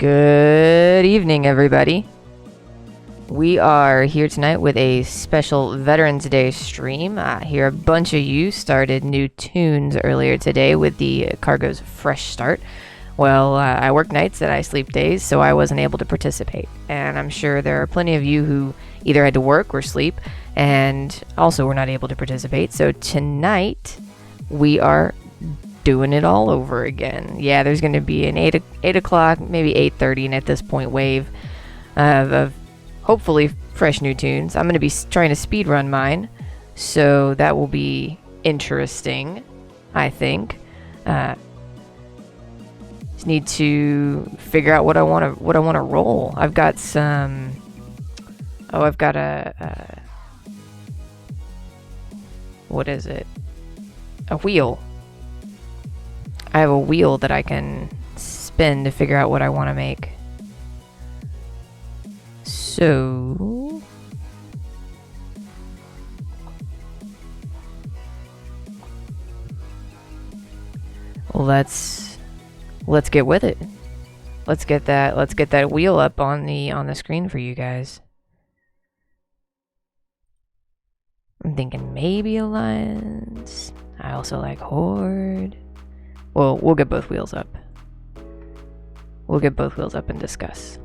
Good evening, everybody. We are here tonight with a special Veterans Day stream. I hear a bunch of you started new tunes earlier today with the Cargo's Fresh Start. Well, I work nights and I sleep days, so I wasn't able to participate. And I'm sure there are plenty of you who either had to work or sleep and also were not able to participate. So tonight, we are doing it all over again. Yeah, there's going to be an 8 o'clock, maybe 8:30, and at this point wave of hopefully fresh new tunes. I'm going to be trying to speed run mine, so that will be interesting, I think. Just need to figure out what I want to roll. I've got some. Oh, I've got a what is it? A wheel. I have a wheel that I can spin to figure out what I want to make. So... let's get with it. Let's get that wheel up on the screen for you guys. I'm thinking maybe Alliance. I also like Horde. Well, we'll get both wheels up. We'll get both wheels up and discuss.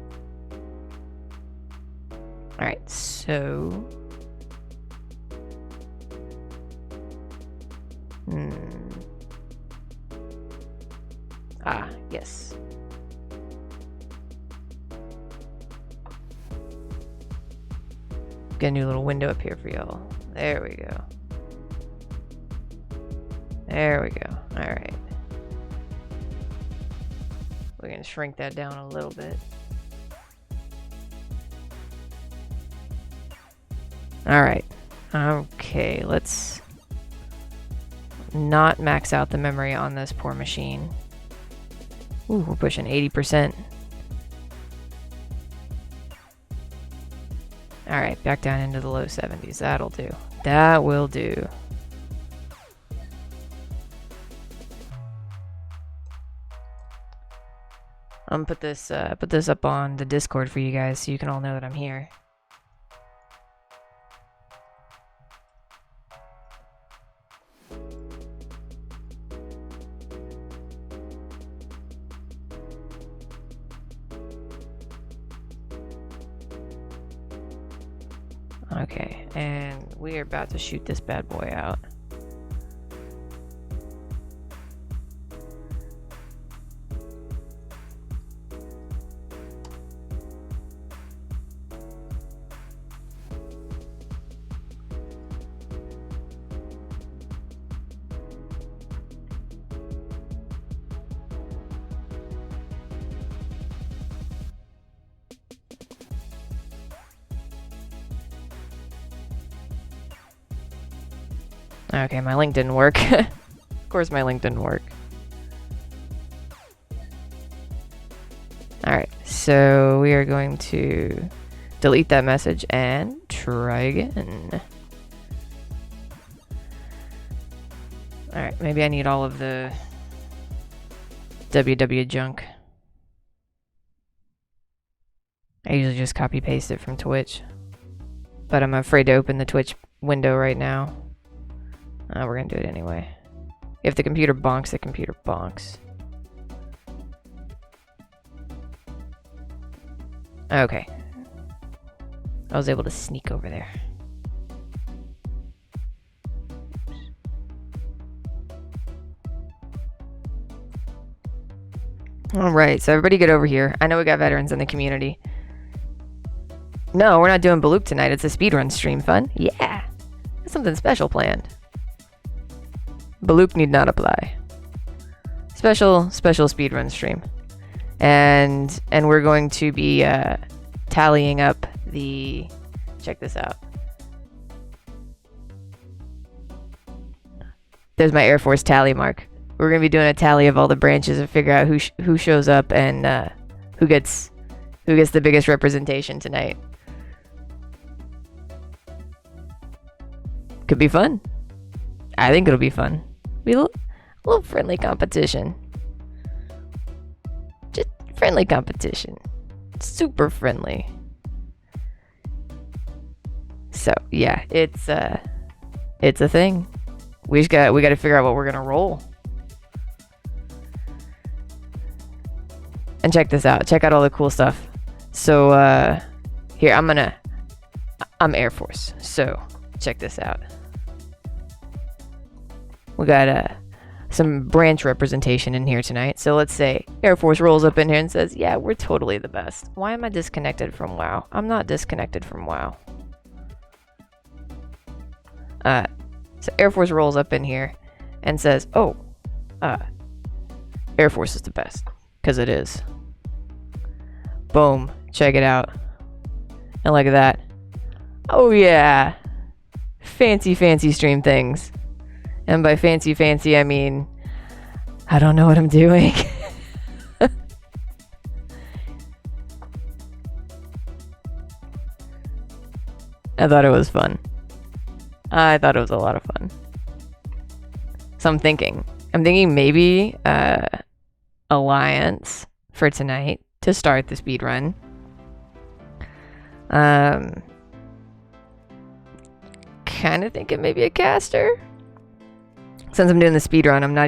Alright, so... Ah, yes. Get a new little window up here for y'all. There we go. There we go. Alright. We're going to shrink that down a little bit. Alright. Okay, let's not max out the memory on this poor machine. Ooh, we're pushing 80%. Alright, back down into the low 70s. That'll do. That will do. I'm gonna put this up on the Discord for you guys so you can all know that I'm here. Okay, and we are about to shoot this bad boy out. Okay, my link didn't work. Of course my link didn't work. Alright, so we are going to delete that message and try again. Alright, maybe I need all of the WW junk. I usually just copy paste it from Twitch, but I'm afraid to open the Twitch window right now. We're gonna do it anyway. If the computer bonks, the computer bonks. Okay. I was able to sneak over there. Alright, so everybody get over here. I know we got veterans in the community. No, we're not doing Baluch tonight. It's a speedrun stream. Fun? Yeah. There's something special planned. Baluch need not apply. Special speedrun stream. And we're going to be tallying up the... Check this out. There's my Air Force tally mark. We're going to be doing a tally of all the branches and figure out who shows up and who gets the biggest representation tonight. Could be fun. I think it'll be fun. Be a little friendly competition. Just Friendly competition. Super friendly. So yeah, it's a thing. We got to figure out what we're gonna roll. And check this out. Check out all the cool stuff. So here I'm Air Force. So check this out. We got some branch representation in here tonight. So let's say Air Force rolls up in here and says, yeah, we're totally the best. Why am I disconnected from WoW? I'm not disconnected from WoW. So Air Force rolls up in here and says, oh, Air Force is the best. Because it is. Boom. Check it out. And look at that. Oh yeah. Fancy stream things. And by fancy, I mean, I don't know what I'm doing. I thought it was fun. I thought it was a lot of fun. So I'm thinking maybe Alliance for tonight to start the speed run. Kind of thinking maybe a caster. Since I'm doing the speed run, I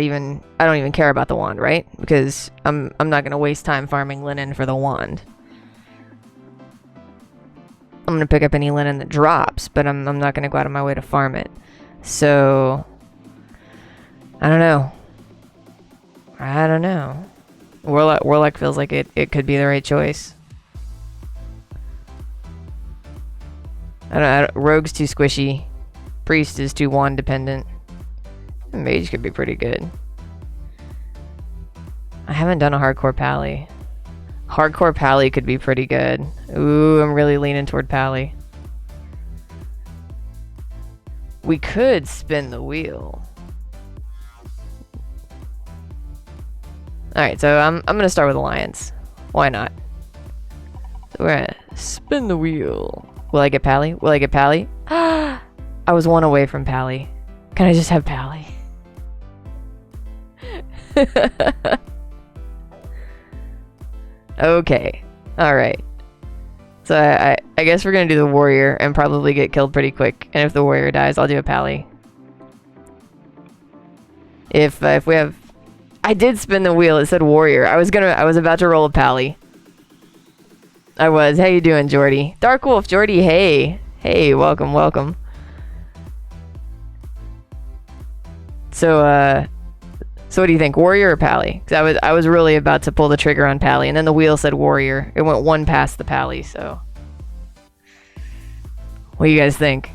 don't even care about the wand, right? Because I'm not gonna waste time farming linen for the wand. I'm gonna pick up any linen that drops, but I'm not gonna go out of my way to farm it. So I don't know. Warlock feels like it could be the right choice. I don't Rogue's too squishy. Priest is too wand dependent. Mage could be pretty good. I haven't done a hardcore pally. Hardcore pally could be pretty good. Ooh, I'm really leaning toward pally. We could spin the wheel. Alright, so I'm gonna start with Alliance. Why not? So we're gonna spin the wheel. Will I get pally? Will I get pally? I was one away from pally. Can I just have pally? Okay. Alright. So I guess we're gonna do the warrior and probably get killed pretty quick. And if the warrior dies, I'll do a pally. If we have... I did spin the wheel. It said warrior. I was about to roll a pally. I was. How you doing, Jordy? Dark Wolf, Jordy, hey. Hey, welcome. So what do you think, warrior or pally? Because I was really about to pull the trigger on pally, and then the wheel said warrior. It went one past the pally, so... What do you guys think?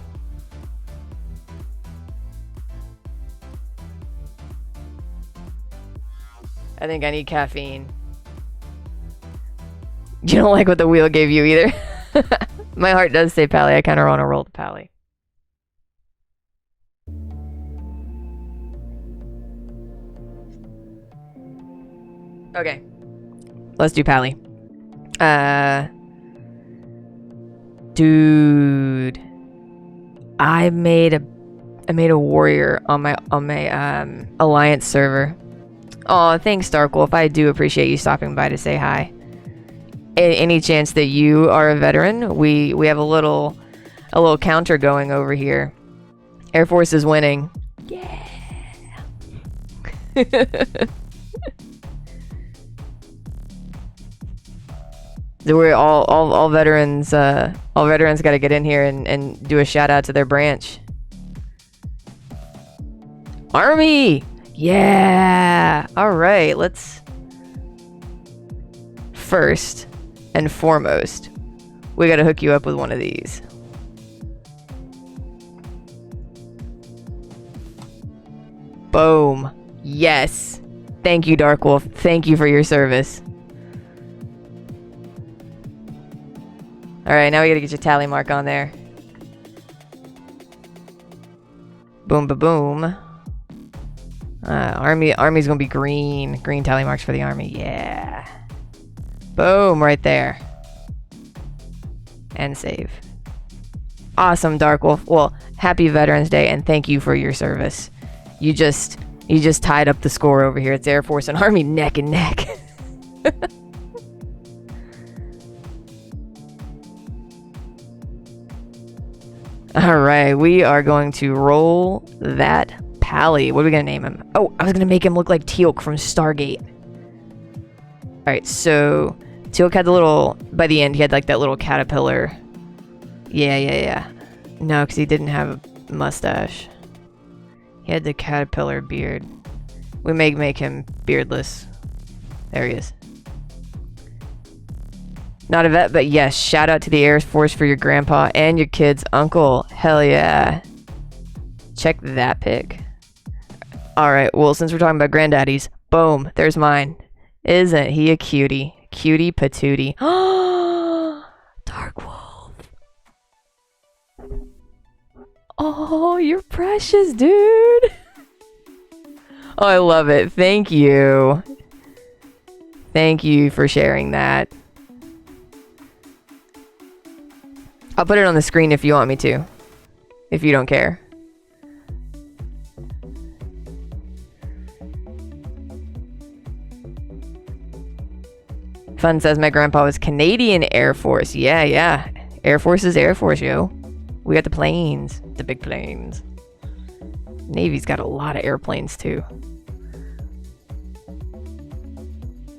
I think I need caffeine. You don't like what the wheel gave you either. My heart does say pally. I kind of want to roll the pally. Okay. Let's do pally. Dude. I made a warrior on my Alliance server. Oh, thanks, Dark Wolf. I do appreciate you stopping by to say hi. Any chance that you are a veteran? We have a little counter going over here. Air Force is winning. Yeah. We're all veterans. All veterans got to get in here and do a shout out to their branch. Army. Yeah. All right. Let's first and foremost, we got to hook you up with one of these. Boom. Yes. Thank you, Dark Wolf. Thank you for your service. Alright, now we gotta get your tally mark on there. Boom, ba-boom. Army's gonna be green. Green tally marks for the army. Yeah. Boom, right there. And save. Awesome, Dark Wolf. Well, happy Veterans Day, and thank you for your service. You just tied up the score over here. It's Air Force and Army neck and neck. All right, we are going to roll that Pally. What are we gonna name him? Oh, I was gonna make him look like Tealk from Stargate. All right, so Tealk had the little, by the end, he had like that little caterpillar. Yeah. No, because he didn't have a mustache. He had the caterpillar beard. We may make him beardless. There he is. Not a vet, but yes, shout out to the Air Force for your grandpa and your kid's uncle. Hell yeah. Check that pic. Alright, well, since we're talking about granddaddies, boom, there's mine. Isn't he a cutie? Cutie patootie. Dark Wolf. Oh, you're precious, dude. Oh, I love it. Thank you. Thank you for sharing that. I'll put it on the screen if you want me to. If you don't care. Fun says my grandpa was Canadian Air Force. Yeah. Air Force is Air Force, yo. We got the planes. The big planes. Navy's got a lot of airplanes, too.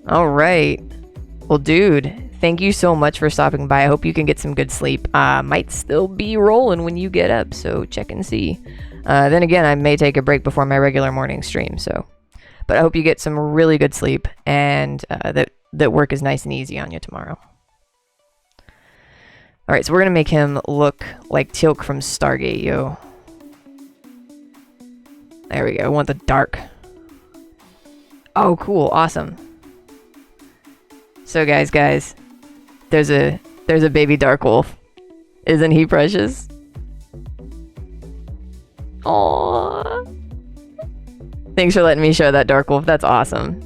Alright. Well, dude, thank you so much for stopping by. I hope you can get some good sleep. Might still be rolling when you get up, so check and see. Then again, I may take a break before my regular morning stream, so. But I hope you get some really good sleep, and that work is nice and easy on you tomorrow. Alright, so we're gonna make him look like Tealk from Stargate, yo. There we go. I want the dark. Oh, cool. Awesome. So guys, there's a baby dark wolf. Isn't he precious? Aww. Thanks for letting me show that dark wolf. That's awesome.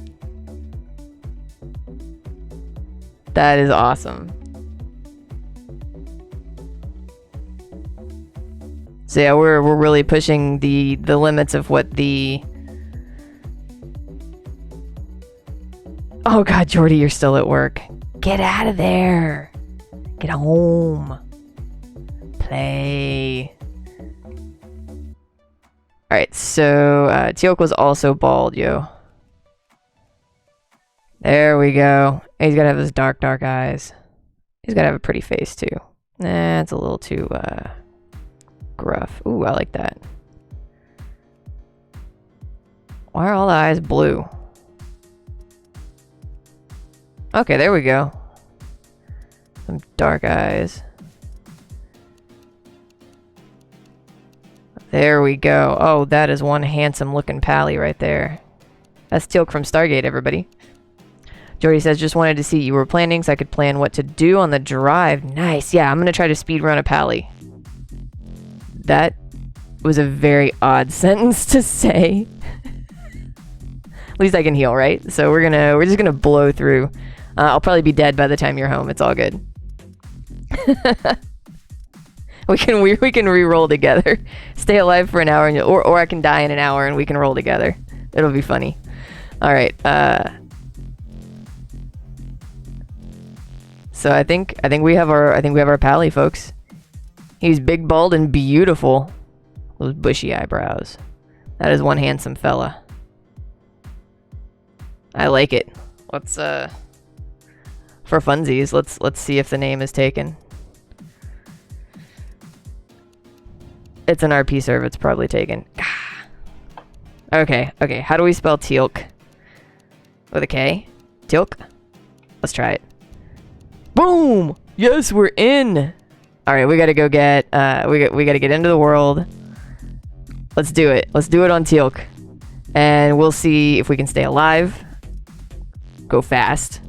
That is awesome. So yeah, we're really pushing the limits of what the... Oh god, Jordy, you're still at work. Get out of there. Get home. Play. Alright, so Tealk was also bald, yo. There we go. He's gotta have those dark eyes. He's gotta have a pretty face too. Nah, it's a little too gruff. Ooh, I like that. Why are all the eyes blue? Okay, there we go. Some dark eyes. There we go. Oh, that is one handsome looking pally right there. That's Tealk from Stargate, everybody. Jordy says, just wanted to see you were planning so I could plan what to do on the drive. Nice. Yeah, I'm going to try to speed run a pally. That was a very odd sentence to say. At least I can heal, right? So we're just gonna blow through. I'll probably be dead by the time you're home. It's all good. we can re-roll together. Stay alive for an hour, and or I can die in an hour, and we can roll together. It'll be funny. All right. So I think we have our pally, folks. He's big, bald, and beautiful. Those bushy eyebrows. That is one handsome fella. I like it. Let's for funsies, let's see if the name is taken. It's an RP server, it's probably taken. Okay. How do we spell Tealk? With a K? Tealk? Let's try it. Boom! Yes, we're in! Alright, we gotta go get, we gotta get into the world. Let's do it. Let's do it on Tealk. And we'll see if we can stay alive. Go fast.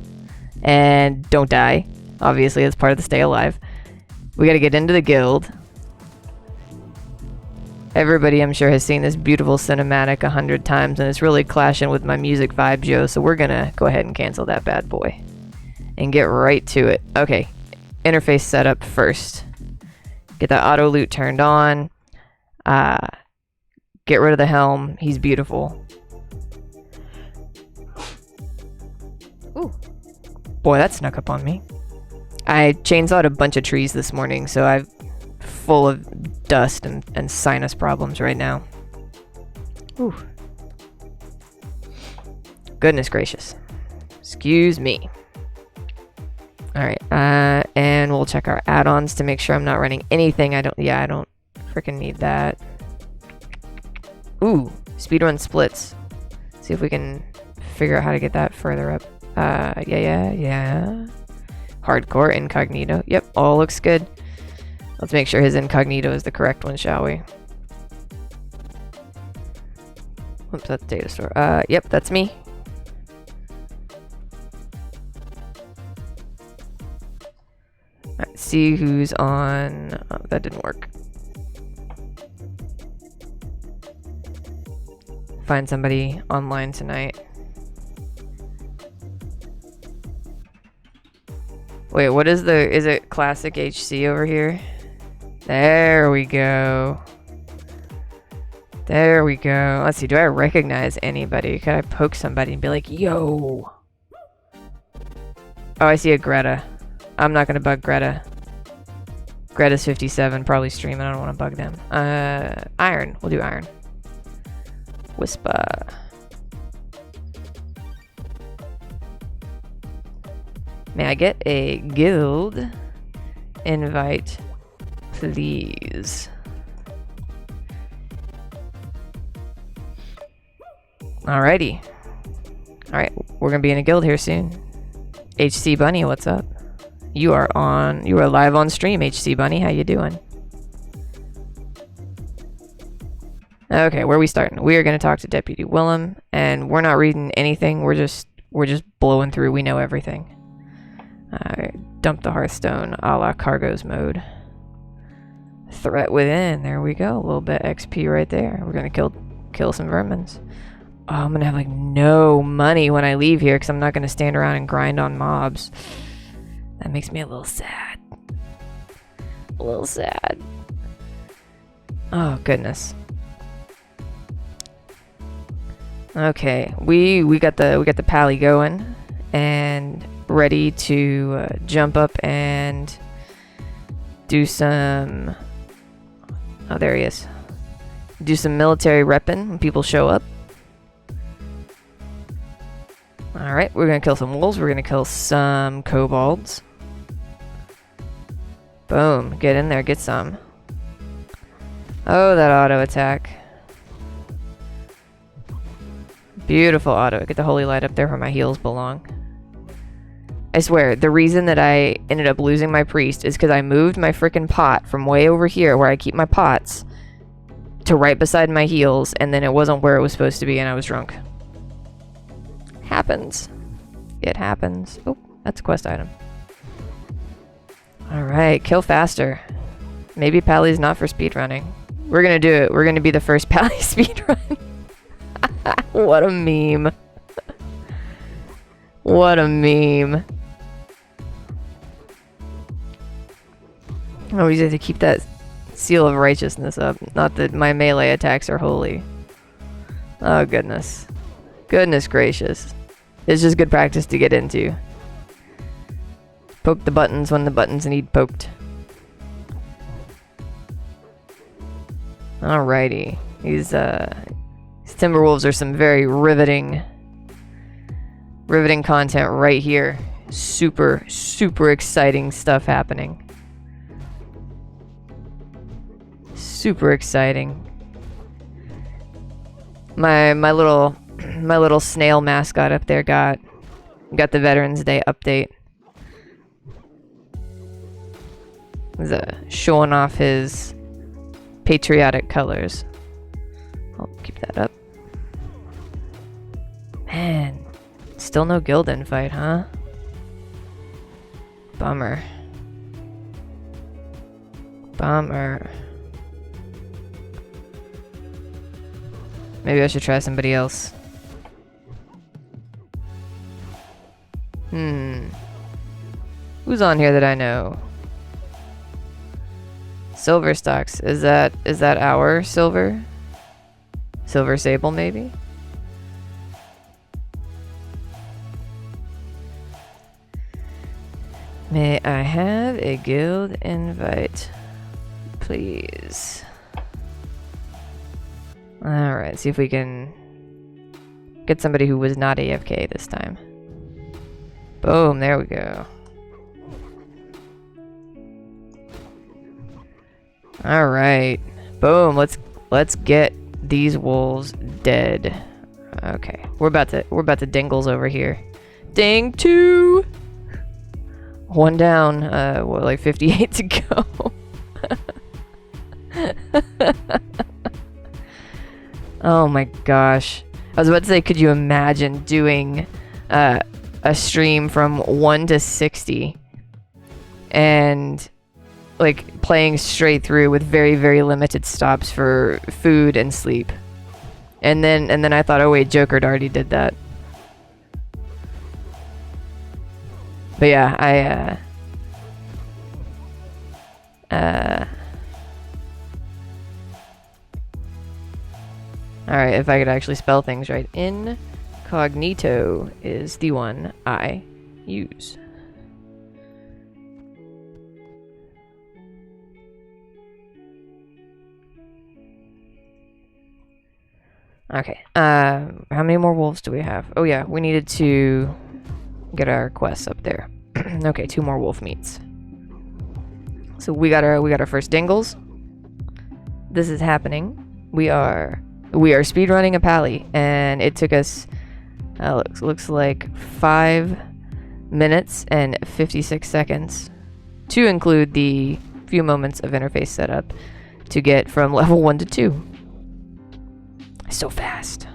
And don't die. Obviously, that's part of the stay alive. We gotta get into the guild. Everybody, I'm sure, has seen this beautiful cinematic 100 times, and it's really clashing with my music vibe, Joe, so we're gonna go ahead and cancel that bad boy. And get right to it. Okay. Interface setup first. Get that auto loot turned on. Get rid of the helm. He's beautiful. Ooh. Boy, that snuck up on me. I chainsawed a bunch of trees this morning, so I'm full of dust and sinus problems right now. Ooh. Goodness gracious. Excuse me. Alright, and we'll check our add-ons to make sure I'm not running anything. I don't freaking need that. Ooh, speedrun splits. See if we can figure out how to get that further up. Yeah. Hardcore, incognito. Yep, all looks good. Let's make sure his incognito is the correct one, shall we? Whoops, that's data store. Yep, that's me. Alright, see who's on... Oh, that didn't work. Find somebody online tonight. Wait, what is the... Is it classic HC over here? There we go. There we go. Let's see, do I recognize anybody? Could I poke somebody and be like, yo? Oh, I see a Greta. I'm not gonna bug Greta. Greta's 57, probably streaming. I don't want to bug them. Iron. We'll do Iron. Whisper. May I get a guild invite, please? Alrighty. Alright, we're gonna be in a guild here soon. HC Bunny, what's up? You are live on stream, HC Bunny. How you doing? Okay, where are we starting? We are going to talk to Deputy Willem, and we're not reading anything. We're just blowing through. We know everything. Alright, dump the Hearthstone, a la Cargo's mode. Threat within. There we go. A little bit XP right there. We're going to kill some vermins. Oh, I'm going to have like no money when I leave here because I'm not going to stand around and grind on mobs. That makes me a little sad. A little sad. Oh, goodness. Okay, we got the pally going and ready to jump up and do some... Oh, there he is. Do some military repping when people show up. Alright, we're gonna kill some wolves. We're gonna kill some kobolds. Boom. Get in there. Get some. Oh, that auto attack. Beautiful auto. Get the holy light up there where my heals belong. I swear, the reason that I ended up losing my priest is because I moved my frickin' pot from way over here where I keep my pots to right beside my heals, and then it wasn't where it was supposed to be and I was drunk. Happens. It happens. Oh, that's a quest item. Alright, kill faster. Maybe Pally's not for speedrunning. We're gonna do it. We're gonna be the first Pally speedrun. What a meme. What a meme. Oh, we just have to keep that seal of righteousness up. Not that my melee attacks are holy. Oh, goodness. Goodness gracious. It's just good practice to get into. Poke the buttons when the buttons need poked. Alrighty. These Timberwolves are some very riveting content right here. Super, super exciting stuff happening. Super exciting. My little snail mascot up there got the Veterans Day update. He's showing off his patriotic colors. I'll keep that up. Man, still no guild invite, huh? Bummer. Bummer. Maybe I should try somebody else. Who's on here that I know? Silver stocks. Is that our silver? Silver Sable, maybe? May I have a guild invite, please. Alright, see if we can get somebody who was not AFK this time. Boom, there we go. Alright. Boom, let's get these wolves dead. Okay. We're about to dingles over here. Ding 2! One down, what, like 58 to go. Oh my gosh. I was about to say, could you imagine doing a stream from 1 to 60 and like playing straight through with very, very limited stops for food and sleep. And then I thought, oh wait, Joker already did that. But yeah, alright, if I could actually spell things right. Incognito is the one I use. Okay, how many more wolves do we have? Oh yeah, we needed to get our quests up there. Okay, 2 more wolf meats. So we got our first dingles. This is happening. We are speedrunning a pally, and it took us looks like 5 minutes and 56 seconds to include the few moments of interface setup to get from level 1 to 2. So fast.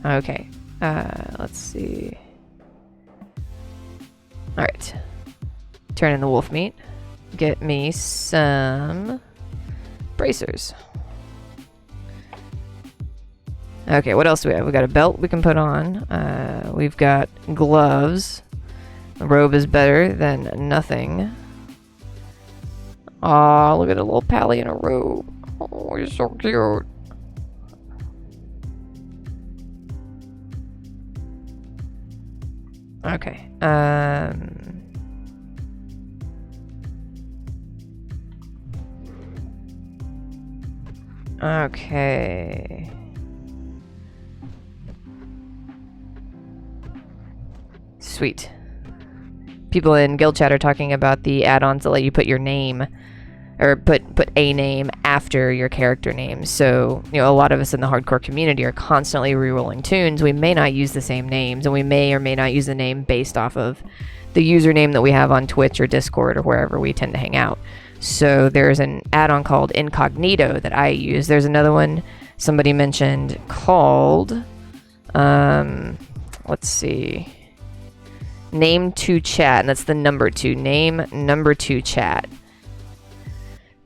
Okay, let's see. Alright. Turn in the wolf meat. Get me some bracers. Okay, what else do we have? We got a belt we can put on. We've got gloves. A robe is better than nothing. Aw, look at a little pally in a robe. Oh, he's so cute. Okay, okay. Sweet. People in guild chat are talking about the add-ons that let you put your name, or put a name after your character name. So, you know, a lot of us in the hardcore community are constantly re-rolling tunes. We may not use the same names, and we may or may not use the name based off of the username that we have on Twitch or Discord or wherever we tend to hang out. So there's an add-on called Incognito that I use. There's another one somebody mentioned called, let's see, Name to Chat, and that's the number 2. Name number 2 chat.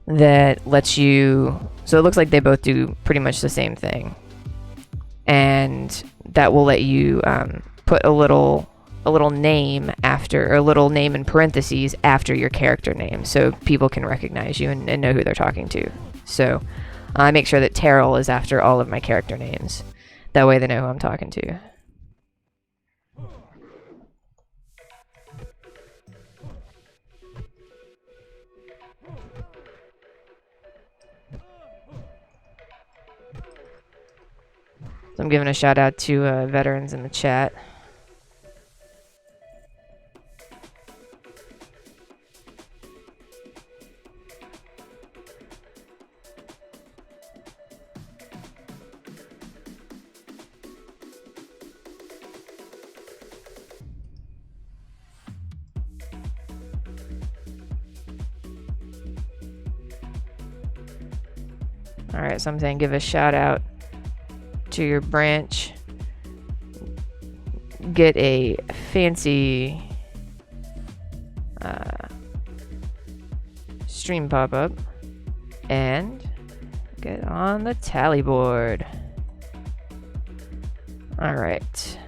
That lets you, so it looks like they both do pretty much the same thing, and that will let you put a little name after, or a little name in parentheses after your character name, so people can recognize you and know who they're talking to. So I make sure that Terrell is after all of my character names. That way they know who I'm talking to. So I'm giving a shout out to veterans in the chat. Alright, so I'm saying give a shout out to your branch, get a fancy stream pop-up, and get on the tally board. Alright.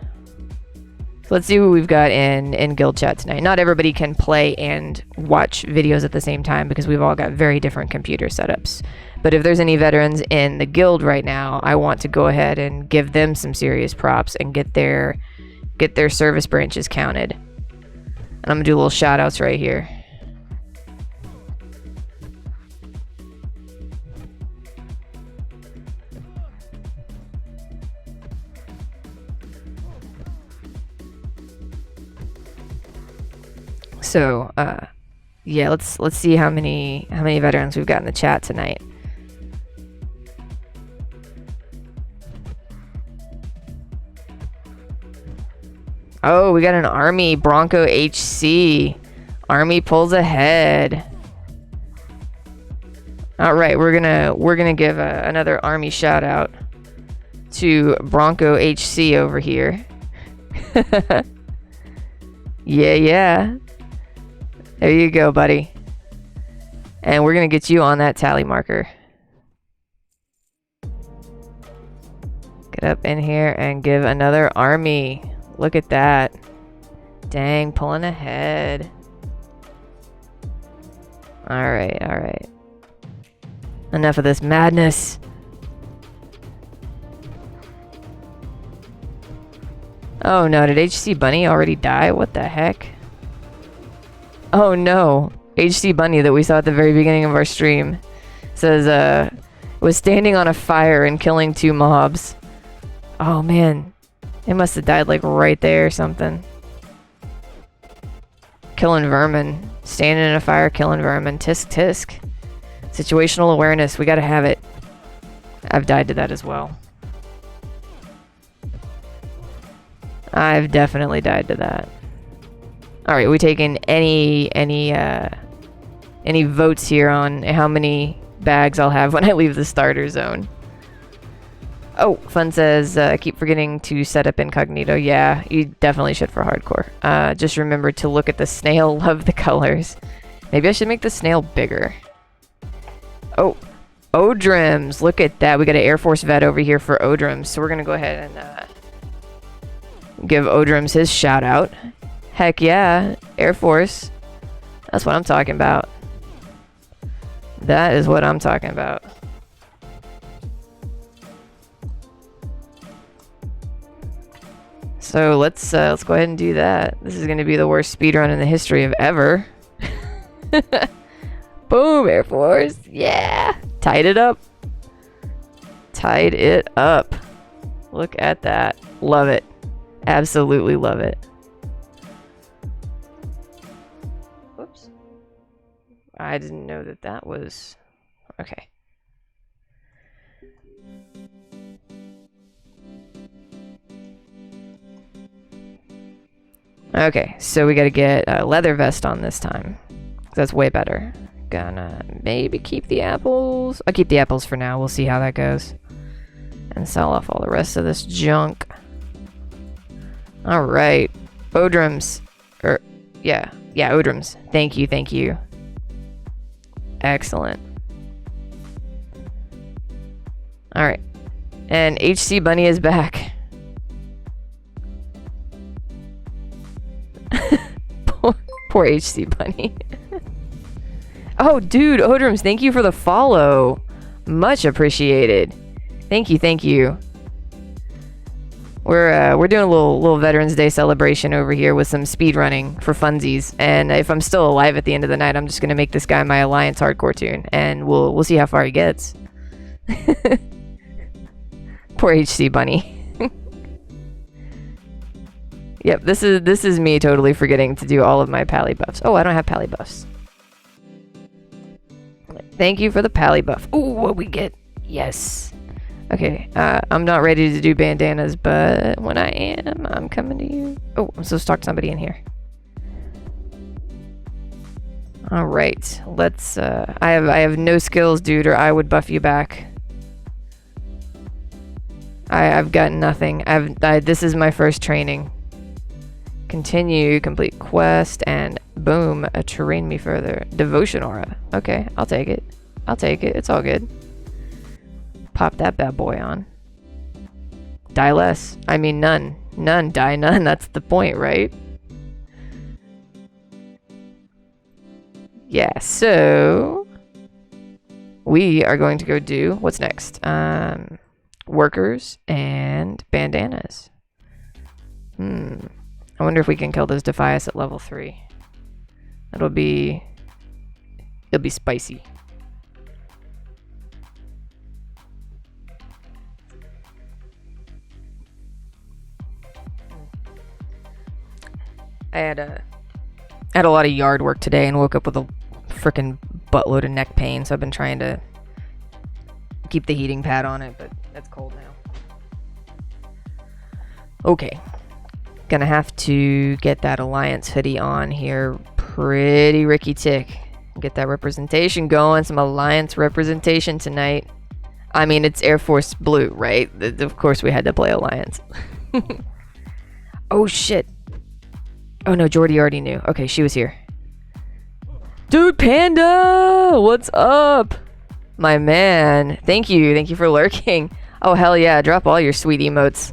So let's see what we've got in guild chat tonight. Not everybody can play and watch videos at the same time because we've all got very different computer setups. But if there's any veterans in the guild right now, I want to go ahead and give them some serious props and get their get their service branches counted. And I'm gonna do little shout outs right here. So, yeah, let's see how many veterans we've got in the chat tonight. Oh, we got an Army Bronco HC. Army pulls ahead. All right, we're gonna give another Army shout out to Bronco HC over here. Yeah. There you go, buddy. And we're gonna get you on that tally marker. Get up in here and give another Army. Look at that. Dang, pulling ahead. Alright. Enough of this madness. Oh no, did HC Bunny already die? What the heck? Oh no. HC Bunny that we saw at the very beginning of our stream says, was standing on a fire and killing 2 mobs. Oh man. It must have died like right there or something. Killing vermin. Standing in a fire, killing vermin. Tisk. Situational awareness. We gotta have it. I've died to that as well. I've definitely died to that. Alright, we taking any votes here on how many bags I'll have when I leave the starter zone? Oh, Fun says, keep forgetting to set up incognito. Yeah, you definitely should for hardcore. Just remember to look at the snail. Love the colors. Maybe I should make the snail bigger. Oh, Odrims. Look at that. We got an Air Force vet over here for Odrims. So we're going to go ahead and give Odrims his shout out. Heck yeah, Air Force. That's what I'm talking about. That is what I'm talking about. So let's go ahead and do that. This is going to be the worst speedrun in the history of ever. Boom, Air Force. Yeah. Tied it up. Tied it up. Look at that. Love it. Absolutely love it. Whoops. I didn't know that was... Okay. Okay, so we gotta get a leather vest on this time. That's way better. Gonna maybe keep the apples. I'll keep the apples for now. We'll see how that goes. And sell off all the rest of this junk. Alright. Odrims. Yeah, Odrims. Thank you. Excellent. Alright. And HC Bunny is back. Poor HC Bunny. Oh, dude, Odrims, thank you for the follow. Much appreciated. Thank you. We're doing a little Veterans Day celebration over here with some speed running for funsies. And if I'm still alive at the end of the night, I'm just gonna make this guy my Alliance hardcore tune, and we'll see how far he gets. Poor HC Bunny. Yep, this is me totally forgetting to do all of my pally buffs. Oh, I don't have pally buffs. Thank you for the pally buff. Ooh, what we get? Yes. Okay, I'm not ready to do bandanas, but when I am, I'm coming to you. Oh, I'm supposed to talk to somebody in here. All right, let's. I have no skills, dude, or I would buff you back. I've got nothing. This is my first training. Continue, complete quest, and boom, a terrain me further. Devotion aura. Okay, I'll take it. It's all good. Pop that bad boy on. Die less. I mean none. None, die none. That's the point, right? Yeah, so we are going to go do what's next? Workers and bandanas. I wonder if we can kill this Defias at level 3. It'll be spicy. I had a lot of yard work today and woke up with a freaking buttload of neck pain, so I've been trying to keep the heating pad on it, but it's cold now. Okay. Gonna have to get that Alliance hoodie on here pretty Ricky Tick. Get that representation going, some Alliance representation tonight. I mean, it's Air Force Blue, right? Of course we had to play Alliance. Oh shit. Oh no, Jordy already knew. Okay, she was here. Dude, Panda! What's up? My man. Thank you. Thank you for lurking. Oh, hell yeah. Drop all your sweet emotes.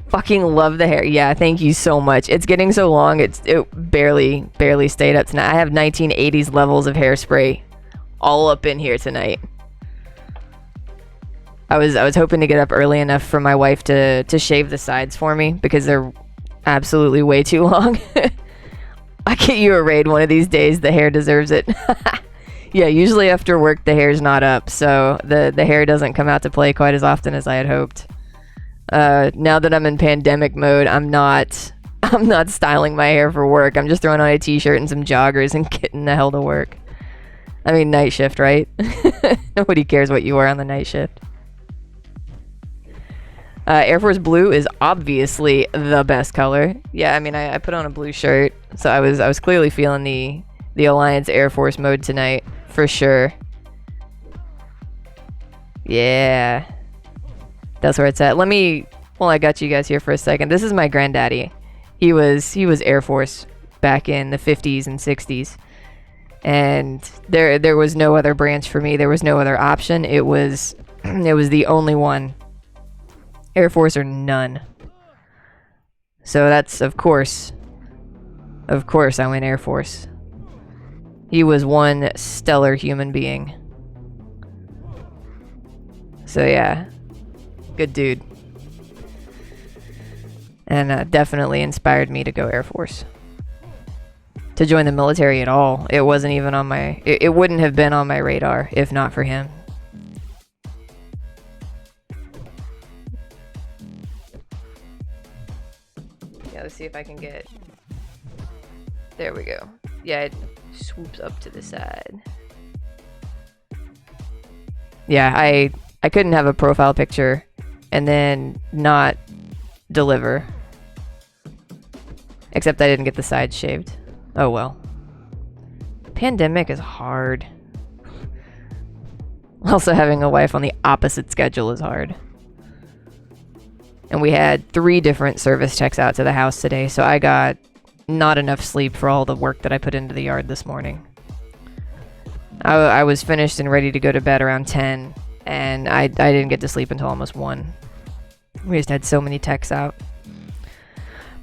Fucking love the hair. Yeah, thank you so much. It's getting so long. It barely stayed up tonight. I have 1980s levels of hairspray all up in here tonight. I was hoping to get up early enough for my wife to shave the sides for me because they're absolutely way too long. I'll get you a raid one of these days. The hair deserves it. Yeah, usually after work the hair's not up, so the hair doesn't come out to play quite as often as I had hoped. Now that I'm in pandemic mode, I'm not styling my hair for work. I'm just throwing on a t-shirt and some joggers and getting the hell to work. I mean, night shift, right? Nobody cares what you wear on the night shift. Air Force Blue is obviously the best color. Yeah, I mean, I put on a blue shirt, so I was clearly feeling the Alliance Air Force mode tonight, for sure. Yeah. That's where it's at. Well, I got you guys here for a second. This is my granddaddy. He was Air Force back in the 50s and 60s. And there was no other branch for me. There was no other option. It was the only one. Air Force or none. So that's, of course I went Air Force. He was one stellar human being. So yeah, good dude. And definitely inspired me to go Air Force. To join the military at all. It wasn't even on my... It wouldn't have been on my radar if not for him. Yeah, let's see if I can get... There we go. Yeah, it swoops up to the side. Yeah, I couldn't have a profile picture and then not deliver. Except I didn't get the sides shaved. Oh well. Pandemic is hard. Also, having a wife on the opposite schedule is hard. And we had 3 different service techs out to the house today, so I got not enough sleep for all the work that I put into the yard this morning. I was finished and ready to go to bed around 10, and I didn't get to sleep until almost 1. We just had so many techs out.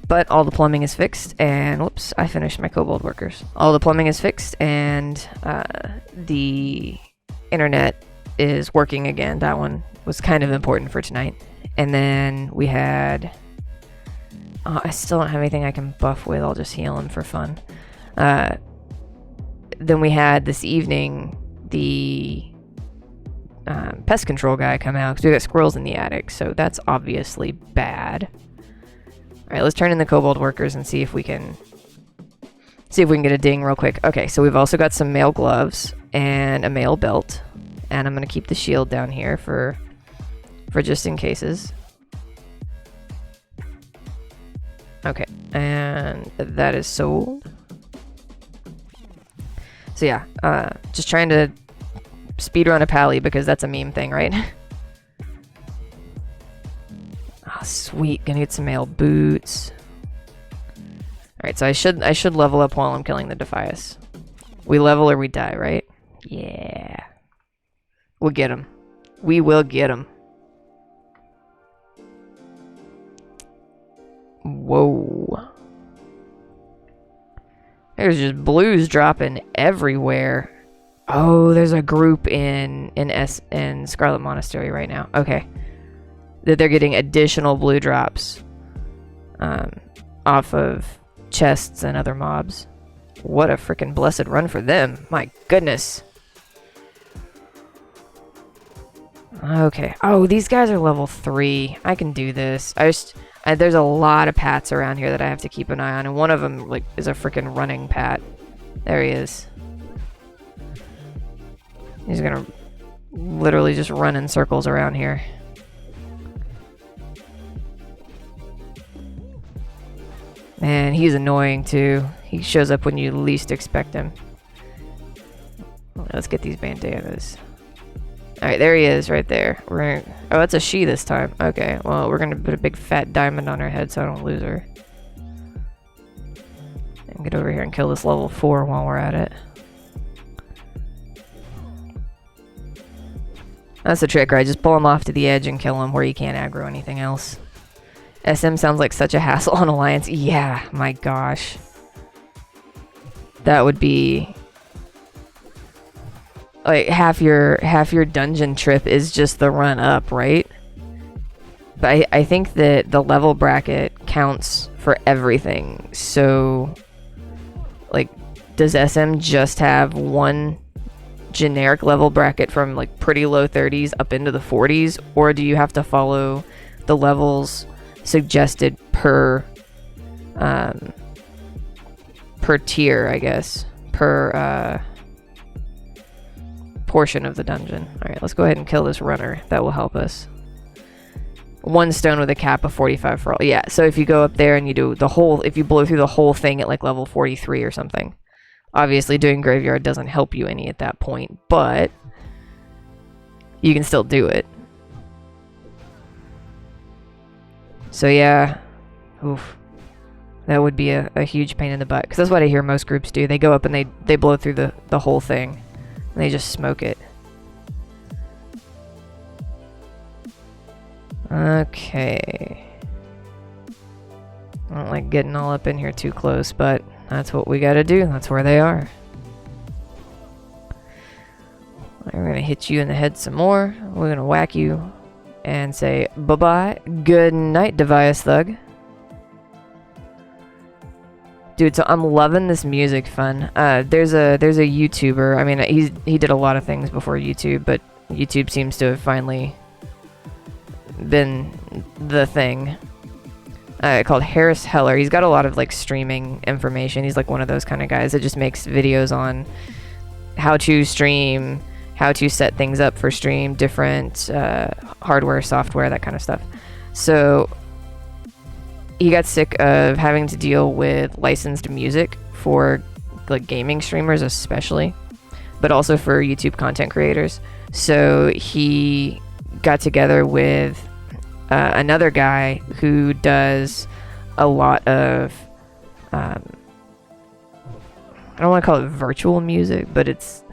But all the plumbing is fixed, and whoops, I finished my kobold workers. All the plumbing is fixed, and the internet is working again. That one was kind of important for tonight. And then we had... I still don't have anything I can buff with. I'll just heal him for fun. Then we had this evening the pest control guy come out because we got squirrels in the attic, so that's obviously bad. All right, let's turn in the kobold workers and see if we can get a ding real quick. Okay, so we've also got some mail gloves and a mail belt, and I'm gonna keep the shield down here for just in cases. Okay, and that is sold. So yeah, just trying to speedrun a pally because that's a meme thing, right? Oh, sweet, gonna get some mail boots. Alright, so I should level up while I'm killing the Defias. We level or we die, right? Yeah. We'll get him. We will get him. Whoa. There's just blues dropping everywhere. Oh, there's a group in Scarlet Monastery right now. Okay. that they're getting additional blue drops off of chests and other mobs. What a freaking blessed run for them. My goodness. Okay. Oh, these guys are level 3. I can do this. There's a lot of pats around here that I have to keep an eye on, and one of them like is a freaking running pat. There he is. He's gonna literally just run in circles around here. Man, he's annoying too. He shows up when you least expect him. Let's get these bandanas. Alright, there he is right there. Oh, it's a she this time. Okay, well, we're gonna put a big fat diamond on her head so I don't lose her. And get over here and kill this level 4 while we're at it. That's the trick, right? Just pull him off to the edge and kill him where you can't aggro anything else. SM sounds like such a hassle on Alliance. Yeah, my gosh. That would be... like, half your dungeon trip is just the run up, right? But I think that the level bracket counts for everything. So, like, does SM just have one generic level bracket from like pretty low 30s up into the 40s, or do you have to follow the levels suggested per tier, I guess, per portion of the dungeon? All right, let's go ahead and kill this runner. That will help us. 1 stone with a cap of 45 for all. Yeah, so if you go up there and you do the whole, if you blow through the whole thing at like level 43 or something. Obviously, doing graveyard doesn't help you any at that point, but you can still do it. So yeah, oof, that would be a huge pain in the butt, because that's what I hear most groups do. They go up and they blow through the whole thing, and they just smoke it. Okay. I don't like getting all up in here too close, but that's what we gotta do. That's where they are. We're gonna hit you in the head some more. We're gonna whack you and say bye-bye. Good night, Device Thug. Dude, so I'm loving this music fun. There's a YouTuber. I mean, he did a lot of things before YouTube, but YouTube seems to have finally been the thing. Called Harris Heller. He's got a lot of like streaming information. He's like one of those kind of guys that just makes videos on how to stream, how to set things up for stream, different hardware, software, that kind of stuff. So he got sick of having to deal with licensed music for like gaming streamers especially, but also for YouTube content creators. So he got together with another guy who does a lot of I don't want to call it virtual music, but it's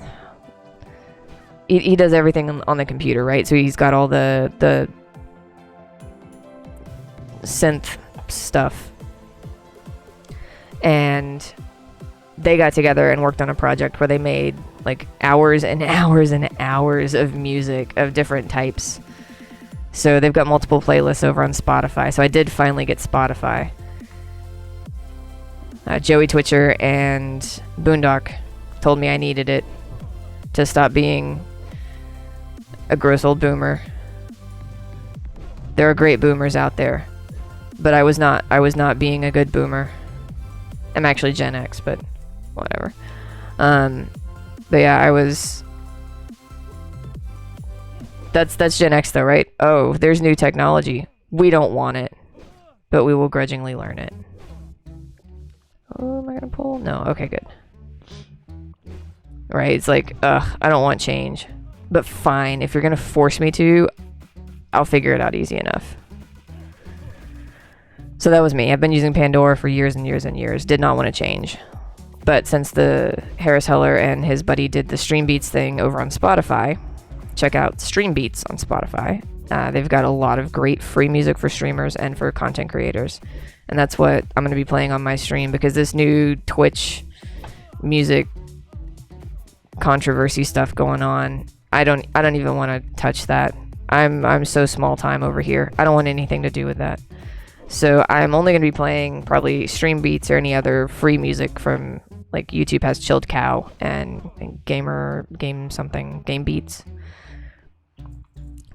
he does everything on the computer, right? So he's got all the synth stuff, and they got together and worked on a project where they made like hours and hours and hours of music of different types. So they've got multiple playlists over on Spotify. So I did finally get Spotify. Joey Twitcher and Boondock told me I needed it to stop being a gross old boomer. There are great boomers out there, but I was not being a good boomer. I'm actually Gen X, but whatever. But yeah, I was... That's Gen X though, right? Oh, there's new technology. We don't want it, but we will grudgingly learn it. Oh, am I gonna pull? No, okay, good. Right, it's like, ugh, I don't want change. But fine, if you're gonna force me to, I'll figure it out easy enough. So that was me. I've been using Pandora for years and years and years. Did not want to change. But since the Harris Heller and his buddy did the Stream Beats thing over on Spotify, check out Stream Beats on Spotify. They've got a lot of great free music for streamers and for content creators. And that's what I'm going to be playing on my stream, because this new Twitch music controversy stuff going on, I don't even want to touch that. I'm so small time over here. I don't want anything to do with that. So I'm only going to be playing probably stream beats or any other free music from, like, YouTube has Chilled Cow and Game Beats.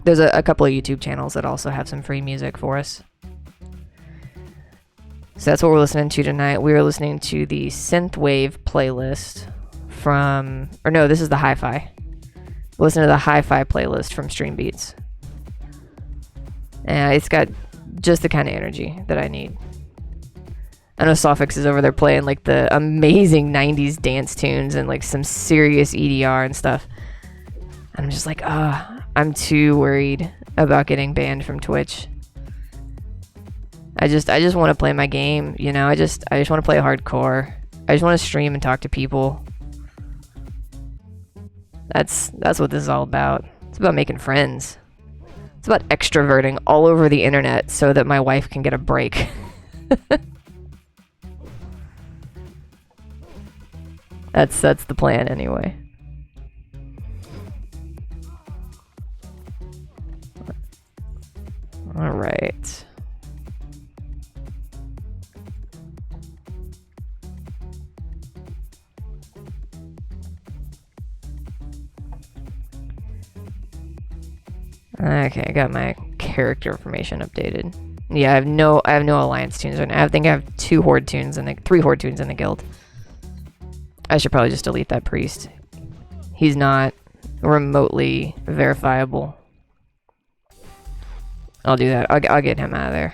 There's a couple of YouTube channels that also have some free music for us. So that's what we're listening to tonight. We are listening to the Synthwave playlist from, or no, this is the Hi-Fi. Listen to the Hi-Fi playlist from Stream Beats. And it's got just the kind of energy that I need. I know Sophics is over there playing like the amazing 90s dance tunes and like some serious EDR and stuff. And I'm just like, I'm too worried about getting banned from Twitch. I just want to play my game, you know. I just want to play hardcore. I just want to stream and talk to people. That's what this is all about. It's about making friends. It's about extroverting all over the internet so that my wife can get a break. That's the plan anyway. All right. Okay, I got my character information updated. Yeah, I have no alliance tunes right now. I think I have 3 horde tunes in the guild. I should probably just delete that priest. He's not remotely verifiable. I'll do that. I'll get him out of there.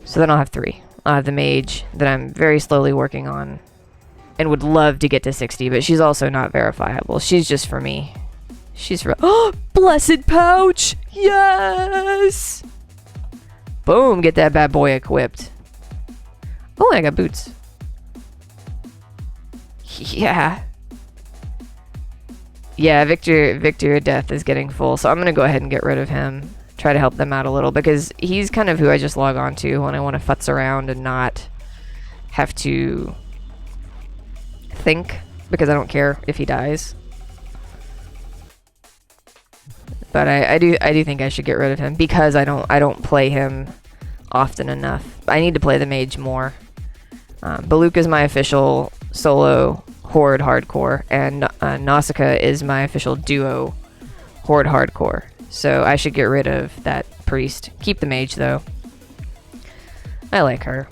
So then I'll have 3. I'll have the mage that I'm very slowly working on and would love to get to 60, but she's also not verifiable. She's just for me. She's for... Oh! Blessed pouch! Yes! Boom! Get that bad boy equipped. Oh, I got boots. Yeah. Yeah, Victor Death is getting full, so I'm gonna go ahead and get rid of him. Try to help them out a little, because he's kind of who I just log on to when I want to futz around and not have to think, because I don't care if he dies. But I do think I should get rid of him because I don't play him often enough. I need to play the mage more. Baluk is my official solo horde hardcore, and Nausicaa is my official duo horde hardcore. So I should get rid of that priest. Keep the mage though. I like her.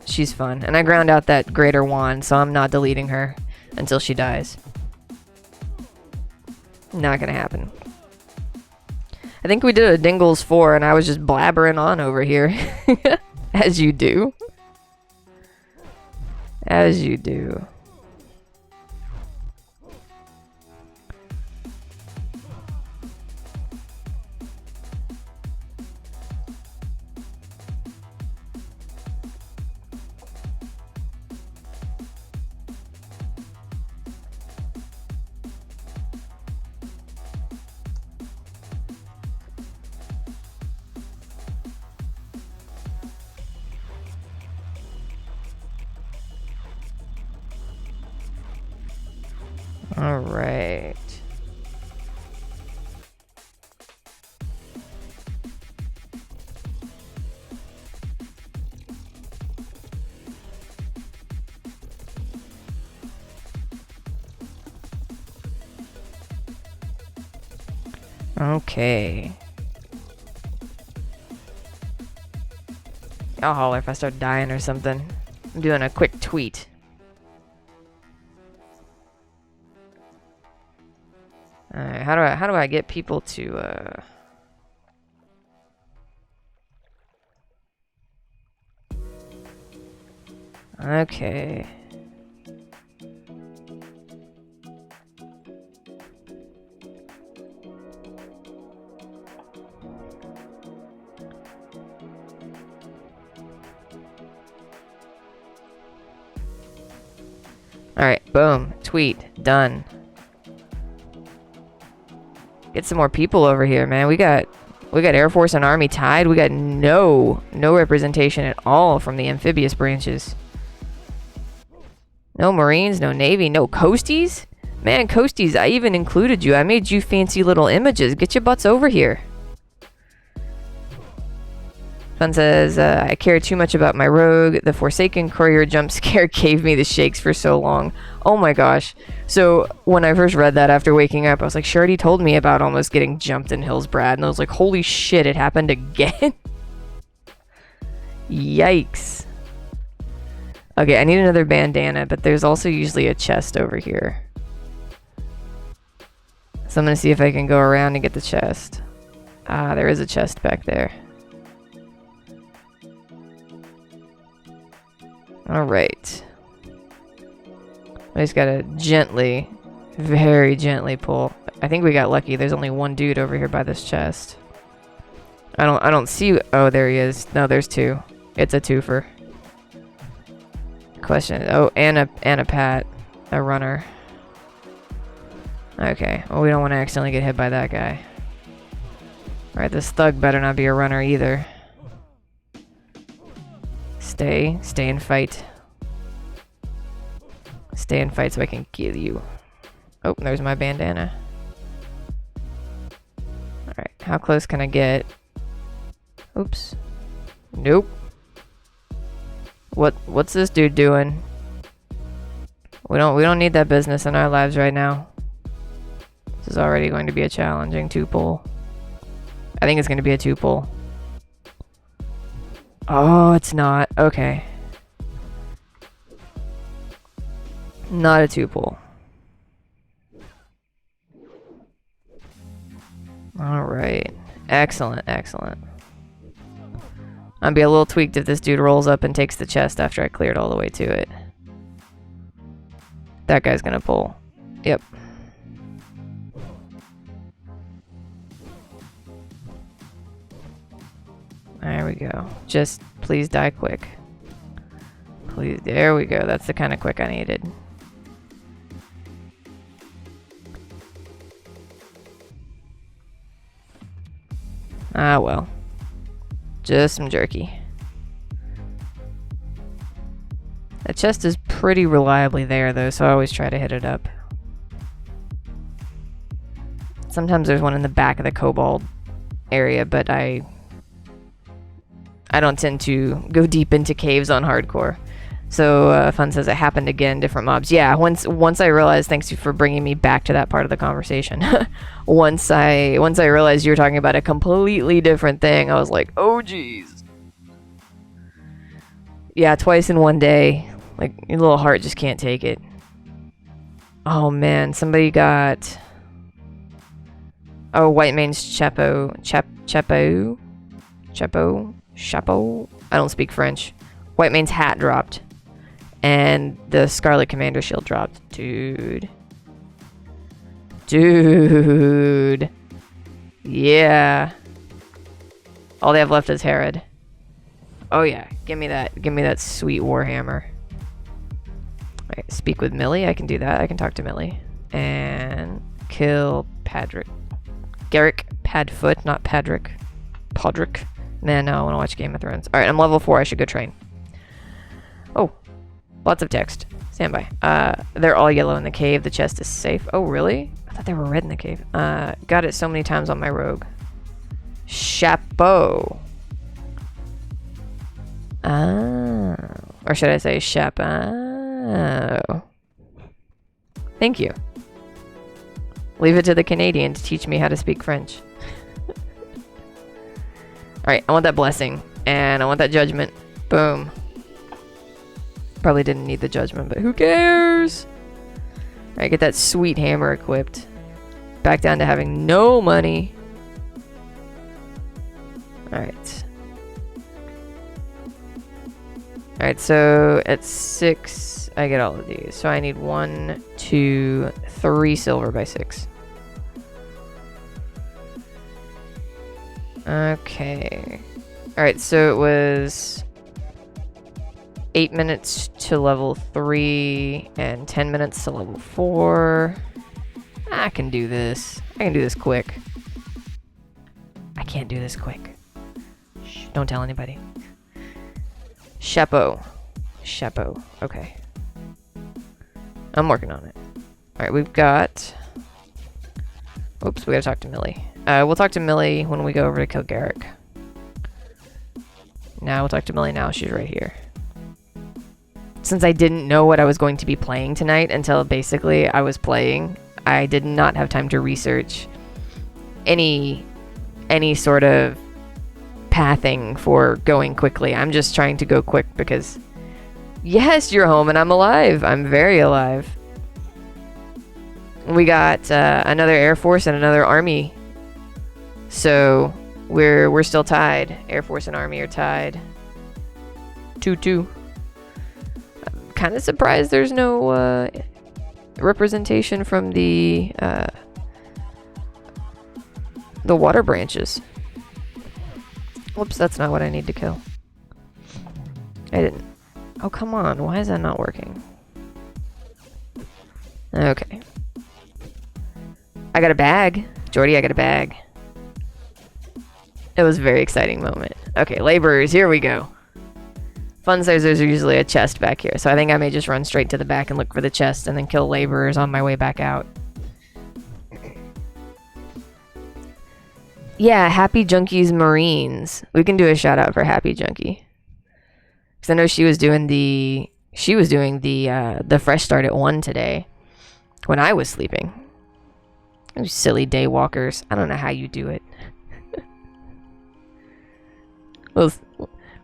She's fun, and I ground out that greater wand, so I'm not deleting her until she dies. Not gonna happen. I think we did a Dingles 4 and I was just blabbering on over here. As you do. As you do. All right. Okay. I'll holler if I start dying or something. I'm doing a quick tweet. Alright, how do I get people to Okay. Alright, boom. Tweet. Done. Get some more people over here, man. We got Air Force and Army tied. We got no representation at all from the amphibious branches. No Marines, no Navy, no Coasties. Man, Coasties, I even included you. I made you fancy little images. Get your butts over here. Fun says, I care too much about my rogue. The Forsaken Courier jump scare gave me the shakes for so long. Oh my gosh. So, when I first read that after waking up, I was like, she already told me about almost getting jumped in Hillsbrad. And I was like, holy shit, it happened again? Yikes. Okay, I need another bandana, but there's also usually a chest over here. So I'm gonna see if I can go around and get the chest. Ah, there is a chest back there. Alright. I just gotta gently, very gently pull. I think we got lucky. There's only one dude over here by this chest. I don't see... Oh, there he is. No, there's two. It's a twofer. Question... Oh, and a Pat. A runner. Okay. Well, we don't want to accidentally get hit by that guy. Alright, this thug better not be a runner either. Stay and fight. Stay and fight so I can kill you. Oh, there's my bandana. Alright, how close can I get? Oops. Nope. What's this dude doing? We don't need that business in our lives right now. This is already going to be a challenging 2-pull. I think it's going to be a 2-pull. Oh, it's not. Okay. Not a 2-pull. Alright. Excellent, excellent. I'll be a little tweaked if this dude rolls up and takes the chest after I cleared all the way to it. That guy's gonna pull. Yep. There we go. Just please die quick. Please. There we go. That's the kind of quick I needed. Ah, well. Just some jerky. That chest is pretty reliably there, though, so I always try to hit it up. Sometimes there's one in the back of the kobold area, but I don't tend to go deep into caves on hardcore. So, Fun says it happened again, different mobs. Yeah, once I realized, thanks for bringing me back to that part of the conversation. once I realized you were talking about a completely different thing, I was like, oh jeez. Yeah, twice in one day. Like, your little heart just can't take it. Oh man, somebody got... Oh, Whitemane's Chapeau. I don't speak French. Whitemane's hat dropped. And the Scarlet Commander shield dropped. Dude. Yeah. All they have left is Herod. Oh yeah, give me that sweet Warhammer. Alright, speak with Millie. I can do that. I can talk to Millie. And kill Padrick. Garrick Padfoot, not Padrick. Podrick. Man, no, I want to watch Game of Thrones. Alright, I'm level 4. I should go train. Oh. Lots of text. Stand by. They're all yellow in the cave. The chest is safe. Oh, really? I thought they were red in the cave. Got it so many times on my rogue. Chapeau. Oh. Or should I say chapeau? Thank you. Leave it to the Canadian to teach me how to speak French. Alright, I want that blessing. And I want that judgment. Boom. Probably didn't need the judgment, but who cares? Alright, get that sweet hammer equipped. Back down to having no money. Alright. Alright, so at 6, I get all of these. So I need 1, 2, 3 silver by 6. Okay. Alright, so it was 8 minutes to level 3 and 10 minutes to level 4. I can do this. I can do this quick. I can't do this quick. Shh, don't tell anybody. Chapeau. Chapeau. Okay. I'm working on it. Alright, we've got... Oops, we gotta talk to Millie. We'll talk to Millie when we go over to kill Garrick. Now we'll talk to Millie now. She's right here. Since I didn't know what I was going to be playing tonight until basically I was playing, I did not have time to research any sort of pathing for going quickly. I'm just trying to go quick because yes, you're home and I'm alive. I'm very alive. We got another Air Force and another Army. So we're still tied. Air Force and Army are tied. 2-2. I'm kind of surprised there's no representation from the water branches. Whoops, that's not what I need to kill. I didn't. Oh, come on. Why is that not working? Okay. I got a bag. Jordy, I got a bag. It was a very exciting moment. Okay, laborers, here we go. Fun says there's usually a chest back here, so I think I may just run straight to the back and look for the chest and then kill laborers on my way back out. Yeah, Happy Junkies Marines. We can do a shout out for Happy Junkie. Because I know she was doing the fresh start at 1 today when I was sleeping. You silly day walkers. I don't know how you do it.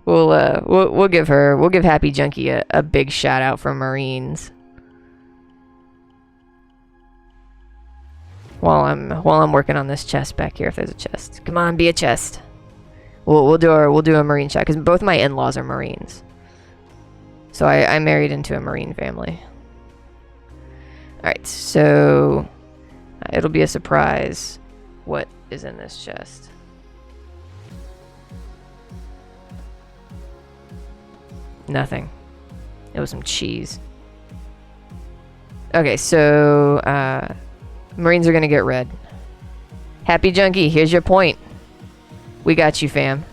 We'll give Happy Junkie a big shout out for Marines. While I'm working on this chest back here, if there's a chest. Come on, be a chest. We'll do a Marine shout because both my in-laws are Marines. So I married into a Marine family. Alright, so it'll be a surprise what is in this chest. Nothing. It was some cheese. Okay, so Marines are gonna get red. Happy Junkie, here's your point. We got you, fam.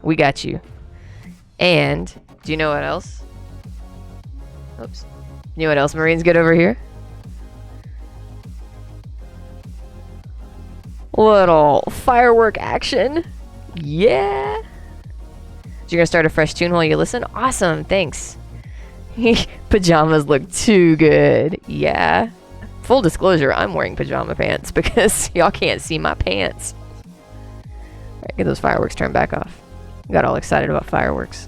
We got you. And do you know what else? Oops. You know what else Marines get over here? Little firework action. Yeah. So you're gonna start a fresh tune while you listen? Awesome, thanks. Pajamas look too good. Yeah. Full disclosure, I'm wearing pajama pants because y'all can't see my pants. Alright, get those fireworks turned back off. Got all excited about fireworks.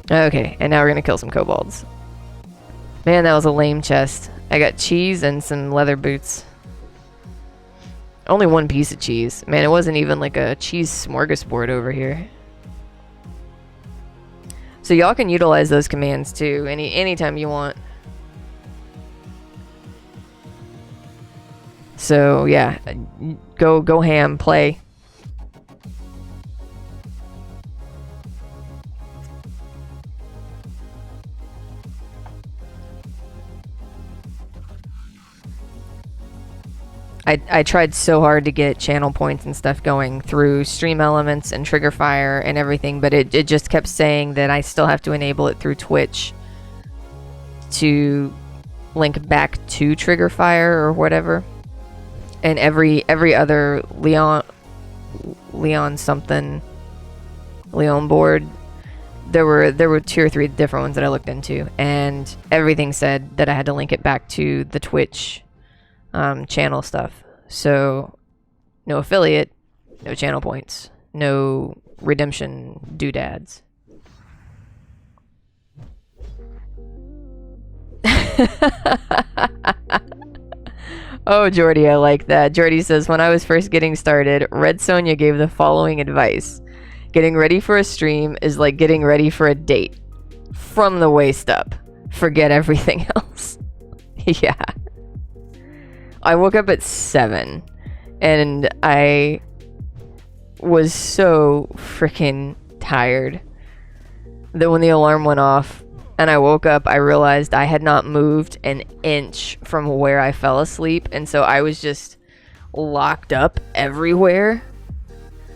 Okay, and now we're gonna kill some kobolds. Man, that was a lame chest. I got cheese and some leather boots. Only one piece of cheese. Man, it wasn't even like a cheese smorgasbord over here. So y'all can utilize those commands too, anytime you want. So yeah, go ham, play. I tried so hard to get channel points and stuff going through Stream Elements and Trigger Fire and everything, but it just kept saying that I still have to enable it through Twitch to link back to Trigger Fire or whatever. And every other Leon board, there were 2 or 3 different ones that I looked into, and everything said that I had to link it back to the Twitch channel stuff. So no affiliate, no channel points, no redemption doodads. Oh, Jordy, I like that. Jordy says, when I was first getting started, Red Sonja gave the following advice. Getting ready for a stream is like getting ready for a date. From the waist up. Forget everything else. Yeah. I woke up at 7 and I was so freaking tired that when the alarm went off and I woke up, I realized I had not moved an inch from where I fell asleep, and so I was just locked up everywhere.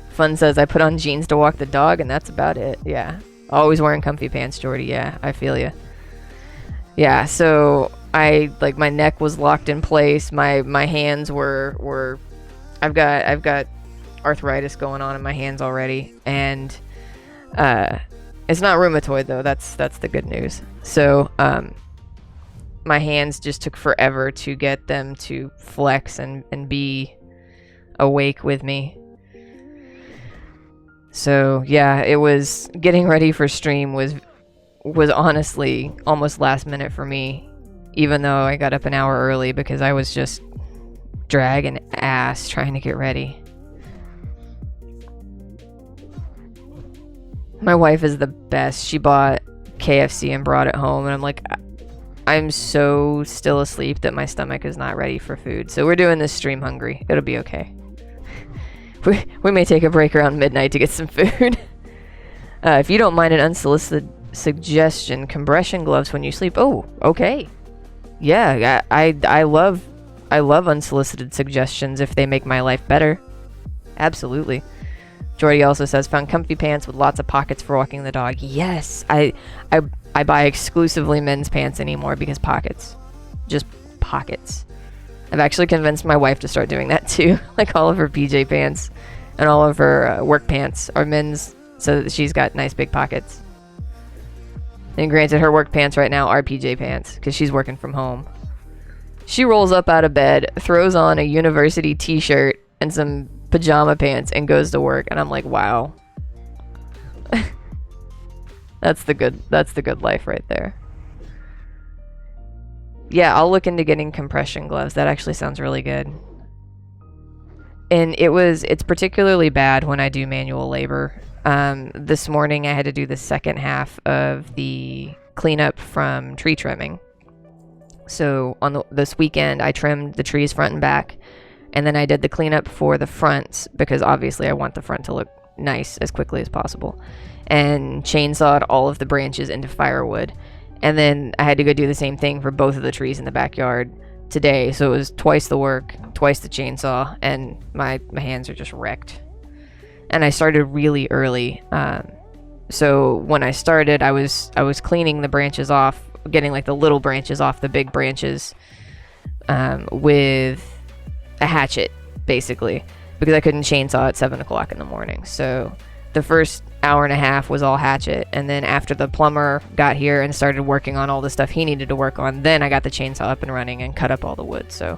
Fun says, I put on jeans to walk the dog, and that's about it. Yeah. Always wearing comfy pants, Jordy. Yeah, I feel you. Yeah, so like my neck was locked in place. My hands were I've got arthritis going on in my hands already, and it's not rheumatoid though. That's the good news. So my hands just took forever to get them to flex and be awake with me. So yeah, it was getting ready for stream was honestly almost last minute for me, even though I got up an hour early because I was just dragging ass trying to get ready. My wife is the best. She bought KFC and brought it home, and I'm like, I'm so still asleep that my stomach is not ready for food. So we're doing this stream hungry. It'll be okay. We may take a break around midnight to get some food. If you don't mind an unsolicited suggestion, compression gloves when you sleep. Oh, okay. Yeah, I love unsolicited suggestions if they make my life better. Absolutely. Jordy also says, found comfy pants with lots of pockets for walking the dog. Yes, I buy exclusively men's pants anymore because pockets. Just pockets. I've actually convinced my wife to start doing that too. Like all of her PJ pants and all of her work pants are men's, so that she's got nice big pockets. And granted, her work pants right now are PJ pants because she's working from home. She rolls up out of bed, throws on a university t-shirt and some pajama pants and goes to work, and I'm like, wow. That's the good life right there. Yeah, I'll look into getting compression gloves. That actually sounds really good. And it's particularly bad when I do manual labor. This morning I had to do the second half of the cleanup from tree trimming. So on this weekend I trimmed the trees front and back, and then I did the cleanup for the fronts because obviously I want the front to look nice as quickly as possible, and chainsawed all of the branches into firewood. And then I had to go do the same thing for both of the trees in the backyard today. So it was twice the work, twice the chainsaw, and my hands are just wrecked. And I started really early. So when I started, I was cleaning the branches off, getting like the little branches off the big branches with a hatchet, basically, because I couldn't chainsaw at 7 o'clock in the morning. So the first hour and a half was all hatchet, and then after the plumber got here and started working on all the stuff he needed to work on, then I got the chainsaw up and running and cut up all the wood. So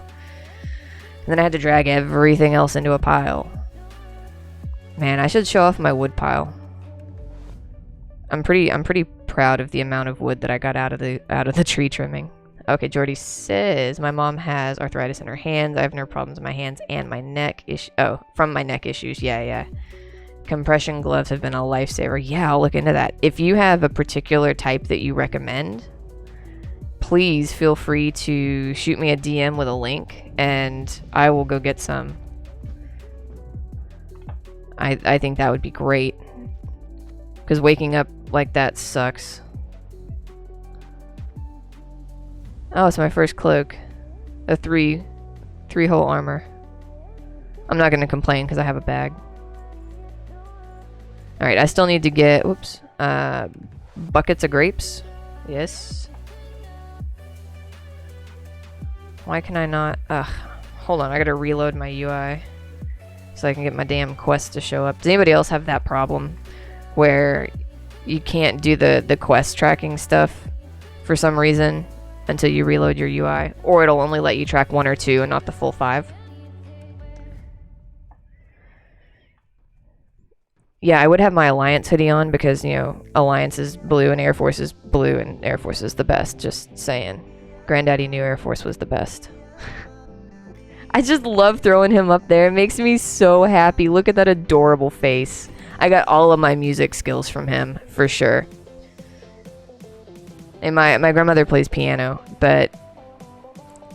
and then I had to drag everything else into a pile. Man, I should show off my wood pile. I'm pretty proud of the amount of wood that I got out of the tree trimming. Okay, Jordy says my mom has arthritis in her hands. I have nerve problems in my hands and my neck from my neck issues. Yeah. Compression gloves have been a lifesaver. Yeah, I'll look into that. If you have a particular type that you recommend, please feel free to shoot me a DM with a link and I will go get some. I think that would be great, because waking up like that sucks. Oh, it's my first cloak. A three-hole armor. I'm not going to complain because I have a bag. Alright, I still need to get, buckets of grapes. Yes. Why can I not? Hold on, I gotta reload my UI so I can get my damn quest to show up. Does anybody else have that problem where you can't do the quest tracking stuff for some reason until you reload your UI? Or it'll only let you track 1 or 2 and not the full 5? Yeah, I would have my Alliance hoodie on because, Alliance is blue and Air Force is blue and Air Force is the best. Just saying. Granddaddy knew Air Force was the best. I just love throwing him up there. It makes me so happy. Look at that adorable face. I got all of my music skills from him, for sure. And my grandmother plays piano, but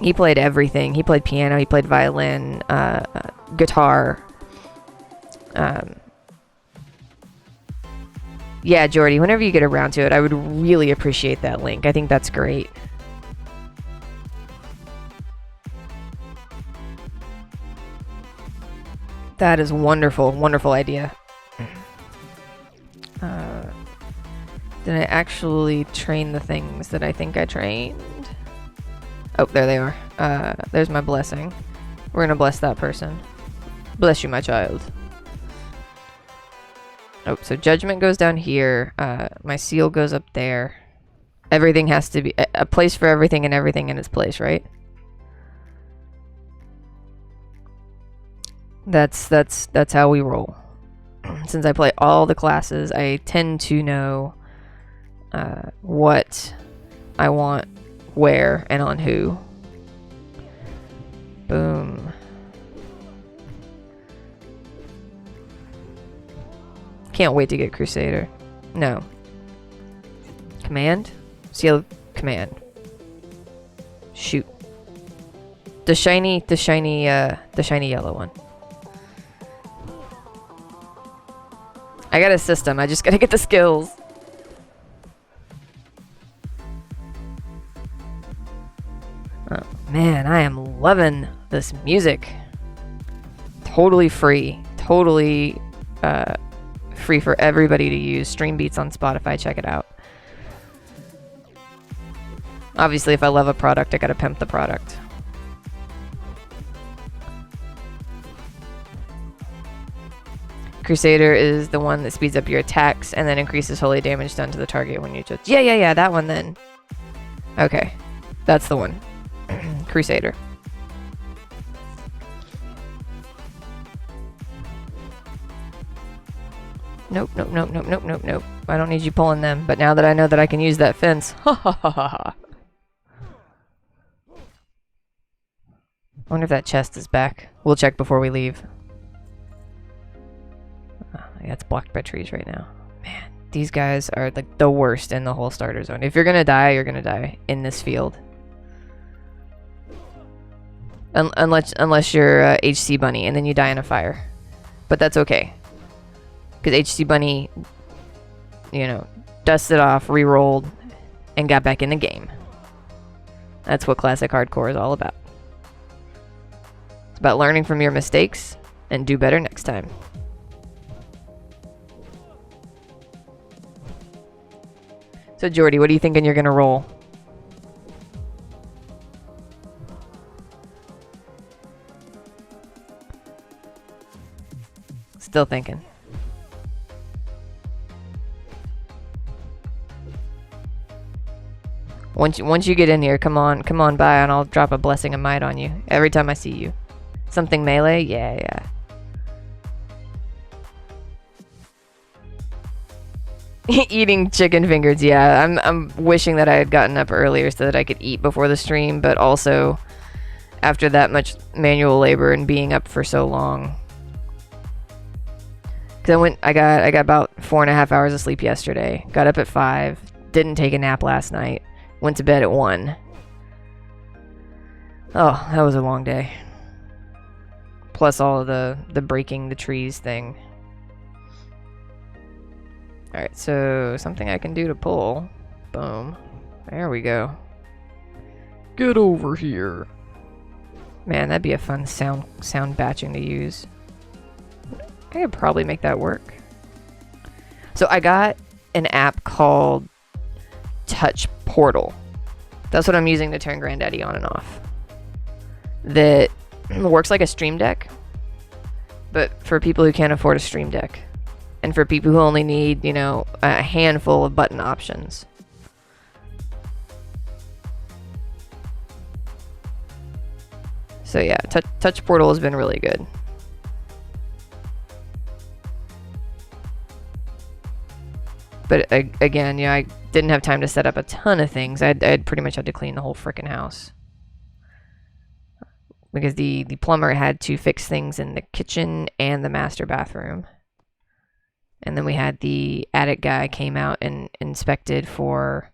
he played everything. He played piano, he played violin, guitar. Yeah, Jordy, whenever you get around to it, I would really appreciate that link. I think that's great. That is wonderful. Wonderful idea. Did I actually train the things that I think I trained? Oh, there they are. There's my blessing. We're gonna bless that person. Bless you, my child. Oh, so judgment goes down here. My seal goes up there. Everything has to be a place for everything and everything in its place, right? That's how we roll. Since I play all the classes, I tend to know what I want, where, and on who. Boom. Can't wait to get Crusader. No. Command? Seal command. Shoot. The shiny yellow one. I got a system, I just gotta get the skills. Oh man, I am loving this music. Totally free. Totally free for everybody to use. Stream Beats on Spotify, check it out. Obviously, if I love a product, I gotta pimp the product. Crusader is the one that speeds up your attacks and then increases holy damage done to the target when you just... Yeah, that one then. Okay, that's the one. Crusader. Nope. I don't need you pulling them, but now that I know that I can use that fence, ha ha ha ha ha. I wonder if that chest is back. We'll check before we leave. Yeah, it's blocked by trees right now. Man, these guys are like the worst in the whole starter zone. If you're gonna die, you're gonna die in this field. Unless you're HC Bunny and then you die in a fire. But that's okay. Because HC Bunny, you know, dusted off, re-rolled, and got back in the game. That's what classic hardcore is all about. It's about learning from your mistakes and do better next time. So Jordy, what are you thinking you're gonna roll? Still thinking. Once you get in here, come on by and I'll drop a blessing of might on you every time I see you. Something melee? Yeah. Eating chicken fingers, yeah. I'm wishing that I had gotten up earlier so that I could eat before the stream, but also after that much manual labor and being up for so long. Cause I got about 4.5 hours of sleep yesterday. Got up at 5. Didn't take a nap last night. Went to bed at 1. Oh, that was a long day. Plus all of the breaking the trees thing. Alright, so something I can do to pull. Boom. There we go. Get over here. Man, that'd be a fun sound batching to use. I could probably make that work. So I got an app called Touch Portal. That's what I'm using to turn Granddaddy on and off. That works like a Stream Deck, but for people who can't afford a Stream Deck. And for people who only need, you know, a handful of button options. So yeah, Touch Portal has been really good. But again, yeah, I didn't have time to set up a ton of things. I'd pretty much had to clean the whole frickin' house. Because the plumber had to fix things in the kitchen and the master bathroom. And then we had the attic guy came out and inspected for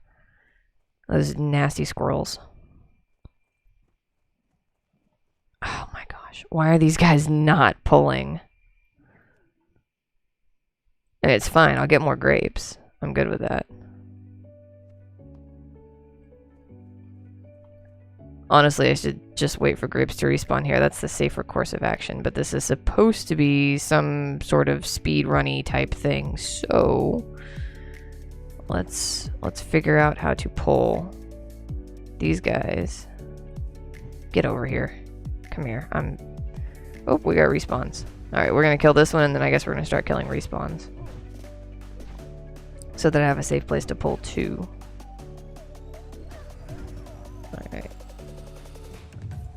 those nasty squirrels. Oh my gosh. Why are these guys not pulling? And it's fine. I'll get more grapes. I'm good with that. Honestly, I should just wait for grapes to respawn here. That's the safer course of action. But this is supposed to be some sort of speed runny type thing. So let's figure out how to pull these guys. Get over here. Come here. Oh, we got respawns. Alright, we're gonna kill this one, and then I guess we're gonna start killing respawns. So that I have a safe place to pull 2. Alright.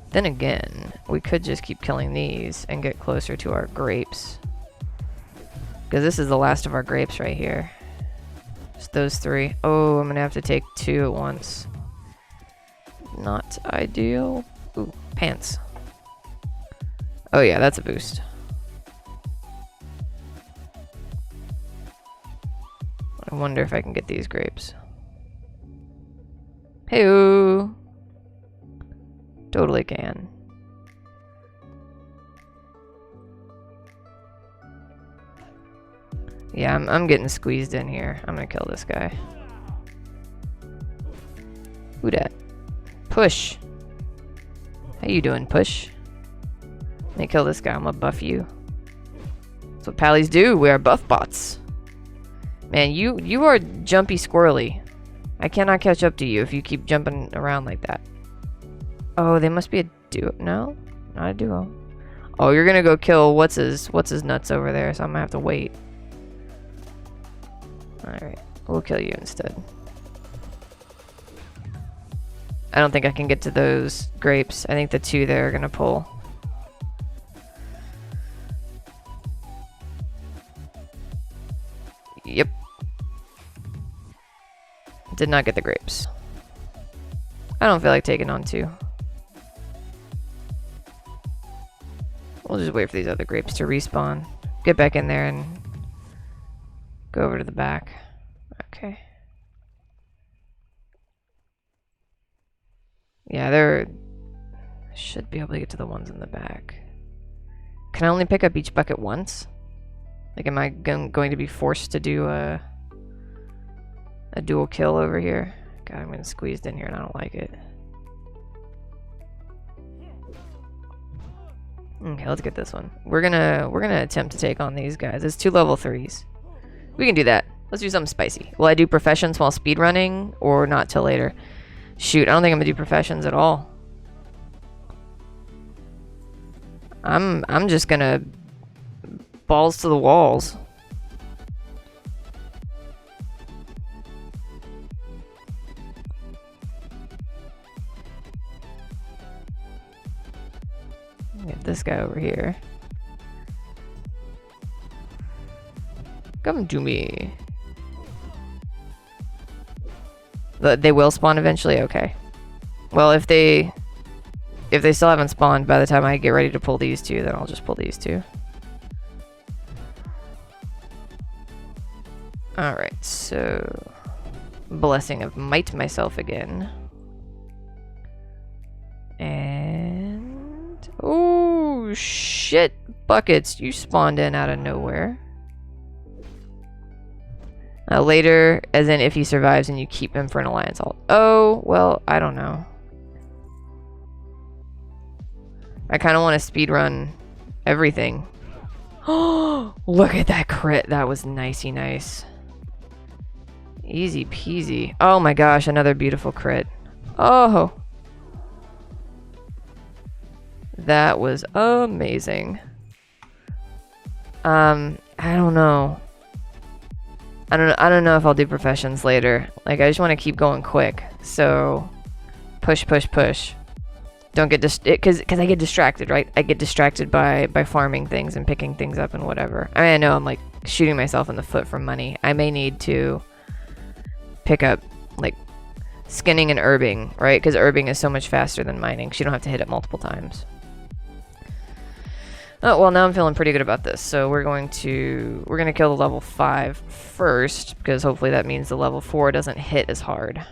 Then again, we could just keep killing these and get closer to our grapes. Because this is the last of our grapes right here. Just those 3. Oh, I'm gonna have to take 2 at once. Not ideal. Ooh, pants. Oh yeah, that's a boost. I wonder if I can get these grapes. Hey-oo! Totally can. Yeah, I'm getting squeezed in here. I'm gonna kill this guy. Who dat? Push! How you doing, Push? Let me kill this guy. I'm gonna buff you. That's what pallies do. We are buff bots. Man, you are jumpy squirrely. I cannot catch up to you if you keep jumping around like that. Oh, they must be a duo. No, not a duo. Oh, you're gonna go kill what's his nuts over there, so I'm gonna have to wait. Alright, we'll kill you instead. I don't think I can get to those grapes. I think the 2 there are gonna pull. Yep. Did not get the grapes. I don't feel like taking on 2. We'll just wait for these other grapes to respawn. Get back in there and go over to the back. Okay. Yeah, there should be able to get to the ones in the back. Can I only pick up each bucket once? Like, am I going to be forced to do a dual kill over here? God, I'm getting squeezed in here and I don't like it. Okay, let's get this one. We're gonna attempt to take on these guys. It's 2 level 3s. We can do that. Let's do something spicy. Will I do professions while speedrunning or not till later? Shoot, I don't think I'm gonna do professions at all. I'm just gonna balls to the walls. Get this guy over here. Come to me. They will spawn eventually? Okay. Well, if they still haven't spawned by the time I get ready to pull these 2, then I'll just pull these 2. Alright, so Blessing of Might myself again. And oh shit, buckets, you spawned in out of nowhere. Later, as in if he survives and you keep him for an alliance ult. Oh, well, I don't know. I kind of want to speedrun everything. Oh, look at that crit. That was nicey nice. Easy peasy. Oh my gosh, another beautiful crit. Oh. That was amazing. I don't know. I don't know if I'll do professions later. Like, I just want to keep going quick. So, push, push, push. Don't get because I get distracted, right? I get distracted by farming things and picking things up and whatever. I know I'm like shooting myself in the foot for money. I may need to pick up like skinning and herbing, right? Because herbing is so much faster than mining. Because you don't have to hit it multiple times. Oh, well, now I'm feeling pretty good about this. So we're gonna kill the level 5 first, because hopefully that means the level 4 doesn't hit as hard.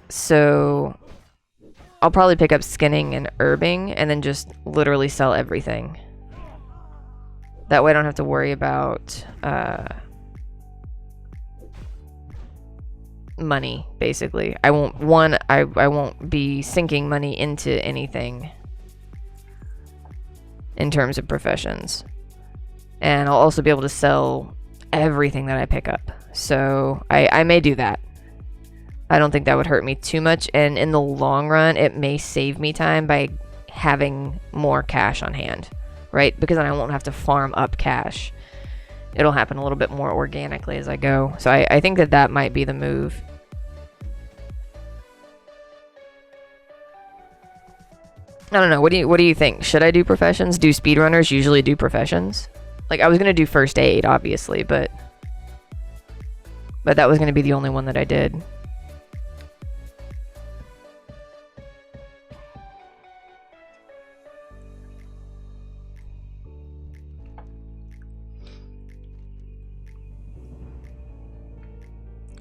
So I'll probably pick up skinning and herbing and then just literally sell everything. That way I don't have to worry about money, basically. I won't be sinking money into anything in terms of professions. And I'll also be able to sell everything that I pick up. So I may do that. I don't think that would hurt me too much, and in the long run, it may save me time by having more cash on hand, right? Because then I won't have to farm up cash. It'll happen a little bit more organically as I go. So I think that that might be the move. I don't know. What do you think? Should I do professions? Do speedrunners usually do professions? Like, I was gonna do first aid, obviously, but that was gonna be the only one that I did.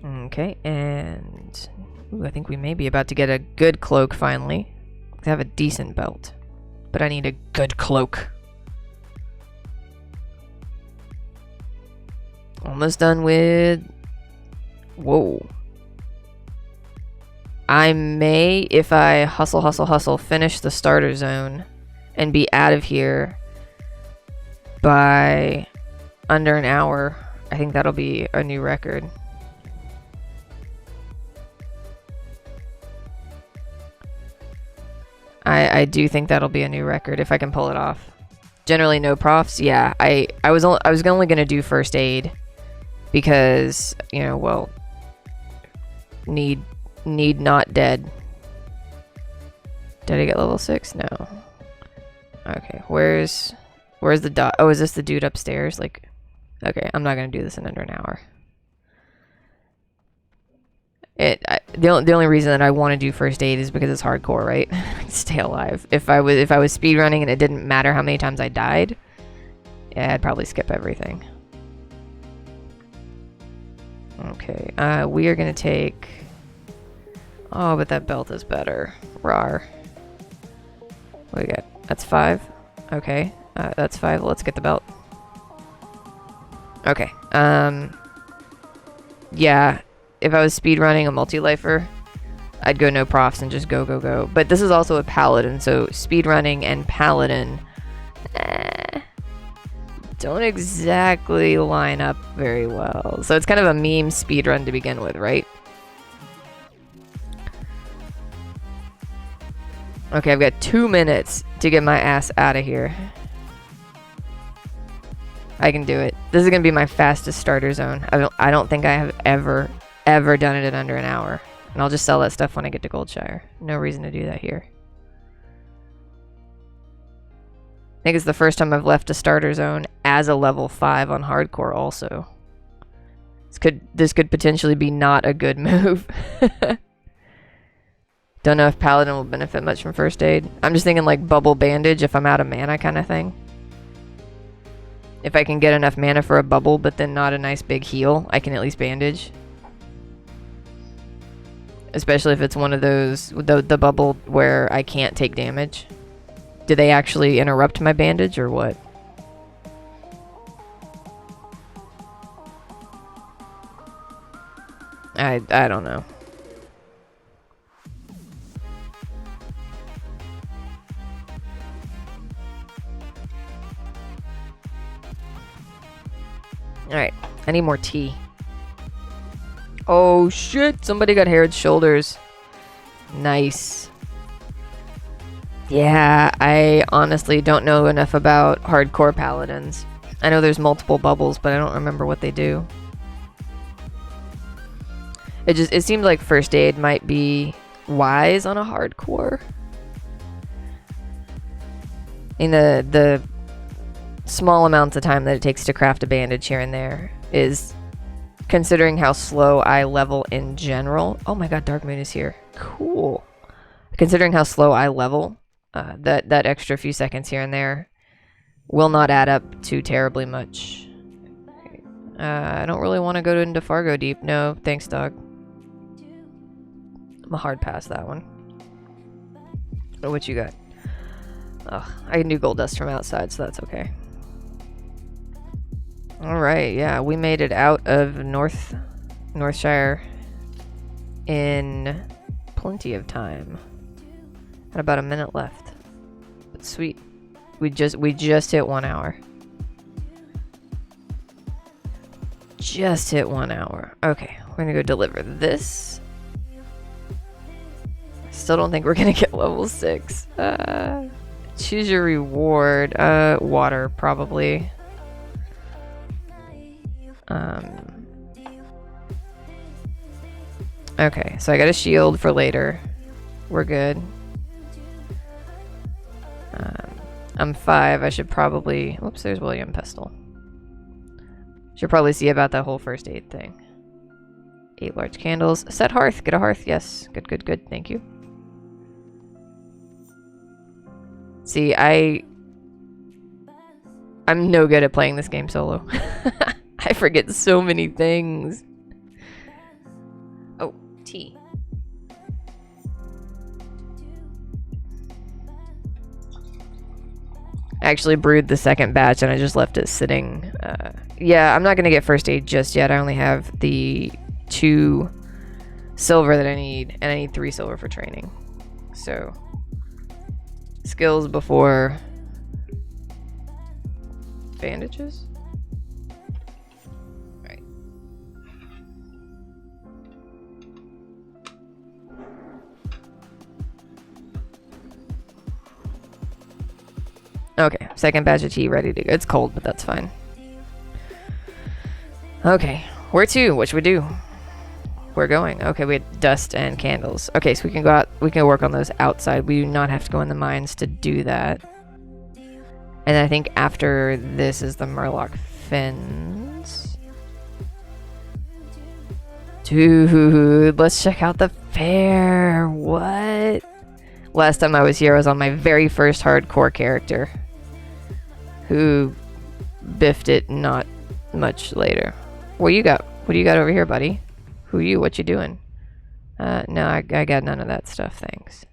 Okay, and ooh, I think we may be about to get a good cloak finally. I have a decent belt, but I need a good cloak. Almost done with... Whoa. I may, if I hustle, finish the starter zone and be out of here by under an hour. I think that'll be a new record. I do think that'll be a new record if I can pull it off. Generally no profs. Yeah, I was only gonna do first aid because, you know, well, need not dead. Did I get level 6? No. Okay, where's the dot? Oh, is this the dude upstairs? Like, okay, I'm not gonna do this in under an hour. The only reason that I want to do first aid is because it's hardcore, right? Stay alive. If I was speedrunning and it didn't matter how many times I died, yeah, I'd probably skip everything. Okay, we are gonna take... Oh, but that belt is better. Rawr. What do we got? That's 5. Okay, that's 5. Let's get the belt. Okay, yeah. If I was speedrunning a multi-lifer, I'd go no profs and just go. But this is also a paladin, so speedrunning and paladin don't exactly line up very well. So it's kind of a meme speedrun to begin with, right? Okay, I've got 2 minutes to get my ass out of here. I can do it. This is gonna be my fastest starter zone. I don't think I have ever done it in under an hour. And I'll just sell that stuff when I get to Goldshire. No reason to do that here. I think it's the first time I've left a starter zone as a level 5 on hardcore also. This could potentially be not a good move. Don't know if Paladin will benefit much from first aid. I'm just thinking like bubble bandage if I'm out of mana kind of thing. If I can get enough mana for a bubble but then not a nice big heal, I can at least bandage. Especially if it's one of those, the bubble where I can't take damage. Do they actually interrupt my bandage or what? I don't know. Alright, I need more tea. Oh shit, somebody got Herod's shoulders. Nice. Yeah, I honestly don't know enough about hardcore paladins. I know there's multiple bubbles, but I don't remember what they do. It seems like first aid might be wise on a hardcore. In the small amounts of time that it takes to craft a bandage here and there is, considering how slow I level in general. Oh my god, Dark Moon is here. Cool. Considering how slow I level, that extra few seconds here and there will not add up too terribly much. I don't really want to go into Fargo Deep. No, thanks, dog. I'm a hard pass that one. Oh, what you got? Oh, I can do gold dust from outside, so that's okay. Alright, yeah, we made it out of Northshire in plenty of time. Had about a minute left. But sweet. We just hit 1 hour. just hit 1 hour. Okay, we're gonna go deliver this. Still don't think we're gonna get level 6. Choose your reward. Water, probably. Okay, so I got a shield for later. We're good. I'm 5. I should probably... Oops, there's William Pestle. Should probably see about that whole first aid thing. 8 large candles. Set hearth. Get a hearth. Yes. Good, good, good. Thank you. See, I'm no good at playing this game solo. I forget so many things. Oh, tea. I actually brewed the second batch and I just left it sitting. Yeah, I'm not going to get first aid just yet. I only have the 2 silver that I need, and I need 3 silver for training. So, skills before bandages? Right. Okay, second batch of tea ready to go. It's cold, but that's fine. Okay, where to? What should we do? We're going. Okay, we had dust and candles. Okay, so we can go out. We can work on those outside. We do not have to go in the mines to do that. And I think after this is the Murloc fins. Dude, let's check out the fair. What? Last time I was here, I was on my very first hardcore character, who biffed it not much later. What do you got? What do you got over here, buddy? Who are you? What you doing? No, I got none of that stuff, thanks.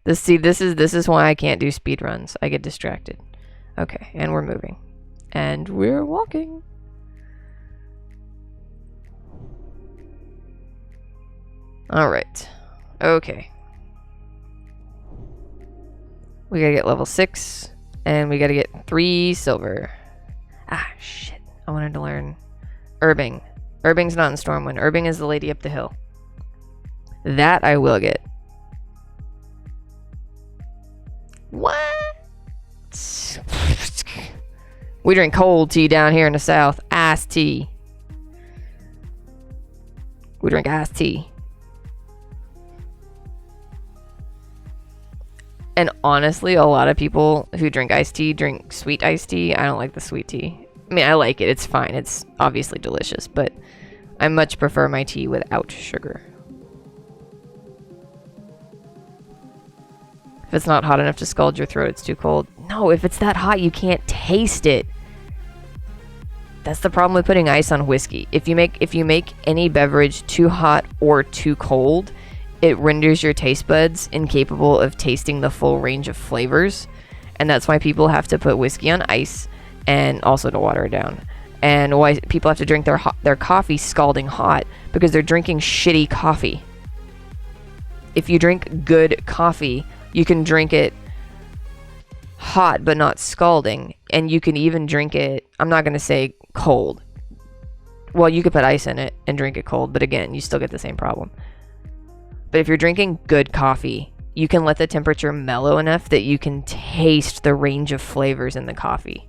This is why I can't do speed runs. I get distracted. Okay, and we're moving. And we're walking. Alright. Okay. We gotta get level 6, and we gotta get 3 silver. Ah, shit. I wanted to learn Urbing. Urbing's not in Stormwind. Urbing is the lady up the hill. That I will get. What? We drink cold tea down here in the south. Iced tea. We drink iced tea. And honestly, a lot of people who drink iced tea drink sweet iced tea. I don't like the sweet tea. I mean, I like it. It's fine. It's obviously delicious, but I much prefer my tea without sugar. If it's not hot enough to scald your throat, it's too cold. No, if it's that hot, you can't taste it. That's the problem with putting ice on whiskey. If you make any beverage too hot or too cold, it renders your taste buds incapable of tasting the full range of flavors. And that's why people have to put whiskey on ice and also to water it down. And why people have to drink their coffee scalding hot, because they're drinking shitty coffee. If you drink good coffee, you can drink it hot but not scalding, and you can even drink it, I'm not going to say cold. Well, you could put ice in it and drink it cold, but again, you still get the same problem. But if you're drinking good coffee, you can let the temperature mellow enough that you can taste the range of flavors in the coffee.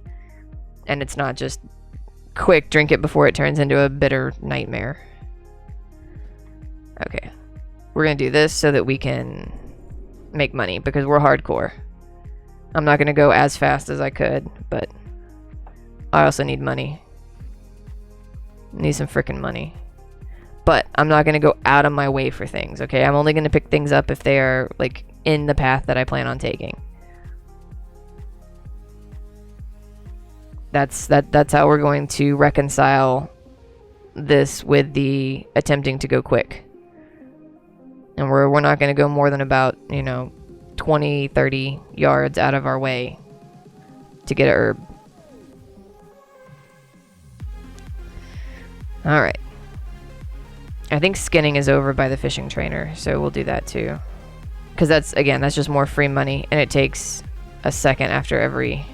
And it's not just quick, drink it before it turns into a bitter nightmare. Okay. We're going to do this so that we can make money, because we're hardcore. I'm not going to go as fast as I could, but I also need money. Need some freaking money. But I'm not going to go out of my way for things, okay? I'm only going to pick things up if they are, like, in the path that I plan on taking. That's how we're going to reconcile this with the attempting to go quick. And we're not going to go more than about, 20, 30 yards out of our way to get a herb. Alright. I think skinning is over by the fishing trainer, so we'll do that too. Because that's just more free money, and it takes a second after every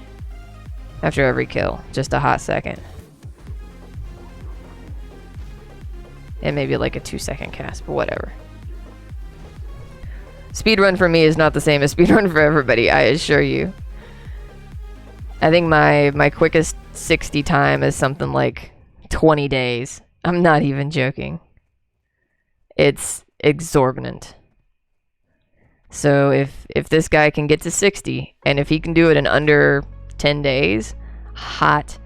kill. Just a hot second. and maybe like a 2-second cast, but whatever. Speedrun for me is not the same as speedrun for everybody, I assure you. I think my quickest 60 time is something like 20 days. I'm not even joking. It's exorbitant. So if this guy can get to 60, and if he can do it in under 10 days, hot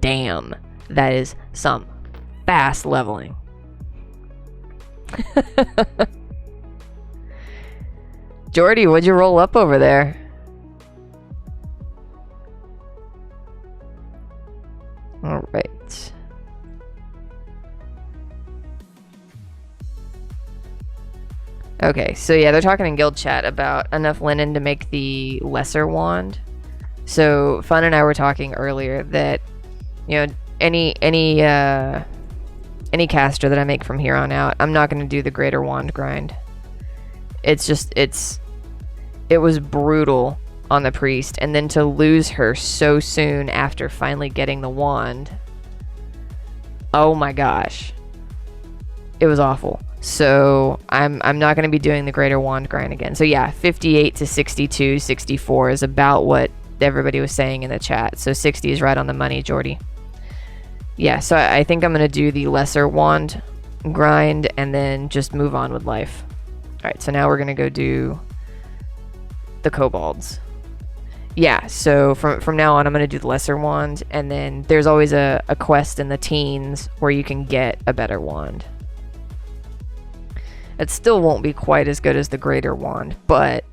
damn, that is some fast leveling. Jordy, what'd you roll up over there? All right. Okay, so yeah, they're talking in guild chat about enough linen to make the lesser wand. So Fun and I were talking earlier that, you know, any caster that I make from here on out, I'm not going to do the greater wand grind. It's just, it was brutal on the priest, and then to lose her so soon after finally getting the wand. Oh my gosh. It was awful. So I'm not going to be doing the greater wand grind again. So yeah, 58 to 62, 64 is about what everybody was saying in the chat. So 60 is right on the money, Jordy. Yeah, so I think I'm going to do the lesser wand grind and then just move on with life. Alright, so now we're going to go do the kobolds. Yeah, so from now on I'm going to do the lesser wand, and then there's always a quest in the teens where you can get a better wand. It still won't be quite as good as the greater wand, but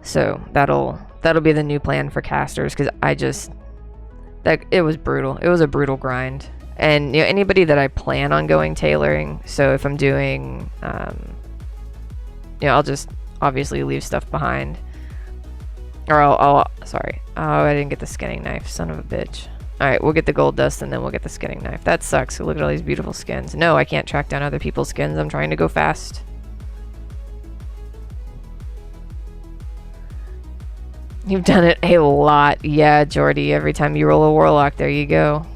So that'll be the new plan for casters, because it was brutal. It was a brutal grind. And you know, anybody that I plan on going tailoring, so if I'm doing you know, I'll just obviously leave stuff behind. Or sorry. Oh, I didn't get the skinning knife, son of a bitch. Alright, we'll get the gold dust and then we'll get the skinning knife. That sucks. Look at all these beautiful skins. No, I can't track down other people's skins. I'm trying to go fast. You've done it a lot. Yeah, Jordy, every time you roll a warlock, there you go.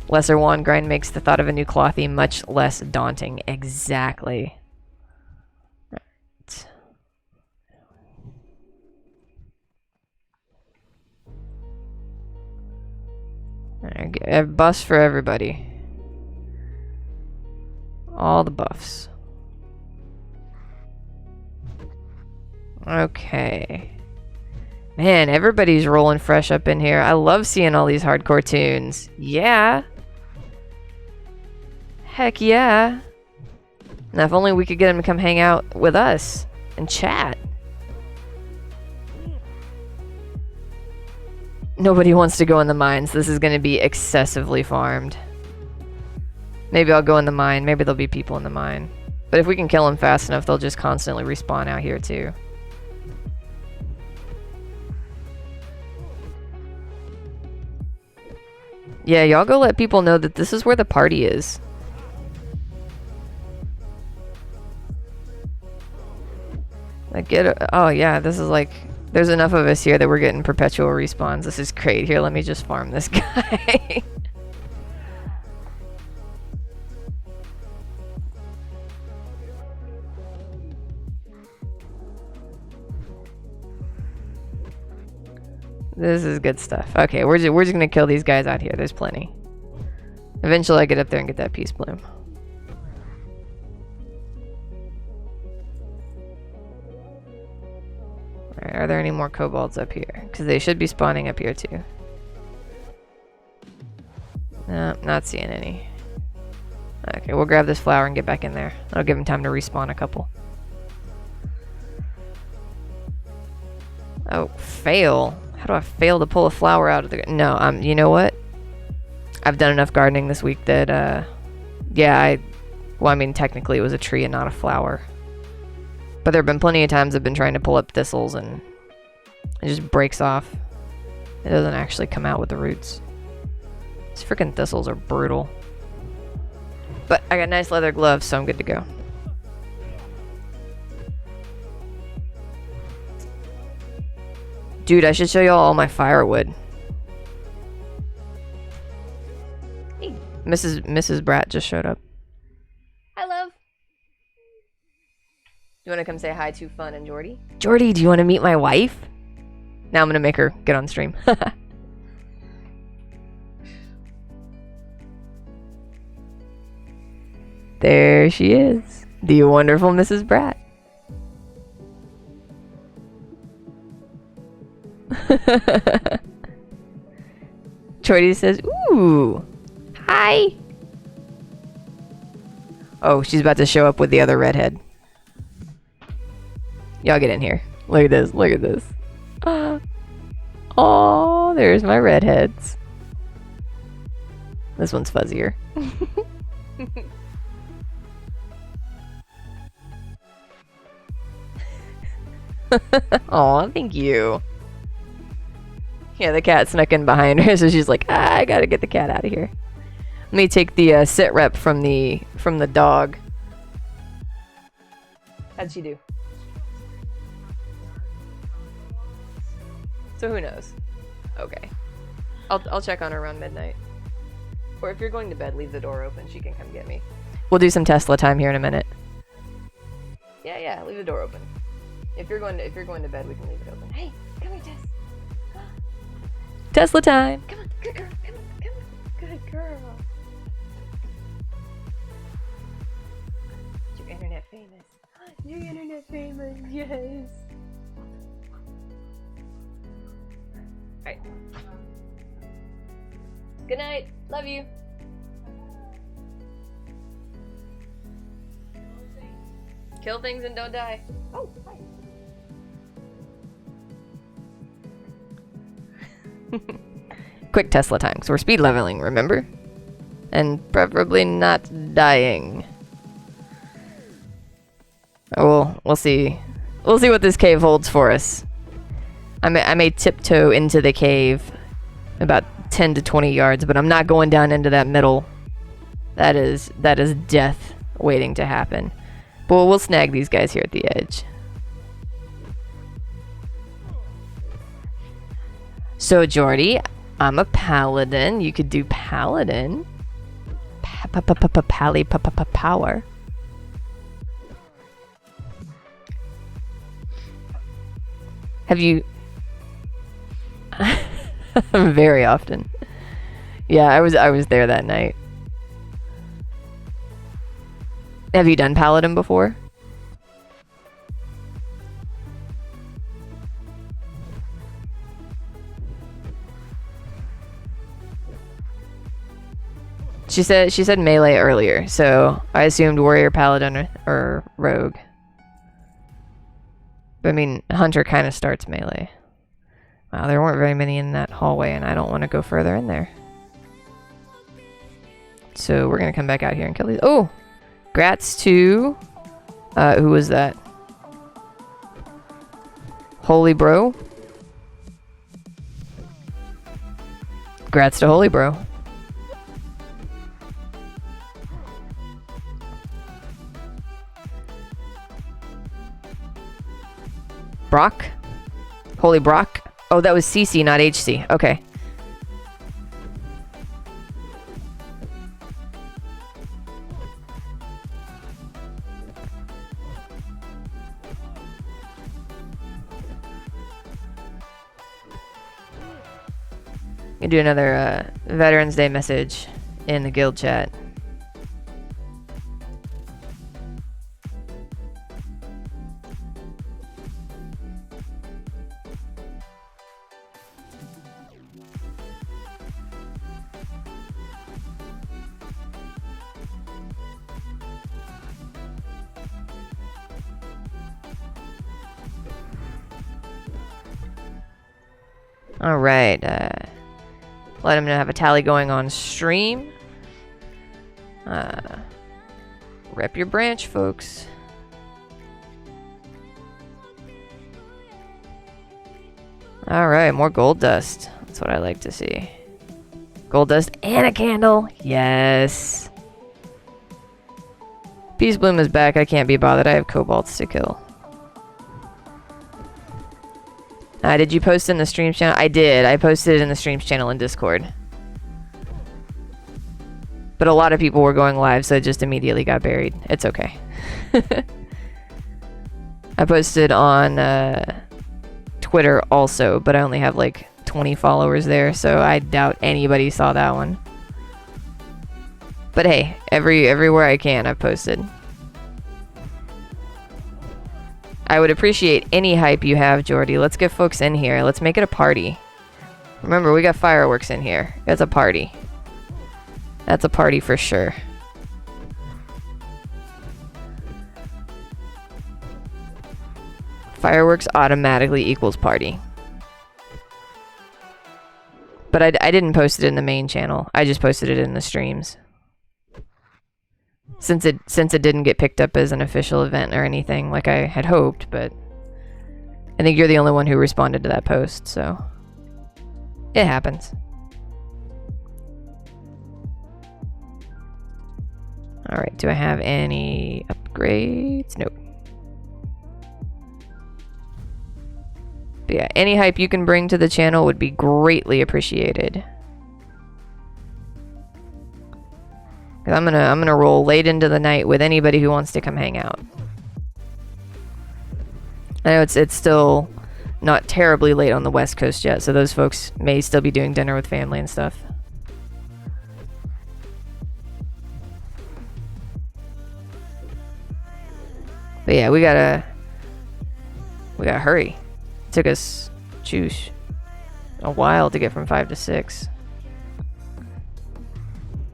Lesser wand grind makes the thought of a new clothy much less daunting. Exactly. Right. Buffs for everybody. All the buffs. Okay. Man, everybody's rolling fresh up in here. I love seeing all these hardcore tunes. Yeah. Heck yeah. Now, if only we could get them to come hang out with us and chat. Nobody wants to go in the mines. This is going to be excessively farmed. Maybe I'll go in the mine. Maybe there'll be people in the mine. But if we can kill them fast enough, they'll just constantly respawn out here too. Yeah, y'all go let people know that this is where the party is. Like, oh yeah, this is like, there's enough of us here that we're getting perpetual respawns. This is great. Here, let me just farm this guy. This is good stuff. Okay, we're just gonna kill these guys out here. There's plenty. Eventually I get up there and get that peace bloom. Alright, are there any more kobolds up here? Because they should be spawning up here too. No, not seeing any. Okay, we'll grab this flower and get back in there. That'll give them time to respawn a couple. Oh, fail. How do I fail to pull a flower out of the... No, you know what? I've done enough gardening this week that, yeah, well, I mean, technically it was a tree and not a flower. But there have been plenty of times I've been trying to pull up thistles and it just breaks off. It doesn't actually come out with the roots. These freaking thistles are brutal. But I got nice leather gloves, so I'm good to go. Dude, I should show y'all all my firewood. Hey, Mrs. Brat just showed up. Hi, love. You want to come say hi to Fun and Jordy? Jordy, do you want to meet my wife? Now I'm going to make her get on stream. There she is. The wonderful Mrs. Brat. Jordy says, ooh, hi. Oh, she's about to show up with the other redhead. Y'all get in here. Look at this. Look at this. Oh, there's my redheads. This one's fuzzier. Aw, thank you. Yeah, the cat snuck in behind her, so she's like, I gotta get the cat out of here. Let me take the sit rep from the dog. How'd she do? So who knows? Okay. I'll check on her around midnight. Or if you're going to bed, leave the door open. She can come get me. We'll do some Tesla time here in a minute. Yeah, leave the door open. If you're going to bed, we can leave it open. Hey, come here, Tess. Tesla time. Come on, good girl. Come on. Good girl. You're internet famous. You're internet famous. Yes. Alright. Good night. Love you. Kill things and don't die. Oh, hi. Quick Tesla time, because we're speed leveling, remember? And preferably not dying. Oh, we'll see. We'll see what this cave holds for us. I may tiptoe into the cave about 10 to 20 yards, but I'm not going down into that middle. That is death waiting to happen. But we'll snag these guys here at the edge. So, Jordy, I'm a paladin. You could do paladin. Power. Have you... Very often. Yeah, I was there that night. Have you done paladin before? She said melee earlier, so I assumed warrior, paladin, or rogue. But I mean, hunter kind of starts melee. Wow, there weren't very many in that hallway, and I don't want to go further in there. So we're gonna come back out here and kill these. Oh, grats to who was that? Holy Bro. Grats to Holy Bro. Brock? Holy Brock? Oh, that was CC, not HC. Okay. Gonna do another Veterans Day message in the guild chat. Alright, let him know have a tally going on stream. Rep your branch, folks. Alright, more gold dust. That's what I like to see. Gold dust and a candle. Yes. Peace Bloom is back. I can't be bothered. I have kobolds to kill. Did you post in the streams channel? I did. I posted it in the streams channel in Discord. But a lot of people were going live, so it just immediately got buried. It's okay. I posted on Twitter also, but I only have like 20 followers there, so I doubt anybody saw that one. But hey, everywhere I can, I've posted. I would appreciate any hype you have, Jordy. Let's get folks in here. Let's make it a party. Remember, we got fireworks in here. That's a party. That's a party for sure. Fireworks automatically equals party. But I didn't post it in the main channel. I just posted it in the streams. Since it didn't get picked up as an official event or anything like I had hoped, but I think you're the only one who responded to that post, so it happens. Alright, do I have any upgrades? Nope. But yeah, any hype you can bring to the channel would be greatly appreciated. Cause I'm gonna roll late into the night with anybody who wants to come hang out. I know it's still not terribly late on the West Coast yet, so those folks may still be doing dinner with family and stuff. But yeah, we gotta hurry. It took us, choose, a while to get from 5 to 6.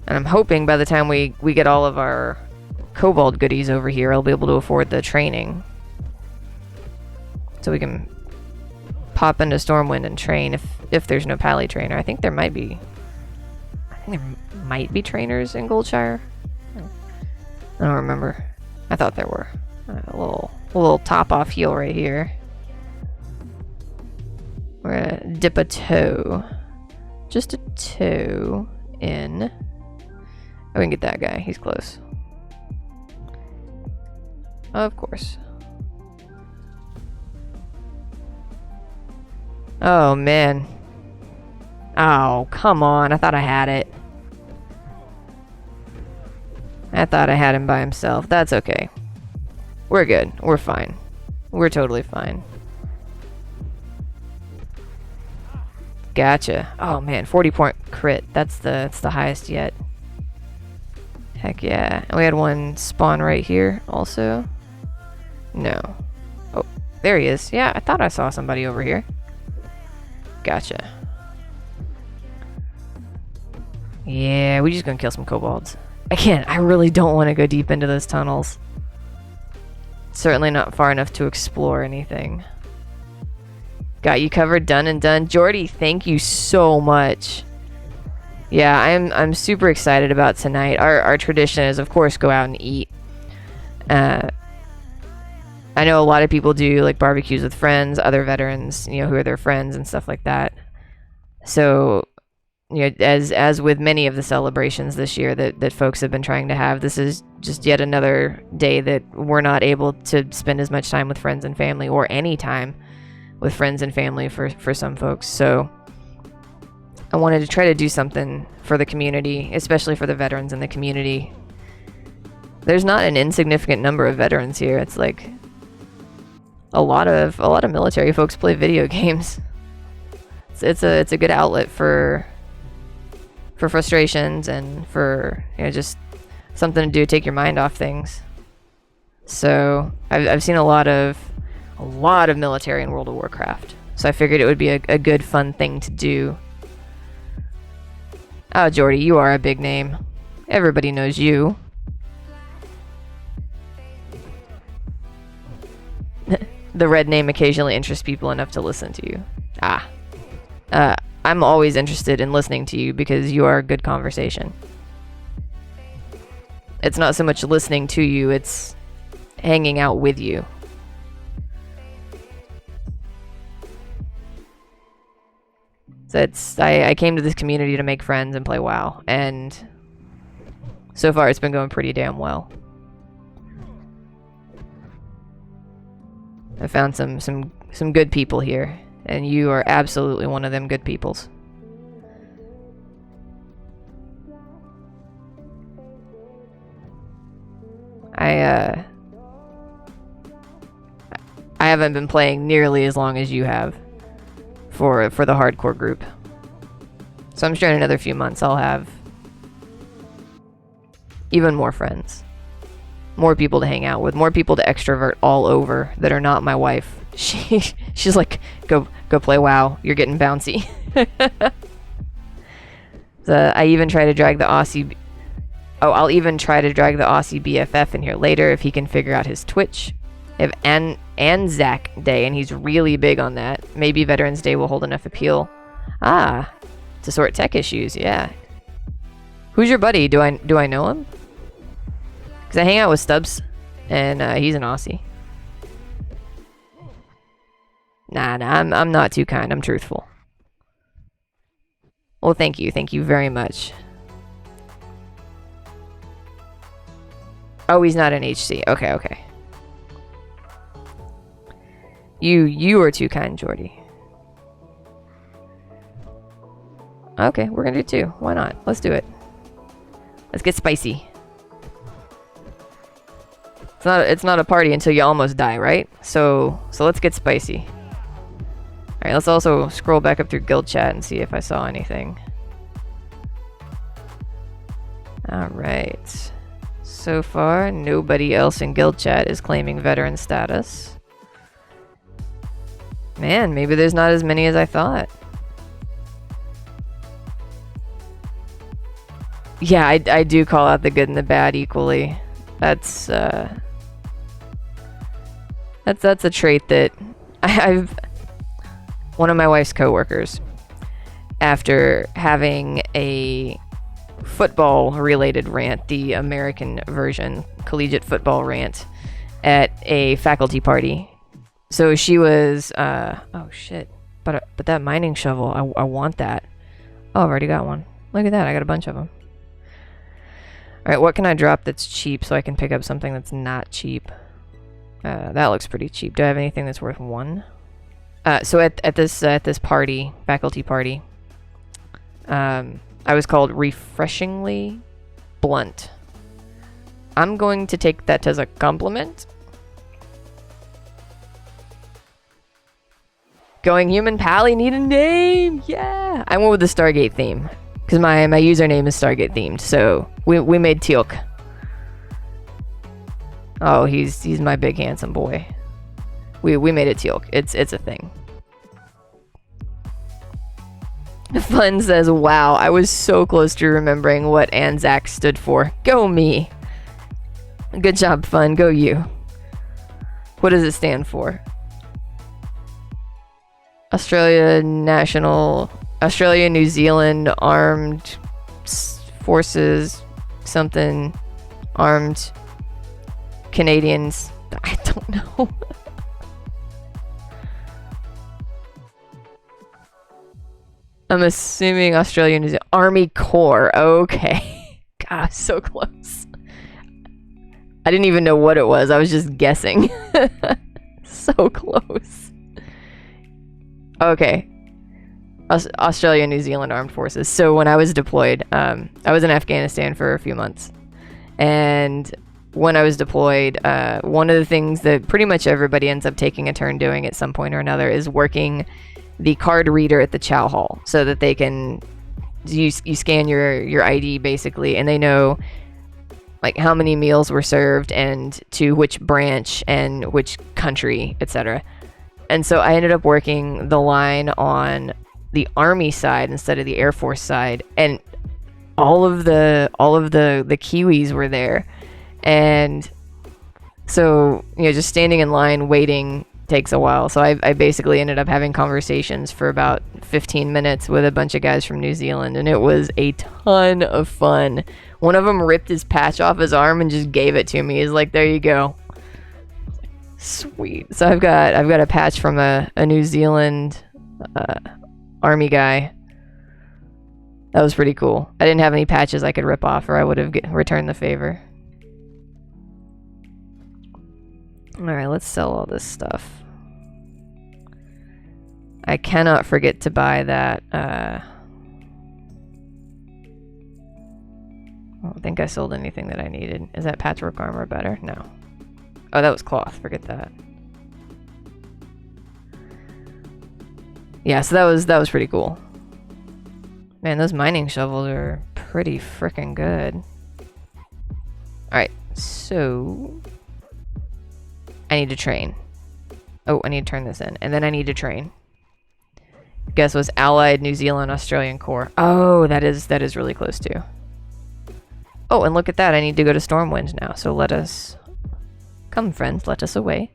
And I'm hoping by the time we get all of our Cobalt goodies over here, I'll be able to afford the training. So we can pop into Stormwind and train if there's no Pally trainer. I think there might be trainers in Goldshire. I don't remember. I thought there were. A little top off heal right here. We're gonna dip a toe. Just a toe in. Oh, we can get that guy. He's close. Of course. Oh, man. Oh, come on. I thought I had it. I thought I had him by himself. That's okay. We're good. We're fine. We're totally fine. Gotcha. Oh, man. 40-point crit. That's the highest yet. Heck yeah. And we had one spawn right here also. No. Oh, there he is. Yeah, I thought I saw somebody over here. Gotcha. Yeah, we're just gonna kill some kobolds. Again, I really don't want to go deep into those tunnels. Certainly not far enough to explore anything. Got you covered, done and done. Jordy, thank you so much. Yeah, I'm super excited about tonight. Our tradition is, of course, go out and eat. I know a lot of people do like barbecues with friends, other veterans, you know, who are their friends and stuff like that. So, you know, as with many of the celebrations this year that folks have been trying to have, this is just yet another day that we're not able to spend as much time with friends and family, or any time with friends and family for some folks. So I wanted to try to do something for the community, especially for the veterans in the community. There's not an insignificant number of veterans here. It's like a lot of military folks play video games. It's a good outlet for frustrations and for, you know, just something to do, take your mind off things. So I've seen a lot of military in World of Warcraft. So I figured it would be a good fun thing to do. Oh, Jordy, you are a big name. Everybody knows you. The red name occasionally interests people enough to listen to you. I'm always interested in listening to you because you are a good conversation. It's not so much listening to you, it's hanging out with you. So I came to this community to make friends and play WoW, and so far it's been going pretty damn well. I found some good people here, And you are absolutely one of them good peoples. I haven't been playing nearly as long as you have for the hardcore group. So I'm sure in another few months I'll have even more friends. More people to hang out with, more people to extrovert all over that are not my wife. She's like, go play WoW. You're getting bouncy. I even try to drag the Aussie. Oh, I'll even try to drag the Aussie BFF in here later if he can figure out his Twitch. If Anzac Day, and he's really big on that. Maybe Veterans Day will hold enough appeal. To sort tech issues. Yeah. Who's your buddy? Do I know him? Because I hang out with Stubbs, and he's an Aussie. Nah, I'm not too kind. I'm truthful. Well, thank you very much. Oh, he's not an HC. Okay. You are too kind, Jordy. Okay, we're gonna do 2. Why not? Let's do it. Let's get spicy. It's not a party until you almost die, right? So let's get spicy. All right, let's also scroll back up through guild chat and see if I saw anything. All right. So far, nobody else in guild chat is claiming veteran status. Man, maybe there's not as many as I thought. Yeah, I do call out the good and the bad equally. That's a trait that I've... One of my wife's coworkers, after having a football-related rant, the American version, collegiate football rant, at a faculty party. So she was, oh shit, but that mining shovel, I want that. Oh, I've already got one. Look at that, I got a bunch of them. Alright, what can I drop that's cheap so I can pick up something that's not cheap? That looks pretty cheap. Do I have anything that's worth 1? So at this party, faculty party, I was called refreshingly blunt. I'm going to take that as a compliment. Going human pally, need a name. Yeah, I went with the Stargate theme because my username is Stargate themed. So we made Tealk. Oh, he's my big handsome boy. We made it Tealk. It's a thing. Fun says, wow, I was so close to remembering what Anzac stood for. Go me. Good job, Fun. Go you. What does it stand for? Australia New Zealand Armed Forces something armed Canadians. I don't know. I'm assuming Australia New Zealand Army Corps. Okay. God, so close. I didn't even know what it was. I was just guessing. So close. Okay. Australia New Zealand Armed Forces. So when I was deployed, I was in Afghanistan for a few months. And when I was deployed, one of the things that pretty much everybody ends up taking a turn doing at some point or another is working the card reader at the chow hall, so that they can you scan your ID basically, and they know like how many meals were served and to which branch and which country, etc. And so I ended up working the line on the Army side instead of the Air Force side, and all of the Kiwis were there. And so, you know, just standing in line waiting takes a while. So I basically ended up having conversations for about 15 minutes with a bunch of guys from New Zealand, and it was a ton of fun. One of them ripped his patch off his arm and just gave it to me. He's like, there you go. Sweet. So I've got a patch from a New Zealand Army guy. That was pretty cool. I didn't have any patches I could rip off, or I would have returned the favor. Alright, let's sell all this stuff. I cannot forget to buy that, I don't think I sold anything that I needed. Is that patchwork armor better? No. Oh, that was cloth. Forget that. Yeah, so that was pretty cool. Man, those mining shovels are pretty freaking good. Alright, so... I need to train. Oh, I need to turn this in. And then I need to train. Guess what's Allied New Zealand Australian Corps. Oh, that is really close too. Oh, and look at that. I need to go to Stormwind now. So let us... Come, friends. Let us away.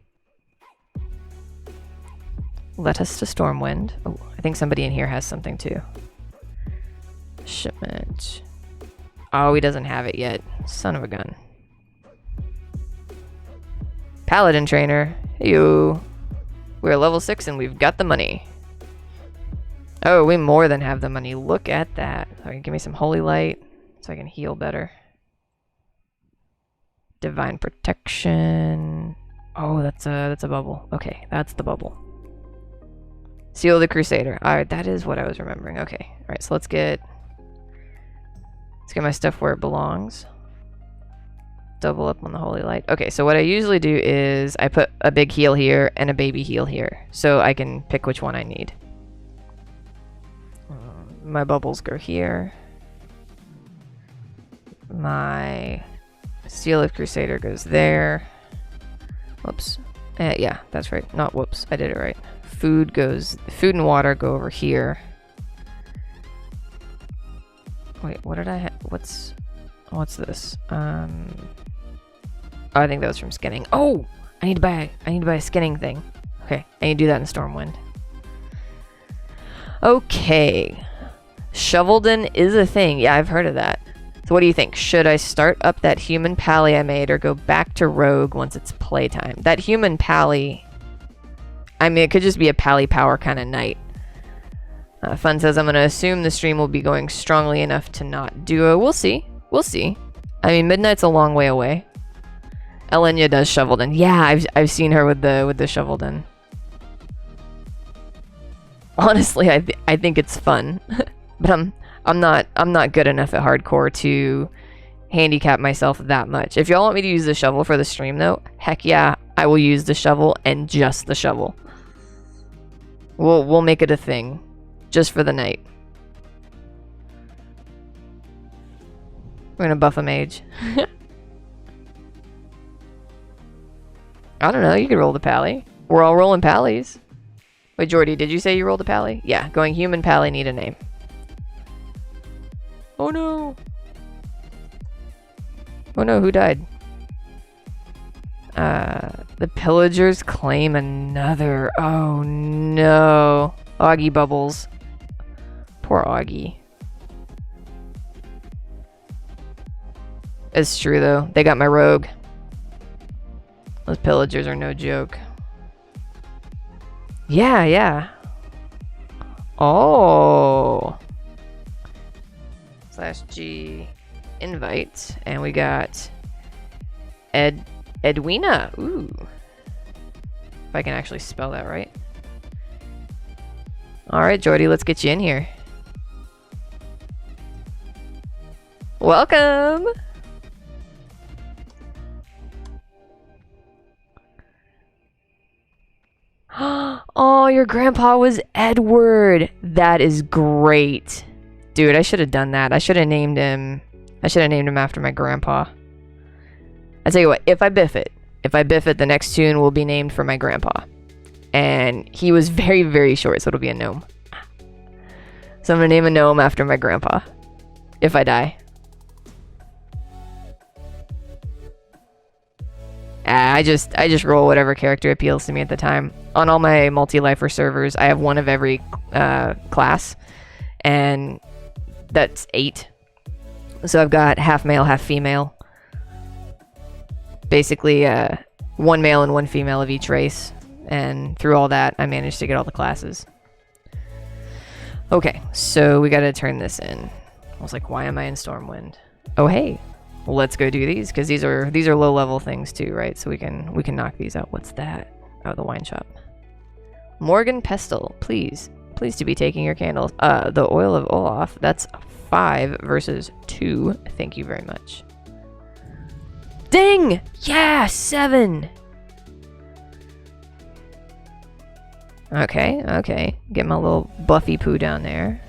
Let us to Stormwind. Oh, I think somebody in here has something too. Shipment. Oh, he doesn't have it yet. Son of a gun. Paladin trainer. Heyo. We're level 6 and we've got the money. Oh, we more than have the money. Look at that. Okay, give me some holy light so I can heal better. Divine protection. Oh, that's a bubble. Okay, that's the bubble. Seal of the Crusader. Alright, that is what I was remembering. Okay. Alright, so let's get my stuff where it belongs. Double up on the holy light. Okay, so what I usually do is I put a big heal here and a baby heal here, so I can pick which one I need. My bubbles go here. My Seal of Crusader goes there. Whoops. Yeah, that's right. Not whoops. I did it right. Food and water go over here. Wait, what did I have? What's this? Oh, I think that was from skinning. Oh, I need to buy a skinning thing. Okay, I need to do that in Stormwind. Okay, Shovelden is a thing. Yeah, I've heard of that. So what do you think? Should I start up that human pally I made or go back to rogue once it's playtime? That human pally, I mean, it could just be a pally power kind of night. Fun says, I'm going to assume the stream will be going strongly enough to not duo. We'll see. We'll see. I mean, midnight's a long way away. Elenia does Shovelden. Yeah, I've seen her with the Shovelden. Honestly, I think it's fun, but I'm not good enough at hardcore to handicap myself that much. If y'all want me to use the shovel for the stream, though, heck yeah, I will use the shovel and just the shovel. We'll make it a thing. Just for the night. We're gonna buff a mage. I don't know, you could roll the pally. We're all rolling pallies. Wait, Jordy, did you say you rolled a pally? Yeah, going human pally, need a name. Oh no! Oh no, who died? The pillagers claim another. Oh no. Augie bubbles. Poor Augie. It's true though. They got my rogue. Those pillagers are no joke. Yeah, yeah. Oh. /G invite. And we got Edwina. Ooh. If I can actually spell that right. Alright, Jordy, let's get you in here. Welcome! Oh, your grandpa was Edward! That is great. Dude, I should have done that. I should have named him after my grandpa. I tell you what, if I biff it, the next tune will be named for my grandpa. And he was very, very short, so it'll be a gnome. So I'm gonna name a gnome after my grandpa. If I die. I just roll whatever character appeals to me at the time. On all my multi-lifer servers, I have one of every class. And that's 8. So I've got half male, half female. Basically, 1 male and 1 female of each race. And through all that, I managed to get all the classes. Okay, so we gotta turn this in. I was like, why am I in Stormwind? Oh hey, well, let's go do these, because these are low level things too, right? So we can knock these out. What's that? Oh, the wine shop. Morgan Pestle, please. Please to be taking your candles. The oil of Olaf, that's 5 versus 2. Thank you very much. Ding! Yeah, 7! Okay, okay. Get my little Buffy poo down there.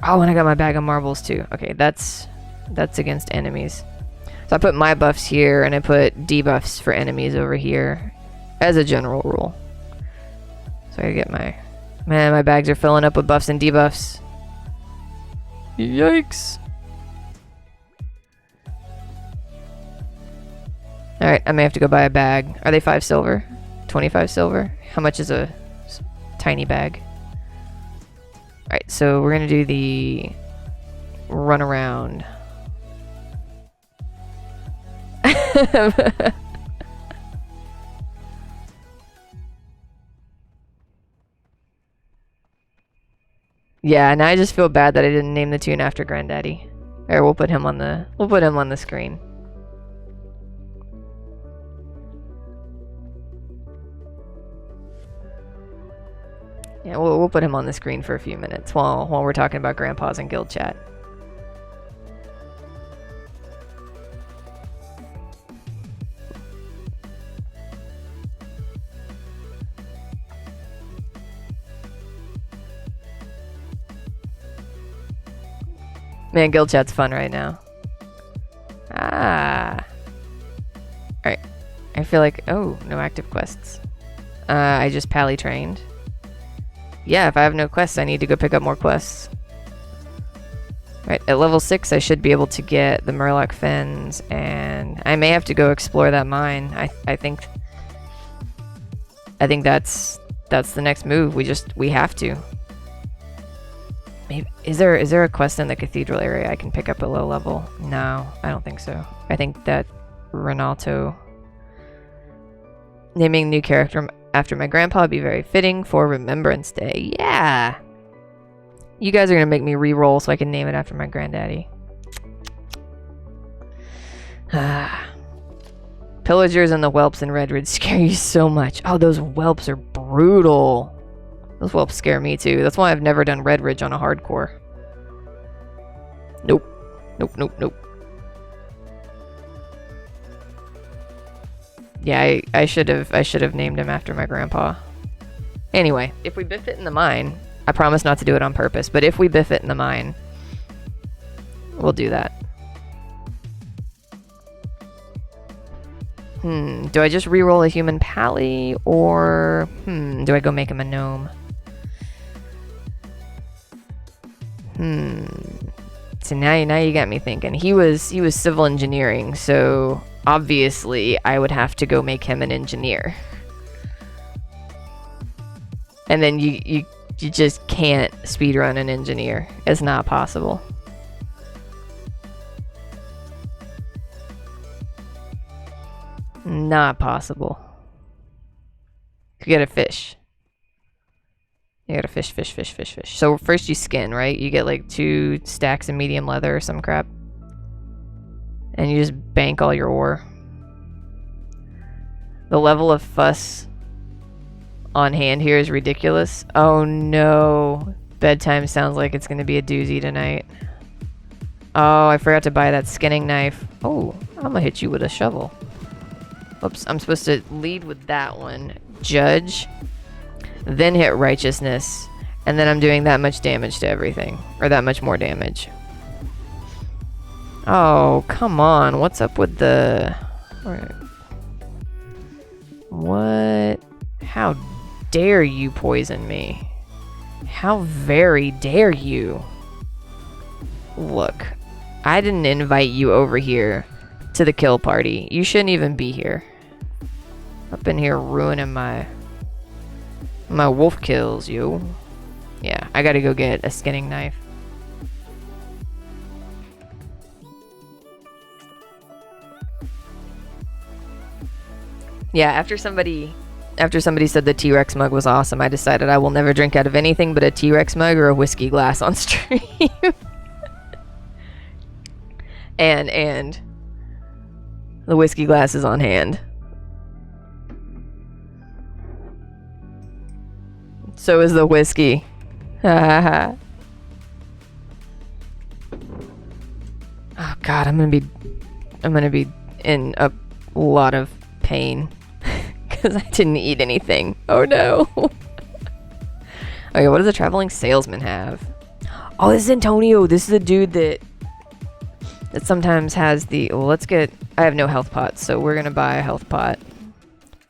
Oh, and I got my bag of marbles too. Okay, that's against enemies. So I put my buffs here, and I put debuffs for enemies over here, as a general rule. So I get my... Man, my bags are filling up with buffs and debuffs. Yikes. Alright, I may have to go buy a bag. Are they 5 silver? 25 silver? How much is a tiny bag? Alright, so we're gonna do the run around. Yeah, and I just feel bad that I didn't name the tune after Granddaddy. Or we'll put him on the screen. Yeah, we'll put him on the screen for a few minutes while we're talking about grandpas and guild chat. Man, guild chat's fun right now. Ah. Alright. I feel like... Oh, no active quests. I just pally trained. Yeah, if I have no quests, I need to go pick up more quests. Right, at level 6, I should be able to get the Murloc Fens, and I may have to go explore that mine. I think that's the next move. We have to. Maybe is there a quest in the cathedral area I can pick up at low level? No, I don't think so. I think that Ronaldo naming new character after my grandpa would be very fitting for Remembrance Day. Yeah! You guys are gonna make me re-roll so I can name it after my granddaddy. Pillagers and the whelps in Redwood scare you so much. Oh, those whelps are brutal. Those whelps scare me too. That's why I've never done Red Ridge on a hardcore. Nope. Nope, nope, nope. Yeah, I should have named him after my grandpa. Anyway, if we biff it in the mine, I promise not to do it on purpose, but if we biff it in the mine, we'll do that. Do I just re-roll a human pally, or do I go make him a gnome? So now you got me thinking. He was civil engineering, so obviously I would have to go make him an engineer. And then you just can't speedrun an engineer. It's not possible. Not possible. You get a fish. You gotta fish. So first you skin, right? You get like 2 stacks of medium leather or some crap. And you just bank all your ore. The level of fuss on hand here is ridiculous. Oh no. Bedtime sounds like it's gonna be a doozy tonight. Oh, I forgot to buy that skinning knife. Oh, I'm gonna hit you with a shovel. Oops, I'm supposed to lead with that one. Judge. Then hit righteousness. And then I'm doing that much damage to everything. Or that much more damage. Oh, come on. What's up with the... What? How dare you poison me? How very dare you? Look, I didn't invite you over here to the kill party. You shouldn't even be here. Up in here ruining my wolf kills, yo. Yeah, I gotta go get a skinning knife. Yeah, after somebody said the T-Rex mug was awesome, I decided I will never drink out of anything but a T-Rex mug or a whiskey glass on stream. and the whiskey glass is on hand. So is the whiskey. Oh god, I'm gonna be in a lot of pain because I didn't eat anything. Oh no. Okay, what does a traveling salesman have? Oh, this is Antonio. This is a dude that sometimes has the... Well, let's get... I have no health pots, so we're gonna buy a health pot.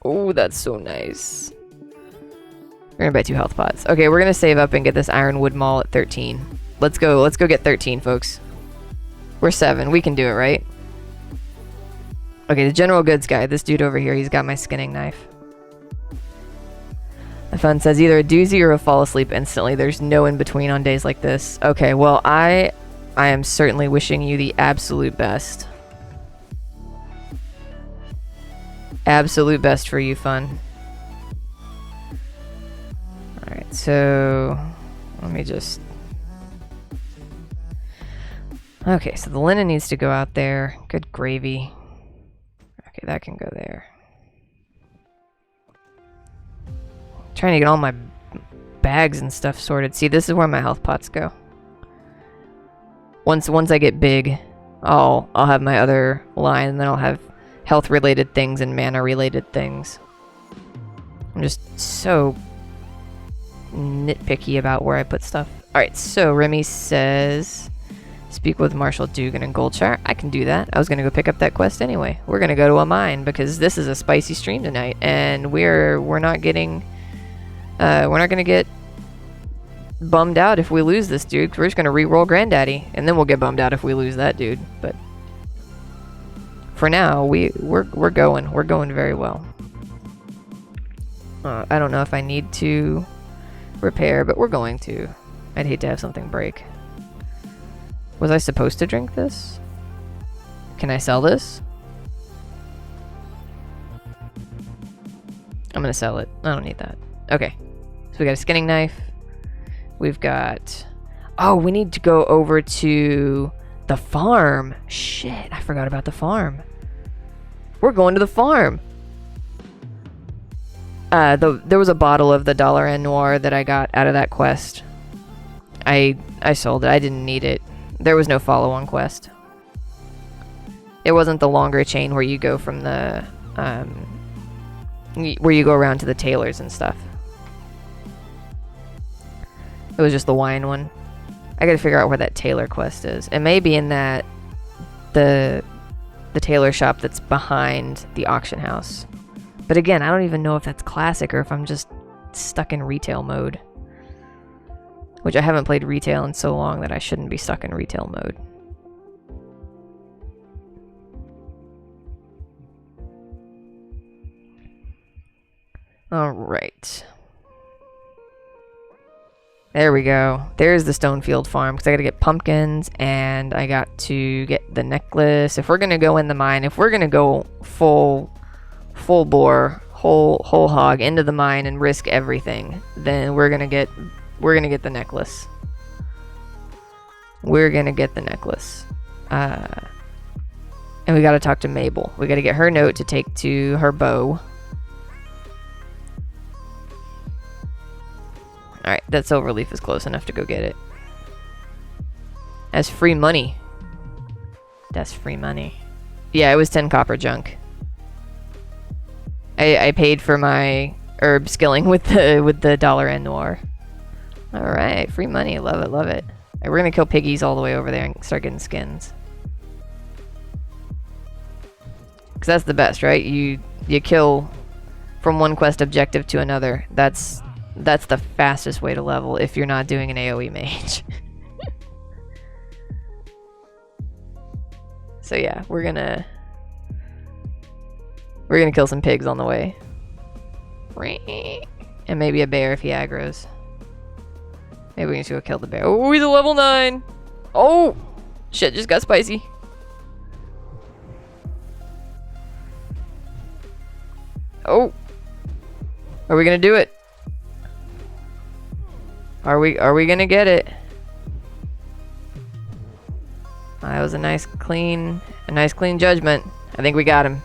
Oh, that's so nice. We're gonna buy 2 health pots. Okay, we're gonna save up and get this ironwood maul at 13. Let's go get 13, folks. We're 7. We can do it, right? Okay, the general goods guy. This dude over here, he's got my skinning knife. The fun says either a doozy or a fall asleep instantly. There's no in between on days like this. Okay, well, I am certainly wishing you the absolute best. Absolute best for you, Fun. Alright, so let me just... Okay, so the linen needs to go out there. Good gravy. Okay, that can go there. Trying to get all my bags and stuff sorted. See, this is where my health pots go. Once I get big, I'll have my other line, and then I'll have health related things and mana related things. I'm just so nitpicky about where I put stuff. Alright, so Remy says speak with Marshal Dugan and Goldshire. I can do that. I was gonna go pick up that quest anyway. We're gonna go to a mine because this is a spicy stream tonight, and we're not getting we're not gonna get bummed out if we lose this dude. We're just gonna re-roll Granddaddy, and then we'll get bummed out if we lose that dude. But for now, we're going very well. I don't know if I need to repair, but we're going to. I'd hate to have something break. Was I supposed to drink this? Can I sell this? I'm gonna sell it. I don't need that. Okay. So we got a skinning knife. We've got... Oh, we need to go over to the farm. Shit, I forgot about the farm. We're going to the farm. There was a bottle of the Dollar Noir that I got out of that quest. I sold it. I didn't need it. There was no follow-on quest. It wasn't the longer chain where you go from the... where you go around to the tailors and stuff. It was just the wine one. I gotta figure out where that tailor quest is. It may be in that... The tailor shop that's behind the auction house. But again, I don't even know if that's classic or if I'm just stuck in retail mode. Which I haven't played retail in so long that I shouldn't be stuck in retail mode. Alright. There we go. There's the Stonefield farm, because I gotta get pumpkins, and I got to get the necklace. If we're gonna go in the mine, if we're gonna go full bore, whole hog into the mine and risk everything, then we're gonna get the necklace. We're gonna get the necklace. And we gotta talk to Mabel. We gotta get her note to take to her bow. Alright, that silver leaf is close enough to go get it. As free money. That's free money. Yeah, it was 10 copper junk. I paid for my herb skilling with the Dollar Noir. Alright, free money. Love it, love it. Alright, we're gonna kill piggies all the way over there and start getting skins. Because that's the best, right? You kill from one quest objective to another. That's the fastest way to level if you're not doing an AoE mage. So yeah, we're gonna kill some pigs on the way. And maybe a bear if he aggroes. Maybe we can just go kill the bear. Oh, he's a level 9! Oh! Shit, just got spicy. Oh! Are we gonna do it? Are we gonna get it? That was a nice clean judgment. I think we got him.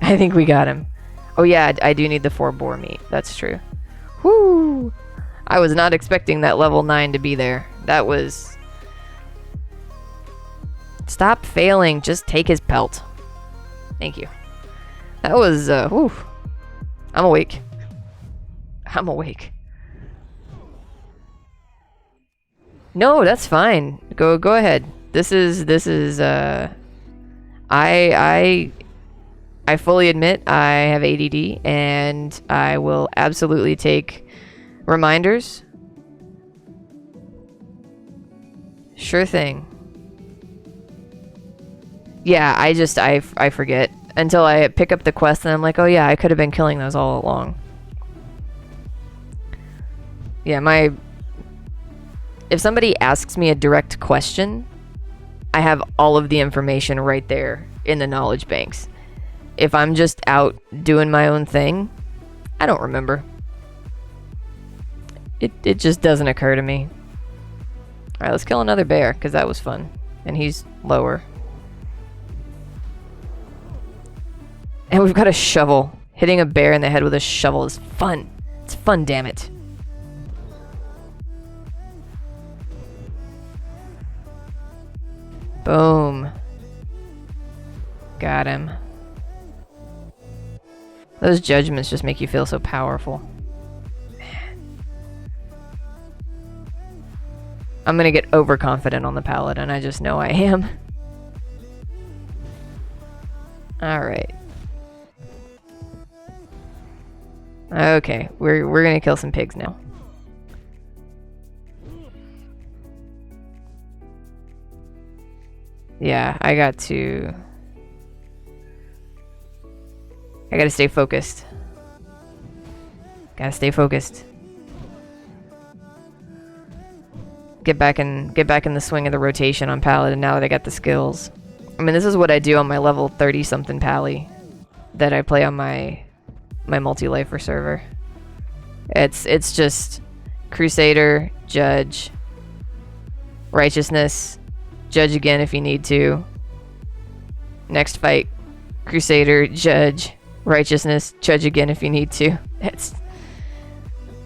I think we got him. Oh yeah, I do need the 4 boar meat. That's true. Whoo! I was not expecting that level 9 to be there. That was... Stop failing. Just take his pelt. Thank you. That was, whew. I'm awake. I'm awake. No, that's fine. Go ahead. This is, I fully admit I have ADD, and I will absolutely take reminders. Sure thing. Yeah, I forget until I pick up the quest and I'm like, oh yeah, I could have been killing those all along. Yeah, if somebody asks me a direct question, I have all of the information right there in the knowledge banks. If I'm just out doing my own thing, I don't remember. It just doesn't occur to me. Alright, let's kill another bear, because that was fun. And he's lower. And we've got a shovel. Hitting a bear in the head with a shovel is fun. It's fun, damn it. Boom. Got him. Those judgments just make you feel so powerful. Man. I'm gonna get overconfident on the Paladin. I just know I am. Alright. Okay, we're gonna kill some pigs now. Yeah, I gotta stay focused. Gotta stay focused. Get back in the swing of the rotation on Paladin now that I got the skills. I mean, this is what I do on my level 30 something Pally that I play on my multi-lifer server. It's just Crusader, Judge, Righteousness, Judge again if you need to. Next fight, Crusader, Judge, Righteousness, Judge again if you need to.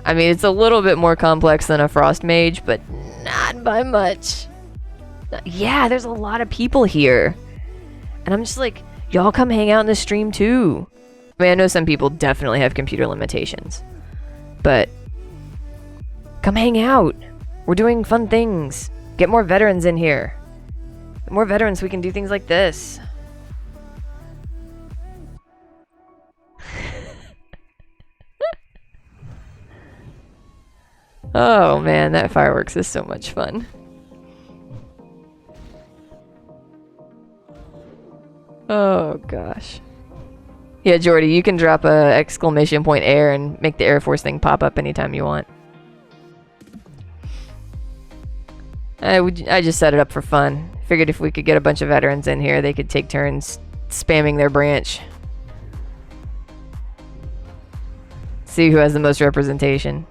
I mean, it's a little bit more complex than a Frost Mage, but not by much. Yeah, there's a lot of people here. And I'm just like, y'all come hang out in the stream too. I mean, I know some people definitely have computer limitations, but come hang out. We're doing fun things. Get more veterans in here. Get more veterans, we can do things like this. Oh man, that fireworks is so much fun. Oh gosh. Yeah, Jordy, you can drop a exclamation point air and make the Air Force thing pop up anytime you want. I just set it up for fun. Figured if we could get a bunch of veterans in here, they could take turns spamming their branch. See who has the most representation.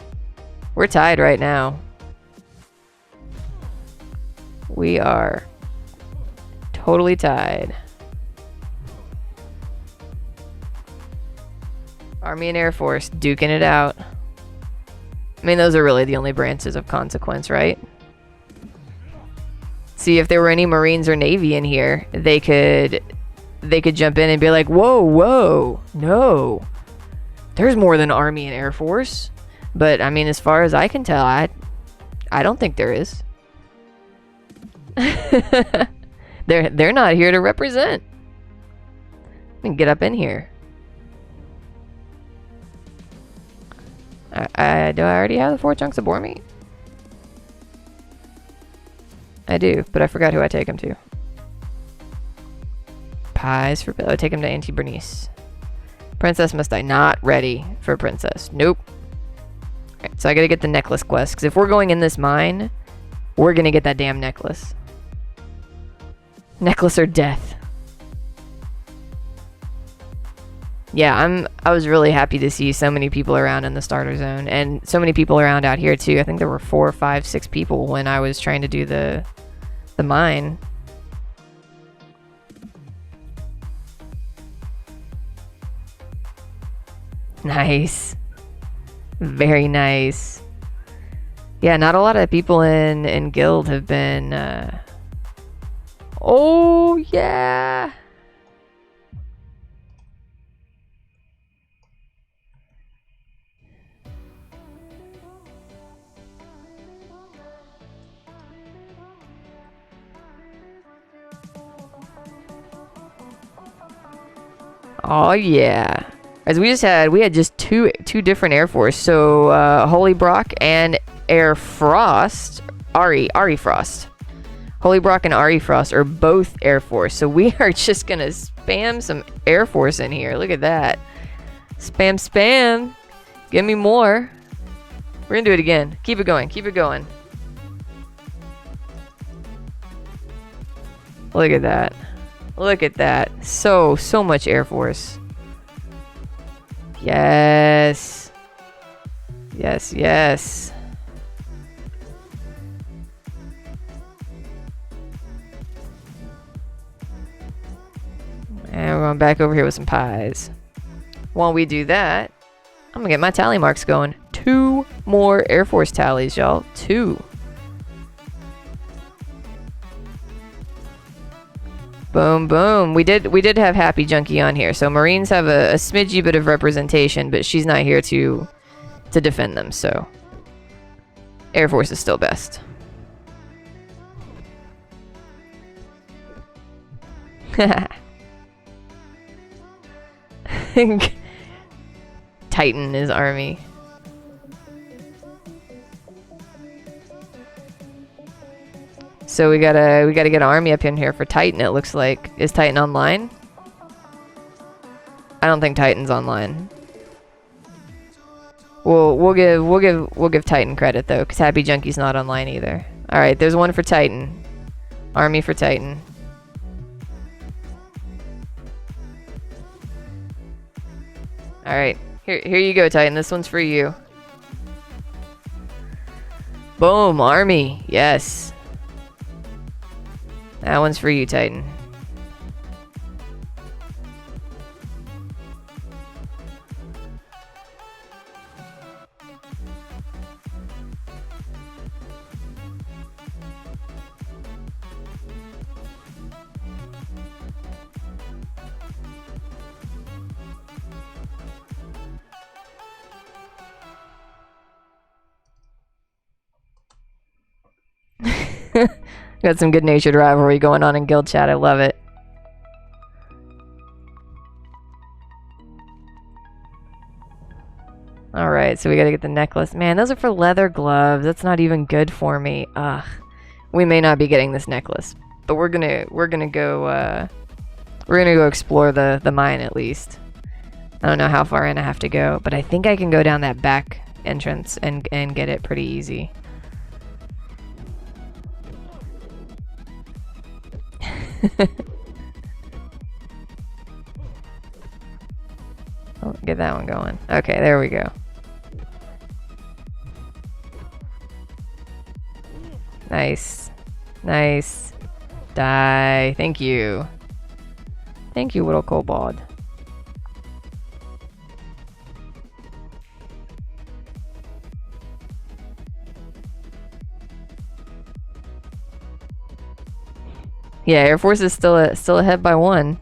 We're tied right now. We are totally tied. Army and Air Force duking it out. I mean, those are really the only branches of consequence, right? See, if there were any Marines or Navy in here, they could jump in and be like, whoa, no. There's more than Army and Air Force. But, I mean, as far as I can tell, I don't think there is. They're not here to represent. I mean, get up in here. Do I already have the 4 chunks of boar meat? I do, but I forgot who I take them to. Pies for... Oh, take him to Auntie Bernice. Princess must die. Not ready for Princess. Nope. Alright, so I gotta get the necklace quest, because if we're going in this mine, we're gonna get that damn necklace. Necklace or death. Yeah, I was really happy to see so many people around in the starter zone, and so many people around out here too. I think there were 4, 5, 6 people when I was trying to do the mine. Nice. Very nice. Yeah, not a lot of people in guild have been oh yeah. Oh yeah. As we had just two different Air Force. So Holy Brock and Air Frost, Ari Frost. Holy Brock and Ari Frost are both Air Force. So we are just gonna spam some Air Force in here. Look at that. Spam, spam. Give me more. We're gonna do it again. Keep it going. Keep it going. Look at that. Look at that. So much Air Force. Yes. Yes, yes. And we're going back over here with some pies. While we do that, I'm gonna get my tally marks going. 2 more Air Force tallies, y'all. 2. Boom, boom. We did have Happy Junkie on here, so Marines have a smidgy bit of representation, but she's not here to defend them, so Air Force is still best. Titan is army. So we gotta get an army up in here for Titan. It looks like. Is Titan online? I don't think Titan's online. We'll give Titan credit though, because Happy Junkie's not online either. All right, there's one for Titan. Army for Titan. All right, here you go, Titan. This one's for you. Boom, army. Yes. That one's for you, Titan. Got some good-natured rivalry going on in guild chat. I love it. Alright, so we gotta get the necklace. Man, those are for leather gloves. That's not even good for me. Ugh. We may not be getting this necklace. But we're gonna go explore the mine at least. I don't know how far in I have to go, but I think I can go down that back entrance and get it pretty easy. Oh, get that one going. Okay, there we go. Nice. Nice. Die. Thank you. Thank you, little kobold. Yeah, Air Force is still ahead by 1.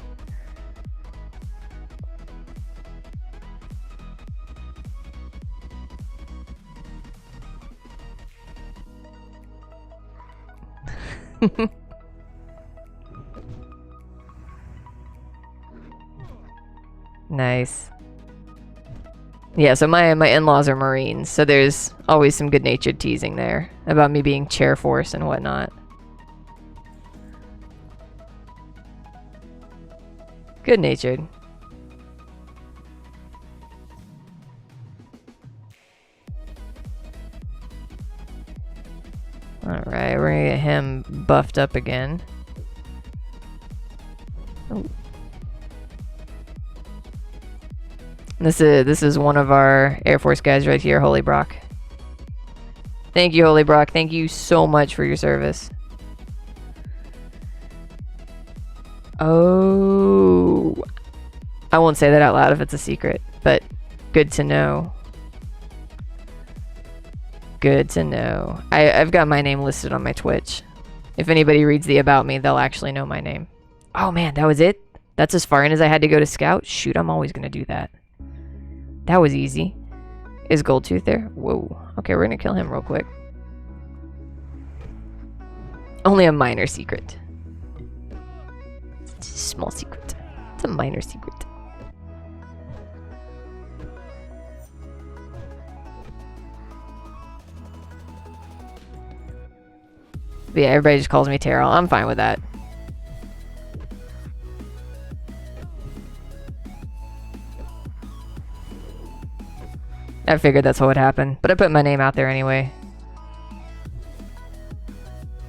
Nice. Yeah, so my in-laws are Marines, so there's always some good-natured teasing there about me being chair force and whatnot. Good-natured. Alright, we're gonna get him buffed up again. Oh. This is one of our Air Force guys right here, Holy Brock. Thank you, Holy Brock. Thank you so much for your service. Oh, I won't say that out loud if it's a secret, but good to know. Good to know. I've got my name listed on my Twitch. If anybody reads the about me, they'll actually know my name. Oh man, that was it? That's as far in as I had to go to scout? Shoot, I'm always gonna do that. That was easy. Is Goldtooth there? Whoa. Okay, we're gonna kill him real quick. Only a minor secret. It's just a small secret. It's a minor secret. But yeah, everybody just calls me Terrell. I'm fine with that. I figured that's what would happen, but I put my name out there anyway.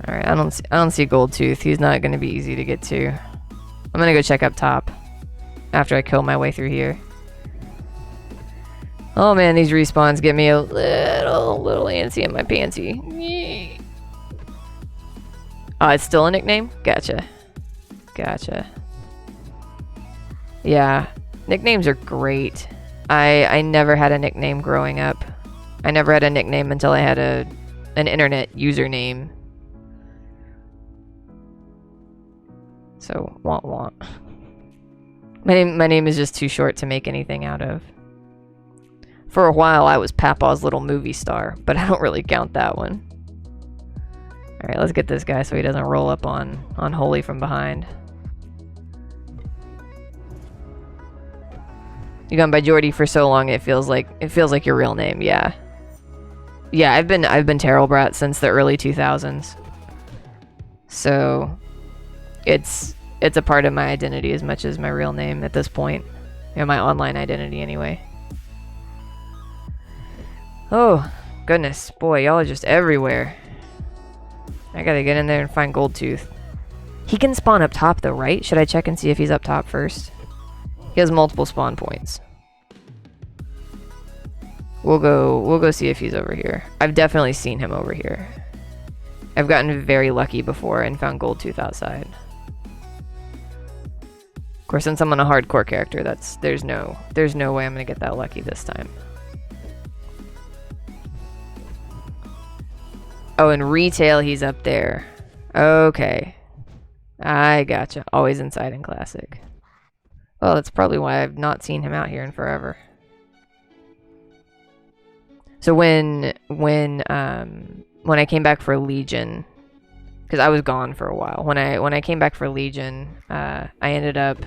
All right, I don't see Goldtooth. He's not going to be easy to get to. I'm going to go check up top after I kill my way through here. Oh man, these respawns get me a little antsy in my pantsy. Oh, it's still a nickname? Gotcha. Gotcha. Yeah, nicknames are great. I never had a nickname growing up. I never had a nickname until I had an internet username. So, want. My name is just too short to make anything out of. For a while, I was Papa's little movie star, but I don't really count that one. Alright, let's get this guy so he doesn't roll up on Holy from behind. You gone by Jordy for so long, it feels like your real name, yeah. Yeah, I've been Terrell Brat since the early 2000s. So it's a part of my identity as much as my real name at this point. You know, my online identity anyway. Oh, goodness. Boy, y'all are just everywhere. I gotta get in there and find Goldtooth. He can spawn up top though, right? Should I check and see if he's up top first? He has multiple spawn points. We'll go see if he's over here. I've definitely seen him over here. I've gotten very lucky before and found Goldtooth outside. Of course, since I'm on a hardcore character, there's no way I'm gonna get that lucky this time. Oh, in retail, he's up there. Okay. I gotcha. Always inside in classic. Well, that's probably why I've not seen him out here in forever. So when I came back for Legion, because I was gone for a while. When I came back for Legion, I ended up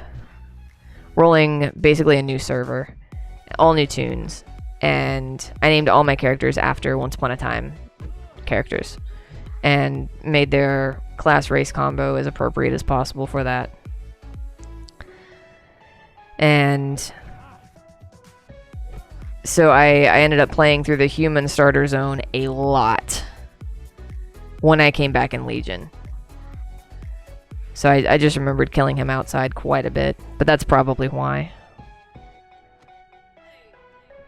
rolling basically a new server, all new tunes, and I named all my characters after Once Upon a Time characters, and made their class race combo as appropriate as possible for that. And so I ended up playing through the human starter zone a lot when I came back in Legion. So I just remembered killing him outside quite a bit, but that's probably why.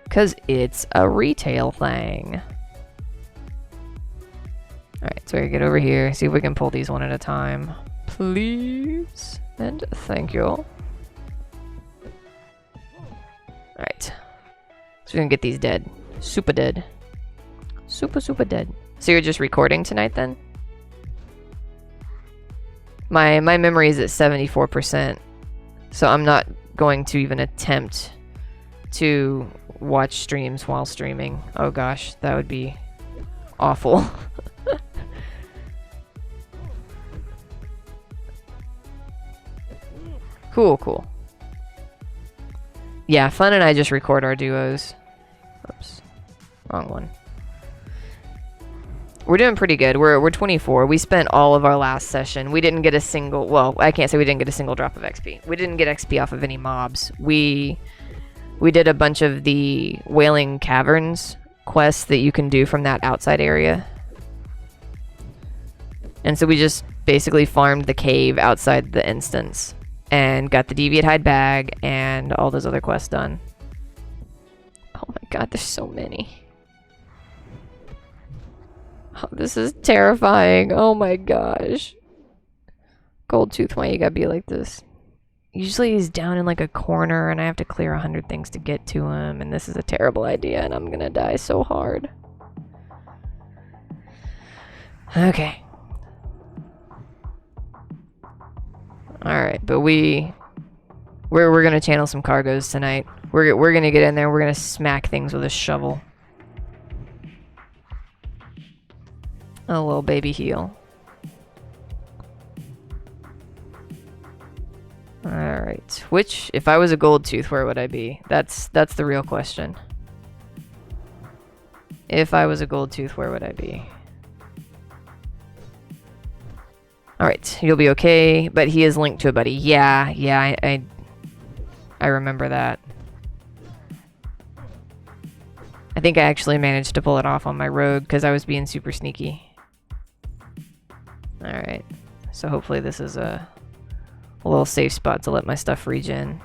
Because it's a retail thing. Alright, so we get over here, see if we can pull these one at a time. Please. And thank you all. Alright. So we're gonna get these dead. Super dead. Super dead. So you're just recording tonight then? My memory is at 74%. So I'm not going to even attempt to watch streams while streaming. Oh gosh, that would be awful. Cool. Yeah, Fun and I just record our duos. Oops. Wrong one. We're doing pretty good. We're 24. We spent all of our last session. We didn't get a single... Well, I can't say we didn't get a single drop of XP. We didn't get XP off of any mobs. We did a bunch of the Wailing Caverns quests that you can do from that outside area. And so we just basically farmed the cave outside the instance. And got the Deviate Hide bag and all those other quests done. Oh my god, there's so many. Oh, this is terrifying. Oh my gosh. Goldtooth, why you gotta be like this? Usually he's down in like a corner and I have to clear 100 things to get to him. And this is a terrible idea and I'm gonna die so hard. Okay. Alright, but we're gonna channel some cargoes tonight. We're gonna get in there, we're gonna smack things with a shovel. A little baby heal. Alright. Which, if I was a gold tooth, where would I be? That's the real question. If I was a gold tooth, where would I be? Alright, you'll be okay, but he is linked to a buddy. Yeah, I remember that. I think I actually managed to pull it off on my rogue because I was being super sneaky. Alright, so hopefully this is a little safe spot to let my stuff regen.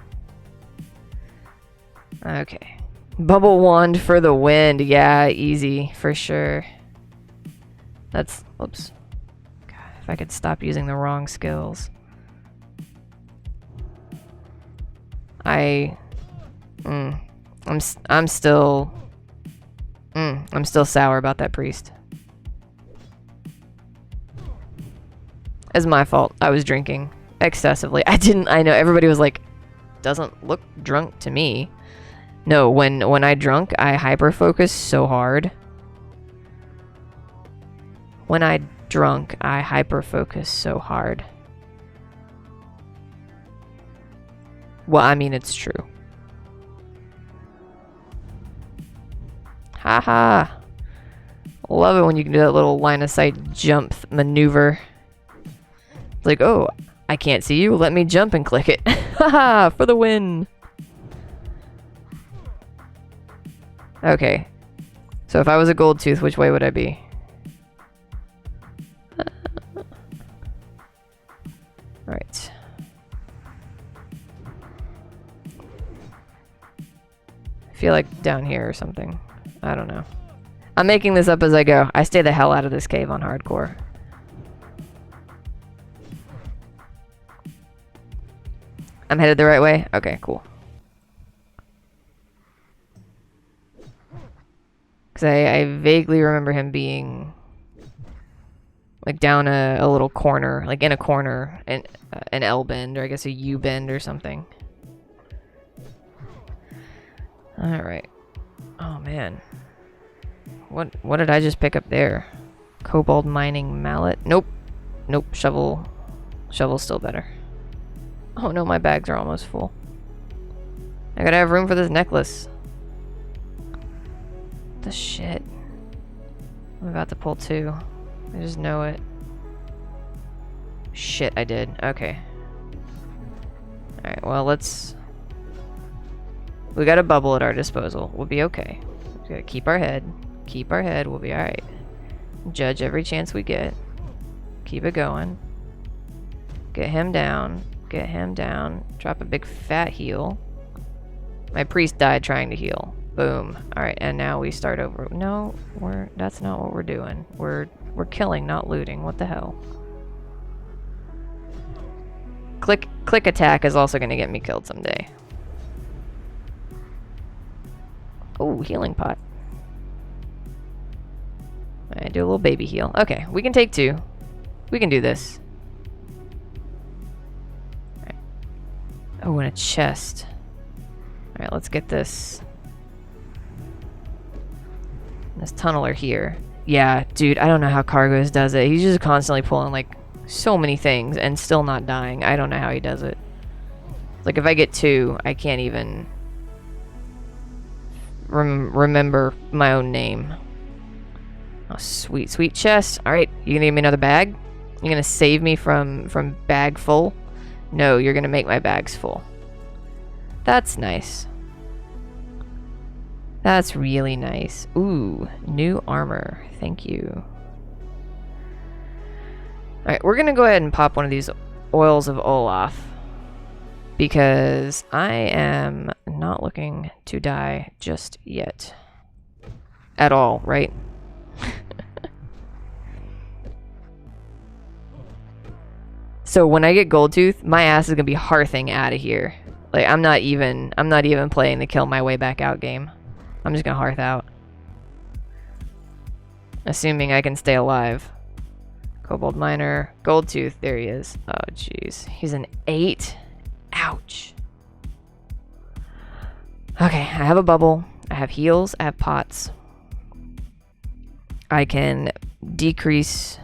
Okay. Bubble wand for the wind. Yeah, easy, for sure. That's... Oops. God, if I could stop using the wrong skills. I'm still sour about that priest. It's my fault. I was drinking excessively. I know everybody was like, doesn't look drunk to me. No, when I drunk, I hyper focus so hard. When I drunk, I hyper focus so hard. Well, I mean, it's true. Haha. Love it when you can do that little line of sight jump maneuver. It's like, oh, I can't see you. Let me jump and click it. Haha, for the win. Okay. So if I was a gold tooth, which way would I be? Alright. I feel like down here or something. I don't know. I'm making this up as I go. I stay the hell out of this cave on hardcore. I'm headed the right way? Okay, cool. Because I vaguely remember him being like down a little corner, like in a corner, an L bend, or I guess a U bend or something. Alright. Oh man. What did I just pick up there? Cobalt mining mallet? Nope. Nope. Shovel. Shovel's still better. Oh no, my bags are almost full. I gotta have room for this necklace. The shit. I'm about to pull two. I just know it. Shit, I did. Okay. Alright, well, let's... We got a bubble at our disposal. We'll be okay. We gotta keep our head. Keep our head. We'll be alright. Judge every chance we get. Keep it going. Get him down. Get him down. Drop a big fat heal. My priest died trying to heal. Boom. Alright, and now we start over. No, that's not what we're doing. We're killing, not looting. What the hell? Click attack is also gonna get me killed someday. Oh, healing pot. Alright, do a little baby heal. Okay, we can take two. We can do this. Alright. Oh, and a chest. Alright, let's get this tunneler here. Yeah, dude, I don't know how Cargos does it. He's just constantly pulling, like, so many things and still not dying. I don't know how he does it. Like, if I get two, I can't even remember my own name. Oh, sweet, sweet chest. Alright, you gonna give me another bag? You gonna save me from bag full? No, you're gonna make my bags full. That's nice. That's really nice. Ooh, new armor. Thank you. Alright, we're gonna go ahead and pop one of these oils of Olaf. Because I am not looking to die just yet. At all, right? So when I get Gold Tooth, my ass is gonna be hearthing out of here. Like, I'm not even playing the kill my way back out game. I'm just gonna hearth out. Assuming I can stay alive. Kobold Miner. Gold Tooth. There he is. Oh, jeez. He's an 8. Ouch. Okay, I have a bubble. I have heals. I have pots. I can decrease...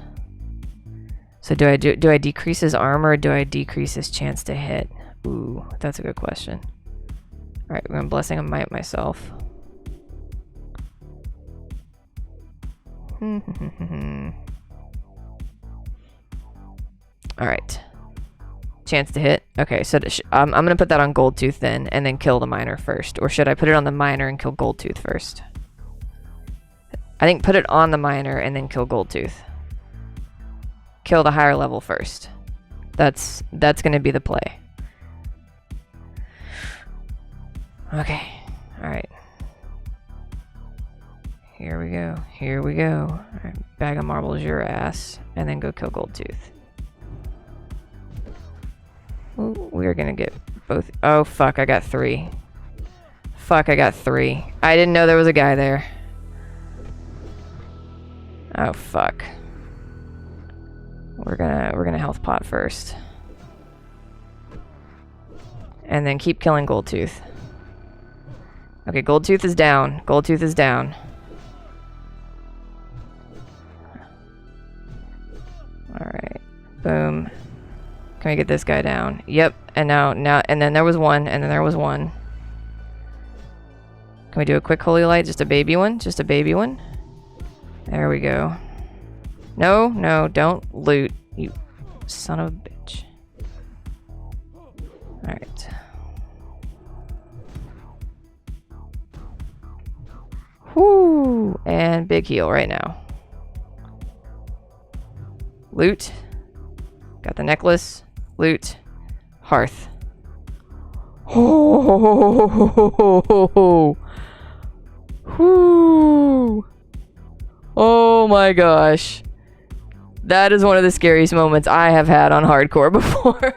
So do I decrease his armor or do I decrease his chance to hit? Ooh, that's a good question. Alright, I'm gonna Blessing of Might myself. Alright. Chance to hit. Okay, so I'm gonna put that on Gold Tooth then, and then kill the miner first. Or should I put it on the miner and kill Gold Tooth first? I think put it on the miner and then kill Gold Tooth. Kill the higher level first. That's gonna be the play. Okay. Alright. Here we go. Here we go. Alright, bag of marbles your ass. And then go kill Gold Tooth. Ooh, we are gonna get both. Oh, fuck. I got 3. Fuck, I got 3. I didn't know there was a guy there. Oh, fuck. We're gonna health pot first. And then keep killing Gold Tooth. Okay, Gold Tooth is down. Gold Tooth is down. Alright. Boom. Can we get this guy down? Yep. And now, and then there was one, and then there was one. Can we do a quick holy light? Just a baby one? Just a baby one? There we go. No, no, don't loot, you son of a bitch. Alright. Whoo! And big heal right now. Loot. Got the necklace. Loot. Hearth. Oh! Whoo! Oh my gosh. That is one of the scariest moments I have had on hardcore before.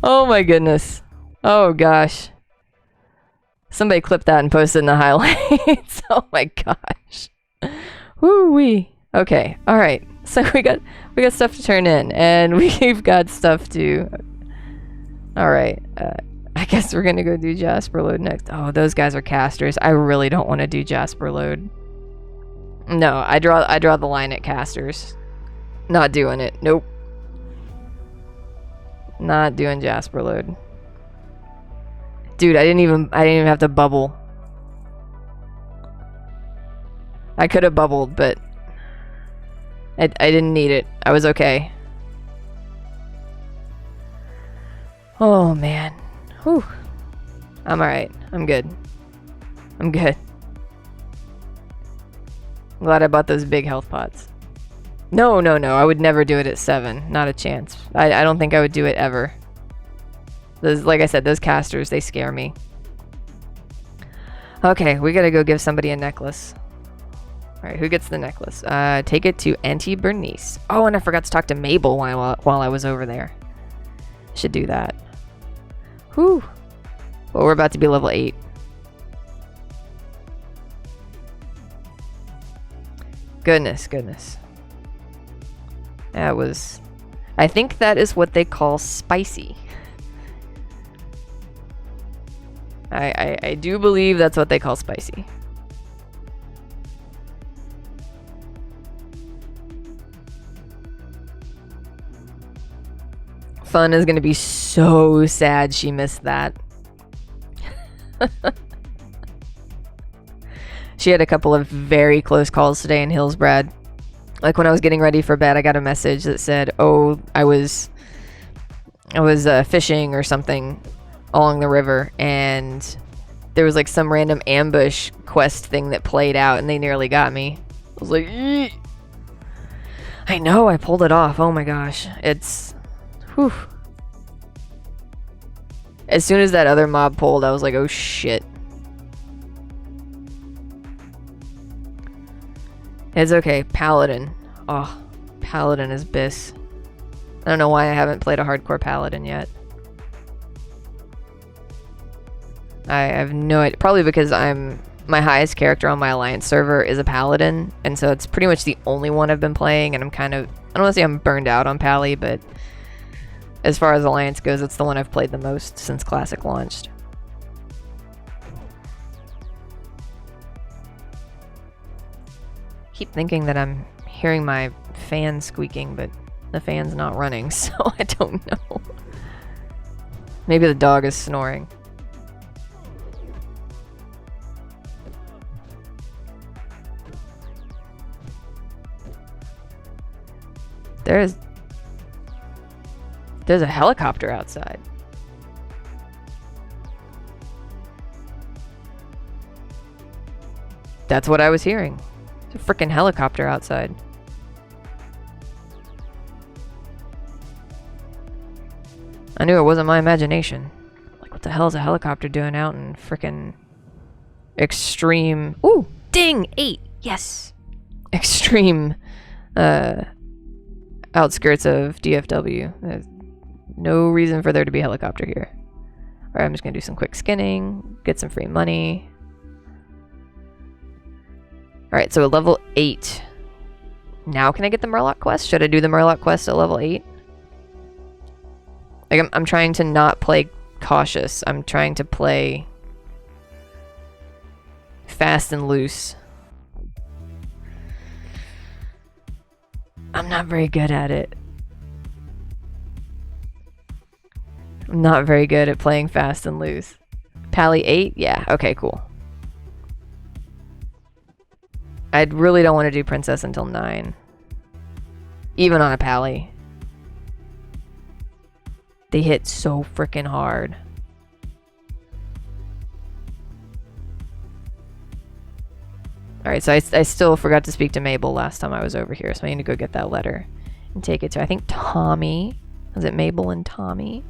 Oh my goodness. Oh gosh. Somebody clip that and post it in the highlights. Oh my gosh. Woo-wee. Okay. All right. So we got stuff to turn in, and we've got stuff to... All right. I guess we're gonna go do Jasper load next. Oh, those guys are casters. I really don't want to do Jasper load. No, I draw the line at casters. Not doing it. Nope. Not doing Jasper load. Dude, I didn't even have to bubble. I could have bubbled, but I didn't need it. I was okay. Oh man. Whew. I'm alright. I'm good. I'm good. I'm glad I bought those big health pots. No, no, no. I would never do it at 7. Not a chance. I don't think I would do it ever. Those, like I said, those casters, they scare me. Okay, we gotta go give somebody a necklace. Alright, who gets the necklace? Take it to Auntie Bernice. Oh, and I forgot to talk to Mabel while I was over there. Should do that. Whew. Well, we're about to be level 8. Goodness, goodness. That was... I think that is what they call spicy. I do believe that's what they call spicy. Fun is gonna be so sad she missed that. She had a couple of very close calls today in Hillsbrad. Like when I was getting ready for bed, I got a message that said, "Oh, I was fishing or something along the river, and there was like some random ambush quest thing that played out, and they nearly got me." I was like, eek. I know, I pulled it off. Oh my gosh, it's, whew. As soon as that other mob pulled, I was like, oh shit. It's okay. Paladin. Oh, Paladin is bis. I don't know why I haven't played a hardcore Paladin yet. I have no idea. Probably because I'm my highest character on my Alliance server is a Paladin, and so it's pretty much the only one I've been playing, and I'm kind of, I don't want to say I'm burned out on Pally, but as far as Alliance goes, it's the one I've played the most since Classic launched. Keep thinking that I'm hearing my fan squeaking, but the fan's not running, so I don't know. Maybe the dog is snoring. There's a helicopter outside. That's what I was hearing. There's a freaking helicopter outside. I knew it wasn't my imagination. Like, what the hell is a helicopter doing out in freaking extreme... Ooh! Ding! 8! Yes! Extreme, outskirts of DFW. There's no reason for there to be a helicopter here. Alright, I'm just gonna do some quick skinning, get some free money. Alright, so at level 8. Now can I get the Murloc quest? Should I do the Murloc quest at level 8? Like, I'm trying to not play cautious. I'm trying to play fast and loose. I'm not very good at it. I'm not very good at playing fast and loose. Pally 8? Yeah, okay, cool. I really don't want to do Princess until 9. Even on a Pally. They hit so freaking hard. Alright, so I still forgot to speak to Mabel last time I was over here, so I need to go get that letter and take it to, I think, Tommy. Was it Mabel and Tommy?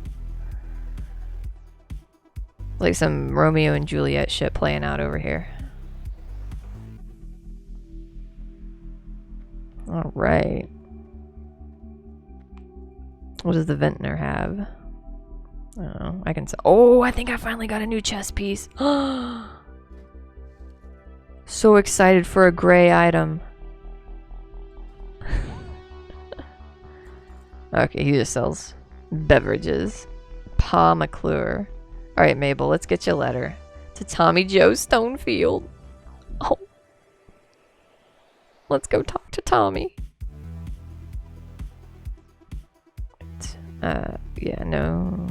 Like some Romeo and Juliet shit playing out over here. Alright. What does the Vintner have? I don't know. I can... Oh, I think I finally got a new chest piece. So excited for a gray item. Okay, he just sells beverages. Pa McClure. Alright, Mabel, let's get you a letter. To Tommy Joe Stonefield. Oh. Let's go talk to Tommy. Yeah, no.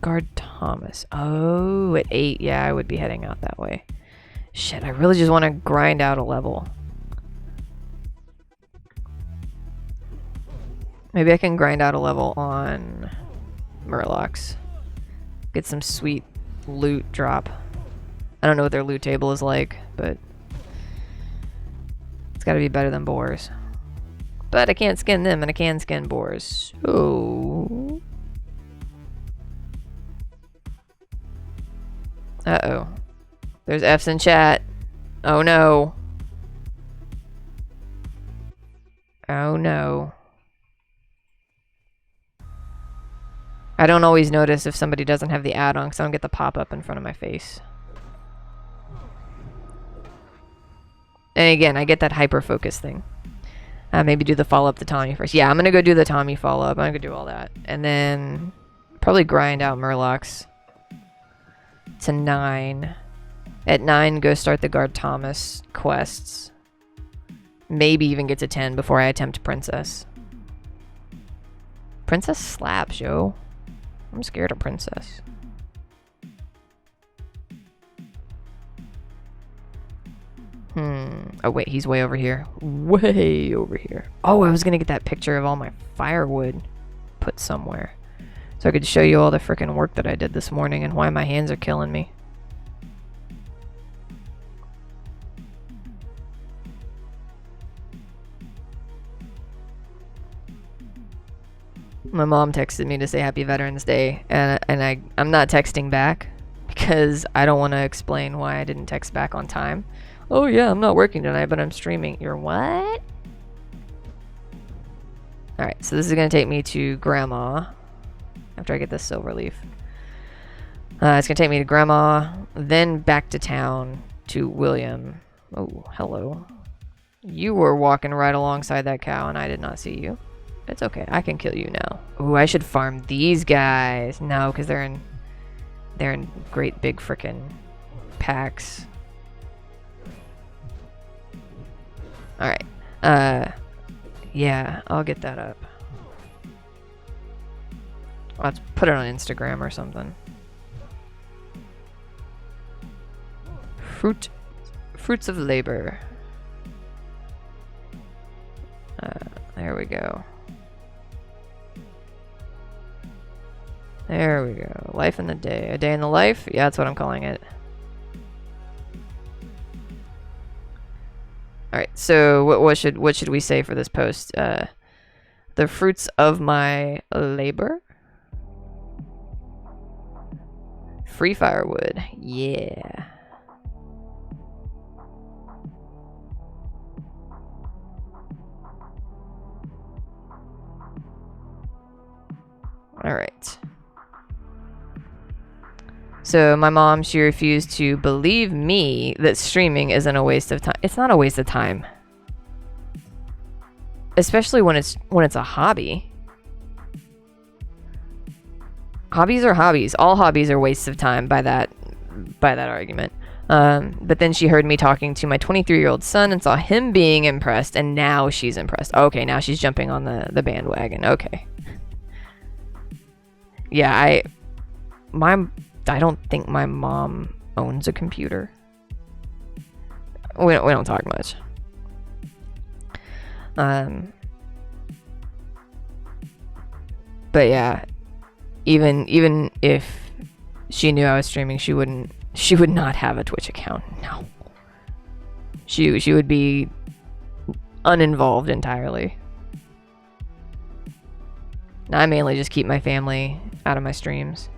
Guard Thomas. Oh, at 8. Yeah, I would be heading out that way. Shit, I really just want to grind out a level. Maybe I can grind out a level on Murlocs. Get some sweet loot drop. I don't know what their loot table is like, but it's gotta be better than boars. But I can't skin them, and I can skin boars. So... Uh-oh. There's F's in chat. Oh no. Oh no. I don't always notice if somebody doesn't have the add-on because I don't get the pop-up in front of my face. And again, I get that hyper-focus thing. Maybe do the follow-up to Tommy first. Yeah, I'm going to go do the Tommy follow-up. I'm going to do all that. And then probably grind out Murlocs to 9. At 9, go start the Guard Thomas quests. Maybe even get to 10 before I attempt Princess. Princess slaps, yo. I'm scared of Princess. Oh wait, he's way over here. Way over here. Oh, I was gonna get that picture of all my firewood put somewhere. So I could show you all the frickin' work that I did this morning and why my hands are killing me. My mom texted me to say Happy Veterans Day, and I'm not texting back because I don't want to explain why I didn't text back on time. Oh yeah, I'm not working tonight, but I'm streaming. You're what? Alright, so this is going to take me to Grandma after I get this silver leaf. It's going to take me to Grandma, then back to town, to William. Oh, hello. You were walking right alongside that cow and I did not see you. It's okay. I can kill you now. Ooh, I should farm these guys. No, because they're in great big frickin' packs. Alright. Yeah, I'll get that up. Let's put it on Instagram or something. Fruits of labor. There we go. There we go. Life in the day. A day in the life? Yeah, that's what I'm calling it. Alright, so what should we say for this post? The fruits of my labor? Free firewood. Yeah. Alright. So my mom, she refused to believe me that streaming isn't a waste of time. It's not a waste of time. Especially when it's a hobby. Hobbies are hobbies. All hobbies are wastes of time by that argument. But then she heard me talking to my 23-year-old son and saw him being impressed, and now she's impressed. Okay, now she's jumping on the bandwagon. Okay. Yeah, I don't think my mom owns a computer. We don't talk much. But yeah, even if she knew I was streaming, she would not have a Twitch account. No. She would be uninvolved entirely. I mainly just keep my family out of my streams.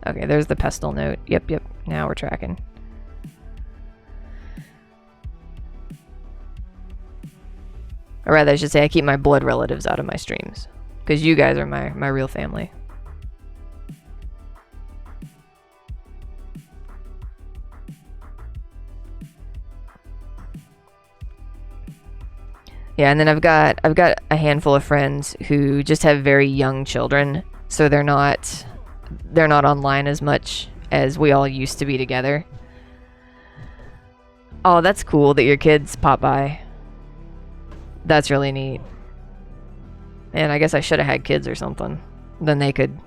Okay, there's the pestle note. Yep. Now we're tracking. Or rather, I should say I keep my blood relatives out of my streams. Because you guys are my real family. Yeah, and then I've got a handful of friends who just have very young children, so they're not online as much as we all used to be together. Oh, that's cool that your kids pop by. That's really neat. And I guess I should have had kids or something. Then they could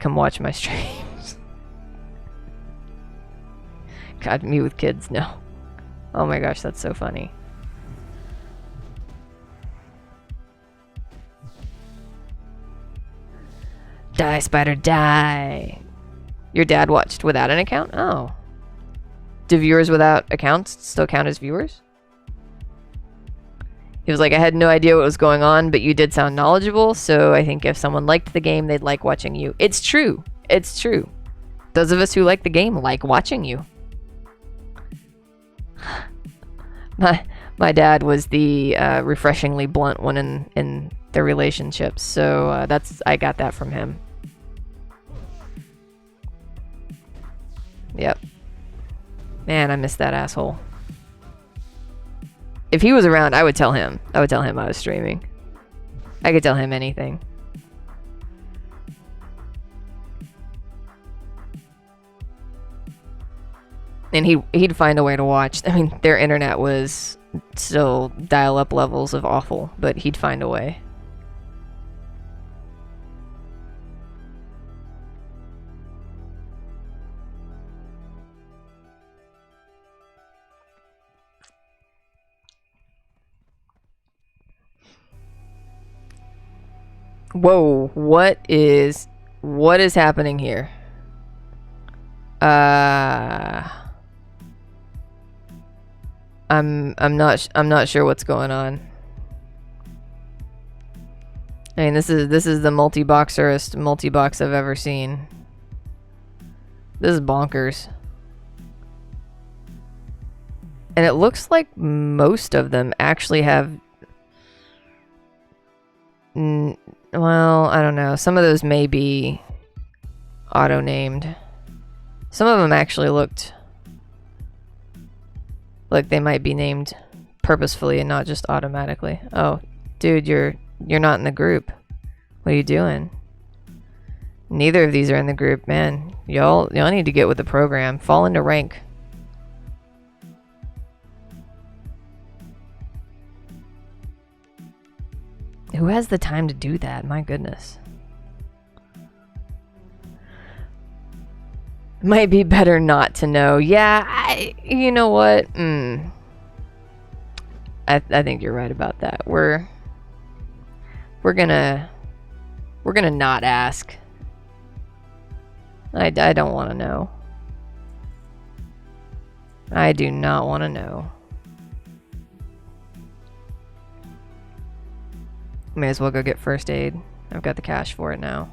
come watch my streams. God, me with kids, no. Oh my gosh, that's so funny. Die, spider, die. Your dad watched without an account? Oh. Do viewers without accounts still count as viewers? He was like, I had no idea what was going on, but you did sound knowledgeable, so I think if someone liked the game, they'd like watching you. It's true. It's true. Those of us who like the game like watching you. My dad was the refreshingly blunt one in their relationships, so I got that from him. Yep. Man, I miss that asshole. If he was around, I would tell him. I would tell him I was streaming. I could tell him anything. And he'd find a way to watch. I mean, their internet was still dial-up levels of awful, but he'd find a way. Whoa, what is happening here? I'm not sure what's going on. I mean, this is the multi-boxerest multi-box I've ever seen. This is bonkers. And it looks like most of them actually have well, I don't know. Some of those may be auto-named. Some of them actually looked Like they might be named purposefully and not just automatically. Oh, dude, you're not in the group. What are you doing? Neither of these are in the group, man. Y'all need to get with the program. Fall into rank. Who has the time to do that? My goodness. Might be better not to know. Yeah, you know what? I think you're right about that. We're gonna not ask. I don't want to know. I do not want to know. May as well go get first aid. I've got the cash for it now.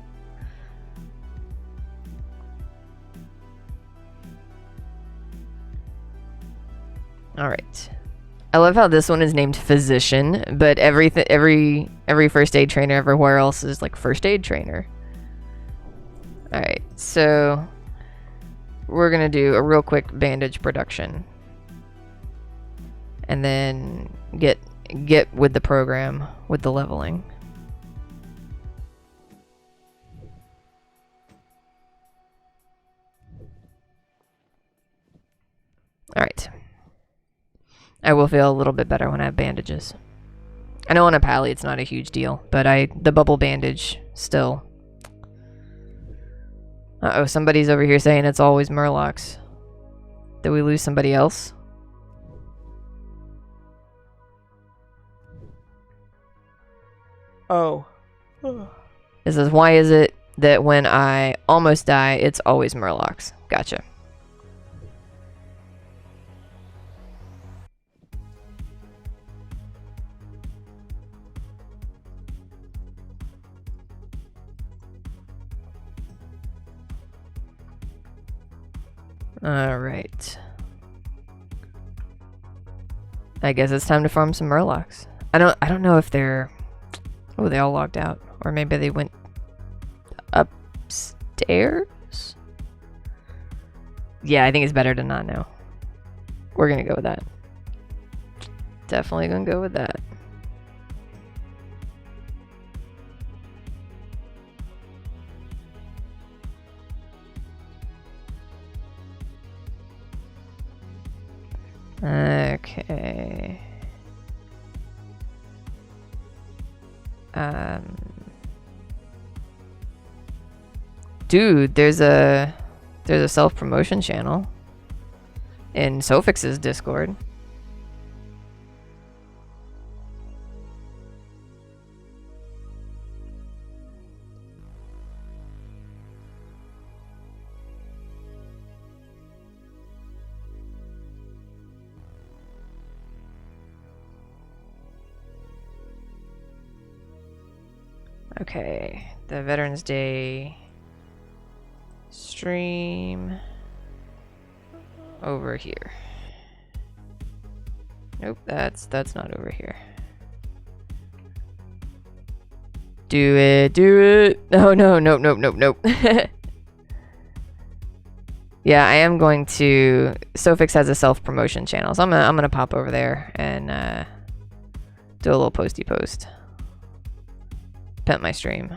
Alright. I love how this one is named physician, but every first aid trainer everywhere else is like first aid trainer. Alright, so we're gonna do a real quick bandage production. And then get with the program, with the leveling. Alright. I will feel a little bit better when I have bandages. I know on a pally it's not a huge deal, but the bubble bandage still. Uh-oh, somebody's over here saying it's always Murlocs. Did we lose somebody else? Oh. It says, why is it that when I almost die, it's always Murlocs? Gotcha. Alright. I guess it's time to farm some Murlocs. I don't know if they're... Oh, they all logged out. Or maybe they went upstairs? Yeah, I think it's better to not know. We're gonna go with that. Definitely gonna go with that. Okay. Dude, there's a self-promotion channel in Sofix's Discord. Okay, the Veterans Day stream over here. Nope, that's not over here. Do it, do it. Oh no, nope, nope, nope, nope. Yeah, I am going to. Sofix has a self-promotion channel, so I'm gonna pop over there and do a little posty post. Pimp my stream.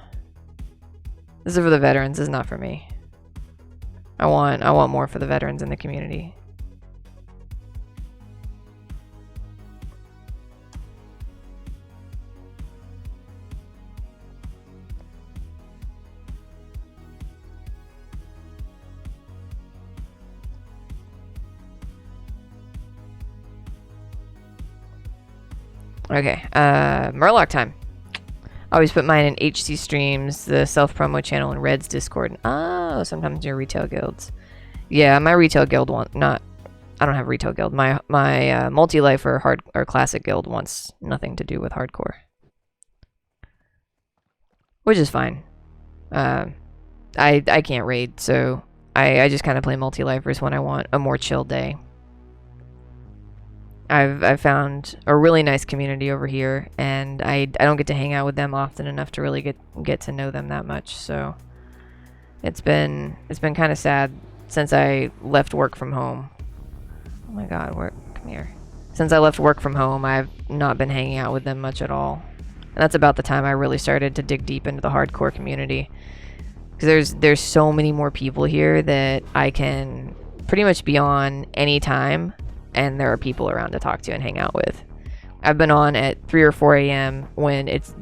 This is for the veterans. This is not for me. I want more for the veterans in the community. Okay, Murloc time. I always put mine in HC streams, the self-promo channel, and Red's Discord. Oh, sometimes your retail guilds. Yeah, my retail guild I don't have retail guild. My multi-life or classic guild wants nothing to do with hardcore. Which is fine. I can't raid, so I just kind of play multi-lifers when I want a more chill day. I've found a really nice community over here, and I don't get to hang out with them often enough to really get to know them that much. So it's been kind of sad since I left work from home. Oh my God, come come here. Since I left work from home, I've not been hanging out with them much at all. And that's about the time I really started to dig deep into the hardcore community. Because there's so many more people here that I can pretty much be on any time, and there are people around to talk to and hang out with. I've been on at 3 or 4 a.m. when it's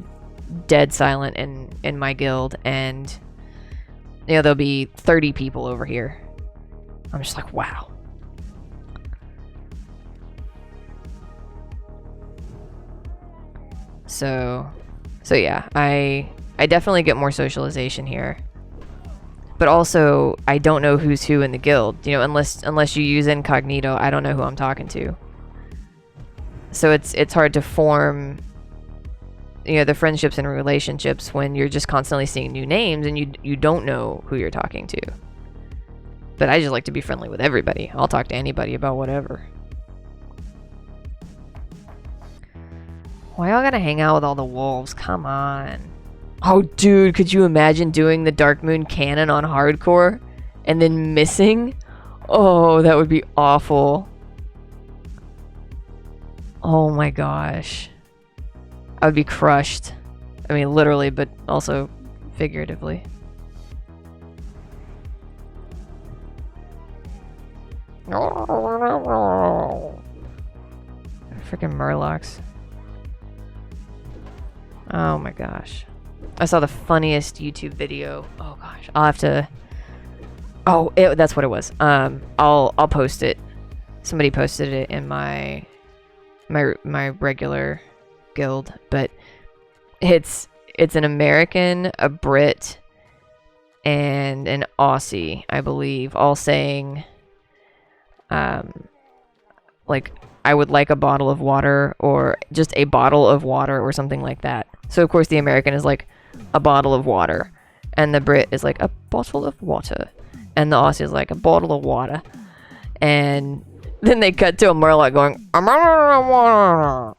dead silent in my guild, and you know, there'll be 30 people over here. I'm just like, wow. So yeah, I definitely get more socialization here. But also, I don't know who's who in the guild. You know, unless you use incognito, I don't know who I'm talking to. So it's hard to form, you know, the friendships and relationships when you're just constantly seeing new names and you don't know who you're talking to. But I just like to be friendly with everybody. I'll talk to anybody about whatever. Why y'all gotta hang out with all the wolves? Come on. Oh, dude, could you imagine doing the Dark Moon cannon on hardcore and then missing? Oh, that would be awful. Oh my gosh. I would be crushed. I mean, literally, but also figuratively. Freaking murlocs. Oh my gosh. I saw the funniest YouTube video. Oh gosh. I'll have to... Oh, that's what it was. I'll post it. Somebody posted it in my regular guild, but it's an American, a Brit, and an Aussie, I believe, all saying like, I would like a bottle of water, or just a bottle of water, or something like that. So of course the American is like, a bottle of water, and the Brit is like, a bottle of water, and the Aussie is like, a bottle of water. And then they cut to a Murloc going, I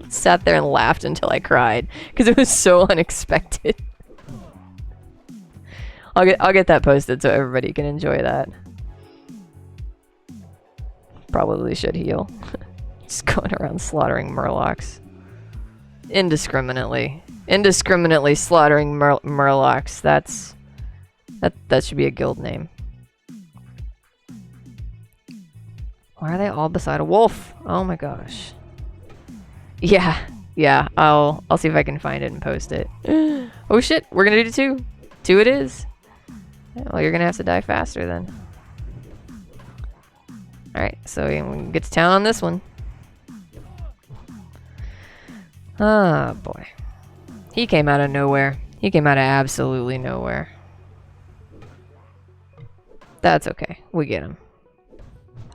sat there and laughed until I cried because it was so unexpected. I'll get that posted so everybody can enjoy that. Probably should heal. Just going around slaughtering Murlocs indiscriminately slaughtering Murlocs. That should be a guild name. Why are they all beside a wolf? Oh my gosh. Yeah, I'll see if I can find it and post it. Oh shit, we're gonna do 2. 2 it is. Well, you're gonna have to die faster then. Alright, so we can get to town on this one. Oh boy. He came out of nowhere. He came out of absolutely nowhere. That's okay. We get him.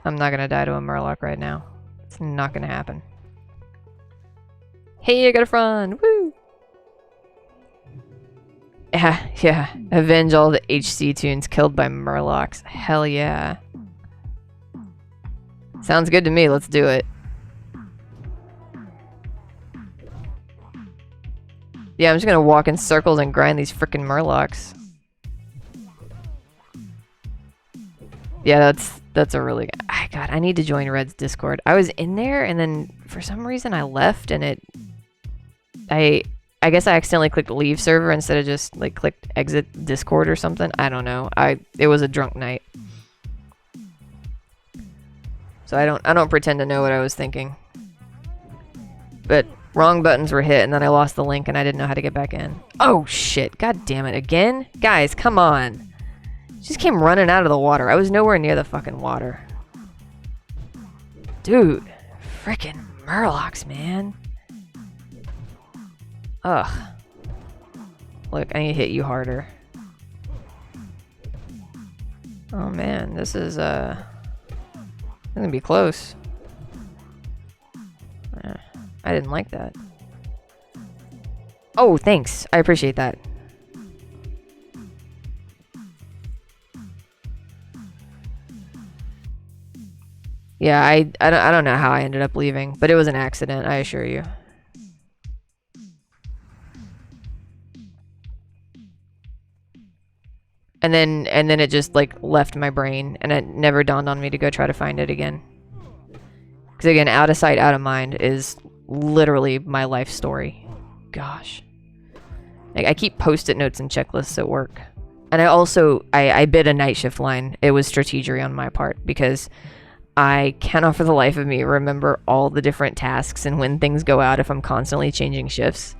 I'm not gonna die to a Murloc right now. It's not gonna happen. Hey, I got a friend! Woo! Yeah. Avenge all the HC tunes killed by Murlocs. Hell yeah. Sounds good to me. Let's do it. Yeah, I'm just gonna walk in circles and grind these frickin' Murlocs. Yeah, that's a really... God, I need to join Red's Discord. I was in there, and then for some reason I left, and I guess I accidentally clicked leave server instead of just like clicked exit Discord or something. I don't know. It was a drunk night. So I don't pretend to know what I was thinking. But wrong buttons were hit, and then I lost the link, and I didn't know how to get back in. Oh shit! God damn it! Again? Guys, come on! Just came running out of the water. I was nowhere near the fucking water. Dude, frickin' Murlocs, man. Ugh. Look, I need to hit you harder. Oh man, this is gonna be close. I didn't like that. Oh, thanks. I appreciate that. Yeah, I don't know how I ended up leaving, but it was an accident, I assure you. And then it just like left my brain, and it never dawned on me to go try to find it again. Because again, out of sight, out of mind is literally my life story. Gosh. Like, I keep post-it notes and checklists at work. And I also, I bid a night shift line. It was strategery on my part, because I cannot for the life of me remember all the different tasks and when things go out if I'm constantly changing shifts.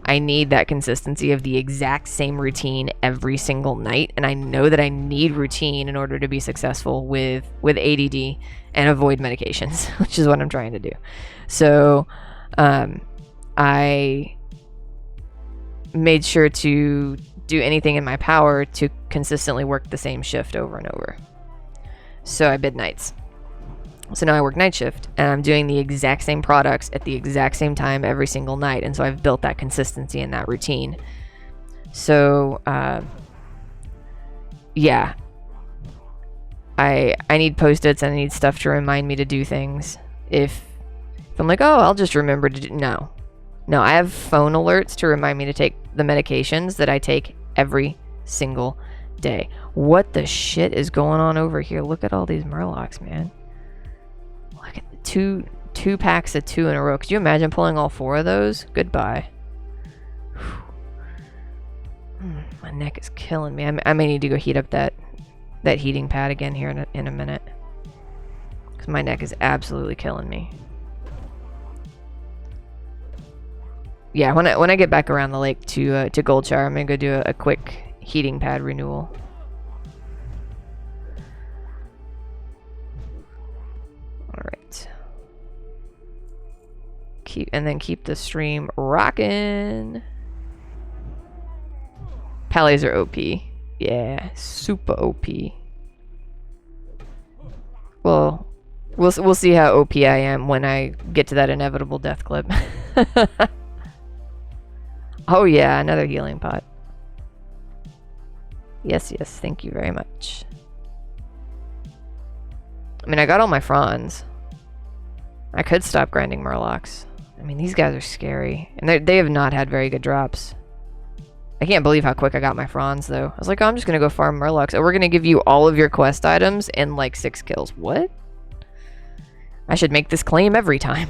I need that consistency of the exact same routine every single night, and I know that I need routine in order to be successful with ADD and avoid medications, which is what I'm trying to do. So I made sure to do anything in my power to consistently work the same shift over and over. So I bid nights. So now I work night shift, and I'm doing the exact same products at the exact same time every single night, and so I've built that consistency and that routine. So, yeah. I need post-its, and I need stuff to remind me to do things. If I'm like, oh, I'll just remember to do... No. No, I have phone alerts to remind me to take the medications that I take every single day. What the shit is going on over here? Look at all these murlocs, man. Look at the two packs of 2 in a row. Could you imagine pulling all 4 of those? Goodbye. My neck is killing me. I may need to go heat up that heating pad again here in a minute, because my neck is absolutely killing me. Yeah, when I get back around the lake to Goldshire, I'm gonna go do a quick heating pad renewal. Alright. Keep the stream rocking. Pallies are OP. Yeah, super OP. Well, we'll see how OP I am when I get to that inevitable death clip. Oh yeah, another healing pot. Yes, thank you very much. I mean, I got all my fronds. I could stop grinding murlocs. I mean, these guys are scary. And they have not had very good drops. I can't believe how quick I got my fronds, though. I was like, oh, I'm just gonna go farm murlocs. And we're gonna give you all of your quest items in, like, 6 kills. What? I should make this claim every time.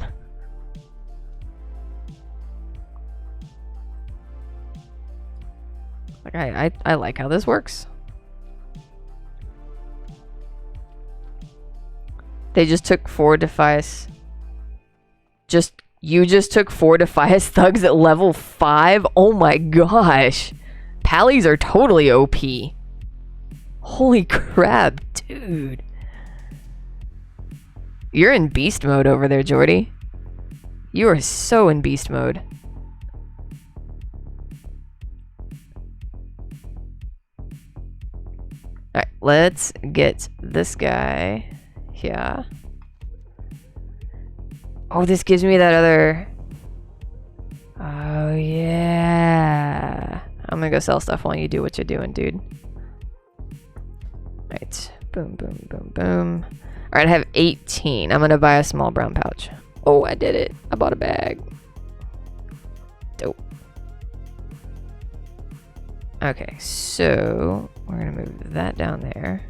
Like, I like how this works. They just took 4 Defias. You just took 4 Defias thugs at level 5? Oh my gosh. Pallies are totally OP. Holy crap, dude. You're in beast mode over there, Jordy. You are so in beast mode. Alright, let's get this guy here. Oh, this gives me that other... Oh, yeah. I'm gonna go sell stuff while you do what you're doing, dude. Alright. Boom, boom, boom, boom. Alright, I have 18. I'm gonna buy a small brown pouch. Oh, I did it. I bought a bag. Dope. Okay, so... we're gonna move that down there.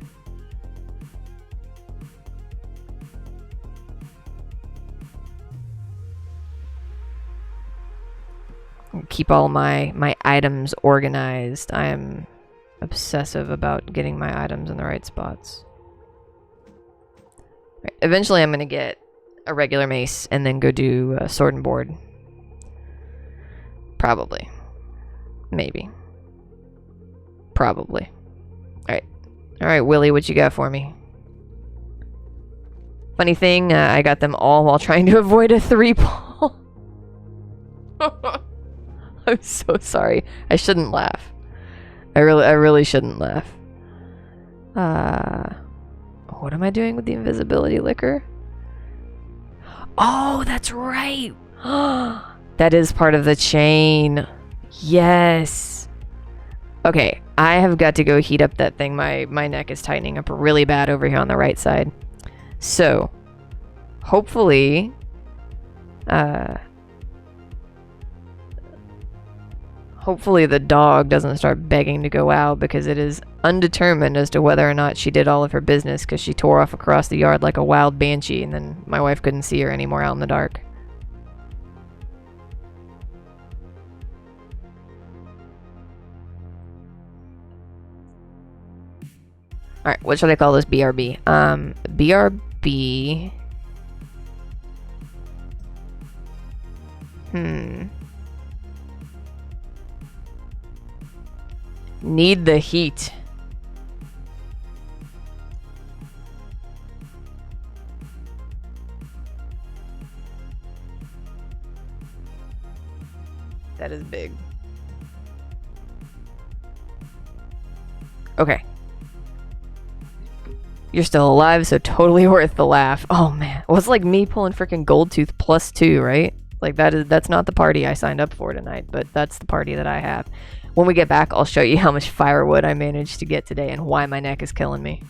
Keep all my items organized. I am obsessive about getting my items in the right spots. Right, eventually I'm going to get a regular mace and then go do a sword and board. Probably. Maybe. Probably. Alright. Alright, Willie, what you got for me? Funny thing, I got them all while trying to avoid a 3-ball. I'm so sorry. I shouldn't laugh. I really shouldn't laugh. What am I doing with the invisibility liquor? Oh, that's right. That is part of the chain. Yes. Okay, I have got to go heat up that thing. My neck is tightening up really bad over here on the right side. So, hopefully, Hopefully the dog doesn't start begging to go out, because it is undetermined as to whether or not she did all of her business, because she tore off across the yard like a wild banshee, and then my wife couldn't see her anymore out in the dark. Alright, what should I call this BRB? BRB... Need the heat. That is big. Okay. You're still alive, so totally worth the laugh. Oh man, well, it's like me pulling freaking Goldtooth +2, right? Like that's not the party I signed up for tonight, but that's the party that I have. When we get back, I'll show you how much firewood I managed to get today and why my neck is killing me.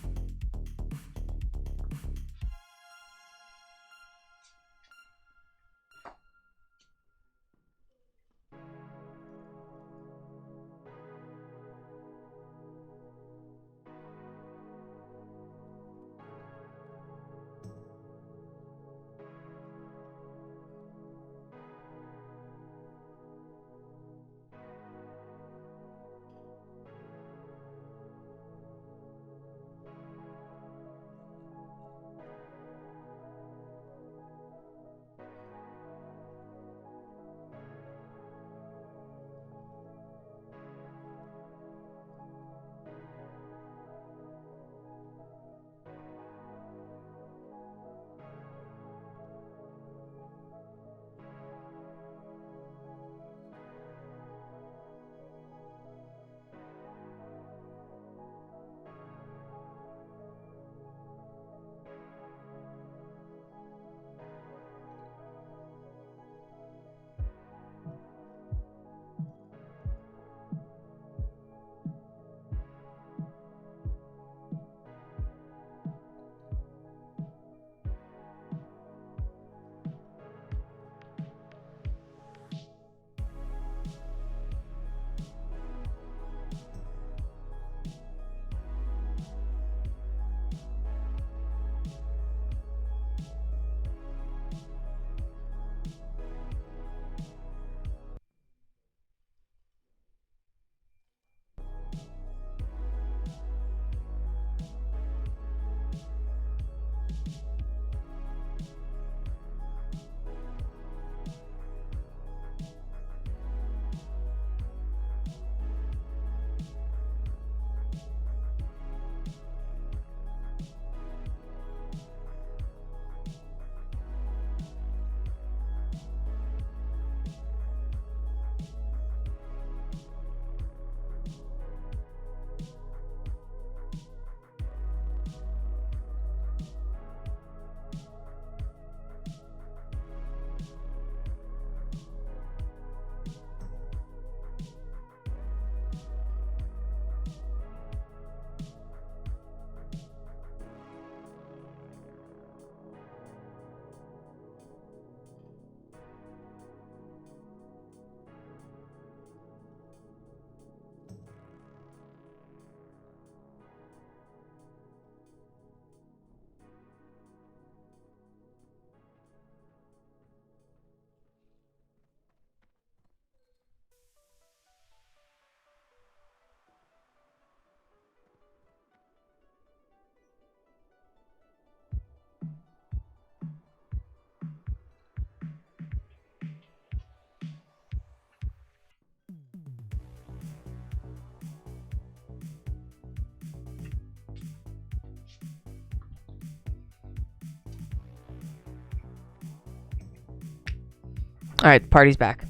Alright, the party's back.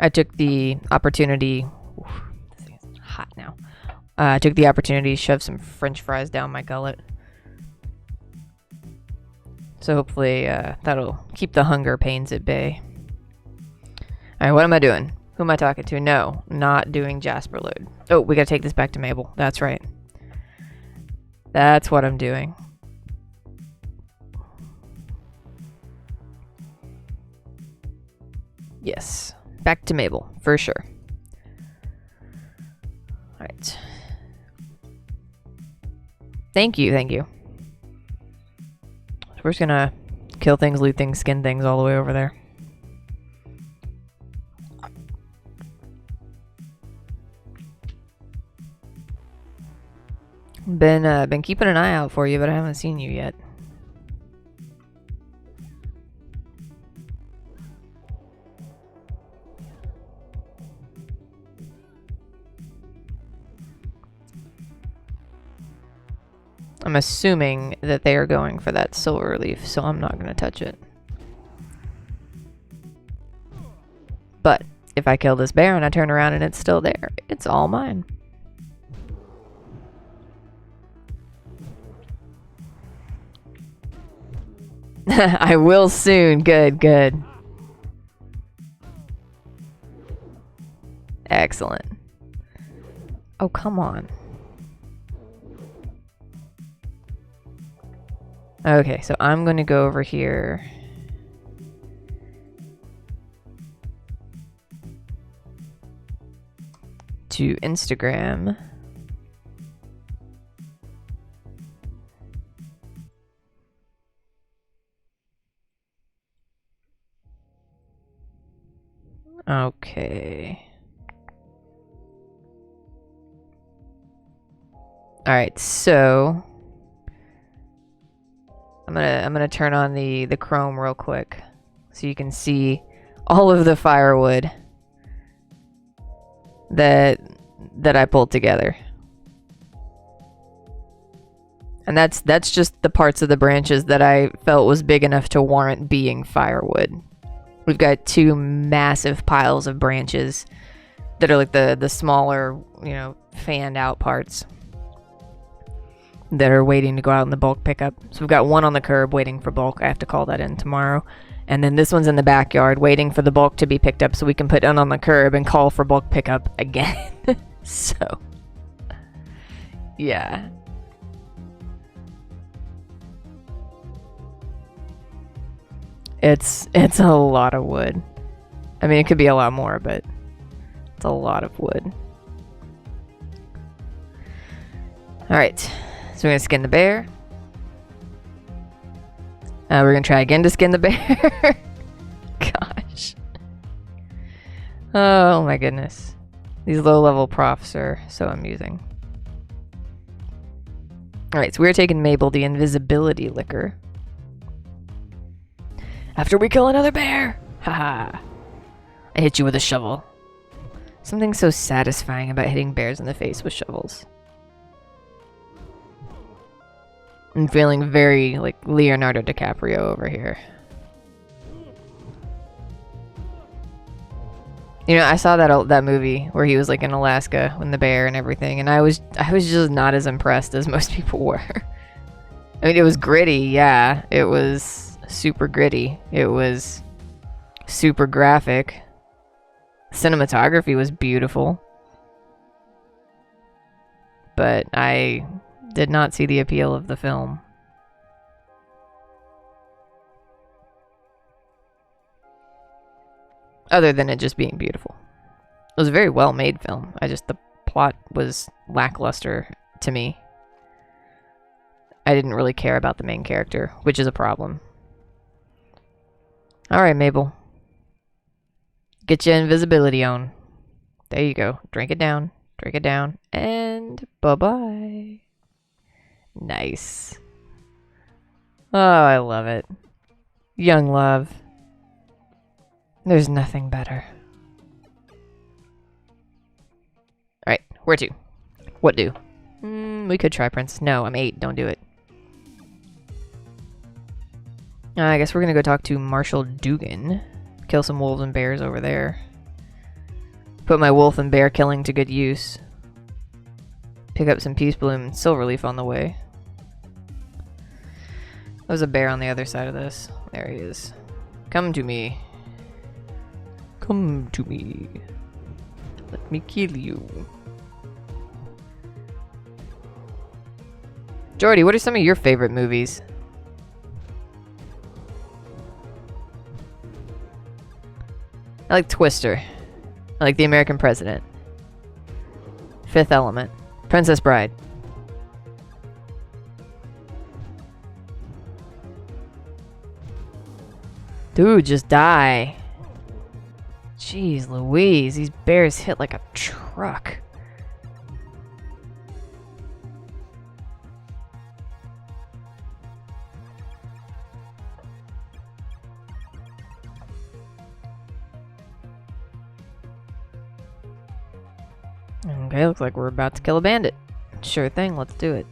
I took the opportunity... Oof, this thing is hot now. I took the opportunity to shove some french fries down my gullet. So hopefully that'll keep the hunger pains at bay. Alright, what am I doing? Who am I talking to? No, not doing Jasper load. Oh, we gotta take this back to Mabel. That's right. That's what I'm doing. Yes. Back to Mabel, for sure. Alright. Thank you, thank you. So we're just gonna kill things, loot things, skin things all the way over there. Been keeping an eye out for you, but I haven't seen you yet. I'm assuming that they are going for that silver leaf, so I'm not going to touch it. But if I kill this bear and I turn around and it's still there, it's all mine. I will soon. Good, good. Excellent. Oh, come on. Okay, so I'm going to go over here. To Instagram. Okay. All right, so I'm gonna turn on the Chrome real quick so you can see all of the firewood that I pulled together. And that's just the parts of the branches that I felt was big enough to warrant being firewood. We've got two massive piles of branches that are like the smaller, you know, fanned out parts that are waiting to go out in the bulk pickup. So we've got one on the curb waiting for bulk. I have to call that in tomorrow. And then this one's in the backyard waiting for the bulk to be picked up so we can put it on the curb and call for bulk pickup again. So, yeah. It's a lot of wood. I mean, it could be a lot more, but it's a lot of wood. Alright, so we're going to skin the bear. We're going to try again to skin the bear. Gosh. Oh my goodness. These low-level profs are so amusing. Alright, so we're taking Mabel the invisibility liquor. After we kill another bear! Haha. I hit you with a shovel. Something so satisfying about hitting bears in the face with shovels. I'm feeling very like Leonardo DiCaprio over here. You know, I saw that movie where he was like in Alaska with the bear and everything, and I was just not as impressed as most people were. I mean, it was gritty, yeah. It was super gritty. It was super graphic. Cinematography was beautiful. But I did not see the appeal of the film. Other than it just being beautiful. It was a very well made film. The plot was lackluster to me. I didn't really care about the main character, which is a problem. Alright, Mabel. Get your invisibility on. There you go. Drink it down. Drink it down. And bye-bye. Nice. Oh, I love it. Young love. There's nothing better. Alright, where to? What do? We could try Princess. No, I'm 8. Don't do it. I guess we're gonna go talk to Marshal Dugan. Kill some wolves and bears over there. Put my wolf and bear killing to good use. Pick up some Peace Bloom and Silverleaf on the way. There's a bear on the other side of this. There he is. Come to me. Come to me. Let me kill you. Jordy, what are some of your favorite movies? I like Twister. Like the American president. Fifth Element. Princess Bride. Dude, just die. Jeez Louise, these bears hit like a truck. Okay, looks like we're about to kill a bandit. Sure thing, let's do it.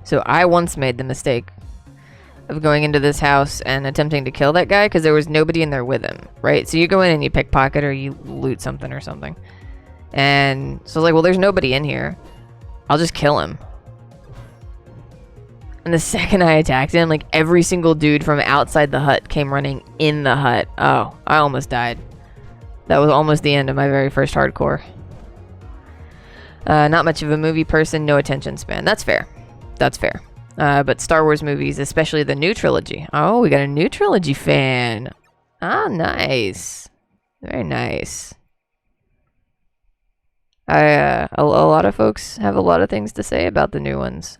So I once made the mistake of going into this house and attempting to kill that guy because there was nobody in there with him, right? So you go in and you pickpocket or you loot something or something. And so I was like, well, there's nobody in here. I'll just kill him. And the second I attacked him, like every single dude from outside the hut came running in the hut. Oh, I almost died. That was almost the end of my very first hardcore. Not much of a movie person, no attention span. That's fair. That's fair. But Star Wars movies, especially the new trilogy. Oh, we got a new trilogy fan. Ah, nice. Very nice. A lot of folks have a lot of things to say about the new ones.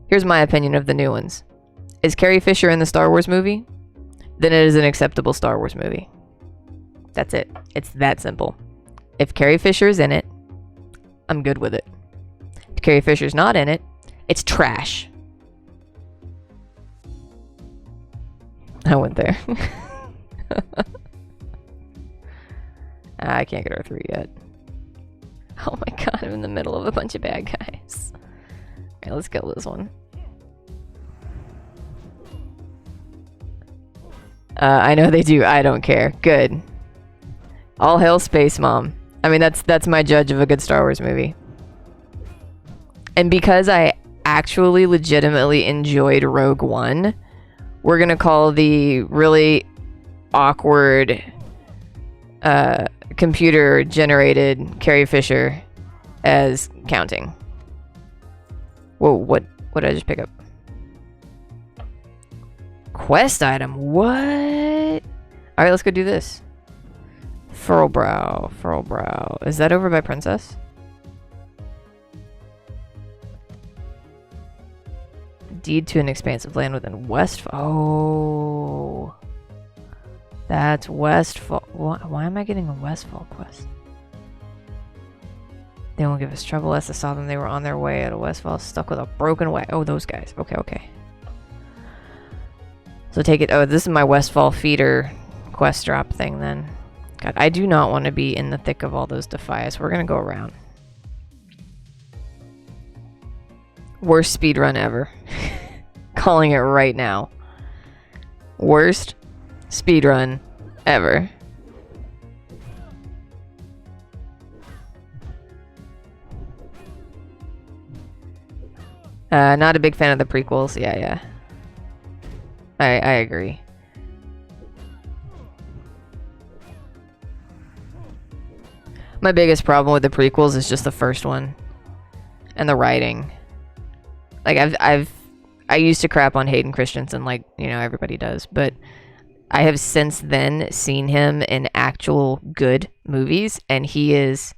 Here's my opinion of the new ones. Is Carrie Fisher in the Star Wars movie? Then it is an acceptable Star Wars movie. That's it. It's that simple. If Carrie Fisher's in it, I'm good with it. If Carrie Fisher's not in it, it's trash. I went there. I can't get her through yet. Oh my god, I'm in the middle of a bunch of bad guys. Alright, let's kill this one. I know they do. I don't care. Good. All hail Space Mom. I mean, that's my judge of a good Star Wars movie. And because I actually legitimately enjoyed Rogue One, we're gonna call the really awkward computer generated Carrie Fisher as counting. Whoa, what did I just pick up? Quest item, what? Alright, let's go do this. Furlbrow. Is that over by Princess? Deed to an expansive land within Westfall. Oh. That's Westfall. Why am I getting a Westfall quest? They won't give us trouble. As I saw them, they were on their way out of Westfall, stuck with a broken way. Oh, those guys. Okay. So take it. Oh, this is my Westfall feeder quest drop thing then. God, I do not want to be in the thick of all those Defias. We're going to go around. Worst speedrun ever. Calling it right now. Worst speedrun ever. Not a big fan of the prequels. Yeah. I agree. My biggest problem with the prequels is just the first one. And the writing. Like, I used to crap on Hayden Christensen like, you know, everybody does. But I have since then seen him in actual good movies. And he is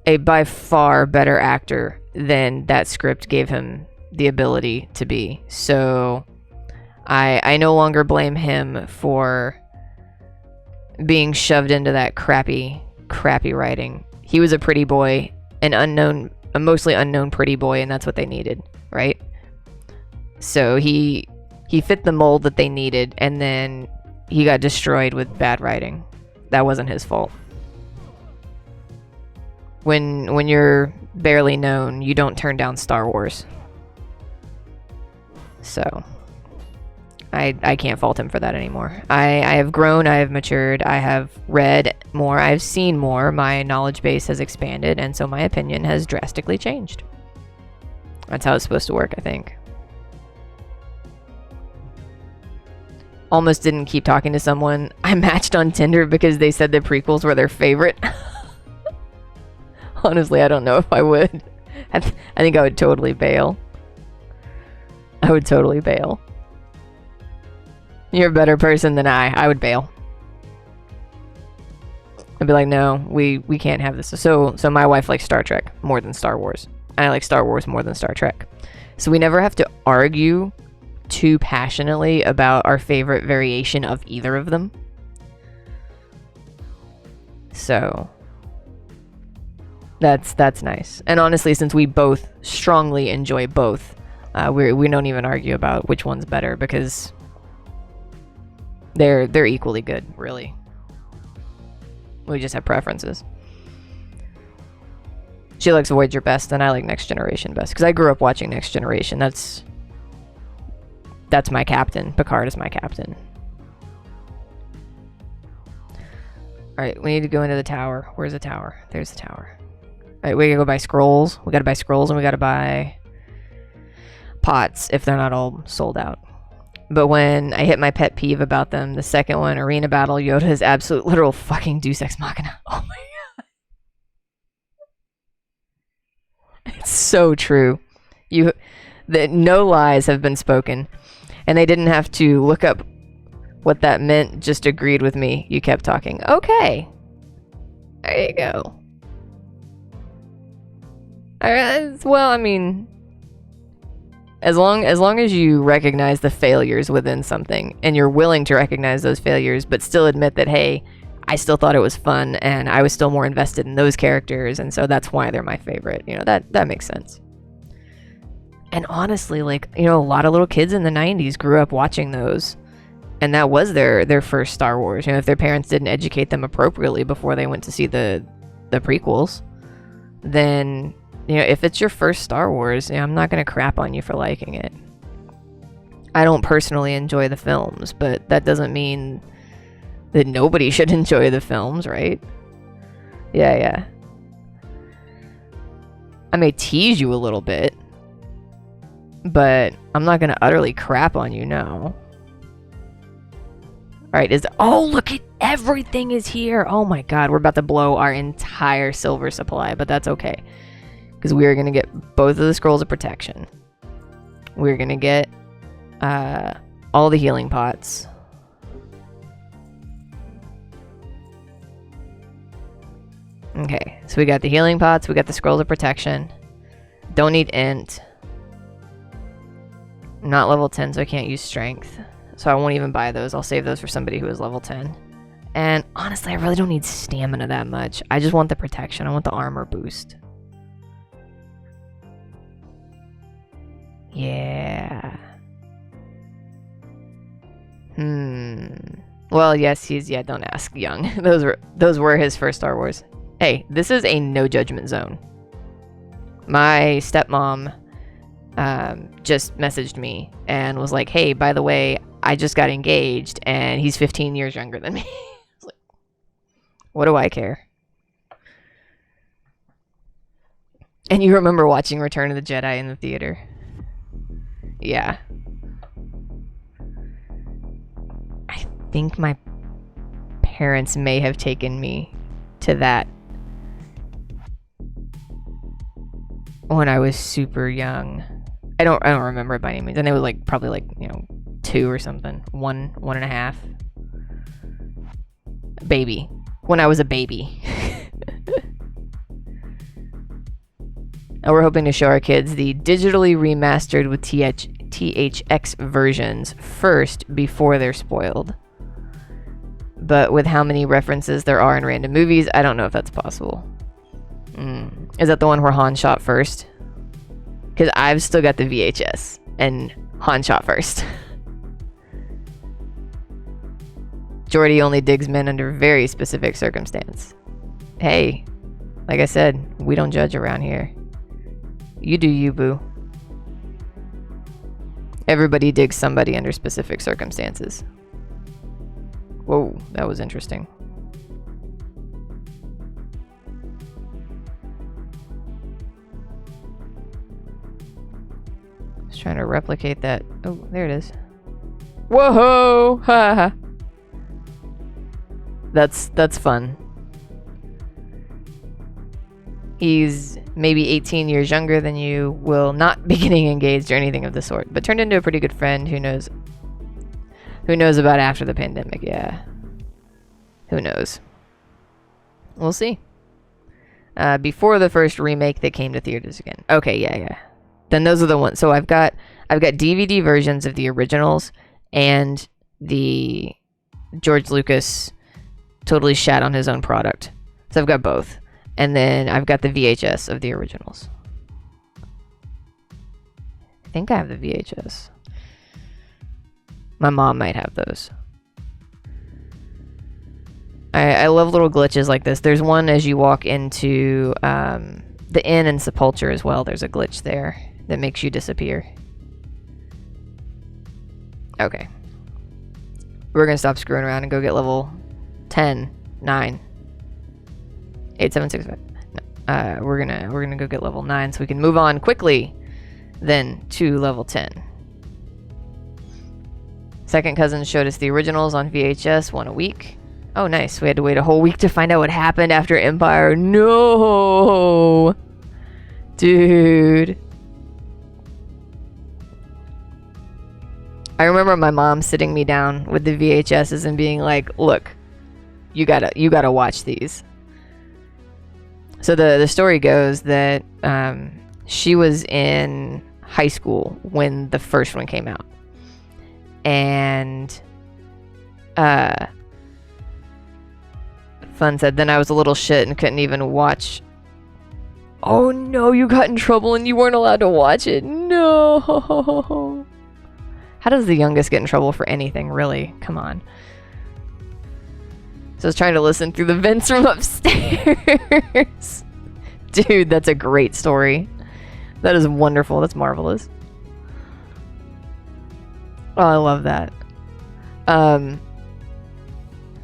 a by far better actor than that script gave him the ability to be. So I no longer blame him for being shoved into that crappy writing. He was a pretty boy, a mostly unknown pretty boy, and that's what they needed, right? So he fit the mold that they needed, and then he got destroyed with bad writing. That wasn't his fault. When you're barely known, you don't turn down Star Wars. So I can't fault him for that anymore. I have grown, I have matured, I have read more, I've seen more, my knowledge base has expanded, and so my opinion has drastically changed. That's how it's supposed to work, I think. Almost didn't keep talking to someone I matched on Tinder because they said the prequels were their favorite. Honestly, I don't know if I would. I think I would totally bail. I would totally bail. You're a better person than I would bail. I'd be like, no, we can't have this. So my wife likes Star Trek more than Star Wars. I like Star Wars more than Star Trek. So we never have to argue too passionately about our favorite variation of either of them. So that's nice. And honestly, since we both strongly enjoy both, we don't even argue about which one's better because they're equally good, really. We just have preferences. She likes Voyager best, and I like Next Generation best because I grew up watching Next Generation. That's my captain. Picard is my captain. Alright, we need to go into the tower. Where's the tower? There's the tower. Alright, we gotta go buy scrolls. We gotta buy scrolls, and we gotta buy pots if they're not all sold out. But when I hit my pet peeve about them, the second one, Arena Battle, Yoda is absolute literal fucking Deus Ex Machina. Oh my god. It's so true. No lies have been spoken. And they didn't have to look up what that meant, just agreed with me. You kept talking. Okay. There you go. Well, I mean, as long as you recognize the failures within something and you're willing to recognize those failures but still admit that, hey, I still thought it was fun and I was still more invested in those characters, and so that's why they're my favorite. You know, that makes sense. And honestly, like, you know, a lot of little kids in the 90s grew up watching those, and that was their first Star Wars. You know, if their parents didn't educate them appropriately before they went to see the prequels, then, you know, if it's your first Star Wars, you know, I'm not going to crap on you for liking it. I don't personally enjoy the films, but that doesn't mean that nobody should enjoy the films, right? Yeah. I may tease you a little bit, but I'm not going to utterly crap on you, no. Alright, oh, look at everything is here. Oh my god, we're about to blow our entire silver supply, but that's okay. Because we are going to get both of the scrolls of protection. We're going to get all the healing pots. Okay, so we got the healing pots, we got the scrolls of protection. Don't need int. I'm not level 10, so I can't use strength. So I won't even buy those. I'll save those for somebody who is level 10. And honestly, I really don't need stamina that much. I just want the protection. I want the armor boost. Yeah. Well, yes, don't ask, young. Those were his first Star Wars. Hey, this is a no judgment zone. My stepmom just messaged me and was like, hey, by the way, I just got engaged and he's 15 years younger than me. I was like, what do I care? And you remember watching Return of the Jedi in the theater? Yeah. I think my parents may have taken me to that when I was super young. I don't remember it by any means. And it was like probably like, you know, 2 or something. 1.5. Baby. When I was a baby. And we're hoping to show our kids the digitally remastered with THX versions first before they're spoiled. But with how many references there are in random movies, I don't know if that's possible. Is that the one where Han shot first? Because I've still got the VHS, and Han shot first. Jordy only digs men under very specific circumstance. Hey, like I said, we don't judge around here. You do you, boo. Everybody digs somebody under specific circumstances. Whoa, that was interesting. Just trying to replicate that. Oh, there it is. Whoa! Ha ha. That's fun. He's maybe 18 years younger than you, will not be getting engaged or anything of the sort, but turned into a pretty good friend who knows Who knows about after the pandemic? Yeah. Who knows? We'll see. Before the first remake that came to theaters again. Okay, yeah. Then those are the ones. So I've got DVD versions of the originals and the George Lucas totally shat on his own product. So I've got both. And then I've got the VHS of the originals. I think I have the VHS. My mom might have those. I love little glitches like this. There's one as you walk into the inn in Sepulture as well. There's a glitch there that makes you disappear. Okay. We're going to stop screwing around and go get level 10, 9, 8, 7, 6, 5. No. We're gonna go get level 9 so we can move on quickly then to level 10. Second cousin showed us the originals on VHS, one a week. Oh, nice. We had to wait a whole week to find out what happened after Empire. No! Dude. I remember my mom sitting me down with the VHSs and being like, look, you gotta watch these. So the story goes that she was in high school when the first one came out. And Fun said, then I was a little shit and couldn't even watch. Oh no, you got in trouble and you weren't allowed to watch it. No. How does the youngest get in trouble for anything, really? Come on. So I was trying to listen through the vents from upstairs. Dude, that's a great story. That is wonderful. That's marvelous. Oh, I love that.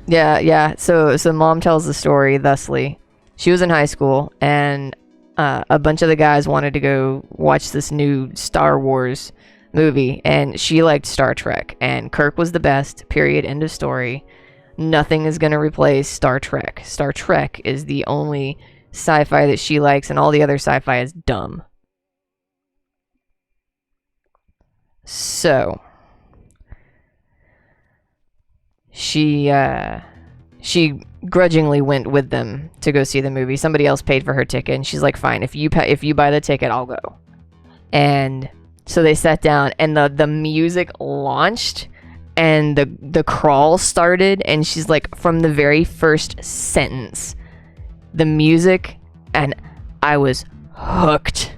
Yeah. So mom tells the story thusly. She was in high school, and a bunch of the guys wanted to go watch this new Star Wars movie, and she liked Star Trek, and Kirk was the best, period, end of story. Nothing is going to replace Star Trek. Star Trek is the only sci-fi that she likes, and all the other sci-fi is dumb. So she grudgingly went with them to go see the movie. Somebody else paid for her ticket, and she's like, fine, if you buy the ticket, I'll go. And so they sat down, and the music launched, and the crawl started, and she's like, from the very first sentence, the music, and I was hooked.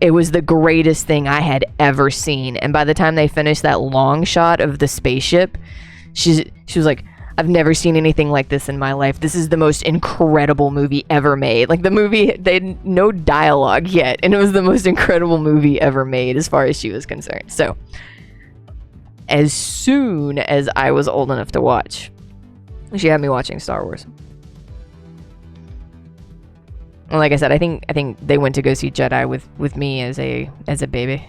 It was the greatest thing I had ever seen. And by the time they finished that long shot of the spaceship, she was like, I've never seen anything like this in my life. This is the most incredible movie ever made. Like, the movie, they had no dialogue yet, and it was the most incredible movie ever made as far as she was concerned. So as soon as I was old enough to watch, she had me watching Star Wars. And like I said, I think they went to go see Jedi with me as a baby.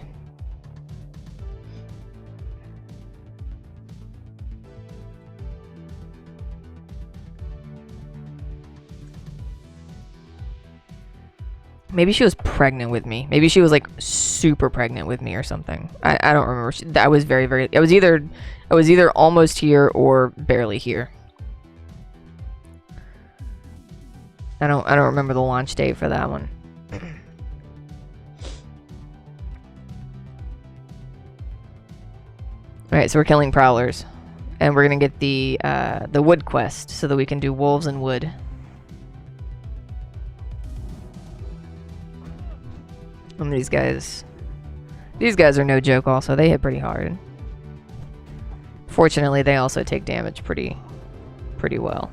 Maybe she was pregnant with me. Maybe she was like super pregnant with me or something. I don't remember. I was I was either almost here or barely here. I don't remember the launch date for that one. Alright, so we're killing prowlers. And we're gonna get the wood quest so that we can do wolves and wood. And these guys are no joke also. They hit pretty hard. Fortunately, they also take damage pretty well.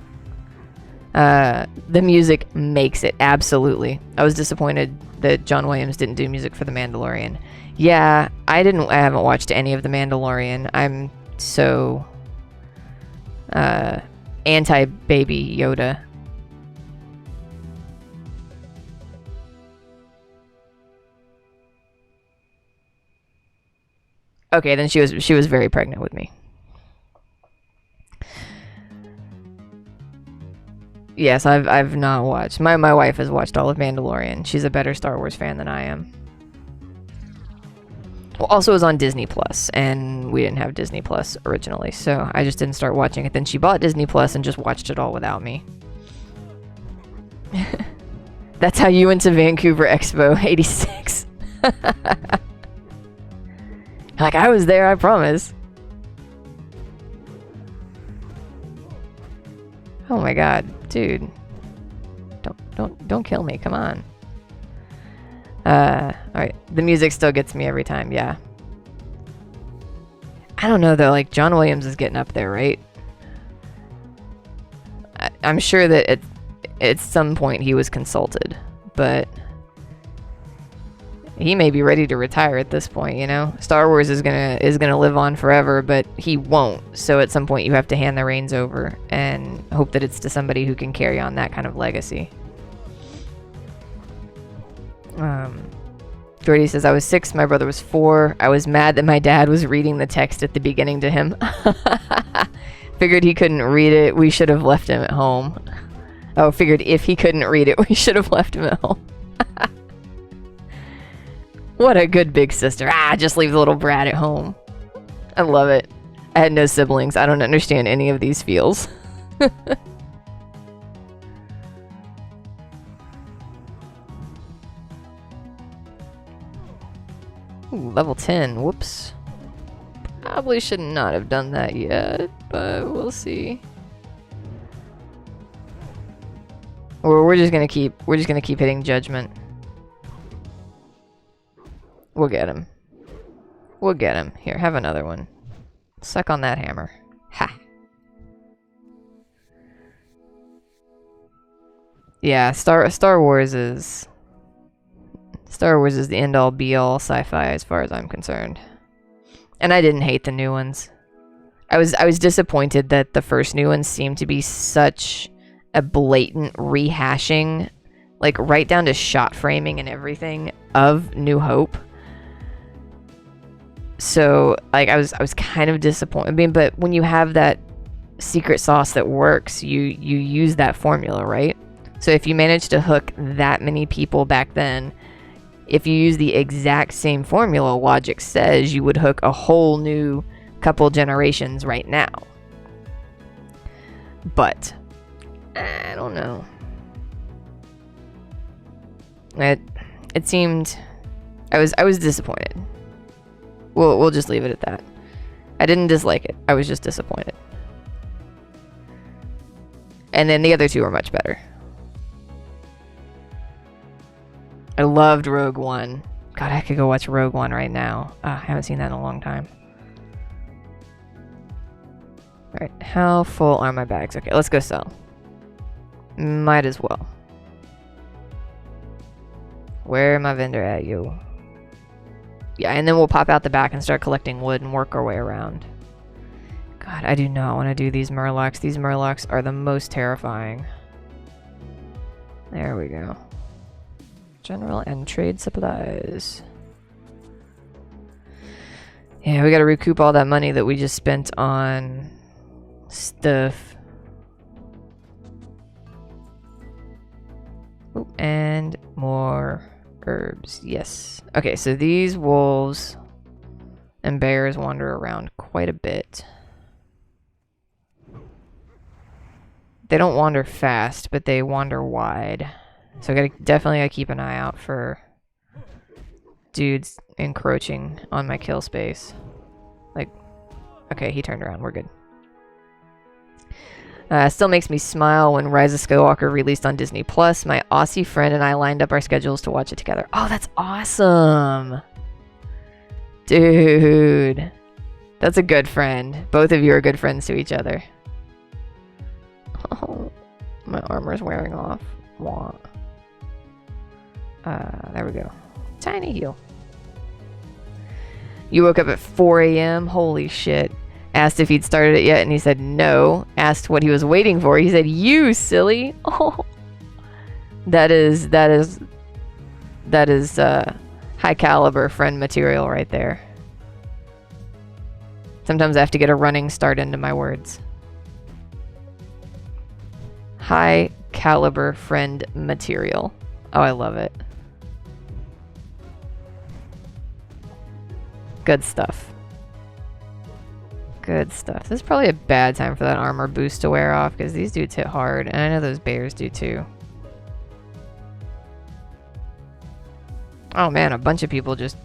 The music makes it, absolutely. I was disappointed that John Williams didn't do music for The Mandalorian. Yeah, I haven't watched any of The Mandalorian. I'm so anti-Baby Yoda. Okay, then she was very pregnant with me. Yes, I've not watched. My wife has watched all of Mandalorian. She's a better Star Wars fan than I am. Well, also it was on Disney Plus, and we didn't have Disney Plus originally, so I just didn't start watching it. Then she bought Disney Plus and just watched it all without me. That's how you went to Vancouver Expo '86. Like, I was there, I promise. Oh my god, dude. Don't kill me, come on. Alright. The music still gets me every time, yeah. I don't know though, like, John Williams is getting up there, right? I'm sure that at some point he was consulted, but he may be ready to retire at this point, you know? Star Wars is gonna live on forever, but he won't. So at some point you have to hand the reins over and hope that it's to somebody who can carry on that kind of legacy. Jordy says, I was 6, my brother was 4. I was mad that my dad was reading the text at the beginning to him. Figured he couldn't read it, we should have left him at home. Oh, figured if he couldn't read it, we should have left him at home. What a good big sister. Just leave the little brat at home. I love it. I had no siblings. I don't understand any of these feels. Ooh, level 10. Whoops. Probably should not have done that yet, but we'll see. Or we're just gonna keep hitting judgment. We'll get him. We'll get him. Here, have another one. Suck on that hammer. Ha! Yeah, Star Wars is the end-all be-all sci-fi as far as I'm concerned. And I didn't hate the new ones. I was disappointed that the first new ones seemed to be such a blatant rehashing, like right down to shot framing and everything of New Hope. So, like, I was kind of disappointed. I mean, but when you have that secret sauce that works, you use that formula, right? So if you manage to hook that many people back then, if you use the exact same formula, logic says you would hook a whole new couple generations right now. But I don't know. It seemed I was disappointed. We'll just leave it at that. I didn't dislike it. I was just disappointed. And then the other two are much better. I loved Rogue One. God, I could go watch Rogue One right now. I haven't seen that in a long time. Alright, how full are my bags? Okay, let's go sell. Might as well. Where my vendor at, yo? Yeah, and then we'll pop out the back and start collecting wood and work our way around. God, I do not want to do these murlocs. These murlocs are the most terrifying. There we go. General and trade supplies. Yeah, we gotta recoup all that money that we just spent on stuff. Ooh, and more herbs. Yes. Okay, so these wolves and bears wander around quite a bit. They don't wander fast, but they wander wide. So I definitely gotta keep an eye out for dudes encroaching on my kill space. Like, okay, he turned around. We're good. Still makes me smile when Rise of Skywalker released on Disney Plus. My Aussie friend and I lined up our schedules to watch it together. Oh, that's awesome! Dude. That's a good friend. Both of you are good friends to each other. Oh, my armor's wearing off. Wah. There we go. Tiny heal. You woke up at 4 a.m. Holy shit. Asked if he'd started it yet, and he said no. Asked what he was waiting for. He said, "You silly." Oh, that is high caliber friend material right there. Sometimes I have to get a running start into my words. High caliber friend material. Oh, I love it. Good stuff. Good stuff. This is probably a bad time for that armor boost to wear off because these dudes hit hard, and I know those bears do too. Oh man, a bunch of people just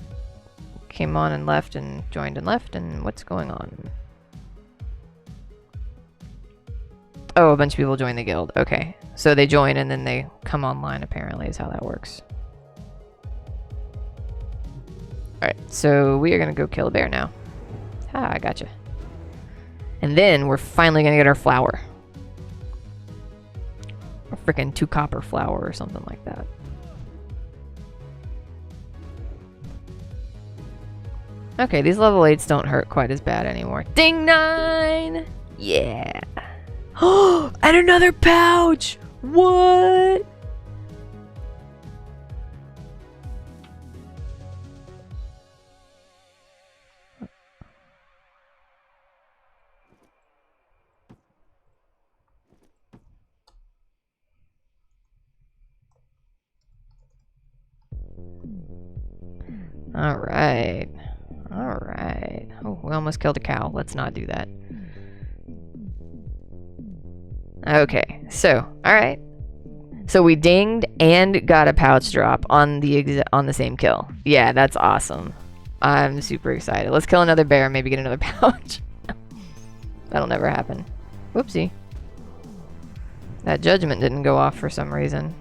came on and left and joined and left, and what's going on? Oh, a bunch of people joined the guild. Okay. So they join and then they come online, apparently, is how that works. Alright, so we are going to go kill a bear now. Ah, I gotcha. And then we're finally going to get our flower. A freaking 2 copper flower or something like that. Okay, these level 8s don't hurt quite as bad anymore. Ding 9! Yeah! Oh, and another pouch! What? Alright. Alright. Oh, we almost killed a cow. Let's not do that. Okay, so, alright. So we dinged and got a pouch drop on the same kill. Yeah, that's awesome. I'm super excited. Let's kill another bear and maybe get another pouch. That'll never happen. Whoopsie. That judgment didn't go off for some reason.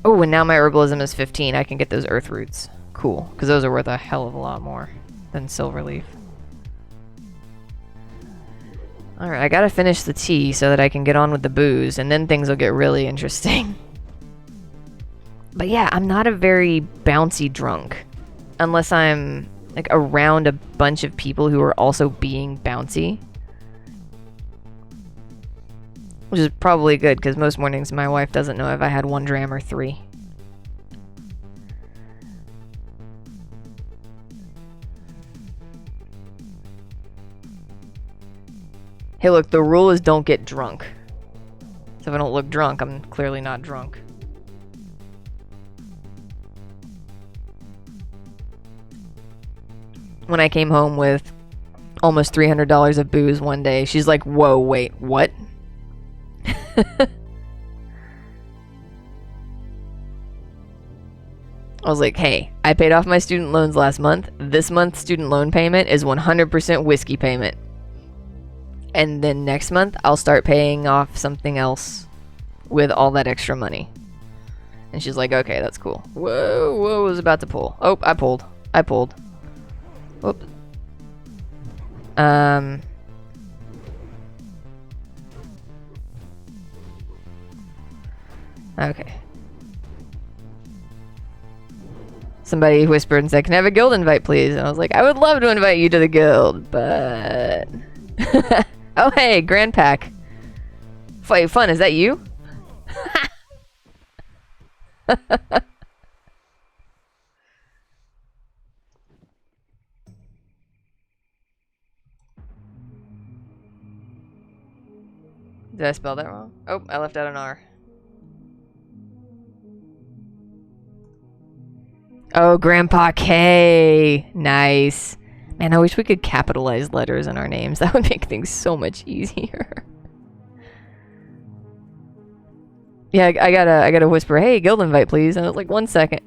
Oh, and now my herbalism is 15. I can get those earth roots. Cool, because those are worth a hell of a lot more than silver leaf. Alright, I gotta finish the tea so that I can get on with the booze, and then things will get really interesting. But yeah, I'm not a very bouncy drunk. Unless I'm, like, around a bunch of people who are also being bouncy. Which is probably good, because most mornings my wife doesn't know if I had 1 dram or 3. Hey look, the rule is don't get drunk. So if I don't look drunk, I'm clearly not drunk. When I came home with almost $300 of booze one day, she's like, whoa, wait, what? I was like, hey, I paid off my student loans last month. This month's student loan payment is 100% whiskey payment. And then next month, I'll start paying off something else with all that extra money. And she's like, okay, that's cool. Whoa, whoa, I was about to pull. Oh, I pulled. I pulled. Whoop. Okay. Somebody whispered and said, can I have a guild invite, please? And I was like, I would love to invite you to the guild, but... Oh, hey, Grand Pack. Wait, fun, is that you? Did I spell that wrong? Oh, I left out an R. Oh, Grandpa K. Nice. Man, I wish we could capitalize letters in our names. That would make things so much easier. Yeah, I gotta whisper, hey, guild invite, please. And I was like, 1 second.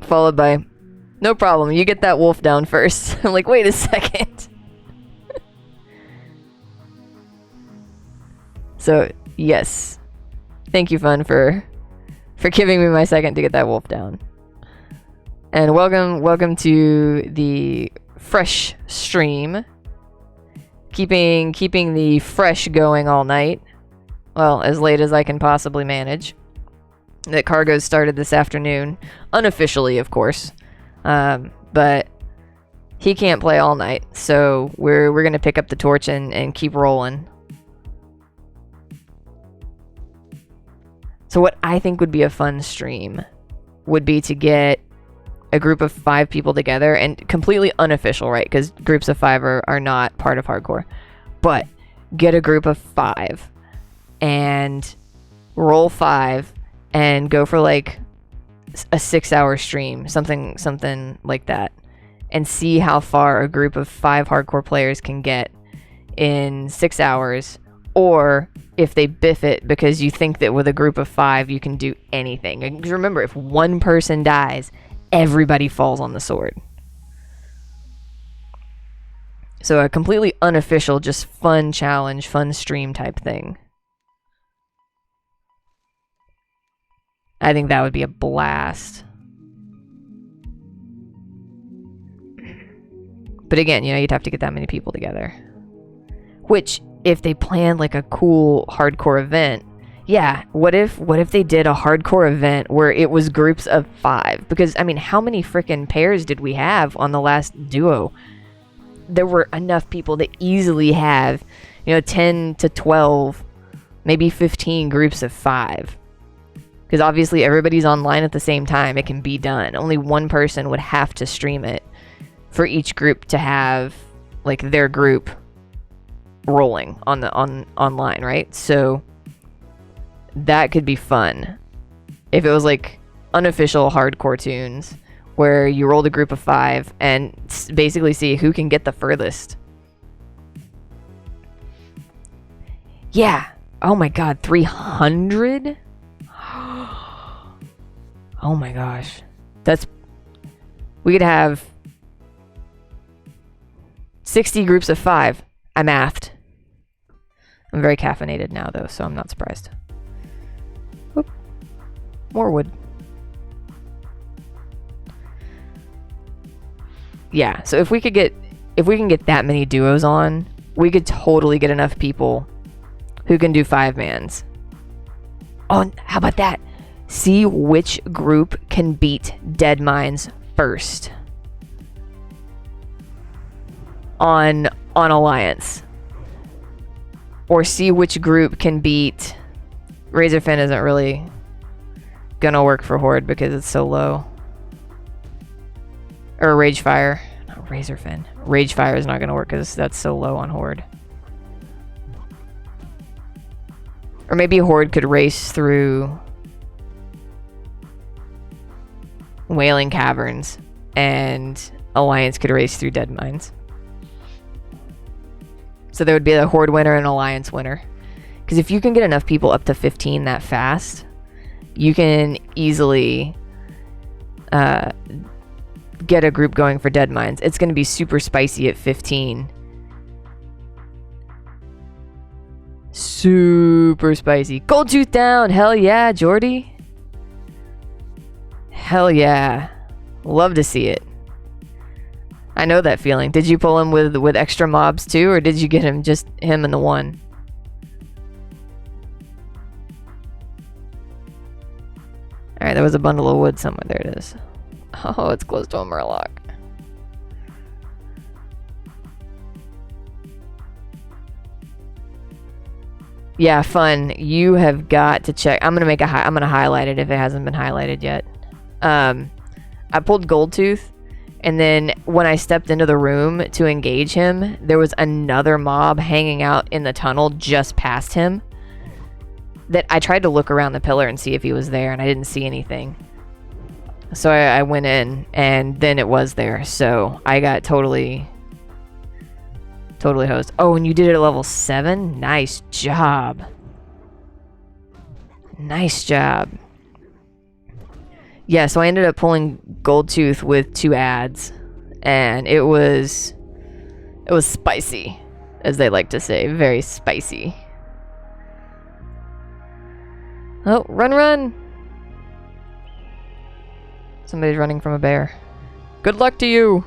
Followed by, no problem, you get that wolf down first. I'm like, wait a second. So, yes. Thank you, Fun, for giving me my second to get that wolf down. And welcome to the fresh stream. Keeping the fresh going all night. Well, as late as I can possibly manage. The cargoes started this afternoon. Unofficially, of course. But he can't play all night. So we're gonna pick up the torch and keep rolling. So what I think would be a fun stream would be to get a group of 5 people together, and completely unofficial, right? Because groups of 5 are not part of hardcore. But get a group of 5 and roll 5 and go for like a 6-hour stream, something like that, and see how far a group of 5 hardcore players can get in 6 hours, or if they biff it because you think that with a group of 5 you can do anything. And remember, if one person dies, everybody falls on the sword. So a completely unofficial, just fun challenge, fun stream type thing. I think that would be a blast. But again, you know, you'd have to get that many people together. Which, if they planned like a cool hardcore event, yeah, what if they did a hardcore event where it was groups of 5? Because, I mean, how many freaking pairs did we have on the last duo? There were enough people to easily have, you know, 10 to 12, maybe 15 groups of 5. Because obviously everybody's online at the same time. It can be done. Only one person would have to stream it for each group to have, like, their group rolling on the online, right? So that could be fun if it was like unofficial hardcore tunes where you rolled a group of 5 and basically see who can get the furthest. Yeah. Oh my god, 300? Oh my gosh. We could have 60 groups of 5. I mathed. I'm very caffeinated now, though, so I'm not surprised. Oop. More wood. Yeah, so if we can get that many duos on, we could totally get enough people who can do 5-mans. Oh, how about that? See which group can beat Dead Mines first on Alliance. Or see which group can beat... Razorfin isn't really gonna work for Horde because it's so low. Or Ragefire. Not Razorfin. Ragefire is not gonna work because that's so low on Horde. Or maybe Horde could race through Wailing Caverns and Alliance could race through Dead Mines. So there would be a Horde winner and Alliance winner. Because if you can get enough people up to 15 that fast, you can easily get a group going for Dead Mines. It's going to be super spicy at 15. Super spicy. Gold Tooth down! Hell yeah, Jordy! Hell yeah. Love to see it. I know that feeling. Did you pull him with extra mobs too, or did you get him just him and the one? Alright, there was a bundle of wood somewhere. There it is. Oh, it's close to a Murloc. Yeah, fun. You have got to check. I'm gonna highlight it if it hasn't been highlighted yet. I pulled Goldtooth, and then when I stepped into the room to engage him, there was another mob hanging out in the tunnel just past him. That I tried to look around the pillar and see if he was there, and I didn't see anything. So I went in, and then it was there. So I got totally hosed. Oh, and you did it at level 7? Nice job. Nice job. Yeah, so I ended up pulling Goldtooth with 2 ads, and it was spicy, as they like to say. Very spicy. Oh, run, run! Somebody's running from a bear. Good luck to you!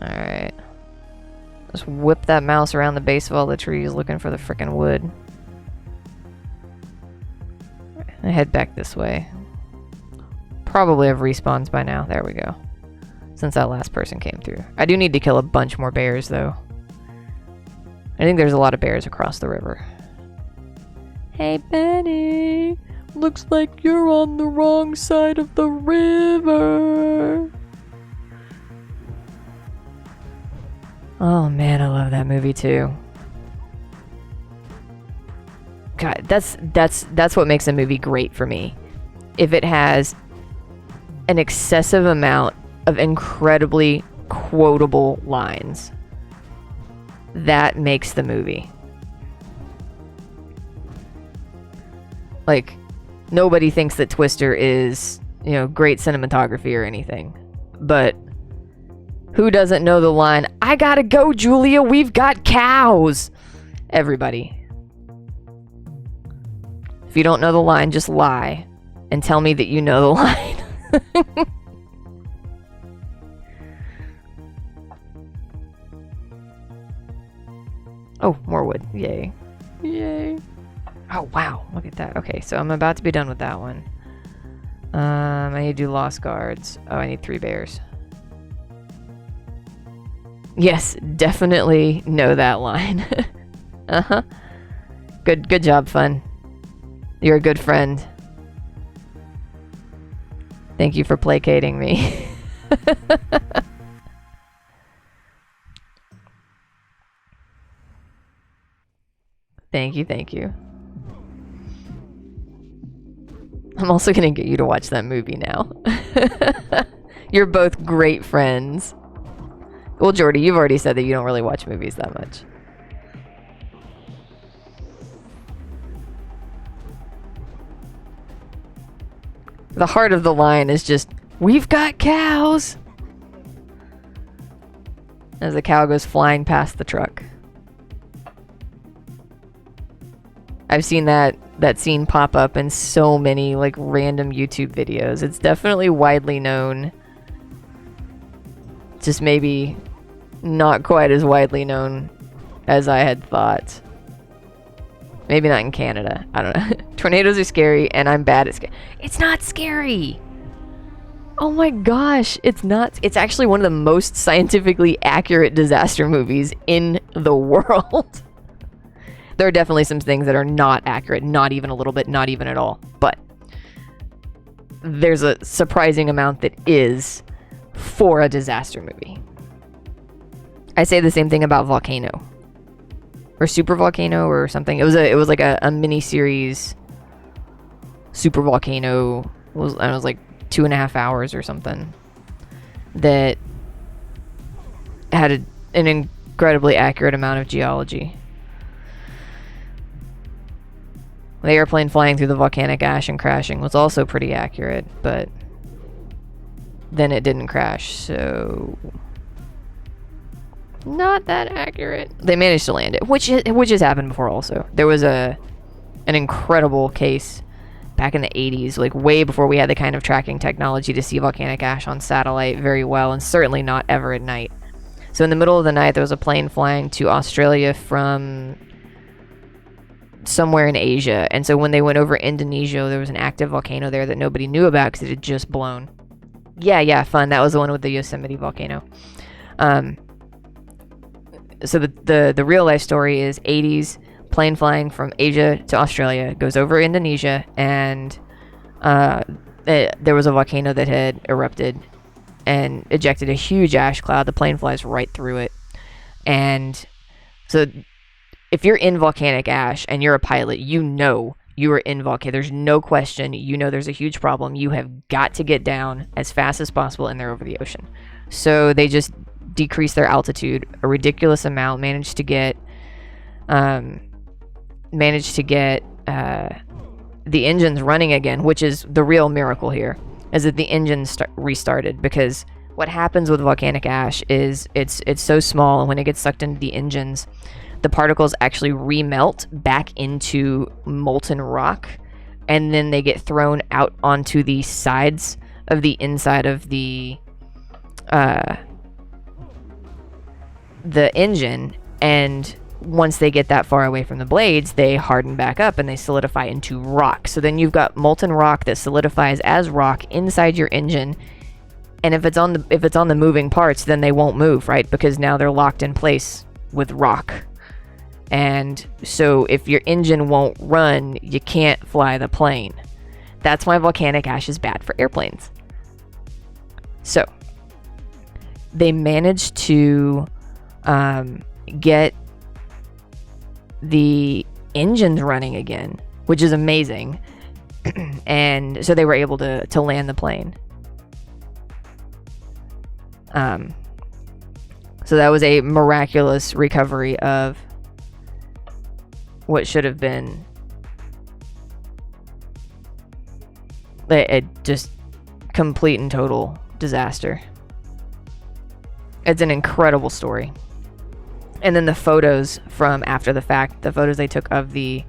Alright. Just whip that mouse around the base of all the trees looking for the frickin' wood. I head back this way. Probably have respawns by now. There we go. Since that last person came through. I do need to kill a bunch more bears, though. I think there's a lot of bears across the river. Hey, Benny! Looks like you're on the wrong side of the river! Oh man, I love that movie too. God, that's what makes a movie great for me. if it has an excessive amount of incredibly quotable lines. That makes the movie. Like, nobody thinks that Twister is, you know, great cinematography or anything. But who doesn't know the line, "I gotta go, Julia, we've got cows"? Everybody. If you don't know the line, just lie and tell me that you know the line. Oh, more wood. Yay. Yay. Oh, wow. Look at that. Okay, so I'm about to be done with that one. I need to do Lost Guards. Oh, I need 3 bears. Yes, definitely know that line. Uh-huh. Good job, Fun. You're a good friend. Thank you for placating me. Thank you. I'm also gonna get you to watch that movie now. You're both great friends. Well, Jordy, you've already said that you don't really watch movies that much. The heart of the line is just, "We've got cows!" As the cow goes flying past the truck. I've seen that scene pop up in so many, like, random YouTube videos. It's definitely widely known. Just maybe not quite as widely known as I had thought. Maybe not in Canada. I don't know. Tornadoes are scary, and I'm bad at scary. It's not scary! Oh my gosh, it's not. It's actually one of the most scientifically accurate disaster movies in the world. There are definitely some things that are not accurate, not even a little bit, not even at all. But there's a surprising amount that is for a disaster movie. I say the same thing about Volcano. Or Super Volcano or something. It was like a mini series. Super Volcano was like 2.5 hours or something. That had an incredibly accurate amount of geology. The airplane flying through the volcanic ash and crashing was also pretty accurate, but then it didn't crash, so not that accurate. They managed to land it, which has happened before also. There was an incredible case back in the 80s, like way before we had the kind of tracking technology to see volcanic ash on satellite very well, and certainly not ever at night. So in the middle of the night, there was a plane flying to Australia from somewhere in Asia, and so when they went over Indonesia, there was an active volcano there that nobody knew about because it had just blown. Yeah, Fun. That was the one with the Yosemite volcano. So the real life story is 80s, plane flying from Asia to Australia, goes over Indonesia, and there was a volcano that had erupted and ejected a huge ash cloud. The plane flies right through it. And so if you're in volcanic ash and you're a pilot, you know you are in volcano. There's no question. You know there's a huge problem. You have got to get down as fast as possible, and they're over the ocean. So they just decreased their altitude a ridiculous amount, managed to get the engines running again, which is the real miracle here, is that the engines restarted. Because what happens with volcanic ash is it's so small, and when it gets sucked into the engines, the particles actually remelt back into molten rock, and then they get thrown out onto the sides of the inside of the engine, and once they get that far away from the blades, they harden back up and they solidify into rock. So then you've got molten rock that solidifies as rock inside your engine, and if it's on the moving parts, then they won't move, right? Because now they're locked in place with rock. And so if your engine won't run, you can't fly the plane. That's why volcanic ash is bad for airplanes. So they managed to get the engines running again, which is amazing. And so they were able to land the plane. So that was a miraculous recovery of what should have been a just complete and total disaster. It's an incredible story. And then the photos from after the fact, the photos they took of the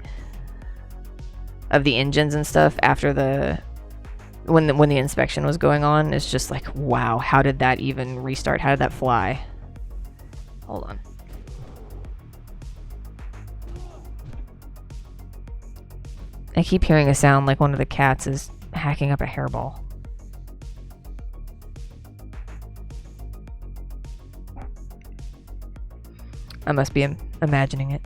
engines and stuff after when the inspection was going on, it's just like, wow, how did that even restart? How did that fly? Hold on. I keep hearing a sound like one of the cats is hacking up a hairball. I must be imagining it.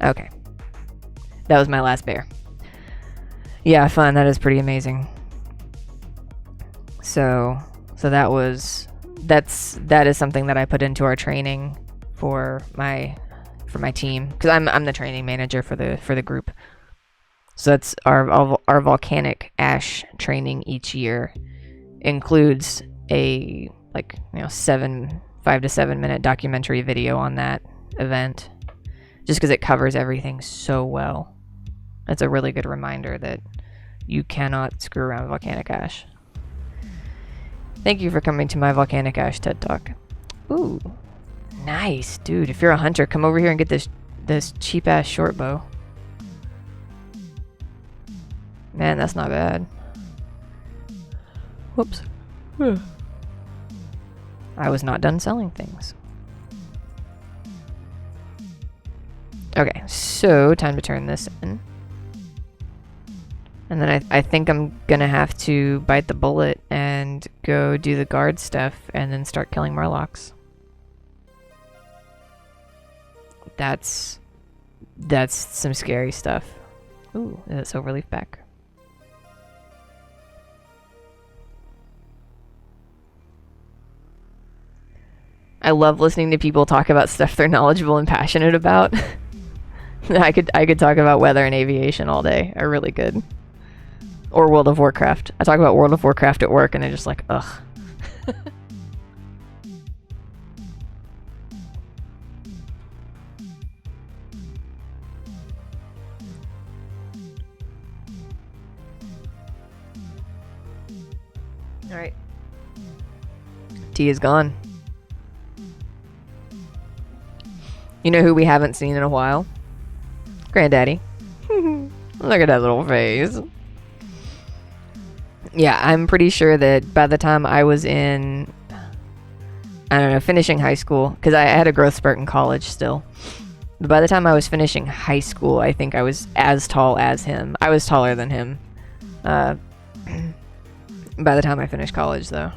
Okay. That was my last bear. Yeah, fun. That is pretty amazing. So that is something that I put into our training for my team, because I'm the training manager for the group. So that's our volcanic ash training each year includes a 5 to 7 minute documentary video on that event, just because it covers everything so well. It's a really good reminder that you cannot screw around with volcanic ash. Thank you for coming to my volcanic ash TED Talk. Ooh, nice, dude. If you're a hunter, come over here and get this cheap ass short bow. Man, that's not bad. Whoops. I was not done selling things. Okay, so time to turn this in. And then I think I'm gonna have to bite the bullet and go do the guard stuff and then start killing murlocs. That's some scary stuff. Ooh, is that silverleaf back? I love listening to people talk about stuff they're knowledgeable and passionate about. I could talk about weather and aviation all day. I really could. Or World of Warcraft. I talk about World of Warcraft at work and I'm just like, ugh. Alright. Tea is gone. You know who we haven't seen in a while? Granddaddy. Look at that little face. Yeah, I'm pretty sure that by the time I was in, I don't know, finishing high school, because I had a growth spurt in college still. But by the time I was finishing high school, I think I was as tall as him. I was taller than him. By the time I finished college, though.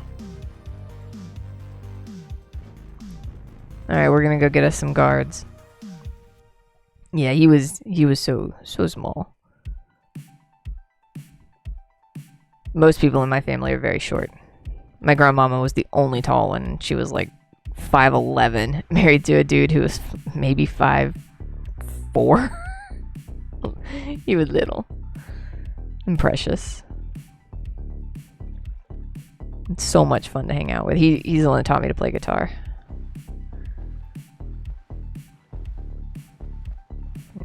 Alright, we're gonna go get us some guards. Yeah, he was so small. Most people in my family are very short. My grandmama was the only tall one. She was like 5'11", married to a dude who was maybe 5'4". He was little and precious. It's so much fun to hang out with. He's the one that taught me to play guitar.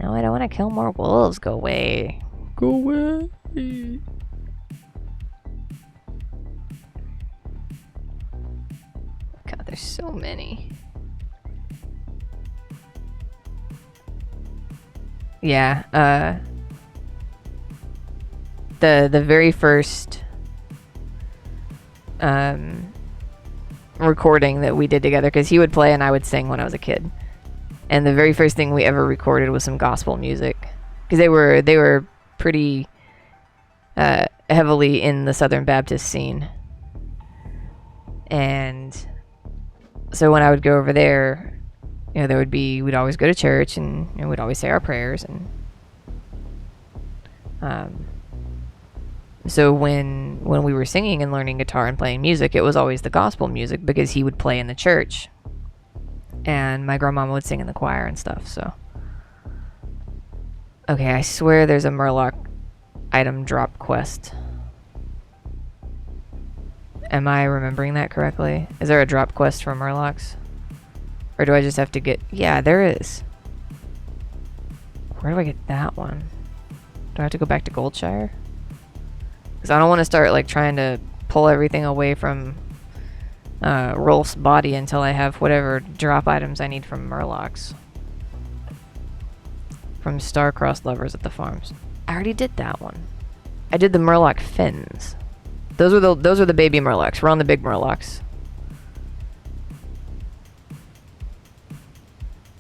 No, I don't want to kill more wolves. Go away. Go away. God, there's so many. Yeah, the very first recording that we did together, because he would play and I would sing when I was a kid. And the very first thing we ever recorded was some gospel music, because they were pretty heavily in the Southern Baptist scene. And so when I would go over there, you know, we'd always go to church and we'd always say our prayers. And so when we were singing and learning guitar and playing music, it was always the gospel music, because he would play in the church. And my grandmama would sing in the choir and stuff, so. Okay, I swear there's a Murloc item drop quest. Am I remembering that correctly? Is there a drop quest for Murlocs? Or do I just have to get... Yeah, there is. Where do I get that one? Do I have to go back to Goldshire? Because I don't want to start like trying to pull everything away from Rolf's body until I have whatever drop items I need from Murlocs. From star-crossed lovers at the farms. I already did that one. I did the Murloc fins. Those are the baby Murlocs. We're on the big Murlocs.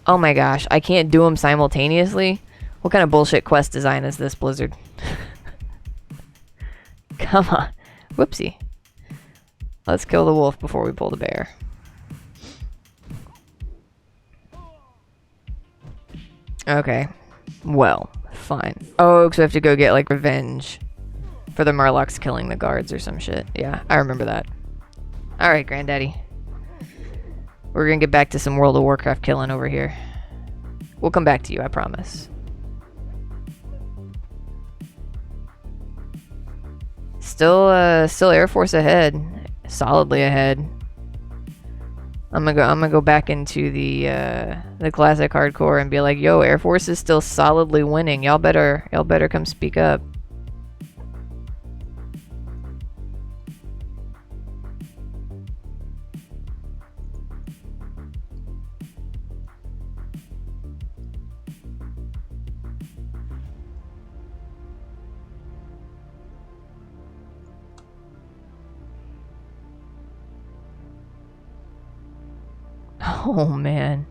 Oh my gosh, I can't do them simultaneously? What kind of bullshit quest design is this, Blizzard? Come on. Whoopsie. Let's kill the wolf before we pull the bear. Okay. Well, fine. Oh, because we have to go get, like, revenge for the Murlocs killing the guards or some shit. Yeah, I remember that. Alright, Granddaddy. We're gonna get back to some World of Warcraft killing over here. We'll come back to you, I promise. Still Air Force ahead. Solidly ahead. I'm gonna go back into the classic hardcore and be like, yo, Air Force is still solidly winning. Y'all better come speak up. Oh man.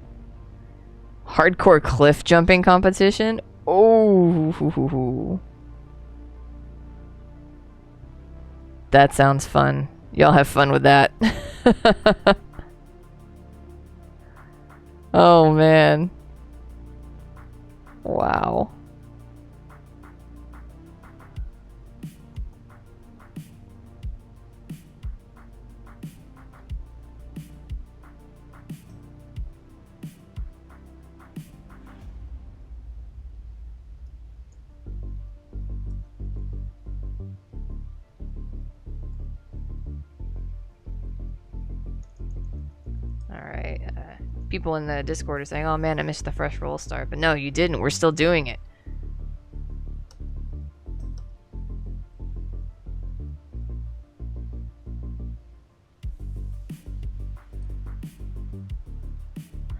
Hardcore cliff jumping competition? Oh. That sounds fun. Y'all have fun with that. Oh man. Wow. Alright, people in the Discord are saying, oh man, I missed the fresh roll start. But no, you didn't. We're still doing it.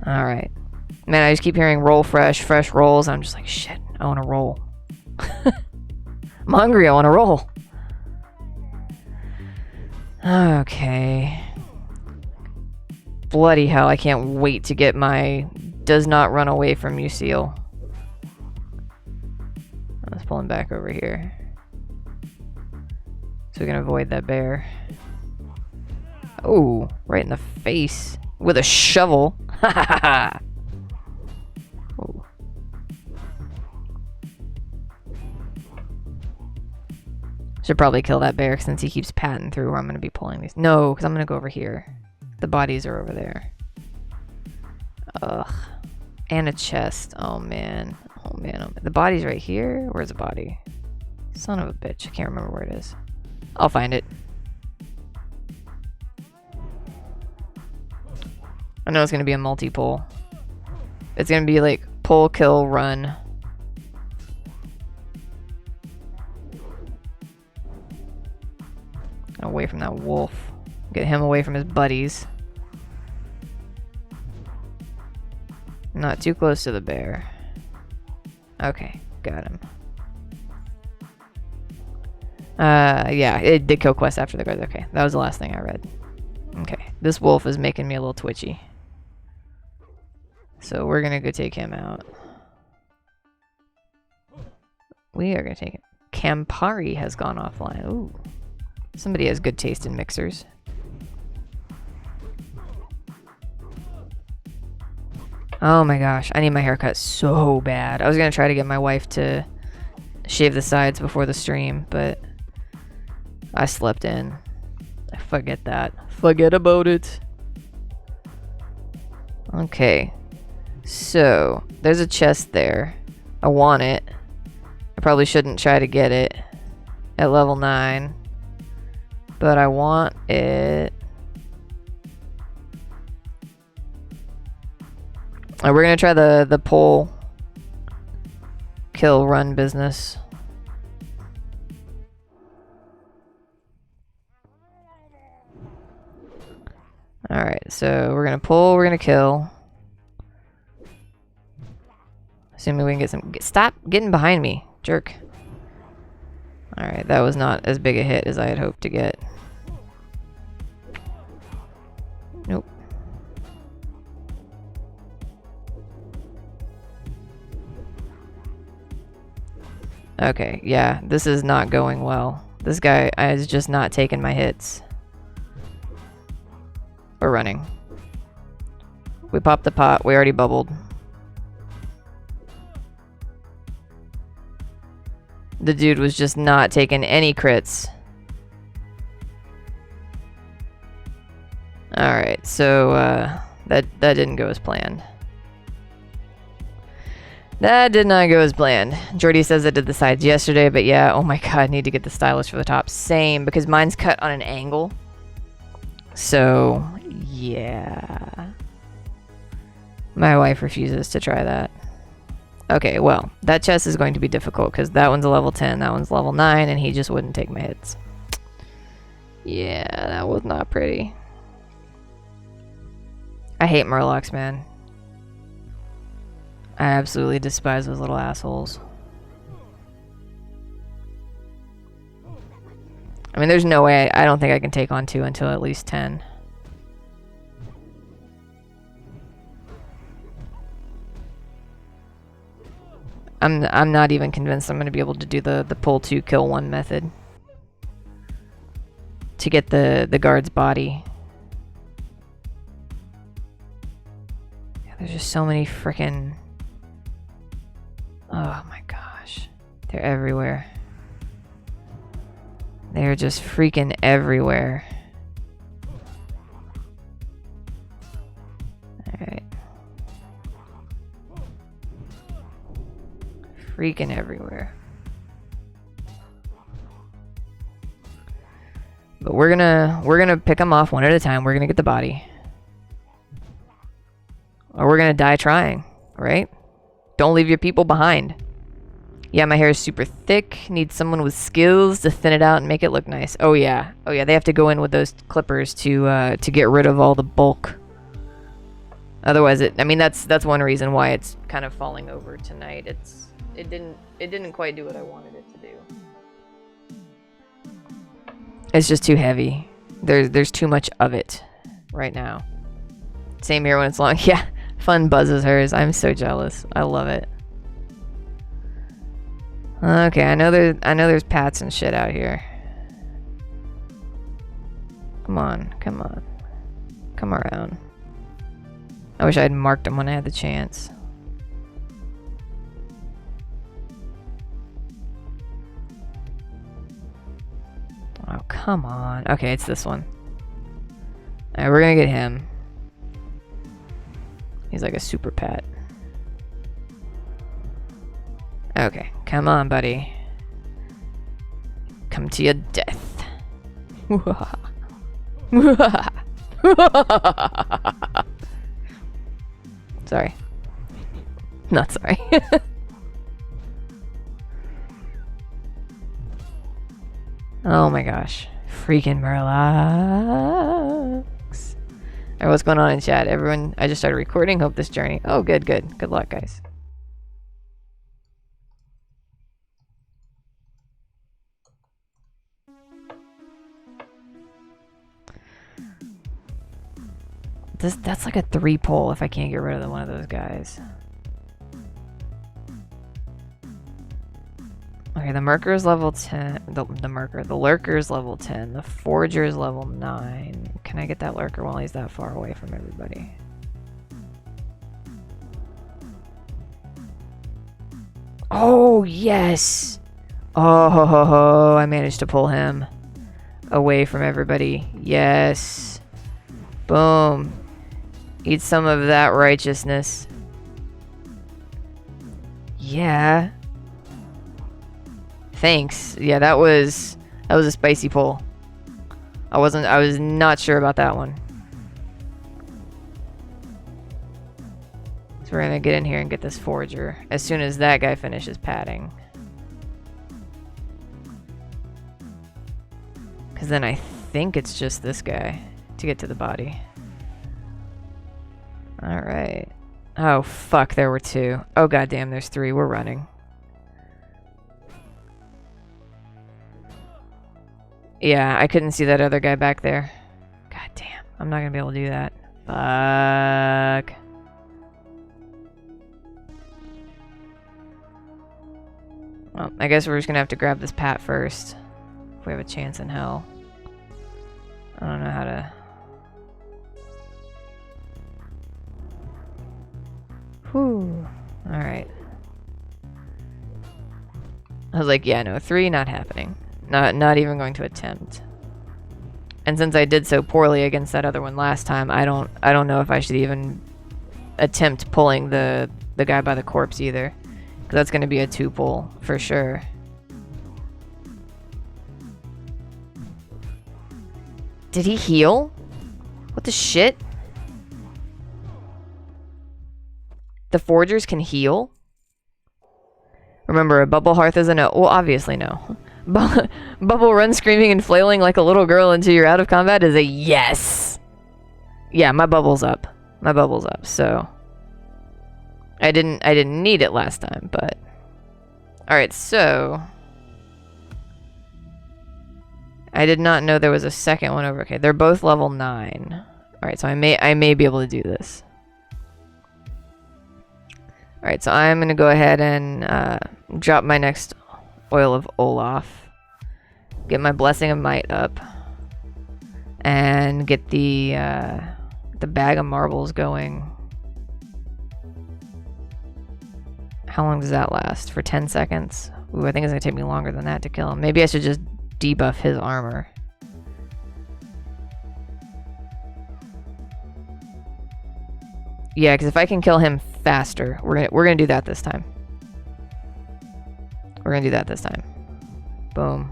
Alright. Man, I just keep hearing roll fresh rolls. I'm just like, shit, I want to roll. I'm hungry, I want to roll. Okay. Bloody hell, I can't wait to get my does not run away from you seal. Let's pull him back over here. So we can avoid that bear. Oh, right in the face. With a shovel. Ha ha ha! Oh. Should probably kill that bear since he keeps patting through where I'm going to be pulling these. No, because I'm going to go over here. The bodies are over there. Ugh. And a chest. Oh man. Oh man. Oh man. The body's right here? Where's the body? Son of a bitch. I can't remember where it is. I'll find it. I know it's going to be a multi-pull. It's going to be like pull, kill, run. Away from that wolf. Get him away from his buddies. Not too close to the bear. Okay, got him. Yeah, it did kill quest after the guards. Okay, that was the last thing I read. Okay, this wolf is making me a little twitchy. So we're gonna go take him out. We are gonna take him. Campari has gone offline. Ooh. Somebody has good taste in mixers. Oh my gosh, I need my haircut so bad. I was gonna try to get my wife to shave the sides before the stream, but I slept in. I forget that. Forget about it. Okay. So, there's a chest there. I want it. I probably shouldn't try to get it at level 9. But I want it. Oh, we're gonna try the pole kill run business. Alright, so we're gonna pull, we're gonna kill. Assuming we can get some. Stop getting behind me, jerk. Alright, that was not as big a hit as I had hoped to get. Nope. Okay, yeah, this is not going well. This guy is just not taking my hits. We're running. We popped the pot. We already bubbled. The dude was just not taking any crits. Alright, so that didn't go as planned. That did not go as planned. Jordy says I did the sides yesterday, but yeah, oh my god, I need to get the stylus for the top. Same, because mine's cut on an angle. So, yeah. My wife refuses to try that. Okay, well, that chest is going to be difficult because that one's a level 10, that one's level 9, and he just wouldn't take my hits. Yeah, that was not pretty. I hate Murlocs, man. I absolutely despise those little assholes. I mean, there's no way. I don't think I can take on 2 until at least 10. I'm not even convinced I'm going to be able to do the pull 2 kill 1 method to get the guard's body. Yeah, there's just so many frickin'. Oh my gosh, they're everywhere. They're just freaking everywhere. Alright. Freaking everywhere. But we're gonna pick them off one at a time. We're gonna get the body. Or we're gonna die trying, right? Don't leave your people behind. Yeah, my hair is super thick. Need someone with skills to thin it out and make it look nice. Oh yeah. Oh yeah, they have to go in with those clippers to get rid of all the bulk. Otherwise I mean that's one reason why it's kind of falling over tonight. It didn't quite do what I wanted it to do. It's just too heavy. There's too much of it right now. Same here when it's long. Yeah, fun buzzes hers. I'm so jealous. I love it. Okay, I know there's pats and shit out here. Come on, come on. Come around. I wish I had marked them when I had the chance. Oh, come on. Okay, it's this one. Alright, we're gonna get him. He's like a super pat. Okay, come on, buddy. Come to your death. Sorry. Not sorry. Oh my gosh. Freaking Murlocs. Alright, what's going on in chat? Everyone, I just started recording. Hope this journey. Oh, good, good. Good luck, guys. That's like a 3 pull if I can't get rid of one of those guys. Okay, the Merker's level 10. The Lurker's level 10. The Forger's level 9. Can I get that Lurker while he's that far away from everybody? Oh, yes! Oh, I managed to pull him away from everybody. Yes. Boom. Eat some of that righteousness. Yeah. Thanks. Yeah, that was a spicy pull. I was not sure about that one. So we're gonna get in here and get this forager as soon as that guy finishes padding. Because then I think it's just this guy to get to the body. Alright. Oh, fuck, there were two. Oh, goddamn, there's three. We're running. Yeah, I couldn't see that other guy back there. God damn, I'm not gonna be able to do that. Fuck. Well, I guess we're just gonna have to grab this Pat first. If we have a chance in hell. I don't know how to... Whew. Alright. I was like, yeah, no, 3 not happening. Not even going to attempt. And since I did so poorly against that other one last time, I don't know if I should even attempt pulling the guy by the corpse either. Because that's going to be a 2 pull for sure. Did he heal? What the shit? The foragers can heal? Remember, a bubble hearth is a no. Well, obviously no. Bubble run screaming and flailing like a little girl until you're out of combat is a yes. Yeah, my bubble's up. My bubble's up, so I didn't need it last time, but alright, so I did not know there was a second one over. Okay, they're both level 9. Alright, so I may be able to do this. Alright, so I'm gonna go ahead and drop my next Oil of Olaf, get my Blessing of Might up, and get the bag of marbles going. How long does that last? For 10 seconds? Ooh, I think it's gonna take me longer than that to kill him. Maybe I should just debuff his armor. Yeah, because if I can kill him faster, we're gonna do that this time. We're gonna do that this time. Boom.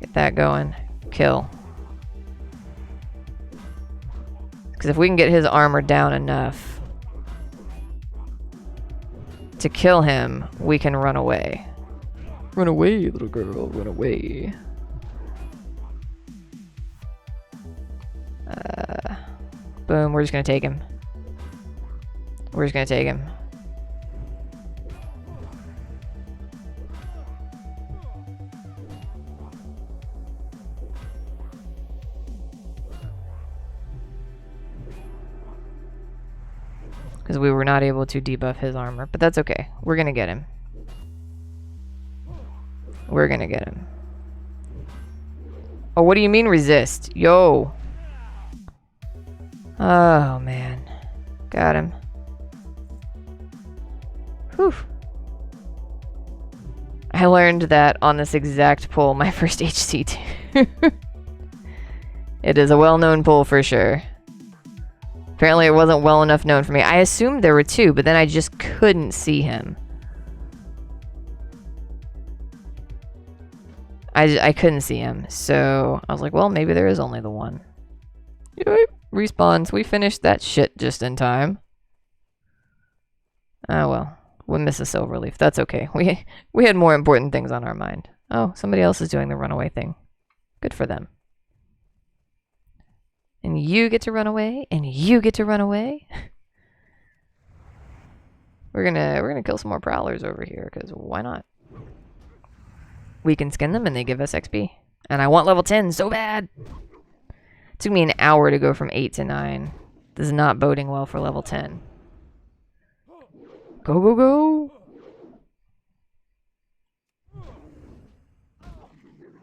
Get that going. Kill. Because if we can get his armor down enough to kill him, we can run away. Run away, little girl, run away. Boom, we're just gonna take him. We're just gonna take him. Because we were not able to debuff his armor, but that's okay. We're gonna get him. We're gonna get him. Oh, what do you mean resist? Yo! Oh, man. Got him. Whew. I learned that on this exact pull, my first HC2. It is a well-known pull for sure. Apparently it wasn't well enough known for me. I assumed there were 2, but then I just couldn't see him. I couldn't see him, so I was like, well, maybe there is only the one. Yep, respawns. We finished that shit just in time. Oh well, we missed a silver leaf. That's okay. We had more important things on our mind. Oh, somebody else is doing the runaway thing. Good for them. And you get to run away, and you get to run away. We're gonna kill some more prowlers over here, because why not? We can skin them and they give us XP. And I want level 10 so bad. It took me an hour to go from 8 to 9. This is not boding well for level 10. Go, go, go!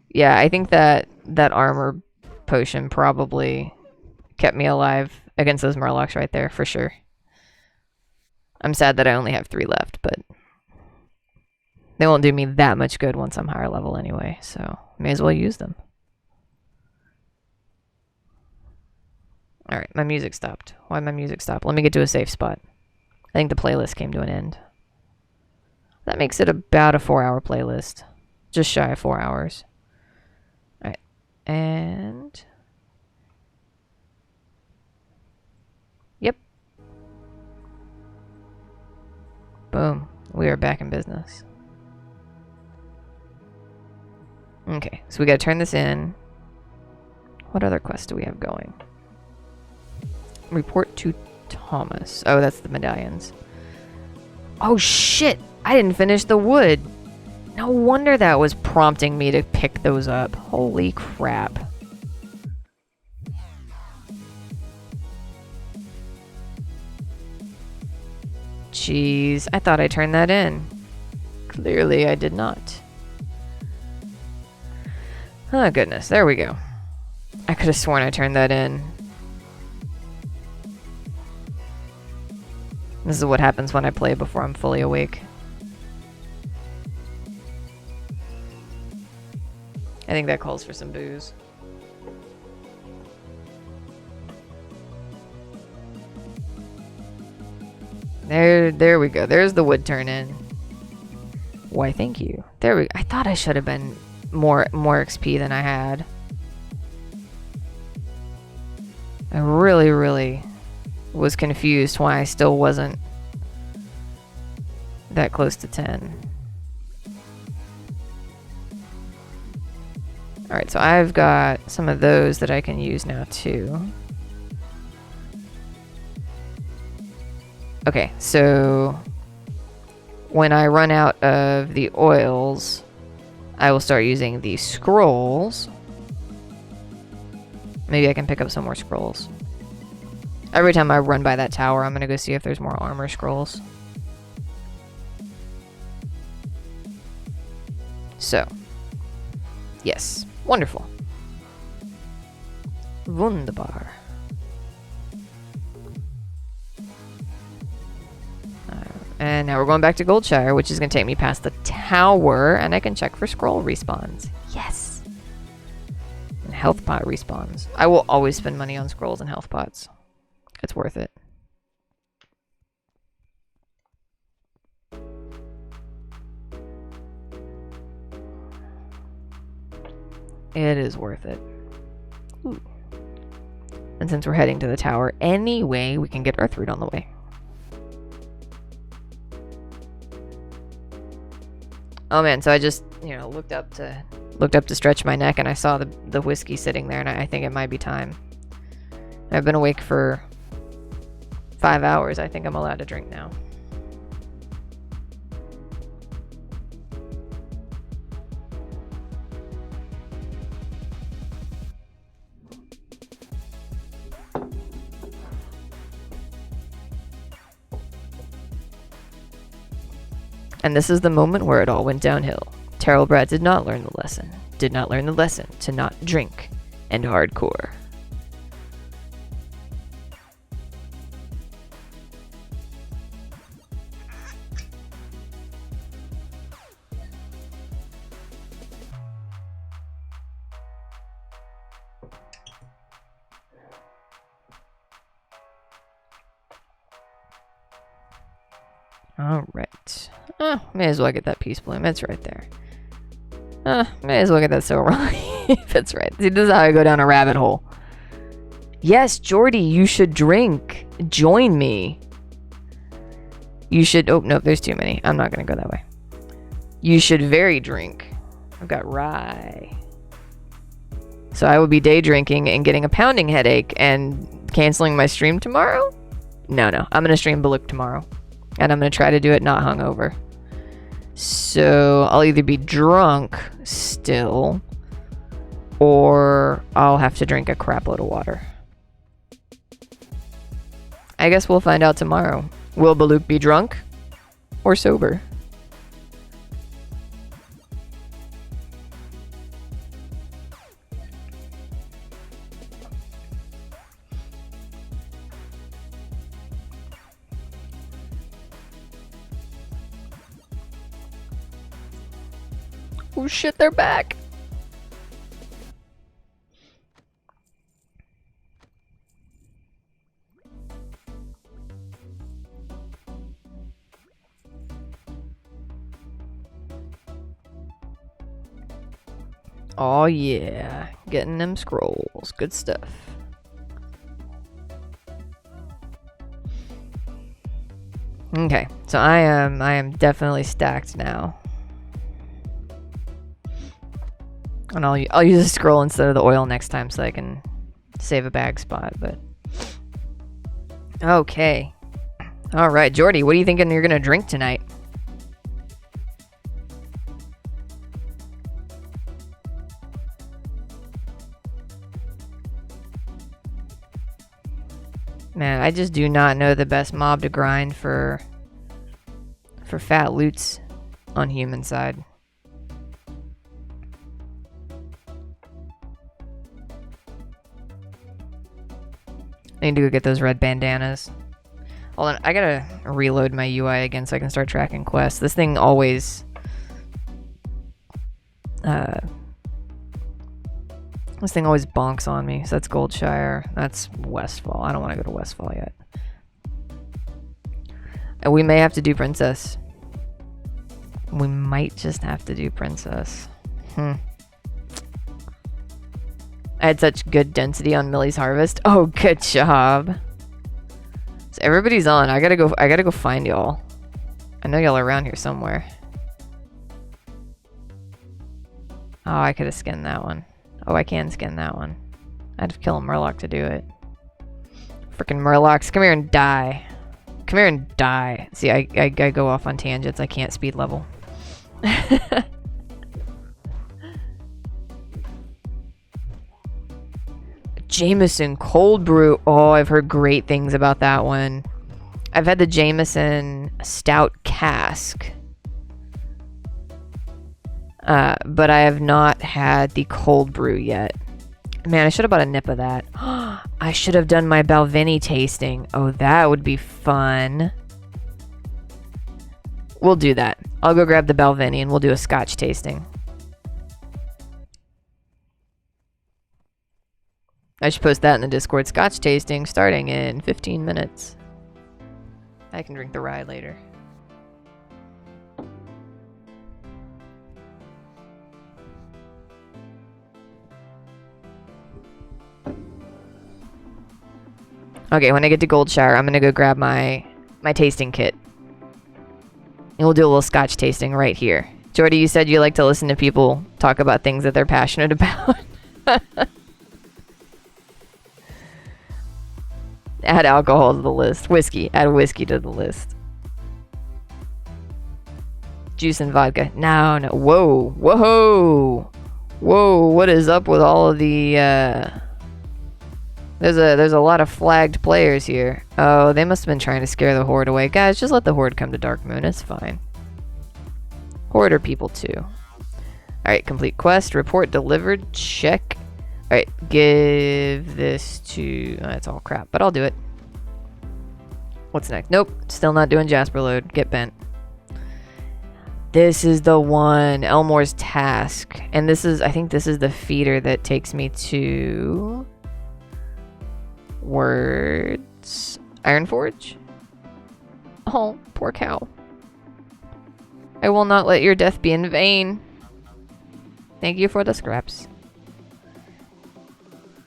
Yeah, I think that armor potion probably kept me alive against those Murlocs right there, for sure. I'm sad that I only have 3 left, but they won't do me that much good once I'm higher level anyway, so may as well use them. Alright, my music stopped. Why'd my music stop? Let me get to a safe spot. I think the playlist came to an end. That makes it about a 4-hour playlist. Just shy of 4 hours. Alright. And... Yep. Boom. We are back in business. Okay, so we gotta turn this in. What other quests do we have going? Report to Thomas. Oh, that's the medallions. Oh shit! I didn't finish the wood! No wonder that was prompting me to pick those up. Holy crap. Jeez, I thought I turned that in. Clearly I did not. Oh goodness, there we go. I could have sworn I turned that in. This is what happens when I play before I'm fully awake. I think that calls for some booze. There we go. There's the wood turn in. Why, thank you. There we go. I thought I should have been more XP than I had. I really was confused why I still wasn't that close to 10. Alright, so I've got some of those that I can use now too. Okay, so when I run out of the oils, I will start using the scrolls. Maybe I can pick up some more scrolls. Every time I run by that tower, I'm gonna go see if there's more armor scrolls. So, yes, wonderful. Wunderbar. And now we're going back to Goldshire, which is going to take me past the tower, and I can check for scroll respawns. Yes! And health pot respawns. I will always spend money on scrolls and health pots. It's worth it. It is worth it. Ooh. And since we're heading to the tower anyway, we can get Earthroot on the way. Oh man, so I just, you know, looked up to stretch my neck, and I saw the whiskey sitting there, and I think it might be time. I've been awake for 5 hours. I think I'm allowed to drink now. And this is the moment where it all went downhill. Terrelbrad did not learn the lesson. Did not learn the lesson to not drink and hardcore. Alright. May as well get that Peace Bloom. It's right there. May as well get that Silver if it's right. See, this is how I go down a rabbit hole. Yes, Jordy, you should drink. Join me. You should... Oh, nope, there's too many. I'm not going to go that way. You should very drink. I've got rye. So I will be day drinking and getting a pounding headache and canceling my stream tomorrow? No. I'm going to stream Baluk tomorrow. And I'm going to try to do it not hungover. So I'll either be drunk still, or I'll have to drink a crap load of water. I guess we'll find out tomorrow. Will Baluk be drunk or sober? Oh shit, they're back! Oh yeah, getting them scrolls. Good stuff. Okay, so I am definitely stacked now. And I'll use a scroll instead of the oil next time so I can save a bag spot, but okay. All right, Jordy, what are you thinking you're gonna drink tonight? Man, I just do not know the best mob to grind for fat loots on human side. I need to go get those red bandanas. Hold on, I gotta reload my UI again so I can start tracking quests. This thing always bonks on me. So that's Goldshire. That's Westfall. I don't want to go to Westfall yet. And we may have to do Princess. We might just have to do Princess. I had such good density on Millie's Harvest. Oh, good job. So everybody's on. I gotta go find y'all. I know y'all are around here somewhere. Oh, I could have skinned that one. Oh, I can skin that one. I had to kill a Murloc to do it. Freaking Murlocs, come here and die. Come here and die. See, I go off on tangents. I can't speed level. Jameson cold brew. Oh, I've heard great things about that one. I've had the Jameson stout cask. But I have not had the cold brew yet. Man, I should have bought a nip of that. I should have done my Balvenie tasting. Oh, that would be fun. We'll do that. I'll go grab the Balvenie and we'll do a Scotch tasting. I should post that in the Discord. Scotch tasting starting in 15 minutes. I can drink the rye later. Okay, when I get to Goldshire, I'm gonna go grab my tasting kit. And we'll do a little Scotch tasting right here. Jordy, you said you like to listen to people talk about things that they're passionate about. Add alcohol to the list. Whiskey. Add whiskey to the list. Juice and vodka. No, no. Whoa. Whoa. Whoa. What is up with all of the, There's a lot of flagged players here. Oh, they must have been trying to scare the Horde away. Guys, just let the Horde come to Dark Moon. It's fine. Horde are people too. Alright, complete quest. Report delivered. Check. Alright, give this to... Oh, that's all crap, but I'll do it. What's next? Nope, still not doing Jasper load. Get bent. This is the one. Elmore's Task. And this is... I think this is the feeder that takes me to... Words. Ironforge? Oh, poor cow. I will not let your death be in vain. Thank you for the scraps.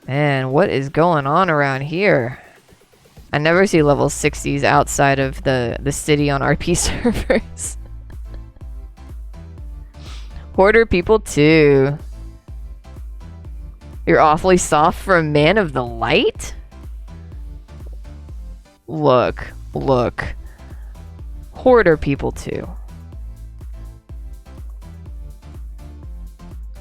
Man, what is going on around here? I never see level 60s outside of the city on RP servers. Hoarder people too. You're awfully soft for a man of the light? Look, look. Hoarder people too.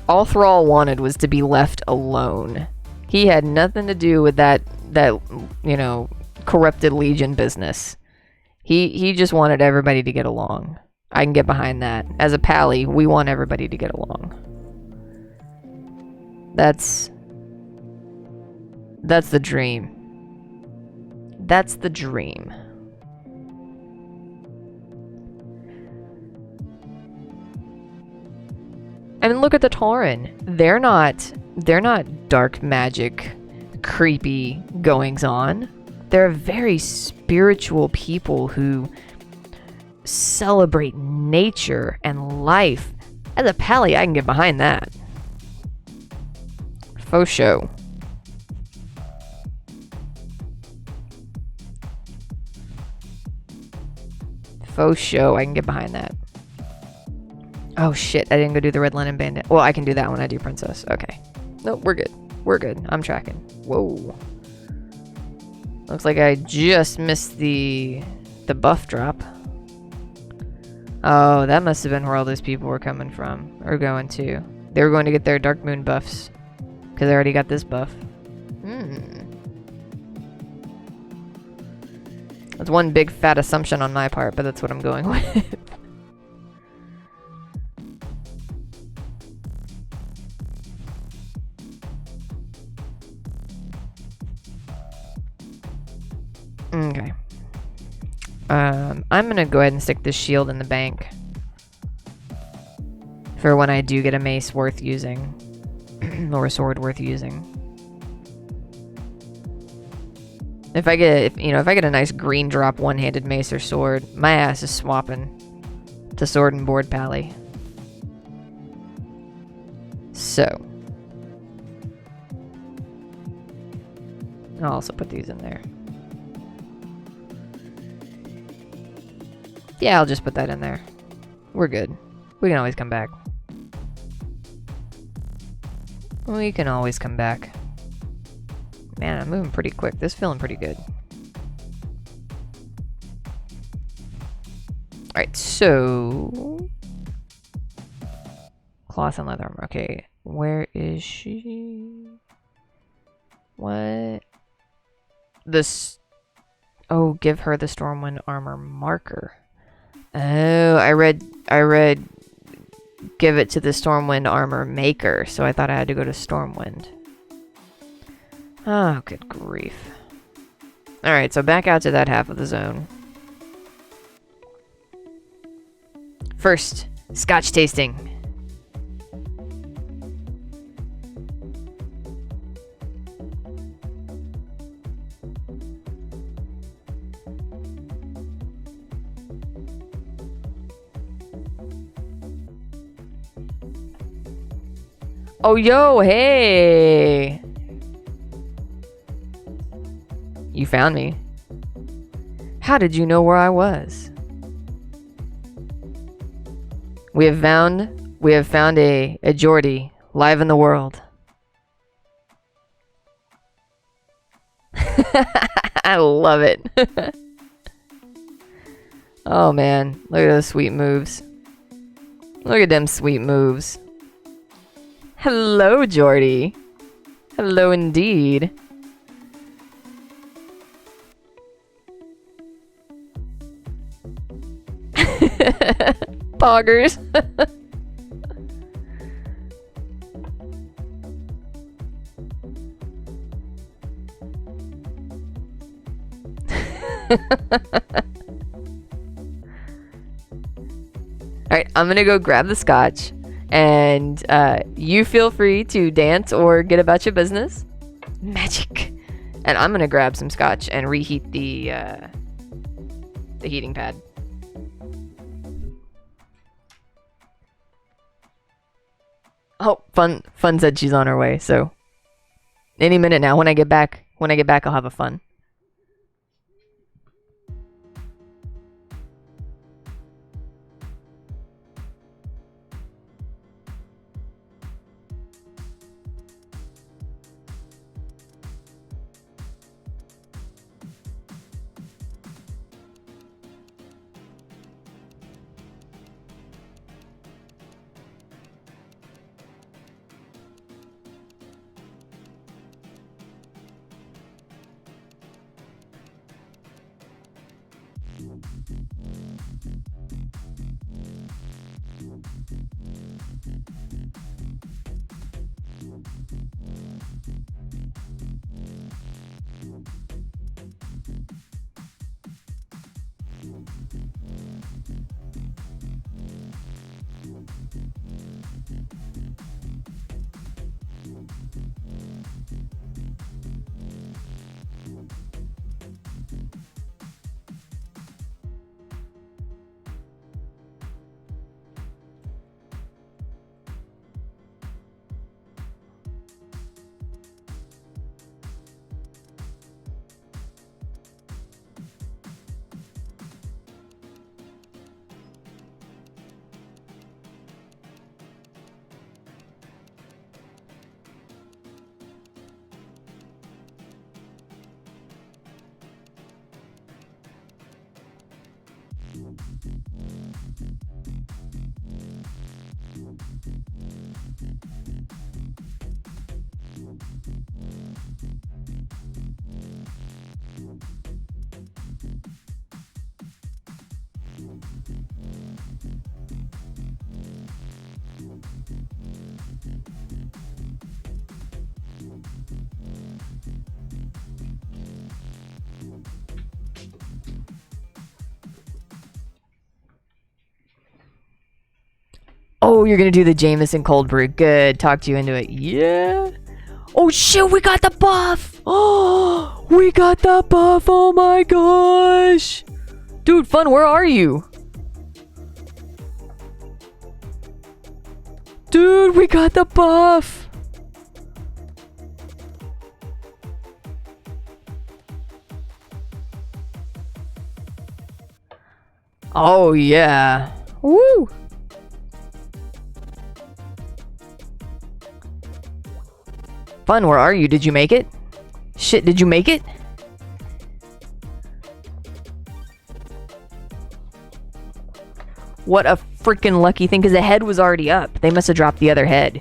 All Thrall wanted was to be left alone. He had nothing to do with that you know, corrupted Legion business. He just wanted everybody to get along. I can get behind that. As a pally, we want everybody to get along. That's the dream. That's the dream. I mean, look at the Tauren. They're not dark magic, creepy goings on. They're very spiritual people who celebrate nature and life. As a pally, I can get behind that. Faux show. Faux show. I can get behind that. Oh shit, I didn't go do the red linen bandit. Well, I can do that when I do princess. Okay. Nope, we're good. We're good. I'm tracking. Whoa. Looks like I just missed the buff drop. Oh, that must have been where all those people were coming from. Or going to. They were going to get their Dark Moon buffs. Because I already got this buff. That's one big fat assumption on my part, but that's what I'm going with. Okay. I'm gonna go ahead and stick this shield in the bank. For when I do get a mace worth using. Or a sword worth using. If I get, if I get a nice green drop one-handed mace or sword, my ass is swapping to sword and board pally. So. I'll also put these in there. Yeah, I'll just put that in there. We're good. We can always come back. We can always come back. Man, I'm moving pretty quick. This is feeling pretty good. Alright, so... Cloth and leather armor. Okay, where is she? What? This... Oh, give her the Stormwind armor marker. Oh, I read give it to the Stormwind armor maker, so I thought I had to go to Stormwind. Oh, good grief. Alright, so back out to that half of the zone. First, scotch tasting. Oh, yo, hey! You found me. How did you know where I was? We have found a Geordie live in the world. I love it. Oh man, look at those sweet moves. Look at them sweet moves. Hello, Geordie. Hello indeed. Poggers. Alright, I'm gonna go grab the scotch. And you feel free to dance or get about your business. Magic. And I'm gonna grab some scotch and reheat the heating pad. Oh, Fun said she's on her way, so any minute now. When I get back, I'll have a fun. Oh, you're gonna do the Jameson cold brew. Good. Talked you into it. Yeah. Oh shit, we got the buff. Oh, we got the buff. Oh my gosh. Dude, Fun, where are you? Dude, we got the buff. Oh yeah. Woo. Fun, where are you? Did you make it? Shit, did you make it? What a freaking lucky thing, because the head was already up. They must have dropped the other head.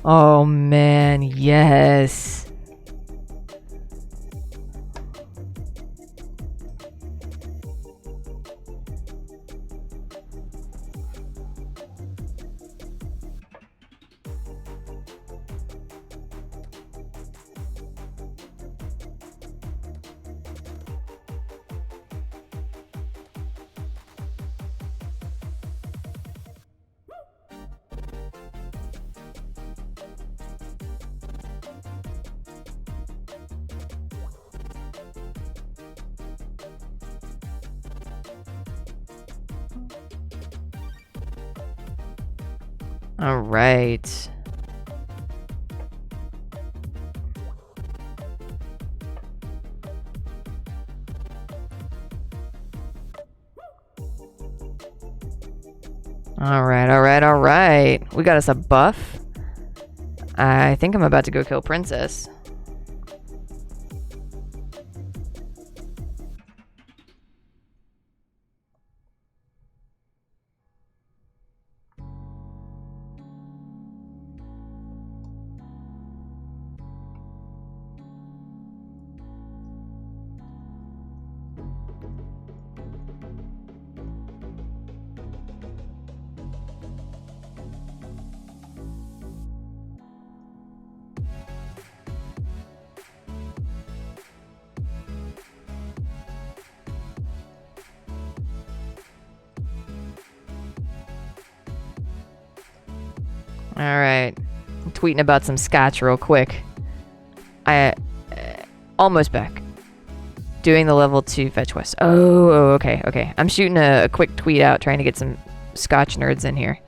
Oh man, yes. All right. All right, all right, all right. We got us a buff. I think I'm about to go kill Princess. Alright. I'm tweeting about some scotch real quick. Almost back. Doing the level 2 fetch quest. Oh, okay, okay. I'm shooting a quick tweet out trying to get some scotch nerds in here.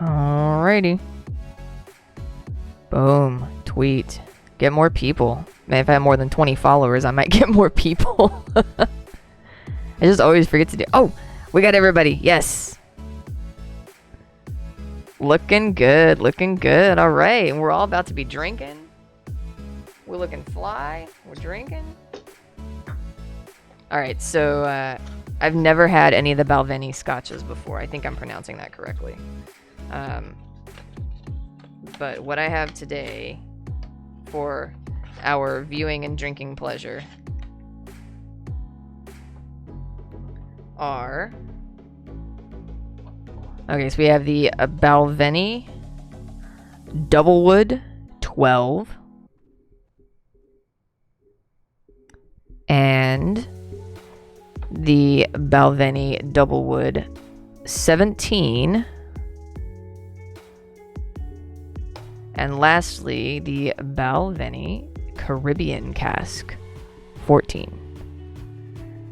Alrighty. Boom. Tweet. Get more people. Man, if I have more than 20 followers, I might get more people. I just always forget to do. Oh, we got everybody. Yes. Looking good. Looking good. All right. And we're all about to be drinking. We're looking fly. We're drinking. All right. So I've never had any of the Balvenie scotches before. I think I'm pronouncing that correctly. But what I have today for our viewing and drinking pleasure are... Okay, so we have the Balvenie Doublewood 12 and the Balvenie Doublewood 17 And lastly, the Balvenie Caribbean cask, 14.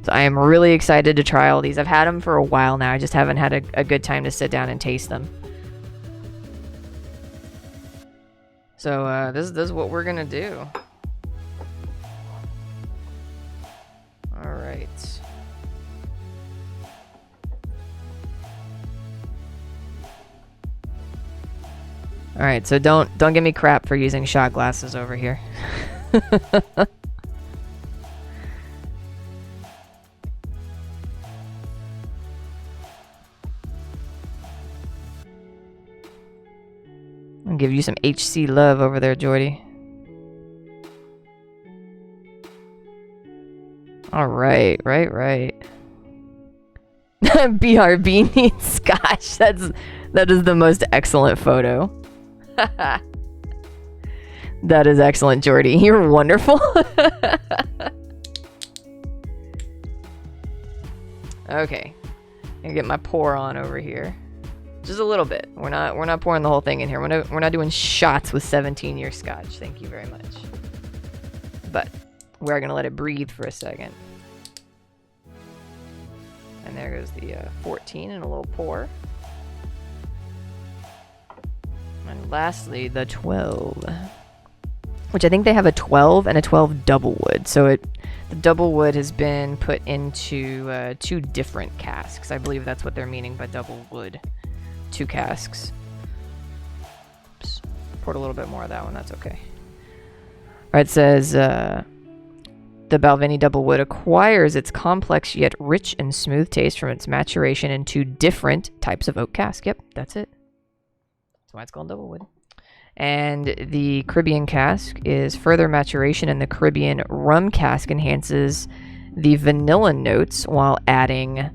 So I am really excited to try all these. I've had them for a while now. I just haven't had a good time to sit down and taste them. So this is what we're gonna do. All right. All right. So don't give me crap for using shot glasses over here. I'll give you some HC love over there, Jordy. All right, right. BRB needs scotch. That is the most excellent photo. That is excellent, Jordy. You're wonderful. Okay, gonna get my pour on over here. Just a little bit. We're not pouring the whole thing in here. We're not doing shots with 17-year scotch. Thank you very much. But we're gonna let it breathe for a second. And there goes the 14 and a little pour. And lastly, the 12, which I think they have a 12 and a 12 double wood. So the double wood has been put into 2 different casks. I believe that's what they're meaning by double wood. 2 casks. Oops. Poured a little bit more of that one. That's okay. All right, it says the Balvenie double wood acquires its complex yet rich and smooth taste from its maturation in 2 different types of oak cask. Yep, that's it. That's why it's called double wood. And the Caribbean cask is further maturation, and the Caribbean rum cask enhances the vanilla notes while adding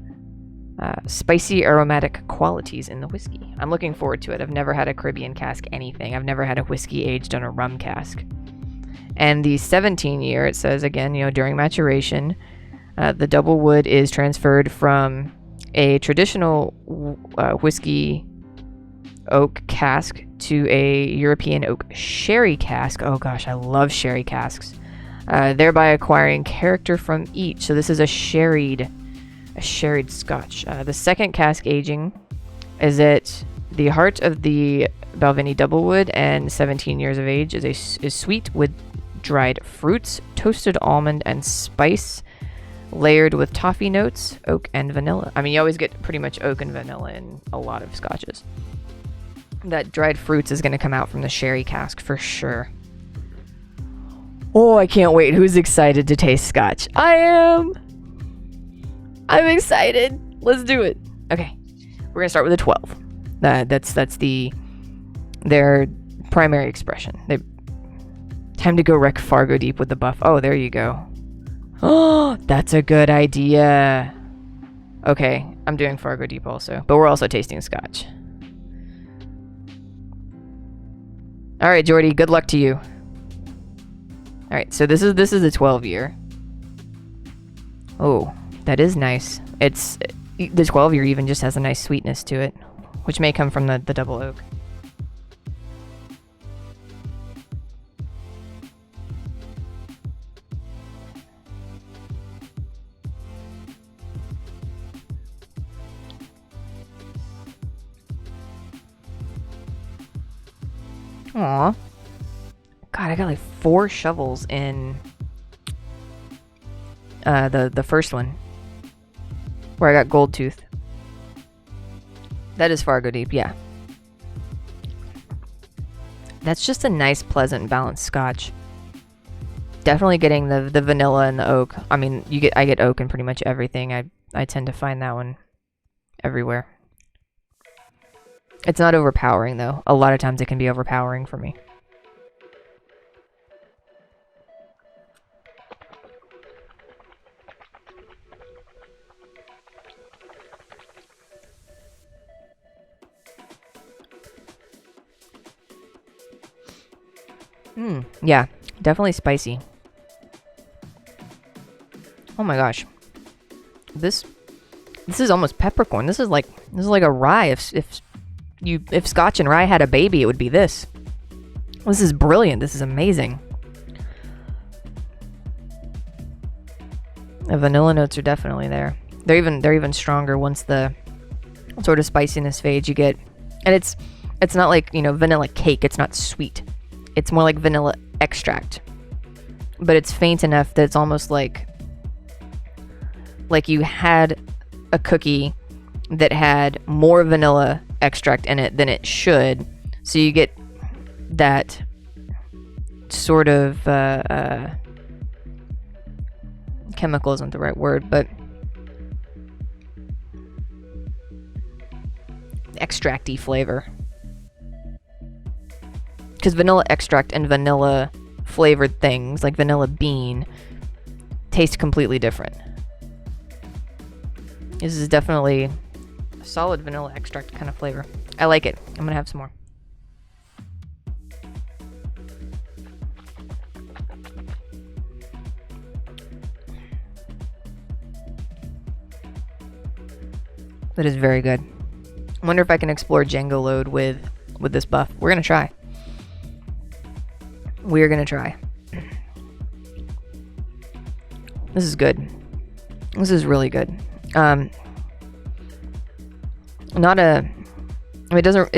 spicy aromatic qualities in the whiskey. I'm looking forward to it. I've never had a Caribbean cask anything. I've never had a whiskey aged on a rum cask. And the 17-year, it says again, during maturation, the double wood is transferred from a traditional whiskey oak cask to a European oak sherry cask. Oh gosh, I love sherry casks. Thereby acquiring character from each. So this is a sherried scotch. The second cask aging is at the heart of the Balvenie double wood, and 17 years of age is sweet with dried fruits, toasted almond, and spice, layered with toffee notes, oak, and vanilla. I mean, you always get pretty much oak and vanilla in a lot of scotches. That dried fruits is going to come out from the sherry cask for sure. Oh, I can't wait. Who's excited to taste scotch? I am. I'm excited. Let's do it. Okay. We're going to start with a 12. That's their primary expression. Time to go wreck Fargo Deep with the buff. Oh, there you go. Oh, that's a good idea. Okay, I'm doing Fargo Deep also, but we're also tasting scotch. All right, Jordy, good luck to you. All right, so this is a 12-year. Oh, that is nice. The 12-year even just has a nice sweetness to it, which may come from the double oak. Aw. God, I got like 4 shovels in the first one, where I got gold tooth. That is Fargo Deep, yeah. That's just a nice, pleasant, balanced scotch. Definitely getting the vanilla and the oak. I mean, I get oak in pretty much everything. I tend to find that one everywhere. It's not overpowering, though. A lot of times it can be overpowering for me. Yeah, definitely spicy. Oh my gosh. This is almost peppercorn. This is like a rye. If Scotch and rye had a baby, it would be this. This is brilliant. This is amazing. The vanilla notes are definitely there. They're even stronger once the sort of spiciness fades. You get, and it's not like, you know, vanilla cake. It's not sweet. It's more like vanilla extract, but it's faint enough that it's almost like you had a cookie that had more vanilla extract in it than it should. So you get that sort of chemical isn't the right word, but extracty flavor. Because vanilla extract and vanilla flavored things like vanilla bean taste completely different. This is definitely a solid vanilla extract kind of flavor. I like it. I'm gonna have some more. That is very good. I wonder if I can explore Django load with this buff. We're gonna try. We're gonna try. This is good. This is really good. It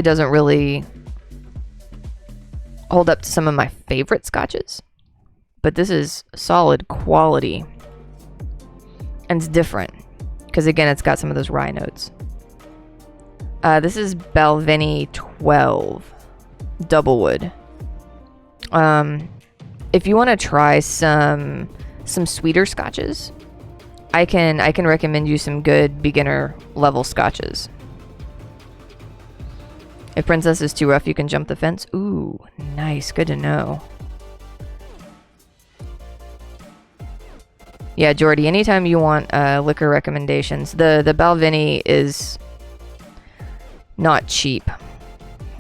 doesn't really hold up to some of my favorite scotches, but this is solid quality, and it's different because again, it's got some of those rye notes. This is Balvenie 12 Doublewood. If you want to try some sweeter scotches, I can recommend you some good beginner level scotches. If Princess is too rough, you can jump the fence. Ooh, nice. Good to know. Yeah, Jordy, anytime you want liquor recommendations, the Balvenie is not cheap.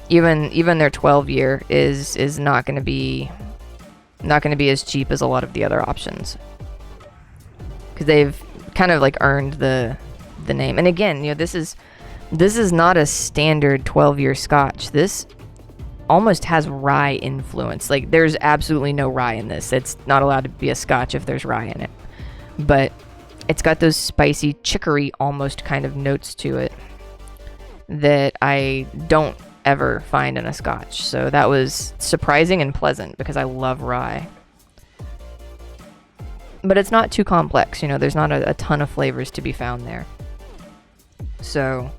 Even their 12-year is not going to be as cheap as a lot of the other options, because they've kind of like earned the name. And again, you know, this is not a standard 12-year Scotch. This almost has rye influence. Like, there's absolutely no rye in this. It's not allowed to be a Scotch if there's rye in it, but it's got those spicy chicory almost kind of notes to it that I don't ever find in a Scotch. So that was surprising and pleasant because I love rye. But it's not too complex, you know, there's not a ton of flavors to be found there. So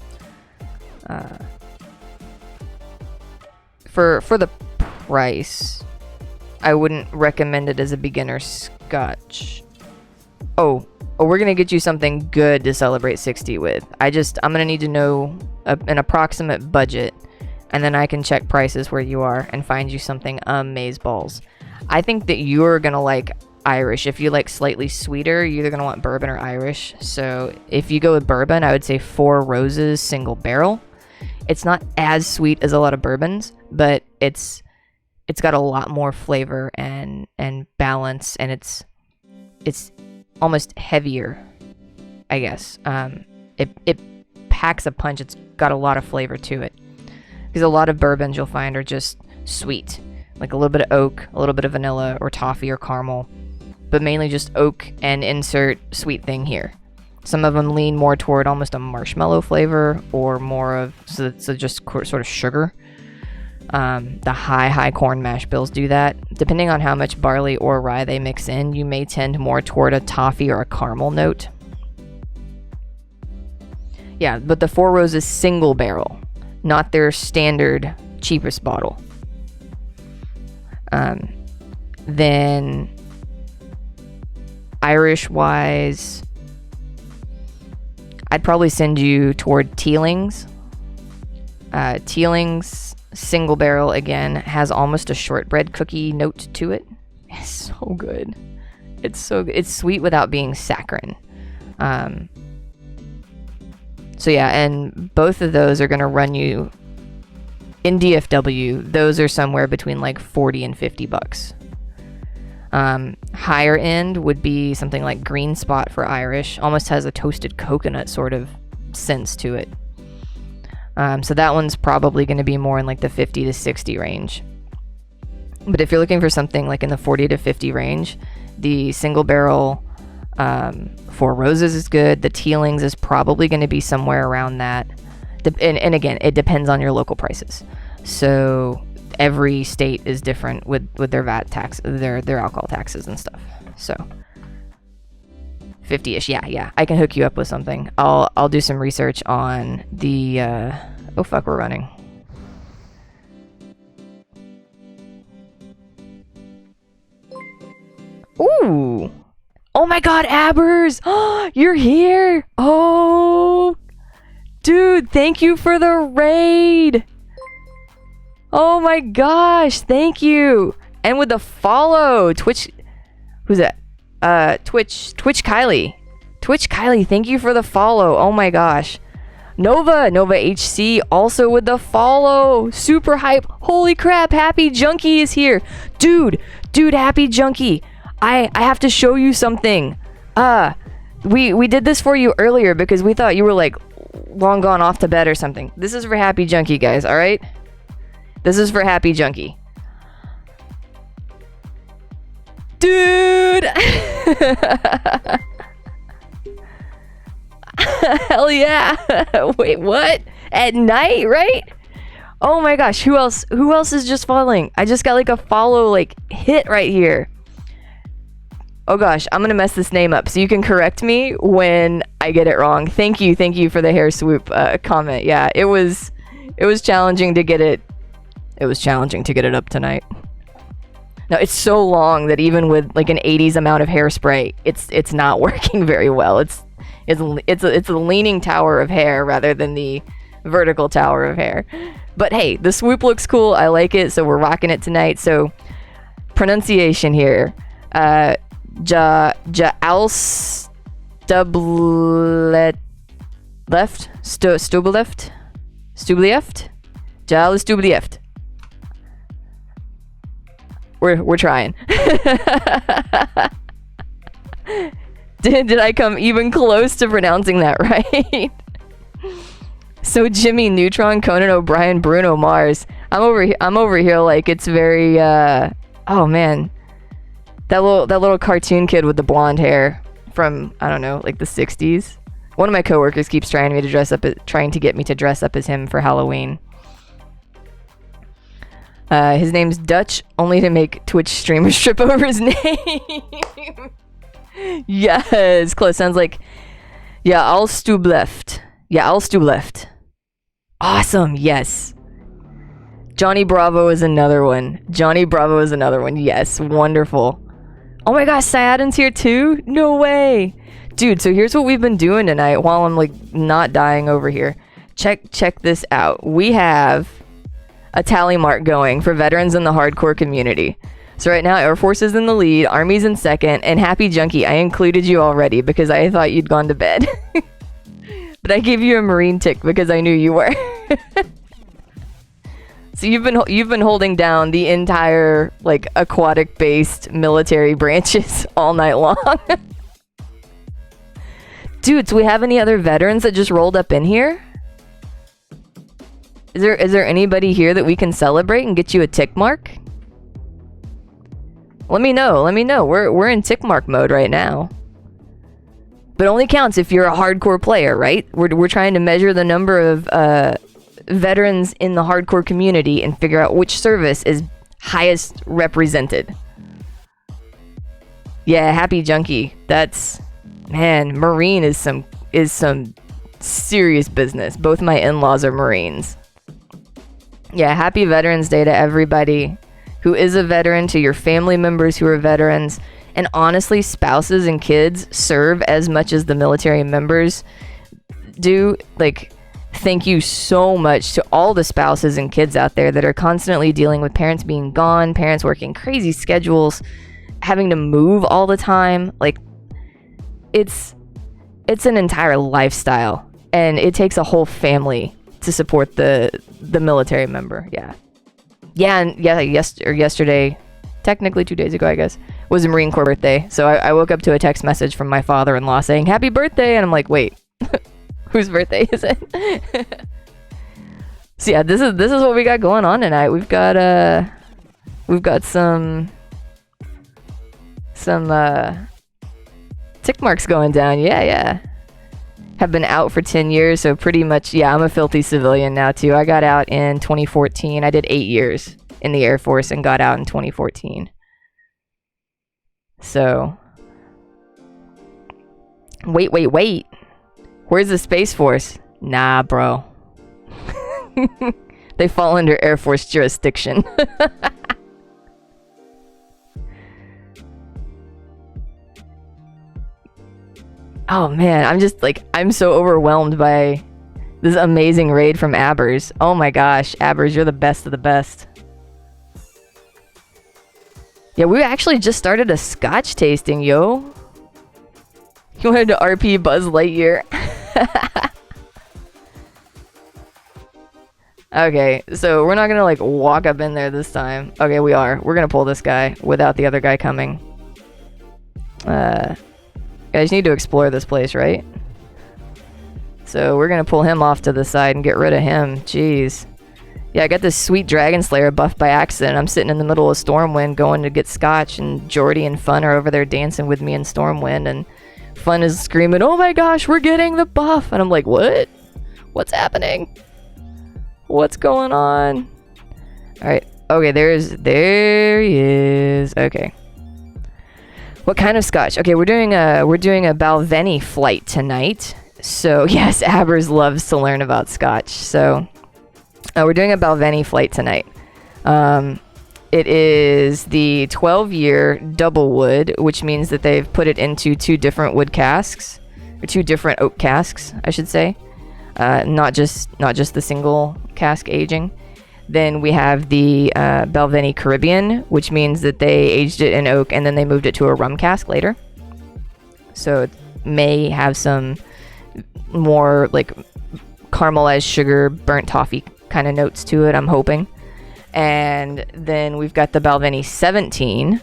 for the price, I wouldn't recommend it as a beginner Scotch. Oh, we're gonna get you something good to celebrate 60 with. I'm gonna need to know an approximate budget, and then I can check prices where you are and find you something amazeballs. I think that you're gonna like Irish. If you like slightly sweeter, you're either gonna want bourbon or Irish. So if you go with bourbon, I would say Four Roses single barrel. It's not as sweet as a lot of bourbons, but it's got a lot more flavor and balance, and it's almost heavier, I guess. It packs a punch. It's got a lot of flavor to it, because a lot of bourbons you'll find are just sweet, like a little bit of oak, a little bit of vanilla or toffee or caramel, but mainly just oak and insert sweet thing here. Some of them lean more toward almost a marshmallow flavor, or more of so just sort of sugar. The high corn mash bills do that. Depending on how much barley or rye they mix in, you may tend more toward a toffee or a caramel note. Yeah, but the Four Roses single barrel, not their standard cheapest bottle. Then Irish wise, I'd probably send you toward Tealing's. Tealing's single barrel, again, has almost a shortbread cookie note to it. It's so good. It's so good. It's sweet without being saccharine. So yeah, and both of those are going to run you in DFW. Those are somewhere between like 40 and 50 bucks. Higher end would be something like Green Spot for Irish. Almost has a toasted coconut sort of sense to it. So that one's probably going to be more in like the 50 to 60 range. But if you're looking for something like in the 40 to 50 range, the single barrel Four Roses is good. The Tealings is probably going to be somewhere around that. And again, it depends on your local prices. So every state is different with their VAT tax, their alcohol taxes and stuff. So 50-ish, yeah. I can hook you up with something. I'll do some research on the. Oh fuck, we're running. Ooh. Oh my god, Abbers! You're here! Oh! Dude, thank you for the raid! Oh my gosh, thank you! And with the follow! Twitch... Who's that? Twitch Kylie. Twitch Kylie, thank you for the follow. Oh my gosh. Nova HC also with the follow. Super hype. Holy crap, Happy Junkie is here. Dude, Happy Junkie. I have to show you something. We did this for you earlier because we thought you were like long gone off to bed or something. This is for Happy Junkie, guys, alright? This is for Happy Junkie. Dude! Hell yeah! Wait, what? At night, right? Oh my gosh, who else is just following? I just got like a follow like hit right here. Oh gosh, I'm gonna mess this name up, so you can correct me when I get it wrong. Thank you for the hair swoop comment. Yeah, it was challenging to get it. It was challenging to get it up tonight. No, it's so long that even with like an 80s amount of hairspray, it's not working very well. It's a leaning tower of hair rather than the vertical tower of hair. But hey, the swoop looks cool. I like it, so we're rocking it tonight. So pronunciation here. Stublieft. We're trying. Did I come even close to pronouncing that right? So Jimmy Neutron, Conan O'Brien, Bruno Mars. I'm over here like it's very oh man. That little cartoon kid with the blonde hair from, I don't know, like the 60s. One of my coworkers keeps trying to get me to dress up as him for Halloween. His name's Dutch, only to make Twitch streamers strip over his name. Yes, close. Sounds like, yeah, I'll Stublieft. Awesome, yes. Johnny Bravo is another one. Yes, wonderful. Oh my gosh, Sayadin's here too? No way. Dude, so here's what we've been doing tonight while I'm like not dying over here. Check this out. We have a tally mark going for veterans in the hardcore community. So right now, Air Force is in the lead, Army's in second, and Happy Junkie, I included you already because I thought you'd gone to bed. But I gave you a Marine tick because I knew you were. So you've been holding down the entire like aquatic based military branches all night long. Dude, do we have any other veterans that just rolled up in here? Is there anybody here that we can celebrate and get you a tick mark? Let me know. We're in tick mark mode right now. But only counts if you're a hardcore player, right? We're trying to measure the number of veterans in the hardcore community and figure out which service is highest represented. Yeah, Happy Junkie. That's, man, Marine is some serious business. Both my in-laws are Marines. Yeah, happy Veterans Day to everybody who is a veteran, to your family members who are veterans, and honestly, spouses and kids serve as much as the military members do. Like, thank you so much to all the spouses and kids out there that are constantly dealing with parents being gone, parents working crazy schedules, having to move all the time. Like, it's an entire lifestyle, and it takes a whole family to support the military member. Yesterday, technically 2 days ago, I guess, was a Marine Corps birthday. So I woke up to a text message from my father-in-law saying happy birthday, and I'm like, wait, whose birthday is it? So yeah, this is what we got going on tonight. We've got We've got some tick marks going down. Yeah, yeah. Have been out for 10 years, so pretty much, yeah, I'm a filthy civilian now too. I got out in 2014. I did 8 years in the Air Force and got out in 2014. So, wait. Where's the Space Force? Nah, bro. They fall under Air Force jurisdiction. Oh man, I'm so overwhelmed by this amazing raid from Abbers. Oh my gosh, Abbers, you're the best of the best. Yeah, we actually just started a scotch tasting, yo. You wanted to RP Buzz Lightyear. Okay, so we're not gonna like walk up in there this time. Okay, we are. We're gonna pull this guy without the other guy coming. I just need to explore this place, right? So we're gonna pull him off to the side and get rid of him. Jeez. Yeah, I got this sweet Dragon Slayer buff by accident. I'm sitting in the middle of Stormwind going to get scotch, and Jordy and Fun are over there dancing with me in Stormwind, and Fun is screaming, "Oh my gosh, we're getting the buff!" And I'm like, what? What's happening? What's going on? Alright. Okay, there he is. Okay. What kind of scotch? Okay, we're doing a Balvenie flight tonight. So yes, Abbers loves to learn about scotch. So we're doing a Balvenie flight tonight. It is the 12-year double wood, which means that they've put it into 2 different wood casks, or 2 different oak casks, I should say. Not just the single cask aging. Then we have the Balvenie Caribbean, which means that they aged it in oak and then they moved it to a rum cask later. So it may have some more like caramelized sugar, burnt toffee kind of notes to it, I'm hoping. And then we've got the Balvenie 17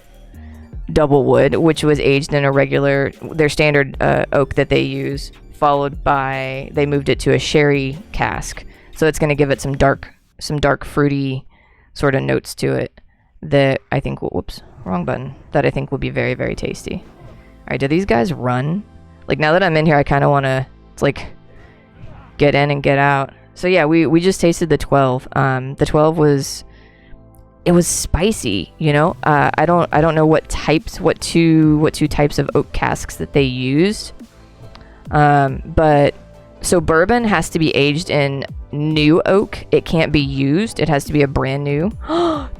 double wood, which was aged in their standard oak that they use, followed by, they moved it to a sherry cask. So it's going to give it some dark fruity sort of notes to it that I think will, whoops, wrong button, that I think will be very, very tasty. All right, do these guys run? Like, now that I'm in here, I kind of want to, like, get in and get out. So yeah, we just tasted the 12. The 12 was spicy, you know? I don't know what two types of oak casks that they used. But so bourbon has to be aged in new oak. It can't be used. It has to be a brand new.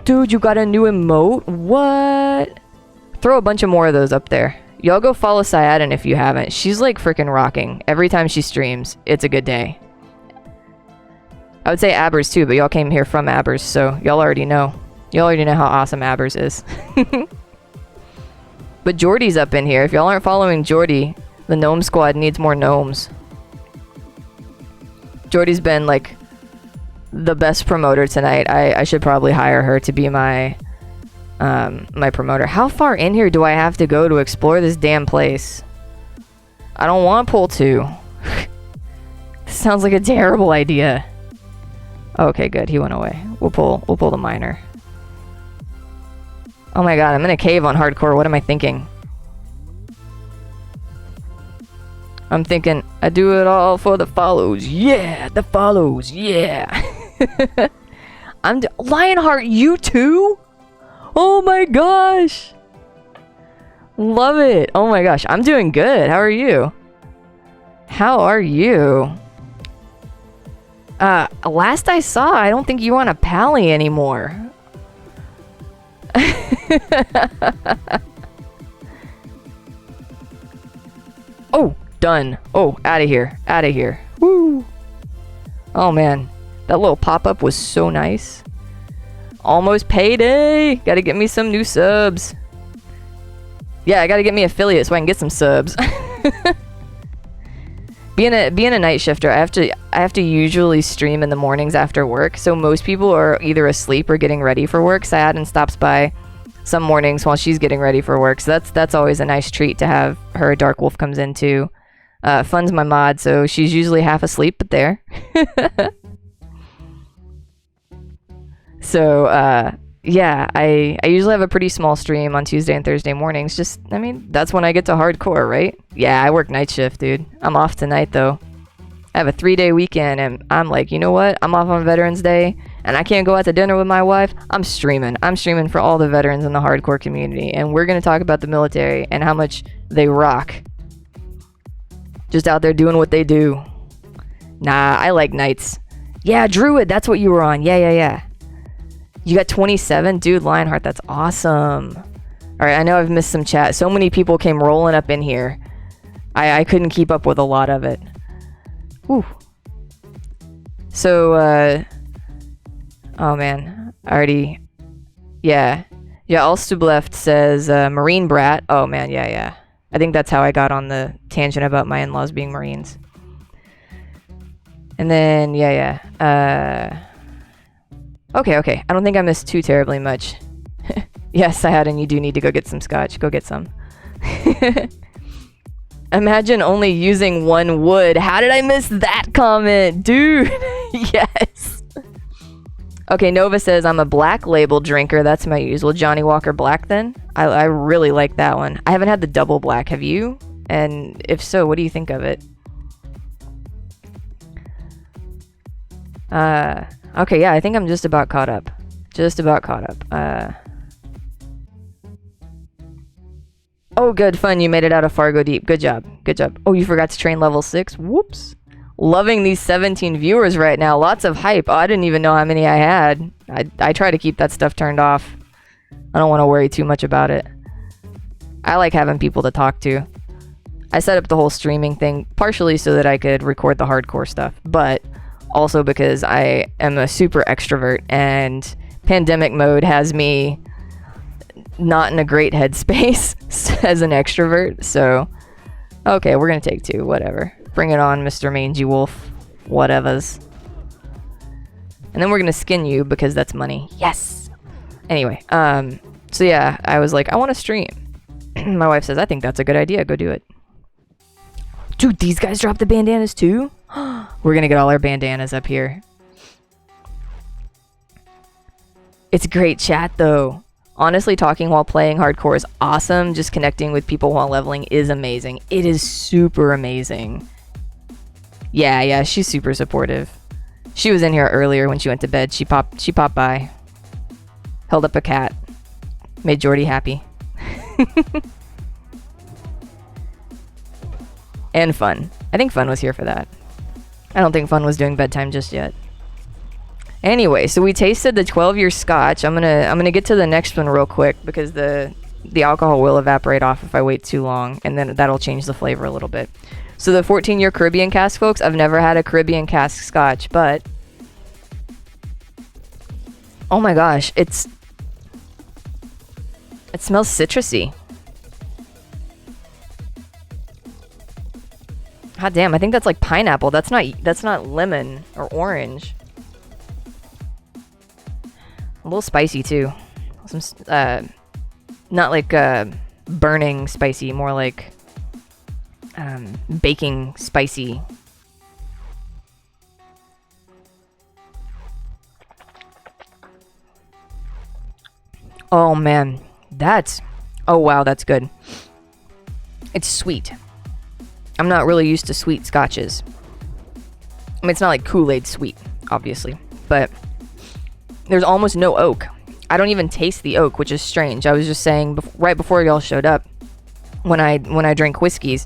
Dude, you got a new emote? What? Throw a bunch of more of those up there. Y'all go follow Syadin if you haven't. She's like freaking rocking. Every time she streams, it's a good day. I would say Abbers too, but y'all came here from Abbers, so y'all already know. Y'all already know how awesome Abbers is. But Jordy's up in here. If y'all aren't following Jordy, the gnome squad needs more gnomes. Jordy's been like the best promoter tonight. I should probably hire her to be my my promoter. How far in here do I have to go to explore this damn place? I don't want to pull 2. This sounds like a terrible idea. Okay, good. He went away. We'll pull the miner. Oh my god, I'm in a cave on hardcore. What am I thinking? I'm thinking, I do it all for the follows. Yeah, the follows. Yeah. Lionheart, you too? Oh my gosh. Love it. Oh my gosh, I'm doing good. How are you? How are you? Last I saw, I don't think you want a pally anymore. Oh, done. Oh, out of here. Out of here. Woo. Oh man, that little pop-up was so nice. Almost payday. Gotta get me some new subs. Yeah, I gotta get me affiliate so I can get some subs. Being a night shifter, I have to usually stream in the mornings after work. So most people are either asleep or getting ready for work. Syadin stops by some mornings while she's getting ready for work. So that's always a nice treat to have her. Dark Wolf comes in too. Fun's my mod, so she's usually half asleep, but there. So Yeah, I usually have a pretty small stream on Tuesday and Thursday mornings. Just, I mean, that's when I get to hardcore, right? Yeah, I work night shift, dude. I'm off tonight, though. I have a 3-day weekend, and I'm like, you know what? I'm off on Veterans Day, and I can't go out to dinner with my wife. I'm streaming. I'm streaming for all the veterans in the hardcore community, and we're going to talk about the military and how much they rock. Just out there doing what they do. Nah, I like nights. Yeah, Druid, that's what you were on. Yeah. You got 27? Dude, Lionheart, that's awesome. Alright, I know I've missed some chat. So many people came rolling up in here. I couldn't keep up with a lot of it. Whew. So, oh man. Already. Yeah. Yeah, Alstubleft says, Marine Brat. Oh man, yeah. I think that's how I got on the tangent about my in-laws being Marines. And then, yeah. Okay. I don't think I missed too terribly much. Yes, I had, and you do need to go get some scotch. Go get some. Imagine only using one wood. How did I miss that comment? Dude, yes. Okay, Nova says, I'm a black label drinker. That's my usual Johnny Walker Black then. I really like that one. I haven't had the double black. Have you? And if so, what do you think of it? Okay, yeah, I think I'm just about caught up. Oh, good, fun. You made it out of Fargo Deep. Good job. Oh, you forgot to train level 6? Whoops. Loving these 17 viewers right now. Lots of hype. Oh, I didn't even know how many I had. I try to keep that stuff turned off. I don't want to worry too much about it. I like having people to talk to. I set up the whole streaming thing partially so that I could record the hardcore stuff, but also because I am a super extrovert and pandemic mode has me not in a great headspace as an extrovert. So, okay, we're gonna take 2, whatever. Bring it on, Mr. Mangy Wolf. Whatevers. And then we're gonna skin you because that's money. Yes! Anyway, so yeah, I was like, I want to stream. My wife says, I think that's a good idea. Go do it. Dude, these guys dropped the bandanas too? We're gonna get all our bandanas up here. It's great chat though. Honestly, talking while playing hardcore is awesome. Just connecting with people while leveling is amazing. It is super amazing. Yeah, she's super supportive. She was in here earlier when she went to bed. She popped by. Held up a cat. Made Jordy happy. And Fun. I think Fun was here for that. I don't think Fun was doing bedtime just yet. Anyway, so we tasted the 12-year scotch. I'm gonna get to the next one real quick because the alcohol will evaporate off if I wait too long, and then that'll change the flavor a little bit. So the 14-year Caribbean cask, folks. I've never had a Caribbean cask scotch, but oh my gosh, it smells citrusy. God damn, I think that's like pineapple. That's not lemon or orange. A little spicy too. Some not like burning spicy, more like baking spicy. Oh man, oh wow, that's good. It's sweet. I'm not really used to sweet scotches. I mean, it's not like Kool-Aid sweet, obviously, but there's almost no oak. I don't even taste the oak, which is strange. I was just saying right before y'all showed up, when I drink whiskeys,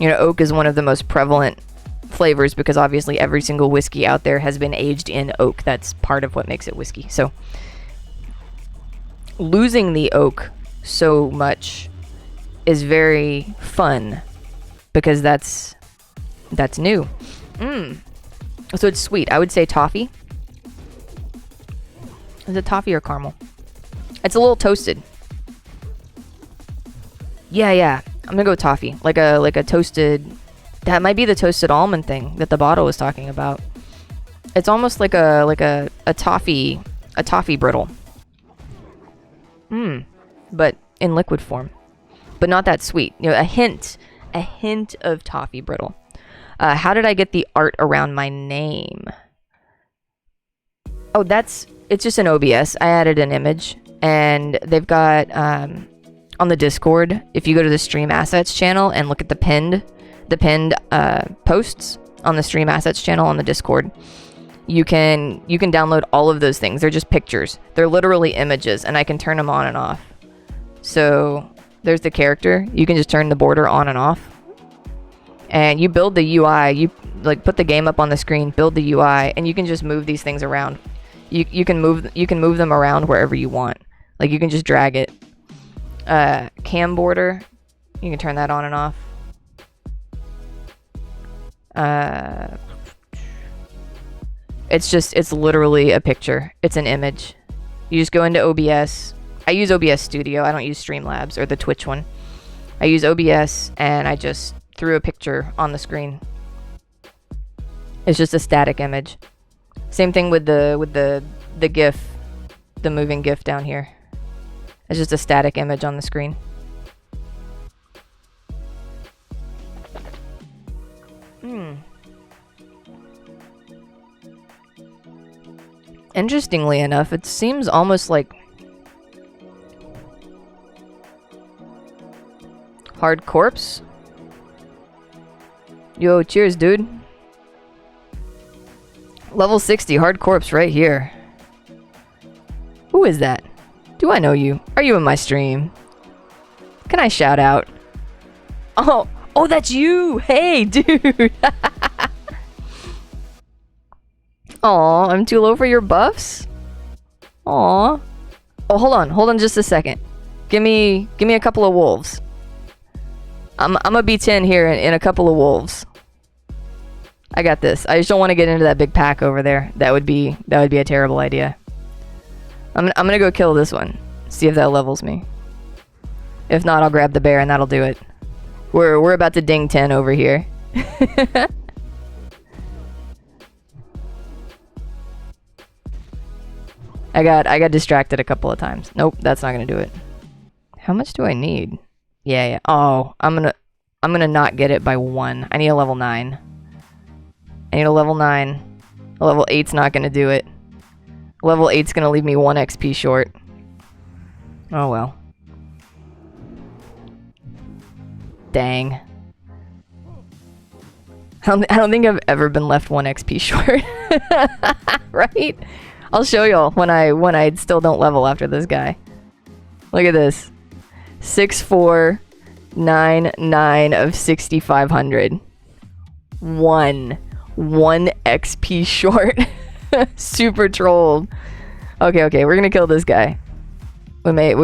you know, oak is one of the most prevalent flavors because obviously every single whiskey out there has been aged in oak. That's part of what makes it whiskey. So losing the oak so much is very fun because that's new. So it's sweet. I would say toffee. Is it toffee or caramel? It's a little toasted. Yeah. I'm gonna go with toffee. Like a toasted. That might be the toasted almond thing that the bottle was talking about. It's almost like a toffee brittle. But in liquid form. But not that sweet. You know, a hint of toffee brittle. How did I get the art around my name? Oh, it's just an OBS. I added an image, and they've got on the Discord, if you go to the Stream Assets channel and look at the pinned posts on the Stream Assets channel on the Discord, you can download all of those things. They're just pictures. They're literally images, and I can turn them on and off. So there's the character. You can just turn the border on and off. And you build the UI. You like put the game up on the screen, build the UI, and you can just move these things around. You can move them around wherever you want. Like you can just drag it. Cam border, you can turn that on and off. It's literally a picture. It's an image. You just go into OBS. I use OBS Studio. I don't use Streamlabs or the Twitch one. I use OBS, and I just threw a picture on the screen. It's just a static image. Same thing with the GIF, the moving GIF down here. It's just a static image on the screen. Interestingly enough, it seems almost like Hard Corpse. Yo, cheers, dude. Level 60, Hard Corpse right here. Who is that? Do I know you? Are you in my stream? Can I shout out? Oh, that's you! Hey, dude! Aw, I'm too low for your buffs? Aw. Oh, hold on just a second. Give me a couple of wolves. I'm a B10 here in a couple of wolves. I got this. I just don't want to get into that big pack over there. That would be a terrible idea. I'm gonna go kill this one. See if that levels me. If not, I'll grab the bear and that'll do it. We're about to ding 10 over here. I got distracted a couple of times. Nope, that's not gonna do it. How much do I need? Yeah. Oh, I'm gonna not get it by 1. I need a level 9. I need a level 9. A level 8's not gonna do it. Level 8's gonna leave me 1 XP short. Oh well. Dang. I don't think I've ever been left 1 XP short. Right? I'll show y'all when I still don't level after this guy. Look at this. 6499 of 6500. 1 XP short. Super trolled. Okay, we're gonna kill this guy. We may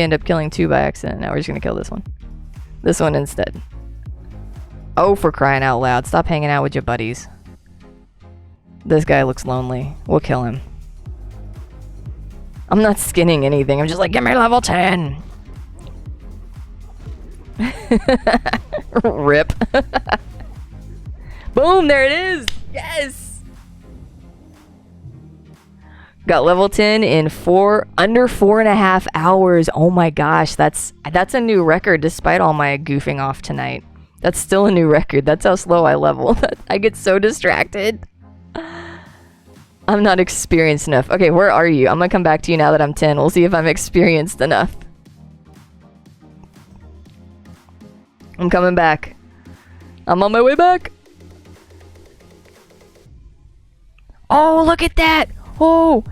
end up killing 2 by accident. Now we're just gonna kill this one. This one instead. Oh, for crying out loud. Stop hanging out with your buddies. This guy looks lonely. We'll kill him. I'm not skinning anything. I'm just like, give me level 10. Rip. Boom, there it is. Yes. Got level 10 in under 4.5 hours. Oh my gosh, that's a new record despite all my goofing off tonight. That's still a new record. That's how slow I level. I get so distracted. I'm not experienced enough. Okay, where are you? I'm gonna come back to you now that I'm 10. We'll see if I'm experienced enough. I'm coming back. I'm on my way back. Oh, look at that. Oh,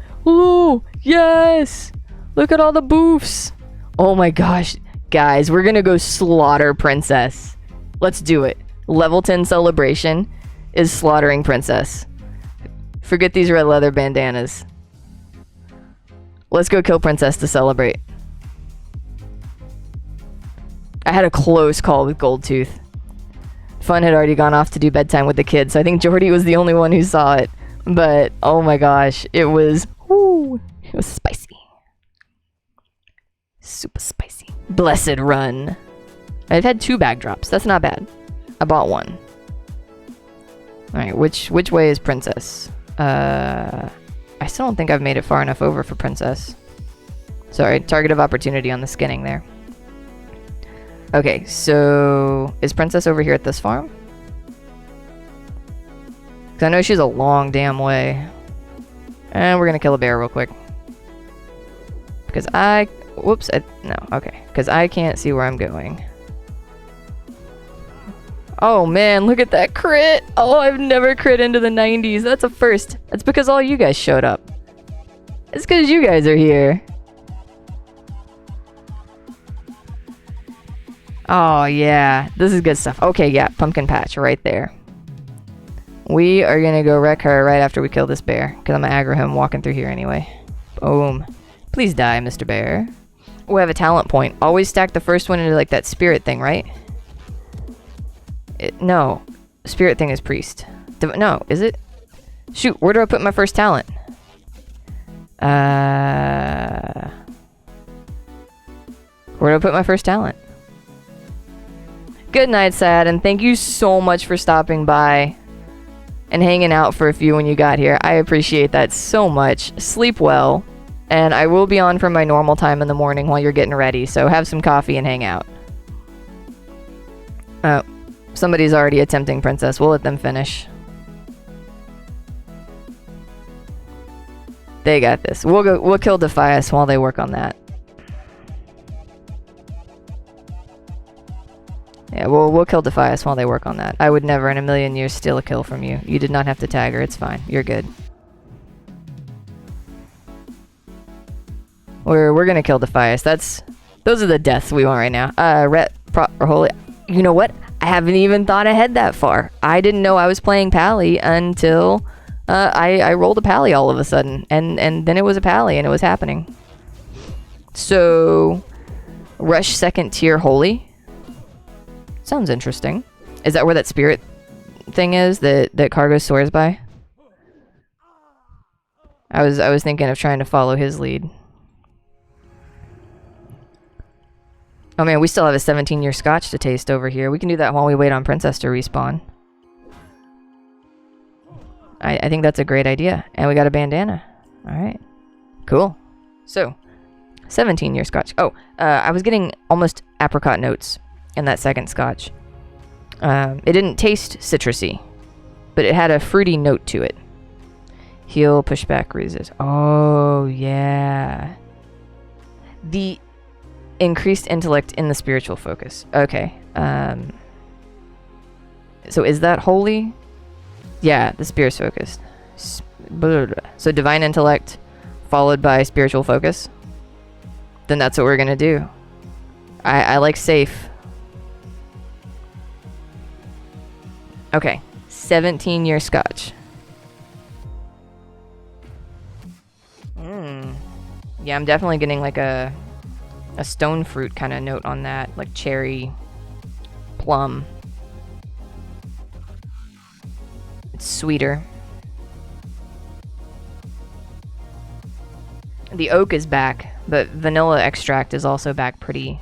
yes. Look at all the boofs. Oh my gosh. Guys, we're gonna go slaughter Princess. Let's do it. Level 10 celebration is slaughtering Princess. Forget these red leather bandanas. Let's go kill Princess to celebrate. I had a close call with Goldtooth. Fun had already gone off to do bedtime with the kids, so I think Jordy was the only one who saw it. But, oh my gosh, it was spicy. Super spicy. Blessed run. I've had 2 bag drops. That's not bad. I bought 1. Alright, which way is Princess? I still don't think I've made it far enough over for Princess. Sorry, target of opportunity on the skinning there. Okay, so is Princess over here at this farm? Because I know she's a long damn way. And we're gonna kill a bear real quick. Because whoops, no, okay. Because I can't see where I'm going. Oh man, look at that crit! Oh, I've never crit into the 90s. That's a first. That's because all you guys showed up. It's because you guys are here. Oh yeah, this is good stuff. Okay, yeah, pumpkin patch right there. We are gonna go wreck her right after we kill this bear. Because I'm gonna aggro him walking through here anyway. Boom. Please die, Mr. Bear. We have a talent point. Always stack the first one into like that spirit thing, right? No. Spirit thing is priest. No, is it? Shoot, where do I put my first talent? Where do I put my first talent? Good night, Sad, and thank you so much for stopping by and hanging out for a few when you got here. I appreciate that so much. Sleep well, and I will be on for my normal time in the morning while you're getting ready, so have some coffee and hang out. Oh, somebody's already attempting Princess. We'll let them finish. They got this. We'll kill Defias while they work on that. Yeah, we'll kill Defias while they work on that. I would never in a million years steal a kill from you. You did not have to tag her. It's fine. You're good. We're gonna kill Defias. Those are the deaths we want right now. Holy. You know what? I haven't even thought ahead that far. I didn't know I was playing Pally until I rolled a Pally all of a sudden, and then it was a Pally and it was happening. So, rush second tier Holy. Sounds interesting. Is that where that spirit thing is that Cargo swears by? I was thinking of trying to follow his lead. Oh man, we still have a 17-year scotch to taste over here. We can do that while we wait on Princess to respawn. I think that's a great idea. And we got a bandana. Alright. Cool. So, 17-year scotch. Oh, I was getting almost apricot notes in that second scotch. It didn't taste citrusy, but it had a fruity note to it. Heal, pushback, resist. Oh, yeah. The increased intellect in the spiritual focus. Okay. So is that holy? Yeah, the spirit's focused. So divine intellect followed by spiritual focus. Then that's what we're gonna do. I like safe. Okay, 17-year scotch. Yeah, I'm definitely getting like a stone fruit kind of note on that, like cherry, plum. It's sweeter. The oak is back, but vanilla extract is also back pretty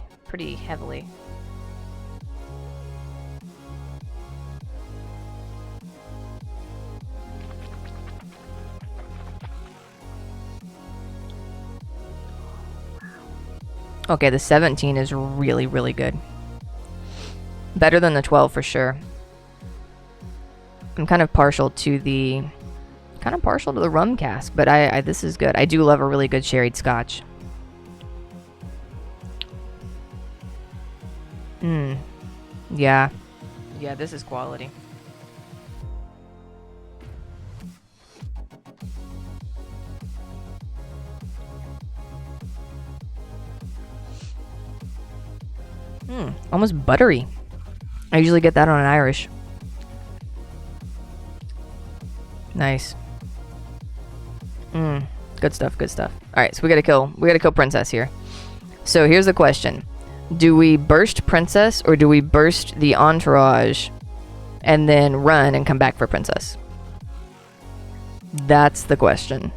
heavily. Okay, the 17 is really, really good. Better than the 12 for sure. I'm kind of partial to the rum cask, but this is good. I do love a really good sherried scotch. Yeah. Yeah, this is quality. Almost buttery. I usually get that on an Irish. Nice. Good stuff, good stuff. Alright, so we gotta kill Princess here. So here's the question. Do we burst Princess or do we burst the entourage and then run and come back for Princess? That's the question.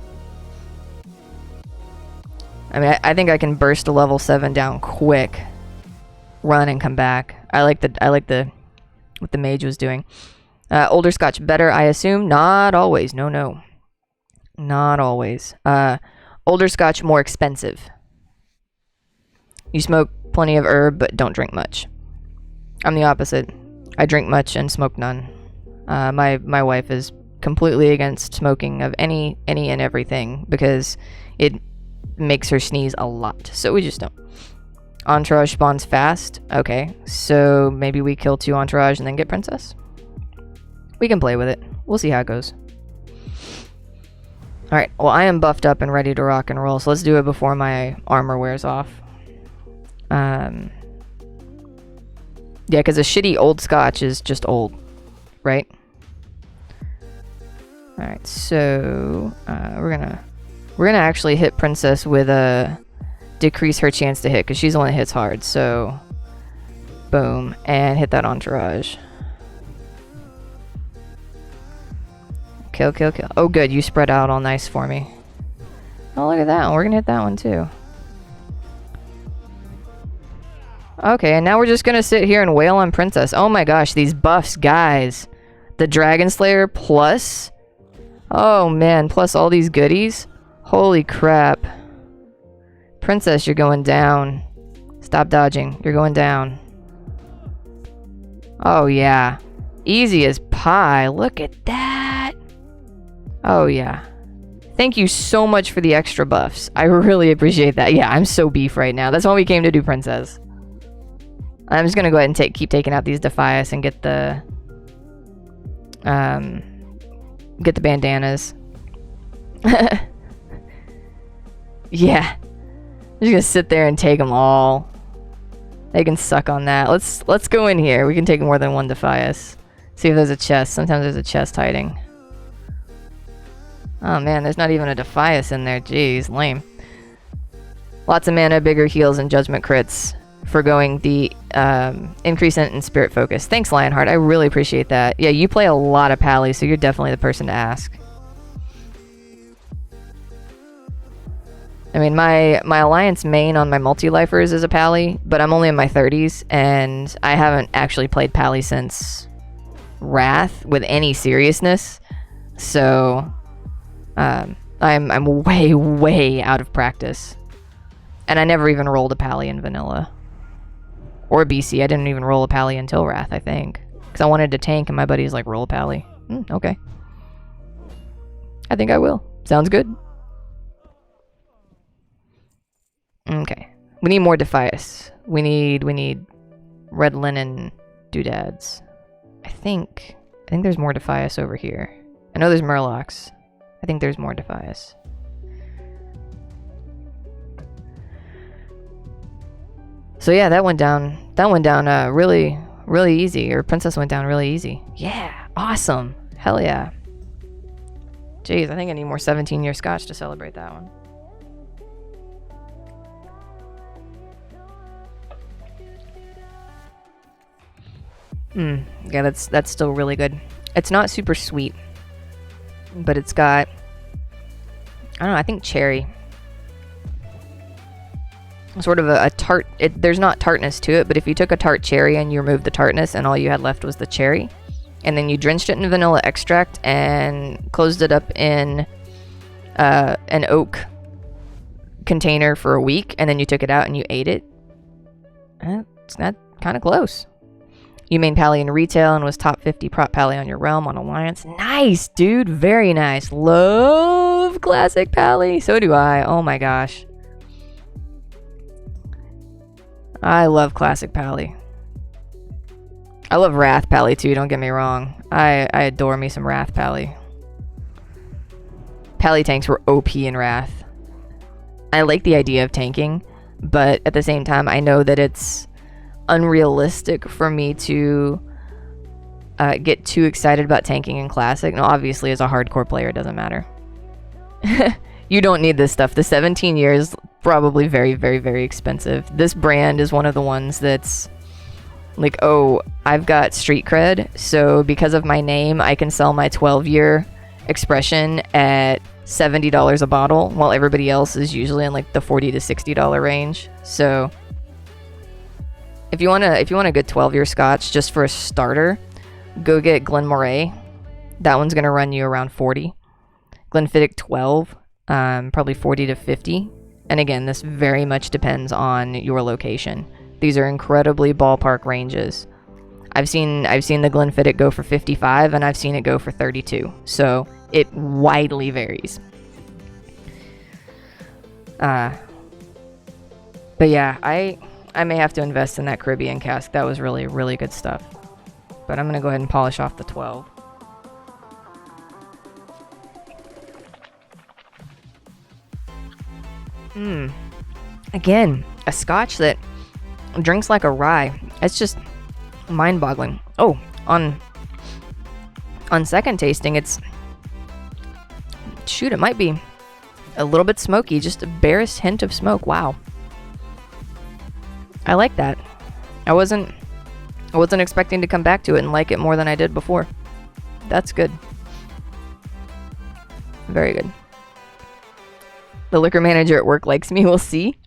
I mean, I think I can burst a level 7 down quick. Run and come back. I like what the mage was doing. Older scotch better, I assume. Not always. No. Not always. Older scotch more expensive. You smoke plenty of herb, but don't drink much. I'm the opposite. I drink much and smoke none. My wife is completely against smoking of any and everything because it makes her sneeze a lot. So we just don't. Entourage spawns fast. Okay, so maybe we kill 2 Entourage and then get Princess. We can play with it. We'll see how it goes. Alright, well I am buffed up and ready to rock and roll, so let's do it before my armor wears off. Yeah, because a shitty old Scotch is just old, right? Alright, so we're gonna actually hit Princess with a decrease her chance to hit, because she's the one that hits hard, so boom, and hit that Entourage. Kill, kill, kill. Oh good, you spread out all nice for me. Oh look at that one, we're gonna hit that one too. Okay, and now we're just gonna sit here and wail on Princess. Oh my gosh, these buffs, guys. The Dragon Slayer plus... Oh man, plus all these goodies. Holy crap. Princess, you're going down. Stop dodging, you're going down. Oh yeah. Easy as pie, look at that. Oh yeah. Thank you so much for the extra buffs. I really appreciate that. Yeah, I'm so beef right now. That's why we came to do Princess. I'm just gonna go ahead and keep taking out these Defias and get the bandanas. Yeah. I'm just gonna sit there and take them all. They can suck on that. Let's go in here. We can take more than one Defias. See if there's a chest. Sometimes there's a chest hiding. Oh man, there's not even a Defias in there. Jeez, lame. Lots of mana, bigger heals, and judgment crits. Forgoing the increase in spirit focus. Thanks, Lionheart. I really appreciate that. Yeah, you play a lot of Pally, so you're definitely the person to ask. I mean, my Alliance main on my multi-lifers is a Pally, but I'm only in my 30s, and I haven't actually played Pally since Wrath with any seriousness. So, I'm way out of practice. And I never even rolled a Pally in vanilla. Or BC. I didn't even roll a Pally until Wrath, I think. Because I wanted to tank, and my buddy's like, roll a Pally. Okay. I think I will. Sounds good. Okay. We need more Defias. We need red linen doodads. I think there's more Defias over here. I know there's Murlocs. I think there's more Defias. So yeah, that went down really easy. Or Princess went down really easy. Yeah, awesome. Hell yeah. Jeez, I think I need more 17-year Scotch to celebrate that one. Yeah, that's still really good. It's not super sweet, but it's got, I don't know, I think cherry. Sort of a tart. There's not tartness to it, but if you took a tart cherry and you removed the tartness and all you had left was the cherry, and then you drenched it in vanilla extract and closed it up in an oak container for a week, and then you took it out and you ate it, it's not kind of close. You main Pally in retail and was top 50 prop Pally on your realm on Alliance. Nice, dude. Very nice. Love classic Pally. So do I. Oh my gosh. I love classic Pally. I love Wrath Pally too, don't get me wrong. I adore me some Wrath Pally. Pally tanks were OP in Wrath. I like the idea of tanking, but at the same time, I know that it's unrealistic for me to get too excited about tanking in Classic. Now, obviously, as a hardcore player, it doesn't matter. You don't need this stuff. The 17 years, probably very, very, very expensive. This brand is one of the ones that's like, oh, I've got street cred, so because of my name, I can sell my 12-year expression at $70 a bottle, while everybody else is usually in like the $40 to $60 range. So if you want a good 12-year Scotch just for a starter, go get Glenmoray. That one's gonna run you around 40. Glenfiddich 12, probably 40 to 50. And again, this very much depends on your location. These are incredibly ballpark ranges. I've seen the Glenfiddich go for 55, and I've seen it go for 32. So it widely varies. But yeah, I may have to invest in that Caribbean cask. That was really, really good stuff. But I'm gonna go ahead and polish off the 12. Again, a scotch that drinks like a rye. It's just mind-boggling. Oh, on second tasting, it might be a little bit smoky, just a barest hint of smoke. Wow. I like that. I wasn't expecting to come back to it and like it more than I did before. That's good. Very good. The liquor manager at work likes me, we'll see.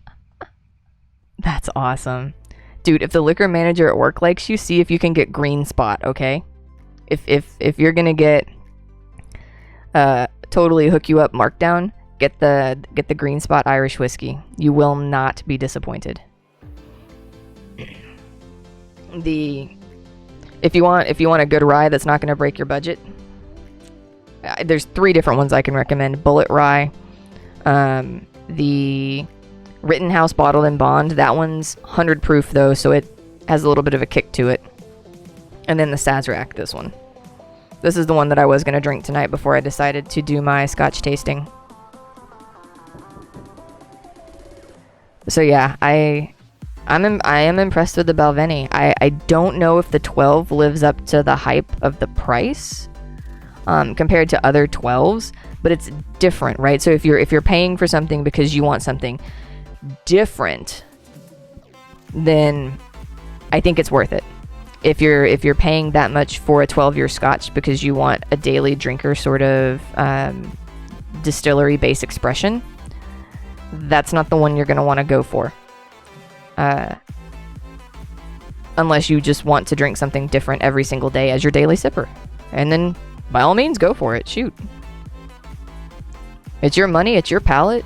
That's awesome. Dude, if the liquor manager at work likes you, see if you can get green spot, okay? If you're gonna get totally hook you up markdown, get the green spot Irish whiskey. You will not be disappointed. If you want a good rye that's not gonna break your budget, there's 3 different ones I can recommend. Bullet Rye, the Rittenhouse Bottled and Bond, that one's 100 proof though, so it has a little bit of a kick to it. And then the Sazerac, this one. This is the one that I was going to drink tonight before I decided to do my scotch tasting. So yeah, I am impressed with the Balvenie. I don't know if the 12 lives up to the hype of the price compared to other 12s, but it's different, right? So if you're paying for something because you want something different, then I think it's worth it. If you're paying that much for a 12-year scotch because you want a daily drinker sort of distillery base expression, that's not the one you're going to want to go for. Unless you just want to drink something different every single day as your daily sipper. And then by all means go for it. Shoot. It's your money, it's your palate.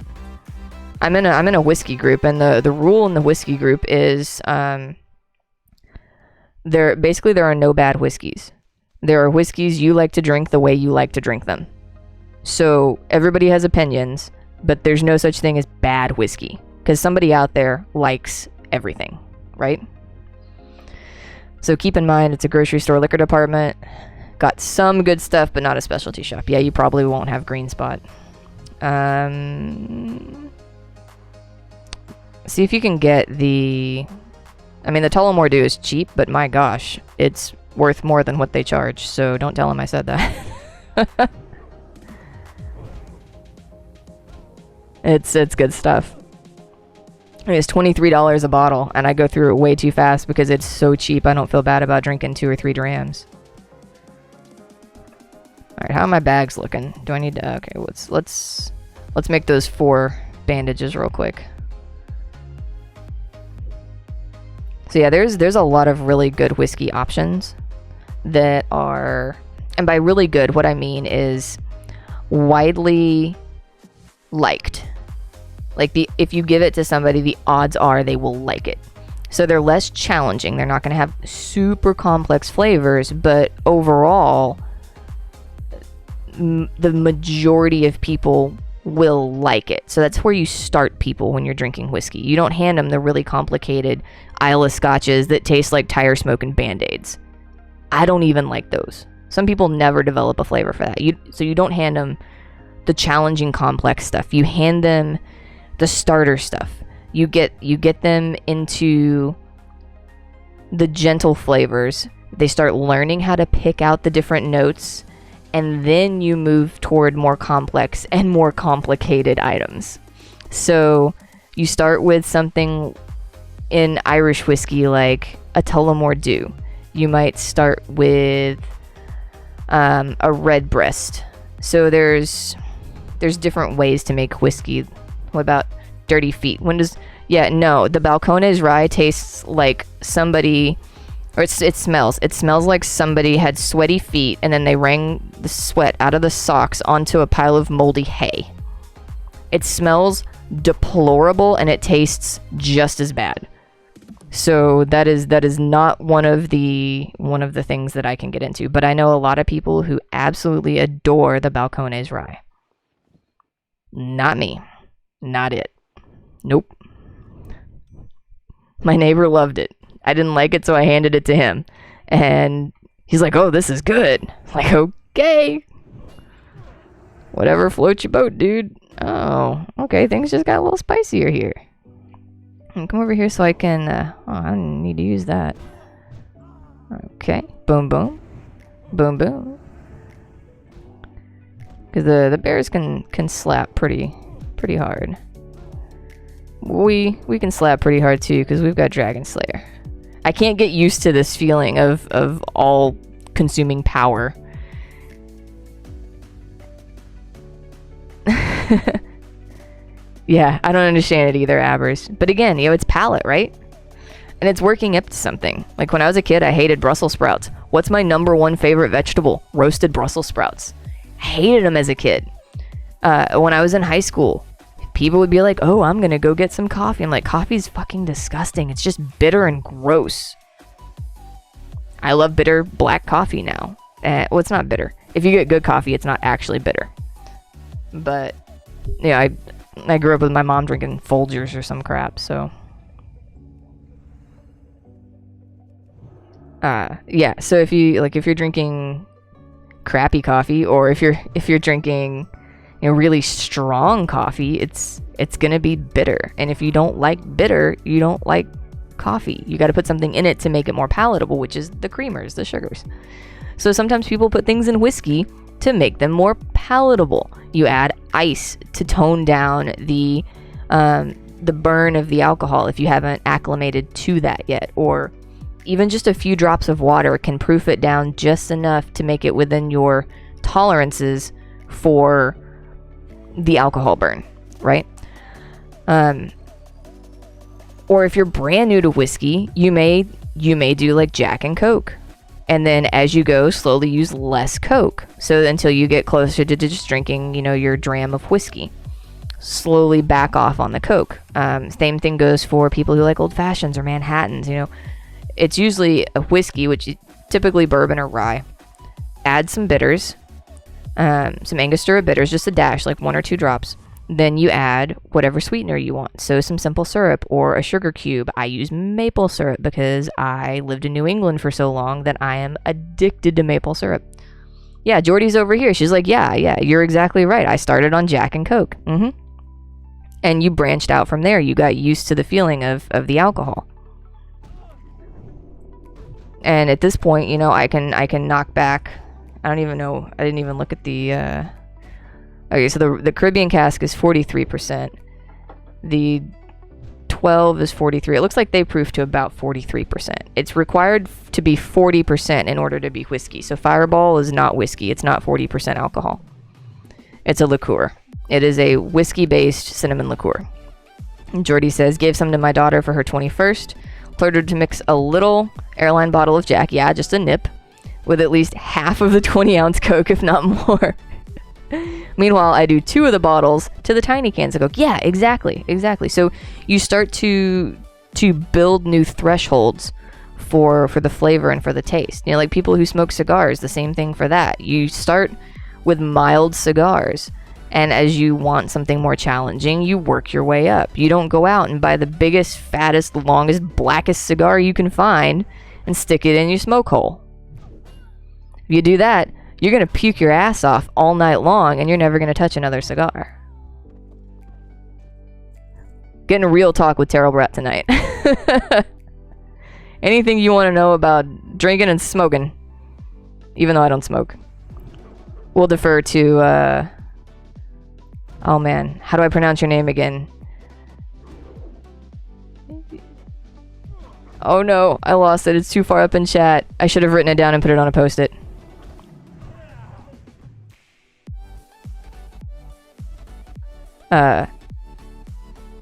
I'm in a whiskey group, and the rule in the whiskey group is there are no bad whiskeys. There are whiskeys you like to drink the way you like to drink them. So everybody has opinions, but there's no such thing as bad whiskey, because somebody out there likes everything, right? So keep in mind, it's a grocery store liquor department. Got some good stuff, but not a specialty shop. Yeah, you probably won't have green spot. See if you can get the... I mean, the Tullamore Dew is cheap, but my gosh, it's worth more than what they charge, so don't tell them I said that. It's good stuff. It's $23 a bottle, and I go through it way too fast because it's so cheap. I don't feel bad about drinking 2 or 3 drams. Alright, how are my bags looking? Do I need to... Okay, let's make those 4 bandages real quick. So yeah, there's a lot of really good whiskey options that are... And by really good, what I mean is widely liked. Like, if you give it to somebody, the odds are they will like it. So they're less challenging. They're not going to have super complex flavors, but overall, the majority of people will like it. So that's where you start people when you're drinking whiskey. You don't hand them the really complicated Islay scotches that taste like tire smoke and Band-Aids. I don't even like those. Some people never develop a flavor for that. So you don't hand them the challenging complex stuff. You hand them the starter stuff. You get them into the gentle flavors. They start learning how to pick out the different notes, and then you move toward more complex and more complicated items. So you start with something in Irish whiskey like a Tullamore Dew. You might start with a Redbreast. So there's different ways to make whiskey. What about Dirty Feet? The Balcones rye tastes like somebody, or it smells like somebody had sweaty feet and then they wrung the sweat out of the socks onto a pile of moldy hay. It smells deplorable and it tastes just as bad. So that is not one of the things that I can get into. But I know a lot of people who absolutely adore the Balcones rye. Not me. Not it. Nope. My neighbor loved it. I didn't like it, so I handed it to him. And he's like, "Oh, this is good." I'm like, okay. Whatever floats your boat, dude. Oh, okay. Things just got a little spicier here. Come over here so I can... oh, I don't need to use that. Okay. Boom, boom. Boom, boom. Because the bears can slap pretty hard. We can slap pretty hard too, because we've got Dragon Slayer. I can't get used to this feeling of all-consuming power. Yeah, I don't understand it either, Abbers. But again, it's palate, right? And it's working up to something. Like when I was a kid, I hated Brussels sprouts. What's my #1 favorite vegetable? Roasted Brussels sprouts. I hated them as a kid. When I was in high school, people would be like, "Oh, I'm gonna go get some coffee." I'm like, coffee's fucking disgusting. It's just bitter and gross. I love bitter black coffee now. Well, it's not bitter. If you get good coffee, it's not actually bitter. But, yeah, I grew up with my mom drinking Folgers or some crap, so... yeah, so if you're drinking crappy coffee, or if you're drinking... really strong coffee, it's gonna be bitter. And if you don't like bitter, you don't like coffee. You got to put something in it to make it more palatable, which is the creamers, the sugars. So sometimes people put things in whiskey to make them more palatable. You add ice to tone down the burn of the alcohol if you haven't acclimated to that yet, or even just a few drops of water can proof it down just enough to make it within your tolerances for the alcohol burn, right? Or if you're brand new to whiskey, you may do like Jack and Coke, and then as you go, slowly use less Coke, so until you get closer to just drinking, your dram of whiskey. Slowly back off on the Coke. Same thing goes for people who like old fashions or Manhattans. It's usually a whiskey, which is typically bourbon or rye. Add some bitters. Some Angostura bitters, just a dash, like 1 or 2 drops. Then you add whatever sweetener you want. So some simple syrup or a sugar cube. I use maple syrup because I lived in New England for so long that I am addicted to maple syrup. Yeah, Jordy's over here. She's like, yeah, you're exactly right. I started on Jack and Coke. And you branched out from there. You got used to the feeling of the alcohol. And at this point, I can knock back... I don't even know. I didn't even look at the... Okay, so the Caribbean cask is 43%. The 12 is 43. It looks like they proof to about 43%. It's required to be 40% in order to be whiskey. So Fireball is not whiskey. It's not 40% alcohol. It's a liqueur. It is a whiskey-based cinnamon liqueur. Jordy says, gave some to my daughter for her 21st. Told her to mix a little airline bottle of Jack. Yeah, just a nip. With at least half of the 20-ounce Coke, if not more. Meanwhile, I do 2 of the bottles to the tiny cans of Coke. Yeah, exactly. So you start to build new thresholds for the flavor and for the taste. Like people who smoke cigars, the same thing for that. You start with mild cigars, and as you want something more challenging, you work your way up. You don't go out and buy the biggest, fattest, longest, blackest cigar you can find and stick it in your smoke hole. If you do that, you're going to puke your ass off all night long, and you're never going to touch another cigar. Getting a real talk with Terrell Brett tonight. Anything you want to know about drinking and smoking, even though I don't smoke, we'll defer to, oh man, how do I pronounce your name again? Oh no, I lost it. It's too far up in chat. I should have written it down and put it on a post-it.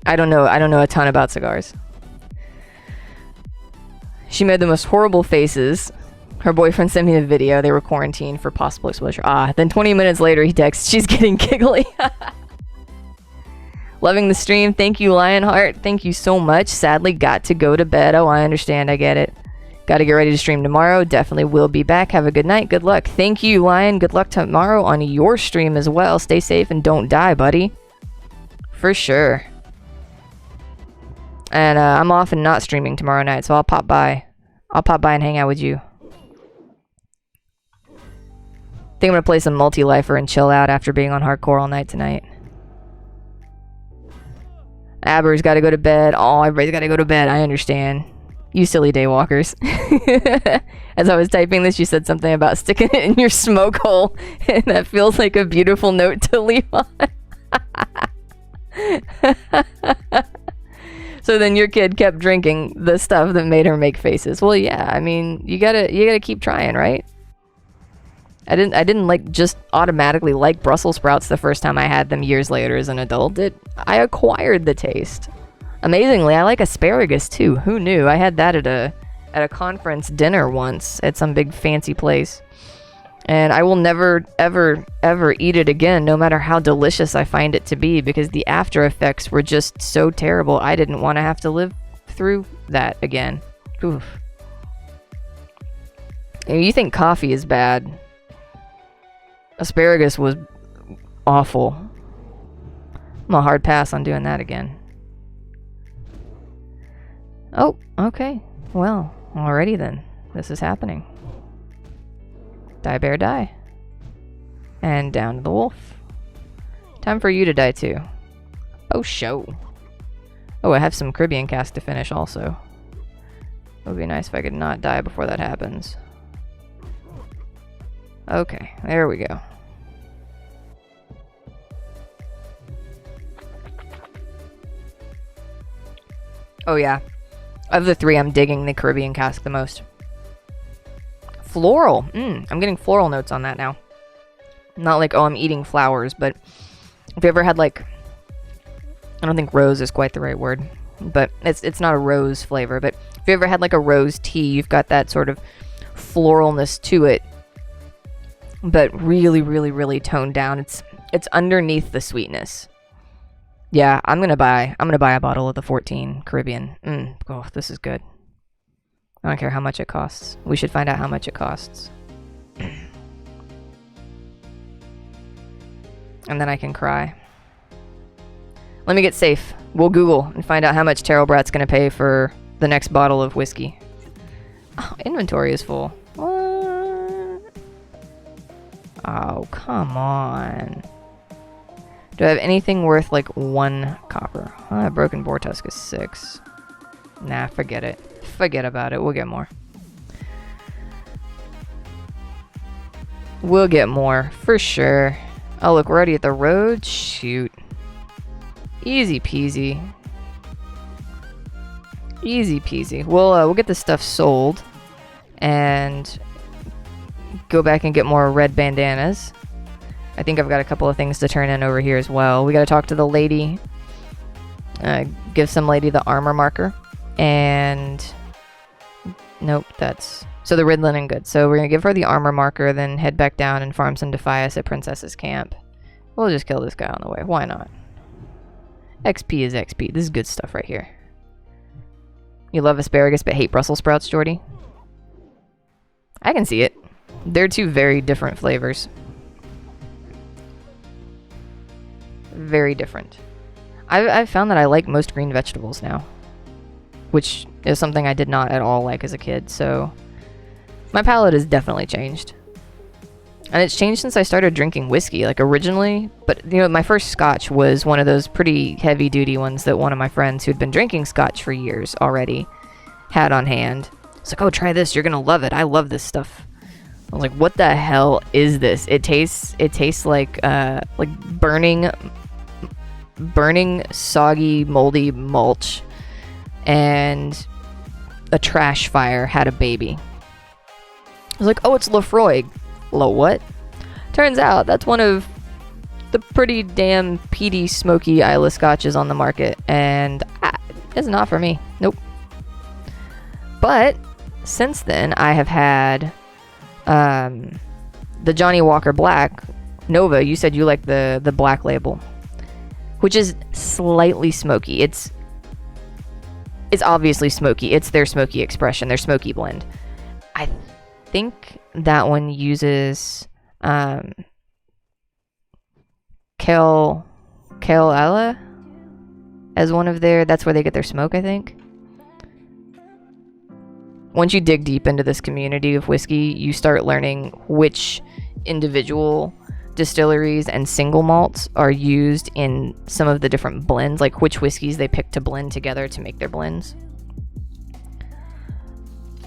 I don't know a ton about cigars. She made the most horrible faces. Her boyfriend sent me a video. They were quarantined for possible exposure. Then 20 minutes later he texts, she's getting giggly. Loving the stream. Thank you, Lionheart. Thank you so much. Sadly, got to go to bed. Oh, I understand. I get it. Got to get ready to stream tomorrow. Definitely will be back. Have a good night. Good luck. Thank you, Lion. Good luck tomorrow on your stream as well. Stay safe and don't die, buddy. For sure. And I'm off and not streaming tomorrow night, so I'll pop by. I'll pop by and hang out with you. Think I'm gonna play some multi-lifer and chill out after being on hardcore all night tonight. Aber's gotta go to bed. Oh, everybody's gotta go to bed. I understand. You silly daywalkers. As I was typing this, you said something about sticking it in your smoke hole, and that feels like a beautiful note to leave on. So then your kid kept drinking the stuff that made her make faces. Well, yeah, I mean, you gotta keep trying, right? I didn't like just automatically like Brussels sprouts the first time I had them years later as an adult. I acquired the taste. Amazingly, I like asparagus too. Who knew? I had that at a conference dinner once at some big fancy place. And I will never, ever, ever eat it again, no matter how delicious I find it to be, because the after effects were just so terrible. I didn't want to have to live through that again. Oof. And you think coffee is bad. Asparagus was awful. I'm a hard pass on doing that again. Oh, okay. Well, alrighty then. This is happening. Die, bear, die. And down to the wolf. Time for you to die too. Oh, show. Oh, I have some Caribbean cask to finish also. It would be nice if I could not die before that happens. Okay, there we go. Oh yeah. Of the three, I'm digging the Caribbean cask the most. Floral. I'm getting floral notes on that now. Not like, oh, I'm eating flowers, but if you ever had like, I don't think rose is quite the right word, but it's not a rose flavor, but if you ever had like a rose tea, you've got that sort of floralness to it, but really, really, really toned down. It's underneath the sweetness. Yeah, I'm gonna buy a bottle of the 14 Caribbean. Oh, this is good. I don't care how much it costs. We should find out how much it costs. And then I can cry. Let me get safe. We'll Google and find out how much Terrell Brat's gonna pay for the next bottle of whiskey. Oh, inventory is full. What? Oh, come on. Do I have anything worth like 1 copper? Broken boar tusk is 6. Nah, forget it. Forget about it. We'll get more. We'll get more, for sure. Oh, look, we're already at the road? Shoot. Easy peasy. Easy peasy. We'll get this stuff sold and go back and get more red bandanas. I think I've got a couple of things to turn in over here as well. We gotta talk to the lady. Give some lady the armor marker. And... nope, that's... so the red linen good. So we're gonna give her the armor marker, then head back down and farm some Defias at Princess's Camp. We'll just kill this guy on the way. Why not? XP is XP. This is good stuff right here. You love asparagus but hate Brussels sprouts, Jordy? I can see it. They're two very different flavors. Very different. I've found that I like most green vegetables now, which is something I did not at all like as a kid, so my palate has definitely changed. And it's changed since I started drinking whiskey, like originally, but you know, my first scotch was one of those pretty heavy duty ones that one of my friends who'd been drinking scotch for years already had on hand. It's like, oh, try this, you're gonna love it. I love this stuff. I was like, what the hell is this? It tastes like burning, soggy, moldy mulch, and a trash fire had a baby. I was like, oh, it's Lefroy. What? Turns out that's one of the pretty damn peaty, smoky Isla scotches on the market, and it's not for me. Nope. But since then, I have had the Johnny Walker Black Nova. You said you like the black label. which is slightly smoky. It's obviously smoky. It's their smoky expression, their smoky blend. I think that one uses Kale Ala as one of their, that's where they get their smoke, I think. Once you dig deep into this community of whiskey, you start learning which individual distilleries and single malts are used in some of the different blends, like which whiskeys they pick to blend together to make their blends.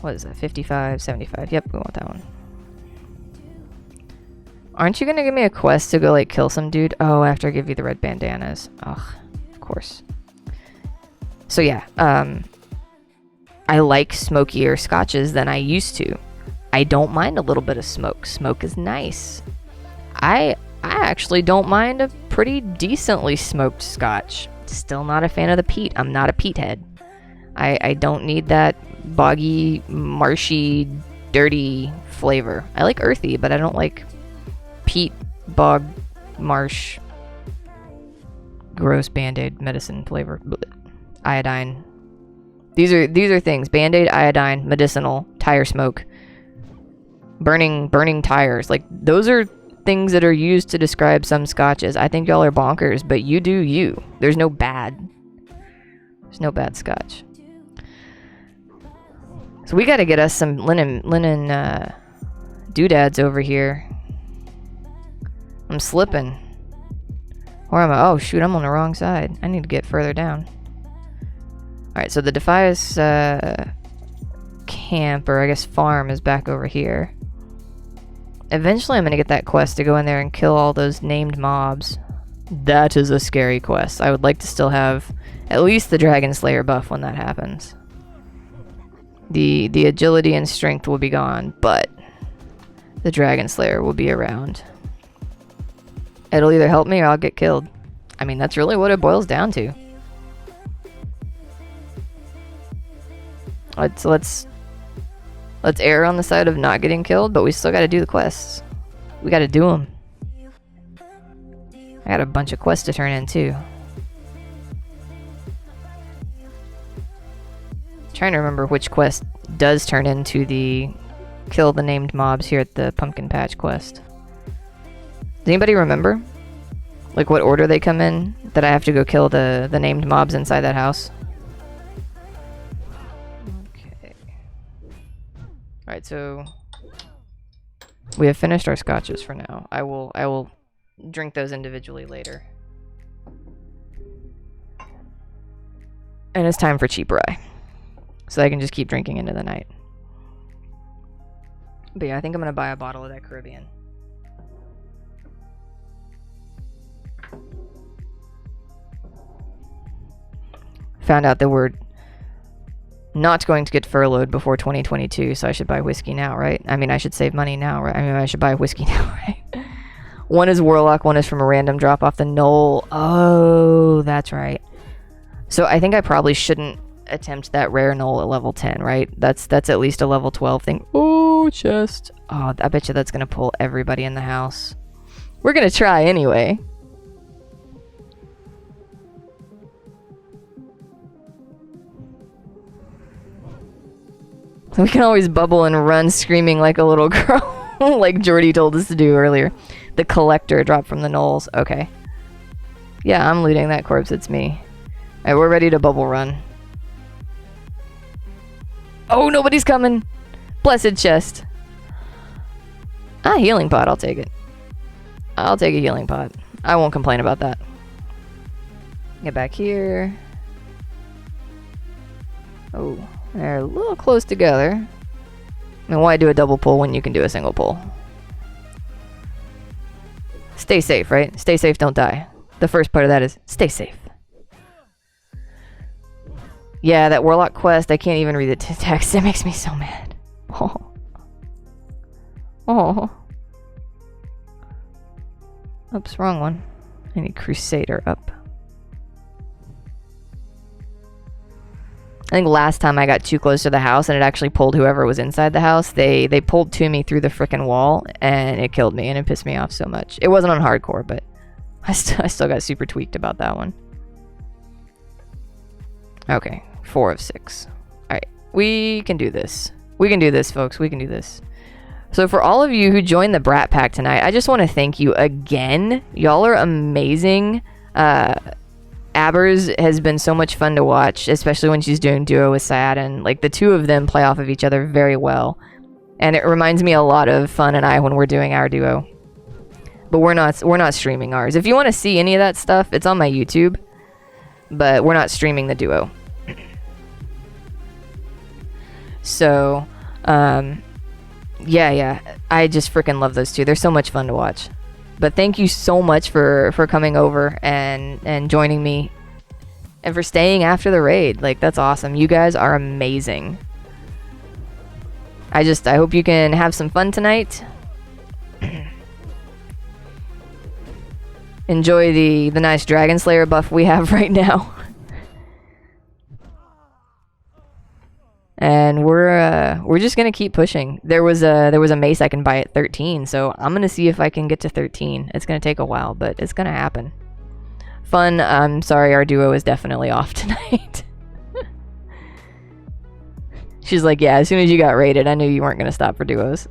What is that? 55, 75. Yep, we want that one. Aren't you gonna give me a quest to go like kill some dude? Oh, after I give you the red bandanas. Ugh, of course. So yeah, I like smokier scotches than I used to. I don't mind a little bit of smoke. Smoke is nice. I actually don't mind a pretty decently smoked scotch. Still not a fan of the peat. I'm not a peat head. I don't need that boggy, marshy, dirty flavor. I like earthy, but I don't like peat, bog, marsh, gross Band-Aid medicine flavor. Iodine. These are things. Band-Aid, iodine, medicinal, tire smoke, burning tires. Like, those are things that are used to describe some scotches. I think y'all are bonkers, but you do you. There's no bad scotch. So we got to get us some linen doodads over here. I'm slipping. Where am I? Oh shoot, I'm on the wrong side. I need to get further down. Alright, so the Defias camp, or I guess farm, is back over here. Eventually I'm going to get that quest to go in there and kill all those named mobs. That is a scary quest. I would like to still have at least the Dragon Slayer buff when that happens. The agility and strength will be gone, but the Dragon Slayer will be around. It'll either help me or I'll get killed. I mean, that's really what it boils down to. Let's err on the side of not getting killed, but we still got to do the quests. We got to do them. I got a bunch of quests to turn in too. Trying to remember which quest does turn into the kill the named mobs here at the pumpkin patch quest. Does anybody remember? Like what order they come in that I have to go kill the named mobs inside that house? Okay. Alright, so we have finished our scotches for now. I will drink those individually later. And it's time for cheap rye. So I can just keep drinking into the night. But yeah, I think I'm going to buy a bottle of that Caribbean. Found out that we're not going to get furloughed before 2022, so I should buy whiskey now, right? I mean, I should save money now, right? I mean, I should buy whiskey now, right? One is Warlock, one is from a random drop off the knoll. Oh, that's right. So I think I probably shouldn't attempt that rare knoll at level 10, right? That's at least a level 12 thing. Oh, chest. Oh, I bet you that's going to pull everybody in the house. We're going to try anyway. We can always bubble and run screaming like a little girl, like Jordy told us to do earlier. The collector dropped from the knolls. Okay. Yeah, I'm looting that corpse. It's me. Alright, we're ready to bubble run. Oh, nobody's coming. Blessed chest. Ah, healing pot. I'll take it. I'll take a healing pot. I won't complain about that. Get back here. Oh, they're a little close together. I mean, why do a double pull when you can do a single pull? Stay safe, right? Stay safe, don't die. The first part of that is stay safe. Yeah, that Warlock quest, I can't even read the text. It makes me so mad. Oh. Oh. Oops, wrong one. I need Crusader up. I think last time I got too close to the house and it actually pulled whoever was inside the house. They pulled to me through the frickin' wall and it killed me and it pissed me off so much. It wasn't on hardcore, but I still got super tweaked about that one. Okay, 4 of 6. Alright, we can do this. We can do this, folks. We can do this. So for all of you who joined the Brat Pack tonight, I just want to thank you again. Y'all are amazing. Abbers has been so much fun to watch, especially when she's doing duo with Saladin. Like, the two of them play off of each other very well. And it reminds me a lot of Fun and I when we're doing our duo. But we're not streaming ours. If you want to see any of that stuff, it's on my YouTube. But we're not streaming the duo. So, yeah. I just freaking love those two. They're so much fun to watch. But thank you so much for coming over and joining me. And for staying after the raid. Like, that's awesome. You guys are amazing. I hope you can have some fun tonight. Enjoy the nice Dragon Slayer buff we have right now. And we're just gonna keep pushing. There was a mace I can buy at 13, so I'm gonna see if I can get to 13. It's gonna take a while, but it's gonna happen. Fun, I'm sorry, our duo is definitely off tonight. She's like, yeah, as soon as you got raided, I knew you weren't gonna stop for duos.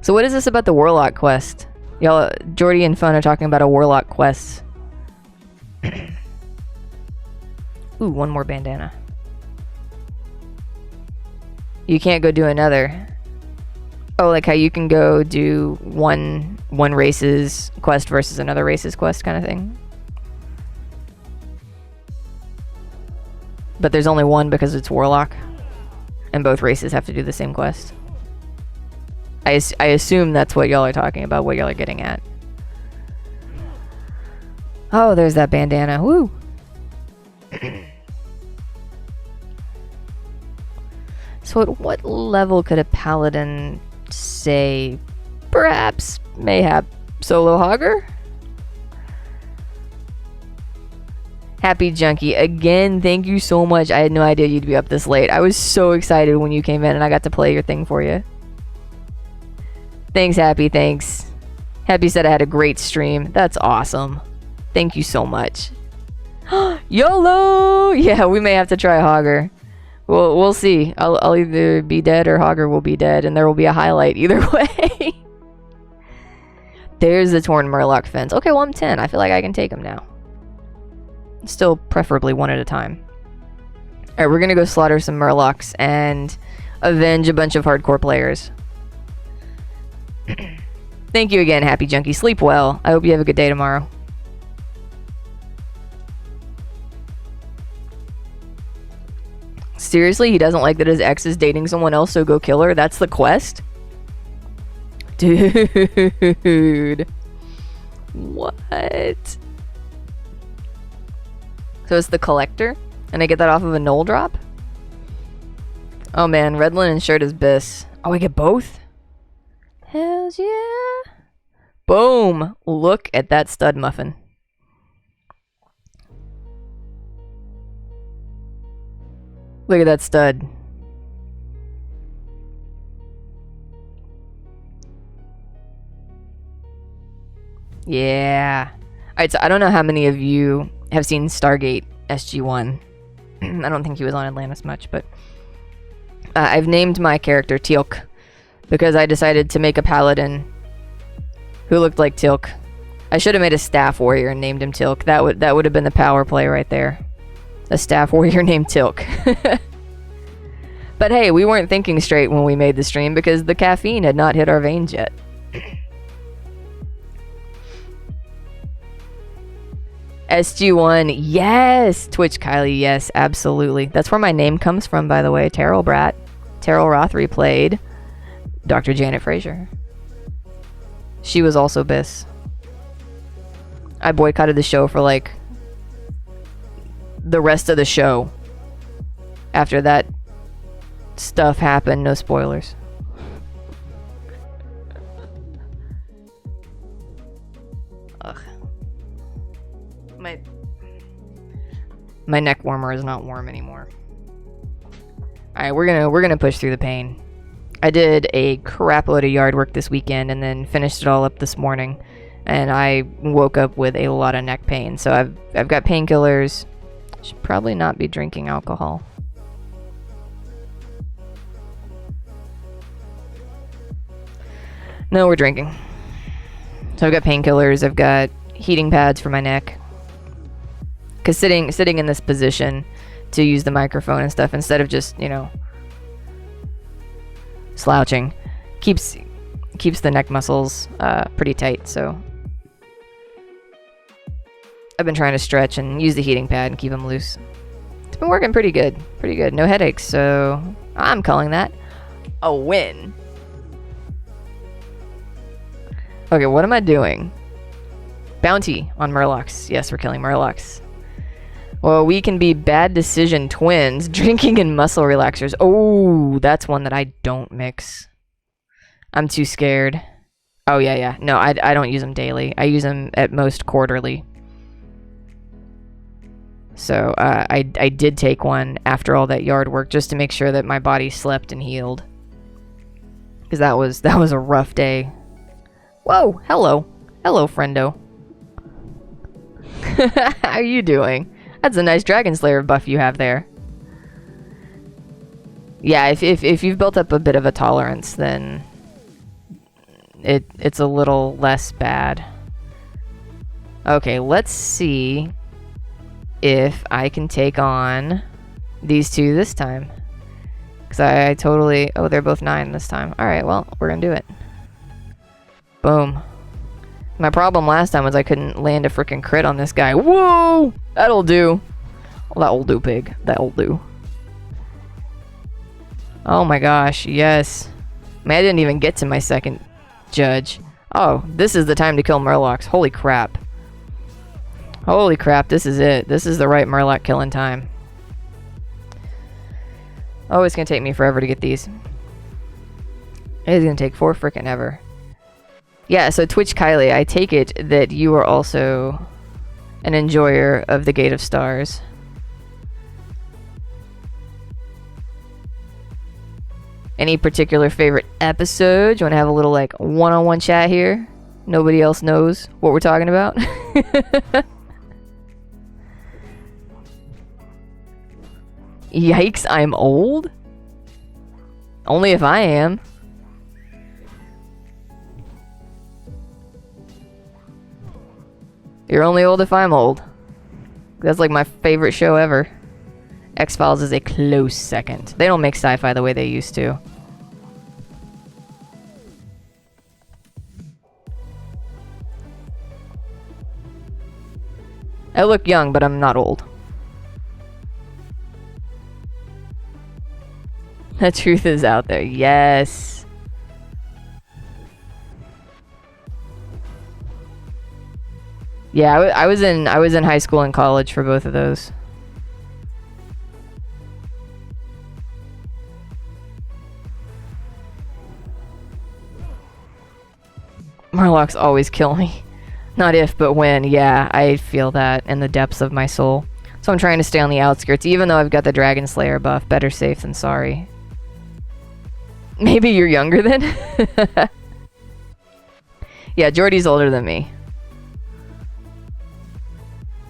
So what is this about the Warlock quest? Y'all, Jordy and Fun are talking about a Warlock quest. Ooh, one more bandana. You can't go do another. Oh, like how you can go do one race's quest versus another race's quest kind of thing. But there's only one because it's Warlock. And both races have to do the same quest. I assume that's what y'all are talking about, what y'all are getting at. Oh, there's that bandana. Woo! So at what level could a paladin say, perhaps, mayhap, solo hogger? Happy Junkie, again, thank you so much. I had no idea you'd be up this late. I was so excited when you came in and I got to play your thing for you. Thanks, Happy, thanks. Happy said I had a great stream. That's awesome. Thank you so much. YOLO! Yeah, we may have to try Hogger. We'll see. I'll either be dead or Hogger will be dead, and there will be a highlight either way. There's the Torn Murloc fence. Okay, well, I'm 10. I feel like I can take him now. Still preferably one at a time. Alright, we're gonna go slaughter some Murlocs and avenge a bunch of hardcore players. Thank you again, Happy Junkie. Sleep well. I hope you have a good day tomorrow. Seriously, he doesn't like that his ex is dating someone else, so go kill her? That's the quest? Dude. What? So it's the collector? And I get that off of a null drop? Oh man, red linen shirt is bis. Oh, I get both? Hells yeah. Boom. Look at that stud muffin. Look at that stud. Yeah. Alright, so I don't know how many of you have seen Stargate SG-1. I don't think he was on Atlantis much, but I've named my character Tealk because I decided to make a paladin who looked like Tealk. I should have made a staff warrior and named him Tealk. That would have been the power play right there. A staff warrior named Tealk. But hey, we weren't thinking straight when we made the stream because the caffeine had not hit our veins yet. SG1, yes! Twitch Kylie, yes, absolutely. That's where my name comes from, by the way. Terrell Brat. Terrell Rothery played Dr. Janet Fraser. She was also Biss. I boycotted the show for like the rest of the show. After that stuff happened, no spoilers. Ugh. My neck warmer is not warm anymore. Alright, we're gonna push through the pain. I did a crap load of yard work this weekend and then finished it all up this morning. And I woke up with a lot of neck pain. So I've got painkillers. Should probably not be drinking alcohol. No, we're drinking. So I've got painkillers. I've got heating pads for my neck. Because sitting in this position to use the microphone and stuff instead of just, you know, slouching, keeps the neck muscles pretty tight. So I've been trying to stretch and use the heating pad and keep them loose. It's been working pretty good. Pretty good. No headaches, so I'm calling that a win. Okay, what am I doing? Bounty on Murlocs. Yes, we're killing Murlocs. Well, we can be bad decision twins. Drinking and muscle relaxers. Oh, that's one that I don't mix. I'm too scared. Oh, yeah. No, I don't use them daily. I use them at most quarterly. So, I did take one after all that yard work just to make sure that my body slept and healed. Because that was a rough day. Whoa, hello. Hello, friendo. How are you doing? That's a nice Dragon Slayer buff you have there. Yeah, if you've built up a bit of a tolerance, then it's a little less bad. Okay, let's see if I can take on these two this time. Because I totally... Oh, they're both 9 this time. Alright, well, we're gonna do it. Boom. My problem last time was I couldn't land a freaking crit on this guy. Whoa! That'll do. Well, that'll do, pig. That'll do. Oh my gosh, yes. Man, I didn't even get to my second judge. Oh, this is the time to kill Murlocs. Holy crap. Holy crap, this is it. This is the right Murloc killing time. Oh, it's gonna take me forever to get these. It's gonna take four frickin' ever. Yeah, so Twitch Kylie, I take it that you are also an enjoyer of the Gate of Stars. Any particular favorite episode? You want to have a little, like, one-on-one chat here? Nobody else knows what we're talking about? Yikes, I'm old? Only if I am. You're only old if I'm old. That's like my favorite show ever. X-Files is a close second. They don't make sci-fi the way they used to. I look young, but I'm not old. The truth is out there. Yes. Yeah, I was in high school and college for both of those. Murlocs always kill me. Not if, but when. Yeah, I feel that in the depths of my soul. So I'm trying to stay on the outskirts, even though I've got the Dragon Slayer buff. Better safe than sorry. Maybe you're younger then? Yeah, Jordy's older than me.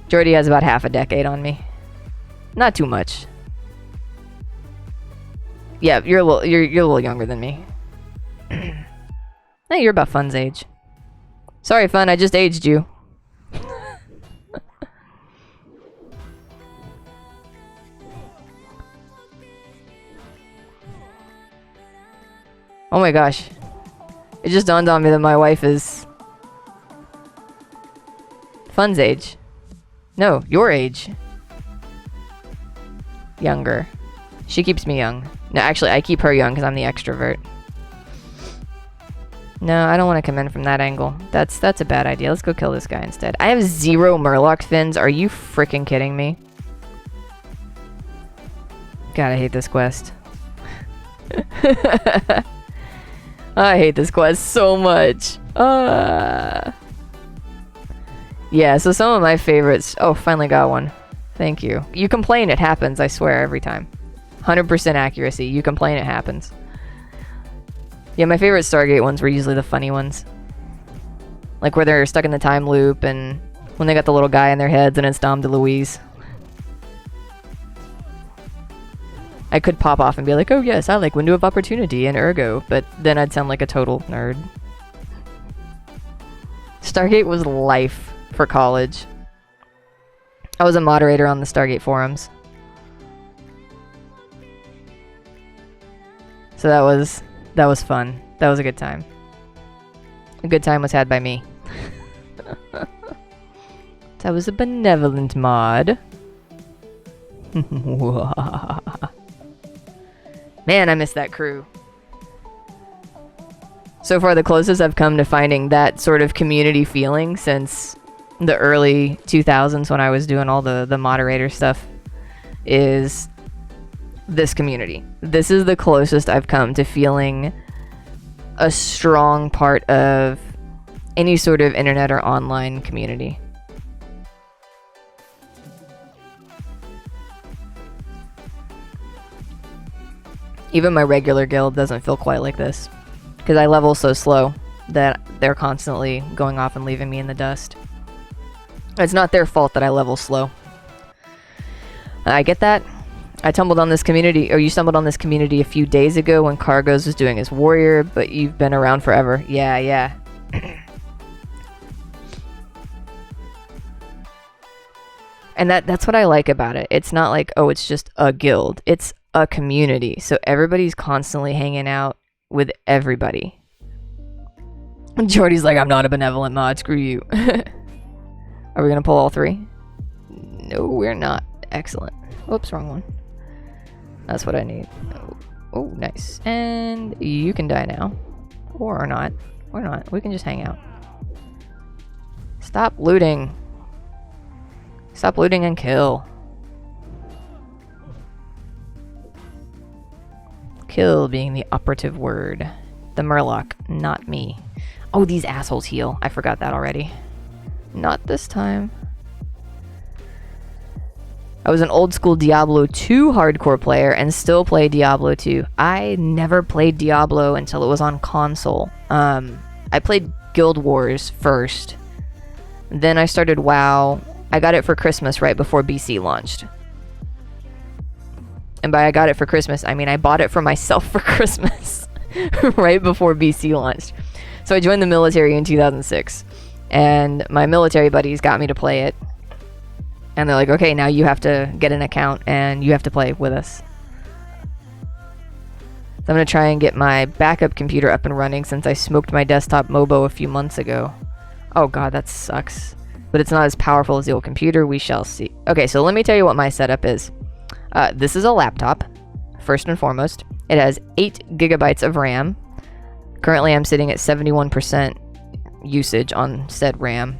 Jordy has about half a decade on me. Not too much. Yeah, you're a little younger than me. Hey, you're about Fun's age. Sorry, Fun, I just aged you. Oh my gosh. It just dawned on me that my wife is Fun's age. No, your age. Younger. She keeps me young. No, actually, I keep her young because I'm the extrovert. No, I don't want to come in from that angle. That's a bad idea. Let's go kill this guy instead. I have 0 Murloc fins. Are you freaking kidding me? God, I hate this quest. I hate this quest so much. Yeah, so some of my favorites... Oh, finally got one. Thank you. You complain, it happens, I swear, every time. 100% accuracy. You complain, it happens. Yeah, my favorite Stargate ones were usually the funny ones. Like where they're stuck in the time loop and when they got the little guy in their heads and it's Dom DeLuise. I could pop off and be like, oh yes, I like Window of Opportunity and Ergo, but then I'd sound like a total nerd. Stargate was life for college. I was a moderator on the Stargate forums. So that was fun. That was a good time. A good time was had by me. That was a benevolent mod. Man, I miss that crew. So far, the closest I've come to finding that sort of community feeling since the early 2000s when I was doing all the moderator stuff is this community. This is the closest I've come to feeling a strong part of any sort of internet or online community. Even my regular guild doesn't feel quite like this, because I level so slow that they're constantly going off and leaving me in the dust. It's not their fault that I level slow. I get that. I tumbled on this community, or you stumbled on this community a few days ago when Cargos was doing his warrior, but you've been around forever. Yeah. And that's what I like about it. It's not like, oh, it's just a guild. It's a community. So everybody's constantly hanging out with everybody. Jordy's like, I'm not a benevolent mod, screw you. Are we gonna pull all three? No, we're not. Excellent. Oops, wrong one. That's what I need. Oh, nice. And you can die now. Or not. Or not. We can just hang out. Stop looting. Stop looting and kill. Kill being the operative word. The Murloc, not me. Oh, these assholes heal. I forgot that already. Not this time. I was an old school Diablo 2 hardcore player and still play Diablo 2. I never played Diablo until it was on console. I played Guild Wars first. Then I started WoW. I got it for Christmas right before BC launched. And by I got it for Christmas, I mean I bought it for myself for Christmas right before BC launched. So I joined the military in 2006. And my military buddies got me to play it. And they're like, okay, now you have to get an account and you have to play with us. So I'm going to try and get my backup computer up and running since I smoked my desktop MOBO a few months ago. Oh god, that sucks. But it's not as powerful as the old computer. We shall see. Okay, so let me tell you what my setup is. This is a laptop, first and foremost. It has 8 gigabytes of RAM. Currently I'm sitting at 71% usage on said RAM.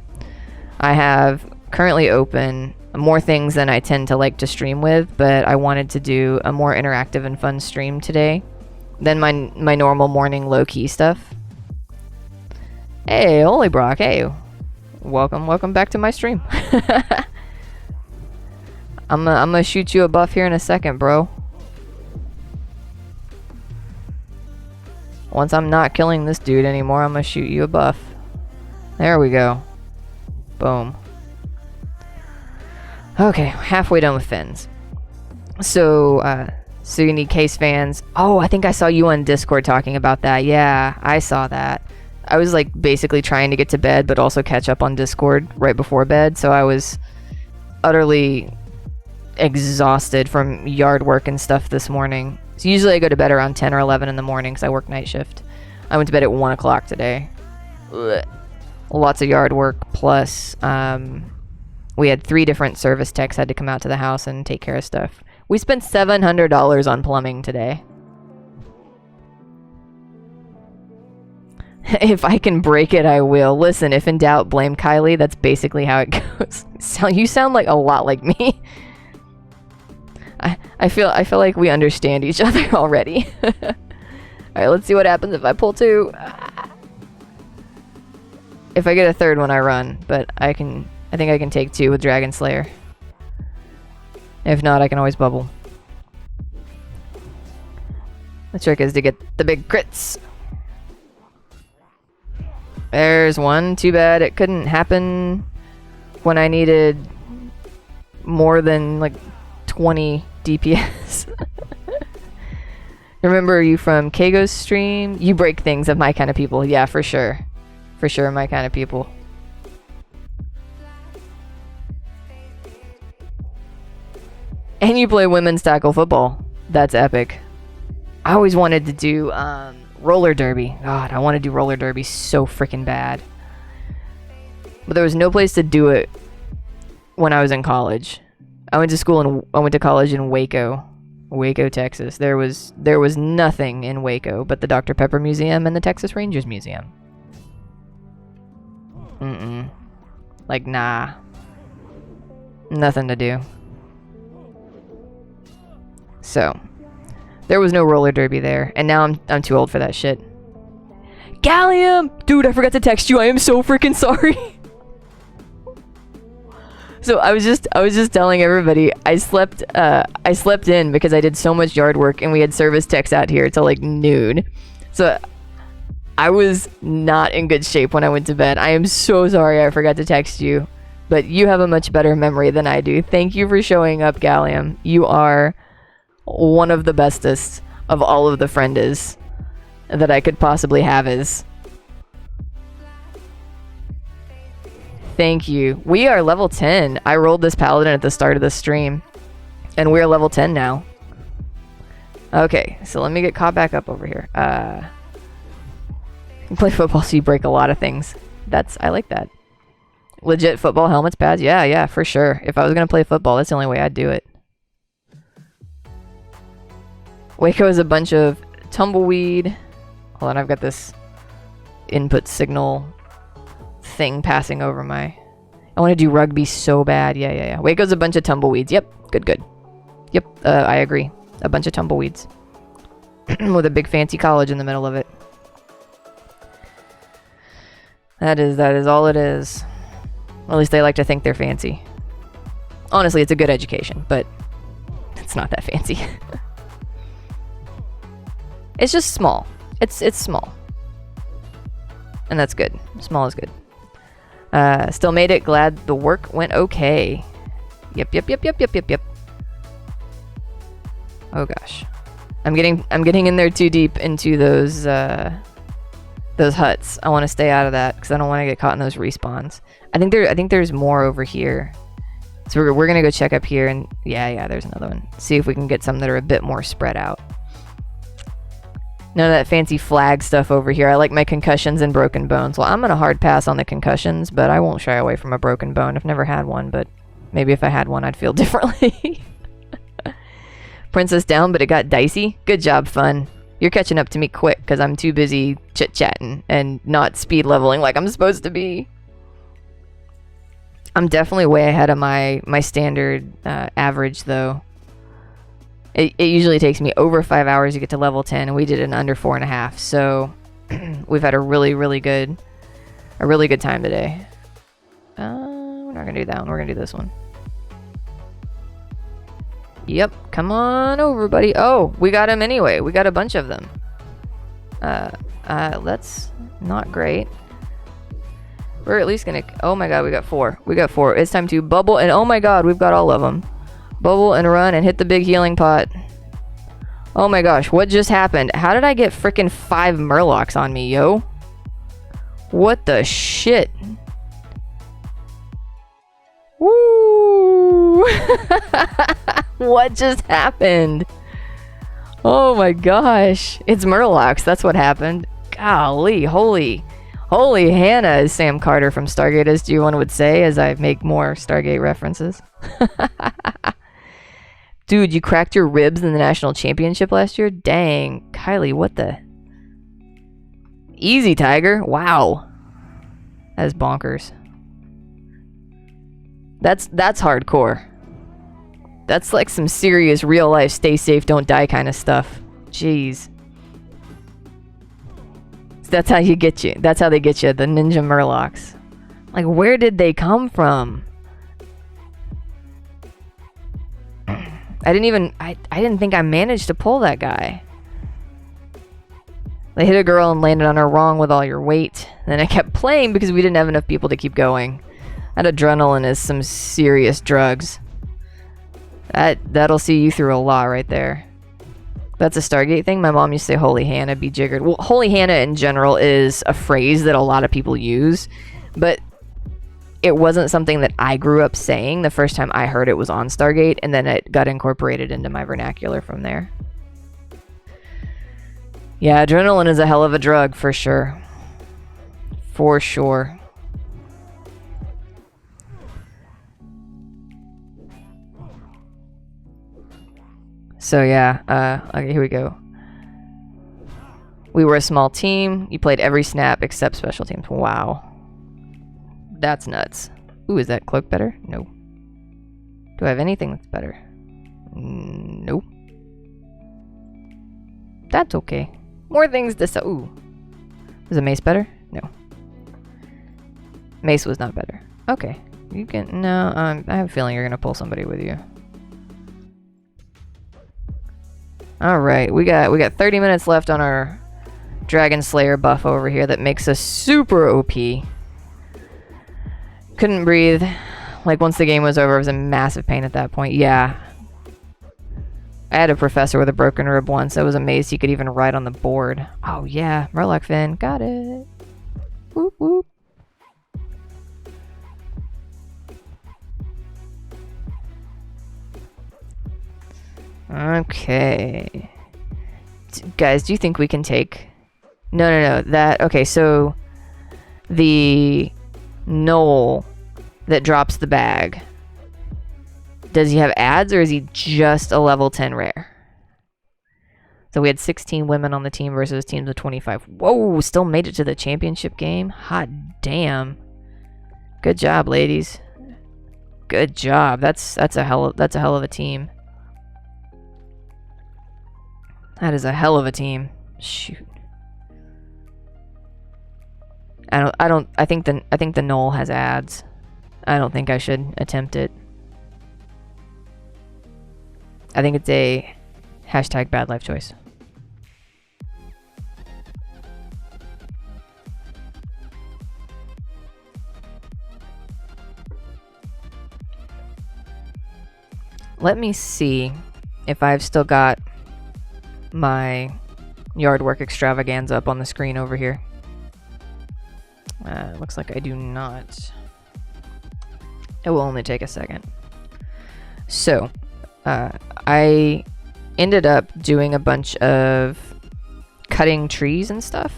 I have currently open more things than I tend to like to stream with, but I wanted to do a more interactive and fun stream today than my normal morning low-key stuff. Hey, Holy Brock, hey. Welcome back to my stream. I'm gonna shoot you a buff here in a second, bro. Once I'm not killing this dude anymore, I'm gonna shoot you a buff. There we go. Boom. Okay, halfway done with fins. So you need case fans. Oh, I think I saw you on Discord talking about that. Yeah, I saw that. I was like basically trying to get to bed, but also catch up on Discord right before bed. So I was utterly exhausted from yard work and stuff this morning. So usually I go to bed around 10 or 11 in the morning because I work night shift. I went to bed at 1 o'clock today. Ugh. Lots of yard work, plus we had 3 different service techs had to come out to the house and take care of stuff. We spent $700 on plumbing today. If I can break it, I will. Listen, if in doubt, blame Kylie. That's basically how it goes. You sound like a lot like me. I feel like we understand each other already. Alright, let's see what happens if I pull 2. If I get a 3rd one, I run, but I think I can take 2 with Dragon Slayer. If not, I can always bubble. The trick is to get the big crits. There's one. Too bad it couldn't happen when I needed more than like 20 DPS. Remember you from Kago's stream? You break things of my kind of people. Yeah, for sure. For sure, my kind of people. And you play women's tackle football. That's epic. I always wanted to do roller derby. God, I want to do roller derby so freaking bad. But there was no place to do it when I was in college. I went to college in Waco, Texas. There was nothing in Waco but the Dr. Pepper Museum and the Texas Rangers Museum. Like, nah. Nothing to do. So, there was no roller derby there, and now I'm too old for that shit. Gallium! Dude, I forgot to text you. I am so freaking sorry. So I was just telling everybody I slept in because I did so much yard work and we had service techs out here till like noon. So I was not in good shape when I went to bed. I am so sorry I forgot to text you, but you have a much better memory than I do. Thank you for showing up, Gallium. You are one of the bestest of all of the friendes that I could possibly have is. Thank you. We are level 10. I rolled this paladin at the start of the stream, and we're level 10 now. Okay, so let me get caught back up over here. You play football so you break a lot of things. I like that. Legit football helmets, pads? Yeah, for sure. If I was gonna play football, that's the only way I'd do it. Waco is a bunch of tumbleweed. Hold on, I've got this input signal thing passing over my... I want to do rugby so bad. Yeah. Waco's a bunch of tumbleweeds. Yep, good. Yep, I agree. A bunch of tumbleweeds. With a big fancy college in the middle of it. That is all it is. Or at least they like to think they're fancy. Honestly, it's a good education, but it's not that fancy. It's just small. It's small. And that's good. Small is good. Still made it. Glad the work went okay. Yep. Oh gosh. I'm getting in there too deep into those huts. I want to stay out of that because I don't want to get caught in those respawns. I think there's more over here. So we're gonna go check up here and yeah, there's another one. See if we can get some that are a bit more spread out. None of that fancy flag stuff over here. I like my concussions and broken bones. Well, I'm gonna hard pass on the concussions, but I won't shy away from a broken bone. I've never had one, but maybe if I had one, I'd feel differently. Princess down, but it got dicey. Good job, Fun. You're catching up to me quick, because I'm too busy chit-chatting and not speed leveling like I'm supposed to be. I'm definitely way ahead of my standard average, though. It usually takes me over 5 hours to get to level 10, and we did it in under 4.5. So we've had a really good time today. We're not gonna do that one. We're gonna do this one. Yep, come on over, buddy. Oh, we got him anyway. We got a bunch of them. That's not great. We're at least gonna... Oh my god, we got 4. It's time to bubble, and oh my god, we've got all of them. Bubble and run and hit the big healing pot. Oh my gosh, what just happened? How did I get frickin' 5 murlocs on me, yo? What the shit? Woo! What just happened? Oh my gosh. It's murlocs, that's what happened. Golly, holy Hannah, as Sam Carter from Stargate SG1 would say, as I make more Stargate references. Dude, you cracked your ribs in the national championship last year? Dang. Kylie, what the... Easy, Tiger. Wow. That is bonkers. That's hardcore. That's like some serious real life stay safe, don't die kind of stuff. Jeez. That's how you get you. That's how they get you, the ninja murlocs. Like, where did they come from? I didn't think I managed to pull that guy. They hit a girl and landed on her wrong with all your weight. Then I kept playing because we didn't have enough people to keep going. That adrenaline is some serious drugs. That'll see you through a lot right there. That's a Stargate thing. My mom used to say Holy Hannah be jiggered. Well, Holy Hannah in general is a phrase that a lot of people use, but it wasn't something that I grew up saying. The first time I heard it was on Stargate, and then it got incorporated into my vernacular from there. Yeah, adrenaline is a hell of a drug, for sure. For sure. So yeah, okay, here we go. We were a small team. You played every snap except special teams. Wow. That's nuts. Ooh, is that cloak better? No. Do I have anything that's better? Nope. That's okay. More things to sell. Ooh. Is a mace better? No. Mace was not better. Okay. You can... No, I have a feeling you're going to pull somebody with you. Alright, we got 30 minutes left on our Dragon Slayer buff over here that makes us super OP. Couldn't breathe. Like, once the game was over, it was in massive pain at that point. Yeah. I had a professor with a broken rib once. I was amazed he could even write on the board. Oh, yeah. Murloc Fin. Got it. Whoop, whoop. Okay. Guys, do you think we can take... No. That... Okay, so... The... Gnoll that drops the bag. Does he have ads, or is he just a level 10 rare? So we had 16 women on the team versus teams of 25. Whoa, still made it to the championship game? Hot damn. Good job, ladies. Good job. That's a hell of a team. That is a hell of a team. Shoot. I think the Gnoll has ads. I don't think I should attempt it. I think it's a hashtag bad life choice. Let me see if I've still got my yard work extravaganza up on the screen over here. Looks like I do not. It will only take a second. So, I ended up doing a bunch of cutting trees and stuff.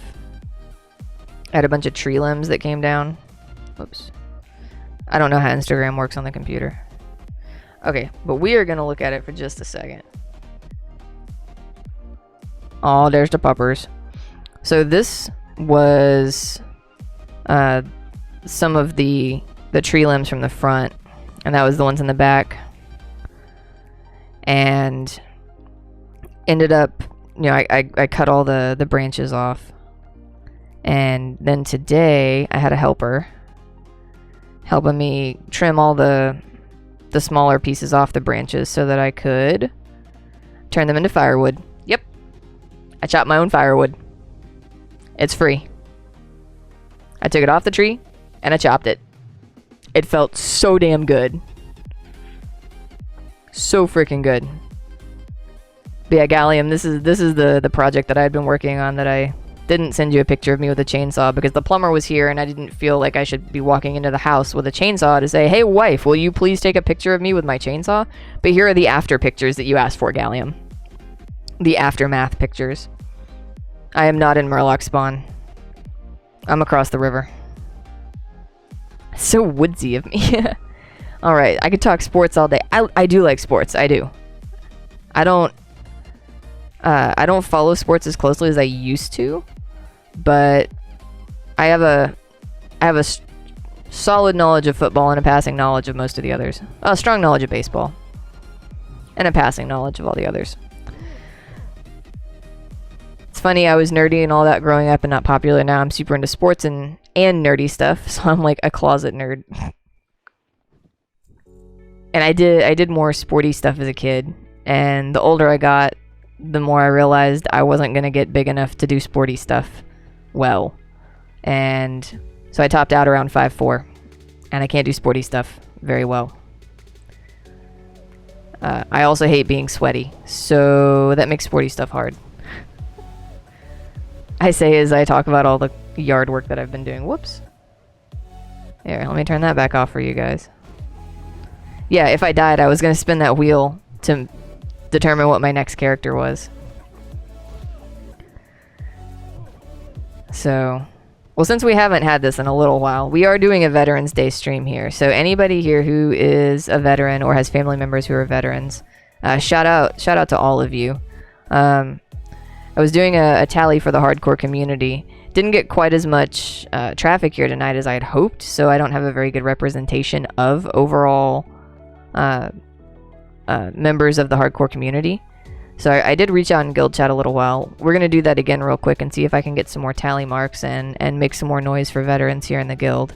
I had a bunch of tree limbs that came down. Oops. I don't know how Instagram works on the computer. Okay, but we are going to look at it for just a second. Oh, there's the puppers. So this was some of the tree limbs from the front, and that was the ones in the back. And ended up, you know, I cut all the branches off. And then today I had a helper helping me trim all the smaller pieces off the branches so that I could turn them into firewood. Yep. I chopped my own firewood. It's free. I took it off the tree and I chopped it. It felt so damn good. So freaking good. But yeah, Gallium, this is the project that I had been working on that I didn't send you a picture of me with a chainsaw because the plumber was here and I didn't feel like I should be walking into the house with a chainsaw to say, hey wife, will you please take a picture of me with my chainsaw? But here are the after pictures that you asked for, Gallium. The aftermath pictures. I am not in Murloc spawn. I'm across the river. So woodsy of me. Alright, I could talk sports all day. I do like sports, I do. I don't follow sports as closely as I used to, but I have a solid knowledge of football and a passing knowledge of most of the others. A strong knowledge of baseball. And a passing knowledge of all the others. It's funny, I was nerdy and all that growing up and not popular. Now I'm super into sports and nerdy stuff, so I'm like a closet nerd. And I did more sporty stuff as a kid, and the older I got, the more I realized I wasn't going to get big enough to do sporty stuff well. And so I topped out around 5'4", and I can't do sporty stuff very well. I also hate being sweaty, so that makes sporty stuff hard. I say as I talk about all the yard work that I've been doing. Whoops. Here, let me turn that back off for you guys. Yeah, if I died, I was going to spin that wheel to determine what my next character was. So, well, since we haven't had this in a little while, we are doing a Veterans Day stream here. So anybody here who is a veteran or has family members who are veterans, shout out to all of you. I was doing a tally for the hardcore community. Didn't get quite as much traffic here tonight as I had hoped, so I don't have a very good representation of overall members of the hardcore community. So I did reach out in guild chat a little while. We're going to do that again real quick and see if I can get some more tally marks and make some more noise for veterans here in the guild.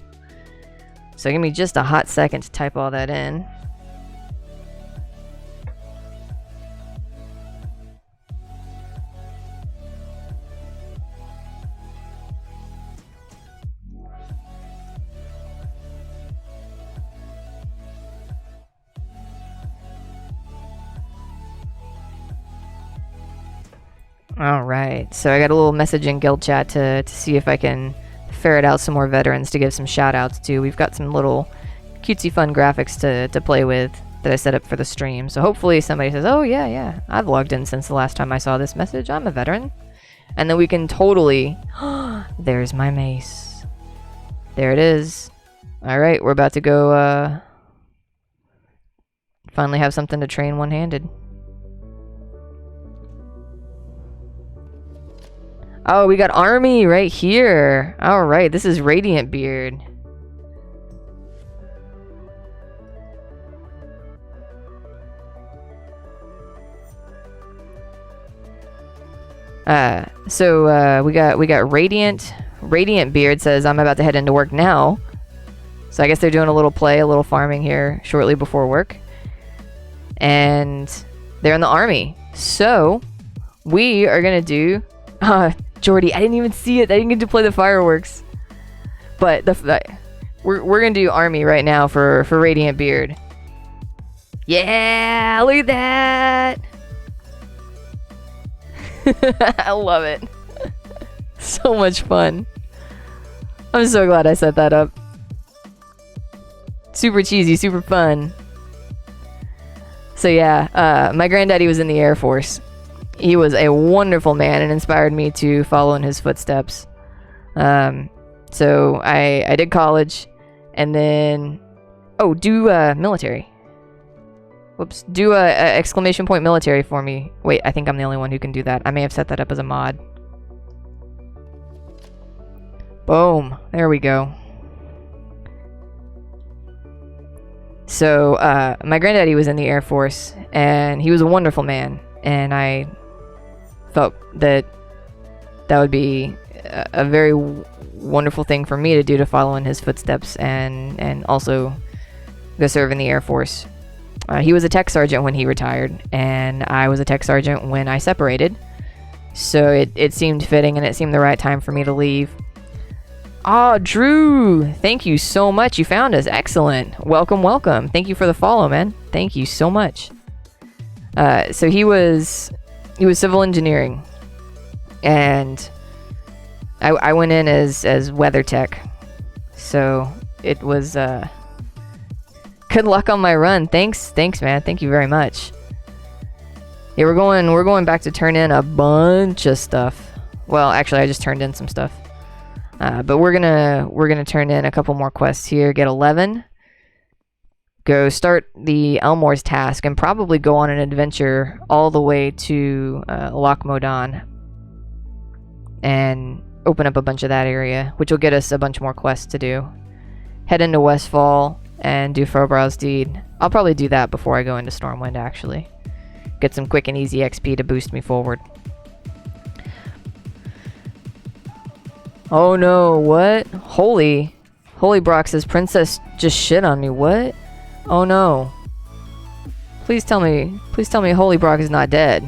So give me just a hot second to type all that in. Alright, so I got a little message in guild chat to see if I can ferret out some more veterans to give some shout outs to. We've got some little cutesy fun graphics to play with that I set up for the stream. So hopefully somebody says, oh yeah, I've logged in since the last time I saw this message. I'm a veteran. And then we can totally... There's my mace. There it is. Alright, we're about to go finally have something to train one-handed. Oh, we got Army right here. Alright, this is Radiant Beard. We got Radiant Beard says, I'm about to head into work now. So I guess they're doing a little play, a little farming here shortly before work. And they're in the army. So we are gonna do Jordy, I didn't even see it. I didn't get to play the fireworks. But we're gonna do army right now for Radiant Beard. Yeah, look at that. I love it. So much fun. I'm so glad I set that up. Super cheesy, super fun. So yeah, my granddaddy was in the Air Force. He was a wonderful man and inspired me to follow in his footsteps. So I did college, and then do military. Whoops, do a exclamation point military for me. Wait, I think I'm the only one who can do that. I may have set that up as a mod. Boom, there we go. So my granddaddy was in the Air Force, and he was a wonderful man, and I felt that would be a very wonderful thing for me to do, to follow in his footsteps and also go serve in the Air Force. He was a tech sergeant when he retired, and I was a tech sergeant when I separated. So it seemed fitting, and it seemed the right time for me to leave. Ah, Drew! Thank you so much. You found us. Excellent. Welcome, welcome. Thank you for the follow, man. Thank you so much. So he was civil engineering, and I went in as weather tech. So it was good luck on my run. Thanks man. Thank you very much. Yeah, we're going back to turn in a bunch of stuff. Well, actually, I just turned in some stuff. But we're gonna turn in a couple more quests here. Get 11. Go start the Elmore's task and probably go on an adventure all the way to Loch Modan and open up a bunch of that area, which will get us a bunch more quests to do. Head into Westfall and do Frobrow's Deed. I'll probably do that before I go into Stormwind, actually. Get some quick and easy XP to boost me forward. Oh no, what? Holy Brock says Princess just shit on me. What? Oh no. Please tell me Holy Brock is not dead.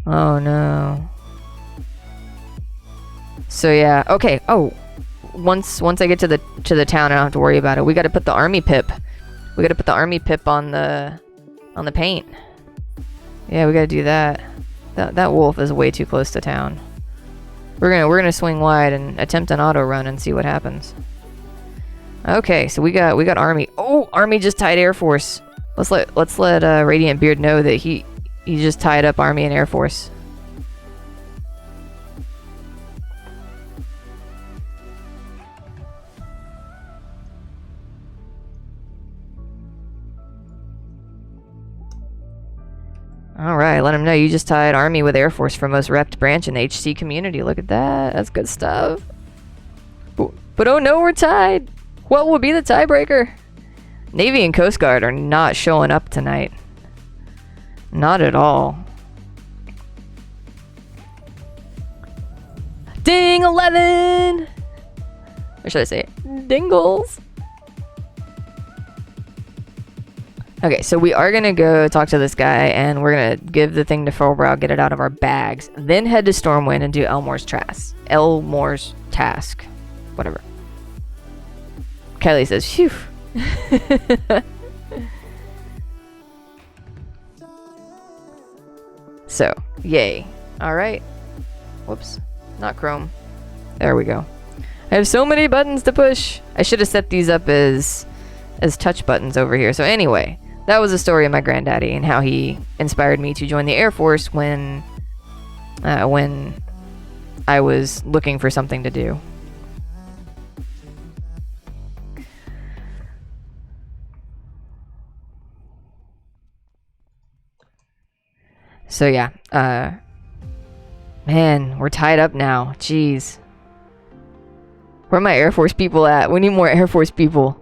Oh no. So yeah, okay. Oh, once I get to the town, I don't have to worry about it. We got to put the army pip. We got to put the army pip on the paint. Yeah, we got to do that. That wolf is way too close to town. We're gonna swing wide and attempt an auto run and see what happens. Okay, so we got army. Oh, army just tied Air Force. Let's let Radiant Beard know that he just tied up army and Air Force. Alright, let him know you just tied Army with Air Force for most repped branch in the HC community. Look at that. That's good stuff. But oh no, we're tied. What will be the tiebreaker? Navy and Coast Guard are not showing up tonight. Not at all. Ding 11! Or should I say Dingles? Okay, so we are gonna go talk to this guy, and we're gonna give the thing to Fullbrow, get it out of our bags, then head to Stormwind and do Elmore's task. Whatever. Kylie says, phew. So, yay. Alright. Whoops. Not Chrome. There we go. I have so many buttons to push. I should have set these up as touch buttons over here. So anyway, that was the story of my granddaddy and how he inspired me to join the Air Force when I was looking for something to do. So yeah, man, we're tied up now. Jeez. Where are my Air Force people at? We need more Air Force people.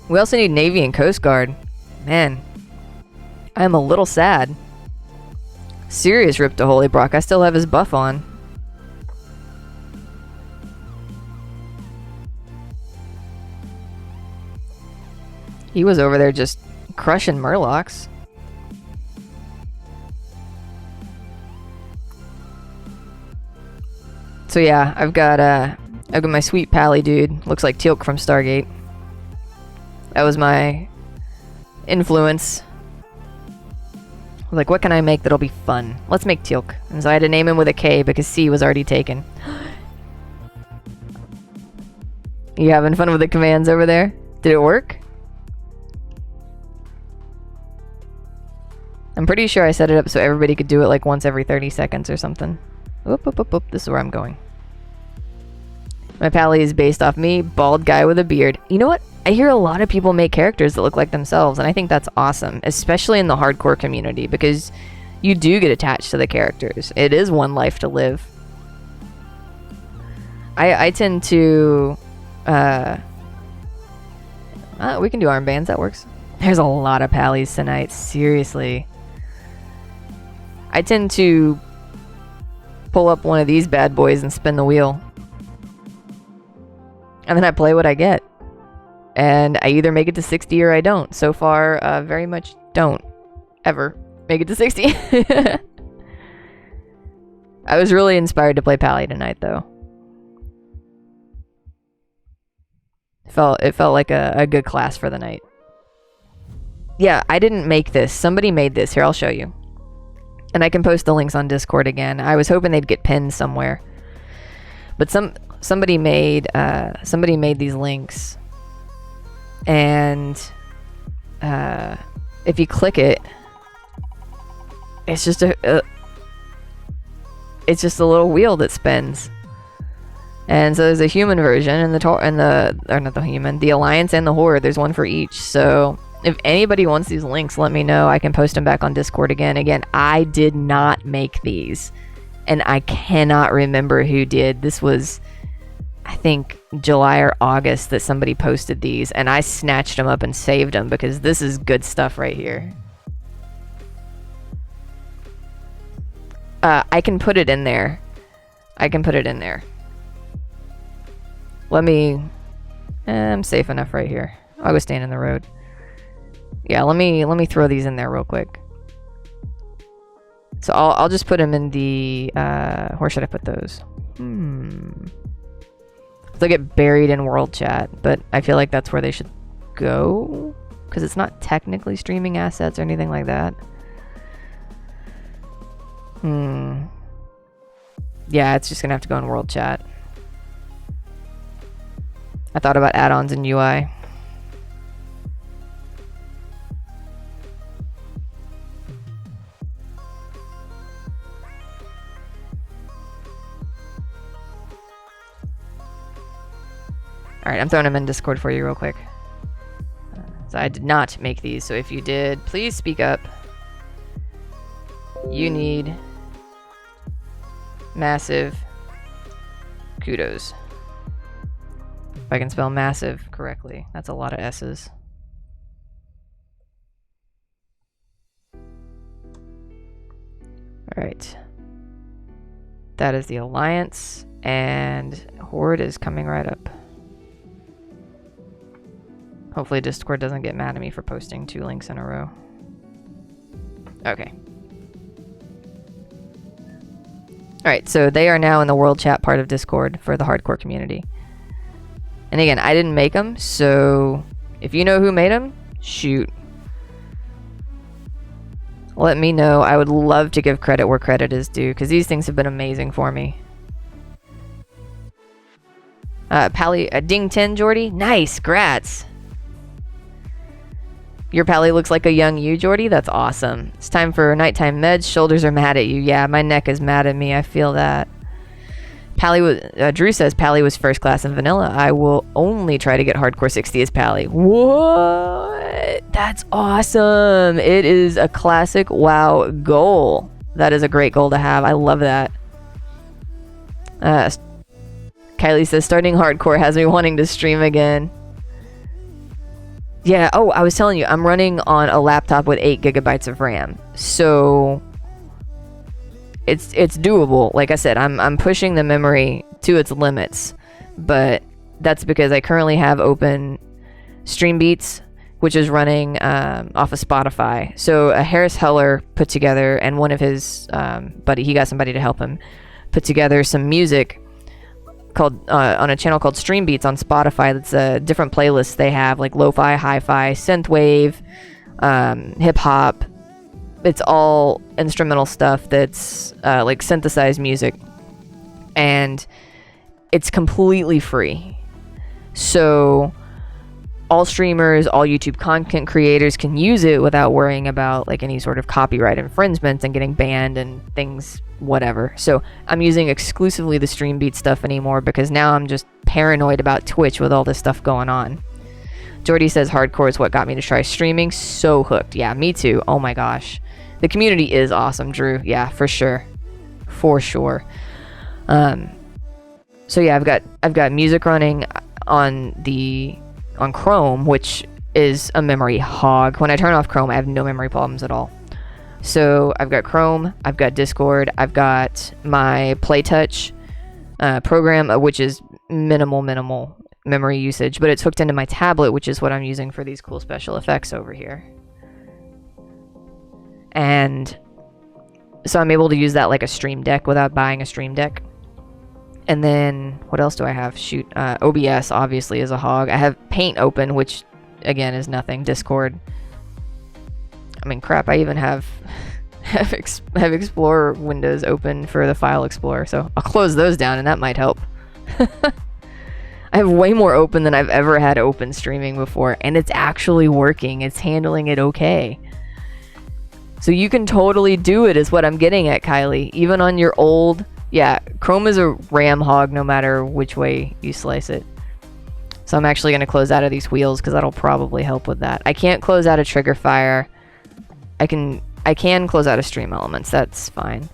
We also need Navy and Coast Guard. Man, I'm a little sad. Sirius ripped a Holy Brock. I still have his buff on. He was over there just crushing Murlocs. So yeah, I've got my sweet pally dude. Looks like Tealk from Stargate. That was my influence. I was like, what can I make that'll be fun? Let's make Tealk. And so I had to name him with a K because C was already taken. You having fun with the commands over there? Did it work? I'm pretty sure I set it up so everybody could do it like once every 30 seconds or something. Whoop, whoop, whoop, whoop. This is where I'm going. My pally is based off me, bald guy with a beard. You know what? I hear a lot of people make characters that look like themselves, and I think that's awesome, especially in the hardcore community, because you do get attached to the characters. It is one life to live. I tend to... we can do armbands, that works. There's a lot of pallies tonight, seriously. I tend to pull up one of these bad boys and spin the wheel. And then I play what I get. And I either make it to 60 or I don't. So far, very much don't ever make it to 60. I was really inspired to play Pally tonight, though. It felt like a good class for the night. Yeah, I didn't make this. Somebody made this. Here, I'll show you. And I can post the links on Discord again. I was hoping they'd get pinned somewhere. But somebody made these links. And if you click it, it's just a little wheel that spins. And so there's a human version and the Alliance and the Horde. There's one for each. So if anybody wants these links, let me know. I can post them back on Discord again. Again, I did not make these, and I cannot remember who did. This was, I think, July or August that somebody posted these, and I snatched them up and saved them because this is good stuff right here. I can put it in there. Let me I'm safe enough right here. I'll go stand in the road. Yeah, let me throw these in there real quick. So I'll just put them in the where should I put those? They'll get buried in world chat, but I feel like that's where they should go because it's not technically streaming assets or anything like that. Yeah, it's just gonna have to go in world chat. I thought about add-ons in UI. Alright, I'm throwing them in Discord for you real quick. So I did not make these, so if you did, please speak up. You need massive kudos. If I can spell massive correctly. That's a lot of S's. Alright. That is the Alliance, and Horde is coming right up. Hopefully Discord doesn't get mad at me for posting 2 links in a row. Okay. Alright, so they are now in the world chat part of Discord for the hardcore community. And again, I didn't make them, so if you know who made them, shoot. Let me know. I would love to give credit where credit is due, because these things have been amazing for me. Ding 10, Jordy? Nice, grats. Your Pally looks like a young you, Jordy? That's awesome. It's time for nighttime meds. Shoulders are mad at you. Yeah, my neck is mad at me. I feel that. Drew says Pally was first class in vanilla. I will only try to get hardcore 60 as Pally. What? That's awesome. It is a classic WoW goal. That is a great goal to have. I love that. Kylie says starting hardcore has me wanting to stream again. Yeah, oh, I was telling you, I'm running on a laptop with 8 gigabytes of RAM. So it's doable. Like I said, I'm pushing the memory to its limits, but that's because I currently have open Streambeats, which is running off of Spotify. So a Harris Heller put together, and one of his he got somebody to help him put together some music called on a channel called Streambeats on Spotify. That's different playlists they have, like lo-fi, hi-fi, synthwave, hip-hop. It's all instrumental stuff that's like synthesized music, and it's completely free. So all streamers, all YouTube content creators can use it without worrying about like any sort of copyright infringements and getting banned and things, whatever. So I'm using exclusively the Streambeat stuff anymore because now I'm just paranoid about Twitch with all this stuff going on. Jordy says hardcore is what got me to try streaming. So hooked. Yeah, me too. Oh my gosh. The community is awesome, Drew. Yeah, for sure. For sure. So yeah, I've got music running on Chrome, which is a memory hog. When I turn off Chrome, I have no memory problems at all. So I've got Chrome, I've got Discord, I've got my PlayTouch program, which is minimal memory usage, but it's hooked into my tablet, which is what I'm using for these cool special effects over here. And so I'm able to use that like a Stream Deck without buying a Stream Deck. And then what else do I have? Shoot, OBS obviously is a hog. I have Paint open, which again is nothing. Discord. I mean, crap. I even have Explorer windows open for the File Explorer, so I'll close those down, and that might help. I have way more open than I've ever had open streaming before, and it's actually working. It's handling it okay. So you can totally do it, is what I'm getting at, Kylie. Even on your old... Yeah, Chrome is a RAM hog no matter which way you slice it. So I'm actually going to close out of these wheels because that'll probably help with that. I can't close out of Triggerfire. I can close out of Stream Elements. That's fine.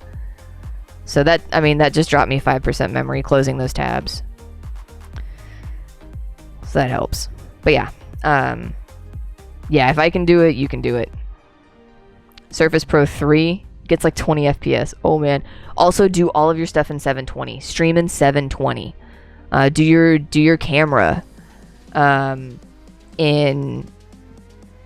So that, I mean, that just dropped me 5% memory closing those tabs. So that helps. But yeah. Yeah, if I can do it, you can do it. Surface Pro 3 gets like 20 FPS. Oh man. Also do all of your stuff in 720. Stream in 720. Do your camera in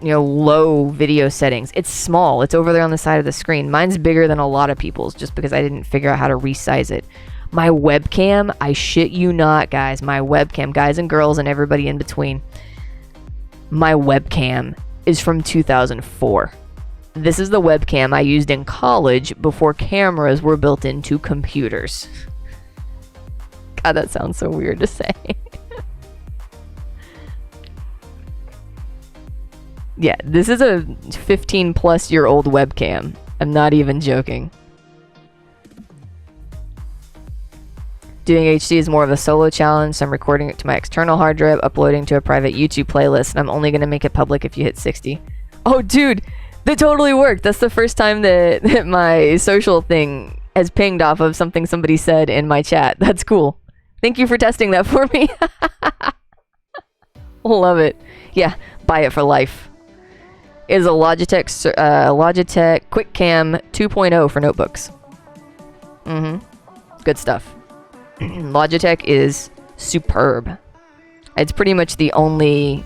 low video settings. It's small. It's over there on the side of the screen. Mine's bigger than a lot of people's just because I didn't figure out how to resize it. My webcam, I shit you not, guys. My webcam, guys and girls and everybody in between. My webcam is from 2004. This is the webcam I used in college before cameras were built into computers. God, that sounds so weird to say. Yeah, this is a 15-plus-year-old webcam. I'm not even joking. Doing HD is more of a solo challenge, so I'm recording it to my external hard drive, uploading to a private YouTube playlist, and I'm only going to make it public if you hit 60. Oh, dude, that totally worked. That's the first time that my social thing has pinged off of something somebody said in my chat. That's cool. Thank you for testing that for me. Love it. Yeah, buy it for life. It is a Logitech QuickCam 2.0 for notebooks. Good stuff. Logitech is superb. It's pretty much the only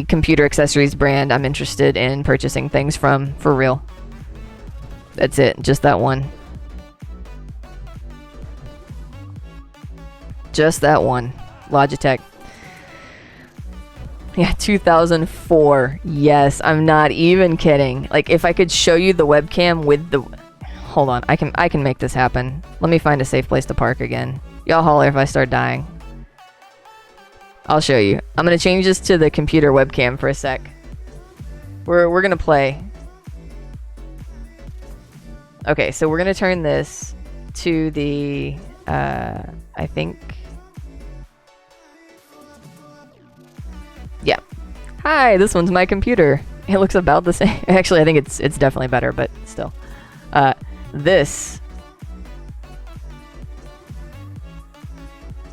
computer accessories brand I'm interested in purchasing things from, for real. That's it, just that one. Just that one. Logitech. Yeah, 2004. Yes, I'm not even kidding. Like, if I could show you the webcam with the... Hold on, I can make this happen. Let me find a safe place to park again. Y'all holler if I start dying. I'll show you. I'm gonna change this to the computer webcam for a sec. We're gonna play. Okay, so we're gonna turn this to the I think. Yeah. Hi, this one's my computer. It looks about the same. Actually, I think it's definitely better, but still. This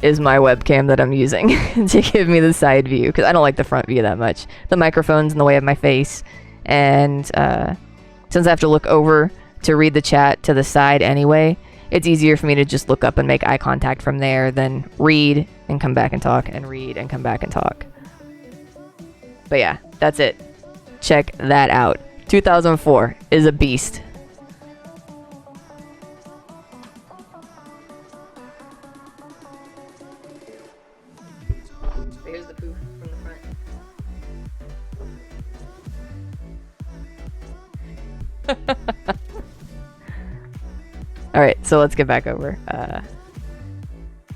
is my webcam that I'm using to give me the side view, because I don't like the front view that much. The microphone's in the way of my face, and since I have to look over to read the chat to the side anyway, it's easier for me to just look up and make eye contact from there than read and come back and talk and read and come back and talk. But yeah, that's it. Check that out. 2004 is a beast. Here's the poof from the front. Alright, so let's get back over.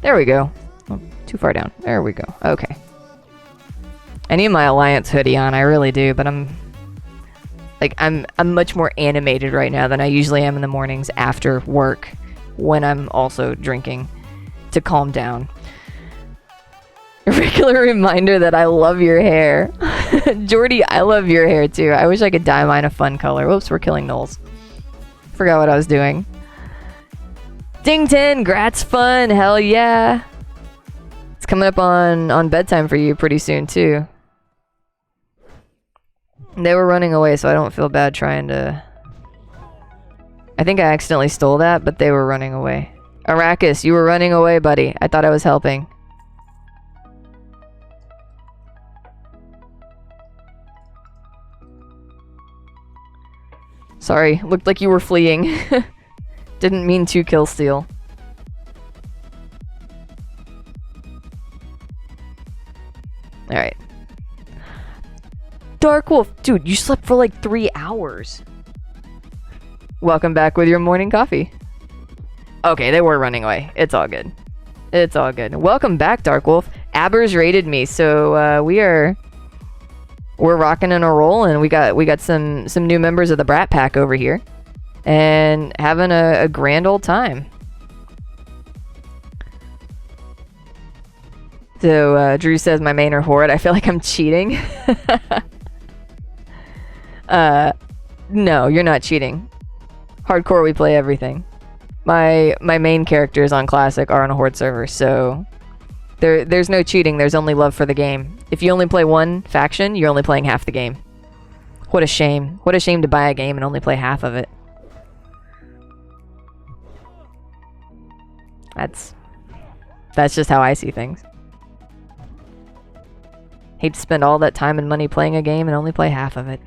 There we go. Oh, too far down. There we go. Okay. I need my Alliance hoodie on, I really do, but I'm much more animated right now than I usually am in the mornings after work when I'm also drinking to calm down. A regular reminder that I love your hair. Jordy, I love your hair too. I wish I could dye mine a fun color. Whoops, we're killing gnolls. Forgot what I was doing. Ding 10, Gratz fun, hell yeah. It's coming up on bedtime for you pretty soon too. They were running away, so I don't feel bad trying to... I think I accidentally stole that, but they were running away. Arrakis, you were running away, buddy. I thought I was helping. Sorry, looked like you were fleeing. Didn't mean to kill steal. Alright. Dark Wolf, dude, you slept for like 3 hours. Welcome back with your morning coffee. Okay, they were running away. It's all good. It's all good. Welcome back, Dark Wolf. Abbers raided me, so we're rocking and a rolling. We got some new members of the Brat Pack over here, and having a grand old time. So Drew says my main are horde. I feel like I'm cheating. No, you're not cheating. Hardcore, we play everything. My main characters on Classic are on a horde server, so there's no cheating. There's only love for the game. If you only play one faction, you're only playing half the game. What a shame. What a shame to buy a game and only play half of it. That's just how I see things. Hate to spend all that time and money playing a game and only play half of it.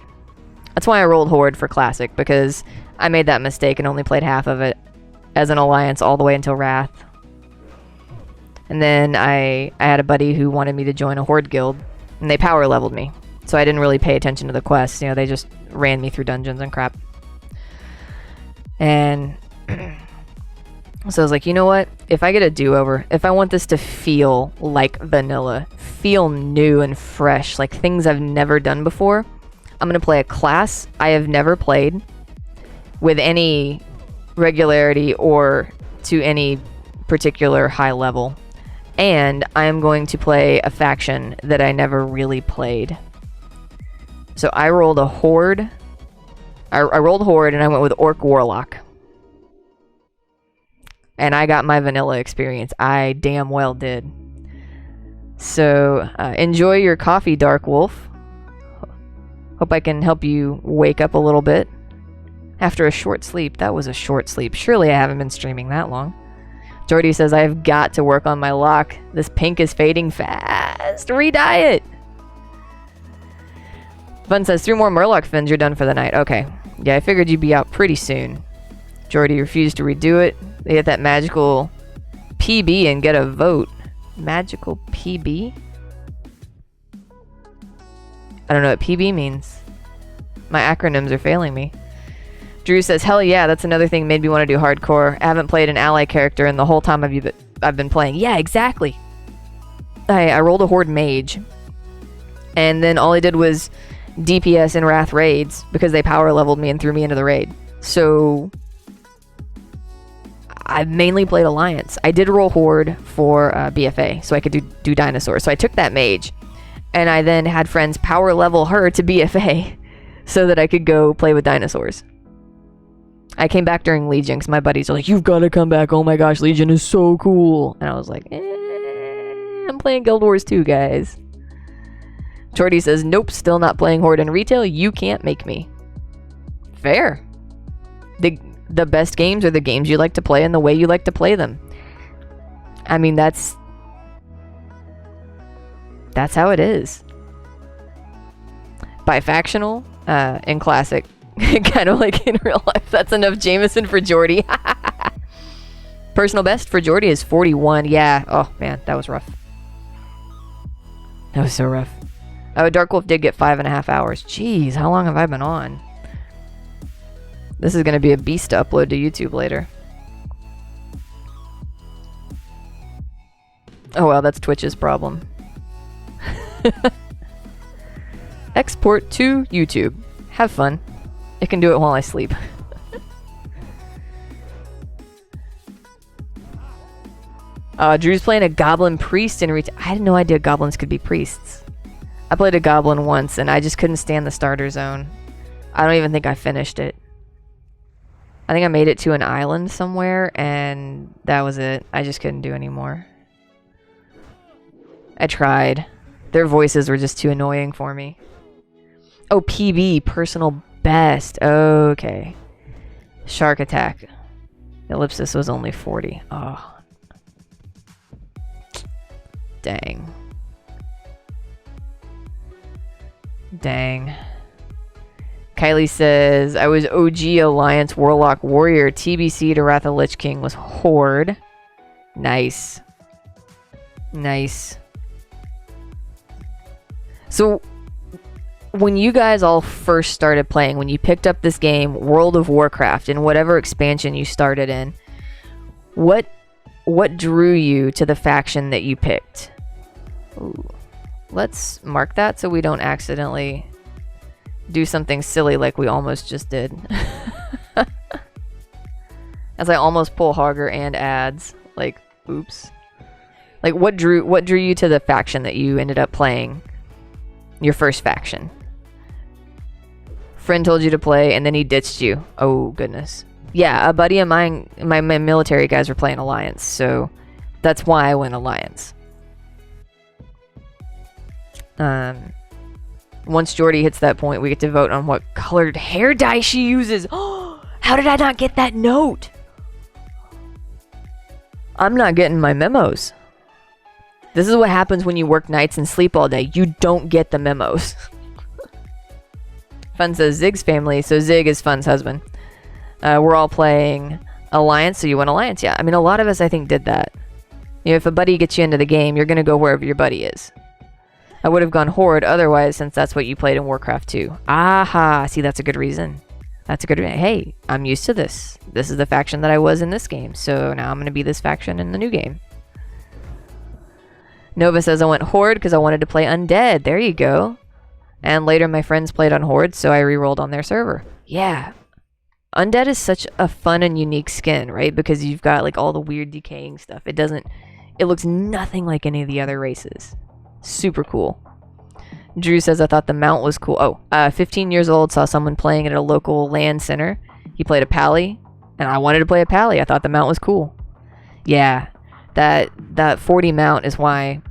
That's why I rolled Horde for Classic, because I made that mistake and only played half of it as an Alliance all the way until Wrath. And then I had a buddy who wanted me to join a Horde guild, and they power leveled me. So I didn't really pay attention to the quests. You know, they just ran me through dungeons and crap. And so I was like, you know what? If I get a do-over, if I want this to feel like vanilla, feel new and fresh, like things I've never done before, I'm going to play a class I have never played with any regularity or to any particular high level. And I'm going to play a faction that I never really played. So I rolled a Horde. I rolled Horde and I went with Orc Warlock. And I got my vanilla experience. I damn well did. So enjoy your coffee, Dark Wolf. Hope I can help you wake up a little bit after a short sleep. That was a short sleep. Surely I haven't been streaming that long. Jordy says, I've got to work on my lock. This pink is fading fast. Re-dye it. Fun says, 3 more Murloc fins, you're done for the night. Okay. Yeah, I figured you'd be out pretty soon. Jordy refused to redo it. They get that magical PB and get a vote. Magical PB? I don't know what PB means. My acronyms are failing me. Drew says, hell yeah, that's another thing made me want to do hardcore. I haven't played an ally character in the whole time I've been playing. Yeah, exactly. I rolled a Horde Mage. And then all I did was DPS in Wrath raids because they power leveled me and threw me into the raid. So I mainly played Alliance. I did roll Horde for BFA so I could do dinosaurs. So I took that mage and I then had friends power level her to BFA so that I could go play with dinosaurs. I came back during Legion because my buddies are like, you've got to come back. Oh my gosh, Legion is so cool. And I was like, I'm playing Guild Wars 2, guys. Jordy says, nope, still not playing Horde in retail. You can't make me. Fair. The best games are the games you like to play and the way you like to play them. I mean, that's how it is. Bifactional in Classic. Kind of like in real life. That's enough Jameson for Jordy. Personal best for Jordy is 41. Yeah. Oh, man. That was rough. That was so rough. Oh, Dark Wolf did get 5.5 hours. Jeez, how long have I been on? This is going to be a beast to upload to YouTube later. Oh, well, that's Twitch's problem. Export to YouTube. Have fun. It can do it while I sleep. Drew's playing a Goblin Priest in retail. I had no idea goblins could be priests. I played a Goblin once, and I just couldn't stand the starter zone. I don't even think I finished it. I think I made it to an island somewhere, and that was it. I just couldn't do anymore. I tried. Their voices were just too annoying for me. Oh, PB, personal best. Okay. Shark attack. Ellipsis was only 40. Oh. Dang. Dang. Kylie says, I was OG Alliance Warlock Warrior. TBC to Wrath of Lich King was Horde. Nice. Nice. So, when you guys all first started playing, when you picked up this game, World of Warcraft, in whatever expansion you started in, what drew you to the faction that you picked? Ooh. Let's mark that so we don't accidentally do something silly like we almost just did. As I almost pull Hogger and ads. Like, oops. Like, what drew you to the faction that you ended up playing? Your first faction. Friend told you to play and then he ditched you. Oh, goodness. Yeah, a buddy of mine, my military guys were playing Alliance, so that's why I went Alliance. Once Jordy hits that point, we get to vote on what colored hair dye she uses. Oh, how did I not get that note? I'm not getting my memos. This is what happens when you work nights and sleep all day. You don't get the memos. Fun says Zig's family. So Zig is Fun's husband. We're all playing Alliance, so you went Alliance. Yeah, I mean, a lot of us, I think, did that. You know, if a buddy gets you into the game, you're going to go wherever your buddy is. I would have gone Horde otherwise, since that's what you played in Warcraft 2. Aha! See, that's a good reason. That's a good reason. Hey, I'm used to this. This is the faction that I was in this game, so now I'm going to be this faction in the new game. Nova says I went Horde because I wanted to play Undead. There you go. And later my friends played on Horde, so I re-rolled on their server. Yeah. Undead is such a fun and unique skin, right? Because you've got like all the weird decaying stuff. It looks nothing like any of the other races. Super cool. Drew says I thought the mount was cool. 15 years old, saw someone playing at a local land center. He played a Pally, and I wanted to play a Pally. I thought the mount was cool. Yeah, that 40 mount is why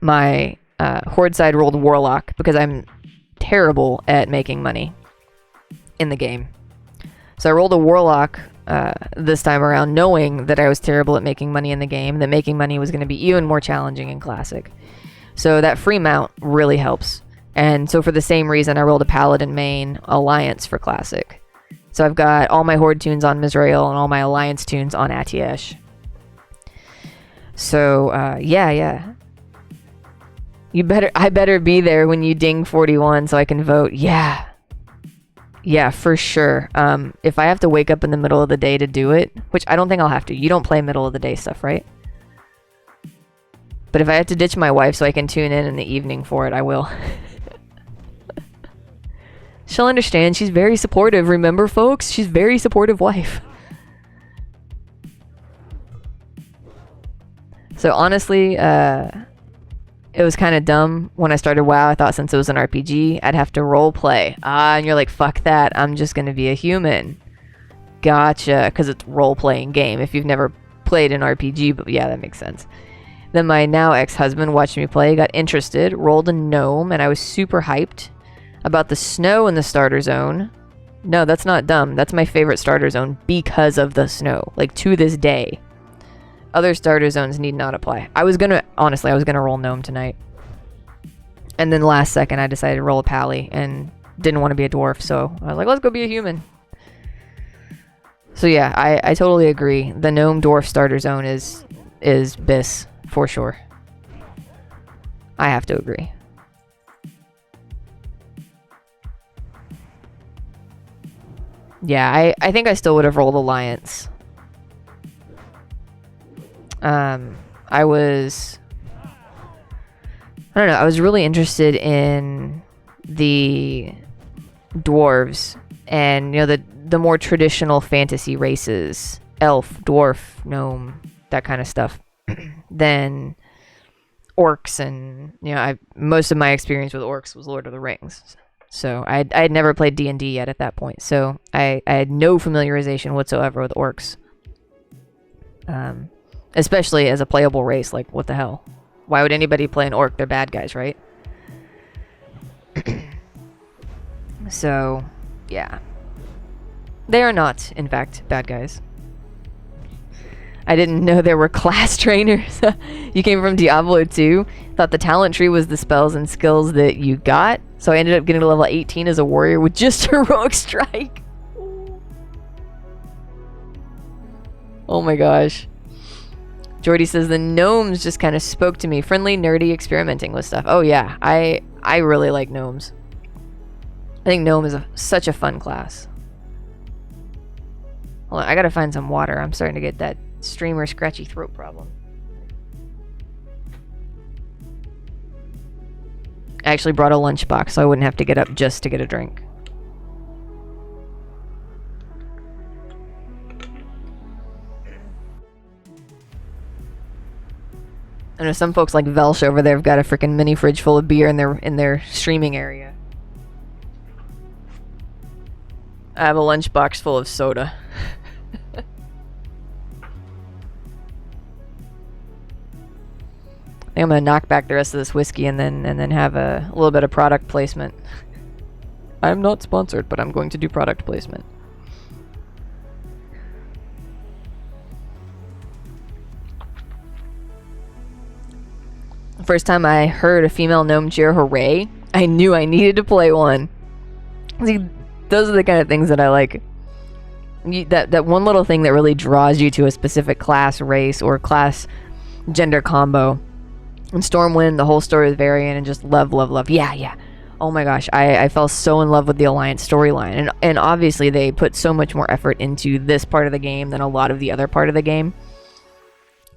my Horde side rolled Warlock, because I'm terrible at making money in the game. So I rolled a Warlock this time around, knowing that I was terrible at making money in the game, that making money was going to be even more challenging in Classic. So that free mount really helps. And so for the same reason, I rolled a Paladin main Alliance for Classic. So I've got all my Horde tunes on Mizrael and all my Alliance tunes on Atiesh. So, yeah. I better be there when you ding 41 so I can vote. Yeah. Yeah, for sure. If I have to wake up in the middle of the day to do it, which I don't think I'll have to. You don't play middle of the day stuff, right? But if I have to ditch my wife so I can tune in the evening for it, I will. She'll understand. She's very supportive. Remember, folks? She's very supportive wife. So honestly, it was kind of dumb when I started WoW. I thought since it was an RPG, I'd have to role play. And you're like, fuck that. I'm just going to be a human. Gotcha. Because it's a role-playing game if you've never played an RPG. But yeah, that makes sense. Then my now ex-husband watched me play, got interested, rolled a gnome, and I was super hyped about the snow in the starter zone. No, that's not dumb. That's my favorite starter zone because of the snow. Like, to this day. Other starter zones need not apply. Honestly, I was gonna roll gnome tonight. And then last second, I decided to roll a Pally and didn't want to be a dwarf, so I was like, let's go be a human. So yeah, I totally agree. The gnome dwarf starter zone is BIS. For sure. I have to agree. Yeah, I think I still would have rolled Alliance. I don't know, I was really interested in the dwarves and, you know, the more traditional fantasy races. Elf, dwarf, gnome, that kind of stuff. Than orcs, and you know, most of my experience with orcs was Lord of the Rings. So I had never played D&D yet at that point, so I had no familiarization whatsoever with orcs. Especially as a playable race, like what the hell? Why would anybody play an orc? They're bad guys, right? So, yeah. They are not, in fact, bad guys. I didn't know there were class trainers. You came from Diablo 2. Thought the talent tree was the spells and skills that you got. So I ended up getting to level 18 as a warrior with just heroic strike. Oh my gosh. Jordy says the gnomes just kind of spoke to me. Friendly, nerdy, experimenting with stuff. Oh yeah, I really like gnomes. I think gnome is such a fun class. Hold on, I gotta find some water. I'm starting to get that streamer scratchy throat problem. I actually brought a lunchbox so I wouldn't have to get up just to get a drink. I know some folks like Velsh over there have got a freaking mini fridge full of beer in their streaming area. I have a lunchbox full of soda. I think I'm gonna knock back the rest of this whiskey and then have a little bit of product placement. I'm not sponsored, but I'm going to do product placement. First time I heard a female gnome cheer hooray, I knew I needed to play one. See, those are the kind of things that I like. That one little thing that really draws you to a specific class, race, or class gender combo. And Stormwind, the whole story with Varian, and just love. Yeah. Oh my gosh, I fell so in love with the Alliance storyline. And obviously they put so much more effort into this part of the game than a lot of the other part of the game.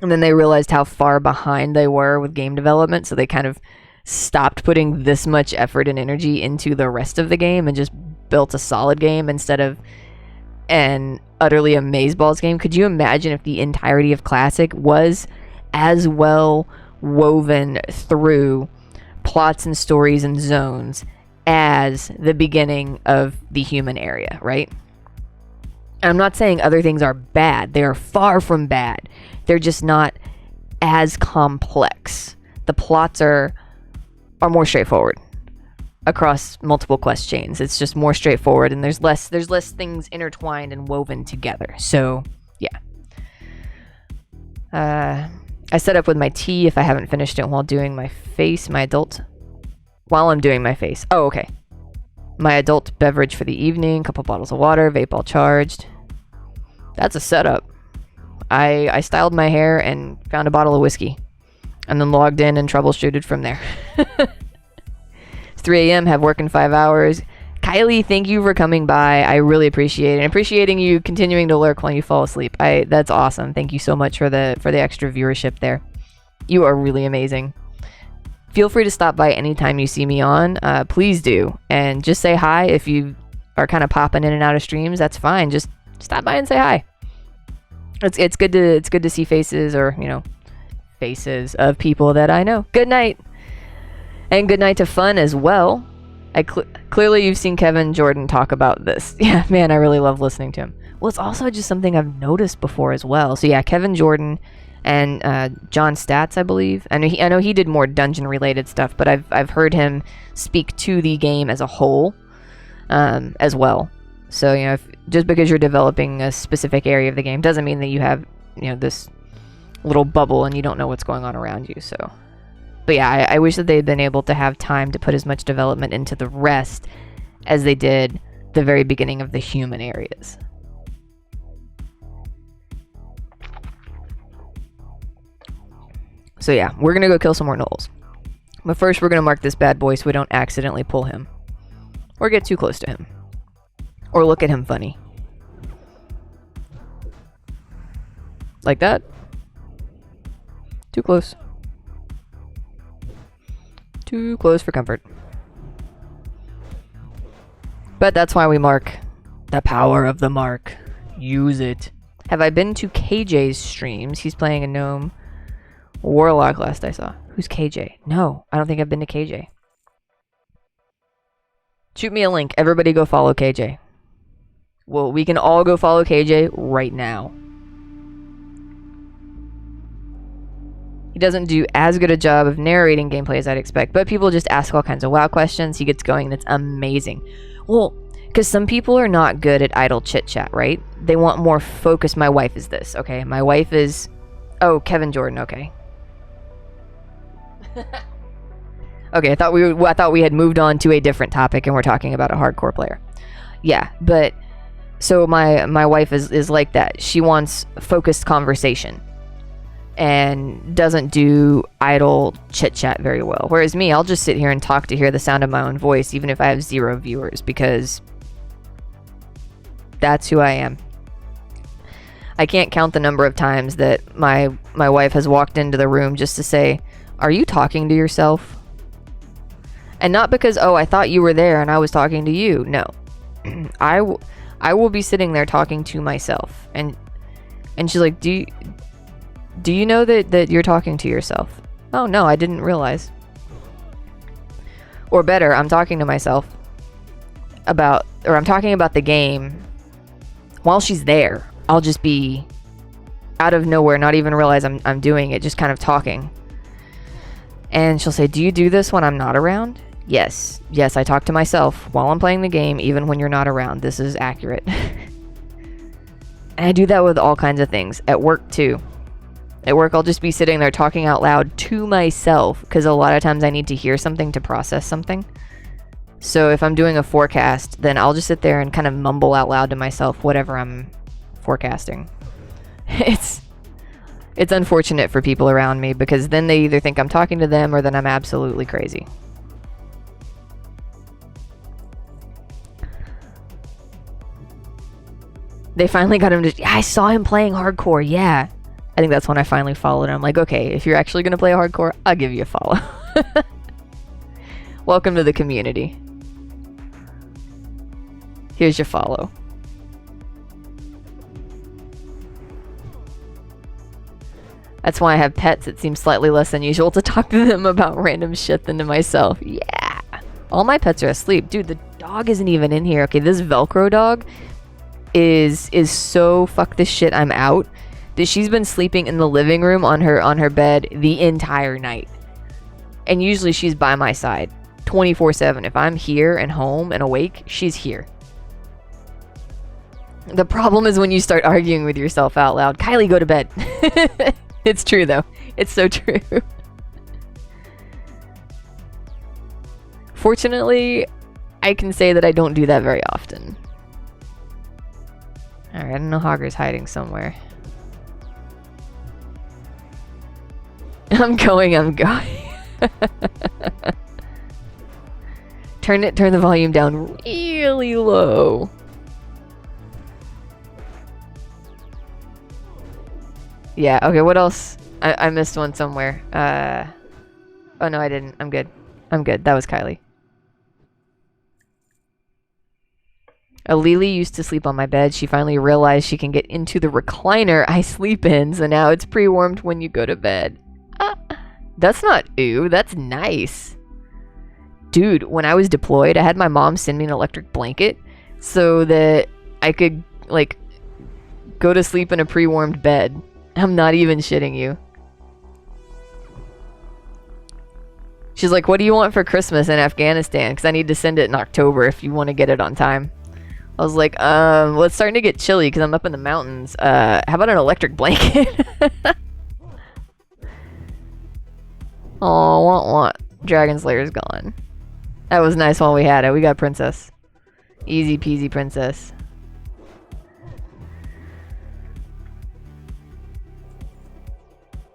And then they realized how far behind they were with game development, so they kind of stopped putting this much effort and energy into the rest of the game and just built a solid game instead of an utterly amazeballs game. Could you imagine if the entirety of Classic was as well woven through plots and stories and zones as the beginning of the human area, right? And I'm not saying other things are bad. They are far from bad. They're just not as complex. The plots are more straightforward across multiple quest chains. It's just more straightforward, and there's less things intertwined and woven together. So yeah. I set up with my tea if I haven't finished it while doing my face, while I'm doing my face. Oh, okay. My adult beverage for the evening, couple bottles of water, vape all charged. That's a setup. I styled my hair and found a bottle of whiskey, and then logged in and troubleshooted from there. It's 3 a.m., have work in 5 hours. Kylie, thank you for coming by. I really appreciate it. And appreciating you continuing to lurk while you fall asleep. That's awesome. Thank you so much for the extra viewership there. You are really amazing. Feel free to stop by anytime you see me on. Please do. And just say hi if you are kind of popping in and out of streams. That's fine. Just stop by and say hi. It's good to see faces, or faces of people that I know. Good night. And good night to Fun as well. Clearly you've seen Kevin Jordan talk about this. Yeah, man, I really love listening to him. Well, it's also just something I've noticed before as well. So yeah, Kevin Jordan and John Stats, I believe. I know he did more dungeon related stuff, but I've heard him speak to the game as a whole as well. So just because you're developing a specific area of the game doesn't mean that you have this little bubble and you don't know what's going on around you. So, but yeah, I wish that they'd been able to have time to put as much development into the rest as they did the very beginning of the human areas. So yeah, we're gonna go kill some more gnolls. But first we're gonna mark this bad boy so we don't accidentally pull him. Or get too close to him. Or look at him funny. Like that. Too close. Too close for comfort. But that's why we mark. The power of the mark. Use it. Have I been to KJ's streams? He's playing a gnome warlock last I saw. Who's KJ? No, I don't think I've been to KJ. Shoot me a link. Everybody go follow KJ. Well, we can all go follow KJ right now. He doesn't do as good a job of narrating gameplay as I'd expect, but people just ask all kinds of WoW questions. He gets going, and it's amazing. Well, because some people are not good at idle chit-chat, right? They want more focus. My wife is this, okay? My wife is... Oh, Kevin Jordan, okay. Okay, I thought we had moved on to a different topic, and we're talking about a hardcore player. Yeah, but... So my wife is like that. She wants focused conversation and doesn't do idle chit chat very well. Whereas me, I'll just sit here and talk to hear the sound of my own voice, even if I have 0 viewers, because that's who I am. I can't count the number of times that my wife has walked into the room just to say, "Are you talking to yourself?" And not because, "Oh, I thought you were there and I was talking to you." No. I will be sitting there talking to myself, and she's like, do you know that you're talking to yourself?" "Oh, no, I didn't realize." Or better, I'm talking to myself I'm talking about the game while she's there. I'll just be out of nowhere, not even realize I'm doing it, just kind of talking. And she'll say, "Do you do this when I'm not around?" Yes, I talk to myself while I'm playing the game, even when you're not around. This is accurate. And I do that with all kinds of things. At work, too. At work, I'll just be sitting there talking out loud to myself because a lot of times I need to hear something to process something. So if I'm doing a forecast, then I'll just sit there and kind of mumble out loud to myself whatever I'm forecasting. It's unfortunate for people around me because then they either think I'm talking to them or then I'm absolutely crazy. They finally got him to... I saw him playing hardcore, yeah. I think that's when I finally followed him. I'm like, okay, if you're actually going to play hardcore, I'll give you a follow. Welcome to the community. Here's your follow. That's why I have pets. It seems slightly less unusual to talk to them about random shit than to myself. Yeah. All my pets are asleep. Dude, the dog isn't even in here. Okay, this Velcro dog is so fuck this shit, I'm out. That she's been sleeping in the living room on her bed the entire night. And usually she's by my side 24/7. If I'm here and home and awake, she's here. The problem is when you start arguing with yourself out loud. Kylie, go to bed. It's true though. It's so true. Fortunately, I can say that I don't do that very often. Alright, I don't know, Hogger's hiding somewhere. I'm going. Turn the volume down really low. Yeah, okay, what else? I missed one somewhere. Oh no, I didn't. I'm good. That was Kylie. Lily used to sleep on my bed. She finally realized she can get into the recliner I sleep in, so now it's pre-warmed when you go to bed. That's not ooh, that's nice. Dude, when I was deployed, I had my mom send me an electric blanket so that I could, like, go to sleep in a pre-warmed bed. I'm not even shitting you. She's like, what do you want for Christmas in Afghanistan? Because I need to send it in October if you want to get it on time. I was like, well, it's starting to get chilly because I'm up in the mountains. How about an electric blanket? Oh, want. Dragon Slayer's gone. That was nice while we had it. We got Princess. Easy peasy Princess.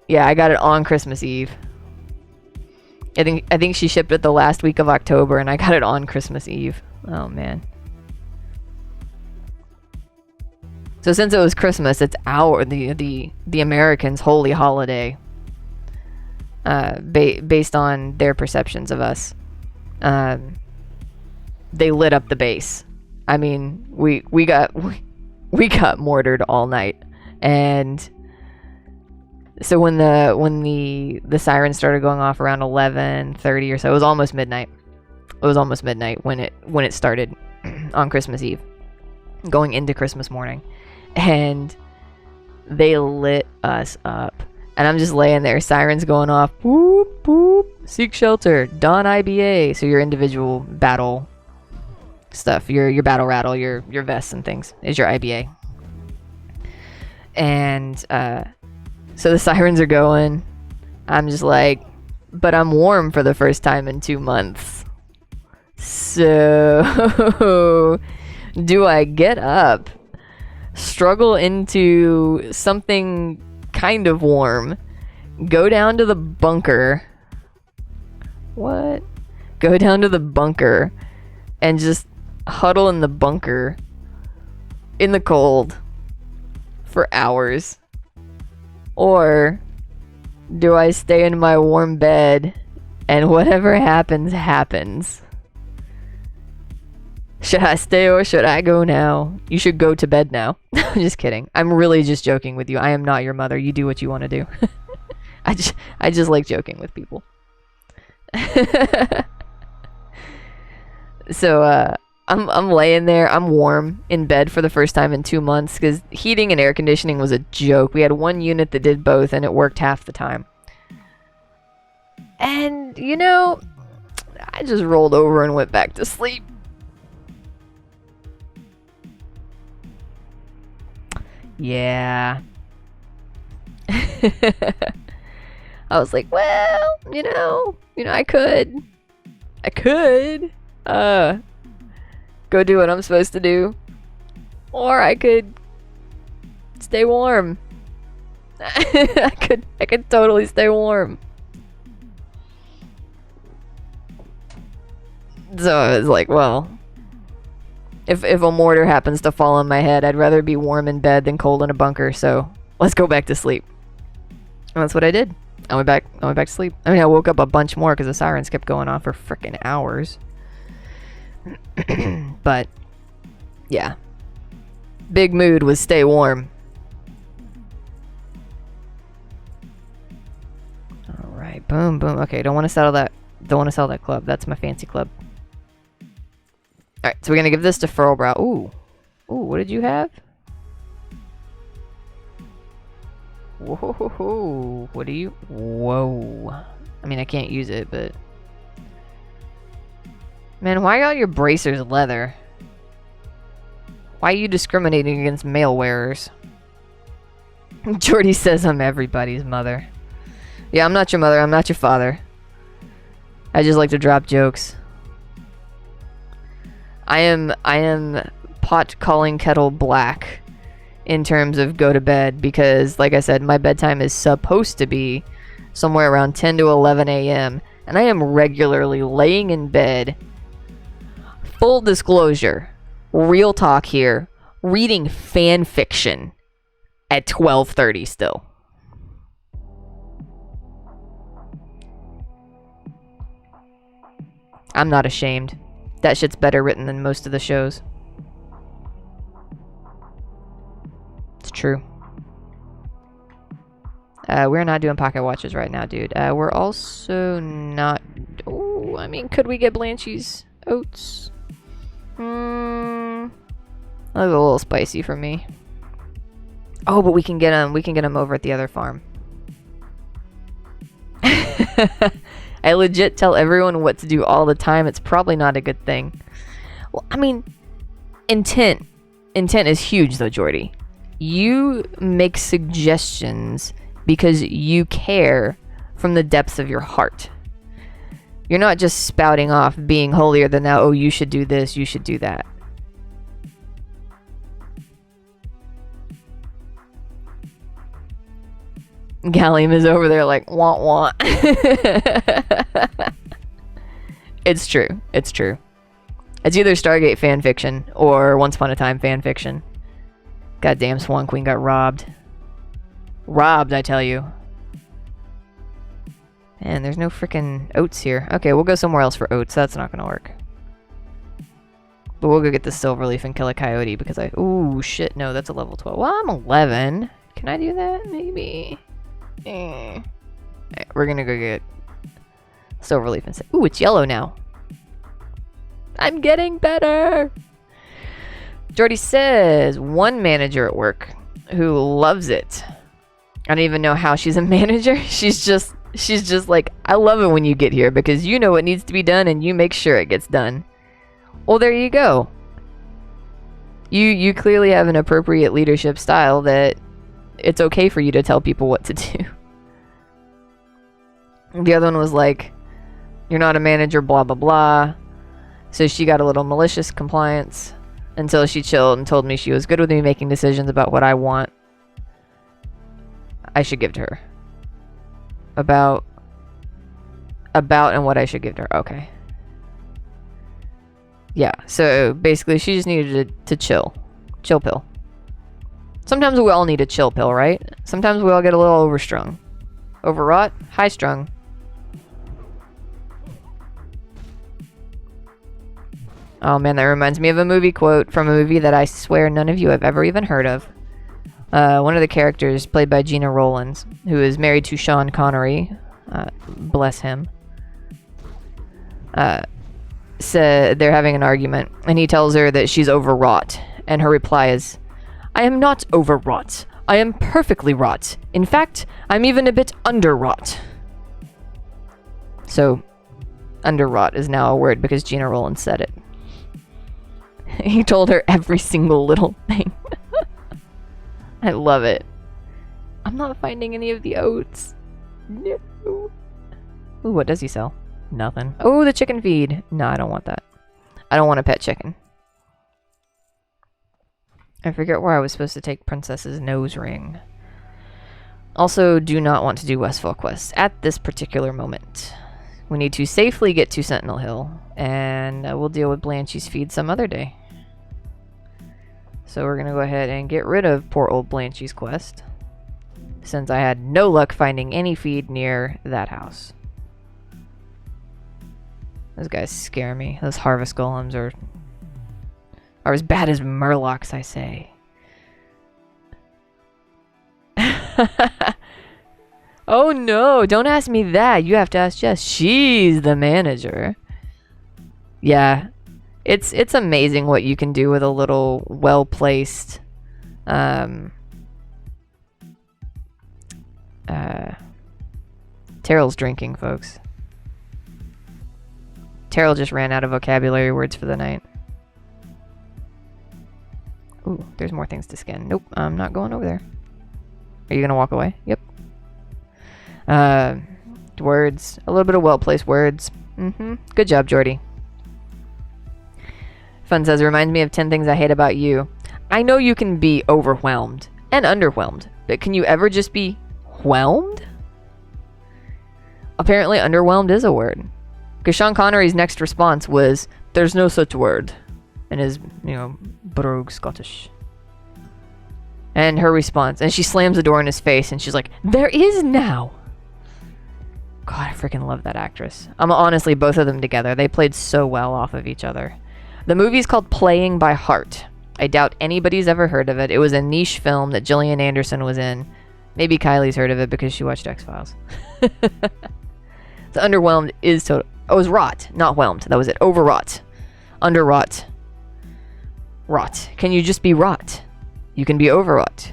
Yeah, I got it on Christmas Eve. I think she shipped it the last week of October, and I got it on Christmas Eve. Oh man. So since it was Christmas, it's the Americans' holy holiday. Based on their perceptions of us. They lit up the base. I mean, we got mortared all night, and so when the sirens started going off around 11:30 or so, it was almost midnight. It was almost midnight when it started on Christmas Eve, going into Christmas morning, and they lit us up. And I'm just laying there, sirens going off, boop, boop, seek shelter, don IBA, so your individual battle stuff, your battle rattle, your vests and things is your IBA. And so the sirens are going, I'm just like, but I'm warm for the first time in 2 months. So, do I get up, struggle into something kind of warm, go down to the bunker. What? Go down to the bunker and just huddle in the bunker in the cold for hours? Or do I stay in my warm bed and whatever happens, happens? Should I stay or should I go now? You should go to bed now. I'm just kidding. I'm really just joking with you. I am not your mother. You do what you want to do. I just like joking with people. So I'm laying there. I'm warm in bed for the first time in 2 months because heating and air conditioning was a joke. We had one unit that did both and it worked half the time. And you know, I just rolled over and went back to sleep. Yeah. I was like, well, I could go do what I'm supposed to do, or I could stay warm. I could totally stay warm. So I was like, well, if a mortar happens to fall on my head, I'd rather be warm in bed than cold in a bunker. So let's go back to sleep. And that's what I did. I went back to sleep. I mean, I woke up a bunch more because the sirens kept going on for frickin' hours. But yeah, big mood was stay warm. All right, boom, boom. Okay, don't want to sell that club. That's my fancy club. All right, so we're gonna give this to Furlbrow. Ooh, what did you have? Whoa, what do you? Whoa. I mean, I can't use it, but man, why are all your bracers leather? Why are you discriminating against male wearers? Jordy says I'm everybody's mother. Yeah, I'm not your mother. I'm not your father. I just like to drop jokes. I am pot calling kettle black in terms of go to bed because, like I said, my bedtime is supposed to be somewhere around 10 to 11 a.m. and I am regularly laying in bed. Full disclosure, real talk here, reading fan fiction at 12:30 still. I'm not ashamed. That shit's better written than most of the shows. It's true. We're not doing pocket watches right now, dude. We're also not... Oh, I mean, could we get Blanchy's oats? That was a little spicy for me. Oh, but we can get them over at the other farm. I legit tell everyone what to do all the time. It's probably not a good thing. Well, I mean, intent is huge though, Jordy. You make suggestions because you care from the depths of your heart. You're not just spouting off being holier than thou. Oh, you should do this, you should do that. Gallium is over there like, want, want. It's true. It's true. It's either Stargate fanfiction or Once Upon a Time fanfiction. Goddamn Swan Queen got robbed. Robbed, I tell you. And there's no freaking oats here. Okay, we'll go somewhere else for oats. That's not gonna work. But we'll go get the Silverleaf and kill a coyote because I... Ooh, shit. No, that's a level 12. Well, I'm 11. Can I do that? Maybe. Right, we're gonna go get Silverleaf and say, ooh, it's yellow now. I'm getting better. Jordy says, one manager at work who loves it. I don't even know how she's a manager. She's just like, I love it when you get here because you know what needs to be done and you make sure it gets done. Well, there you go. You clearly have an appropriate leadership style that it's okay for you to tell people what to do. The other one was like, you're not a manager, blah, blah, blah. So she got a little malicious compliance until she chilled and told me she was good with me making decisions about what I want. I should give to her. About and what I should give to her. Okay. Yeah, so basically she just needed to chill. Chill pill. Sometimes we all need a chill pill, right? Sometimes we all get a little overstrung. Overwrought? High strung. Oh man, that reminds me of a movie quote from a movie that I swear none of you have ever even heard of. One of the characters, played by Gina Rowlands, who is married to Sean Connery, bless him, said they're having an argument, and he tells her that she's overwrought, and her reply is, I am not overwrought. I am perfectly wrought. In fact, I'm even a bit underwrought. So, underwrought is now a word because Gina Rowlands said it. He told her every single little thing. I love it. I'm not finding any of the oats. No. Ooh, what does he sell? Nothing. Oh, the chicken feed. No, I don't want that. I don't want a pet chicken. I forget where I was supposed to take Princess's nose ring. Also, do not want to do Westfall quests at this particular moment. We need to safely get to Sentinel Hill, and we'll deal with Blanchy's feed some other day. So we're going to go ahead and get rid of poor old Blanchy's quest, since I had no luck finding any feed near that house. Those guys scare me. Those harvest golems are as bad as murlocs, I say. Oh no, don't ask me that. You have to ask Jess. She's the manager. Yeah. It's amazing what you can do with a little well-placed Terrell's drinking, folks. Terrell just ran out of vocabulary words for the night. Ooh, there's more things to scan. Nope, I'm not going over there. Are you gonna walk away? Yep. Words. A little bit of well-placed words. Good job, Jordy. Fun says, it reminds me of 10 things I hate about you. I know you can be overwhelmed and underwhelmed, but can you ever just be whelmed? Apparently underwhelmed is a word. Because Sean Connery's next response was, there's no such word. In his, brogue Scottish. And her response, and she slams the door in his face, and she's like, there is now. God, I freaking love that actress. Honestly, both of them together, they played so well off of each other. The movie's called Playing by Heart. I doubt anybody's ever heard of it. It was a niche film that Gillian Anderson was in. Maybe Kylie's heard of it because she watched X-Files. The underwhelmed is total. Oh, it was rot, not whelmed. That was it. Overwrought. Underwrought. Rot. Can you just be rot? You can be overwrought.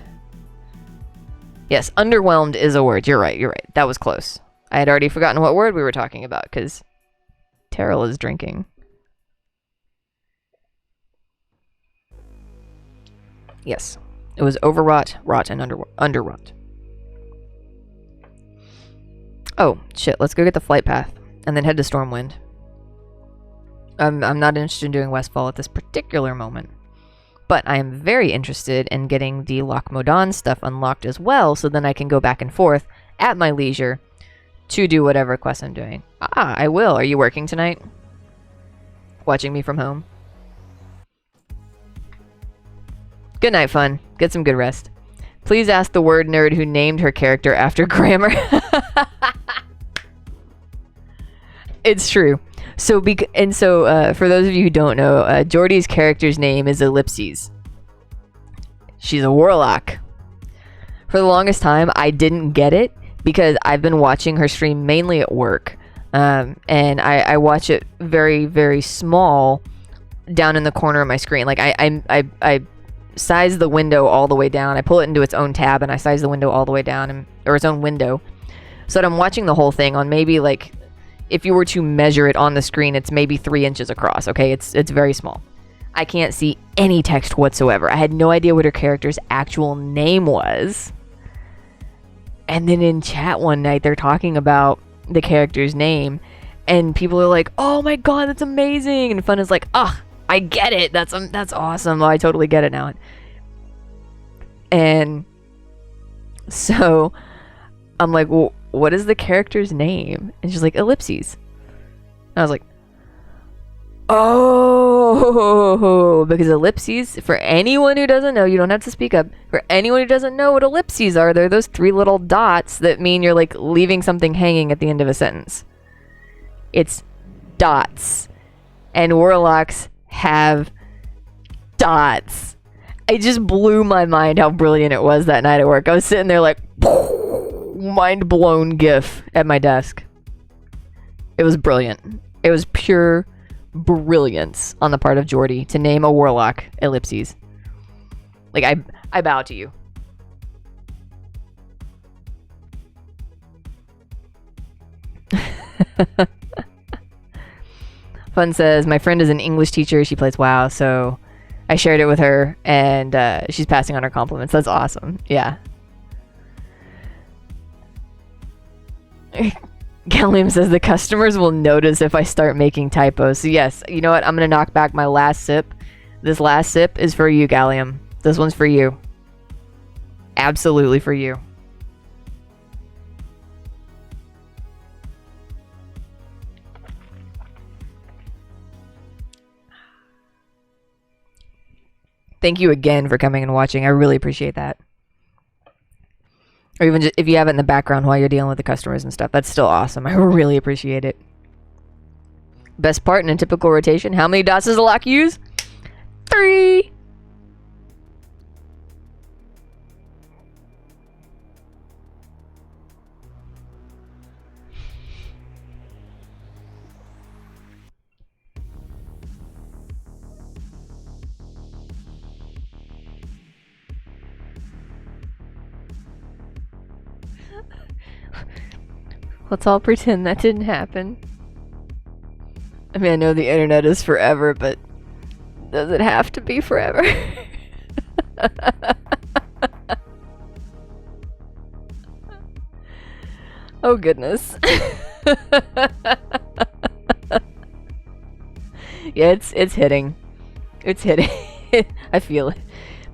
Yes, underwhelmed is a word. You're right. That was close. I had already forgotten what word we were talking about because Terrell is drinking. Yes, it was overwrought, rot, and underwrought. Oh, shit, let's go get the flight path and then head to Stormwind. I'm not interested in doing Westfall at this particular moment, but I am very interested in getting the Loch Modan stuff unlocked as well, so then I can go back and forth at my leisure to do whatever quest I'm doing. Ah, I will. Are you working tonight? Watching me from home? Good night, fun. Get some good rest. Please ask the word nerd who named her character after grammar. It's true. So, for those of you who don't know, Jordy's character's name is Ellipses. She's a warlock. For the longest time, I didn't get it because I've been watching her stream mainly at work. And I watch it very, very small down in the corner of my screen. Like, I size the window all the way down. I pull it into its own tab and I size the window all the way down, or its own window, so that I'm watching the whole thing on maybe, like, if you were to measure it on the screen, it's maybe 3 inches across. Okay, it's very small. I can't see any text whatsoever. I had no idea what her character's actual name was. And then in chat one night, they're talking about the character's name, and people are like, "Oh my god, that's amazing!" And Fun is like, "Ah, I get it. That's awesome. Oh, I totally get it now." And so I'm like, "Well, what is the character's name?" And she's like, "Ellipses." And I was like, oh, because ellipses, for anyone who doesn't know, you don't have to speak up. For anyone who doesn't know what ellipses are, they're those 3 little dots that mean you're, like, leaving something hanging at the end of a sentence. It's dots. And warlocks have dots. It just blew my mind how brilliant it was that night at work. I was sitting there like, mind blown gif at my desk. It was brilliant. It was pure brilliance on the part of Jordy to name a warlock Ellipses. Like, I bow to you. Fun says, my friend is an English teacher. She plays WoW, so I shared it with her, and she's passing on her compliments. That's awesome. Yeah. Gallium says the customers will notice if I start making typos. So yes, you know what? I'm gonna knock back my last sip. This last sip is for you, Gallium. This one's for you. Absolutely for you. Thank you again for coming and watching. I really appreciate that. Or even just, if you have it in the background while you're dealing with the customers and stuff, that's still awesome. I really appreciate it. Best part in a typical rotation. How many dots does the lock use? 3. Let's all pretend that didn't happen. I mean, I know the internet is forever, but does it have to be forever? Oh goodness. Yeah, it's hitting. It's hitting. I feel it.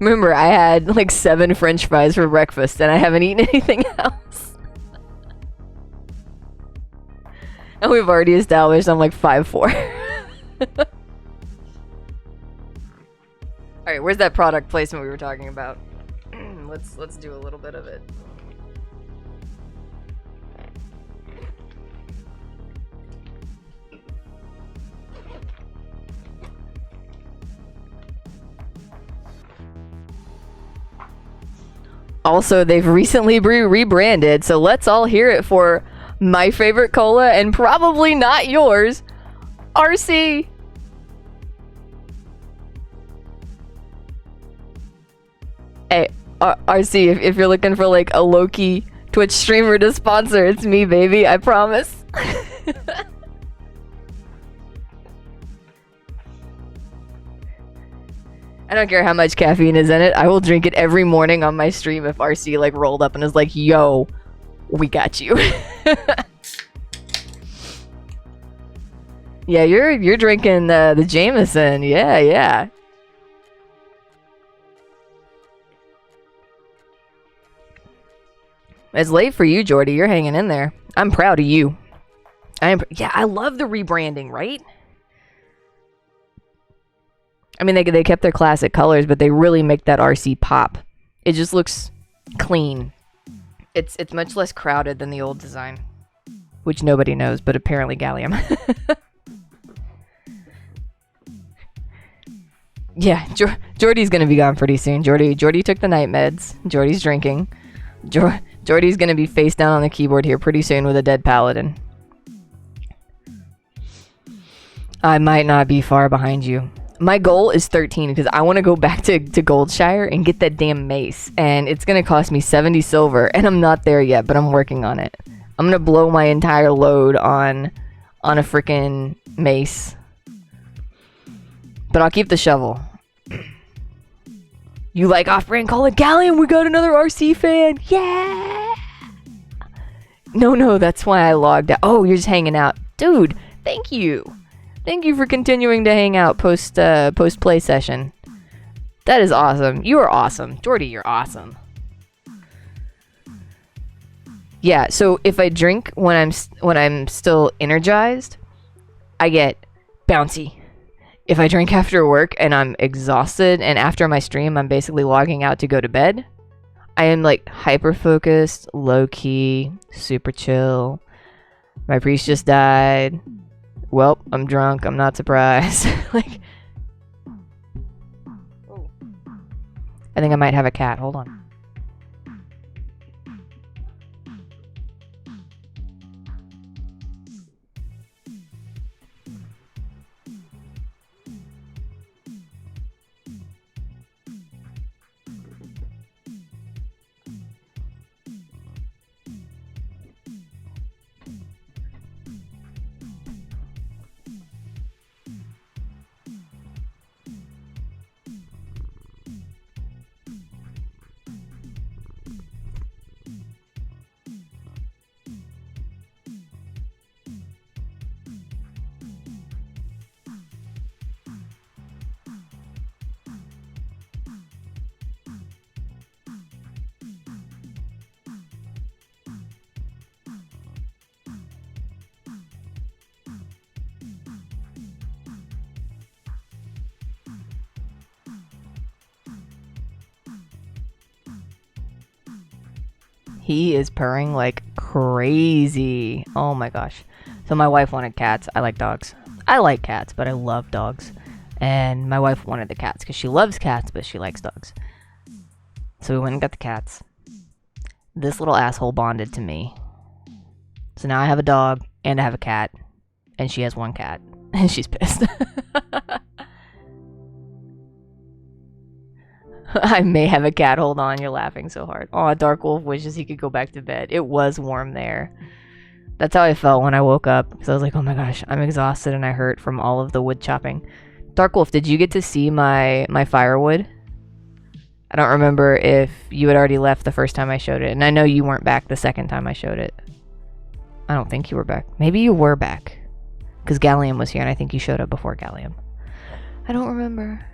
Remember, I had like 7 French fries for breakfast and I haven't eaten anything else. And we've already established I'm like 5'4". Alright, where's that product placement we were talking about? Let's do a little bit of it. Also, they've recently rebranded, so let's all hear it for my favorite cola, and probably not yours, RC. Hey, RC, if you're looking for like a low-key Twitch streamer to sponsor, it's me, baby, I promise. I don't care how much caffeine is in it. I will drink it every morning on my stream if RC like rolled up and is like, yo, we got you. Yeah, you're drinking the Jameson. Yeah. It's late for you, Jordy. You're hanging in there. I'm proud of you. Yeah, I love the rebranding, right? I mean, they kept their classic colors, but they really make that RC pop. It just looks clean. It's much less crowded than the old design, which nobody knows, but apparently Gallium. Yeah, Jordy's gonna be gone pretty soon. Jordy took the night meds. Jordy's drinking. Jordy's gonna be face down on the keyboard here pretty soon with a dead paladin. I might not be far behind you. My goal is 13 because I want to go back to Goldshire and get that damn mace. And it's going to cost me 70 silver. And I'm not there yet, but I'm working on it. I'm going to blow my entire load on a freaking mace. But I'll keep the shovel. You like off-brand cola? Gallium, we got another RC fan. Yeah! No, that's why I logged out. Oh, you're just hanging out. Dude, thank you. Thank you for continuing to hang out post play session. That is awesome. You are awesome. Jordy, you're awesome. Yeah, so if I drink when I'm still energized, I get bouncy. If I drink after work and I'm exhausted and after my stream I'm basically logging out to go to bed, I am like hyper focused, low key, super chill. My priest just died. Well, I'm drunk. I'm not surprised. Like, oh. I think I might have a cat. Hold on. He is purring like crazy. Oh my gosh. So my wife wanted cats. I like dogs. I like cats, but I love dogs. And my wife wanted the cats because she loves cats, but she likes dogs. So we went and got the cats. This little asshole bonded to me. So now I have a dog and I have a cat. And she has one cat. And she's pissed. I may have a cat. Hold on, you're laughing so hard. Oh, Dark Wolf wishes he could go back to bed. It was warm there. That's how I felt when I woke up. Because I was like, oh my gosh, I'm exhausted and I hurt from all of the wood chopping. Dark Wolf, did you get to see my firewood? I don't remember if you had already left the first time I showed it. And I know you weren't back the second time I showed it. I don't think you were back. Maybe you were back. Because Gallium was here and I think you showed up before Gallium. I don't remember.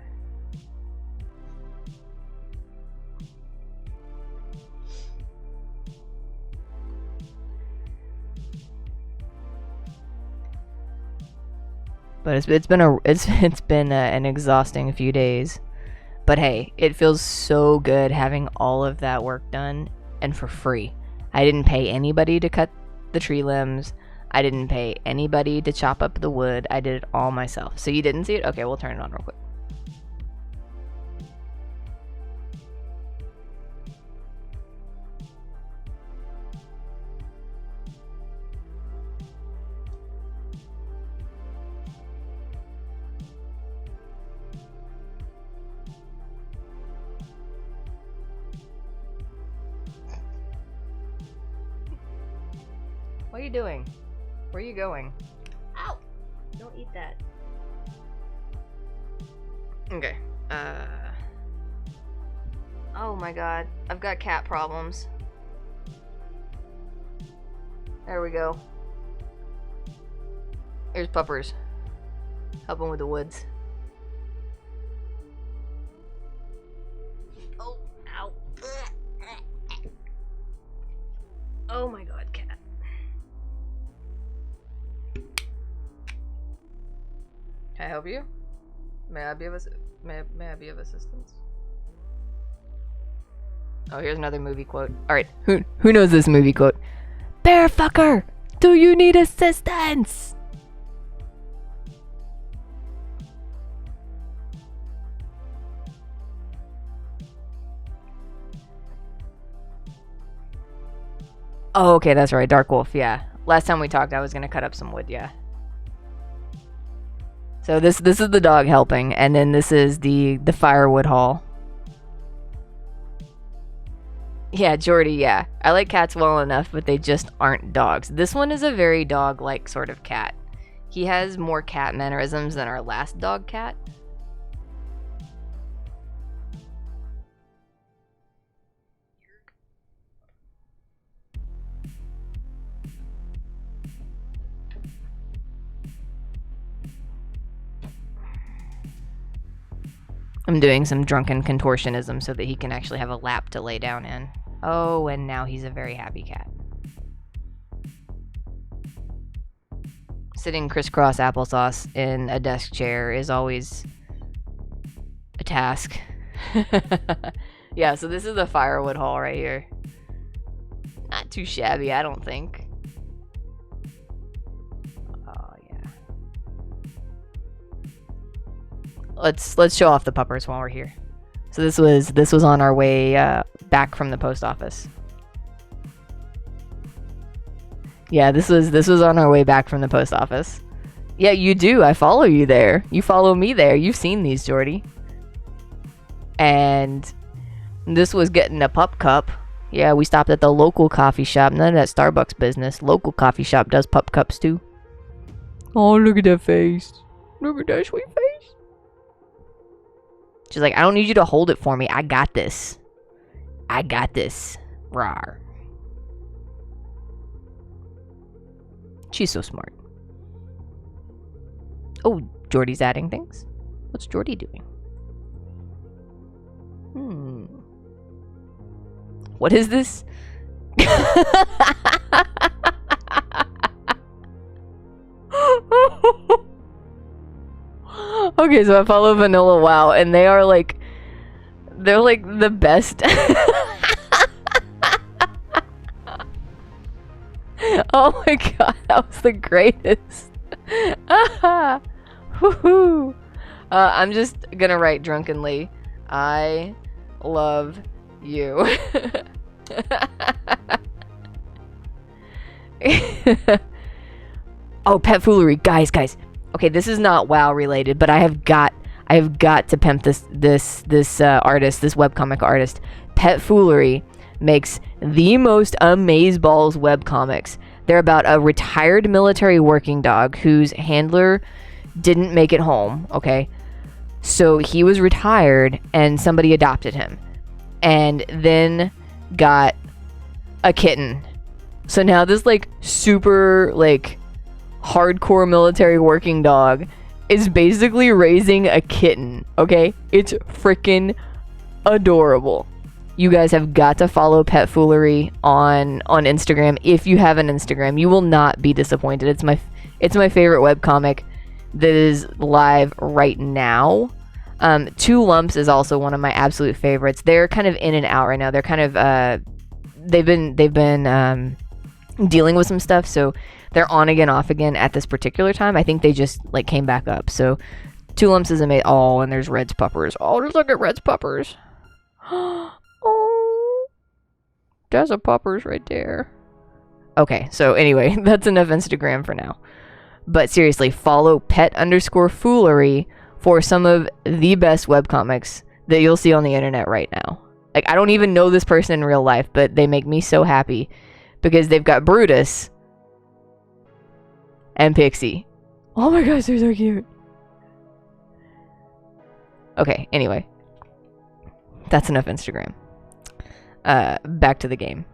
But it's been an exhausting few days. But hey, it feels so good having all of that work done and for free. I didn't pay anybody to cut the tree limbs. I didn't pay anybody to chop up the wood. I did it all myself. So you didn't see it? Okay, we'll turn it on real quick. What are you doing? Where are you going? Ow! Don't eat that. Okay. Oh my god. I've got cat problems. There we go. Here's Puppers. Helping with the woods. Oh, ow. Oh my god, cat. Can I help you? May I be of assistance? Oh, here's another movie quote. Alright, who knows this movie quote? Bear fucker! Do you need assistance? Oh, okay, that's right. Dark Wolf, yeah. Last time we talked, I was gonna cut up some wood, yeah. So this is the dog helping, and then this is the firewood haul. Yeah, Jordy, yeah. I like cats well enough, but they just aren't dogs. This one is a very dog-like sort of cat. He has more cat mannerisms than our last dog cat. I'm doing some drunken contortionism so that he can actually have a lap to lay down in. Oh, and now he's a very happy cat. Sitting crisscross applesauce in a desk chair is always a task. Yeah, so this is the firewood haul right here. Not too shabby, I don't think. Let's show off the puppers while we're here. So this was on our way back from the post office. Yeah, this was on our way back from the post office. Yeah, you do. I follow you there. You follow me there. You've seen these, Jordy. And this was getting a pup cup. Yeah, we stopped at the local coffee shop. None of that Starbucks business. Local coffee shop does pup cups too. Oh, look at that face. Look at that sweet face. She's like, I don't need you to hold it for me. I got this. I got this. Rawr. She's so smart. Oh, Jordy's adding things. What's Jordy doing? What is this? Okay, so I follow Vanilla WoW, and they're like the best. Oh my god, that was the greatest. Woohoo. I'm just gonna write drunkenly, I love you. Oh, pet foolery, guys. Okay, this is not WoW related, but I have got to pimp this artist, this webcomic artist. Pet Foolery makes the most amazeballs webcomics. They're about a retired military working dog whose handler didn't make it home, okay? So he was retired and somebody adopted him and then got a kitten. So now this like super like hardcore military working dog is basically raising a kitten, okay? It's freaking adorable. You guys have got to follow Pet Foolery on Instagram. If you have an Instagram, you will not be disappointed. It's my favorite webcomic that is live right now. Two Lumps is also one of my absolute favorites. They're kind of in and out right now. They're kind of they've been dealing with some stuff, so they're on again, off again at this particular time. I think they just like came back up. So Two Lumps is amazing. Oh, and there's Red's puppers. Oh, just look at Red's puppers. Oh, there's a puppers right there. Okay, so anyway, that's enough Instagram for now. But seriously, follow pet_foolery for some of the best webcomics that you'll see on the internet right now. Like, I don't even know this person in real life, but they make me so happy because they've got Brutus and Pixie. Oh my gosh, they're so cute. Okay, anyway. That's enough Instagram. Back to the game.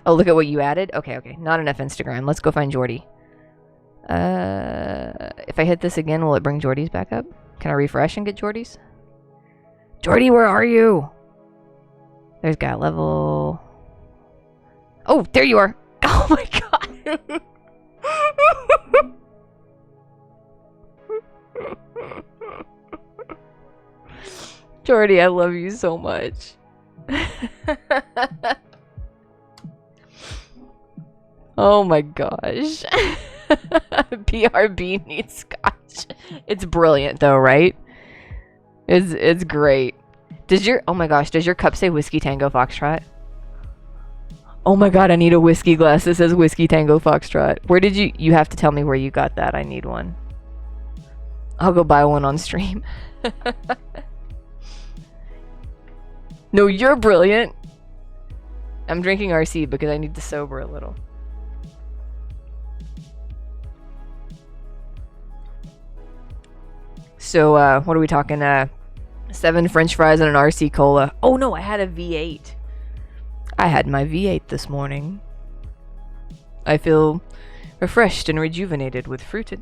Oh, look at what you added. Okay. Not enough Instagram. Let's go find Jordy. If I hit this again, will it bring Jordy's back up? Can I refresh and get Jordy's? Jordy, where are you? There's guy level. Oh, there you are. Oh my god. Jordy, I love you so much. Oh my gosh. BRB needs scotch. It's brilliant though, right? It's great. Does your cup say Whiskey Tango Foxtrot? Oh my god, I need a whiskey glass that says Whiskey Tango Foxtrot. Where did you have to tell me where you got that. I need one. I'll go buy one on stream. No, you're brilliant. I'm drinking RC because I need to sober a little. So, what are we talking? 7 French fries and an RC Cola. Oh no, I had a V8. I had my V8 this morning. I feel refreshed and rejuvenated with fruit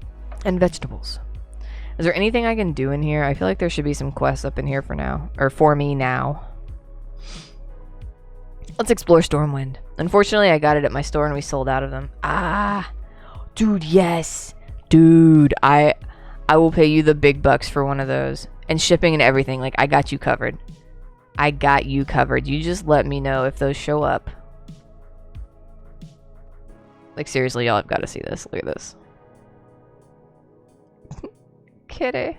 and vegetables. Is there anything I can do in here? I feel like there should be some quests up in here for now. Or for me now. Let's explore Stormwind. Unfortunately, I got it at my store and we sold out of them. Ah! Dude, yes! Dude, I will pay you the big bucks for one of those. And shipping and everything. Like, I got you covered. I got you covered. You just let me know if those show up. Like, seriously, y'all have got to see this. Look at this. Kitty.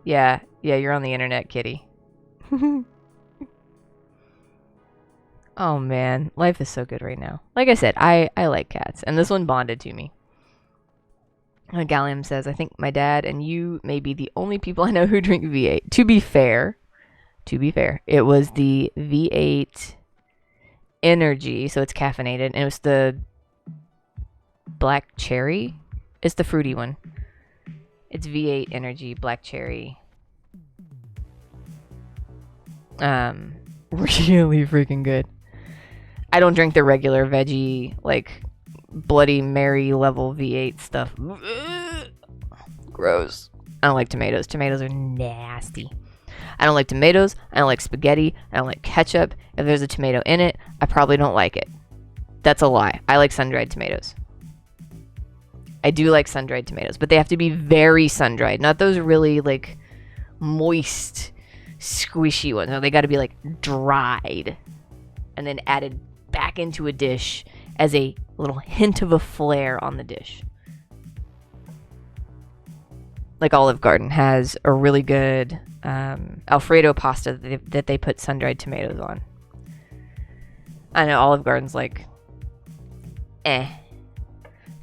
Yeah, you're on the internet, kitty. Oh man, life is so good right now. Like I said, I like cats, and this one bonded to me. Gallium says, I think my dad and you may be the only people I know who drink V8. To be fair, it was the V8 Energy, so it's caffeinated, and it was the black cherry. It's the fruity one. It's V8 Energy, black cherry. Really freaking good. I don't drink the regular veggie, like, Bloody Mary level V8 stuff. Gross. I don't like tomatoes. Tomatoes are nasty. I don't like tomatoes. I don't like spaghetti. I don't like ketchup. If there's a tomato in it, I probably don't like it. That's a lie. I like sun-dried tomatoes. I do like sun-dried tomatoes, but they have to be very sun-dried. Not those really, like, moist, squishy ones. No, they got to be, like, dried. and then added back into a dish as a little hint of a flair on the dish. Like Olive Garden has a really good Alfredo pasta that they put sun-dried tomatoes on. I know Olive Garden's like,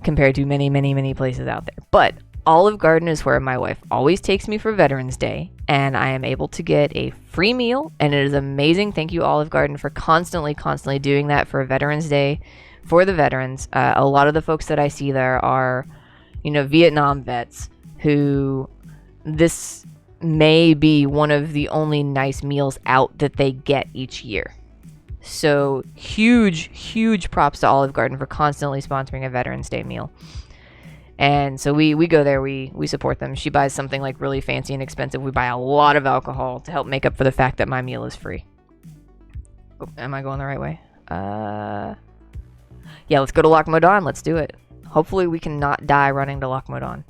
compared to many, many, many places out there. But Olive Garden is where my wife always takes me for Veterans Day, and I am able to get a free meal, and it is amazing. Thank you, Olive Garden, for constantly doing that for Veterans Day for the veterans. A lot of the folks that I see there are, Vietnam vets who this may be one of the only nice meals out that they get each year. So huge props to Olive Garden for constantly sponsoring a Veterans Day meal. And so we go there, we support them. She buys something like really fancy and expensive. We buy a lot of alcohol to help make up for the fact that my meal is free. Oh, am I going the right way? Yeah, let's go to Loch Modan. Let's do it. Hopefully we can not die running to Loch Modan.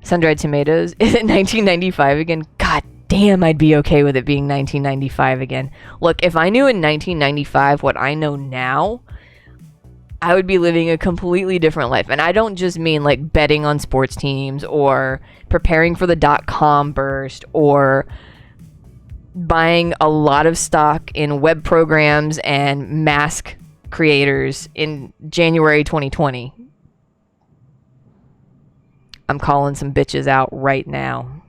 Sun-dried tomatoes. Is it 1995 again? God damn, I'd be okay with it being 1995 again. Look, if I knew in 1995 what I know now, I would be living a completely different life. And I don't just mean like betting on sports teams or preparing for the .com burst or buying a lot of stock in web programs and mask creators in January 2020. I'm calling some bitches out right now.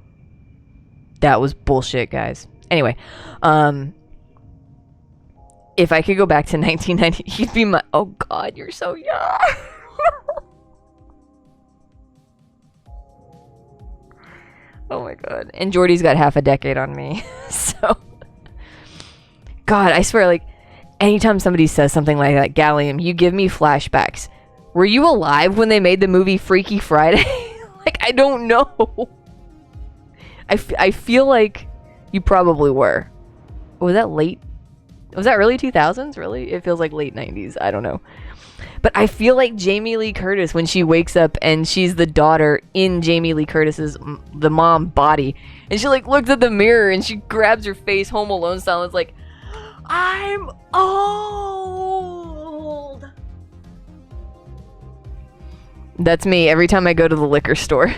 That was bullshit, guys. Anyway, if I could go back to 1990, he'd be my... Oh, God, you're so young. Oh, my God. And Jordy's got half a decade on me. So, God, I swear, like, anytime somebody says something like that, Gallium, you give me flashbacks. Were you alive when they made the movie Freaky Friday? Like, I don't know. I feel like you probably were. Was that late? Was that early 2000s? Really? It feels like late 90s. I don't know. But I feel like Jamie Lee Curtis when she wakes up and she's the daughter in Jamie Lee Curtis's, the mom body. And she like looks at the mirror and she grabs her face Home Alone style and is like, I'm old. That's me every time I go to the liquor store.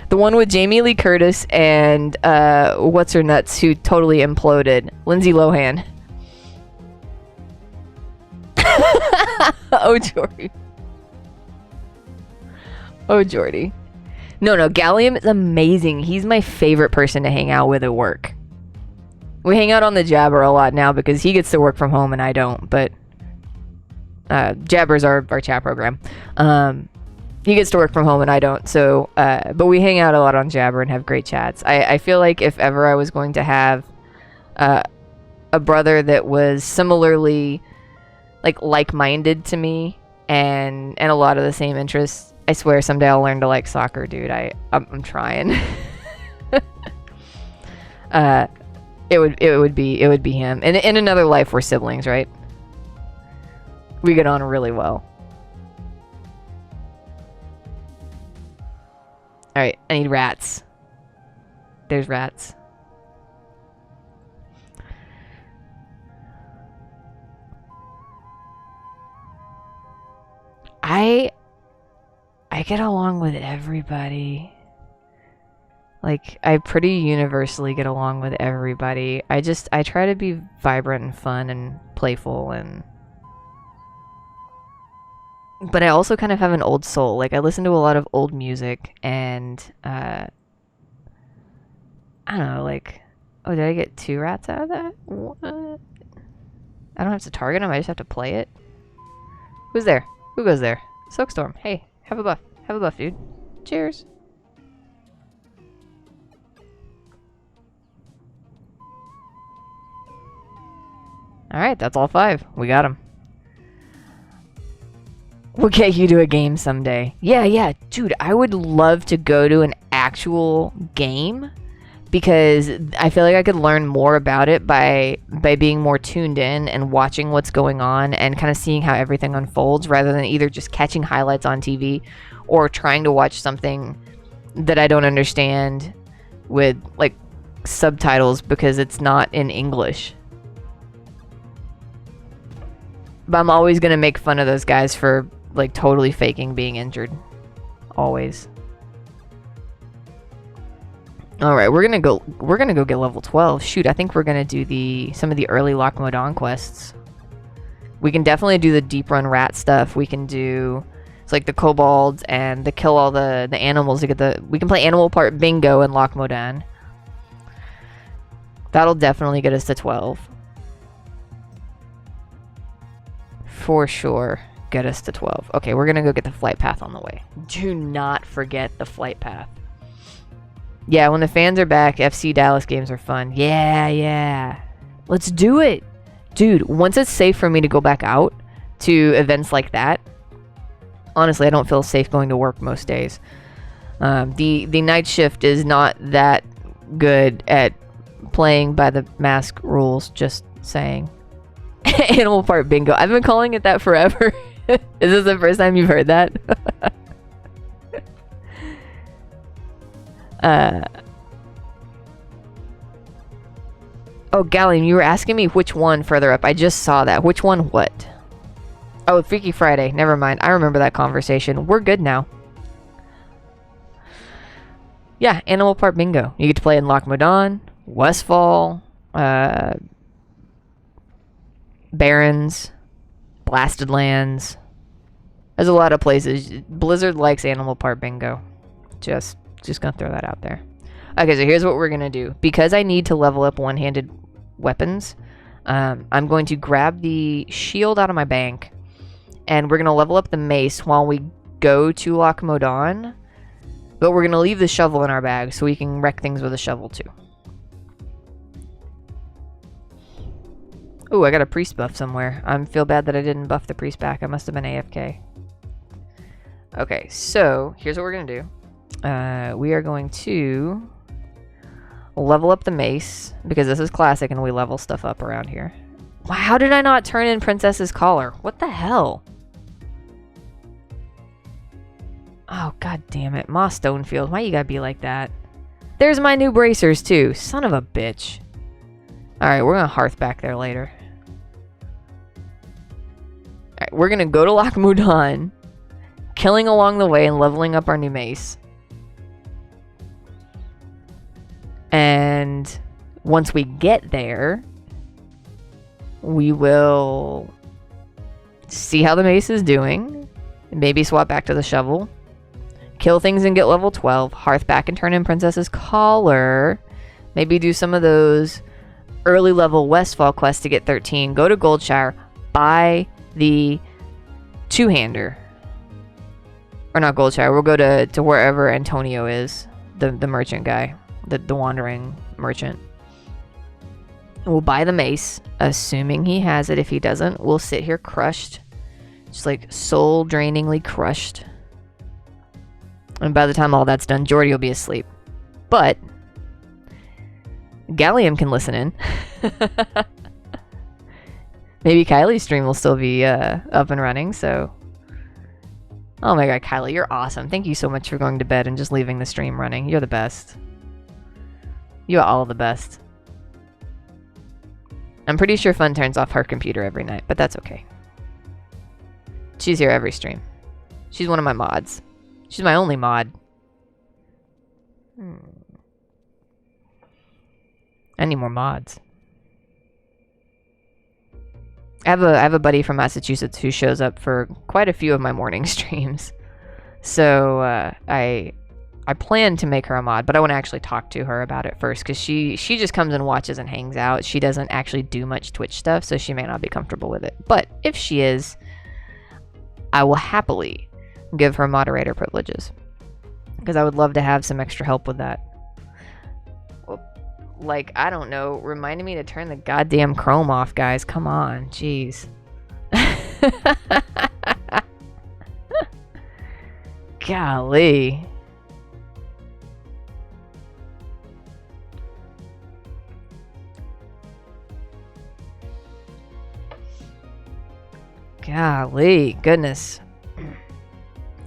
The one with Jamie Lee Curtis and what's her nuts who totally imploded, Lindsay Lohan. Oh, Jordy. Oh, Jordy. No, Gallium is amazing. He's my favorite person to hang out with at work. We hang out on the Jabber a lot now because he gets to work from home and I don't, but Jabber's our chat program. He gets to work from home and I don't, so but we hang out a lot on Jabber and have great chats. I feel like if ever I was going to have a brother that was similarly like-minded to me and a lot of the same interests, I swear someday I'll learn to like soccer, dude. I'm trying. It would be him. And in another life we're siblings, right? We get on really well. Alright, I need rats. There's rats. I get along with everybody. Like, I pretty universally get along with everybody. I try to be vibrant and fun and playful but I also kind of have an old soul. Like, I listen to a lot of old music and, I don't know, like, oh, did I get 2 rats out of that? What? I don't have to target them, I just have to play it. Who's there? Who goes there? Soakstorm. Hey, have a buff. Have a buff, dude. Cheers. Alright, that's all 5. We got them. We'll get you to a game someday. Yeah, dude, I would love to go to an actual game because I feel like I could learn more about it by being more tuned in and watching what's going on and kind of seeing how everything unfolds rather than either just catching highlights on TV or trying to watch something that I don't understand with like subtitles because it's not in English. But I'm always gonna make fun of those guys for like totally faking being injured. Always. Alright, we're gonna go get level 12. Shoot, I think we're gonna do some of the early Lochmodon quests. We can definitely do the deep run rat stuff. We can do it's like the kobolds and the kill all the animals to get we can play animal part bingo in Lochmodon. That'll definitely get us to 12. For sure, get us to 12. Okay, we're gonna go get the flight path on the way. Do not forget the flight path. Yeah, when the fans are back, FC Dallas games are fun. Yeah. Let's do it. Dude, once it's safe for me to go back out to events like that, honestly, I don't feel safe going to work most days. The night shift is not that good at playing by the mask rules, just saying. Animal part bingo. I've been calling it that forever. Is this the first time you've heard that? Oh, Gallium, you were asking me which one further up. I just saw that. Which one what? Oh, Freaky Friday. Never mind. I remember that conversation. We're good now. Yeah, Animal Part Bingo. You get to play in Lochmodon, Westfall, Barrens, Blasted Lands. There's a lot of places. Blizzard likes Animal Part Bingo. Just gonna throw that out there. Okay, so here's what we're gonna do. Because I need to level up one-handed weapons, I'm going to grab the shield out of my bank, and we're gonna level up the mace while we go to Lochmodon. But we're gonna leave the shovel in our bag so we can wreck things with a shovel too. Ooh, I got a priest buff somewhere. I feel bad that I didn't buff the priest back. I must have been AFK. Okay, so here's what we're gonna do. We are going to level up the mace, because this is classic and we level stuff up around here. Wow, how did I not turn in Princess's Collar? What the hell? Oh, god damn it. Ma Stonefield, why you gotta be like that? There's my new bracers too. Son of a bitch. Alright, we're gonna hearth back there later. Alright, we're gonna go to Lochmodon, killing along the way and leveling up our new mace. And once we get there, we will see how the mace is doing, maybe swap back to the shovel, kill things and get level 12, hearth back and turn in Princess's Collar, maybe do some of those early level Westfall quests to get 13, go to Goldshire, buy the two-hander. Or not Goldshire, we'll go to wherever Antonio is, the merchant guy. The wandering merchant. We'll buy the mace, assuming he has it. If he doesn't, we'll sit here crushed. Just like soul-drainingly crushed. And by the time all that's done, Jordy will be asleep. But Gallium can listen in. Maybe Kylie's stream will still be up and running, so... Oh my god, Kylie, you're awesome. Thank you so much for going to bed and just leaving the stream running. You're the best. You are all the best. I'm pretty sure Fun turns off her computer every night, but that's okay. She's here every stream. She's one of my mods. She's my only mod. I need more mods. I have a buddy from Massachusetts who shows up for quite a few of my morning streams. So I plan to make her a mod, but I want to actually talk to her about it first, because she just comes and watches and hangs out. She doesn't actually do much Twitch stuff, so she may not be comfortable with it. But if she is, I will happily give her moderator privileges, because I would love to have some extra help with that. Like, I don't know, reminding me to turn the goddamn Chrome off, guys. Come on, jeez. Golly. Golly, goodness.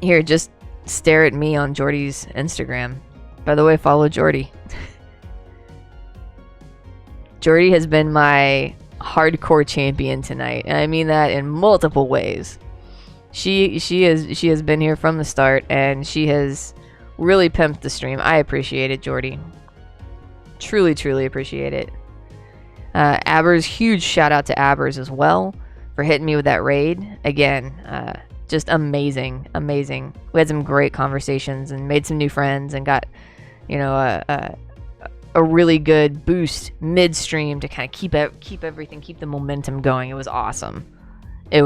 Here, just stare at me on Jordy's Instagram. By the way, follow Jordy. Jordy has been my hardcore champion tonight, and I mean that in multiple ways. She has been here from the start, and she has really pimped the stream. I appreciate it, Jordy. Truly appreciate it. Abers, huge shout out to Abers as well for hitting me with that raid again. Just amazing. We had some great conversations and made some new friends and got, a really good boost midstream to kind of keep the momentum going. It was awesome. I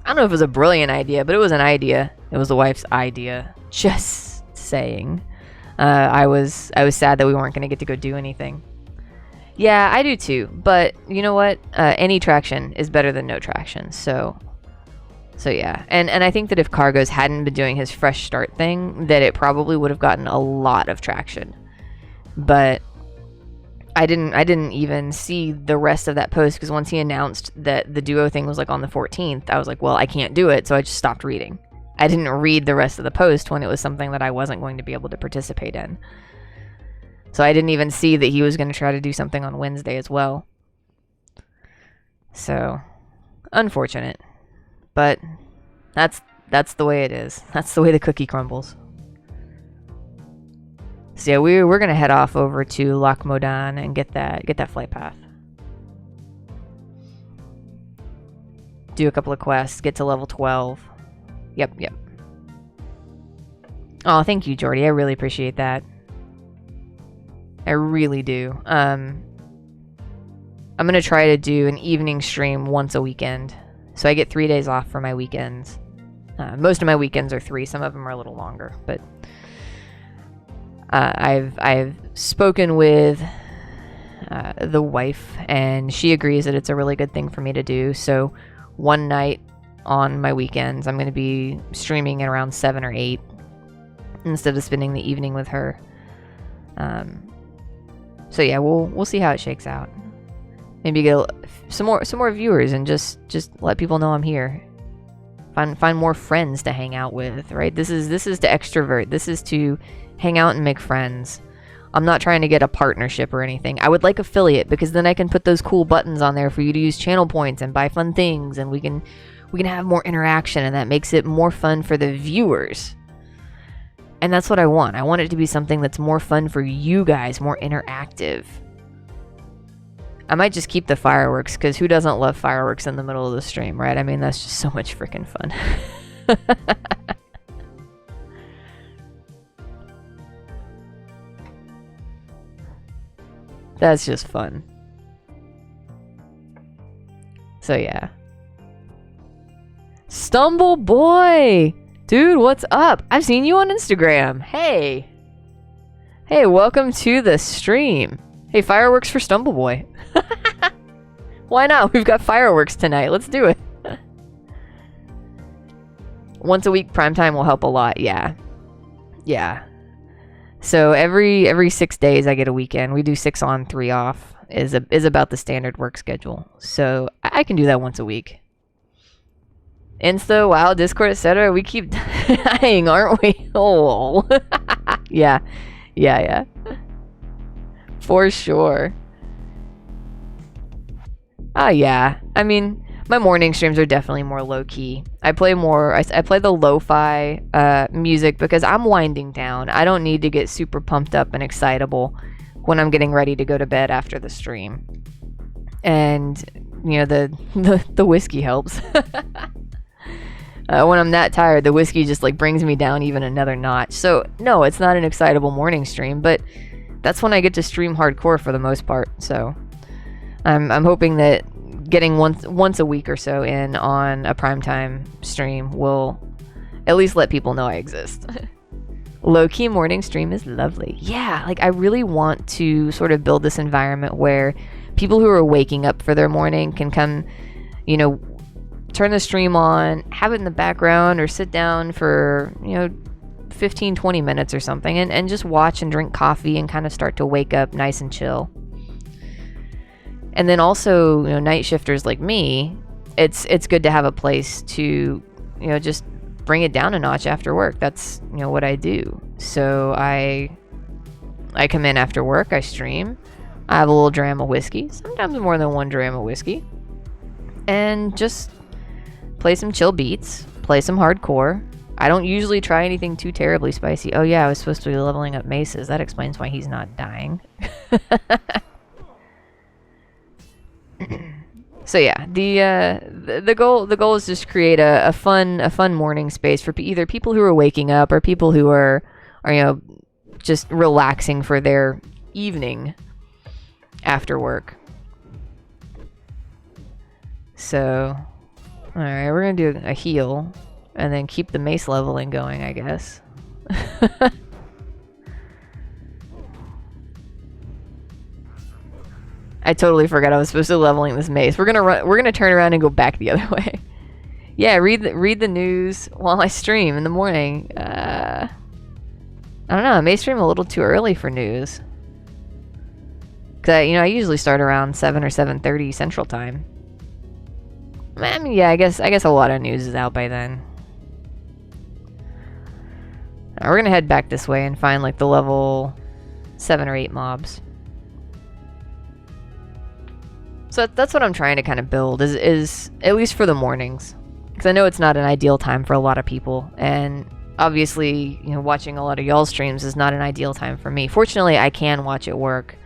don't know if it was a brilliant idea, but it was an idea. It was the wife's idea. Just saying. I was sad that we weren't going to get to go do anything. Yeah, I do too. But you know what? Any traction is better than no traction. So yeah. And I think that if Cargos hadn't been doing his fresh start thing, that it probably would have gotten a lot of traction. But I didn't even see the rest of that post, because once he announced that the duo thing was like on the 14th, I was like, well, I can't do it. So I just stopped reading. I didn't read the rest of the post when it was something that I wasn't going to be able to participate in. So I didn't even see that he was going to try to do something on Wednesday as well. So, unfortunate. But that's the way it is. That's the way the cookie crumbles. So yeah, we're going to head off over to Lac Modan and get that flight path. Do a couple of quests, get to level 12. Yep. Oh, thank you, Jordy. I really appreciate that. I really do. I'm going to try to do an evening stream once a weekend. So I get 3 days off for my weekends. Most of my weekends are 3. Some of them are a little longer. But I've spoken with the wife, and she agrees that it's a really good thing for me to do. So one night on my weekends, I'm going to be streaming at around 7 or 8 instead of spending the evening with her. So yeah, we'll see how it shakes out. Maybe get some more viewers and just let people know I'm here. Find more friends to hang out with, right? This is to extrovert. This is to hang out and make friends. I'm not trying to get a partnership or anything. I would like affiliate, because then I can put those cool buttons on there for you to use channel points and buy fun things, and we can have more interaction, and that makes it more fun for the viewers. And that's what I want. I want it to be something that's more fun for you guys, more interactive. I might just keep the fireworks, because who doesn't love fireworks in the middle of the stream, right? I mean, that's just so much freaking fun. That's just fun. So yeah. Stumble Boy! Dude, what's up? I've seen you on Instagram. Hey, welcome to the stream. Hey, fireworks for Stumble Boy. Why not? We've got fireworks tonight. Let's do it. Once a week primetime will help a lot. Yeah. So every 6 days I get a weekend. We do 6 on, 3 off. Is about the standard work schedule. So I can do that once a week. Insta, WoW, Discord, etc. We keep dying, aren't we? Oh. Yeah. For sure. Yeah. I mean, my morning streams are definitely more low-key. I play the lo-fi music because I'm winding down. I don't need to get super pumped up and excitable when I'm getting ready to go to bed after the stream. And, the whiskey helps. When I'm that tired, the whiskey just brings me down even another notch. So no, it's not an excitable morning stream, but that's when I get to stream hardcore for the most part. So I'm hoping that getting once a week or so in on a primetime stream will at least let people know I exist. Low-key morning stream is lovely. Yeah, I really want to sort of build this environment where people who are waking up for their morning can come, turn the stream on, have it in the background, or sit down for, 15-20 minutes or something and just watch and drink coffee and kind of start to wake up nice and chill. And then also, night shifters like me, it's good to have a place to, just bring it down a notch after work. That's, what I do. So I come in after work, I stream, I have a little dram of whiskey, sometimes more than one dram of whiskey, and just play some chill beats, play some hardcore. I don't usually try anything too terribly spicy. Oh yeah, I was supposed to be leveling up maces. That explains why he's not dying. So yeah, the goal is just create a fun morning space for either people who are waking up or people who are just relaxing for their evening after work. So, all right, we're gonna do a heal and then keep the mace leveling going, I guess. I totally forgot I was supposed to be leveling this mace. We're gonna turn around and go back the other way. Yeah, read the news while I stream in the morning. I don't know. I may stream a little too early for news. Cause I usually start around 7 or 7:30 Central Time. I mean, yeah, I guess a lot of news is out by then. We're gonna head back this way and find like the level 7 or 8 mobs. So that's what I'm trying to kind of build, is at least for the mornings. Because I know it's not an ideal time for a lot of people. And obviously, watching a lot of y'all's streams is not an ideal time for me. Fortunately, I can watch at work.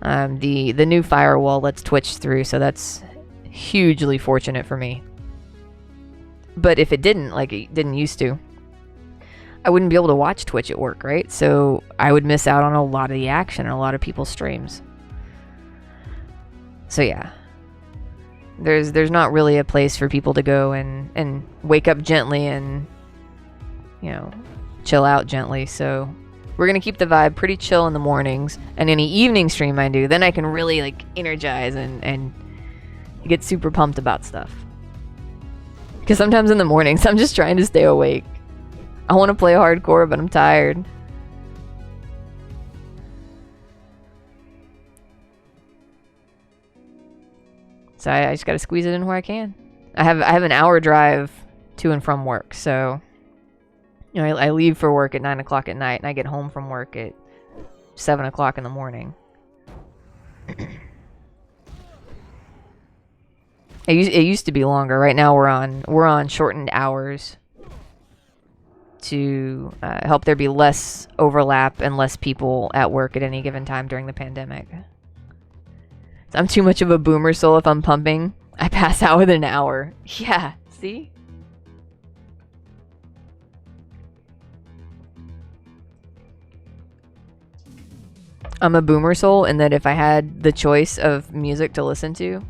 The new firewall lets Twitch through, so that's hugely fortunate for me. But if it didn't, like it didn't used to, I wouldn't be able to watch Twitch at work, right? So I would miss out on a lot of the action and a lot of people's streams. So yeah, there's not really a place for people to go and wake up gently and chill out gently. So we're gonna keep the vibe pretty chill in the mornings, and any evening stream I do, then I can really like energize and get super pumped about stuff. Because sometimes in the mornings I'm just trying to stay awake. I want to play hardcore, but I'm tired. So I just gotta squeeze it in where I can. I have an hour drive to and from work, so I leave for work at 9 o'clock at night, and I get home from work at 7 o'clock in the morning. It used to be longer. Right now we're on shortened hours to help there be less overlap and less people at work at any given time during the pandemic. I'm too much of a boomer soul if I'm pumping. I pass out within an hour. Yeah, see? I'm a boomer soul in that if I had the choice of music to listen to,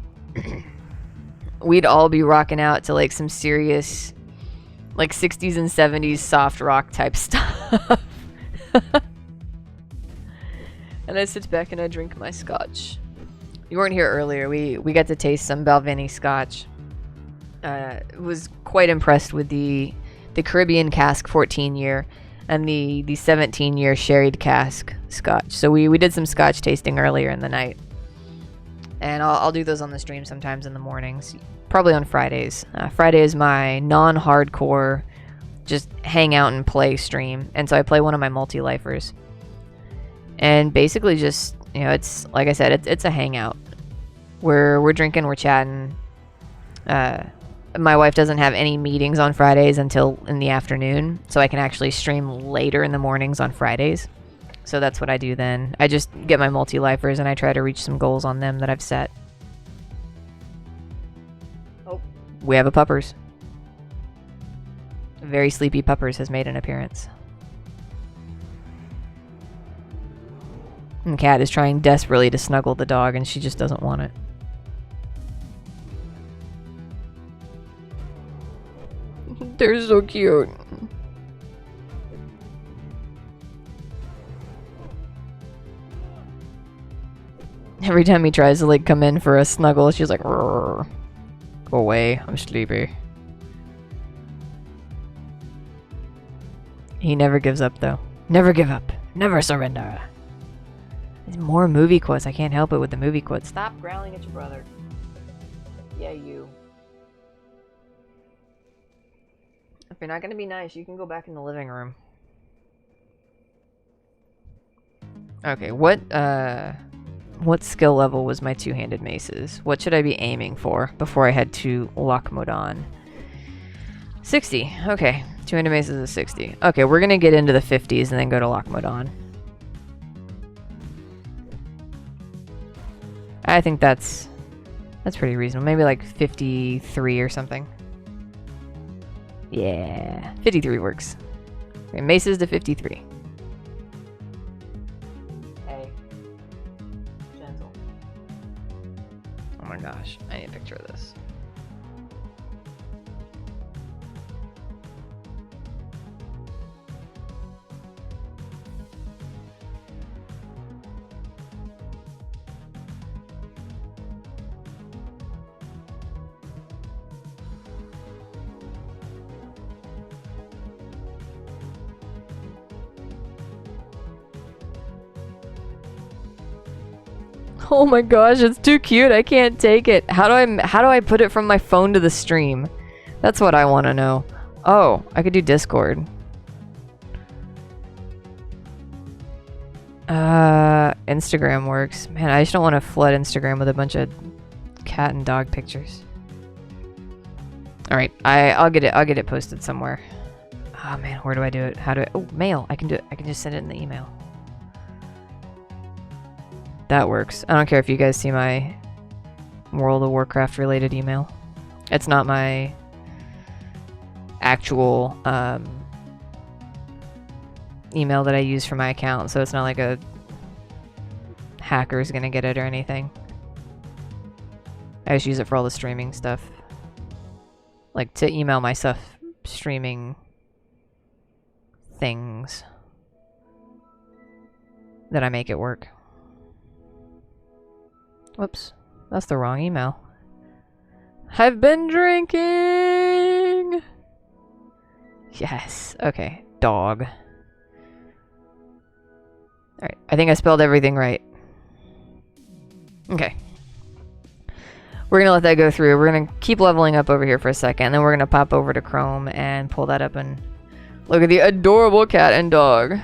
we'd all be rocking out to like some serious like 60s and 70s soft rock type stuff. And I sit back and I drink my scotch. You weren't here earlier. We got to taste some Balvenie scotch. Was quite impressed with the Caribbean cask 14-year and the 17-year sherried cask scotch. So we did some scotch tasting earlier in the night. And I'll do those on the stream sometimes in the mornings. Probably on Fridays. Friday is my non-hardcore, just hang out and play stream. And so I play one of my multi-lifers. And basically just, it's, like I said, it's a hangout. We're drinking, we're chatting. My wife doesn't have any meetings on Fridays until in the afternoon, so I can actually stream later in the mornings on Fridays. So that's what I do then. I just get my multi-lifers and I try to reach some goals on them that I've set. Oh, we have a puppers. A very sleepy puppers has made an appearance. And Cat is trying desperately to snuggle the dog and she just doesn't want it. They're so cute. Every time he tries to like come in for a snuggle, she's like, "Rrr. Go away, I'm sleepy." He never gives up though. Never give up. Never surrender. There's more movie quotes. I can't help it with the movie quotes. Stop growling at your brother. Yeah, you. If you're not gonna be nice, you can go back in the living room. Okay, what What skill level was my two-handed maces? What should I be aiming for before I head to Lochmodon? 60. Okay. Two-handed maces is 60. Okay, we're gonna get into the 50s and then go to Lochmodon. I think that's pretty reasonable. Maybe like 53 or something. Yeah, 53 works. Okay, maces to 53. Hey. Gentle. Oh my gosh, I need a picture of this. Oh my gosh, it's too cute. I can't take it. How do I put it from my phone to the stream? That's what I want to know. Oh, I could do Discord. Instagram works. Man, I just don't want to flood Instagram with a bunch of cat and dog pictures. All right, I'll get it posted somewhere. Oh man, where do I do it? How do I? Oh, mail. I can do it. I can just send it in the email. That works. I don't care if you guys see my World of Warcraft related email. It's not my actual email that I use for my account, so it's not like a hacker's gonna get it or anything. I just use it for all the streaming stuff. Like to email my stuff, streaming things that I make it work. Whoops, that's the wrong email. I've been drinking! Yes, okay, dog. Alright, I think I spelled everything right. Okay. We're gonna let that go through. We're gonna keep leveling up over here for a second, and then we're gonna pop over to Chrome and pull that up and look at the adorable cat and dog.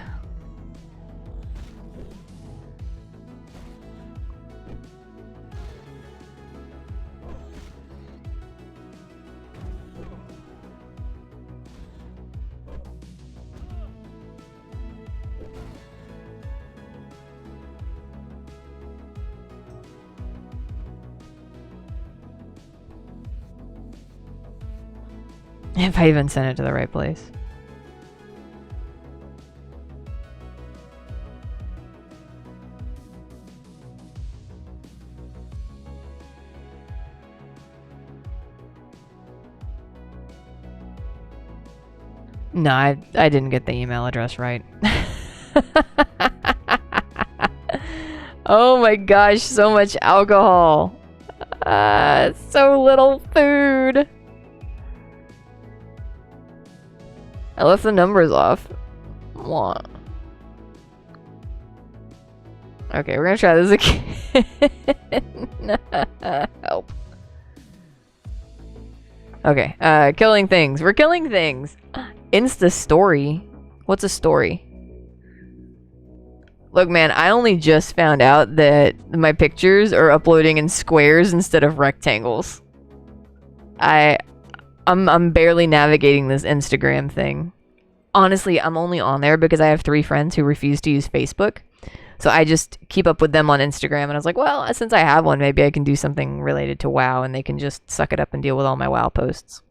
If I even sent it to the right place. No, I didn't get the email address right. Oh my gosh, so much alcohol. So little food. I left the numbers off. What? Okay, we're gonna try this again. Help. Okay, killing things. We're killing things. Insta story. What's a story? Look, man, I only just found out that my pictures are uploading in squares instead of rectangles. I'm barely navigating this Instagram thing. Honestly, I'm only on there because I have 3 friends who refuse to use Facebook. So I just keep up with them on Instagram, and I was like, well, since I have one, maybe I can do something related to WoW, and they can just suck it up and deal with all my WoW posts.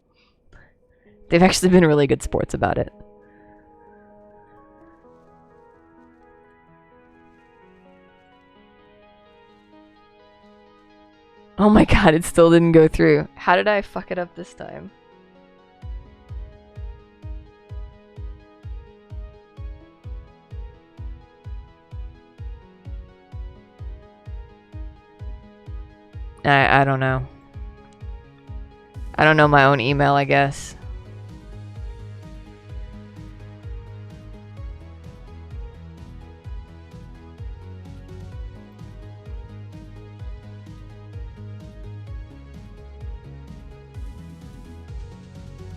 They've actually been really good sports about it. Oh my god, it still didn't go through. How did I fuck it up this time? I don't know. I don't know my own email, I guess.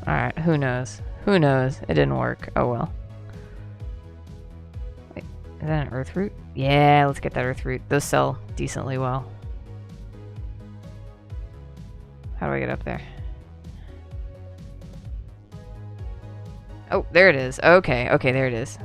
Alright, who knows? Who knows? It didn't work. Oh well. Wait, is that an earth root? Yeah, let's get that earth root. Those sell decently well. How do I get up there? Oh, there it is. Okay, okay, there it is.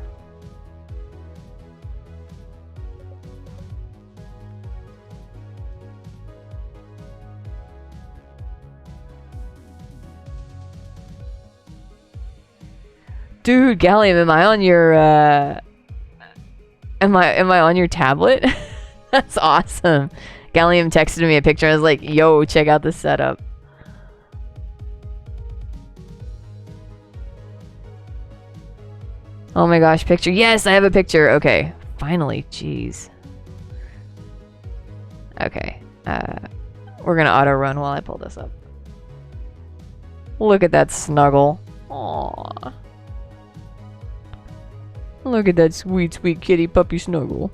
Dude, Gallium, am I on your am I on your tablet? That's awesome. Gallium texted me a picture. I was like, yo, check out this setup. Oh my gosh, picture. Yes, I have a picture. Okay, finally. Jeez. Okay. We're gonna auto run while I pull this up. Look at that snuggle. Aww. Look at that sweet, sweet kitty puppy snuggle.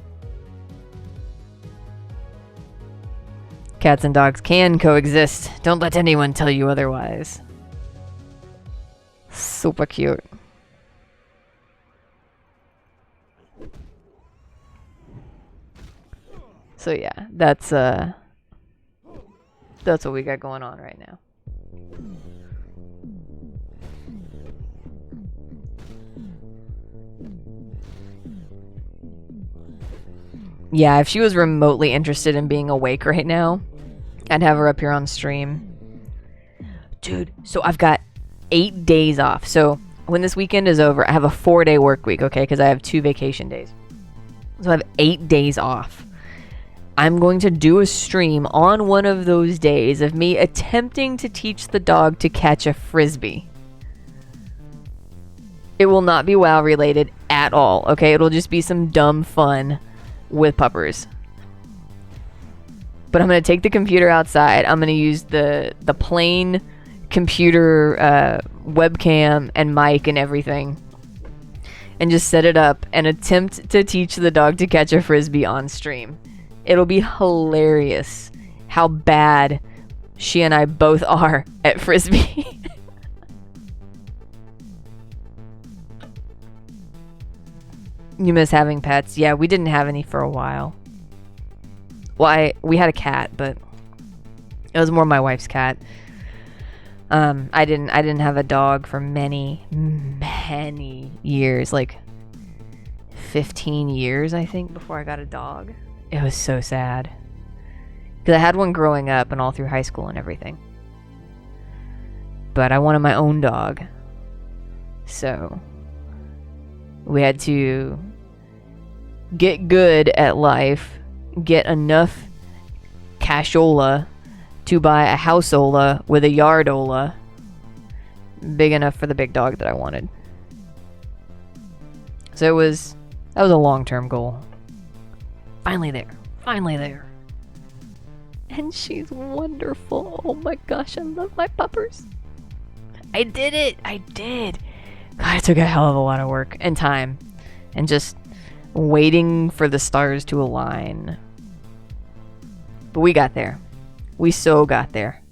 Cats and dogs can coexist. Don't let anyone tell you otherwise. Super cute. So yeah, that's what we got going on right now. Yeah, if she was remotely interested in being awake right now, I'd have her up here on stream. Dude, so I've got 8 days off. So when this weekend is over, I have a 4-day work week, okay? Because I have 2 vacation days. So I have 8 days off. I'm going to do a stream on one of those days of me attempting to teach the dog to catch a frisbee. It will not be WoW related at all, okay? It'll just be some dumb fun with puppers. But I'm going to take the computer outside. I'm going to use the plain computer webcam and mic and everything. And just set it up and attempt to teach the dog to catch a frisbee on stream. It'll be hilarious how bad she and I both are at frisbee. You miss having pets? Yeah, we didn't have any for a while. Well, we had a cat, but it was more my wife's cat. I didn't have a dog for many years, like 15 years, I think, before I got a dog. It was so sad. Because I had one growing up and all through high school and everything. But I wanted my own dog. So we had to get good at life, get enough cashola to buy a houseola with a yardola big enough for the big dog that I wanted. So that was a long-term goal. Finally there. And she's wonderful. Oh my gosh, I love my puppers. I did it. I did. God, it took a hell of a lot of work and time and just waiting for the stars to align. But we got there. We so got there.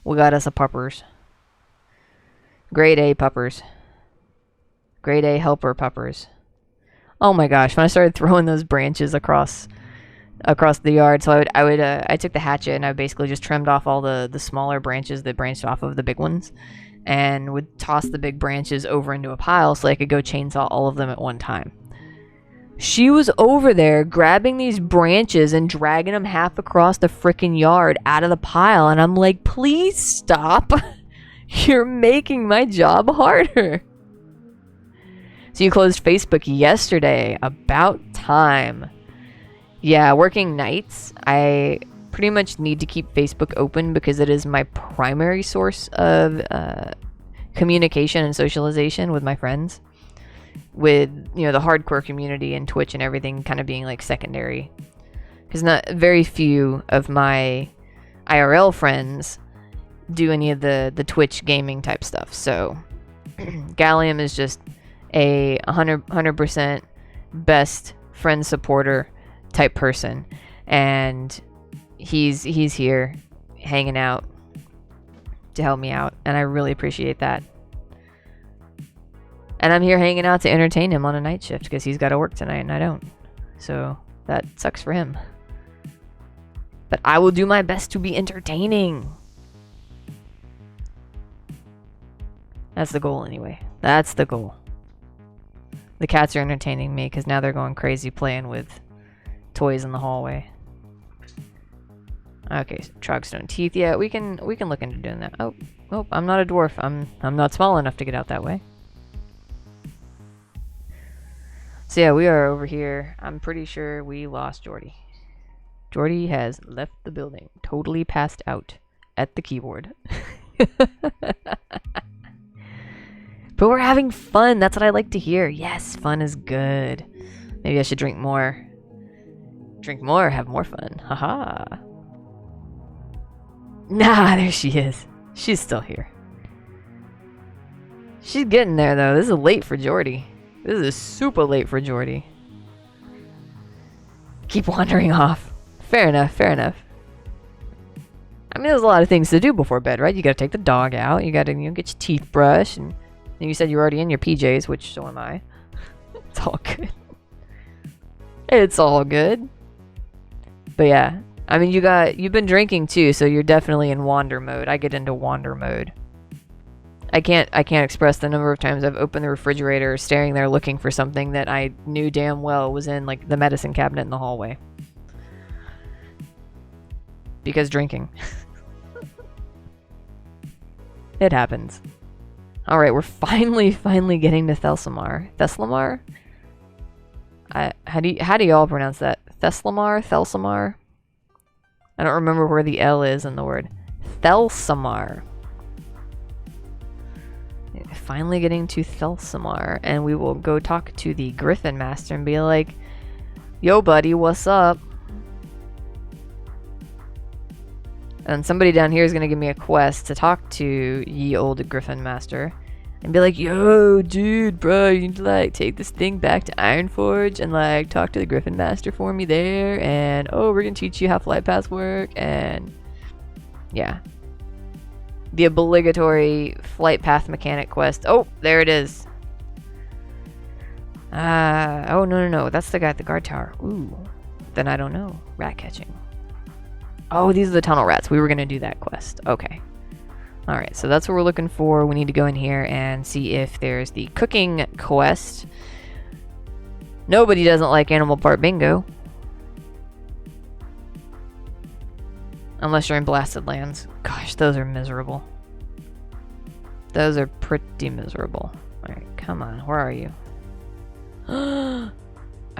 We got us a puppers. Grade A puppers. Grade A helper puppers. Oh my gosh, when I started throwing those branches across the yard, so I took the hatchet and I basically just trimmed off all the smaller branches that branched off of the big ones and would toss the big branches over into a pile so I could go chainsaw all of them at one time. She was over there grabbing these branches and dragging them half across the frickin' yard out of the pile, and I'm like, please stop. You're making my job harder. So you closed Facebook yesterday. About time. Yeah, working nights, I pretty much need to keep Facebook open because it is my primary source of communication and socialization with my friends. With, you know, the hardcore community and Twitch and everything kind of being like secondary. Because not very few of my IRL friends do any of the Twitch gaming type stuff. So Gallium is just a 100% best friend supporter type person, and he's here hanging out to help me out, and I really appreciate that. And I'm here hanging out to entertain him on a night shift because he's got to work tonight and I don't. So that sucks for him. But I will do my best to be entertaining. That's the goal anyway. That's the goal. The cats are entertaining me because now they're going crazy playing with toys in the hallway. Okay, so Trogstone teeth. Yeah, we can look into doing that. Oh, I'm not a dwarf. I'm not small enough to get out that way. So yeah, we are over here. I'm pretty sure we lost Jordy. Jordy has left the building, totally passed out at the keyboard. But we're having fun. That's what I like to hear. Yes, fun is good. Maybe I should drink more. Drink more, have more fun. Haha. Nah, there she is. She's still here. She's getting there, though. This is late for Jordy. This is super late for Jordy. Keep wandering off. Fair enough, fair enough. I mean, there's a lot of things to do before bed, right? You gotta take the dog out. You gotta get your teeth brushed. And you said you're already in your PJs, which so am I. It's all good. It's all good. But yeah. I mean, you've been drinking too, so you're definitely in wander mode. I get into wander mode. I can't express the number of times I've opened the refrigerator, staring there looking for something that I knew damn well was in like the medicine cabinet in the hallway. Because drinking. It happens. Alright, we're finally getting to Thelslamar. Thelslamar? How do y'all pronounce that? Thelslamar? Thelslamar? I don't remember where the L is in the word. Thelslamar. Finally getting to Thelslamar, and we will go talk to the Griffin Master and be like, yo buddy, what's up? And somebody down here is going to give me a quest to talk to ye old Griffin Master and be like, yo dude, bro, you need to like take this thing back to Ironforge and like talk to the Griffin Master for me there, and oh, we're going to teach you how flight paths work, and yeah. The obligatory flight path mechanic quest. Oh, there it is. Oh, no. That's the guy at the guard tower. Ooh. Then I don't know. Rat catching. Oh, these are the tunnel rats. We were going to do that quest. Okay. Alright, so that's what we're looking for. We need to go in here and see if there's the cooking quest. Nobody doesn't like animal part bingo. Unless you're in Blasted Lands. Gosh, those are miserable. Those are pretty miserable. Alright, come on. Where are you? I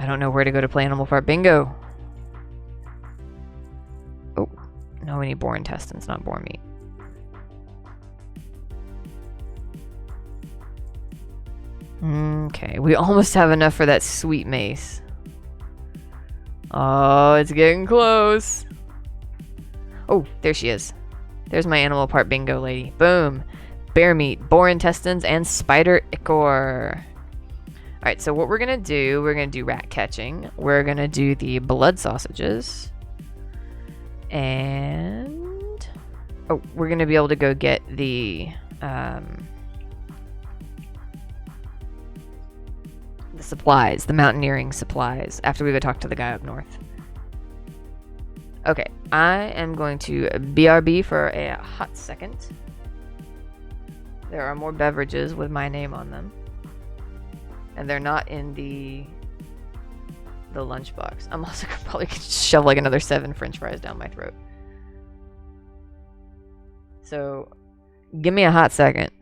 don't know where to go to play Animal Part Bingo. Oh. No, we need boar intestines, not boar meat. Okay, we almost have enough for that sweet mace. Oh, it's getting close. Oh, there she is. There's my animal part bingo lady. Boom. Bear meat, boar intestines, and spider ichor. Alright, so what we're going to do rat catching. We're going to do the blood sausages. And... oh, we're going to be able to go get the supplies, the mountaineering supplies, after we go talk to the guy up north. Okay, I am going to BRB for a hot second. There are more beverages with my name on them. And they're not in the lunchbox. I'm also probably going to shove like another 7 french fries down my throat. So, give me a hot second.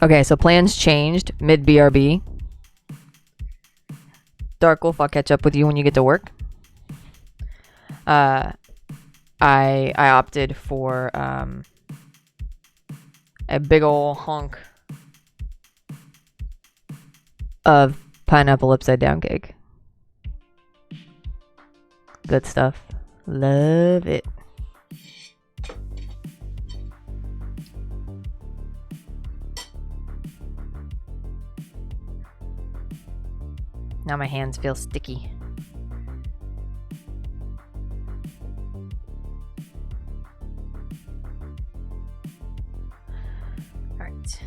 Okay, so plans changed mid BRB. Dark Wolf, I'll catch up with you when you get to work. I opted for a big ol' hunk of pineapple upside down cake. Good stuff. Love it. Now my hands feel sticky. All right.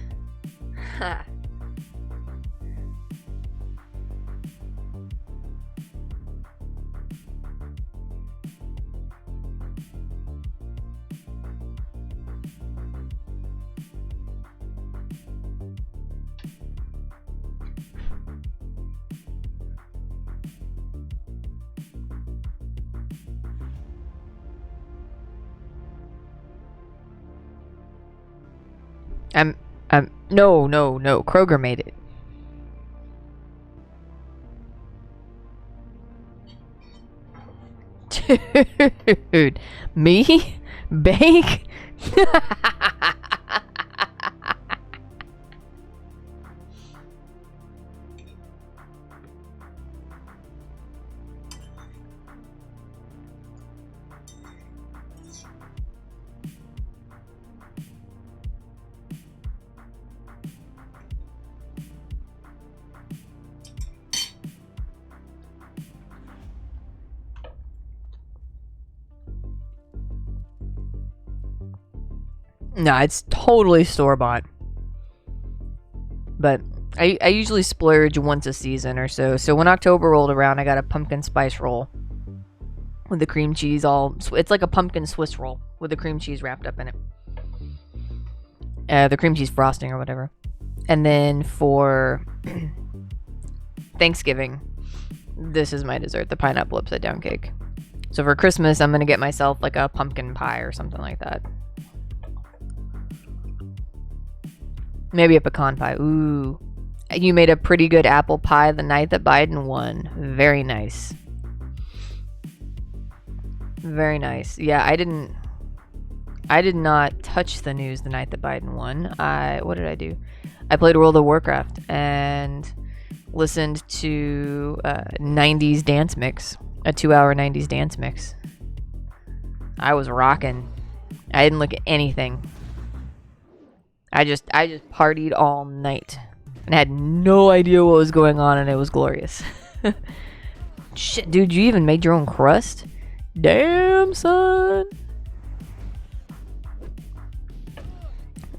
No. Kroger made it. Dude, me? Bake? No, it's totally store-bought. But I usually splurge once a season or so. So when October rolled around, I got a pumpkin spice roll with the cream cheese all... It's like a pumpkin Swiss roll with the cream cheese wrapped up in it. The cream cheese frosting or whatever. And then for Thanksgiving, this is my dessert, the pineapple upside down cake. So for Christmas, I'm going to get myself like a pumpkin pie or something like that. Maybe a pecan pie. Ooh. You made a pretty good apple pie the night that Biden won. Very nice. Very nice. Yeah, I did not touch the news the night that Biden won. What did I do? I played World of Warcraft and listened to 90s dance mix. A 2-hour 90s dance mix. I was rocking. I didn't look at anything. I just partied all night and had no idea what was going on, and it was glorious. Shit, dude, you even made your own crust? Damn, son.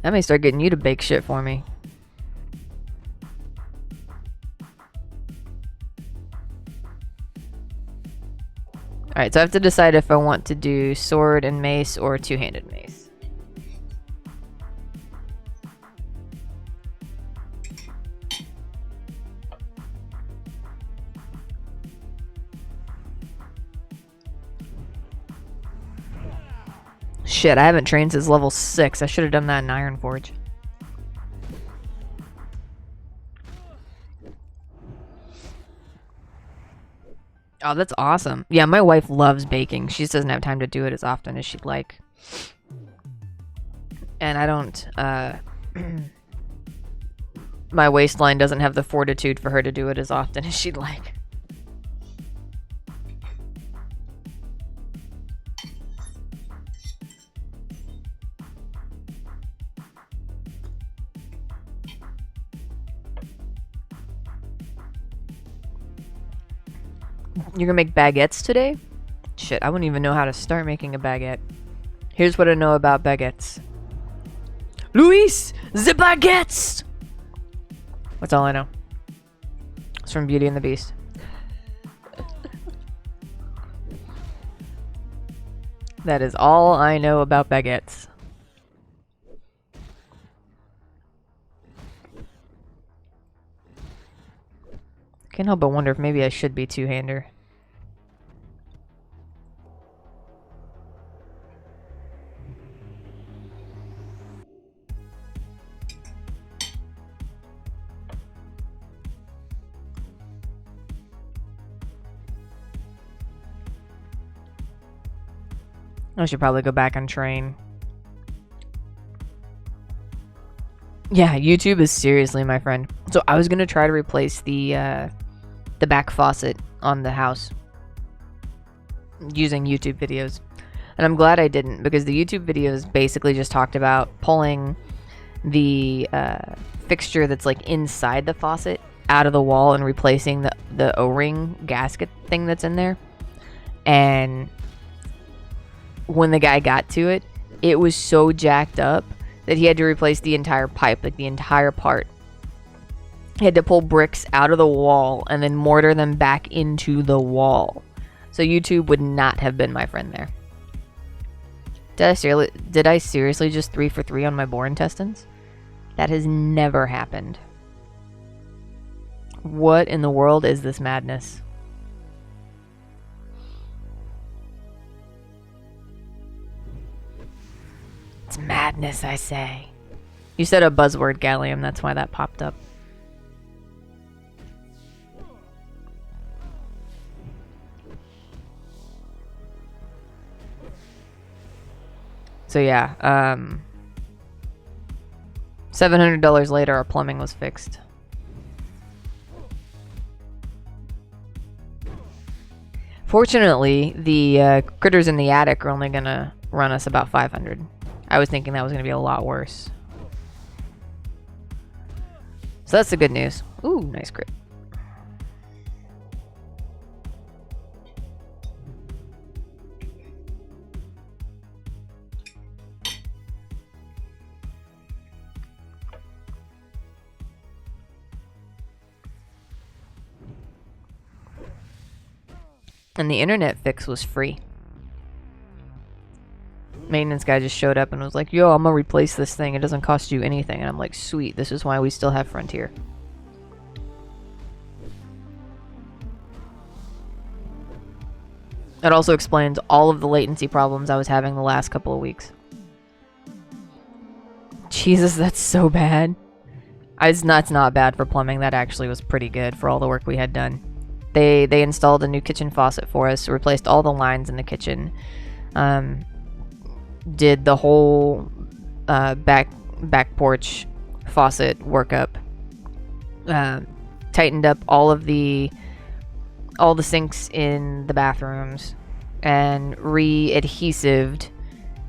I may start getting you to bake shit for me. Alright, so I have to decide if I want to do sword and mace or two-handed mace. Shit, I haven't trained since level 6. I should have done that in Iron Forge. Oh, that's awesome. Yeah, my wife loves baking. She just doesn't have time to do it as often as she'd like. And I don't, my waistline doesn't have the fortitude for her to do it as often as she'd like. You're gonna make baguettes today? Shit, I wouldn't even know how to start making a baguette. Here's what I know about baguettes. Luis, the baguettes! That's all I know. It's from Beauty and the Beast. That is all I know about baguettes. Can't help but wonder if maybe I should be two-hander. I should probably go back and train. Yeah, YouTube is seriously my friend. So I was gonna try to replace the back faucet on the house using YouTube videos. And I'm glad I didn't, because the YouTube videos basically just talked about pulling the fixture that's like inside the faucet out of the wall and replacing the O-ring gasket thing that's in there. And when the guy got to it, it was so jacked up that he had to replace the entire pipe, like the entire part. He had to pull bricks out of the wall and then mortar them back into the wall. So YouTube would not have been my friend there. Did I seriously just 3 for 3 on my boar intestines? That has never happened. What in the world is this madness? It's madness, I say. You said a buzzword, Gallium. That's why that popped up. So yeah, $700 later, our plumbing was fixed. Fortunately, the critters in the attic are only gonna run us about 500. I was thinking that was gonna be a lot worse. So that's the good news. Ooh, nice crit. And the internet fix was free. Maintenance guy just showed up and was like, yo, I'm gonna replace this thing. It doesn't cost you anything. And I'm like, sweet, this is why we still have Frontier. It also explains all of the latency problems I was having the last couple of weeks. Jesus, that's so bad. It's not bad for plumbing. That actually was pretty good for all the work we had done. They installed a new kitchen faucet for us, replaced all the lines in the kitchen, did the whole back porch faucet workup, tightened up all the sinks in the bathrooms, and re-adhesived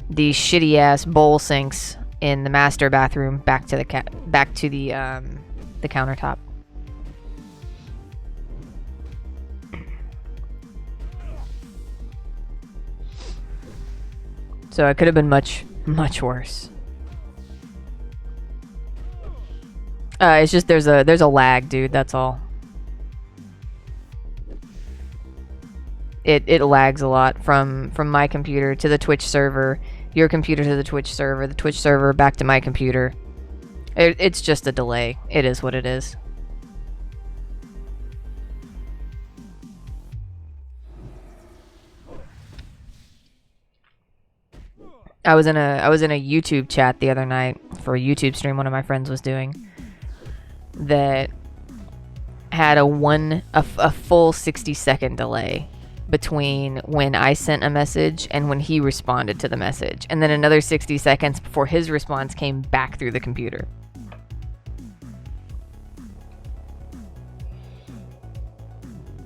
the shitty ass bowl sinks in the master bathroom back to the countertop. So it could have been much, much worse. It's just there's a lag, dude. That's all. It lags a lot from my computer to the Twitch server, your computer to the Twitch server back to my computer. It's just a delay. It is what it is. I was in a YouTube chat the other night for a YouTube stream one of my friends was doing that had a full 60-second delay between when I sent a message and when he responded to the message, and then another 60 seconds before his response came back through the computer.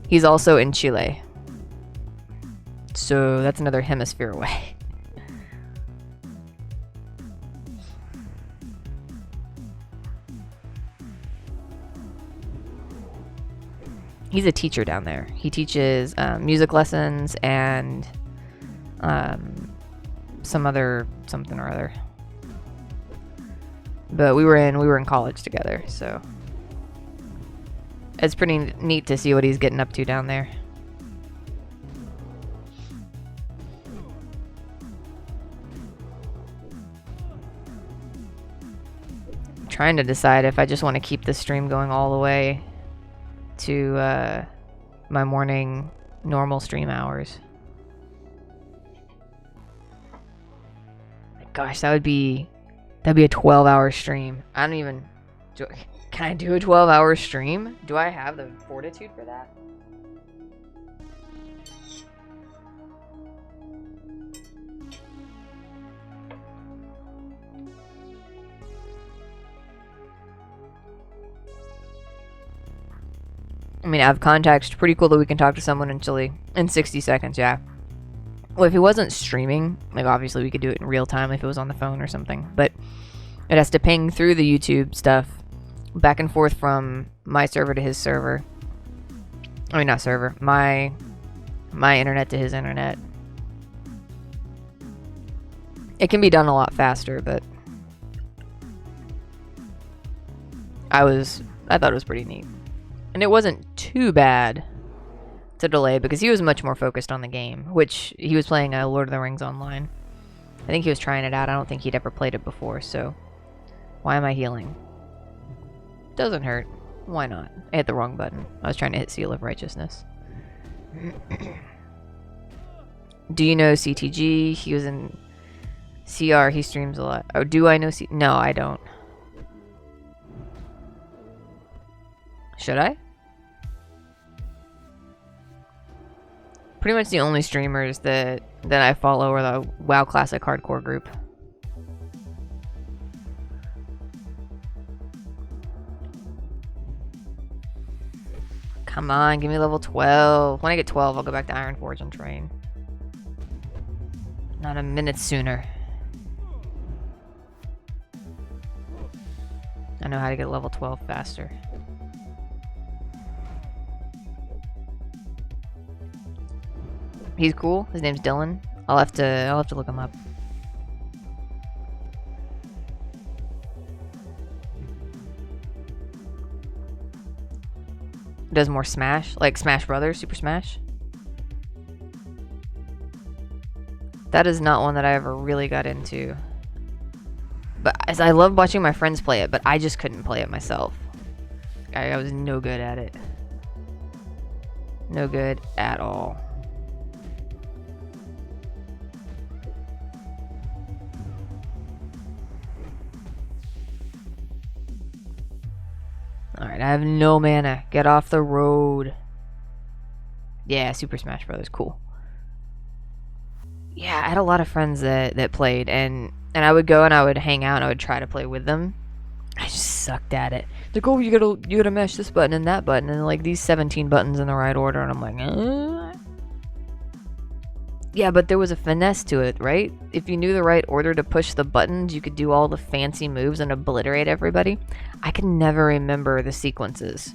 He's also in Chile, so that's another hemisphere away. He's a teacher down there. He teaches music lessons and something or other. But we were in college together, so it's pretty neat to see what he's getting up to down there. I'm trying to decide if I just want to keep this stream going all the way to my morning normal stream hours. Gosh, that'd be a 12-hour stream. I don't even can I do a 12-hour stream? Do I have the fortitude for that? I mean, I have contacts. Pretty cool that we can talk to someone in 60 seconds, yeah. Well, if he wasn't streaming, like obviously we could do it in real time if it was on the phone or something. But it has to ping through the YouTube stuff, back and forth from my server to his server. I mean, not server. My internet to his internet. It can be done a lot faster, but I thought it was pretty neat. And it wasn't too bad to delay because he was much more focused on the game, which he was playing Lord of the Rings Online. I think he was trying it out. I don't think he'd ever played it before, so why am I healing? Doesn't hurt. Why not? I hit the wrong button. I was trying to hit Seal of Righteousness. Do you know CTG? He was in CR. He streams a lot. Oh, do I know C? No, I don't. Should I? Pretty much the only streamers that I follow are the WoW Classic Hardcore group. Come on, give me level 12. When I get 12, I'll go back to Ironforge and train. Not a minute sooner. I know how to get level 12 faster. He's cool. His name's Dylan. I'll have to look him up. Does more Smash, like Smash Brothers, Super Smash. That is not one that I ever really got into. But as I love watching my friends play it, but I just couldn't play it myself. I was no good at it. No good at all. Alright, I have no mana. Get off the road. Yeah, Super Smash Brothers, cool. Yeah, I had a lot of friends that played, and I would go and I would hang out and I would try to play with them. I just sucked at it. They're like, oh, you gotta mash this button and that button, and like these 17 buttons in the right order, and I'm like, Yeah, but there was a finesse to it, right? If you knew the right order to push the buttons, you could do all the fancy moves and obliterate everybody. I can never remember the sequences.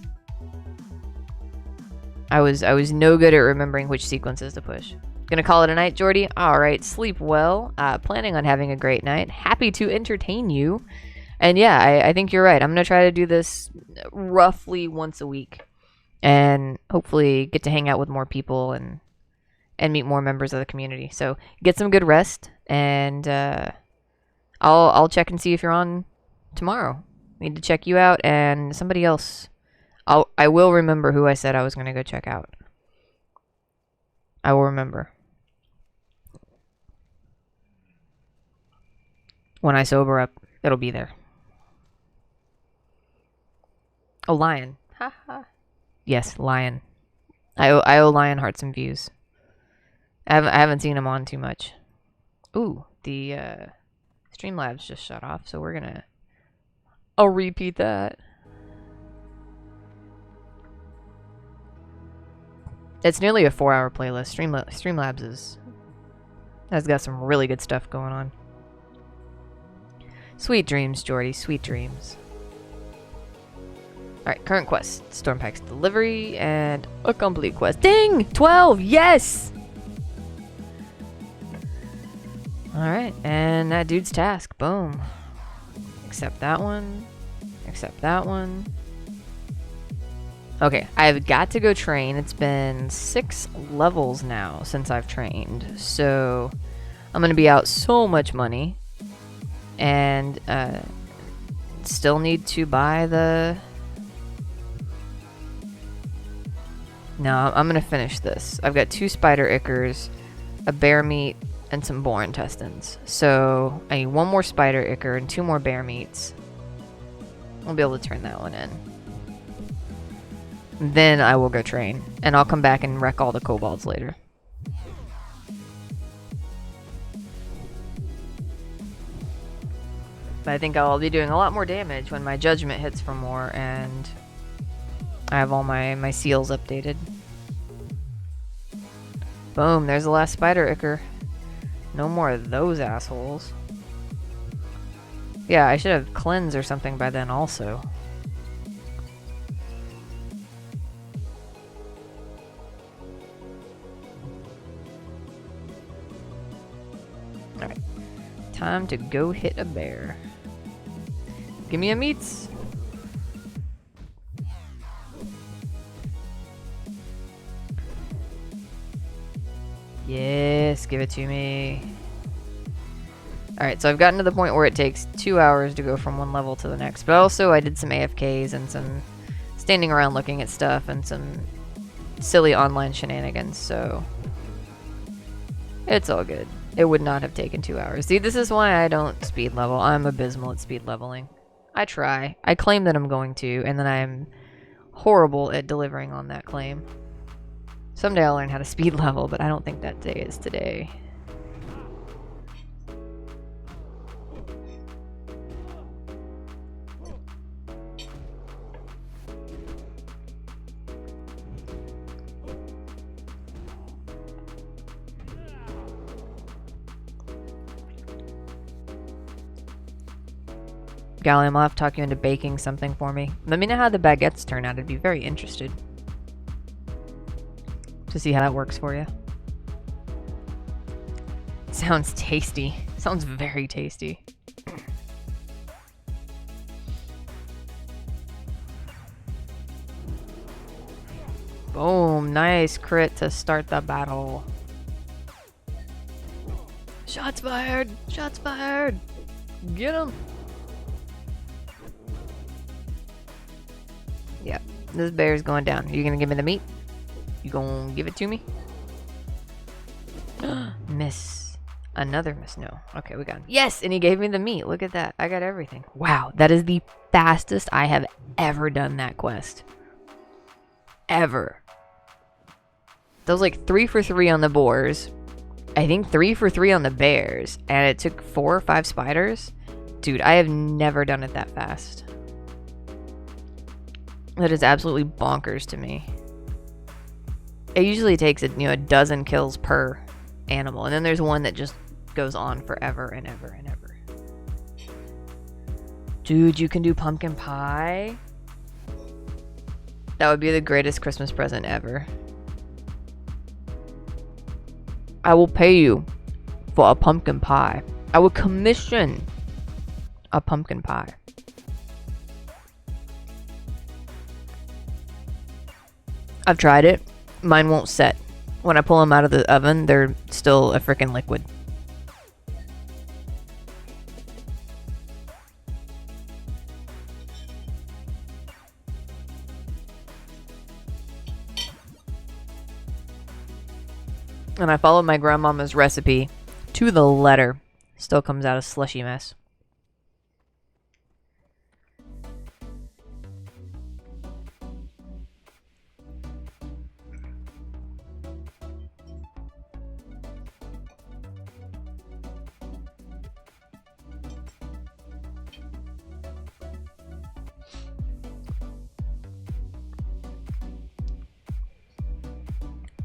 I was no good at remembering which sequences to push. Gonna call it a night, Jordy? Alright, sleep well. Planning on having a great night. Happy to entertain you. And yeah, I think you're right. I'm gonna try to do this roughly once a week. And hopefully get to hang out with more people and meet more members of the community. So get some good rest, and I'll check and see if you're on tomorrow. Need to check you out and somebody else. I will remember who I said I was gonna go check out. I will remember. When I sober up, it'll be there. Oh, Lion. Haha. Yes, Lion. I owe Lion hearts and views. I haven't seen him on too much. Ooh, the Streamlabs just shut off, so we're gonna... I'll repeat that. It's nearly a 4-hour playlist. Streamlabs has got some really good stuff going on. Sweet dreams, Jordy. Sweet dreams. Alright, current quest. Stormpike's delivery and a complete quest. Ding! 12! Yes! Alright, and that dude's task. Boom. Accept that one. Accept that one. Okay, I've got to go train. It's been 6 levels now since I've trained. So, I'm going to be out so much money. And, still need to buy the... No, I'm going to finish this. I've got 2 spider ichors, a bear meat, and some boar intestines. So, I need 1 more spider ichor and 2 more bear meats. I'll be able to turn that one in. Then I will go train, and I'll come back and wreck all the kobolds later. But I think I'll be doing a lot more damage when my judgment hits for more, and I have all my seals updated. Boom, there's the last spider ichor. No more of those assholes. Yeah, I should have cleansed or something by then also. Alright. Time to go hit a bear. Give me a meats. Yes, give it to me. Alright, so I've gotten to the point where it takes 2 hours to go from one level to the next. But also I did some AFKs and some standing around looking at stuff and some silly online shenanigans, so it's all good. It would not have taken 2 hours. See, this is why I don't speed level. I'm abysmal at speed leveling. I try. I claim that I'm going to, and then I'm horrible at delivering on that claim. Someday I'll learn how to speed level, but I don't think that day is today. Gallium, I'll have to talk you into baking something for me. Let me know how the baguettes turn out. I'd be very interested to see how that works for you. Sounds tasty. Sounds very tasty. Boom. Nice crit to start the battle. Shots fired. Shots fired. Get him. Yep. This bear's going down. Are you gonna give me the meat? You gonna give it to me? Miss. Another miss. No. Okay, we got him. Yes! And he gave me the meat. Look at that. I got everything. Wow. That is the fastest I have ever done that quest. Ever. That was like 3 for 3 on the boars. I think 3 for 3 on the bears. And it took 4 or 5 spiders. Dude, I have never done it that fast. That is absolutely bonkers to me. It usually takes a dozen kills per animal, and then there's one that just goes on forever and ever and ever. Dude, you can do pumpkin pie? That would be the greatest Christmas present ever. I will pay you for a pumpkin pie. I will commission a pumpkin pie. I've tried it. Mine won't set. When I pull them out of the oven, they're still a freaking liquid. And I followed my grandmama's recipe to the letter. Still comes out a slushy mess.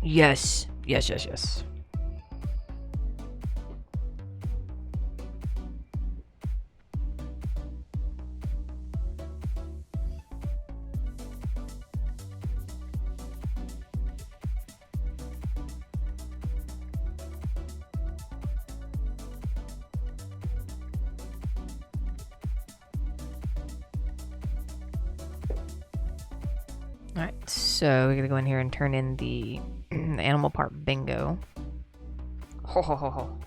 Yes. Yes, yes, yes. Alright, so we're gonna go in here and turn in the animal part bingo. Ho ho ho ho.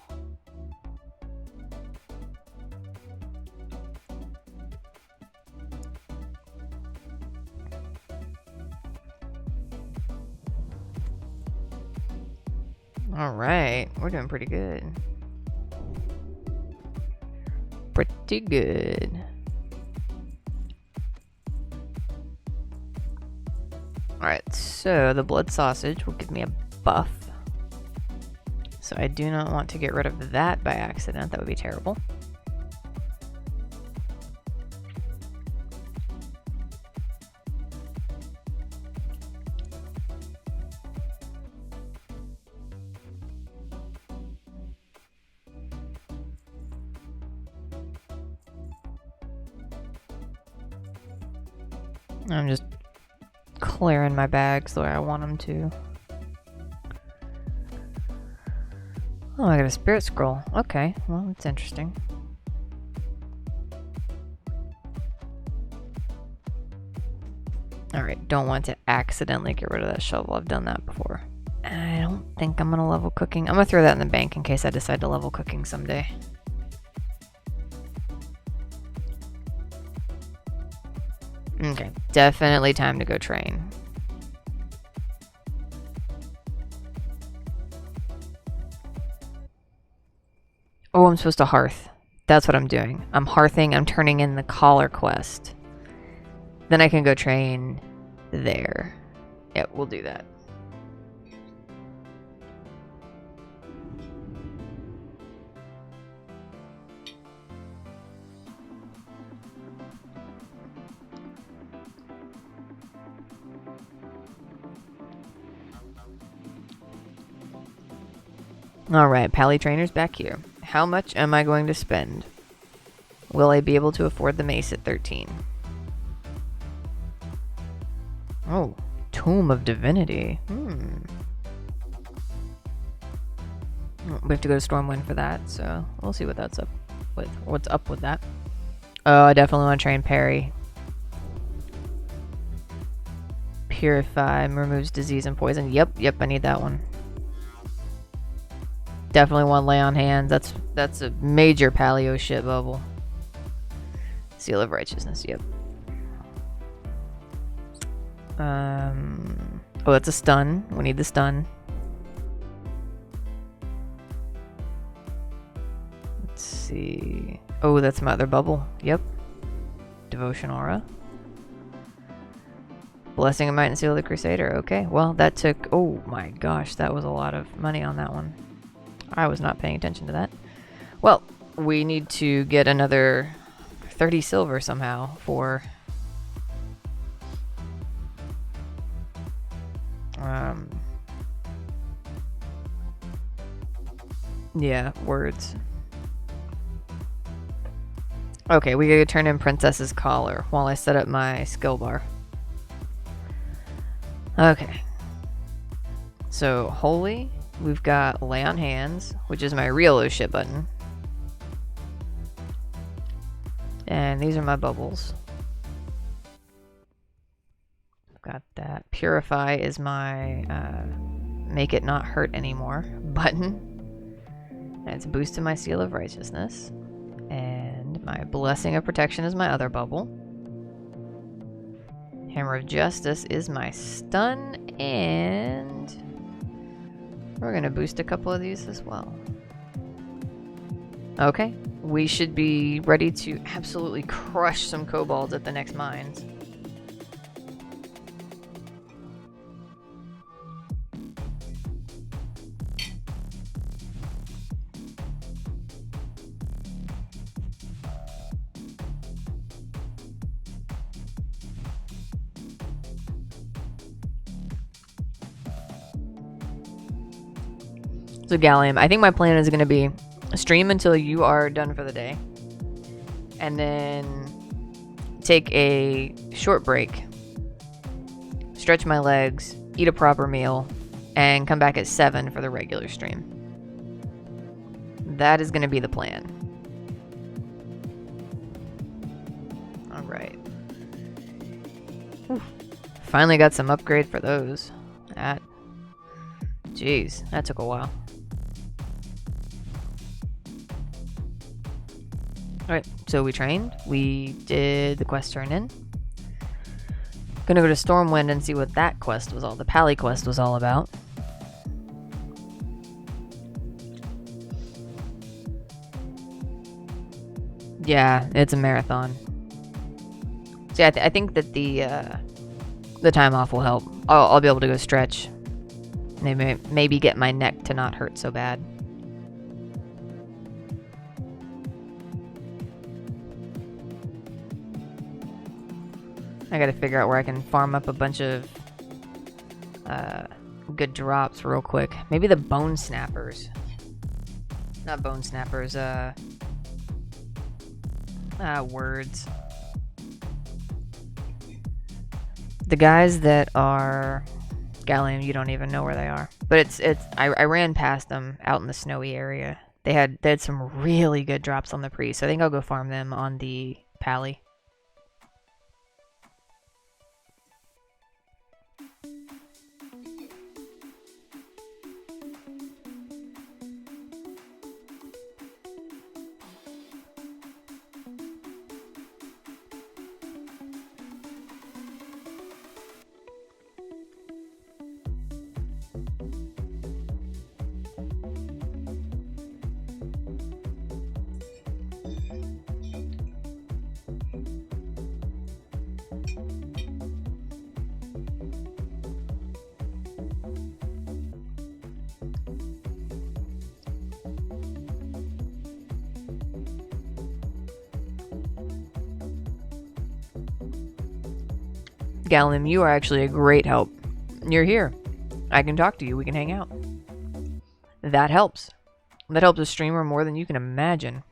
Alright, we're doing pretty good. Pretty good. Alright, so the blood sausage will give me a buff. So I do not want to get rid of that by accident. That would be terrible. I'm just clearing my bags the way I want them to. Oh, I got a spirit scroll. Okay, well, that's interesting. Alright, don't want to accidentally get rid of that shovel. I've done that before. I don't think I'm gonna level cooking. I'm gonna throw that in the bank in case I decide to level cooking someday. Okay, definitely time to go train. Oh, I'm supposed to hearth. That's what I'm doing. I'm hearthing, I'm turning in the collar quest. Then I can go train there. Yep, we'll do that. Alright, Pally Trainer's back here. How much am I going to spend? Will I be able to afford the mace at 13? Oh, Tomb of Divinity. We have to go to Stormwind for that, so we'll see what that's up with. What's up with that? Oh, I definitely want to train Parry. Purify removes disease and poison. Yep, I need that one. Definitely want Lay on Hands. That's a major paleo shit bubble. Seal of Righteousness. Yep. Oh, that's a stun. We need the stun. Let's see. Oh, that's my other bubble. Yep. Devotion Aura. Blessing of Might and Seal of the Crusader. Okay, well, that took... Oh my gosh, that was a lot of money on that one. I was not paying attention to that. Well, we need to get another 30 silver somehow for... yeah, words. Okay, we gotta turn in Princess's Collar while I set up my skill bar. Okay. So, Holy, we've got Lay on Hands, which is my real oh shit button. And these are my bubbles. Got that. Purify is my make it not hurt anymore button. And it's boosted my Seal of Righteousness. And my Blessing of Protection is my other bubble. Hammer of Justice is my stun, and we're gonna boost a couple of these as well. Okay, we should be ready to absolutely crush some kobolds at the next mines. So Gallium, I think my plan is going to be stream until you are done for the day. And then take a short break. Stretch my legs, eat a proper meal, and come back at 7 for the regular stream. That is going to be the plan. Alright. Finally got some upgrade for those. Jeez, that took a while. Alright, so we trained. We did the quest turn in. Gonna go to Stormwind and see what that quest was all, the Pally quest was all about. Yeah, it's a marathon. So yeah, I think that the time off will help. I'll be able to go stretch. Maybe get my neck to not hurt so bad. I gotta figure out where I can farm up a bunch of good drops real quick. Maybe the bone snappers. Not bone snappers, words. The guys that are Gallium, you don't even know where they are. But I ran past them out in the snowy area. They had some really good drops on the priest, so I think I'll go farm them on the pally. Gallium, you are actually a great help. You're here. I can talk to you. We can hang out. That helps. That helps a streamer more than you can imagine.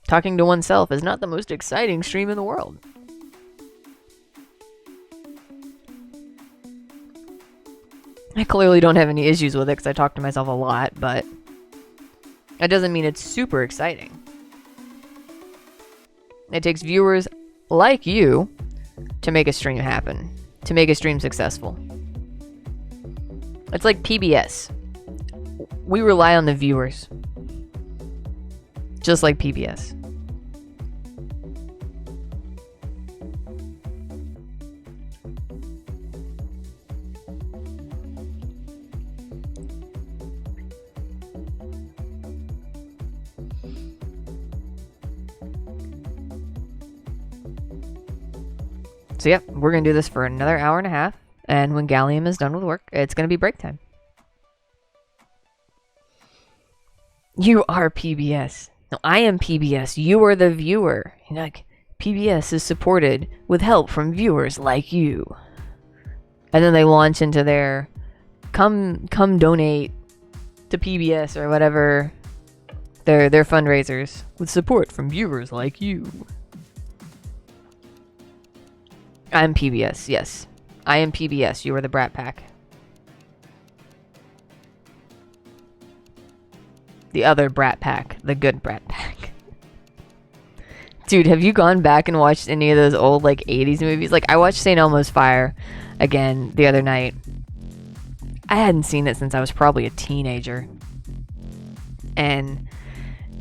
Talking to oneself is not the most exciting stream in the world. I clearly don't have any issues with it because I talk to myself a lot, but that doesn't mean it's super exciting. It takes viewers like you to make a stream happen, to make a stream successful. It's like PBS. We rely on the viewers, just like PBS. So yep, we're going to do this for another hour and a half, and when Gallium is done with work, it's going to be break time. You are PBS. No, I am PBS. You are the viewer. You're like, PBS is supported with help from viewers like you. And then they launch into their come donate to PBS or whatever, their fundraisers with support from viewers like you. I'm PBS, yes. I am PBS. You are the Brat Pack. The other Brat Pack. The good Brat Pack. Dude, have you gone back and watched any of those old, like, 80s movies? Like, I watched St. Elmo's Fire again the other night. I hadn't seen it since I was probably a teenager. And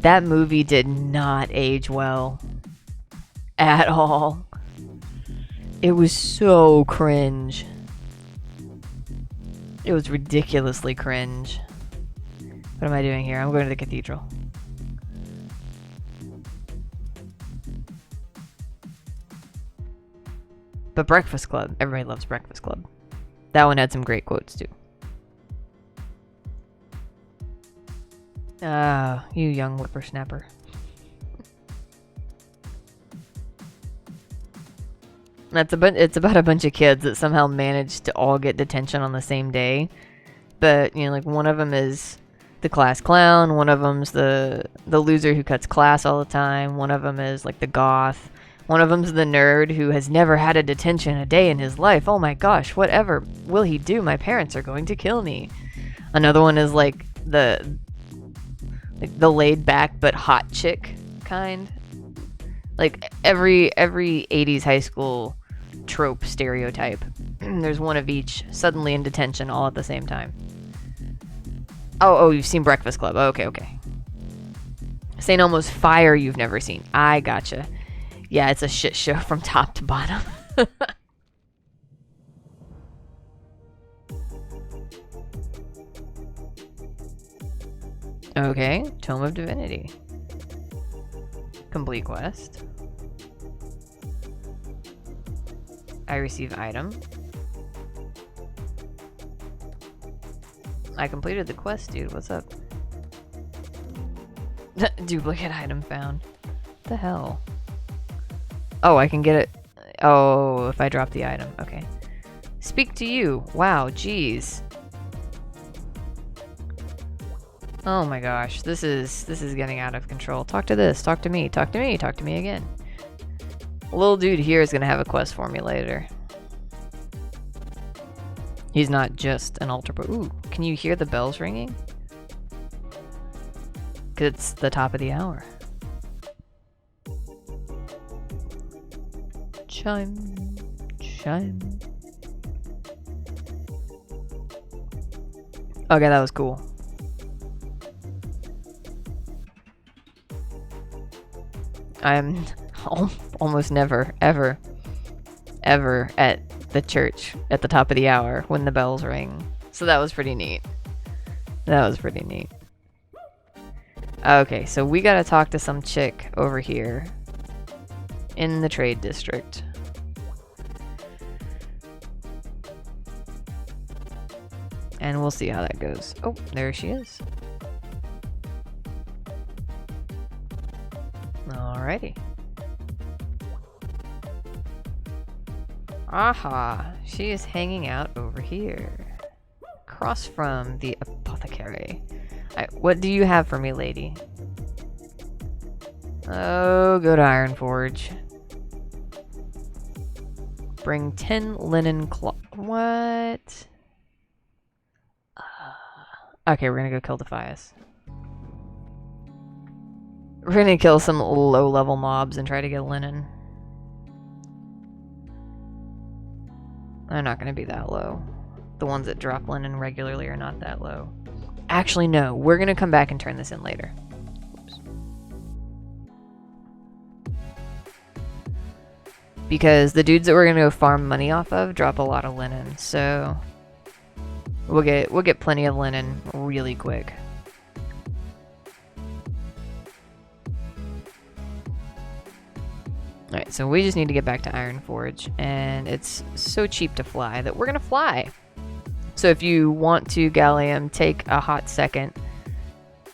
that movie did not age well. At all. It was so cringe. It was ridiculously cringe. What am I doing here? I'm going to the cathedral. But Breakfast Club. Everybody loves Breakfast Club. That one had some great quotes too. Ah, you young whippersnapper. It's about a bunch of kids that somehow managed to all get detention on the same day. But, you know, like, one of them is the class clown, one of them's the loser who cuts class all the time, one of them is, like, the goth, one of them's the nerd who has never had a detention a day in his life. Oh my gosh, whatever will he do? My parents are going to kill me. Another one is, like, the laid-back but hot chick kind. Like, every 80s high school trope stereotype. There's one of each, suddenly in detention all at the same time. Oh, you've seen Breakfast Club. Oh, okay. St. Elmo's Fire you've never seen. I gotcha. Yeah, it's a shit show from top to bottom. Okay, Tome of Divinity. Complete quest. I receive item. I completed the quest, dude. What's up? Duplicate item found. What the hell? Oh, I can get it. Oh, if I drop the item. Okay. Speak to you. Wow, jeez. Oh my gosh, this is getting out of control. Talk to this. Talk to me. Talk to me. Talk to me again. Little dude here is gonna have a quest for me later. He's not just an altar boy. Ooh, can you hear the bells ringing? 'Cause it's the top of the hour. Chime, chime. Okay, that was cool. I'm almost never, ever at the church at the top of the hour when the bells ring. So that was pretty neat. That was pretty neat. Okay, so we gotta talk to some chick over here in the trade district. And we'll see how that goes. Oh, there she is. Alrighty. Aha, she is hanging out over here. Across from the apothecary. What do you have for me, lady? Oh, go to Ironforge. Bring 10 linen cloth. What? Okay, we're gonna go kill Defias. We're gonna kill some low-level mobs and try to get linen. They're not gonna be that low. The ones that drop linen regularly are not that low. Actually, no. We're gonna come back and turn this in later. Oops. Because the dudes that we're gonna go farm money off of drop a lot of linen, so we'll get plenty of linen really quick. Alright, so we just need to get back to Ironforge, and it's so cheap to fly that we're gonna fly. So if you want to, Gallium, take a hot second.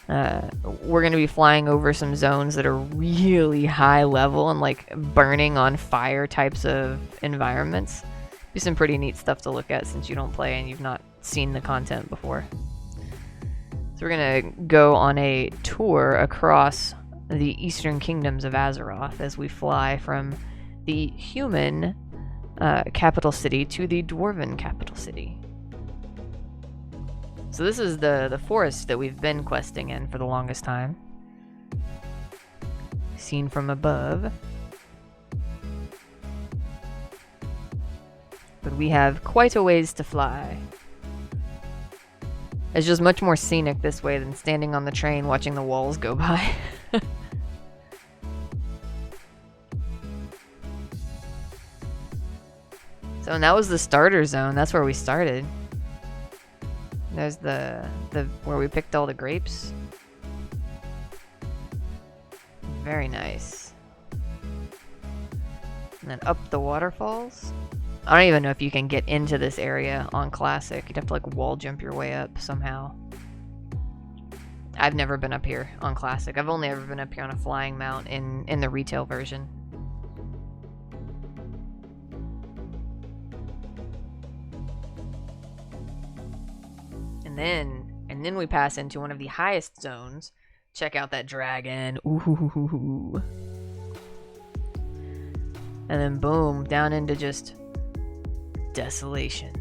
We're gonna be flying over some zones that are really high level and like burning on fire types of environments. Be some pretty neat stuff to look at since you don't play and you've not seen the content before. So we're gonna go on a tour across the eastern kingdoms of Azeroth as we fly from the human capital city to the dwarven capital city. So this is the forest that we've been questing in for the longest time. Seen from above. But we have quite a ways to fly. It's just much more scenic this way than standing on the train watching the walls go by. So, and that was the starter zone. That's where we started. There's the where we picked all the grapes. Very nice. And then up the waterfalls. I don't even know if you can get into this area on Classic. You'd have to like wall jump your way up somehow. I've never been up here on Classic. I've only ever been up here on a flying mount in the retail version. And then we pass into one of the highest zones. Check out that dragon. Ooh. And then boom, down into just desolation.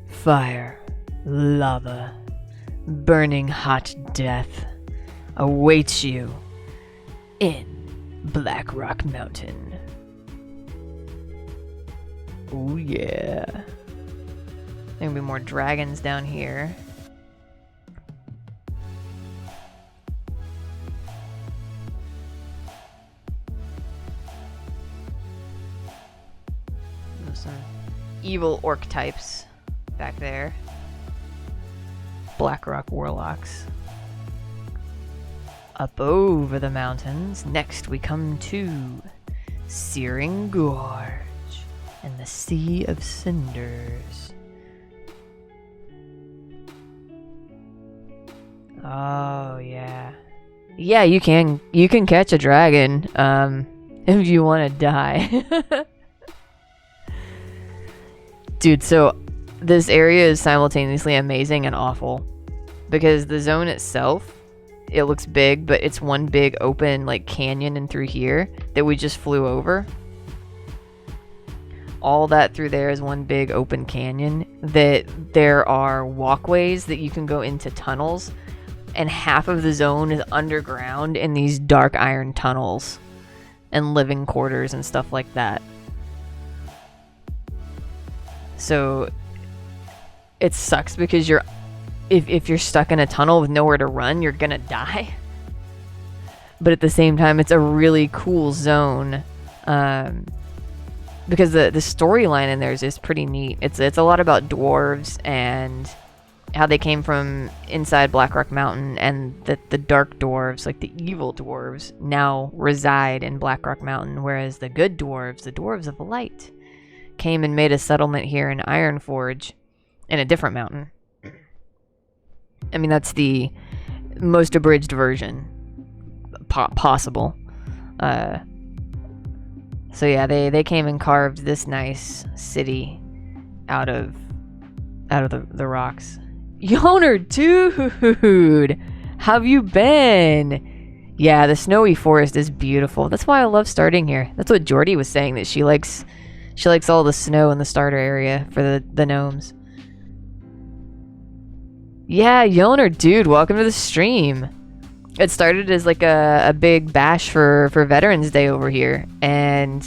Fire, lava, burning hot death awaits you in Blackrock Mountain. Oh yeah. There's gonna be more dragons down here. Some evil orc types back there. Blackrock warlocks. Up over the mountains, next we come to Searing Gorge and the Sea of Cinders. Oh yeah. Yeah, you can catch a dragon if you want to die. Dude, so this area is simultaneously amazing and awful because the zone itself, it looks big, but it's one big open like canyon and through here that we just flew over. all that through there is one big open canyon, that there are walkways that you can go into tunnels, and half of the zone is underground in these dark iron tunnels and living quarters and stuff like that. So it sucks because if you're stuck in a tunnel with nowhere to run, you're gonna die. But at the same time, it's a really cool zone, because the storyline in there is pretty neat. It's a lot about dwarves and how they came from inside Blackrock Mountain, and that the dark dwarves, like the evil dwarves, now reside in Blackrock Mountain, whereas the good dwarves, the dwarves of light, came and made a settlement here in Ironforge in a different mountain. I mean, that's the most abridged version possible. So yeah, they came and carved this nice city out of the rocks. Yoner, dude, how have you been? Yeah, the snowy forest is beautiful. That's why I love starting here. That's what Jordy was saying, that she likes all the snow in the starter area for the gnomes. Yeah, Yoner, dude, welcome to the stream. It started as like a big bash for Veterans Day over here, and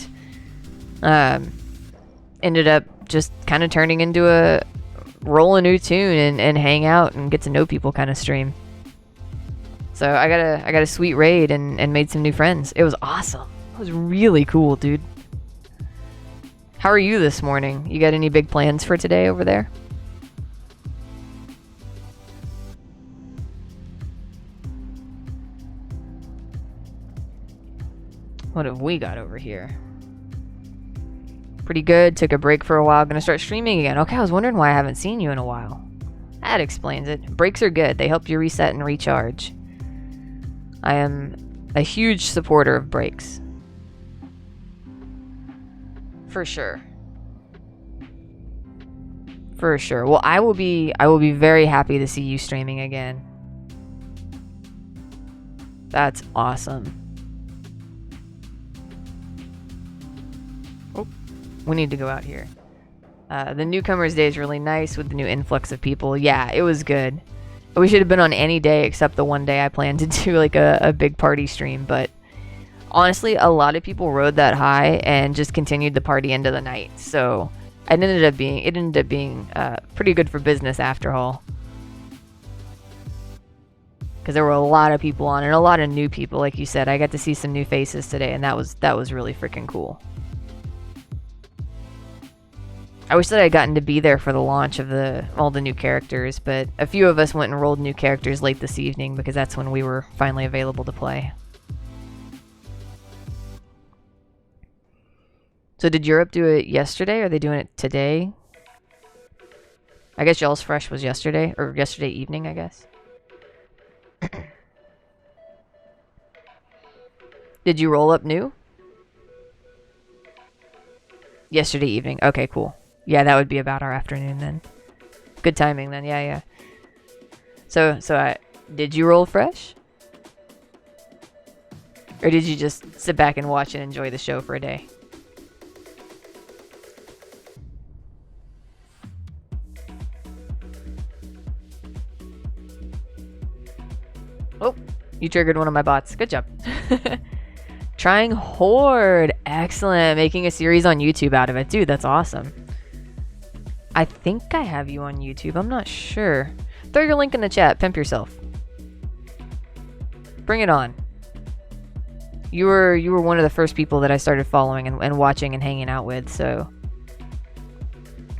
ended up just kind of turning into a roll a new tune and hang out and get to know people kind of stream. So I got a sweet raid and made some new friends. It was awesome. It was really cool, dude. How are you this morning? You got any big plans for today over there? What have we got over here? Pretty good. Took a break for a while. Gonna start streaming again. Okay, I was wondering why I haven't seen you in a while. That explains it. Breaks are good. They help you reset and recharge. I am a huge supporter of breaks. For sure. For sure. Well, I will be very happy to see you streaming again. That's awesome. Oh, we need to go out here. The Newcomers Day is really nice with the new influx of people. Yeah, it was good. We should have been on any day except the one day I planned to do like a big party stream, but honestly, a lot of people rode that high and just continued the party into the night. So it ended up being pretty good for business after all. Because there were a lot of people on and a lot of new people, like you said. I got to see some new faces today, and that was really freaking cool. I wish that I had gotten to be there for the launch of all the new characters, but a few of us went and rolled new characters late this evening because that's when we were finally available to play. So did Europe do it yesterday, or are they doing it today? I guess y'all's fresh was yesterday, or yesterday evening, I guess. Did you roll up new? Yesterday evening. Okay, cool. Yeah, that would be about our afternoon then. Good timing then. Yeah. So did you roll fresh? Or did you just sit back and watch and enjoy the show for a day? Oh, you triggered one of my bots. Good job. Trying Horde. Excellent. Making a series on YouTube out of it. Dude, that's awesome. I think I have you on YouTube. I'm not sure. Throw your link in the chat. Pimp yourself. Bring it on. You were one of the first people that I started following and watching and hanging out with, so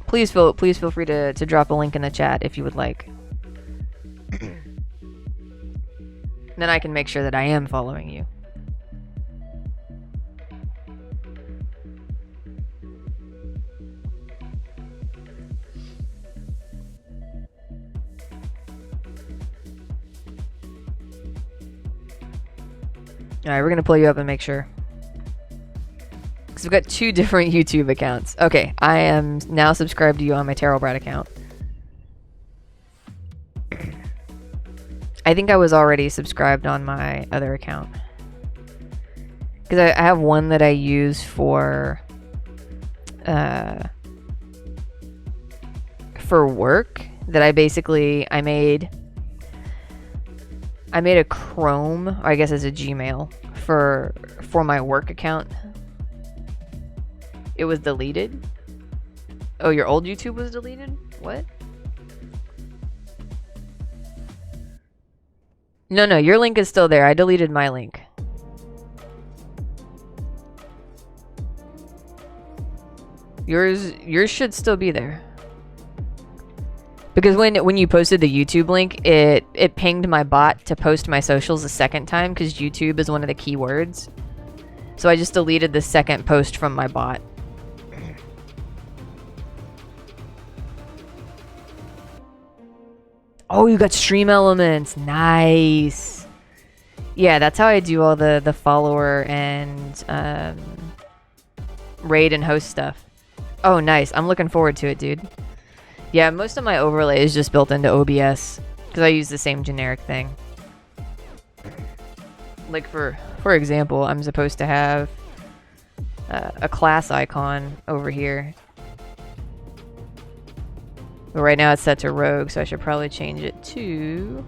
please feel free to drop a link in the chat if you would like. Then I can make sure that I am following you. Alright, we're gonna pull you up and make sure. Because we've got 2 different YouTube accounts. Okay, I am now subscribed to you on my Tarot Brad account. I think I was already subscribed on my other account. Because I have one that I use for for work that I made a Chrome, or I guess it's a Gmail for my work account. It was deleted. Oh, your old YouTube was deleted? What? No, your link is still there. I deleted my link. Yours should still be there. Because when you posted the YouTube link, it pinged my bot to post my socials a second time because YouTube is one of the keywords. So I just deleted the second post from my bot. Oh, you got stream elements. Nice. Yeah, that's how I do all the follower and raid and host stuff. Oh, nice. I'm looking forward to it, dude. Yeah, most of my overlay is just built into OBS because I use the same generic thing. Like for example, I'm supposed to have a class icon over here. But right now it's set to rogue, so I should probably change it to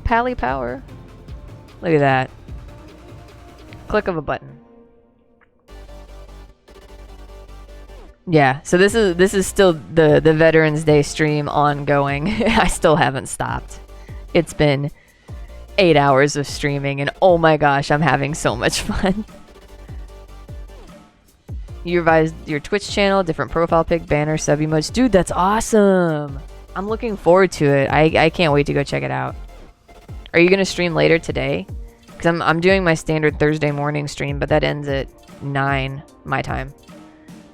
Pally Power. Look at that. Click of a button. Yeah, so this is still the Veterans Day stream ongoing. I still haven't stopped. It's been 8 hours of streaming, and oh my gosh, I'm having so much fun. You revised your Twitch channel, different profile pic, banner, sub emotes. Dude, that's awesome! I'm looking forward to it. I can't wait to go check it out. Are you gonna stream later today? Because I'm doing my standard Thursday morning stream, but that ends at 9 my time.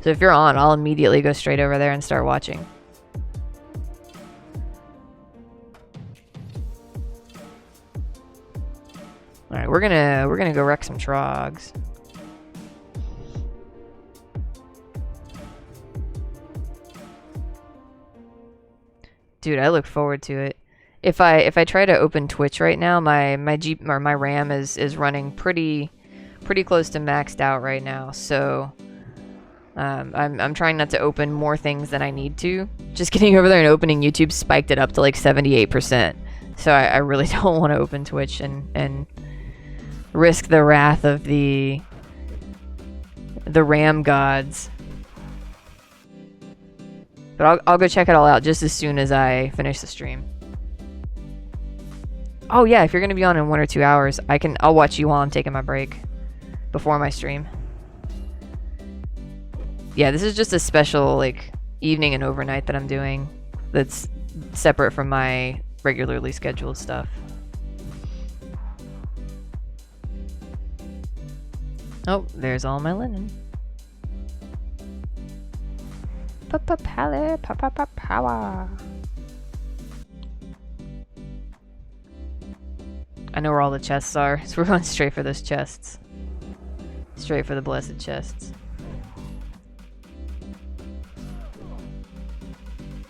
So if you're on, I'll immediately go straight over there and start watching. All right, we're gonna go wreck some trogs. Dude, I look forward to it. If I try to open Twitch right now, my RAM is running pretty close to maxed out right now. So I'm trying not to open more things than I need to. Just getting over there and opening YouTube spiked it up to like 78%. So I really don't want to open Twitch and risk the wrath of the RAM gods. But I'll go check it all out just as soon as I finish the stream. Oh yeah, if you're gonna be on in 1 or 2 hours, I'll watch you while I'm taking my break before my stream. Yeah, this is just a special like evening and overnight that I'm doing that's separate from my regularly scheduled stuff. Oh, there's all my linen. Power. I know where all the chests are, so we're going straight for those chests. Straight for the blessed chests.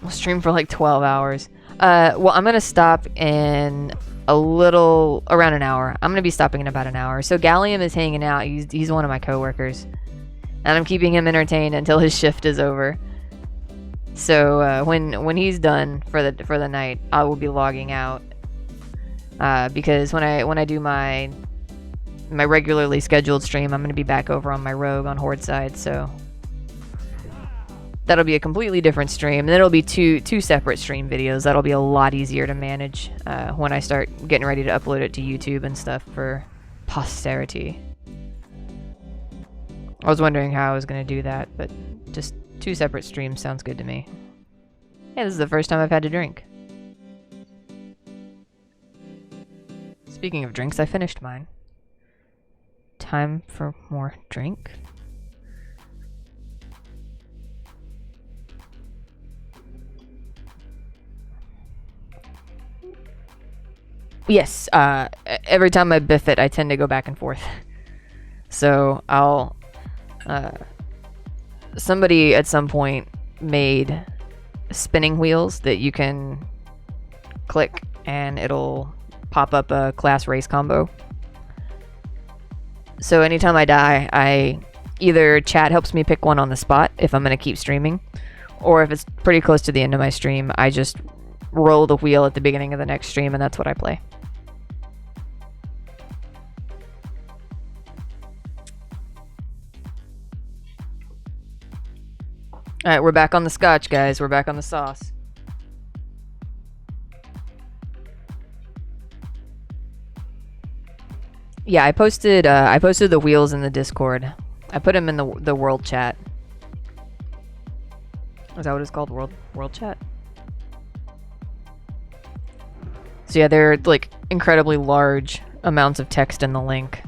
We'll stream for like 12 hours. Well, I'm gonna stop in around an hour. I'm gonna be stopping in about an hour. So Gallium is hanging out. He's one of my coworkers, and I'm keeping him entertained until his shift is over. So when he's done for the night, I will be logging out. Because when I do my regularly scheduled stream, I'm gonna be back over on my rogue on Horde side. So that'll be a completely different stream. And then it'll be two separate stream videos. That'll be a lot easier to manage when I start getting ready to upload it to YouTube and stuff for posterity. I was wondering how I was going to do that, but just 2 separate streams sounds good to me. Yeah, this is the first time I've had to drink. Speaking of drinks, I finished mine. Time for more drink. Yes, every time I biff it, I tend to go back and forth. So I'll... somebody at some point made spinning wheels that you can click and it'll pop up a class race combo. So anytime I die, either chat helps me pick one on the spot if I'm going to keep streaming, or if it's pretty close to the end of my stream, I just roll the wheel at the beginning of the next stream, and that's what I play. Alright, we're back on the scotch, guys. We're back on the sauce. Yeah, I posted the wheels in the Discord. I put them in the world chat. Is that what it's called? World chat? So yeah, they're like incredibly large amounts of text in the link.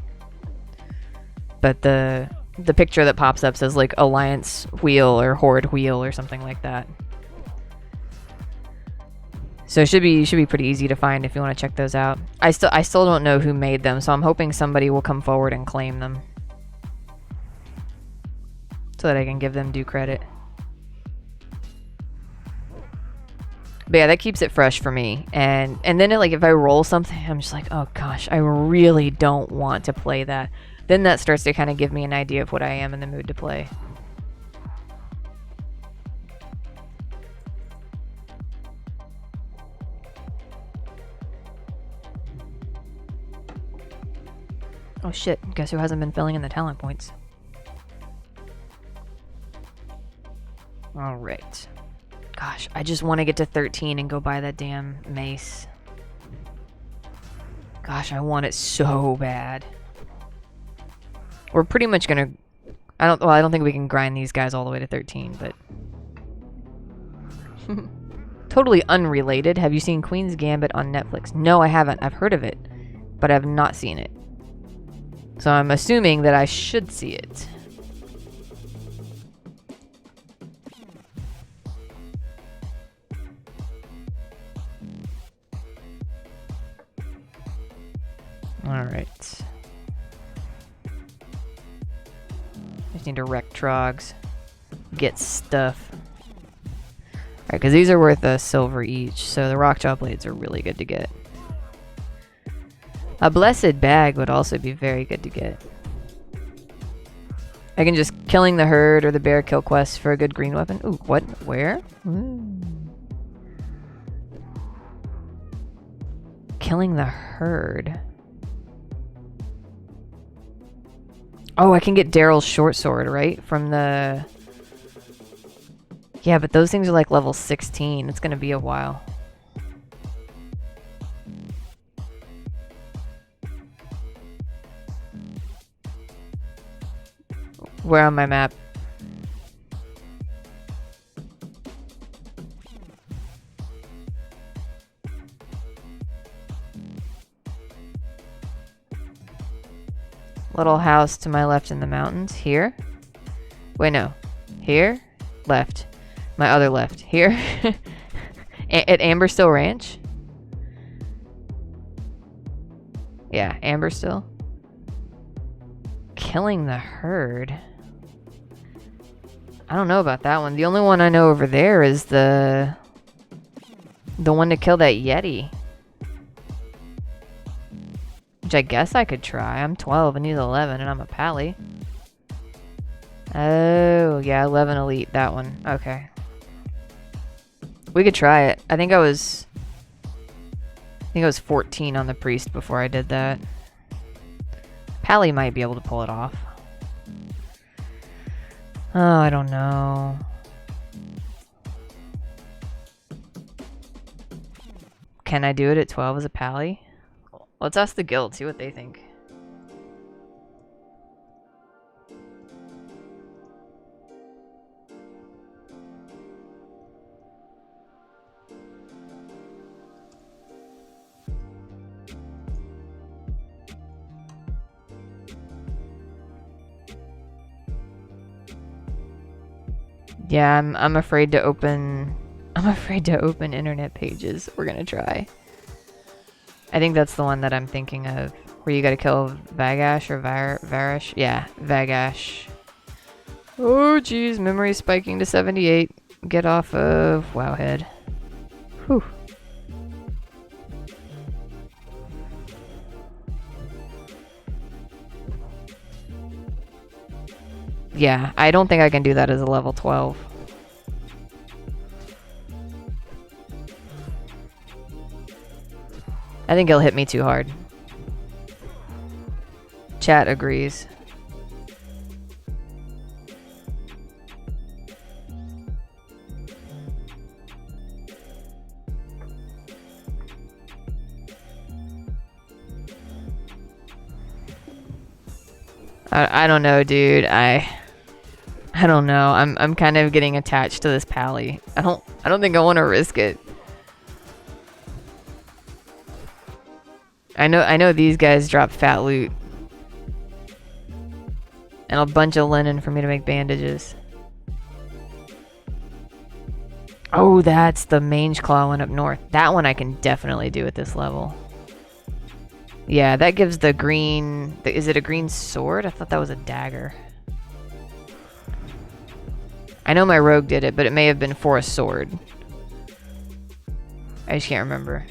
But the picture that pops up says like Alliance wheel or Horde wheel or something like that. So it should be pretty easy to find if you want to check those out. I still don't know who made them, so I'm hoping somebody will come forward and claim them, so that I can give them due credit. But yeah, that keeps it fresh for me. And then like if I roll something, I'm just like, oh gosh, I really don't want to play that. Then that starts to kind of give me an idea of what I am in the mood to play. Oh shit, guess who hasn't been filling in the talent points? Alright. Gosh, I just want to get to 13 and go buy that damn mace. Gosh, I want it so bad. We're pretty much gonna... I don't think we can grind these guys all the way to 13, but... Totally unrelated. Have you seen Queen's Gambit on Netflix? No, I haven't. I've heard of it, but I've not seen it. So I'm assuming that I should see it. Alright. Just need to wreck trogs. Get stuff. Alright, because these are worth a silver each, so the rockjaw blades are really good to get. A blessed bag would also be very good to get. I can just killing the herd or the bear kill quest for a good green weapon. Ooh, what? Where? Killing the herd. Oh, I can get Daryl's short sword, right? From the... Yeah, but those things are like level 16. It's gonna be a while. Where on my map? Little house to my left in the mountains. Here? Wait, no. Here? Left. My other left. Here? At Amberstill Ranch? Yeah, Amberstill. Killing the herd. I don't know about that one. The only one I know over there is the one to kill that Yeti. Which I guess I could try. I'm 12 and he's 11 and I'm a pally. Oh, yeah, 11 elite, that one. Okay. We could try it. I think I was 14 on the priest before I did that. Pally might be able to pull it off. Oh, I don't know. Can I do it at 12 as a pally? Let's ask the guild, see what they think. Yeah, I'm afraid to open... I'm afraid to open internet pages. We're gonna try. I think that's the one that I'm thinking of. Where you gotta kill Vagash or Varish? Yeah, Vagash. Oh, geez. Memory spiking to 78. Get off of Wowhead. Whew. Yeah, I don't think I can do that as a level 12. I think he'll hit me too hard. Chat agrees. I don't know, dude. I don't know. I'm kind of getting attached to this pally. I don't think I want to risk it. I know these guys drop fat loot. And a bunch of linen for me to make bandages. Oh, that's the mange claw one up north. That one I can definitely do at this level. Yeah, that gives the green... Is it a green sword? I thought that was a dagger. I know my rogue did it, but it may have been for a sword. I just can't remember.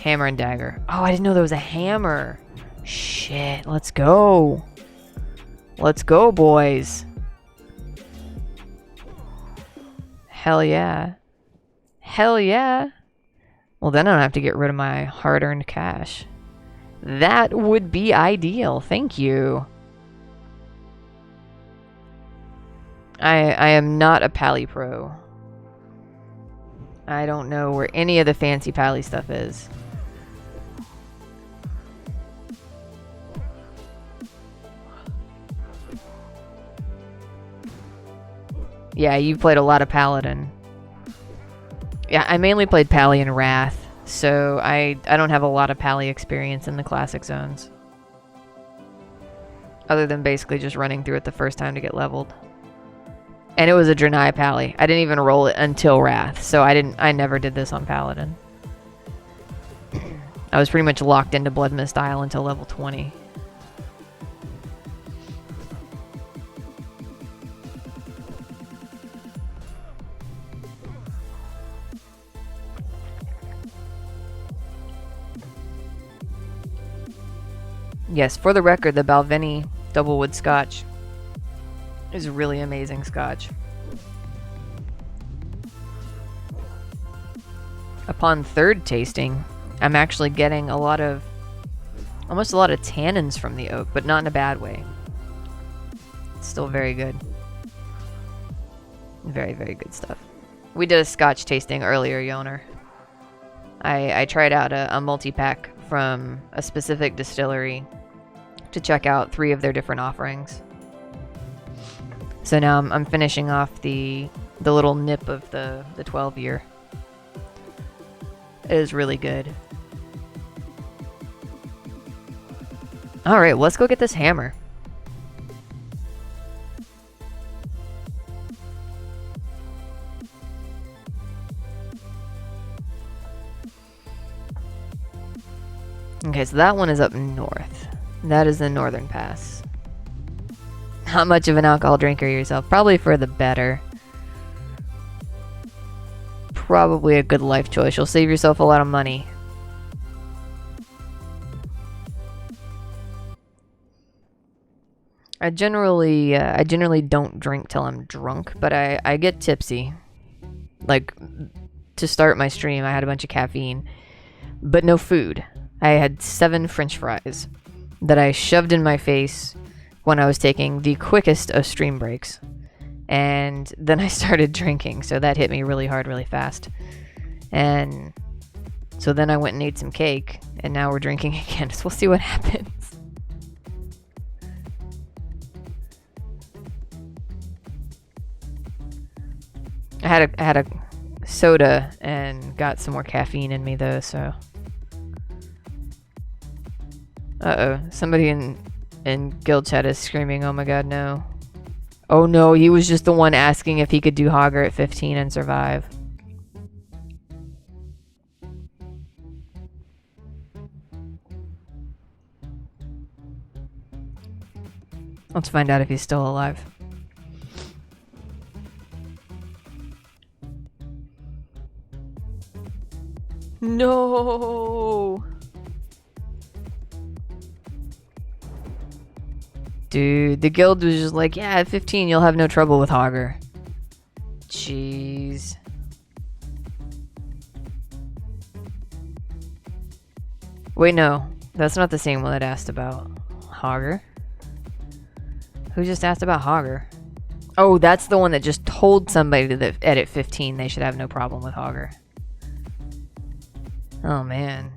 Hammer and dagger. Oh, I didn't know there was a hammer. Shit, let's go. Let's go, boys. Hell yeah. Hell yeah. Well, then I don't have to get rid of my hard-earned cash. That would be ideal. Thank you. I am not a pally pro. I don't know where any of the fancy pally stuff is. Yeah, you played a lot of Paladin. Yeah, I mainly played Pally and Wrath, so I don't have a lot of Pally experience in the classic zones. Other than basically just running through it the first time to get leveled. And it was a Draenei Pally. I didn't even roll it until Wrath, so I never did this on Paladin. I was pretty much locked into Blood Mist Isle until level 20. Yes, for the record, the Balvenie Doublewood Scotch is really amazing scotch. Upon third tasting, I'm actually getting almost a lot of tannins from the oak, but not in a bad way. It's still very good. Very, very good stuff. We did a scotch tasting earlier, Yoner. I tried out a multi-pack from a specific distillery to check out 3 of their different offerings. So now I'm finishing off the little nip of the 12 year. It is really good. Alright, let's go get this hammer. Okay, so that one is up north. That is the Northern Pass. Not much of an alcohol drinker yourself. Probably for the better. Probably a good life choice. You'll save yourself a lot of money. I generally don't drink till I'm drunk, but I get tipsy. Like, to start my stream, I had a bunch of caffeine, but no food. I had 7 French fries that I shoved in my face when I was taking the quickest of stream breaks. And then I started drinking, so that hit me really hard, really fast. And so then I went and ate some cake, and now we're drinking again, so we'll see what happens. I had a soda and got some more caffeine in me though, so. Uh-oh, somebody in guild chat is screaming, oh my god, no. Oh no, he was just the one asking if he could do Hogger at 15 and survive. Let's find out if he's still alive. No! Dude, the guild was just like, yeah, at 15 you'll have no trouble with Hogger. Jeez. Wait, no. That's not the same one that asked about Hogger. Who just asked about Hogger? Oh, that's the one that just told somebody that at 15 they should have no problem with Hogger. Oh, man.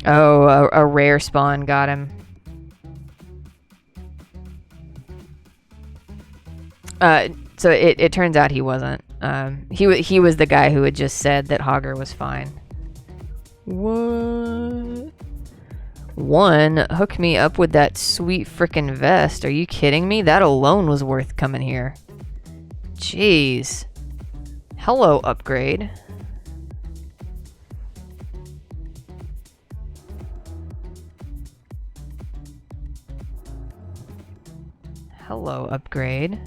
Oh, a rare spawn got him. So it turns out he wasn't. He was the guy who had just said that Hogger was fine. What? One, hook me up with that sweet frickin' vest. Are you kidding me? That alone was worth coming here. Jeez. Hello, upgrade. Hello, upgrade.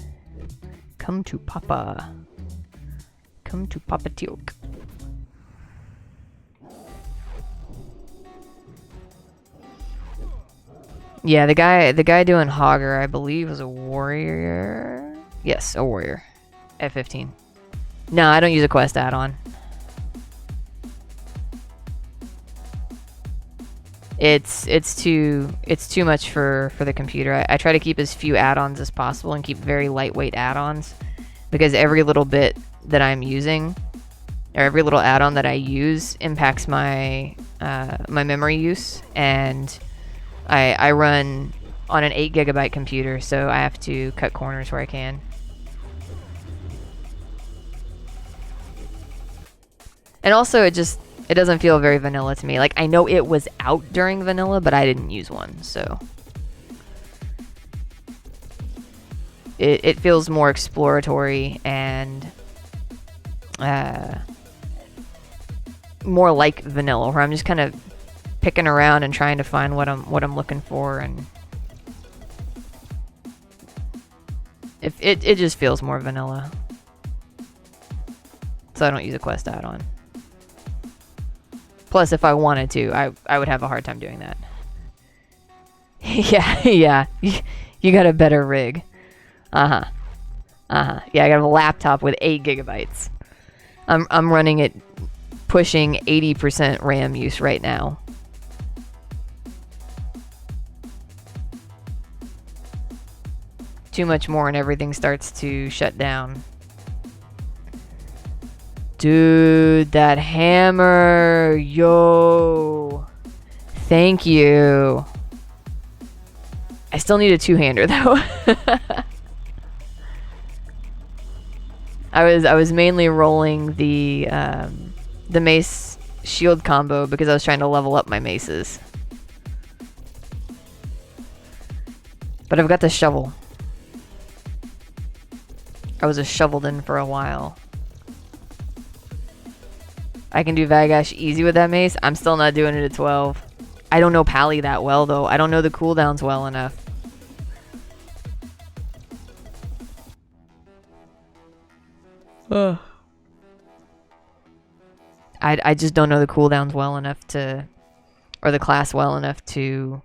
Come to Papa. Come to Papa Tealk. Yeah, the guy doing Hogger, I believe, was a warrior. Yes, a warrior. At 15. No, I don't use a quest add-on. It's too much for the computer. I try to keep as few add-ons as possible and keep very lightweight add-ons, because every little bit that I'm using, or every little add-on that I use, impacts my my memory use, and I run on an 8 GB computer, so I have to cut corners where I can. And also, it doesn't feel very vanilla to me. Like, I know it was out during vanilla, but I didn't use one, so it feels more exploratory and more like vanilla, where I'm just kind of picking around and trying to find what I'm looking for, and it just feels more vanilla. So I don't use a quest add-on. Plus, if I wanted to, I would have a hard time doing that. yeah. You got a better rig. Yeah, I got a laptop with 8 GB. I'm running it pushing 80% RAM use right now. Too much more and everything starts to shut down. Dude, that hammer. Yo. Thank you. I still need a two-hander though. I was mainly rolling the mace shield combo because I was trying to level up my maces. But I've got the shovel. I was a shoveled in for a while. I can do Vagash easy with that mace. I'm still not doing it at 12. I don't know Pally that well, though. I don't know the cooldowns well enough. I just don't know the cooldowns well enough to... or the class well enough to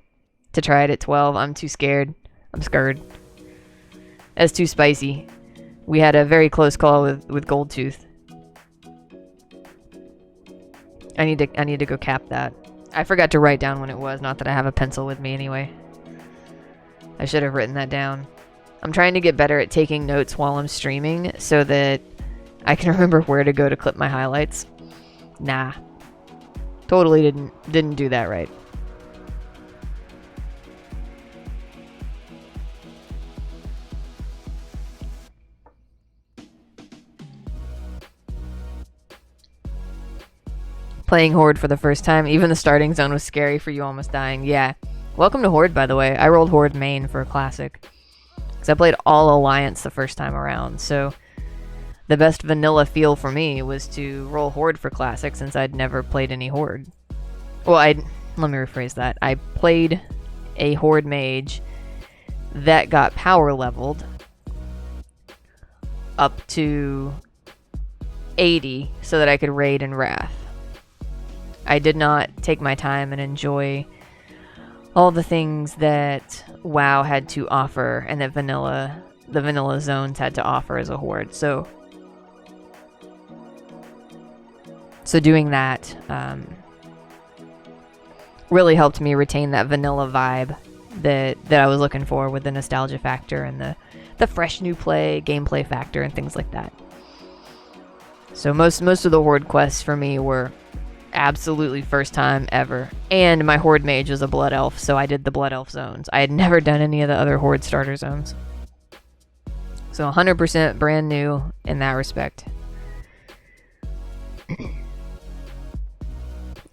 try it at 12. I'm too scared. I'm scared. That's too spicy. We had a very close call with Goldtooth. I need to go cap that. I forgot to write down when it was, not that I have a pencil with me anyway. I should have written that down. I'm trying to get better at taking notes while I'm streaming so that I can remember where to go to clip my highlights. Nah. Totally didn't do that right. Playing Horde for the first time. Even the starting zone was scary for you almost dying. Yeah. Welcome to Horde, by the way. I rolled Horde main for a Classic. Because I played all Alliance the first time around. So the best vanilla feel for me was to roll Horde for Classic since I'd never played any Horde. Well, let me rephrase that. I played a Horde mage that got power leveled up to 80 so that I could raid in Wrath. I did not take my time and enjoy all the things that WoW had to offer and that the vanilla zones had to offer as a horde. So doing that really helped me retain that vanilla vibe that I was looking for, with the nostalgia factor and the fresh new gameplay factor and things like that. So most of the horde quests for me were absolutely first time ever. And my horde mage was a blood elf, so I did the blood elf zones. I had never done any of the other horde starter zones. So 100% brand new in that respect.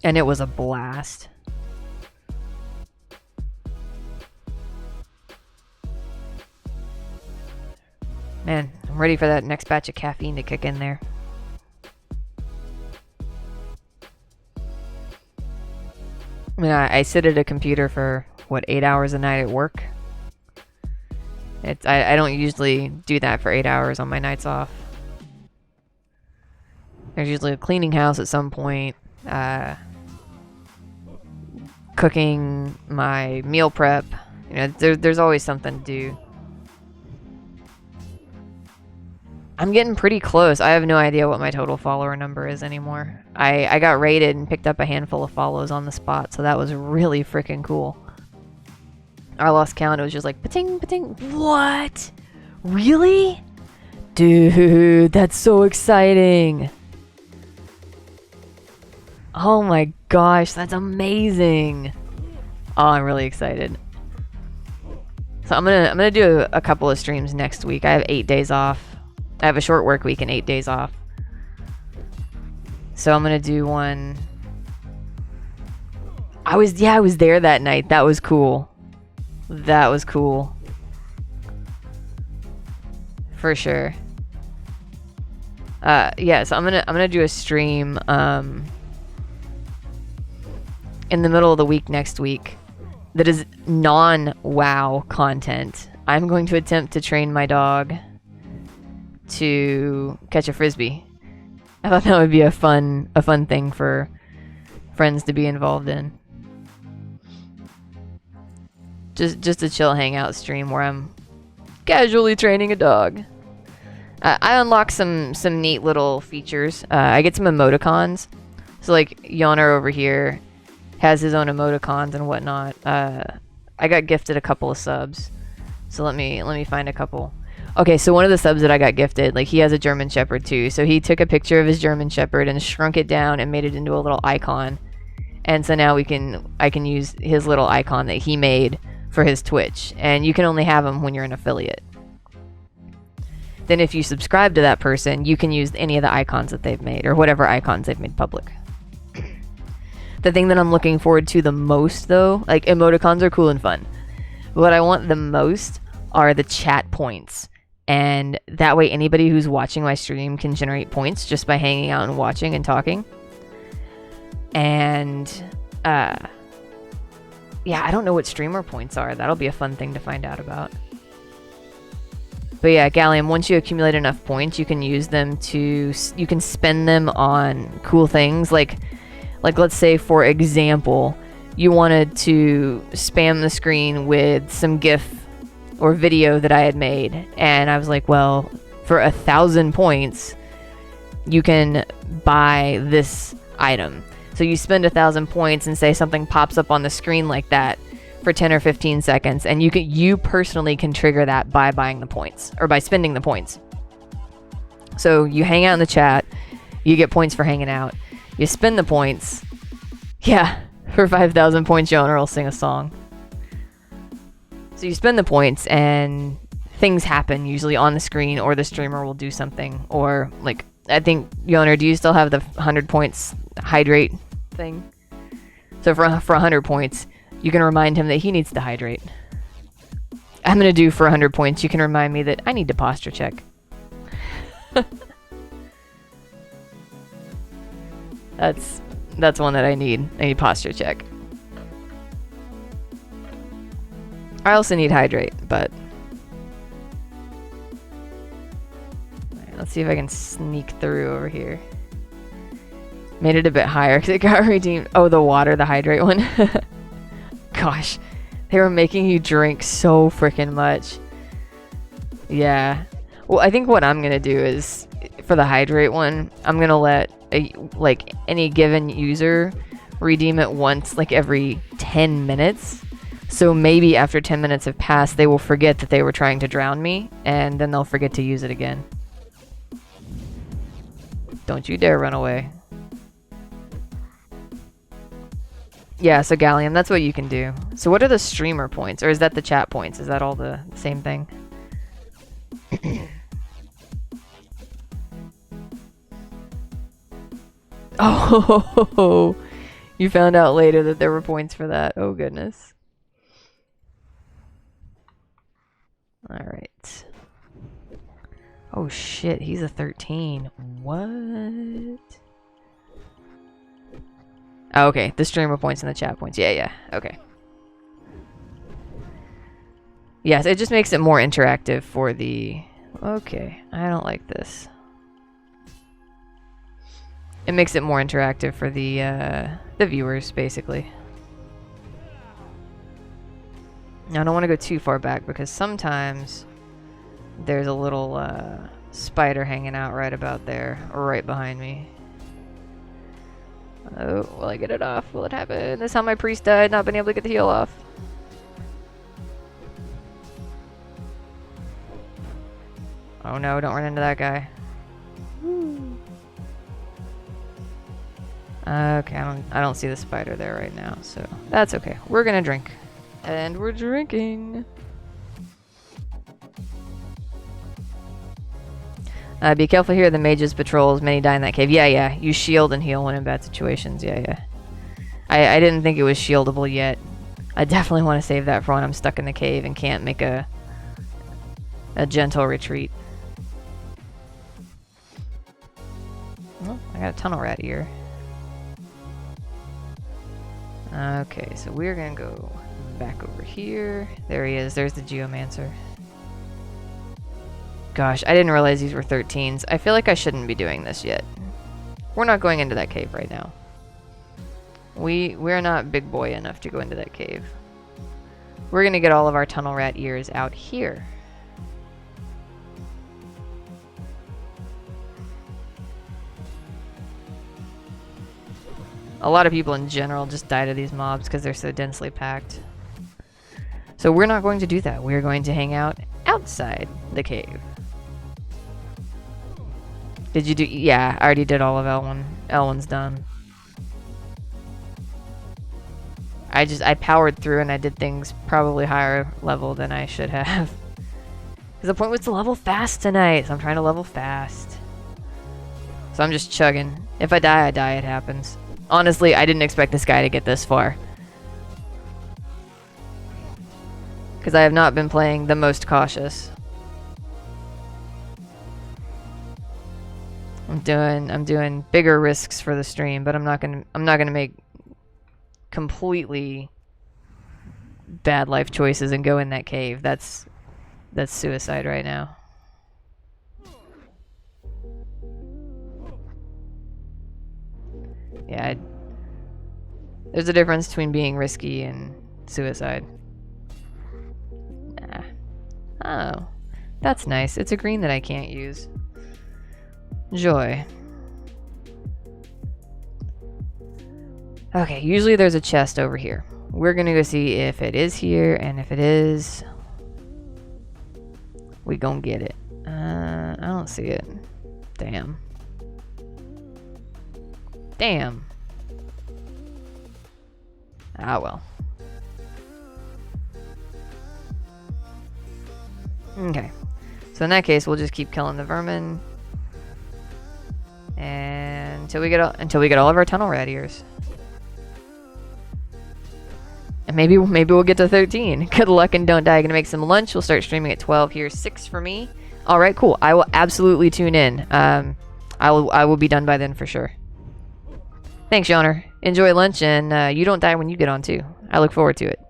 And it was a blast. Man, I'm ready for that next batch of caffeine to kick in there. I mean, I sit at a computer for, 8 hours a night at work? I don't usually do that for 8 hours on my nights off. There's usually a cleaning house at some point, cooking my meal prep. You know, there's always something to do. I'm getting pretty close. I have no idea what my total follower number is anymore. I got rated and picked up a handful of follows on the spot, so that was really freaking cool. I lost count. It was just like, pating, pating. What? Really? Dude, that's so exciting. Oh my gosh, that's amazing. Oh, I'm really excited. So I'm gonna do a couple of streams next week. I have 8 days off. I have a short work week and 8 days off. So I'm gonna do one. I was there that night. That was cool. That was cool. For sure. Yeah, so I'm gonna do a stream in the middle of the week next week that is non-WoW content. I'm going to attempt to train my dog to catch a frisbee. I thought that would be a fun thing for friends to be involved in. Just a chill hangout stream where I'm casually training a dog. I unlock some neat little features. I get some emoticons. So like Yawner over here has his own emoticons and whatnot. I got gifted a couple of subs. So let me find a couple. Okay, so one of the subs that I got gifted, like, he has a German Shepherd too. So he took a picture of his German Shepherd and shrunk it down and made it into a little icon. And so now I can use his little icon that he made for his Twitch. And you can only have him when you're an affiliate. Then if you subscribe to that person, you can use any of the icons that they've made, or whatever icons they've made public. The thing that I'm looking forward to the most, though, like, emoticons are cool and fun. What I want the most are the chat points. And that way anybody who's watching my stream can generate points just by hanging out and watching and talking. And, yeah, I don't know what streamer points are. That'll be a fun thing to find out about. But yeah, Gallium, once you accumulate enough points, you can use them you can spend them on cool things. Like let's say, for example, you wanted to spam the screen with some GIF or video that I had made, and I was like, well, for 1,000 points you can buy this item. So you spend 1,000 points and say something pops up on the screen like that for 10 or 15 seconds, and you personally can trigger that by buying the points, or by spending the points. So you hang out in the chat, you get points for hanging out, you spend the points, yeah, for 5,000 points Yawner will sing a song. So you spend the points and things happen usually on the screen, or the streamer will do something. Or, like, I think, Yawner, do you still have the 100 points hydrate thing? So for 100 points, you can remind him that he needs to hydrate. I'm going to do for 100 points, you can remind me that I need to posture check. That's one that I need. I need posture check. I also need hydrate, but... Let's see if I can sneak through over here. Made it a bit higher because it got redeemed. Oh, the water, the hydrate one. Gosh, they were making you drink so freaking much. Yeah. Well, I think what I'm gonna do is, for the hydrate one, I'm gonna let like any given user redeem it once, like every 10 minutes. So maybe after 10 minutes have passed, they will forget that they were trying to drown me, and then they'll forget to use it again. Don't you dare run away. Yeah, so Gallium, that's what you can do. So what are the streamer points? Or is that the chat points? Is that all the same thing? Oh, you found out later that there were points for that. Oh, goodness. Alright. Oh, shit. He's a 13. What? Oh, okay. The streamer points and the chat points. Yeah, yeah. Okay. Yes, it just makes it more interactive for the... Okay. I don't like this. It makes it more interactive for the viewers, basically. Now, I don't want to go too far back because sometimes there's a little spider hanging out right about there, right behind me. Oh, will I get it off? Will it happen? This is how my priest died, not being able to get the heal off. Oh no, don't run into that guy. Okay, I don't see the spider there right now, so that's okay. We're gonna drink. And we're drinking. Be careful here, the mages patrols, many die in that cave. Yeah, yeah, you shield and heal when in bad situations, yeah, yeah. I didn't think it was shieldable yet. I definitely want to save that for when I'm stuck in the cave and can't make a gentle retreat. Well, I got a tunnel rat ear. Okay, so we're gonna go back over here. There he is. There's the Geomancer. Gosh, I didn't realize these were 13s. I feel like I shouldn't be doing this yet. We're not going into that cave right now. We're not big boy enough to go into that cave. We're gonna get all of our tunnel rat ears out here. A lot of people in general just die to these mobs because they're so densely packed. So we're not going to do that. We're going to hang out outside the cave. Did you do... Yeah, I already did all of L1. L1's done. I powered through and I did things probably higher level than I should have. Because the point was to level fast tonight, so I'm trying to level fast. So I'm just chugging. If I die, I die. It happens. Honestly, I didn't expect this guy to get this far. Because I have not been playing the most cautious. I'm doing bigger risks for the stream, but I'm not gonna make completely bad life choices and go in that cave. That's suicide right now. Yeah, there's a difference between being risky and suicide. Nah. Oh, that's nice. It's a green that I can't use. Joy. Okay, usually there's a chest over here. We're gonna go see if it is here, and if it is, we gonna get it. I don't see it. Damn. Damn. Ah, well. Okay. So in that case, we'll just keep killing the vermin. And until we get all of our tunnel rat ears. And maybe we'll get to 13. Good luck and don't die. Gonna make some lunch. We'll start streaming at 12 here. 6 for me. All right, cool. I will absolutely tune in. I will be done by then for sure. Thanks, Yawner. Enjoy lunch, and you don't die when you get on too. I look forward to it.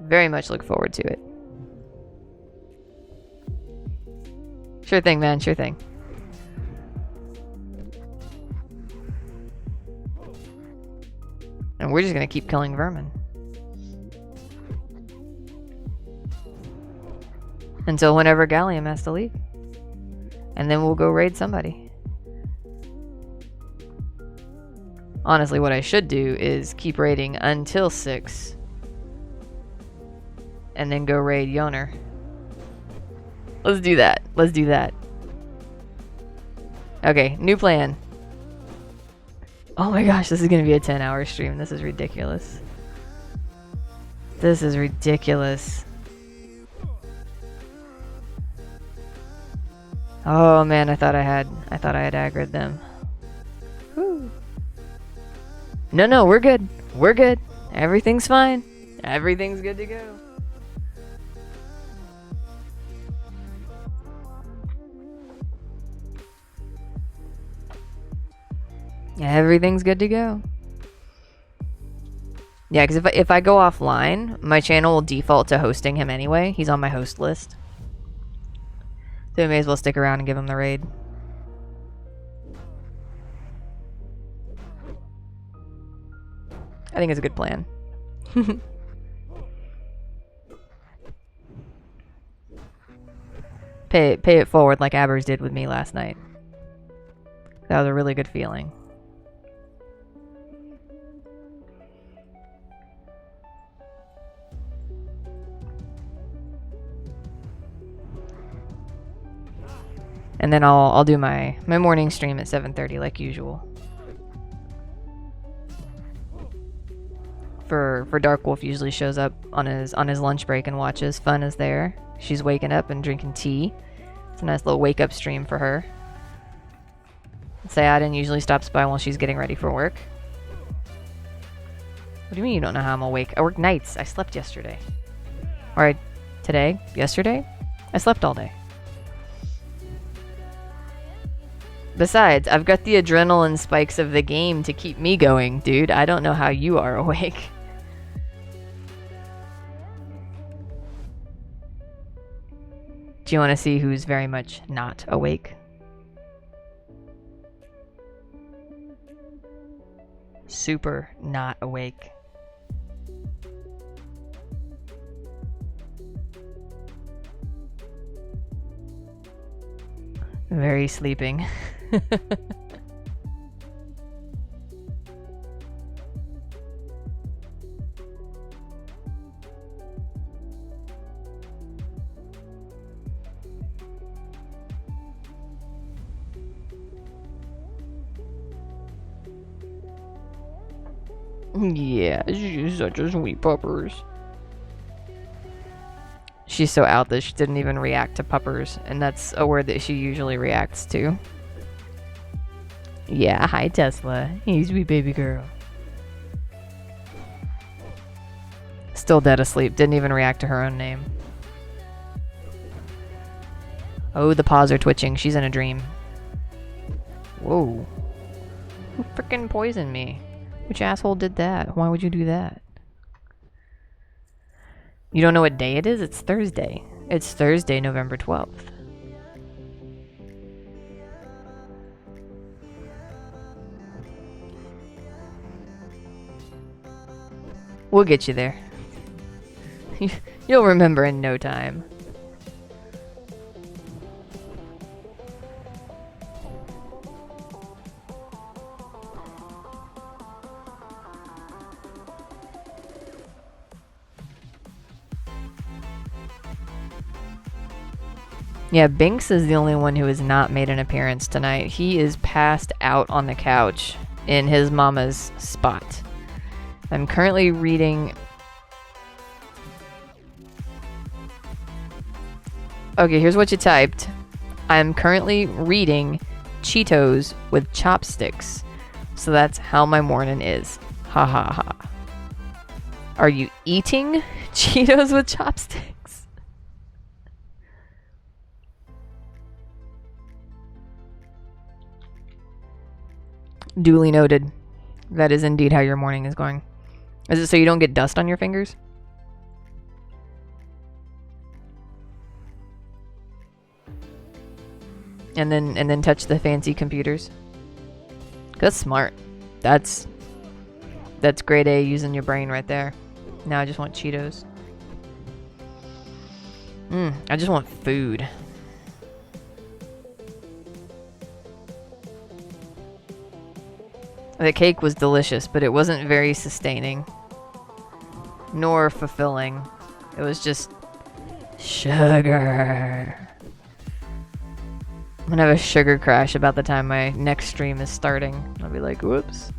Very much look forward to it. Sure thing, man. Sure thing. And we're just gonna keep killing vermin. Until whenever Gallium has to leave. And then we'll go raid somebody. Honestly, what I should do is keep raiding until 6. And then go raid Yoner. Let's do that. Let's do that. Okay, new plan. Oh my gosh, this is gonna be a 10-hour stream. This is ridiculous. This is ridiculous. Oh man, I thought I had aggroed them. Whew. No, we're good. We're good. Everything's fine. Everything's good to go. Everything's good to go. Yeah, because if I go offline, my channel will default to hosting him anyway. He's on my host list. So we may as well stick around and give him the raid. I think it's a good plan. Pay it forward like Abbers did with me last night. That was a really good feeling. And then I'll do my morning stream at 7:30 like usual. For Dark Wolf usually shows up on his lunch break and watches. Fun is there. She's waking up and drinking tea. It's a nice little wake up stream for her. Sayadin usually stops by while she's getting ready for work. What do you mean you don't know how I'm awake? I work nights. I slept yesterday. Alright, today? Yesterday? I slept all day. Besides, I've got the adrenaline spikes of the game to keep me going, dude. I don't know how you are awake. Do you want to see who's very much not awake? Super not awake. Very sleeping. Yeah, she's such a sweet puppers. She's so out that she didn't even react to puppers, and that's a word that she usually reacts to. Yeah, hi Tesla. Hey, sweet baby girl. Still dead asleep, didn't even react to her own name. Oh, the paws are twitching. She's in a dream. Whoa. Who frickin' poisoned me? Which asshole did that? Why would you do that? You don't know what day it is? It's Thursday. It's Thursday, November 12th. We'll get you there. You'll remember in no time. Yeah, Binks is the only one who has not made an appearance tonight. He is passed out on the couch in his mama's spot. I'm currently reading... Okay, here's what you typed. I'm currently reading Cheetos with chopsticks. So that's how my morning is. Ha ha ha. Are you eating Cheetos with chopsticks? Duly noted. That is indeed how your morning is going. Is it so you don't get dust on your fingers? And then touch the fancy computers? That's smart. That's That's grade A using your brain right there. Now I just want Cheetos. I just want food. The cake was delicious, but it wasn't very sustaining. Nor fulfilling. It was just sugar. I'm gonna have a sugar crash about the time my next stream is starting. I'll be like, whoops.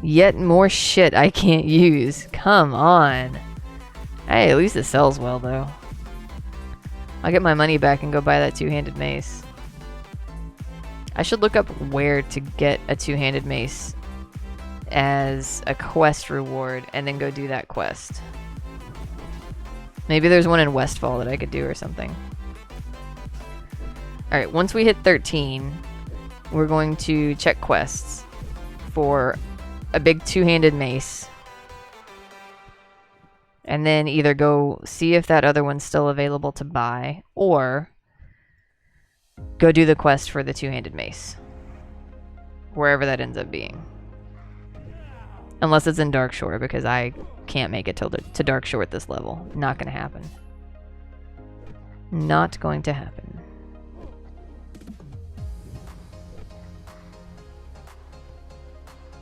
Yet more shit I can't use. Come on. Hey, at least it sells well, though. I'll get my money back and go buy that two-handed mace. I should look up where to get a two-handed mace as a quest reward and then go do that quest. Maybe there's one in Westfall that I could do or something. Alright, once we hit 13, we're going to check quests for a big two-handed mace. And then either go see if that other one's still available to buy, or go do the quest for the two-handed mace. Wherever that ends up being. Unless it's in Darkshore, because I can't make it to Darkshore at this level. Not gonna happen. Not going to happen.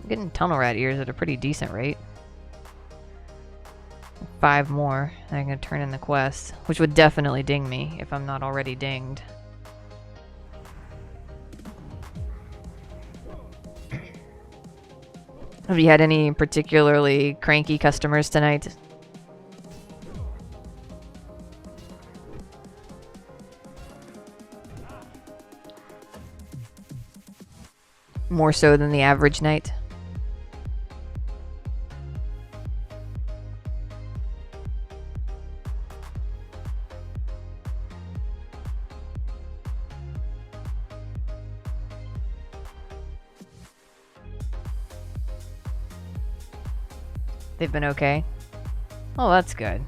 I'm getting tunnel rat ears at a pretty decent rate. 5 more, and I'm gonna turn in the quest, which would definitely ding me if I'm not already dinged. Have you had any particularly cranky customers tonight? More so than the average night? They've been okay? Oh, that's good.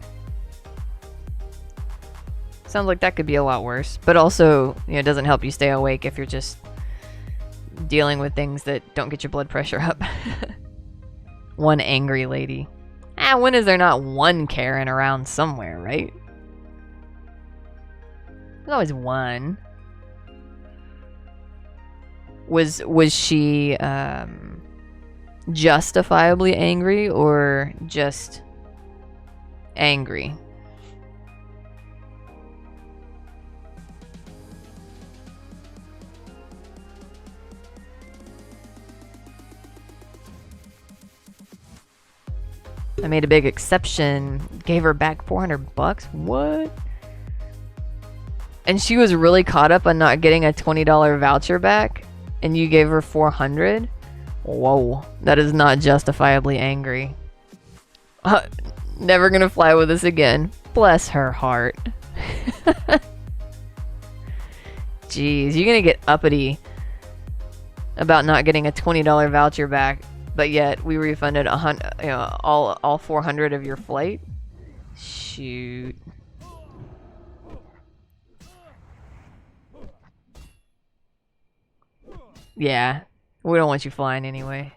Sounds like that could be a lot worse. But also, you know, it doesn't help you stay awake if you're just dealing with things that don't get your blood pressure up. One angry lady. When is there not one Karen around somewhere, right? There's always one. Was she, justifiably angry or just angry? I made a big exception. Gave her back $400. What? And she was really caught up on not getting a $20 voucher back, and you gave her $400? Whoa, that is not justifiably angry. Never gonna fly with us again. Bless her heart. Jeez, you're gonna get uppity about not getting a $20 voucher back, but yet we refunded all 400 of your flight? Shoot. Yeah. We don't want you flying anyway.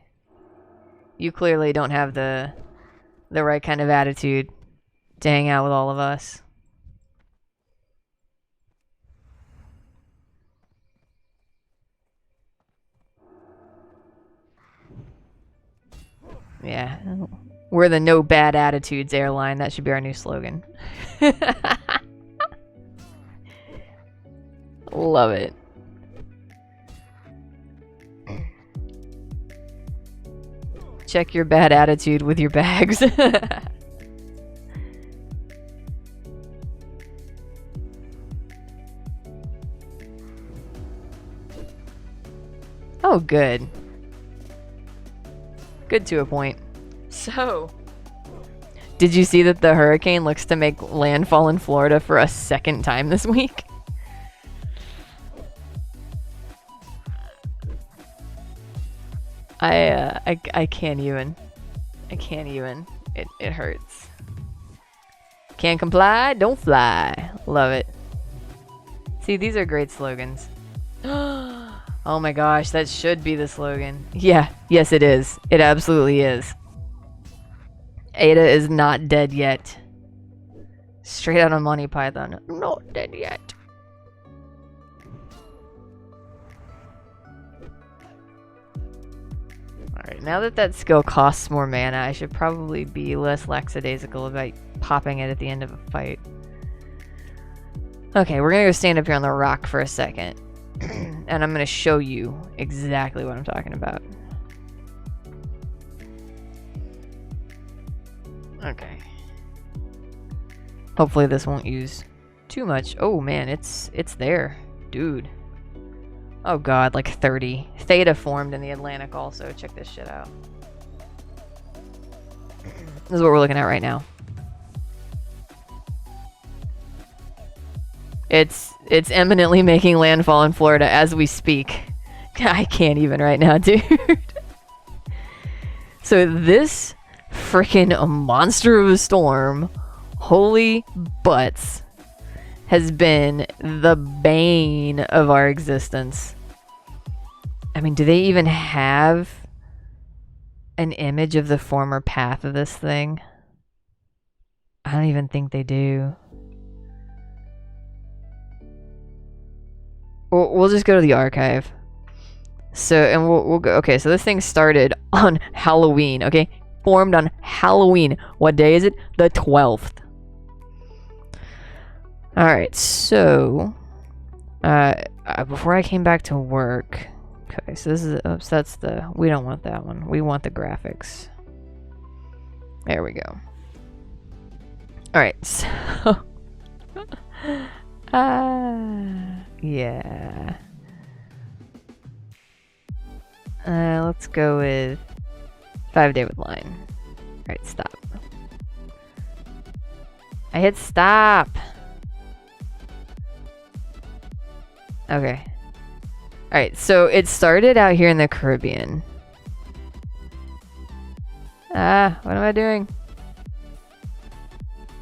You clearly don't have the right kind of attitude to hang out with all of us. Yeah. We're the no bad attitudes airline. That should be our new slogan. Love it. Check your bad attitude with your bags. Oh, good. Good to a point. So, did you see that the hurricane looks to make landfall in Florida for a second time this week? I can't even. I can't even. It hurts. Can't comply, don't fly. Love it. See, these are great slogans. Oh my gosh, that should be the slogan. Yeah, yes it is. It absolutely is. Ada is not dead yet. Straight out of Monty Python. Not dead yet. Alright, now that that skill costs more mana, I should probably be less lackadaisical about popping it at the end of a fight. Okay, we're gonna go stand up here on the rock for a second. And I'm gonna show you exactly what I'm talking about. Okay. Hopefully this won't use too much. Oh man, it's there. Dude. Oh god, like 30. Theta formed in the Atlantic also. Check this shit out. This is what we're looking at right now. It's imminently making landfall in Florida as we speak. I can't even right now, dude. So this freaking monster of a storm, holy butts, has been the bane of our existence. I mean, do they even have an image of the former path of this thing? I don't even think they do. We'll just go to the archive. So, and we'll go. Okay, so this thing started on Halloween, okay? Formed on Halloween. What day is it? The 12th. Alright, so before I came back to work. Okay, so this is, oops, that's the, we don't want that one. We want the graphics. There we go. Alright, so yeah. Let's go with 5-day with line. Alright, stop. I hit stop! Okay. Alright, so it started out here in the Caribbean. What am I doing?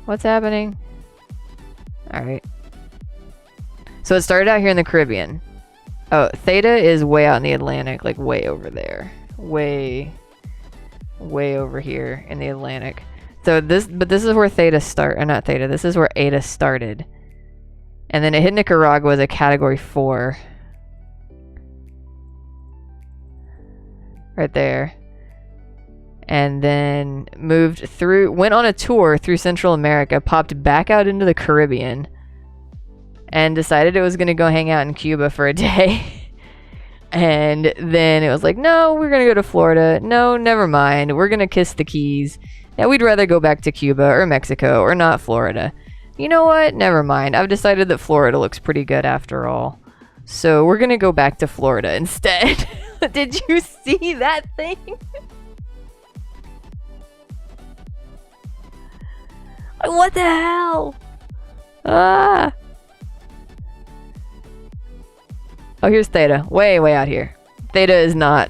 What's happening? Alright. So it started out here in the Caribbean. Oh, Theta is way out in the Atlantic, like way over there. Way over here in the Atlantic. So this is where Theta not Theta, this is where Ada started. And then it hit Nicaragua as a category 4. Right there. And then moved through, went on a tour through Central America, popped back out into the Caribbean, and decided it was going to go hang out in Cuba for a day. And then it was like, no, we're going to go to Florida. No, never mind. We're going to kiss the Keys. Yeah, we'd rather go back to Cuba or Mexico or not Florida. You know what? Never mind. I've decided that Florida looks pretty good after all. So we're going to go back to Florida instead. Did you see that thing? What the hell? Ah! Oh, here's Theta. Way out here. Theta is not...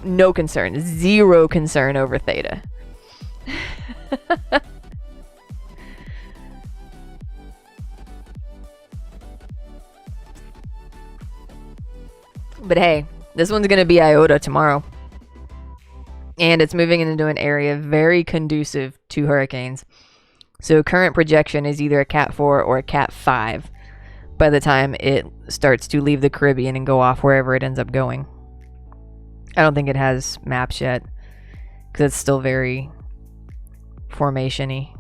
no concern. Zero concern over Theta. But hey, this one's going to be Iota tomorrow. And it's moving into an area very conducive to hurricanes. So current projection is either a Cat 4 or a Cat 5 by the time it starts to leave the Caribbean and go off wherever it ends up going. I don't think it has maps yet, because it's still very formation-y.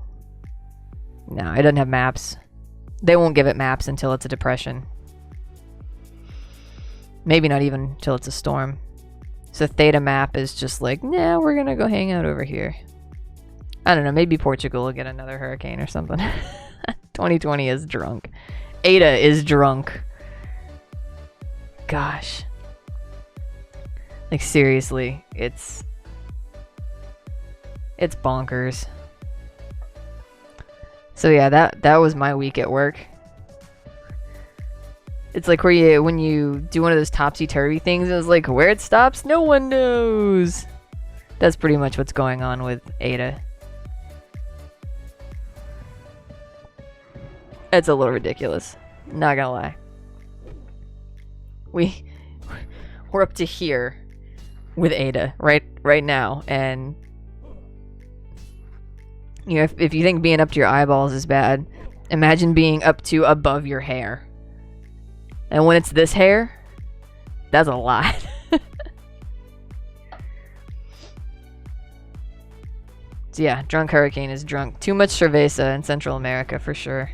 No, it doesn't have maps. They won't give it maps until it's a depression. Maybe not even until it's a storm. So Theta map is just like, nah, we're gonna go hang out over here. I don't know, maybe Portugal will get another hurricane or something. 2020 is drunk. Ada is drunk. Gosh. Like seriously, it's bonkers. So yeah, that was my week at work. It's like when you do one of those topsy-turvy things, it was like, where it stops, no one knows. That's pretty much what's going on with Ada. It's a little ridiculous. Not gonna lie. We're up to here with Ada right now, and you know, if you think being up to your eyeballs is bad, imagine being up to above your hair. And when it's this hair, that's a lot. So yeah, Drunk Hurricane is drunk. Too much cerveza in Central America for sure.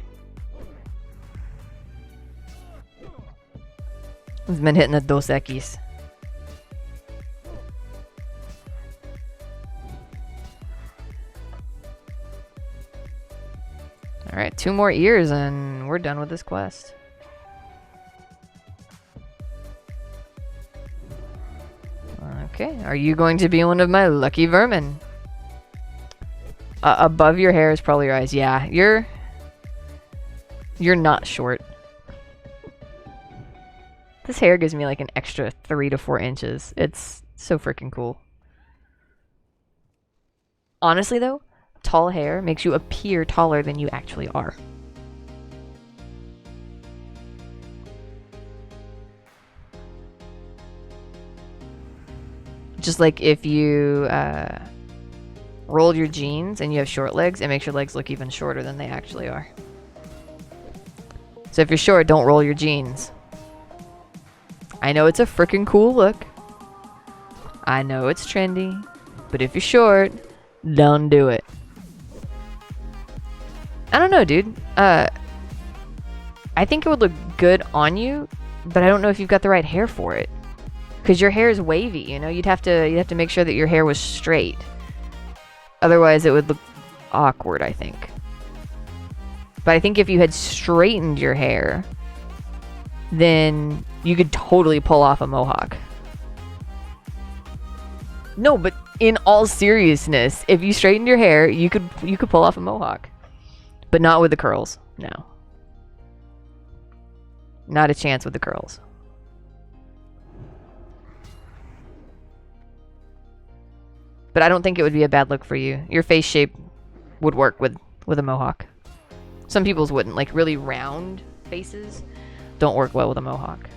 He's been hitting the Dos Equis. Alright, 2 more ears and we're done with this quest. Okay, are you going to be one of my lucky vermin? Above your hair is probably your eyes. Yeah, you're not short. This hair gives me like an extra 3 to 4 inches. It's so freaking cool. Honestly though, tall hair makes you appear taller than you actually are. Just like if you rolled your jeans and you have short legs, it makes your legs look even shorter than they actually are. So if you're short, don't roll your jeans. I know it's a freaking cool look. I know it's trendy. But if you're short, don't do it. I don't know, dude. I think it would look good on you, but I don't know if you've got the right hair for it. Because your hair is wavy, you know? You'd have to make sure that your hair was straight. Otherwise, it would look awkward, I think. But I think if you had straightened your hair, then you could totally pull off a mohawk. No, but in all seriousness, if you straightened your hair, you could pull off a mohawk. But not with the curls. No. Not a chance with the curls. But I don't think it would be a bad look for you. Your face shape would work with a mohawk. Some people's wouldn't. Like really round faces don't work well with a mohawk.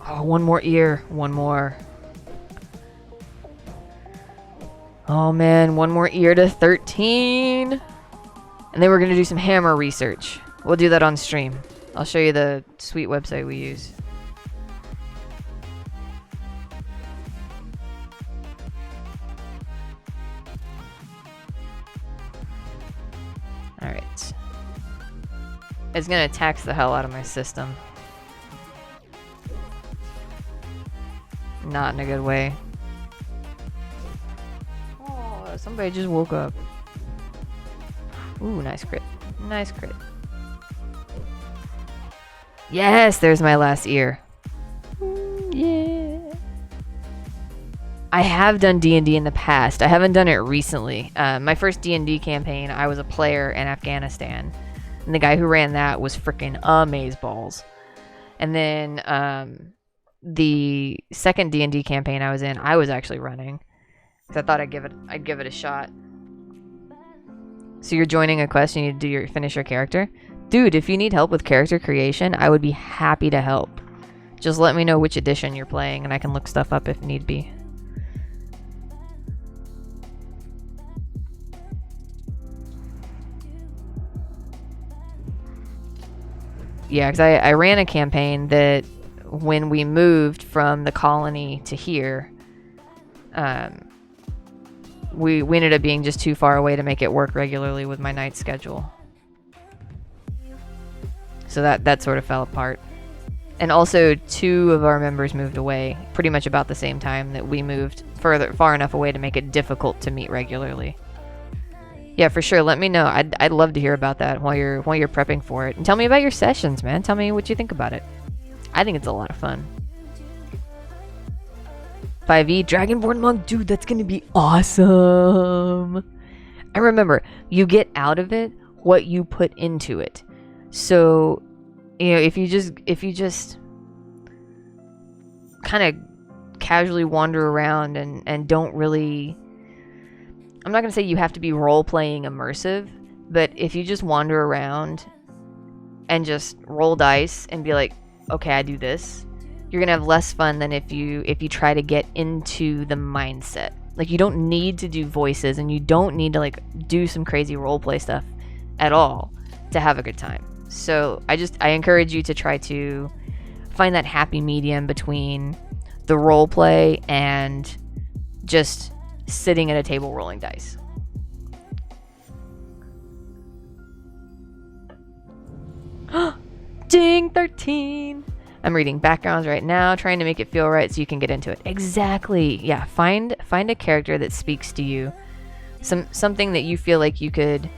Oh, 1 more ear. 1 more. Oh man, 1 more ear to 13. And then we're going to do some hammer research. We'll do that on stream. I'll show you the sweet website we use. Alright. It's going to tax the hell out of my system. Not in a good way. Oh, somebody just woke up. Ooh, nice crit. Nice crit. Yes, there's my last ear. Yeah. I have done D&D in the past. I haven't done it recently. My first D&D campaign, I was a player in Afghanistan. And the guy who ran that was freaking amazeballs. And then the second D&D campaign I was in, I was actually running. Because I thought I'd give it a shot. So you're joining a quest, you need to finish your character? Dude, if you need help with character creation, I would be happy to help. Just let me know which edition you're playing and I can look stuff up if need be. Yeah, because I ran a campaign that when we moved from the colony to here, we ended up being just too far away to make it work regularly with my night schedule. So that sort of fell apart. And also 2 of our members moved away pretty much about the same time that we moved far enough away to make it difficult to meet regularly. Yeah, for sure. Let me know. I'd love to hear about that while you're prepping for it. And tell me about your sessions, man. Tell me what you think about it. I think it's a lot of fun. 5e, Dragonborn Monk. Dude, that's going to be awesome. And remember, you get out of it what you put into it. So, you know, if you just kind of casually wander around and don't really... I'm not going to say you have to be role-playing immersive, but if you just wander around and just roll dice and be like, okay, I do this, you're going to have less fun than if you try to get into the mindset. Like, you don't need to do voices, and you don't need to, like, do some crazy roleplay stuff at all to have a good time. So I encourage you to try to find that happy medium between the roleplay and just sitting at a table rolling dice. Ding, 13. I'm reading backgrounds right now, trying to make it feel right so you can get into it. Exactly. Yeah, find a character that speaks to you. Something that you feel like you could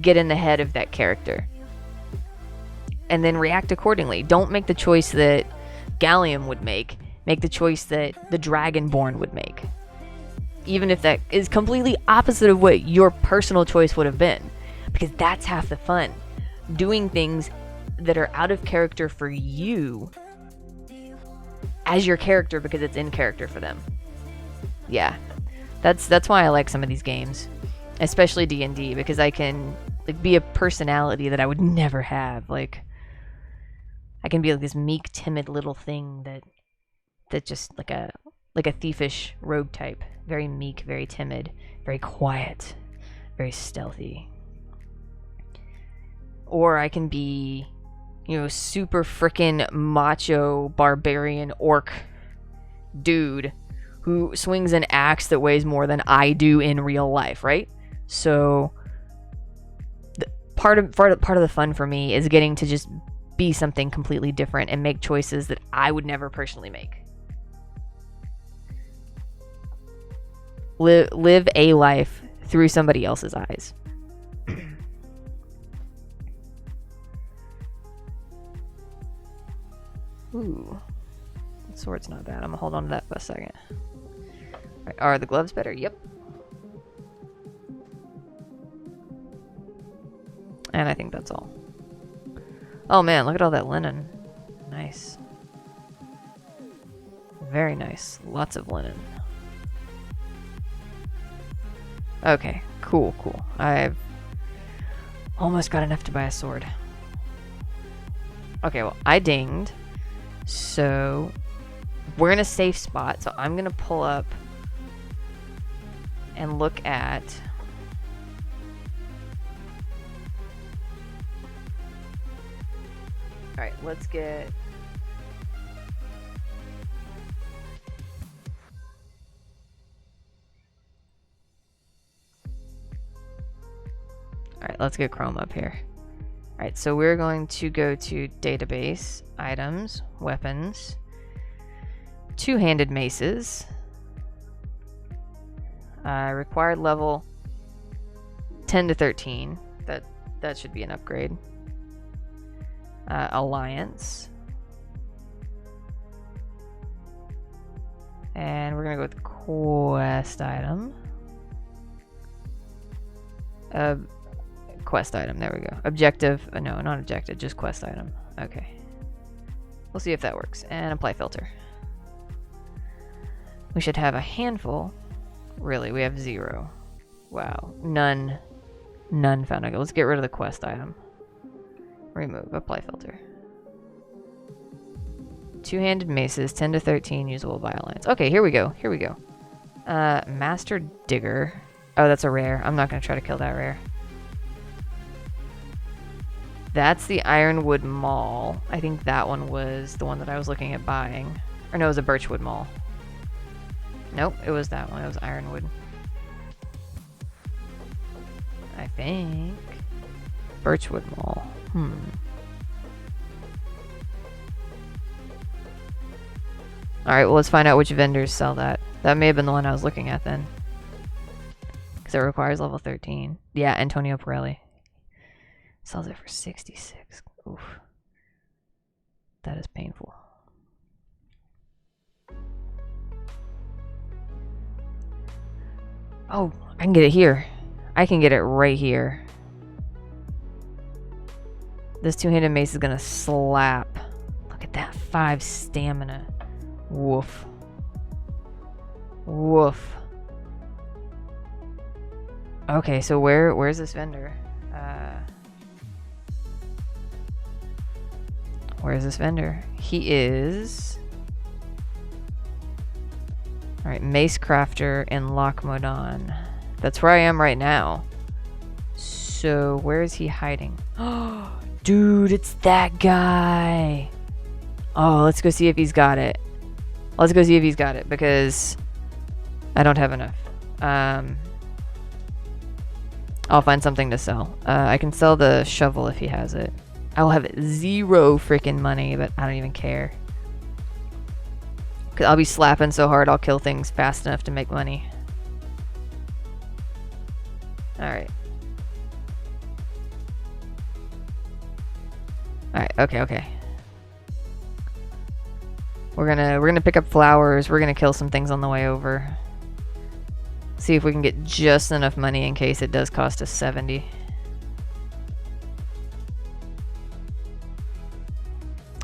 get in the head of that character. And then react accordingly. Don't make the choice that Gallium would make. Make the choice that the Dragonborn would make. Even if that is completely opposite of what your personal choice would have been. Because that's half the fun. Doing things that are out of character for you as your character because it's in character for them. Yeah. That's why I like some of these games. Especially D&D, because I can like be a personality that I would never have. Like, I can be like this meek, timid little thing that just like a thiefish rogue type. Very meek, very timid, very quiet, very stealthy. Or I can be, super frickin' macho barbarian orc dude who swings an axe that weighs more than I do in real life, right? So part of the fun for me is getting to just be something completely different and make choices that I would never personally make. Live a life through somebody else's eyes. Ooh, that sword's not bad. I'm gonna hold on to that for a second. Right, are the gloves better? Yep. And I think that's all. Oh man, look at all that linen. Nice. Very nice. Lots of linen. Okay, cool. I've almost got enough to buy a sword. Okay, well, I dinged. So, we're in a safe spot. So, I'm going to pull up and look at... Alright, let's get... Alright, let's get Chrome up here. Alright, so we're going to go to database, items, weapons, two-handed maces, required level 10 to 13. That should be an upgrade. Alliance. And we're gonna go with quest item. Quest item, there we go. Objective, no, not objective, just quest item. Okay. We'll see if that works. And apply filter. We should have a handful. Really, we have 0. Wow. None found. Okay, let's get rid of the quest item. Remove, apply filter. Two-handed maces, 10 to 13, usable by alliance. Okay, here we go. Master digger. Oh, that's a rare. I'm not gonna try to kill that rare. That's the Ironwood Maul. I think that one was the one that I was looking at buying. Or no, it was a Birchwood Maul. Nope, it was that one. It was Ironwood. I think. Birchwood Maul. Alright, well, let's find out which vendors sell that. That may have been the one I was looking at then. Because it requires level 13. Yeah, Antonio Pirelli. Sells it for 66. Oof. That is painful. Oh, I can get it here. I can get it right here. This two-handed mace is gonna slap. Look at that, 5 stamina. Woof. Woof. Okay, so where's this vendor? Where's this vendor? He is... Alright, Mace Crafter and Lockmodon. That's where I am right now. So, where is he hiding? Oh, dude, it's that guy! Oh, let's go see if he's got it. Let's go see if he's got it, because I don't have enough. I'll find something to sell. I can sell the shovel if he has it. I will have 0 freaking money, but I don't even care. Cause I'll be slapping so hard I'll kill things fast enough to make money. Alright. Alright, okay. We're gonna pick up flowers. We're gonna kill some things on the way over. See if we can get just enough money in case it does cost us 70.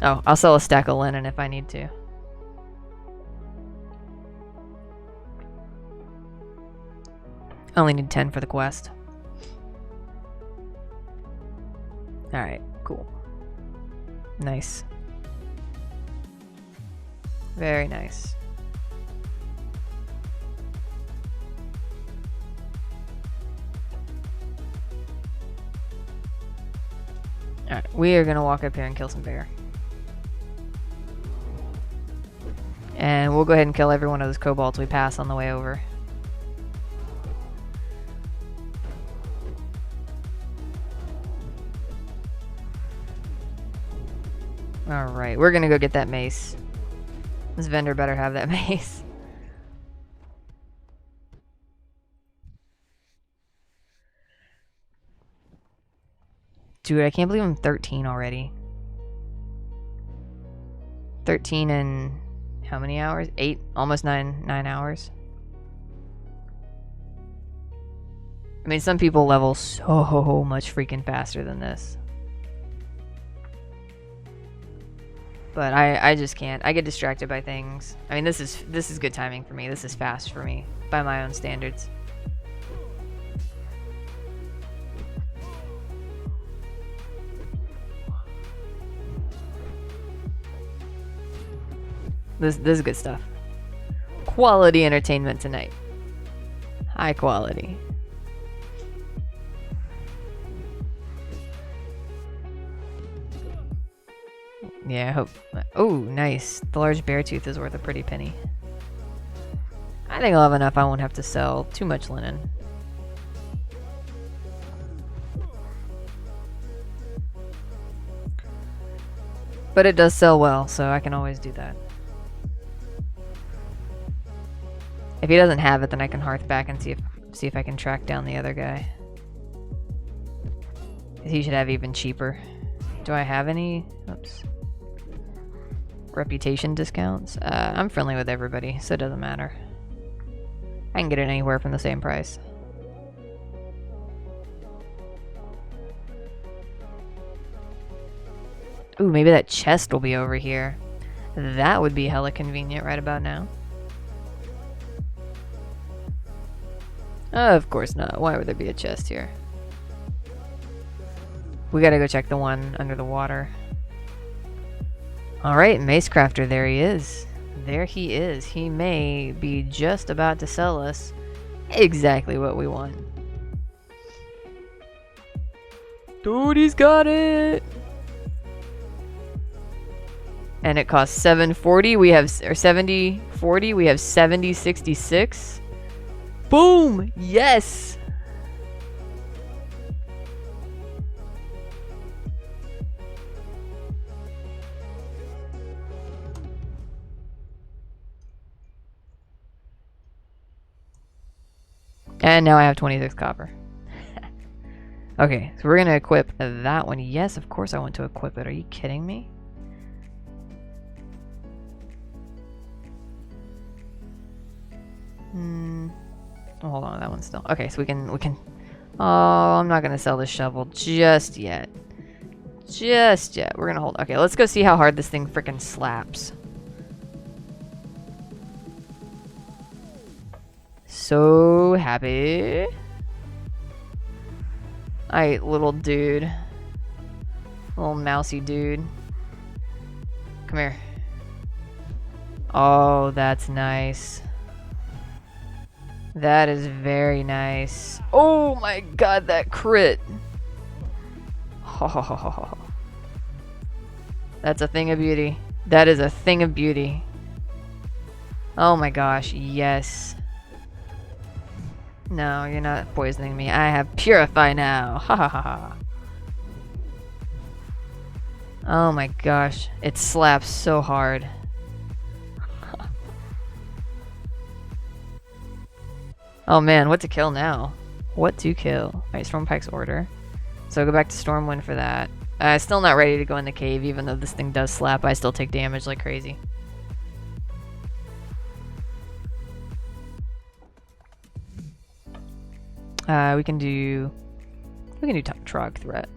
Oh, I'll sell a stack of linen if I need to. I only need 10 for the quest. Alright, cool. Nice. Very nice. Alright, we are gonna walk up here and kill some bear. And we'll go ahead and kill every one of those kobolds we pass on the way over. Alright, we're gonna go get that mace. This vendor better have that mace. Dude, I can't believe I'm 13 already. 13 in how many hours? 8? Almost 9 hours. I mean, some people level so much freaking faster than this. But I just can't. I get distracted by things. I mean, this is good timing for me. This is fast for me by my own standards. This is good stuff. Quality entertainment tonight. High quality. Yeah, I hope... Oh, nice. The large bear tooth is worth a pretty penny. I think I'll have enough. I won't have to sell too much linen. But it does sell well, so I can always do that. If he doesn't have it, then I can hearth back and see if I can track down the other guy. He should have even cheaper. Do I have any? Oops. Reputation discounts? I'm friendly with everybody, so it doesn't matter. I can get it anywhere from the same price. Ooh, maybe that chest will be over here. That would be hella convenient right about now. Of course not. Why would there be a chest here? We gotta go check the one under the water. Alright, Mace Crafter, there he is. There he is. He may be just about to sell us exactly what we want. Dude, he's got it! And it costs 740. We have, or 7040. We have 7066. Boom! Yes! And now I have 26 copper. Okay, so we're gonna equip that one. Yes, of course I want to equip it. Are you kidding me? Oh, hold on, that one's still. Okay, so we can. Oh, I'm not gonna sell this shovel just yet. Just yet. We're gonna hold. Okay, let's go see how hard this thing freaking slaps. So happy. Alright, little dude. Little mousy dude. Come here. Oh, that's nice. That is very nice. Oh my god, that crit. Oh, that's a thing of beauty. That is a thing of beauty. Oh my gosh, yes. No, you're not poisoning me. I have Purify now. Ha ha ha ha. Oh my gosh, it slaps so hard. Oh man, what to kill now? What to kill? Alright, Stormpike's order. So go back to Stormwind for that. Still not ready to go in the cave, even though this thing does slap. I still take damage like crazy. We can do Trog Threat.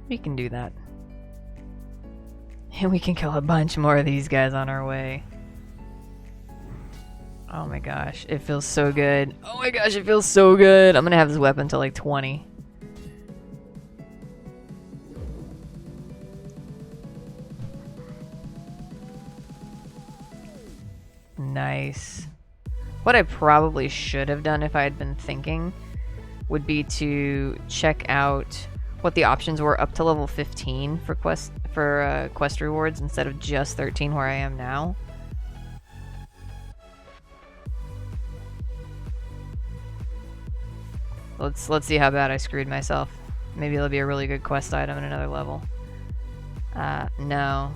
We can do that. And we can kill a bunch more of these guys on our way. Oh my gosh, it feels so good. Oh my gosh, it feels so good. I'm gonna have this weapon until like 20. Nice. What I probably should have done if I had been thinking would be to check out what the options were up to level 15 for quest rewards instead of just 13 where I am now. Let's see how bad I screwed myself. Maybe it'll be a really good quest item in another level. No.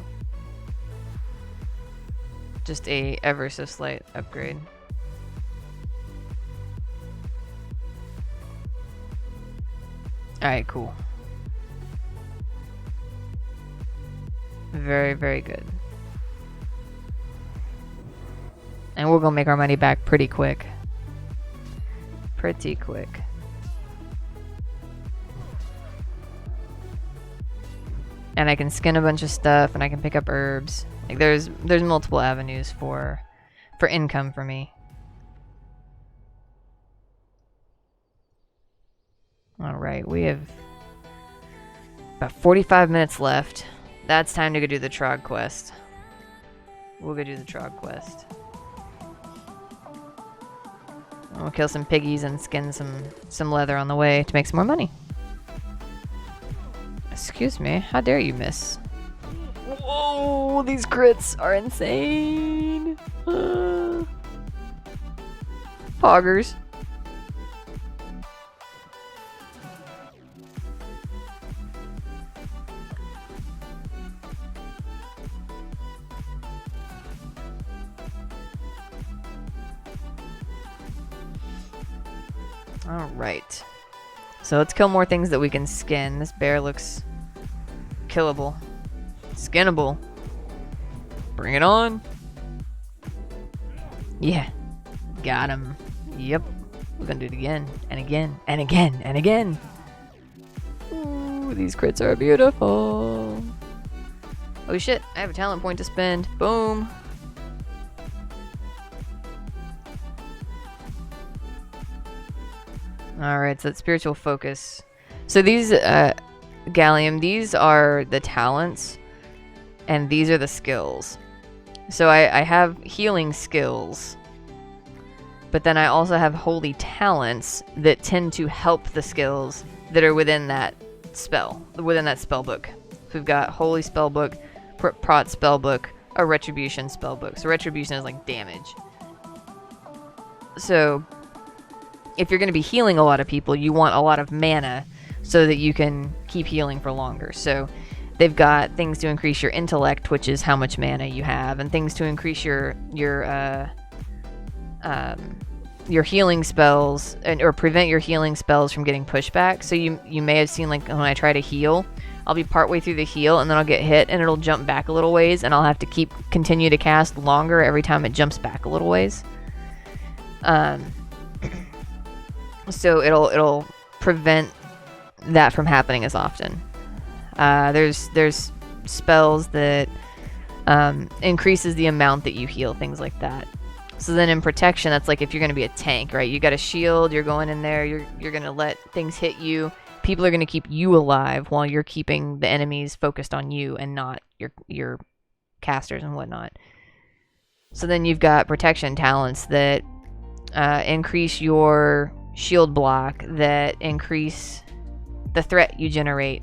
Just a ever so slight upgrade. Alright, cool. Very, very good. And we're gonna make our money back pretty quick. Pretty quick. And I can skin a bunch of stuff, and I can pick up herbs. Like there's multiple avenues for income for me. All right, we have about 45 minutes left. That's time to go do the Trog quest. We'll go do the Trog quest. We'll kill some piggies and skin some leather on the way to make some more money. Excuse me, how dare you miss? Whoa, these crits are insane. Poggers. Alright. So let's kill more things that we can skin. This bear looks killable. Skinnable. Bring it on. Yeah. Got him. Yep. We're gonna do it again. And again. And again. And again. Ooh, these crits are beautiful. Oh shit. I have a talent point to spend. Boom. Alright, so that's spiritual focus. So these, Gallium, these are the talents, and these are the skills. So I have healing skills, but then I also have holy talents that tend to help the skills that are within that spell, within that spell book. So we've got holy spell book, prot spell book, a retribution spell book. So retribution is like damage. So if you're going to be healing a lot of people, you want a lot of mana so that you can keep healing for longer. So they've got things to increase your intellect, which is how much mana you have, and things to increase your healing spells or prevent your healing spells from getting pushed back. So you may have seen, like, when I try to heal, I'll be partway through the heal and then I'll get hit and it'll jump back a little ways, and I'll have to continue to cast longer every time it jumps back a little ways. So it'll prevent that from happening as often. There's spells that increases the amount that you heal, things like that. So then in protection, that's like if you're going to be a tank, right? You got a shield, you're going in there, you're going to let things hit you. People are going to keep you alive while you're keeping the enemies focused on you and not your casters and whatnot. So then you've got protection talents that increase your shield block, that increase the threat you generate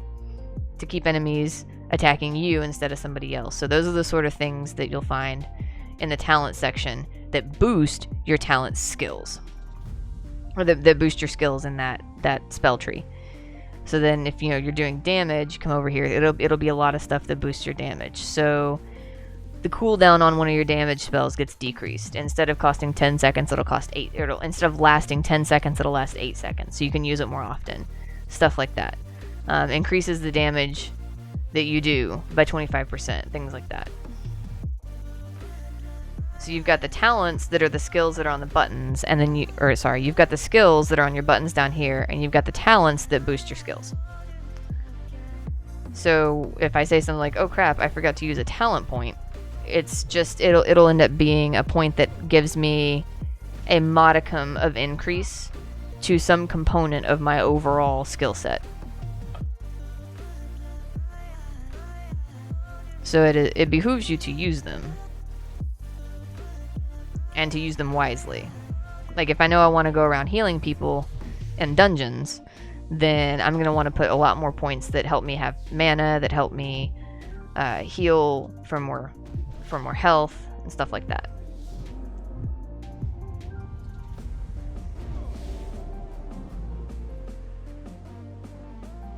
to keep enemies attacking you instead of somebody else. So those are the sort of things that you'll find in the talent section that boost your talent skills, or that boost your skills in that spell tree. So then if you're doing damage, come over here, it'll be a lot of stuff that boosts your damage. So the cooldown on one of your damage spells gets decreased. Instead of costing 10 seconds, it'll cost 8. Instead of lasting 10 seconds, it'll last 8 seconds. So you can use it more often. Stuff like that. Increases the damage that you do by 25%. Things like that. So you've got the talents that are the skills that are on the buttons, and then you've got the skills that are on your buttons down here, and you've got the talents that boost your skills. So if I say something like, oh crap, I forgot to use a talent point, it's just, it'll end up being a point that gives me a modicum of increase to some component of my overall skill set. So it behooves you to use them. And to use them wisely. Like if I know I want to go around healing people in dungeons, then I'm going to want to put a lot more points that help me have mana, that help me heal for more health and stuff like that.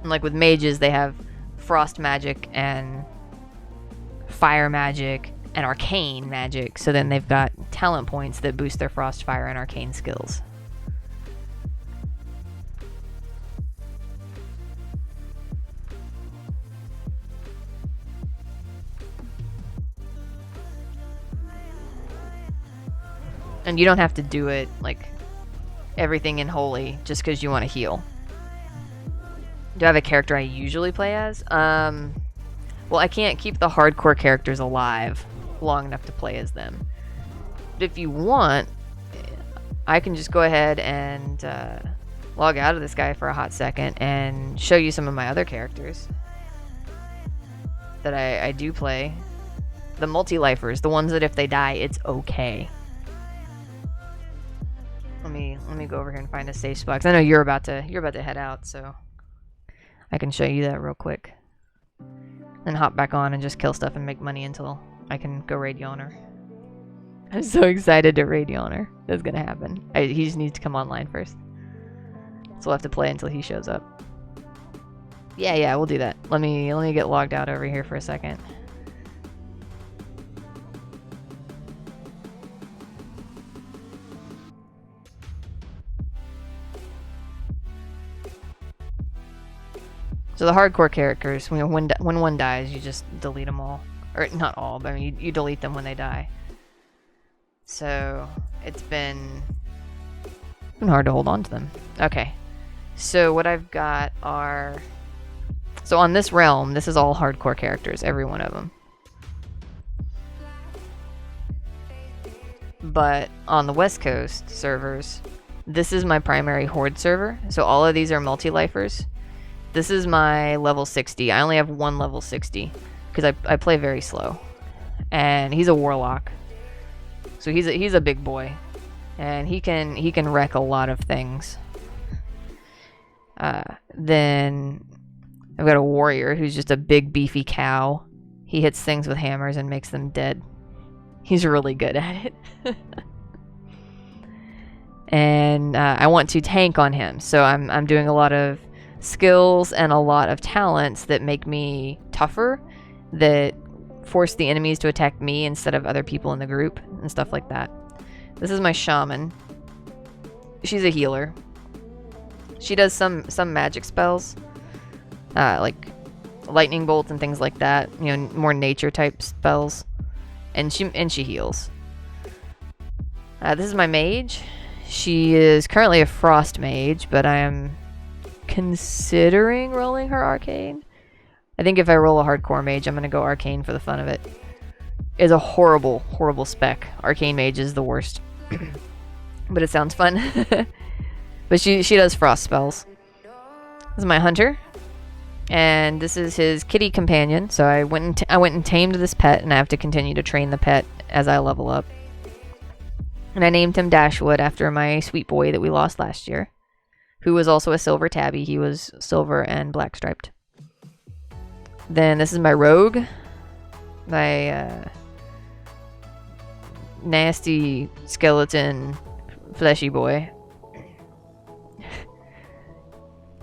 And like with mages, they have frost magic and fire magic and arcane magic, so then they've got talent points that boost their frost, fire, and arcane skills. And you don't have to do it like everything in holy just because you want to heal. Do I have a character I usually play as? Well, I can't keep the hardcore characters alive long enough to play as them. But if you want, I can just go ahead and log out of this guy for a hot second and show you some of my other characters that I do play. The multi-lifers, the ones that if they die, it's okay. Let me go over here and find a safe spot, 'cause I know you're about to head out, so I can show you that real quick. And hop back on and just kill stuff and make money until I can go raid Yawner. I'm so excited to raid Yawner. That's gonna happen. He just needs to come online first. So we'll have to play until he shows up. Yeah, we'll do that. Let me get logged out over here for a second. So the hardcore characters, when one dies, you just delete them all. Or not all, but I mean, you delete them when they die. So it's been hard to hold on to them. Okay. So what I've got are... So on this realm, this is all hardcore characters, every one of them. But on the West Coast servers, this is my primary horde server. So all of these are multi-lifers. This is my level 60. I only have one level 60 because I play very slow. And he's a warlock. So he's a big boy. And he can wreck a lot of things. Then I've got a warrior who's just a big beefy cow. He hits things with hammers and makes them dead. He's really good at it. And I want to tank on him. So I'm doing a lot of skills and a lot of talents that make me tougher, that force the enemies to attack me instead of other people in the group and stuff like that. This is my shaman. She's a healer. She does some magic spells, like lightning bolts and things like that, you know, more nature type spells, and she heals. This is my mage. She is currently a frost mage, but I am considering rolling her arcane. I think if I roll a hardcore mage, I'm gonna go arcane for the fun of it. is a horrible, horrible spec. Arcane Mage is the worst. But it sounds fun. But she does frost spells. This is my hunter. And this is his kitty companion. So I went and tamed this pet, and I have to continue to train the pet as I level up. And I named him Dashwood after my sweet boy that we lost last year, who was also a silver tabby. He was silver and black striped. Then this is my rogue. My nasty skeleton fleshy boy.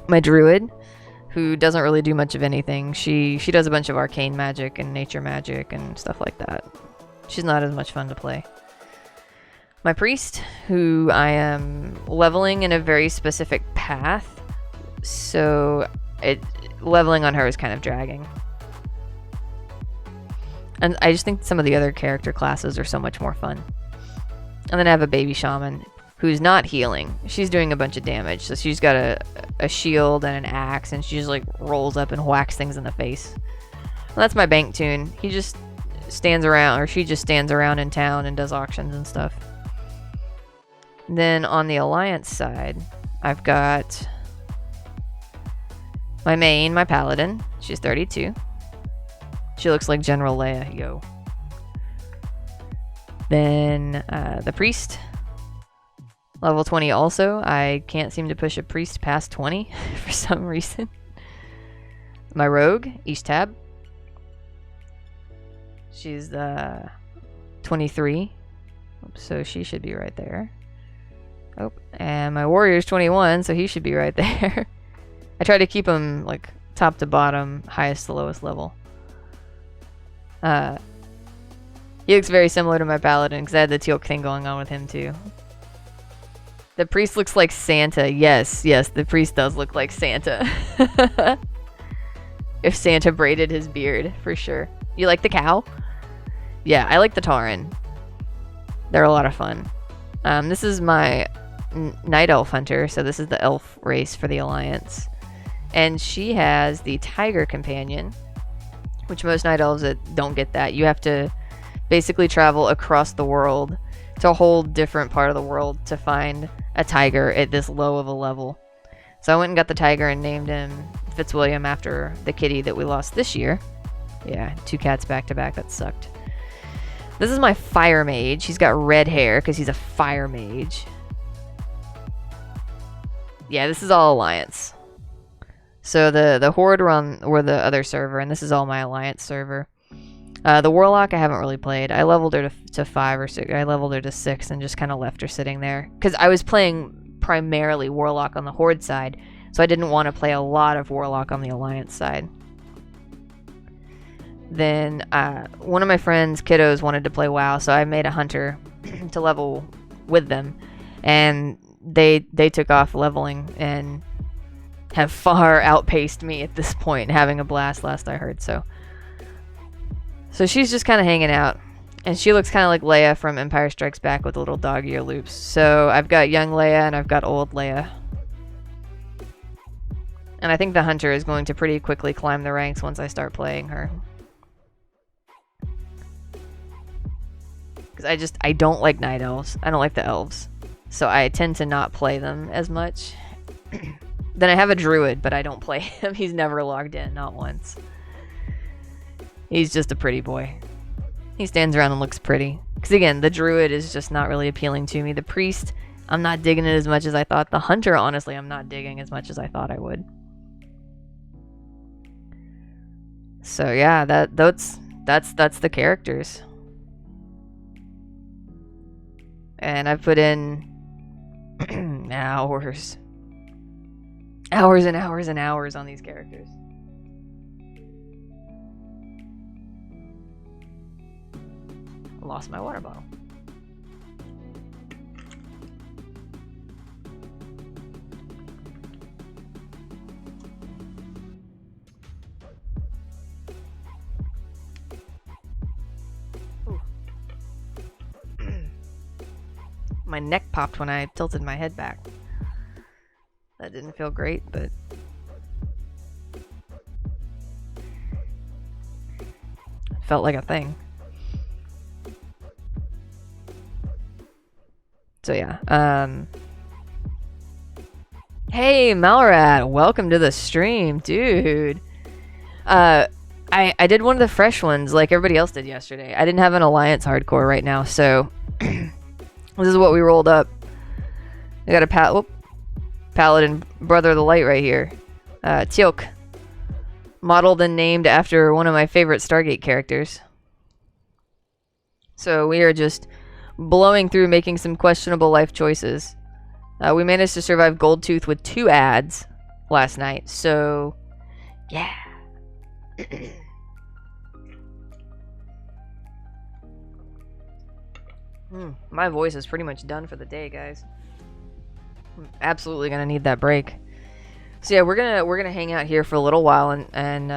My druid, who doesn't really do much of anything. She does a bunch of arcane magic and nature magic and stuff like that. She's not as much fun to play. My priest, who I am leveling in a very specific path, so leveling on her is kind of dragging. And I just think some of the other character classes are so much more fun. And then I have a baby shaman who's not healing. She's doing a bunch of damage. So she's got a shield and an axe, and she just like rolls up and whacks things in the face. Well, that's my bank tune. He just stands around, or she just stands around in town and does auctions and stuff. Then on the Alliance side, I've got my main, my paladin. She's 32. She looks like General Leia, yo. Then the priest, level 20 also. I can't seem to push a priest past 20 for some reason. My rogue, Ishtab. She's 23. So she should be right there. Oh, and my warrior's 21, so he should be right there. I try to keep him like top to bottom, highest to lowest level. He looks very similar to my paladin because I had the Tealk thing going on with him too. The priest looks like Santa. Yes, the priest does look like Santa. If Santa braided his beard, for sure. You like the cow? Yeah, I like the Tauren. They're a lot of fun. This is my Night Elf Hunter, so this is the elf race for the Alliance. And she has the Tiger Companion, which most Night Elves don't get that. You have to basically travel across the world to a whole different part of the world to find a tiger at this low of a level. So I went and got the tiger and named him Fitzwilliam after the kitty that we lost this year. Yeah, 2 cats back to back, that sucked. This is my fire mage. He's got red hair because he's a fire mage. Yeah, this is all Alliance. So the Horde were the other server, and this is all my Alliance server. The Warlock I haven't really played. I leveled her to 5 or 6. I leveled her to 6 and just kind of left her sitting there. Because I was playing primarily Warlock on the Horde side, so I didn't want to play a lot of Warlock on the Alliance side. Then one of my friends' kiddos wanted to play WoW, so I made a hunter to level with them. And they took off leveling and have far outpaced me at this point, having a blast last I heard. So she's just kind of hanging out. And she looks kind of like Leia from Empire Strikes Back with the little dog ear loops. So I've got young Leia and I've got old Leia. And I think the hunter is going to pretty quickly climb the ranks once I start playing her. Because I don't like night elves. I don't like the elves. So I tend to not play them as much. Then I have a druid, but I don't play him. He's never logged in, not once. He's just a pretty boy. He stands around and looks pretty. Because again, the druid is just not really appealing to me. The priest, I'm not digging it as much as I thought. The hunter, honestly, I'm not digging as much as I thought I would. So yeah, that's the characters. And I've put in hours and hours and hours on these characters. I lost my water bottle. My neck popped when I tilted my head back. That didn't feel great, but felt like a thing. So yeah. Hey, Malrat, welcome to the stream, dude. I did one of the fresh ones like everybody else did yesterday. I didn't have an Alliance hardcore right now, so this is what we rolled up. I got a Paladin, Brother of the Light right here. Tealk. Modeled and named after one of my favorite Stargate characters. So we are just blowing through, making some questionable life choices. We managed to survive Goldtooth with 2 ads last night, so yeah. My voice is pretty much done for the day, guys. I'm absolutely gonna need that break. So yeah, we're gonna hang out here for a little while and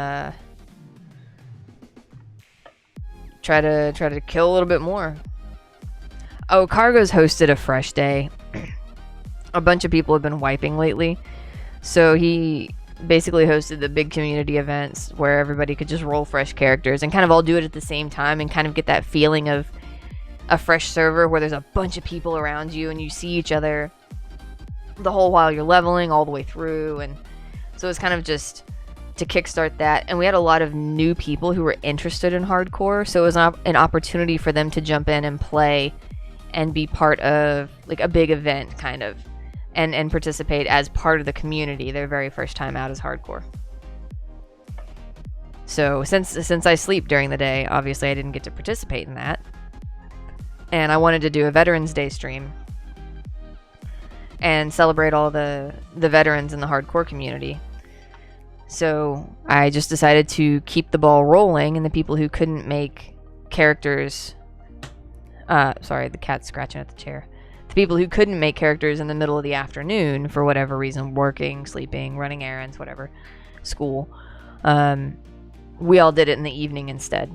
try to kill a little bit more. Oh, Cargo's hosted a fresh day. A bunch of people have been wiping lately, so he basically hosted the big community events where everybody could just roll fresh characters and kind of all do it at the same time and kind of get that feeling of a fresh server where there's a bunch of people around you and you see each other the whole while you're leveling all the way through. And so it's kind of just to kickstart that. And we had a lot of new people who were interested in hardcore, so it was an opportunity for them to jump in and play and be part of like a big event kind of, and participate as part of the community their very first time out as hardcore. So since I sleep during the day, obviously I didn't get to participate in that. And I wanted to do a Veterans Day stream and celebrate all the veterans in the hardcore community. So I just decided to keep the ball rolling, and the people who couldn't make characters... sorry, the cat's scratching at the chair. The people who couldn't make characters in the middle of the afternoon, for whatever reason, working, sleeping, running errands, whatever, school, we all did it in the evening instead.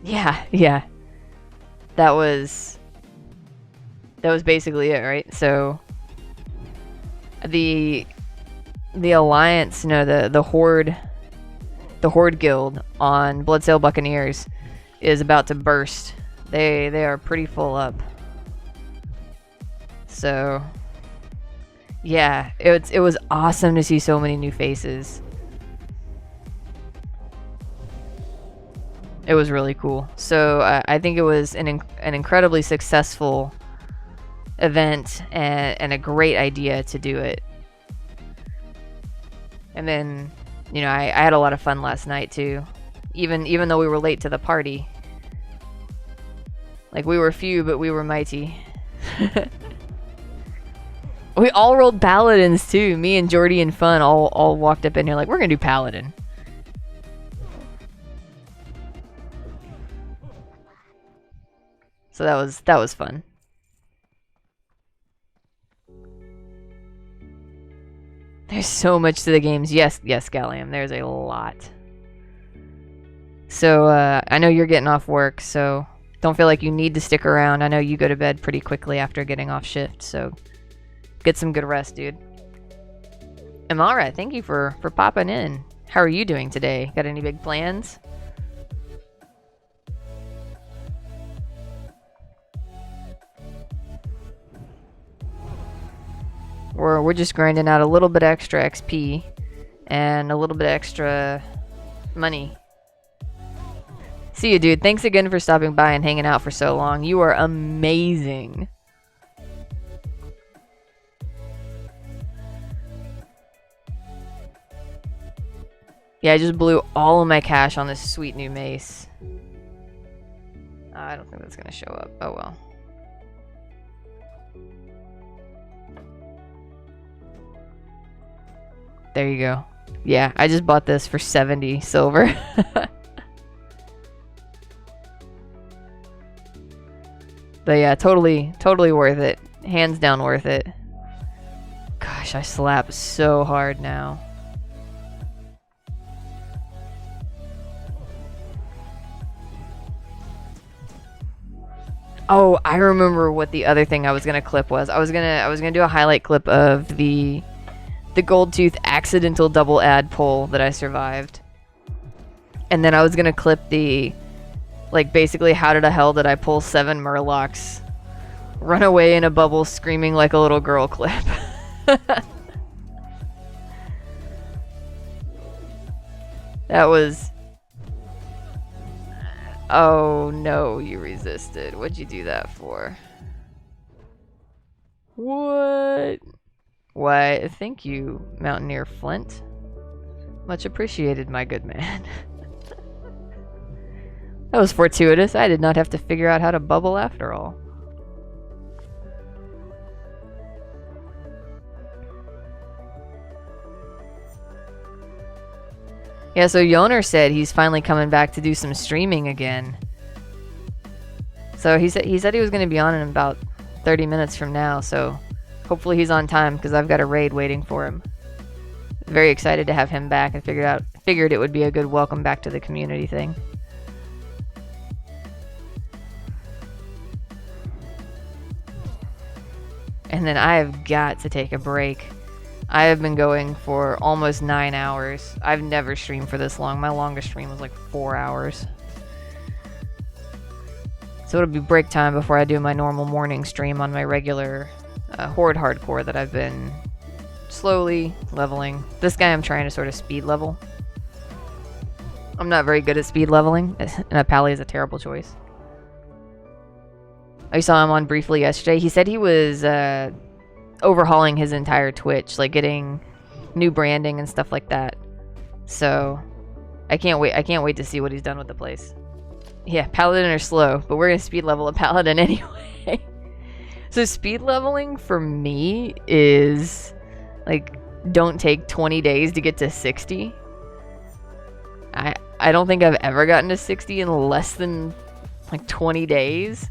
Yeah. That was basically it, right? So the Alliance, the Horde guild on Bloodsail Buccaneers is about to burst. They are pretty full up. So yeah, it was awesome to see so many new faces. It was really cool. So I think it was an incredibly successful event and a great idea to do it. And then, I had a lot of fun last night too. Even though we were late to the party. Like, we were few, but we were mighty. We all rolled Paladins too. Me and Jordy and Fun all walked up in here like, we're gonna do Paladin. So that was fun. There's so much to the games. Yes, Gallium. There's a lot. So I know you're getting off work, so don't feel like you need to stick around. I know you go to bed pretty quickly after getting off shift, so get some good rest, dude. Amara, thank you for popping in. How are you doing today? Got any big plans? We're just grinding out a little bit extra XP and a little bit extra money. See you, dude. Thanks again for stopping by and hanging out for so long. You are amazing. Yeah, I just blew all of my cash on this sweet new mace. I don't think that's gonna show up. Oh well. There you go. Yeah, I just bought this for 70 silver. But yeah, totally worth it. Hands down worth it. Gosh, I slap so hard now. Oh, I remember what the other thing I was gonna clip was. I was gonna do a highlight clip of the Goldtooth accidental double ad pull that I survived. And then I was gonna clip the, like, basically how the hell did I pull 7 Murlocs Run away in a bubble screaming like a little girl clip. That was... Oh no, you resisted. What'd you do that for? What? Why, thank you, Mountaineer Flint. Much appreciated, my good man. That was fortuitous. I did not have to figure out how to bubble after all. Yeah, so Yoner said he's finally coming back to do some streaming again. So he said he was going to be on in about 30 minutes from now, so hopefully he's on time because I've got a raid waiting for him. Very excited to have him back and figured it would be a good welcome back to the community thing. And then I have got to take a break. I have been going for almost 9 hours. I've never streamed for this long. My longest stream was like 4 hours. So it'll be break time before I do my normal morning stream on my regular Horde Hardcore that I've been slowly leveling. This guy I'm trying to sort of speed level. I'm not very good at speed leveling, and a Pally is a terrible choice. I saw him on briefly yesterday. He said he was overhauling his entire Twitch, like getting new branding and stuff like that. So I can't wait to see what he's done with the place. Yeah, Paladin are slow, but we're gonna speed level a Paladin anyway. So speed leveling for me is like, don't take 20 days to get to 60. I don't think I've ever gotten to 60 in less than like 20 days.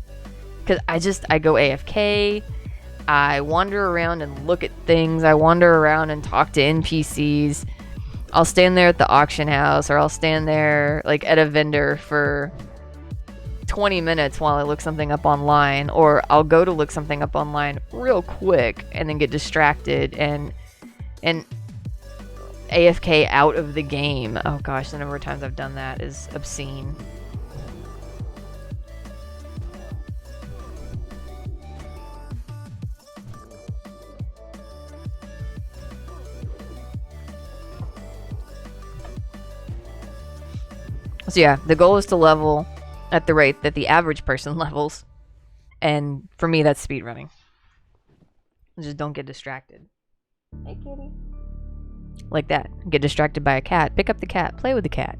Because I go AFK, I wander around and look at things, I wander around and talk to NPCs. I'll stand there at the auction house, or I'll stand there like at a vendor for 20 minutes while I look something up online, or I'll go to look something up online real quick and then get distracted and AFK out of the game. Oh gosh, the number of times I've done that is obscene. So yeah, the goal is to level at the rate that the average person levels. And for me, that's speedrunning. Just don't get distracted. Hey, kitty. Like that. Get distracted by a cat. Pick up the cat. Play with the cat.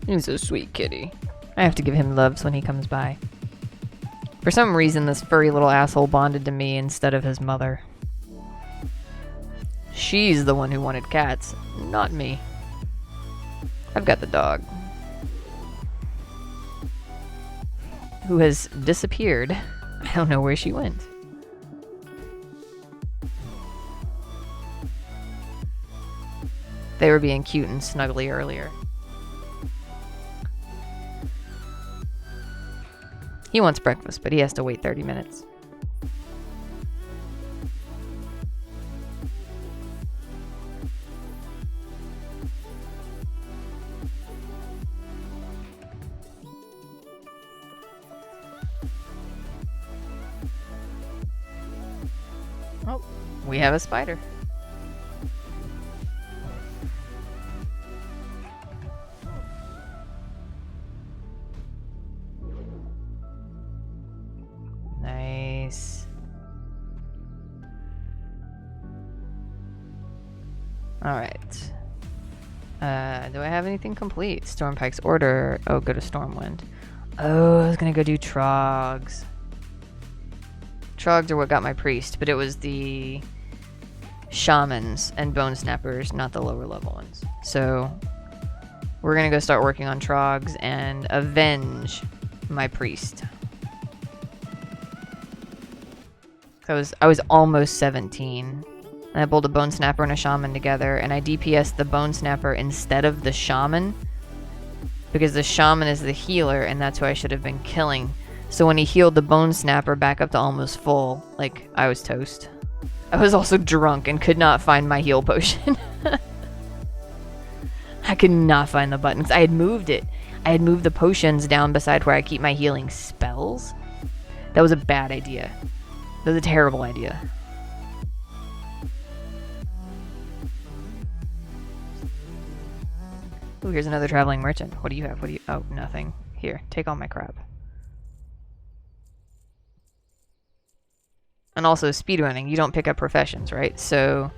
He's a sweet kitty. I have to give him loves when he comes by. For some reason, this furry little asshole bonded to me instead of his mother. She's the one who wanted cats, not me. I've got the dog. Who has disappeared. I don't know where she went. They were being cute and snuggly earlier. He wants breakfast, but he has to wait 30 minutes. Oh, we have a spider. Nice. Alright. Do I have anything complete? Stormpike's order. Oh, go to Stormwind. Oh, I was gonna go do Trogs. Trogs are what got my priest, but it was the shamans and bone snappers, not the lower level ones. So we're gonna go start working on Trogs and avenge my priest. I was almost 17. And I pulled a bone snapper and a shaman together, and I DPS'd the bone snapper instead of the shaman, because the shaman is the healer, and that's who I should have been killing. So when he healed the bone snapper back up to almost full, like, I was toast. I was also drunk and could not find my heal potion. I could not find the buttons. I had moved it. I had moved the potions down beside where I keep my healing spells. That was a bad idea. That was a terrible idea. Ooh, here's another traveling merchant. What do you have? What do you... Oh, nothing. Here, take all my crap. And also, speedrunning, you don't pick up professions, right? So,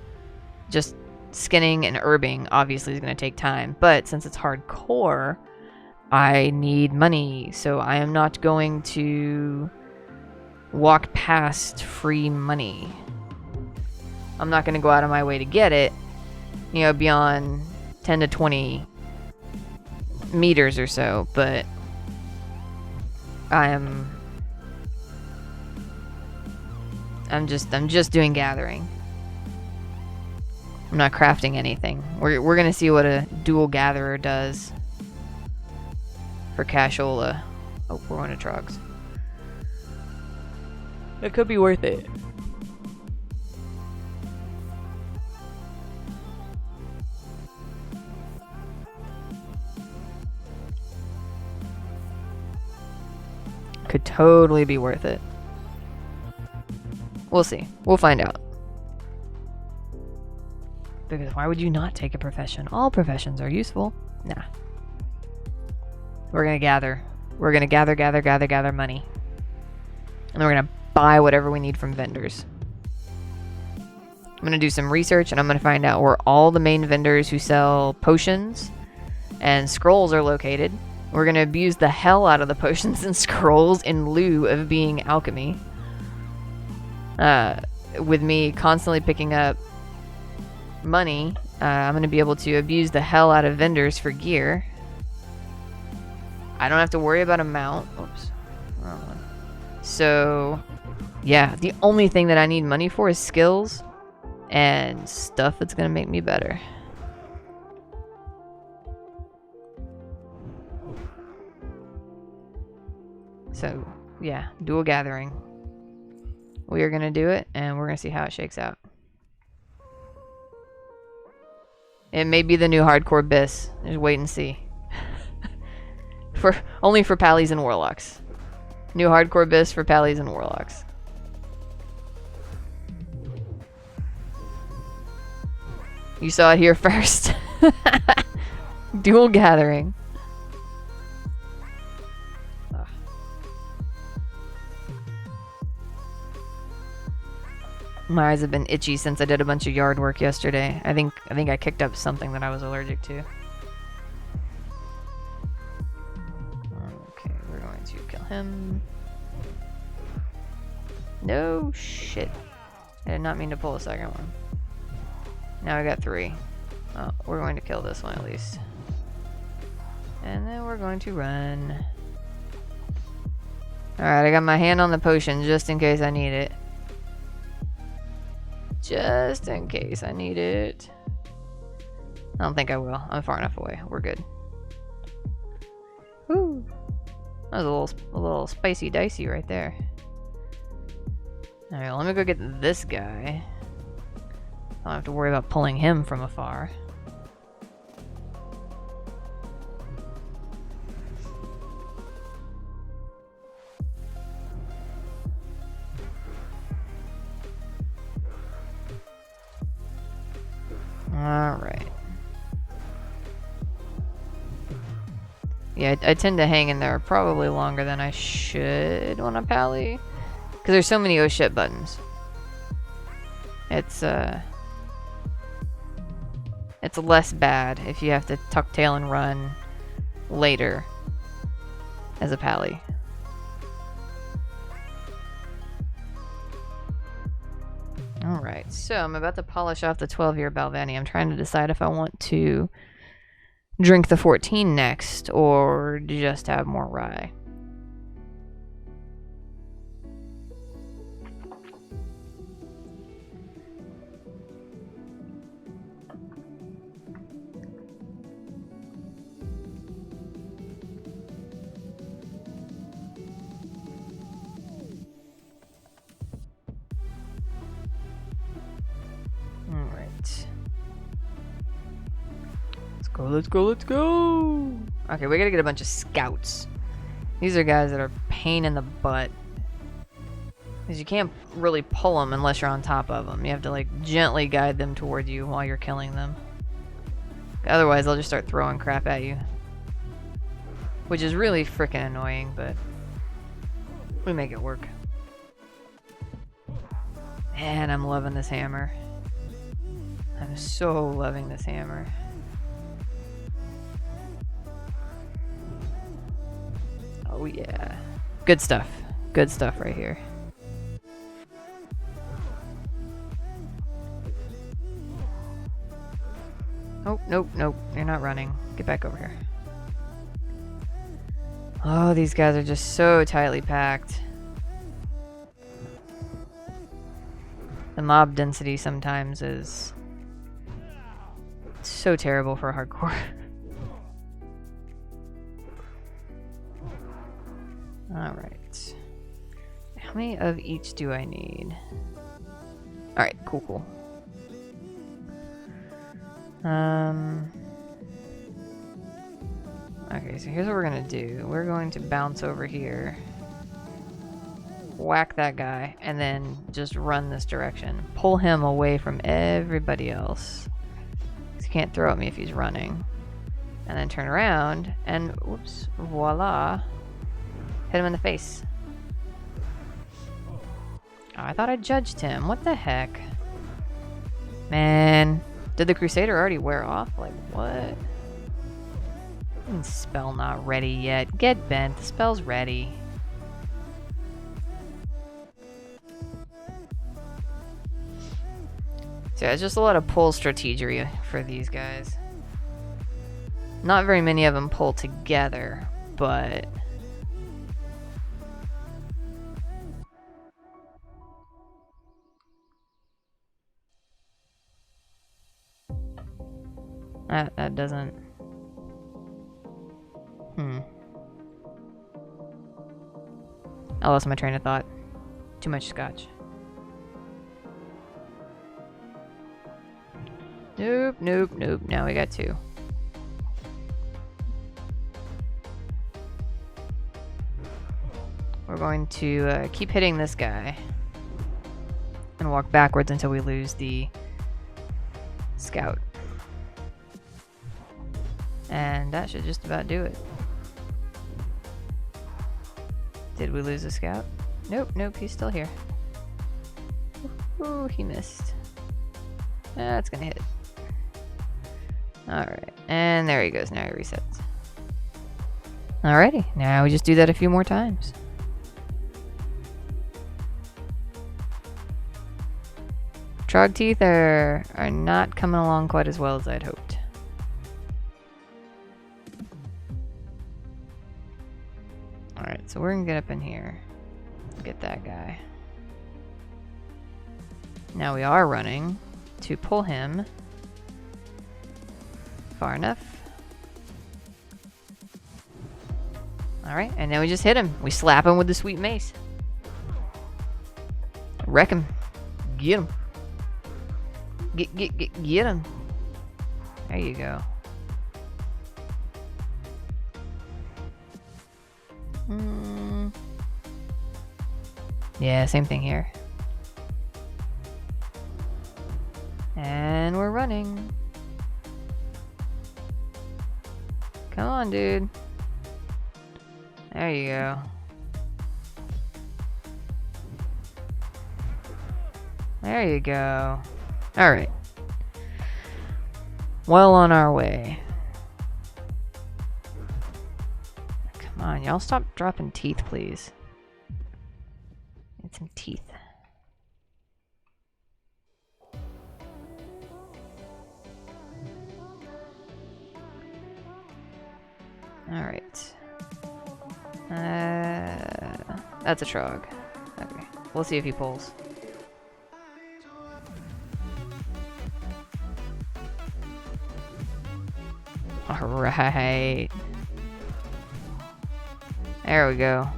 just skinning and herbing obviously is going to take time. But since it's hardcore, I need money. So I am not going to walk past free money. I'm not going to go out of my way to get it, you know, beyond 10 to 20 meters or so, but I'm just doing gathering. I'm not crafting anything. We're gonna see what a dual gatherer does for cashola. Oh, we're going to Trogs. It could be worth it. Could totally be worth it. We'll see. We'll find out. Because why would you not take a profession? All professions are useful. Nah. We're gonna gather. We're gonna gather money. And then we're gonna buy whatever we need from vendors. I'm gonna do some research and I'm gonna find out where all the main vendors who sell potions and scrolls are located. We're gonna abuse the hell out of the potions and scrolls in lieu of being alchemy. With me constantly picking up money, I'm gonna be able to abuse the hell out of vendors for gear. I don't have to worry about amount. Oops. Wrong one. So, yeah, the only thing that I need money for is skills and stuff that's gonna make me better. So, yeah, dual gathering. We are gonna do it, and we're gonna see how it shakes out. It may be the new hardcore bis. Just wait and see. Only for pallies and warlocks. New hardcore bis for pallies and warlocks. You saw it here first. Dual gathering. Ugh. My eyes have been itchy since I did a bunch of yard work yesterday. I think I kicked up something that I was allergic to. Okay, we're going to kill him. No shit. I did not mean to pull a second one. Now I got 3. Oh, we're going to kill this one at least. And then we're going to run. Alright, I got my hand on the potion just in case I need it. Just in case I need it. I don't think I will. I'm far enough away. We're good. Woo! That was a little spicy dicey right there. Alright, well, let me go get this guy. I don't have to worry about pulling him from afar. Alright. Yeah, I tend to hang in there probably longer than I should on a pally. Because there's so many oh shit buttons. It's less bad if you have to tuck tail and run later as a pally. Alright, so I'm about to polish off the 12-year Balvenie. I'm trying to decide if I want to drink the 14 next or just have more rye. Go, let's go, let's go! Okay, we gotta get a bunch of scouts. These are guys that are pain in the butt. Because you can't really pull them unless you're on top of them. You have to like gently guide them toward you while you're killing them. Otherwise, they'll just start throwing crap at you. Which is really freaking annoying, but we make it work. Man, I'm loving this hammer. I'm so loving this hammer. Oh yeah. Good stuff. Good stuff right here. Oh, nope, nope. You're not running. Get back over here. Oh, these guys are just so tightly packed. The mob density sometimes is so terrible for hardcore. Alright. How many of each do I need? Alright, cool, cool. Okay, so here's what we're gonna do. We're going to bounce over here, whack that guy, and then just run this direction. Pull him away from everybody else. He can't throw at me if he's running. And then turn around and, whoops, voila. Hit him in the face. Oh, I thought I judged him. What the heck? Man. Did the Crusader already wear off? Like, what? Spell not ready yet. Get bent. The spell's ready. So yeah, it's just a lot of pull strategy for these guys. Not very many of them pull together, but... That doesn't... I lost my train of thought. Too much scotch. Nope, nope, nope. Now we got two. We're going to keep hitting this guy. And walk backwards until we lose the scout. And that should just about do it. Did we lose a scout? Nope, nope, he's still here. Ooh, he missed. That's gonna hit. Alright, and there he goes. Now he resets. Alrighty, now we just do that a few more times. Trog teeth are not coming along quite as well as I'd hoped. Alright, so we're gonna get up in here. Get that guy. Now we are running to pull him far enough. Alright, and then we just hit him. We slap him with the sweet mace. Wreck him. Get him. Get him. There you go. Yeah, same thing here. And we're running. Come on, dude. There you go. There you go. Alright. Well on our way. Come on, y'all stop dropping teeth, please. Get some teeth. Alright. That's a Trog. Okay. We'll see if he pulls. Alright. There we go.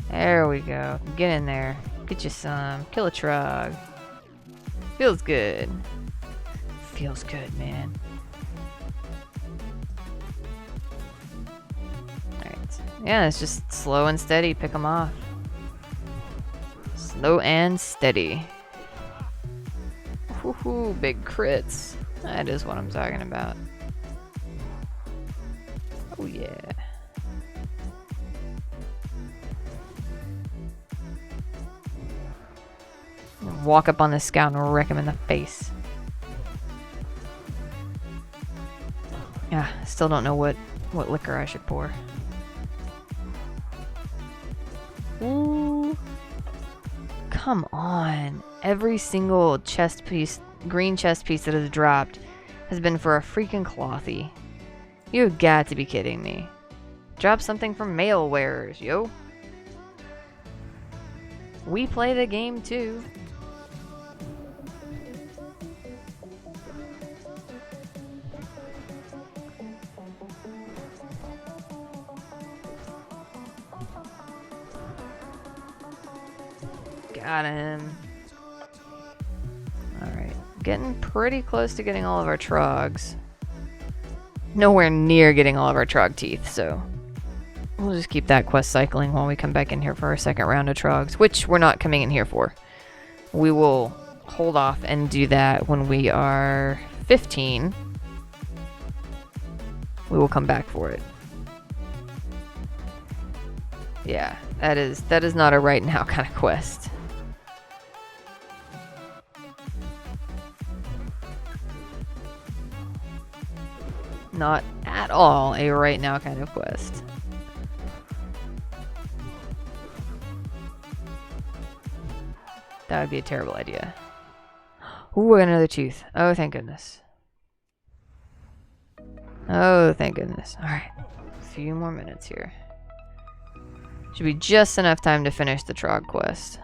There we go. Get in there. Get you some. Kill a Trog. Feels good. Feels good, man. Alright. Yeah, it's just slow and steady. Pick them off. Slow and steady. Woohoo, big crits. That is what I'm talking about. Oh yeah. Walk up on this scout and wreck him in the face. Yeah, still don't know what liquor I should pour. Ooh. Come on. Every single chest piece, green chest piece that has dropped has been for a freaking clothy. You've got to be kidding me. Drop something from mail wearers, yo. We play the game too. Got him. Alright. Getting pretty close to getting all of our trogs. Nowhere near getting all of our trog teeth, so we'll just keep that quest cycling while we come back in here for our second round of trogs, which we're not coming in here for. We will hold off and do that when we are 15. We will come back for it. Yeah, that is not a right now kind of quest. Not at all a right now kind of quest. That would be a terrible idea. Ooh, I got another tooth. Oh, thank goodness. Oh, thank goodness. Alright. A few more minutes here. Should be just enough time to finish the Trog quest.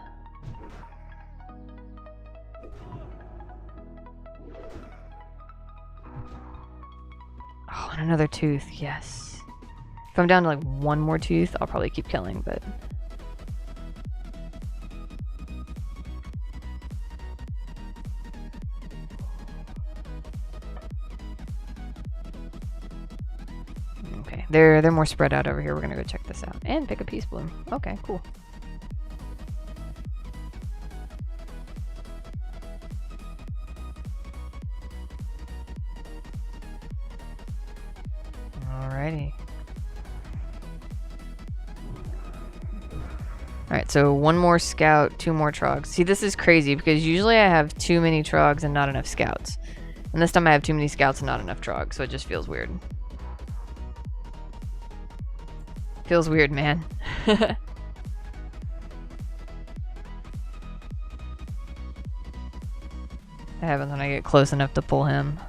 Oh, and another tooth. Yes. If I'm down to like one more tooth, I'll probably keep killing, but... Okay, they're more spread out over here. We're gonna go check this out. And pick a peace bloom. Okay, cool. Alrighty. Alright, so one more scout, two more trogs. See, this is crazy because usually I have too many trogs and not enough scouts. And this time I have too many scouts and not enough trogs, so it just feels weird. Feels weird, man. What happens when I get close enough to pull him?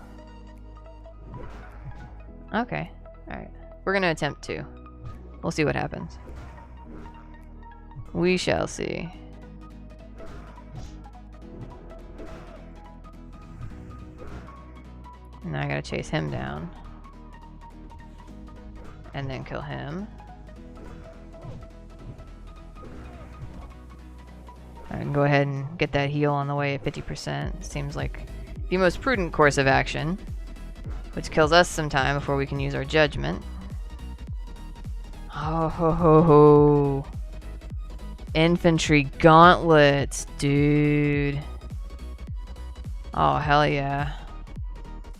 Okay. Alright. We're gonna attempt to. We'll see what happens. We shall see. Now I gotta chase him down. And then kill him. I can go ahead and get that heal on the way at 50%. Seems like the most prudent course of action. Which kills us some time before we can use our judgment. Oh ho ho ho. Infantry gauntlets, dude. Oh hell yeah.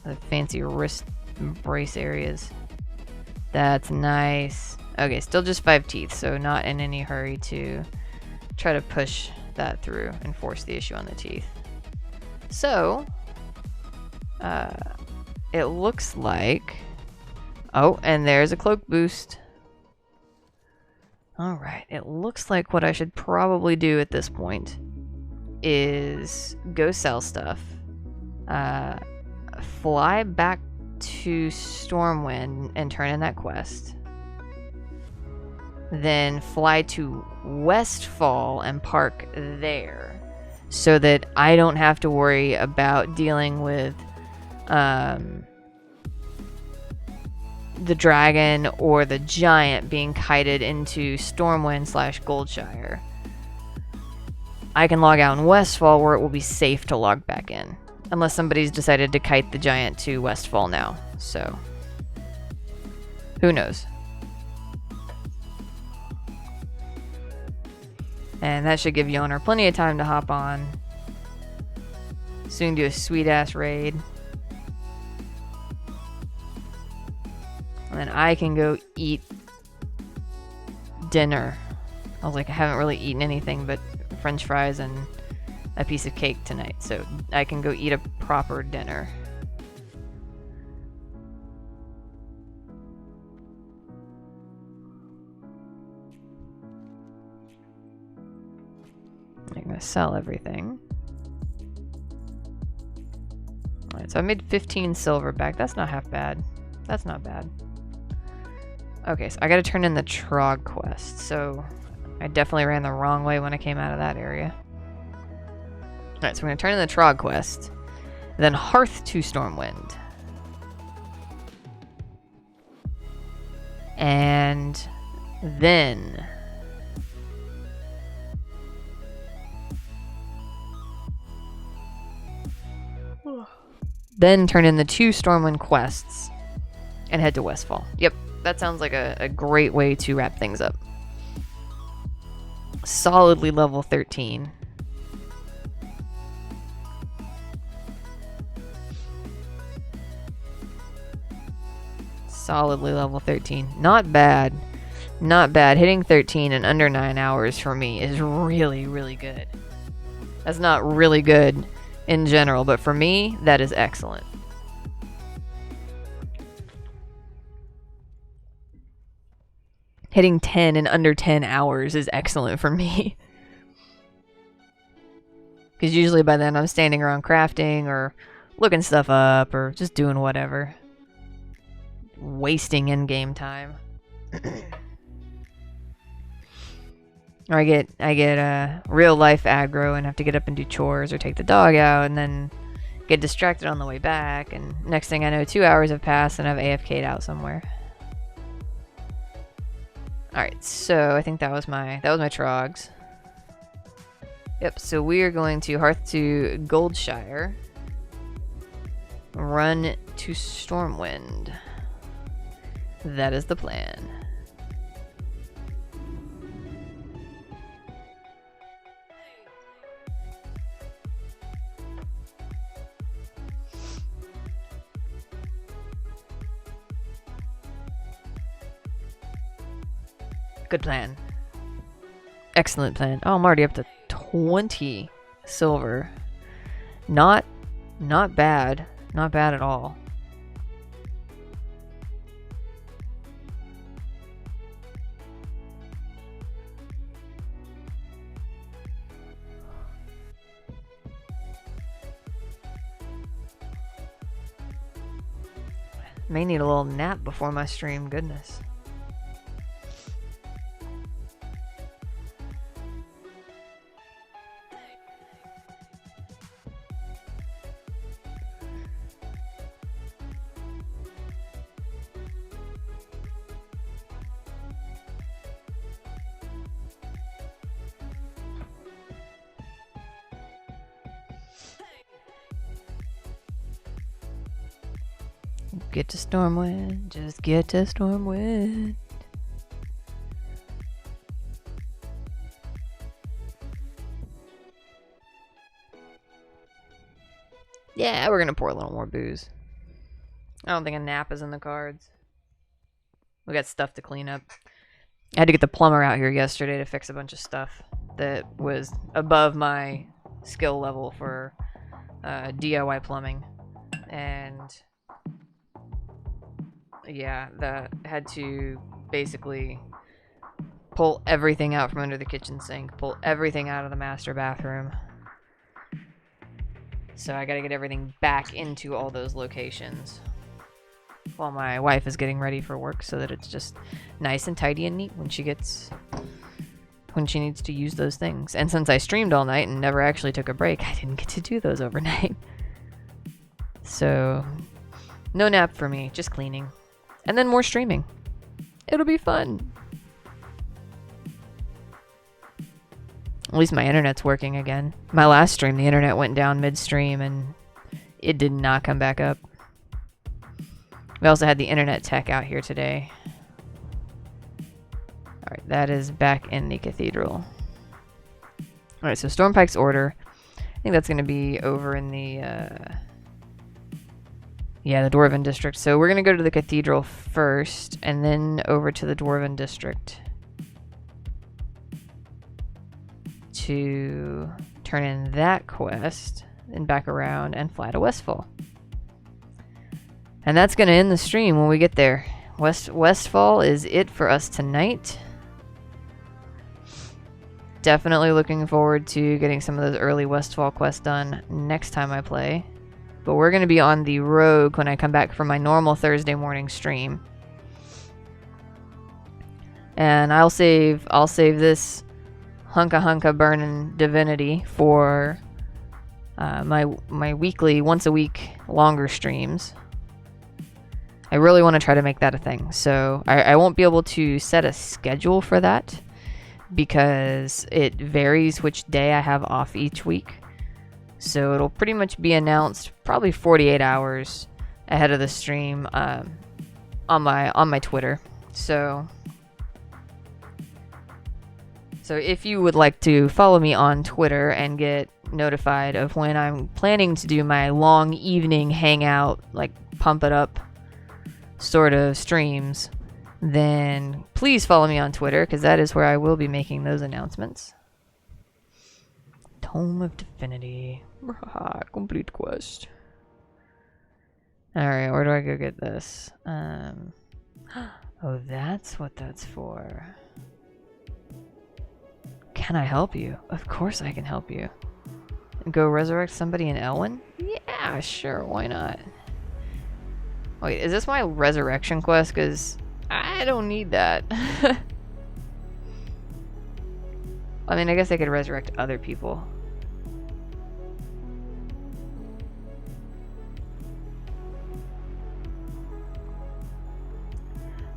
The fancy wrist brace areas. That's nice. Okay, still just 5 teeth, so not in any hurry to try to push that through and force the issue on the teeth. So, it looks like... Oh, and there's a cloak boost. Alright, it looks like what I should probably do at this point is go sell stuff, fly back to Stormwind and turn in that quest, then fly to Westfall and park there so that I don't have to worry about dealing with the dragon or the giant being kited into Stormwind / Goldshire. I can log out in Westfall where it will be safe to log back in. Unless somebody's decided to kite the giant to Westfall now. So, who knows? And that should give Yoner plenty of time to hop on. Soon do a sweet-ass raid. And then I can go eat dinner. I was like, I haven't really eaten anything but French fries and a piece of cake tonight. So I can go eat a proper dinner. I'm going to sell everything. Alright, so I made 15 silver back. That's not half bad. That's not bad. Okay, so I gotta turn in the Trog quest. So I definitely ran the wrong way when I came out of that area. Alright, so we're gonna turn in the Trog quest. Then Hearth to Stormwind. And then turn in the 2 Stormwind quests and head to Westfall. Yep, that sounds like a great way to wrap things up. Solidly level 13. Solidly level 13. Not bad. Not bad. Hitting 13 in under 9 hours for me is really, really good. That's not really good in general, but for me, that is excellent. Hitting 10 in under 10 hours is excellent for me. Because usually by then I'm standing around crafting or looking stuff up or just doing whatever. Wasting in-game time. Or I get real life aggro and have to get up and do chores or take the dog out and then get distracted on the way back, and next thing I know 2 hours have passed and I've AFK'd out somewhere. Alright, so I think that was my Trogs. Yep, so we are going to Hearth to Goldshire. Run to Stormwind. That is the plan. Good plan. Excellent plan. Oh, I'm already up to 20 silver. Not bad. Not bad at all. May need a little nap before my stream, goodness. Get to Stormwind, just get to Stormwind. Yeah, we're gonna pour a little more booze. I don't think a nap is in the cards. We got stuff to clean up. I had to get the plumber out here yesterday to fix a bunch of stuff that was above my skill level for DIY plumbing. And yeah, that had to basically pull everything out from under the kitchen sink, pull everything out of the master bathroom. So I gotta get everything back into all those locations while my wife is getting ready for work so that it's just nice and tidy and neat when she needs to use those things. And since I streamed all night and never actually took a break, I didn't get to do those overnight. So no nap for me, just cleaning. And then more streaming. It'll be fun. At least my internet's working again. My last stream, the internet went down midstream and It did not come back up. We also had the internet tech out here today. Alright, that is back in the cathedral. Alright, so Stormpike's order. I think that's going to be over in the... yeah, the Dwarven district. So we're going to go to the cathedral first, and then over to the Dwarven district to turn in that quest, then back around and fly to Westfall. And that's going to end the stream when we get there. Westfall is it for us tonight. Definitely looking forward to getting some of those early Westfall quests done next time I play. But we're going to be on the rogue when I come back from my normal Thursday morning stream. And I'll save this hunka burning divinity for my weekly, once a week longer streams. I really want to try to make that a thing. So I won't be able to set a schedule for that because it varies which day I have off each week. So it'll pretty much be announced probably 48 hours ahead of the stream on my Twitter. So if you would like to follow me on Twitter and get notified of when I'm planning to do my long evening hangout, like pump it up sort of streams, then please follow me on Twitter, because that is where I will be making those announcements. Tome of Divinity. Complete quest. Alright, where do I go get this? Oh, that's what that's for. Can I help you? Of course I can help you. Go resurrect somebody in Elwyn? Yeah, sure, why not? Wait, is this my resurrection quest? Because I don't need that. I mean, I guess I could resurrect other people.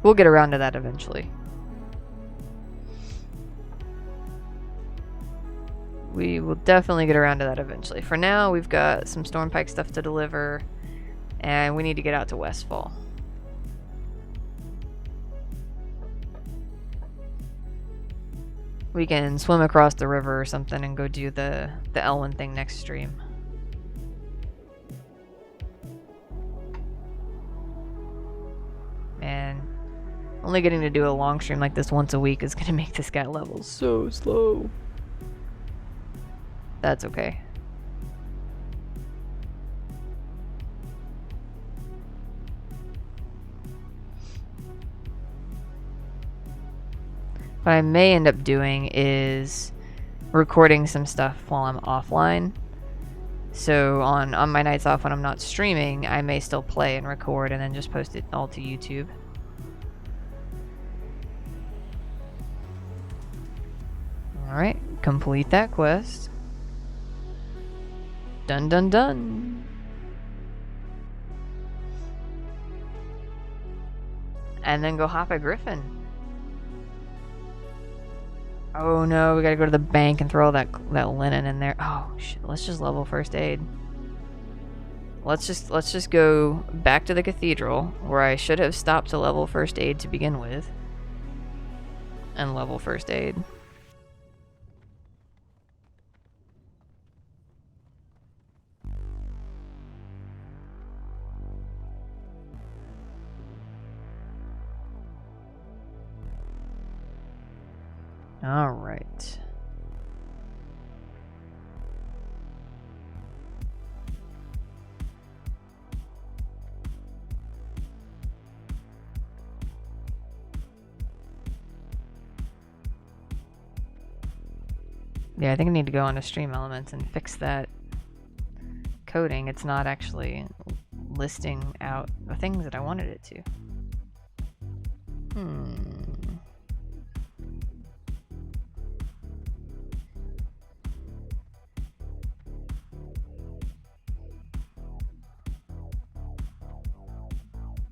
We'll get around to that eventually. We will definitely get around to that eventually. For now, we've got some Stormpike stuff to deliver, and we need to get out to Westfall. We can swim across the river or something and go do the Elwyn thing next stream. Man, only getting to do a long stream like this once a week is going to make this guy level so slow. That's okay. What I may end up doing is recording some stuff while I'm offline. So on my nights off when I'm not streaming, I may still play and record and then just post it all to YouTube. Alright, complete that quest. Dun dun dun. And then go hop a griffin. Oh no, we gotta go to the bank and throw that linen in there. Oh shit, let's just level first aid. Let's just go back to the cathedral where I should have stopped to level first aid to begin with. And level first aid. All right. Yeah, I think I need to go on to Stream Elements and fix that coding. It's not actually listing out the things that I wanted it to.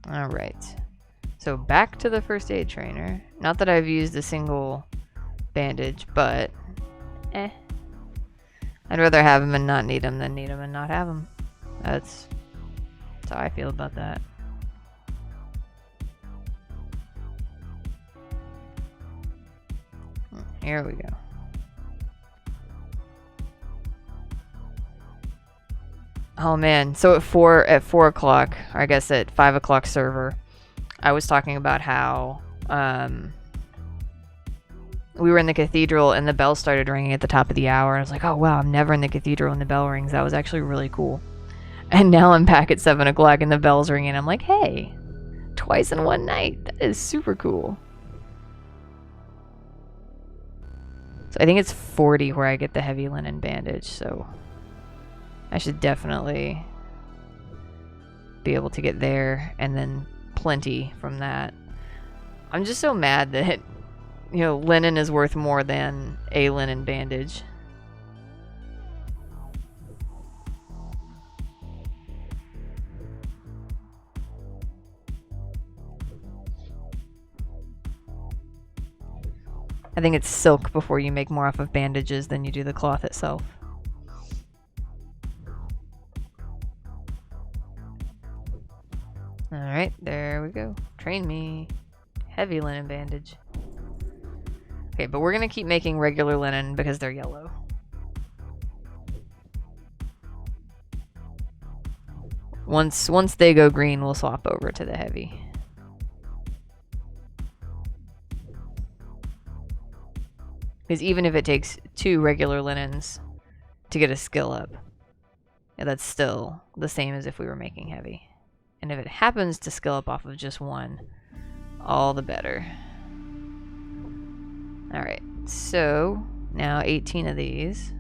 Alright, so back to the first aid trainer. Not that I've used a single bandage, but I'd rather have him and not need him than need him and not have him. That's how I feel about that. Here we go. Oh man, so at 4 o'clock, or I guess at 5 o'clock server, I was talking about how we were in the cathedral and the bell started ringing at the top of the hour. I was like, oh wow, I'm never in the cathedral and the bell rings. That was actually really cool. And now I'm back at 7 o'clock and the bell's ringing. I'm like, hey, twice in one night. That is super cool. So I think it's 40 where I get the heavy linen bandage, so I should definitely be able to get there, and then plenty from that. I'm just so mad that, you know, linen is worth more than a linen bandage. I think it's silk before you make more off of bandages than you do the cloth itself. Alright, there we go. Train me. Heavy linen bandage. Okay, but we're gonna keep making regular linen because they're yellow. Once they go green, we'll swap over to the heavy. Because even if it takes 2 regular linens to get a skill up, yeah, that's still the same as if we were making heavy. And if it happens to skill up off of just 1, all the better. Alright, so now 18 of these.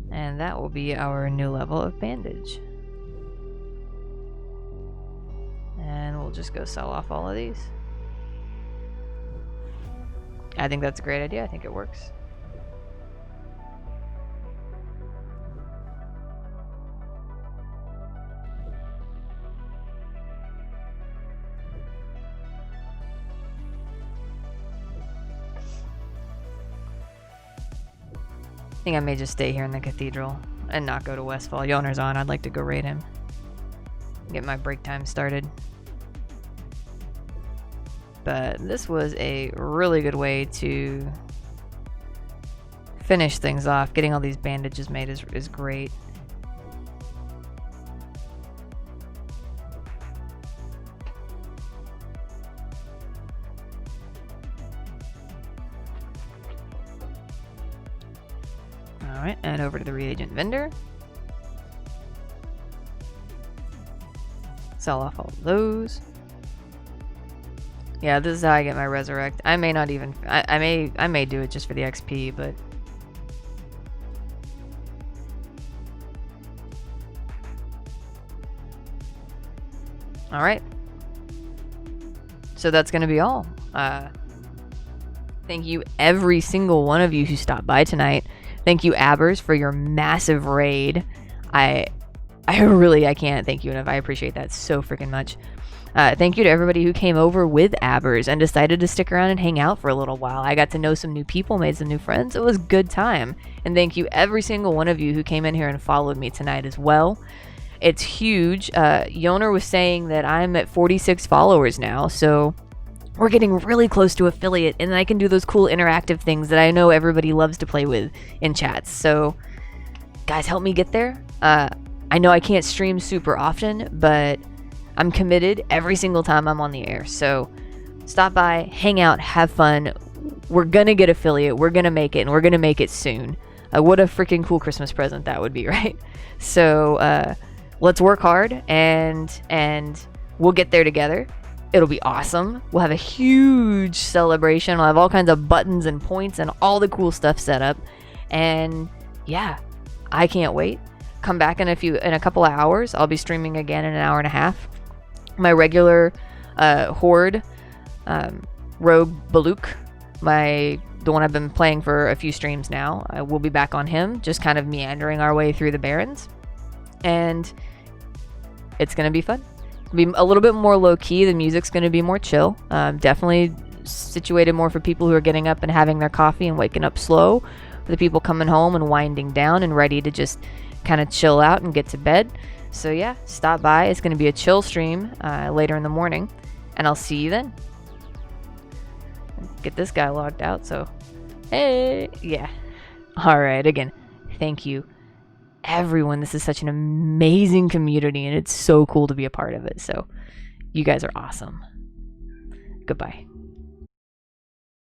And that will be our new level of bandage. And we'll just go sell off all of these. I think that's a great idea. I think it works. I think I may just stay here in the cathedral and not go to Westfall. Yoner's on. I'd like to go raid him. Get my break time started. But this was a really good way to finish things off. Getting all these bandages made is great. Alright, and over to the reagent vendor. Sell off all of those. Yeah, this is how I get my resurrect. I may not even... I may do it just for the XP, but... Alright. So that's going to be all. Thank you every single one of you who stopped by tonight. Thank you, Abbers, for your massive raid. I can't thank you enough. I appreciate that so freaking much. Thank you to everybody who came over with Abbers and decided to stick around and hang out for a little while. I got to know some new people, made some new friends. It was a good time. And thank you every single one of you who came in here and followed me tonight as well. It's huge. Yoner was saying that I'm at 46 followers now, so we're getting really close to affiliate, and I can do those cool interactive things that I know everybody loves to play with in chats. So guys, help me get there. I know I can't stream super often, but I'm committed every single time I'm on the air. So stop by, hang out, have fun. We're gonna get affiliate. We're gonna make it, and we're gonna make it soon. What a freaking cool Christmas present that would be, right? So let's work hard, and we'll get there together. It'll be awesome. We'll have a huge celebration. We'll have all kinds of buttons and points and all the cool stuff set up. And yeah, I can't wait. Come back in a couple of hours. I'll be streaming again in an hour and a half. My regular Horde Rogue Baluk, the one I've been playing for a few streams now. I will be back on him, just kind of meandering our way through the Barrens. And it's going to be fun. Be a little bit more low-key. The music's going to be more chill. Definitely situated more for people who are getting up and having their coffee and waking up slow. For the people coming home and winding down and ready to just kind of chill out and get to bed. So yeah, stop by. It's going to be a chill stream later in the morning, and I'll see you then. Get this guy logged out, so hey, yeah. All right, again, thank you, everyone. This is such an amazing community, and it's so cool to be a part of it. So you guys are awesome. Goodbye.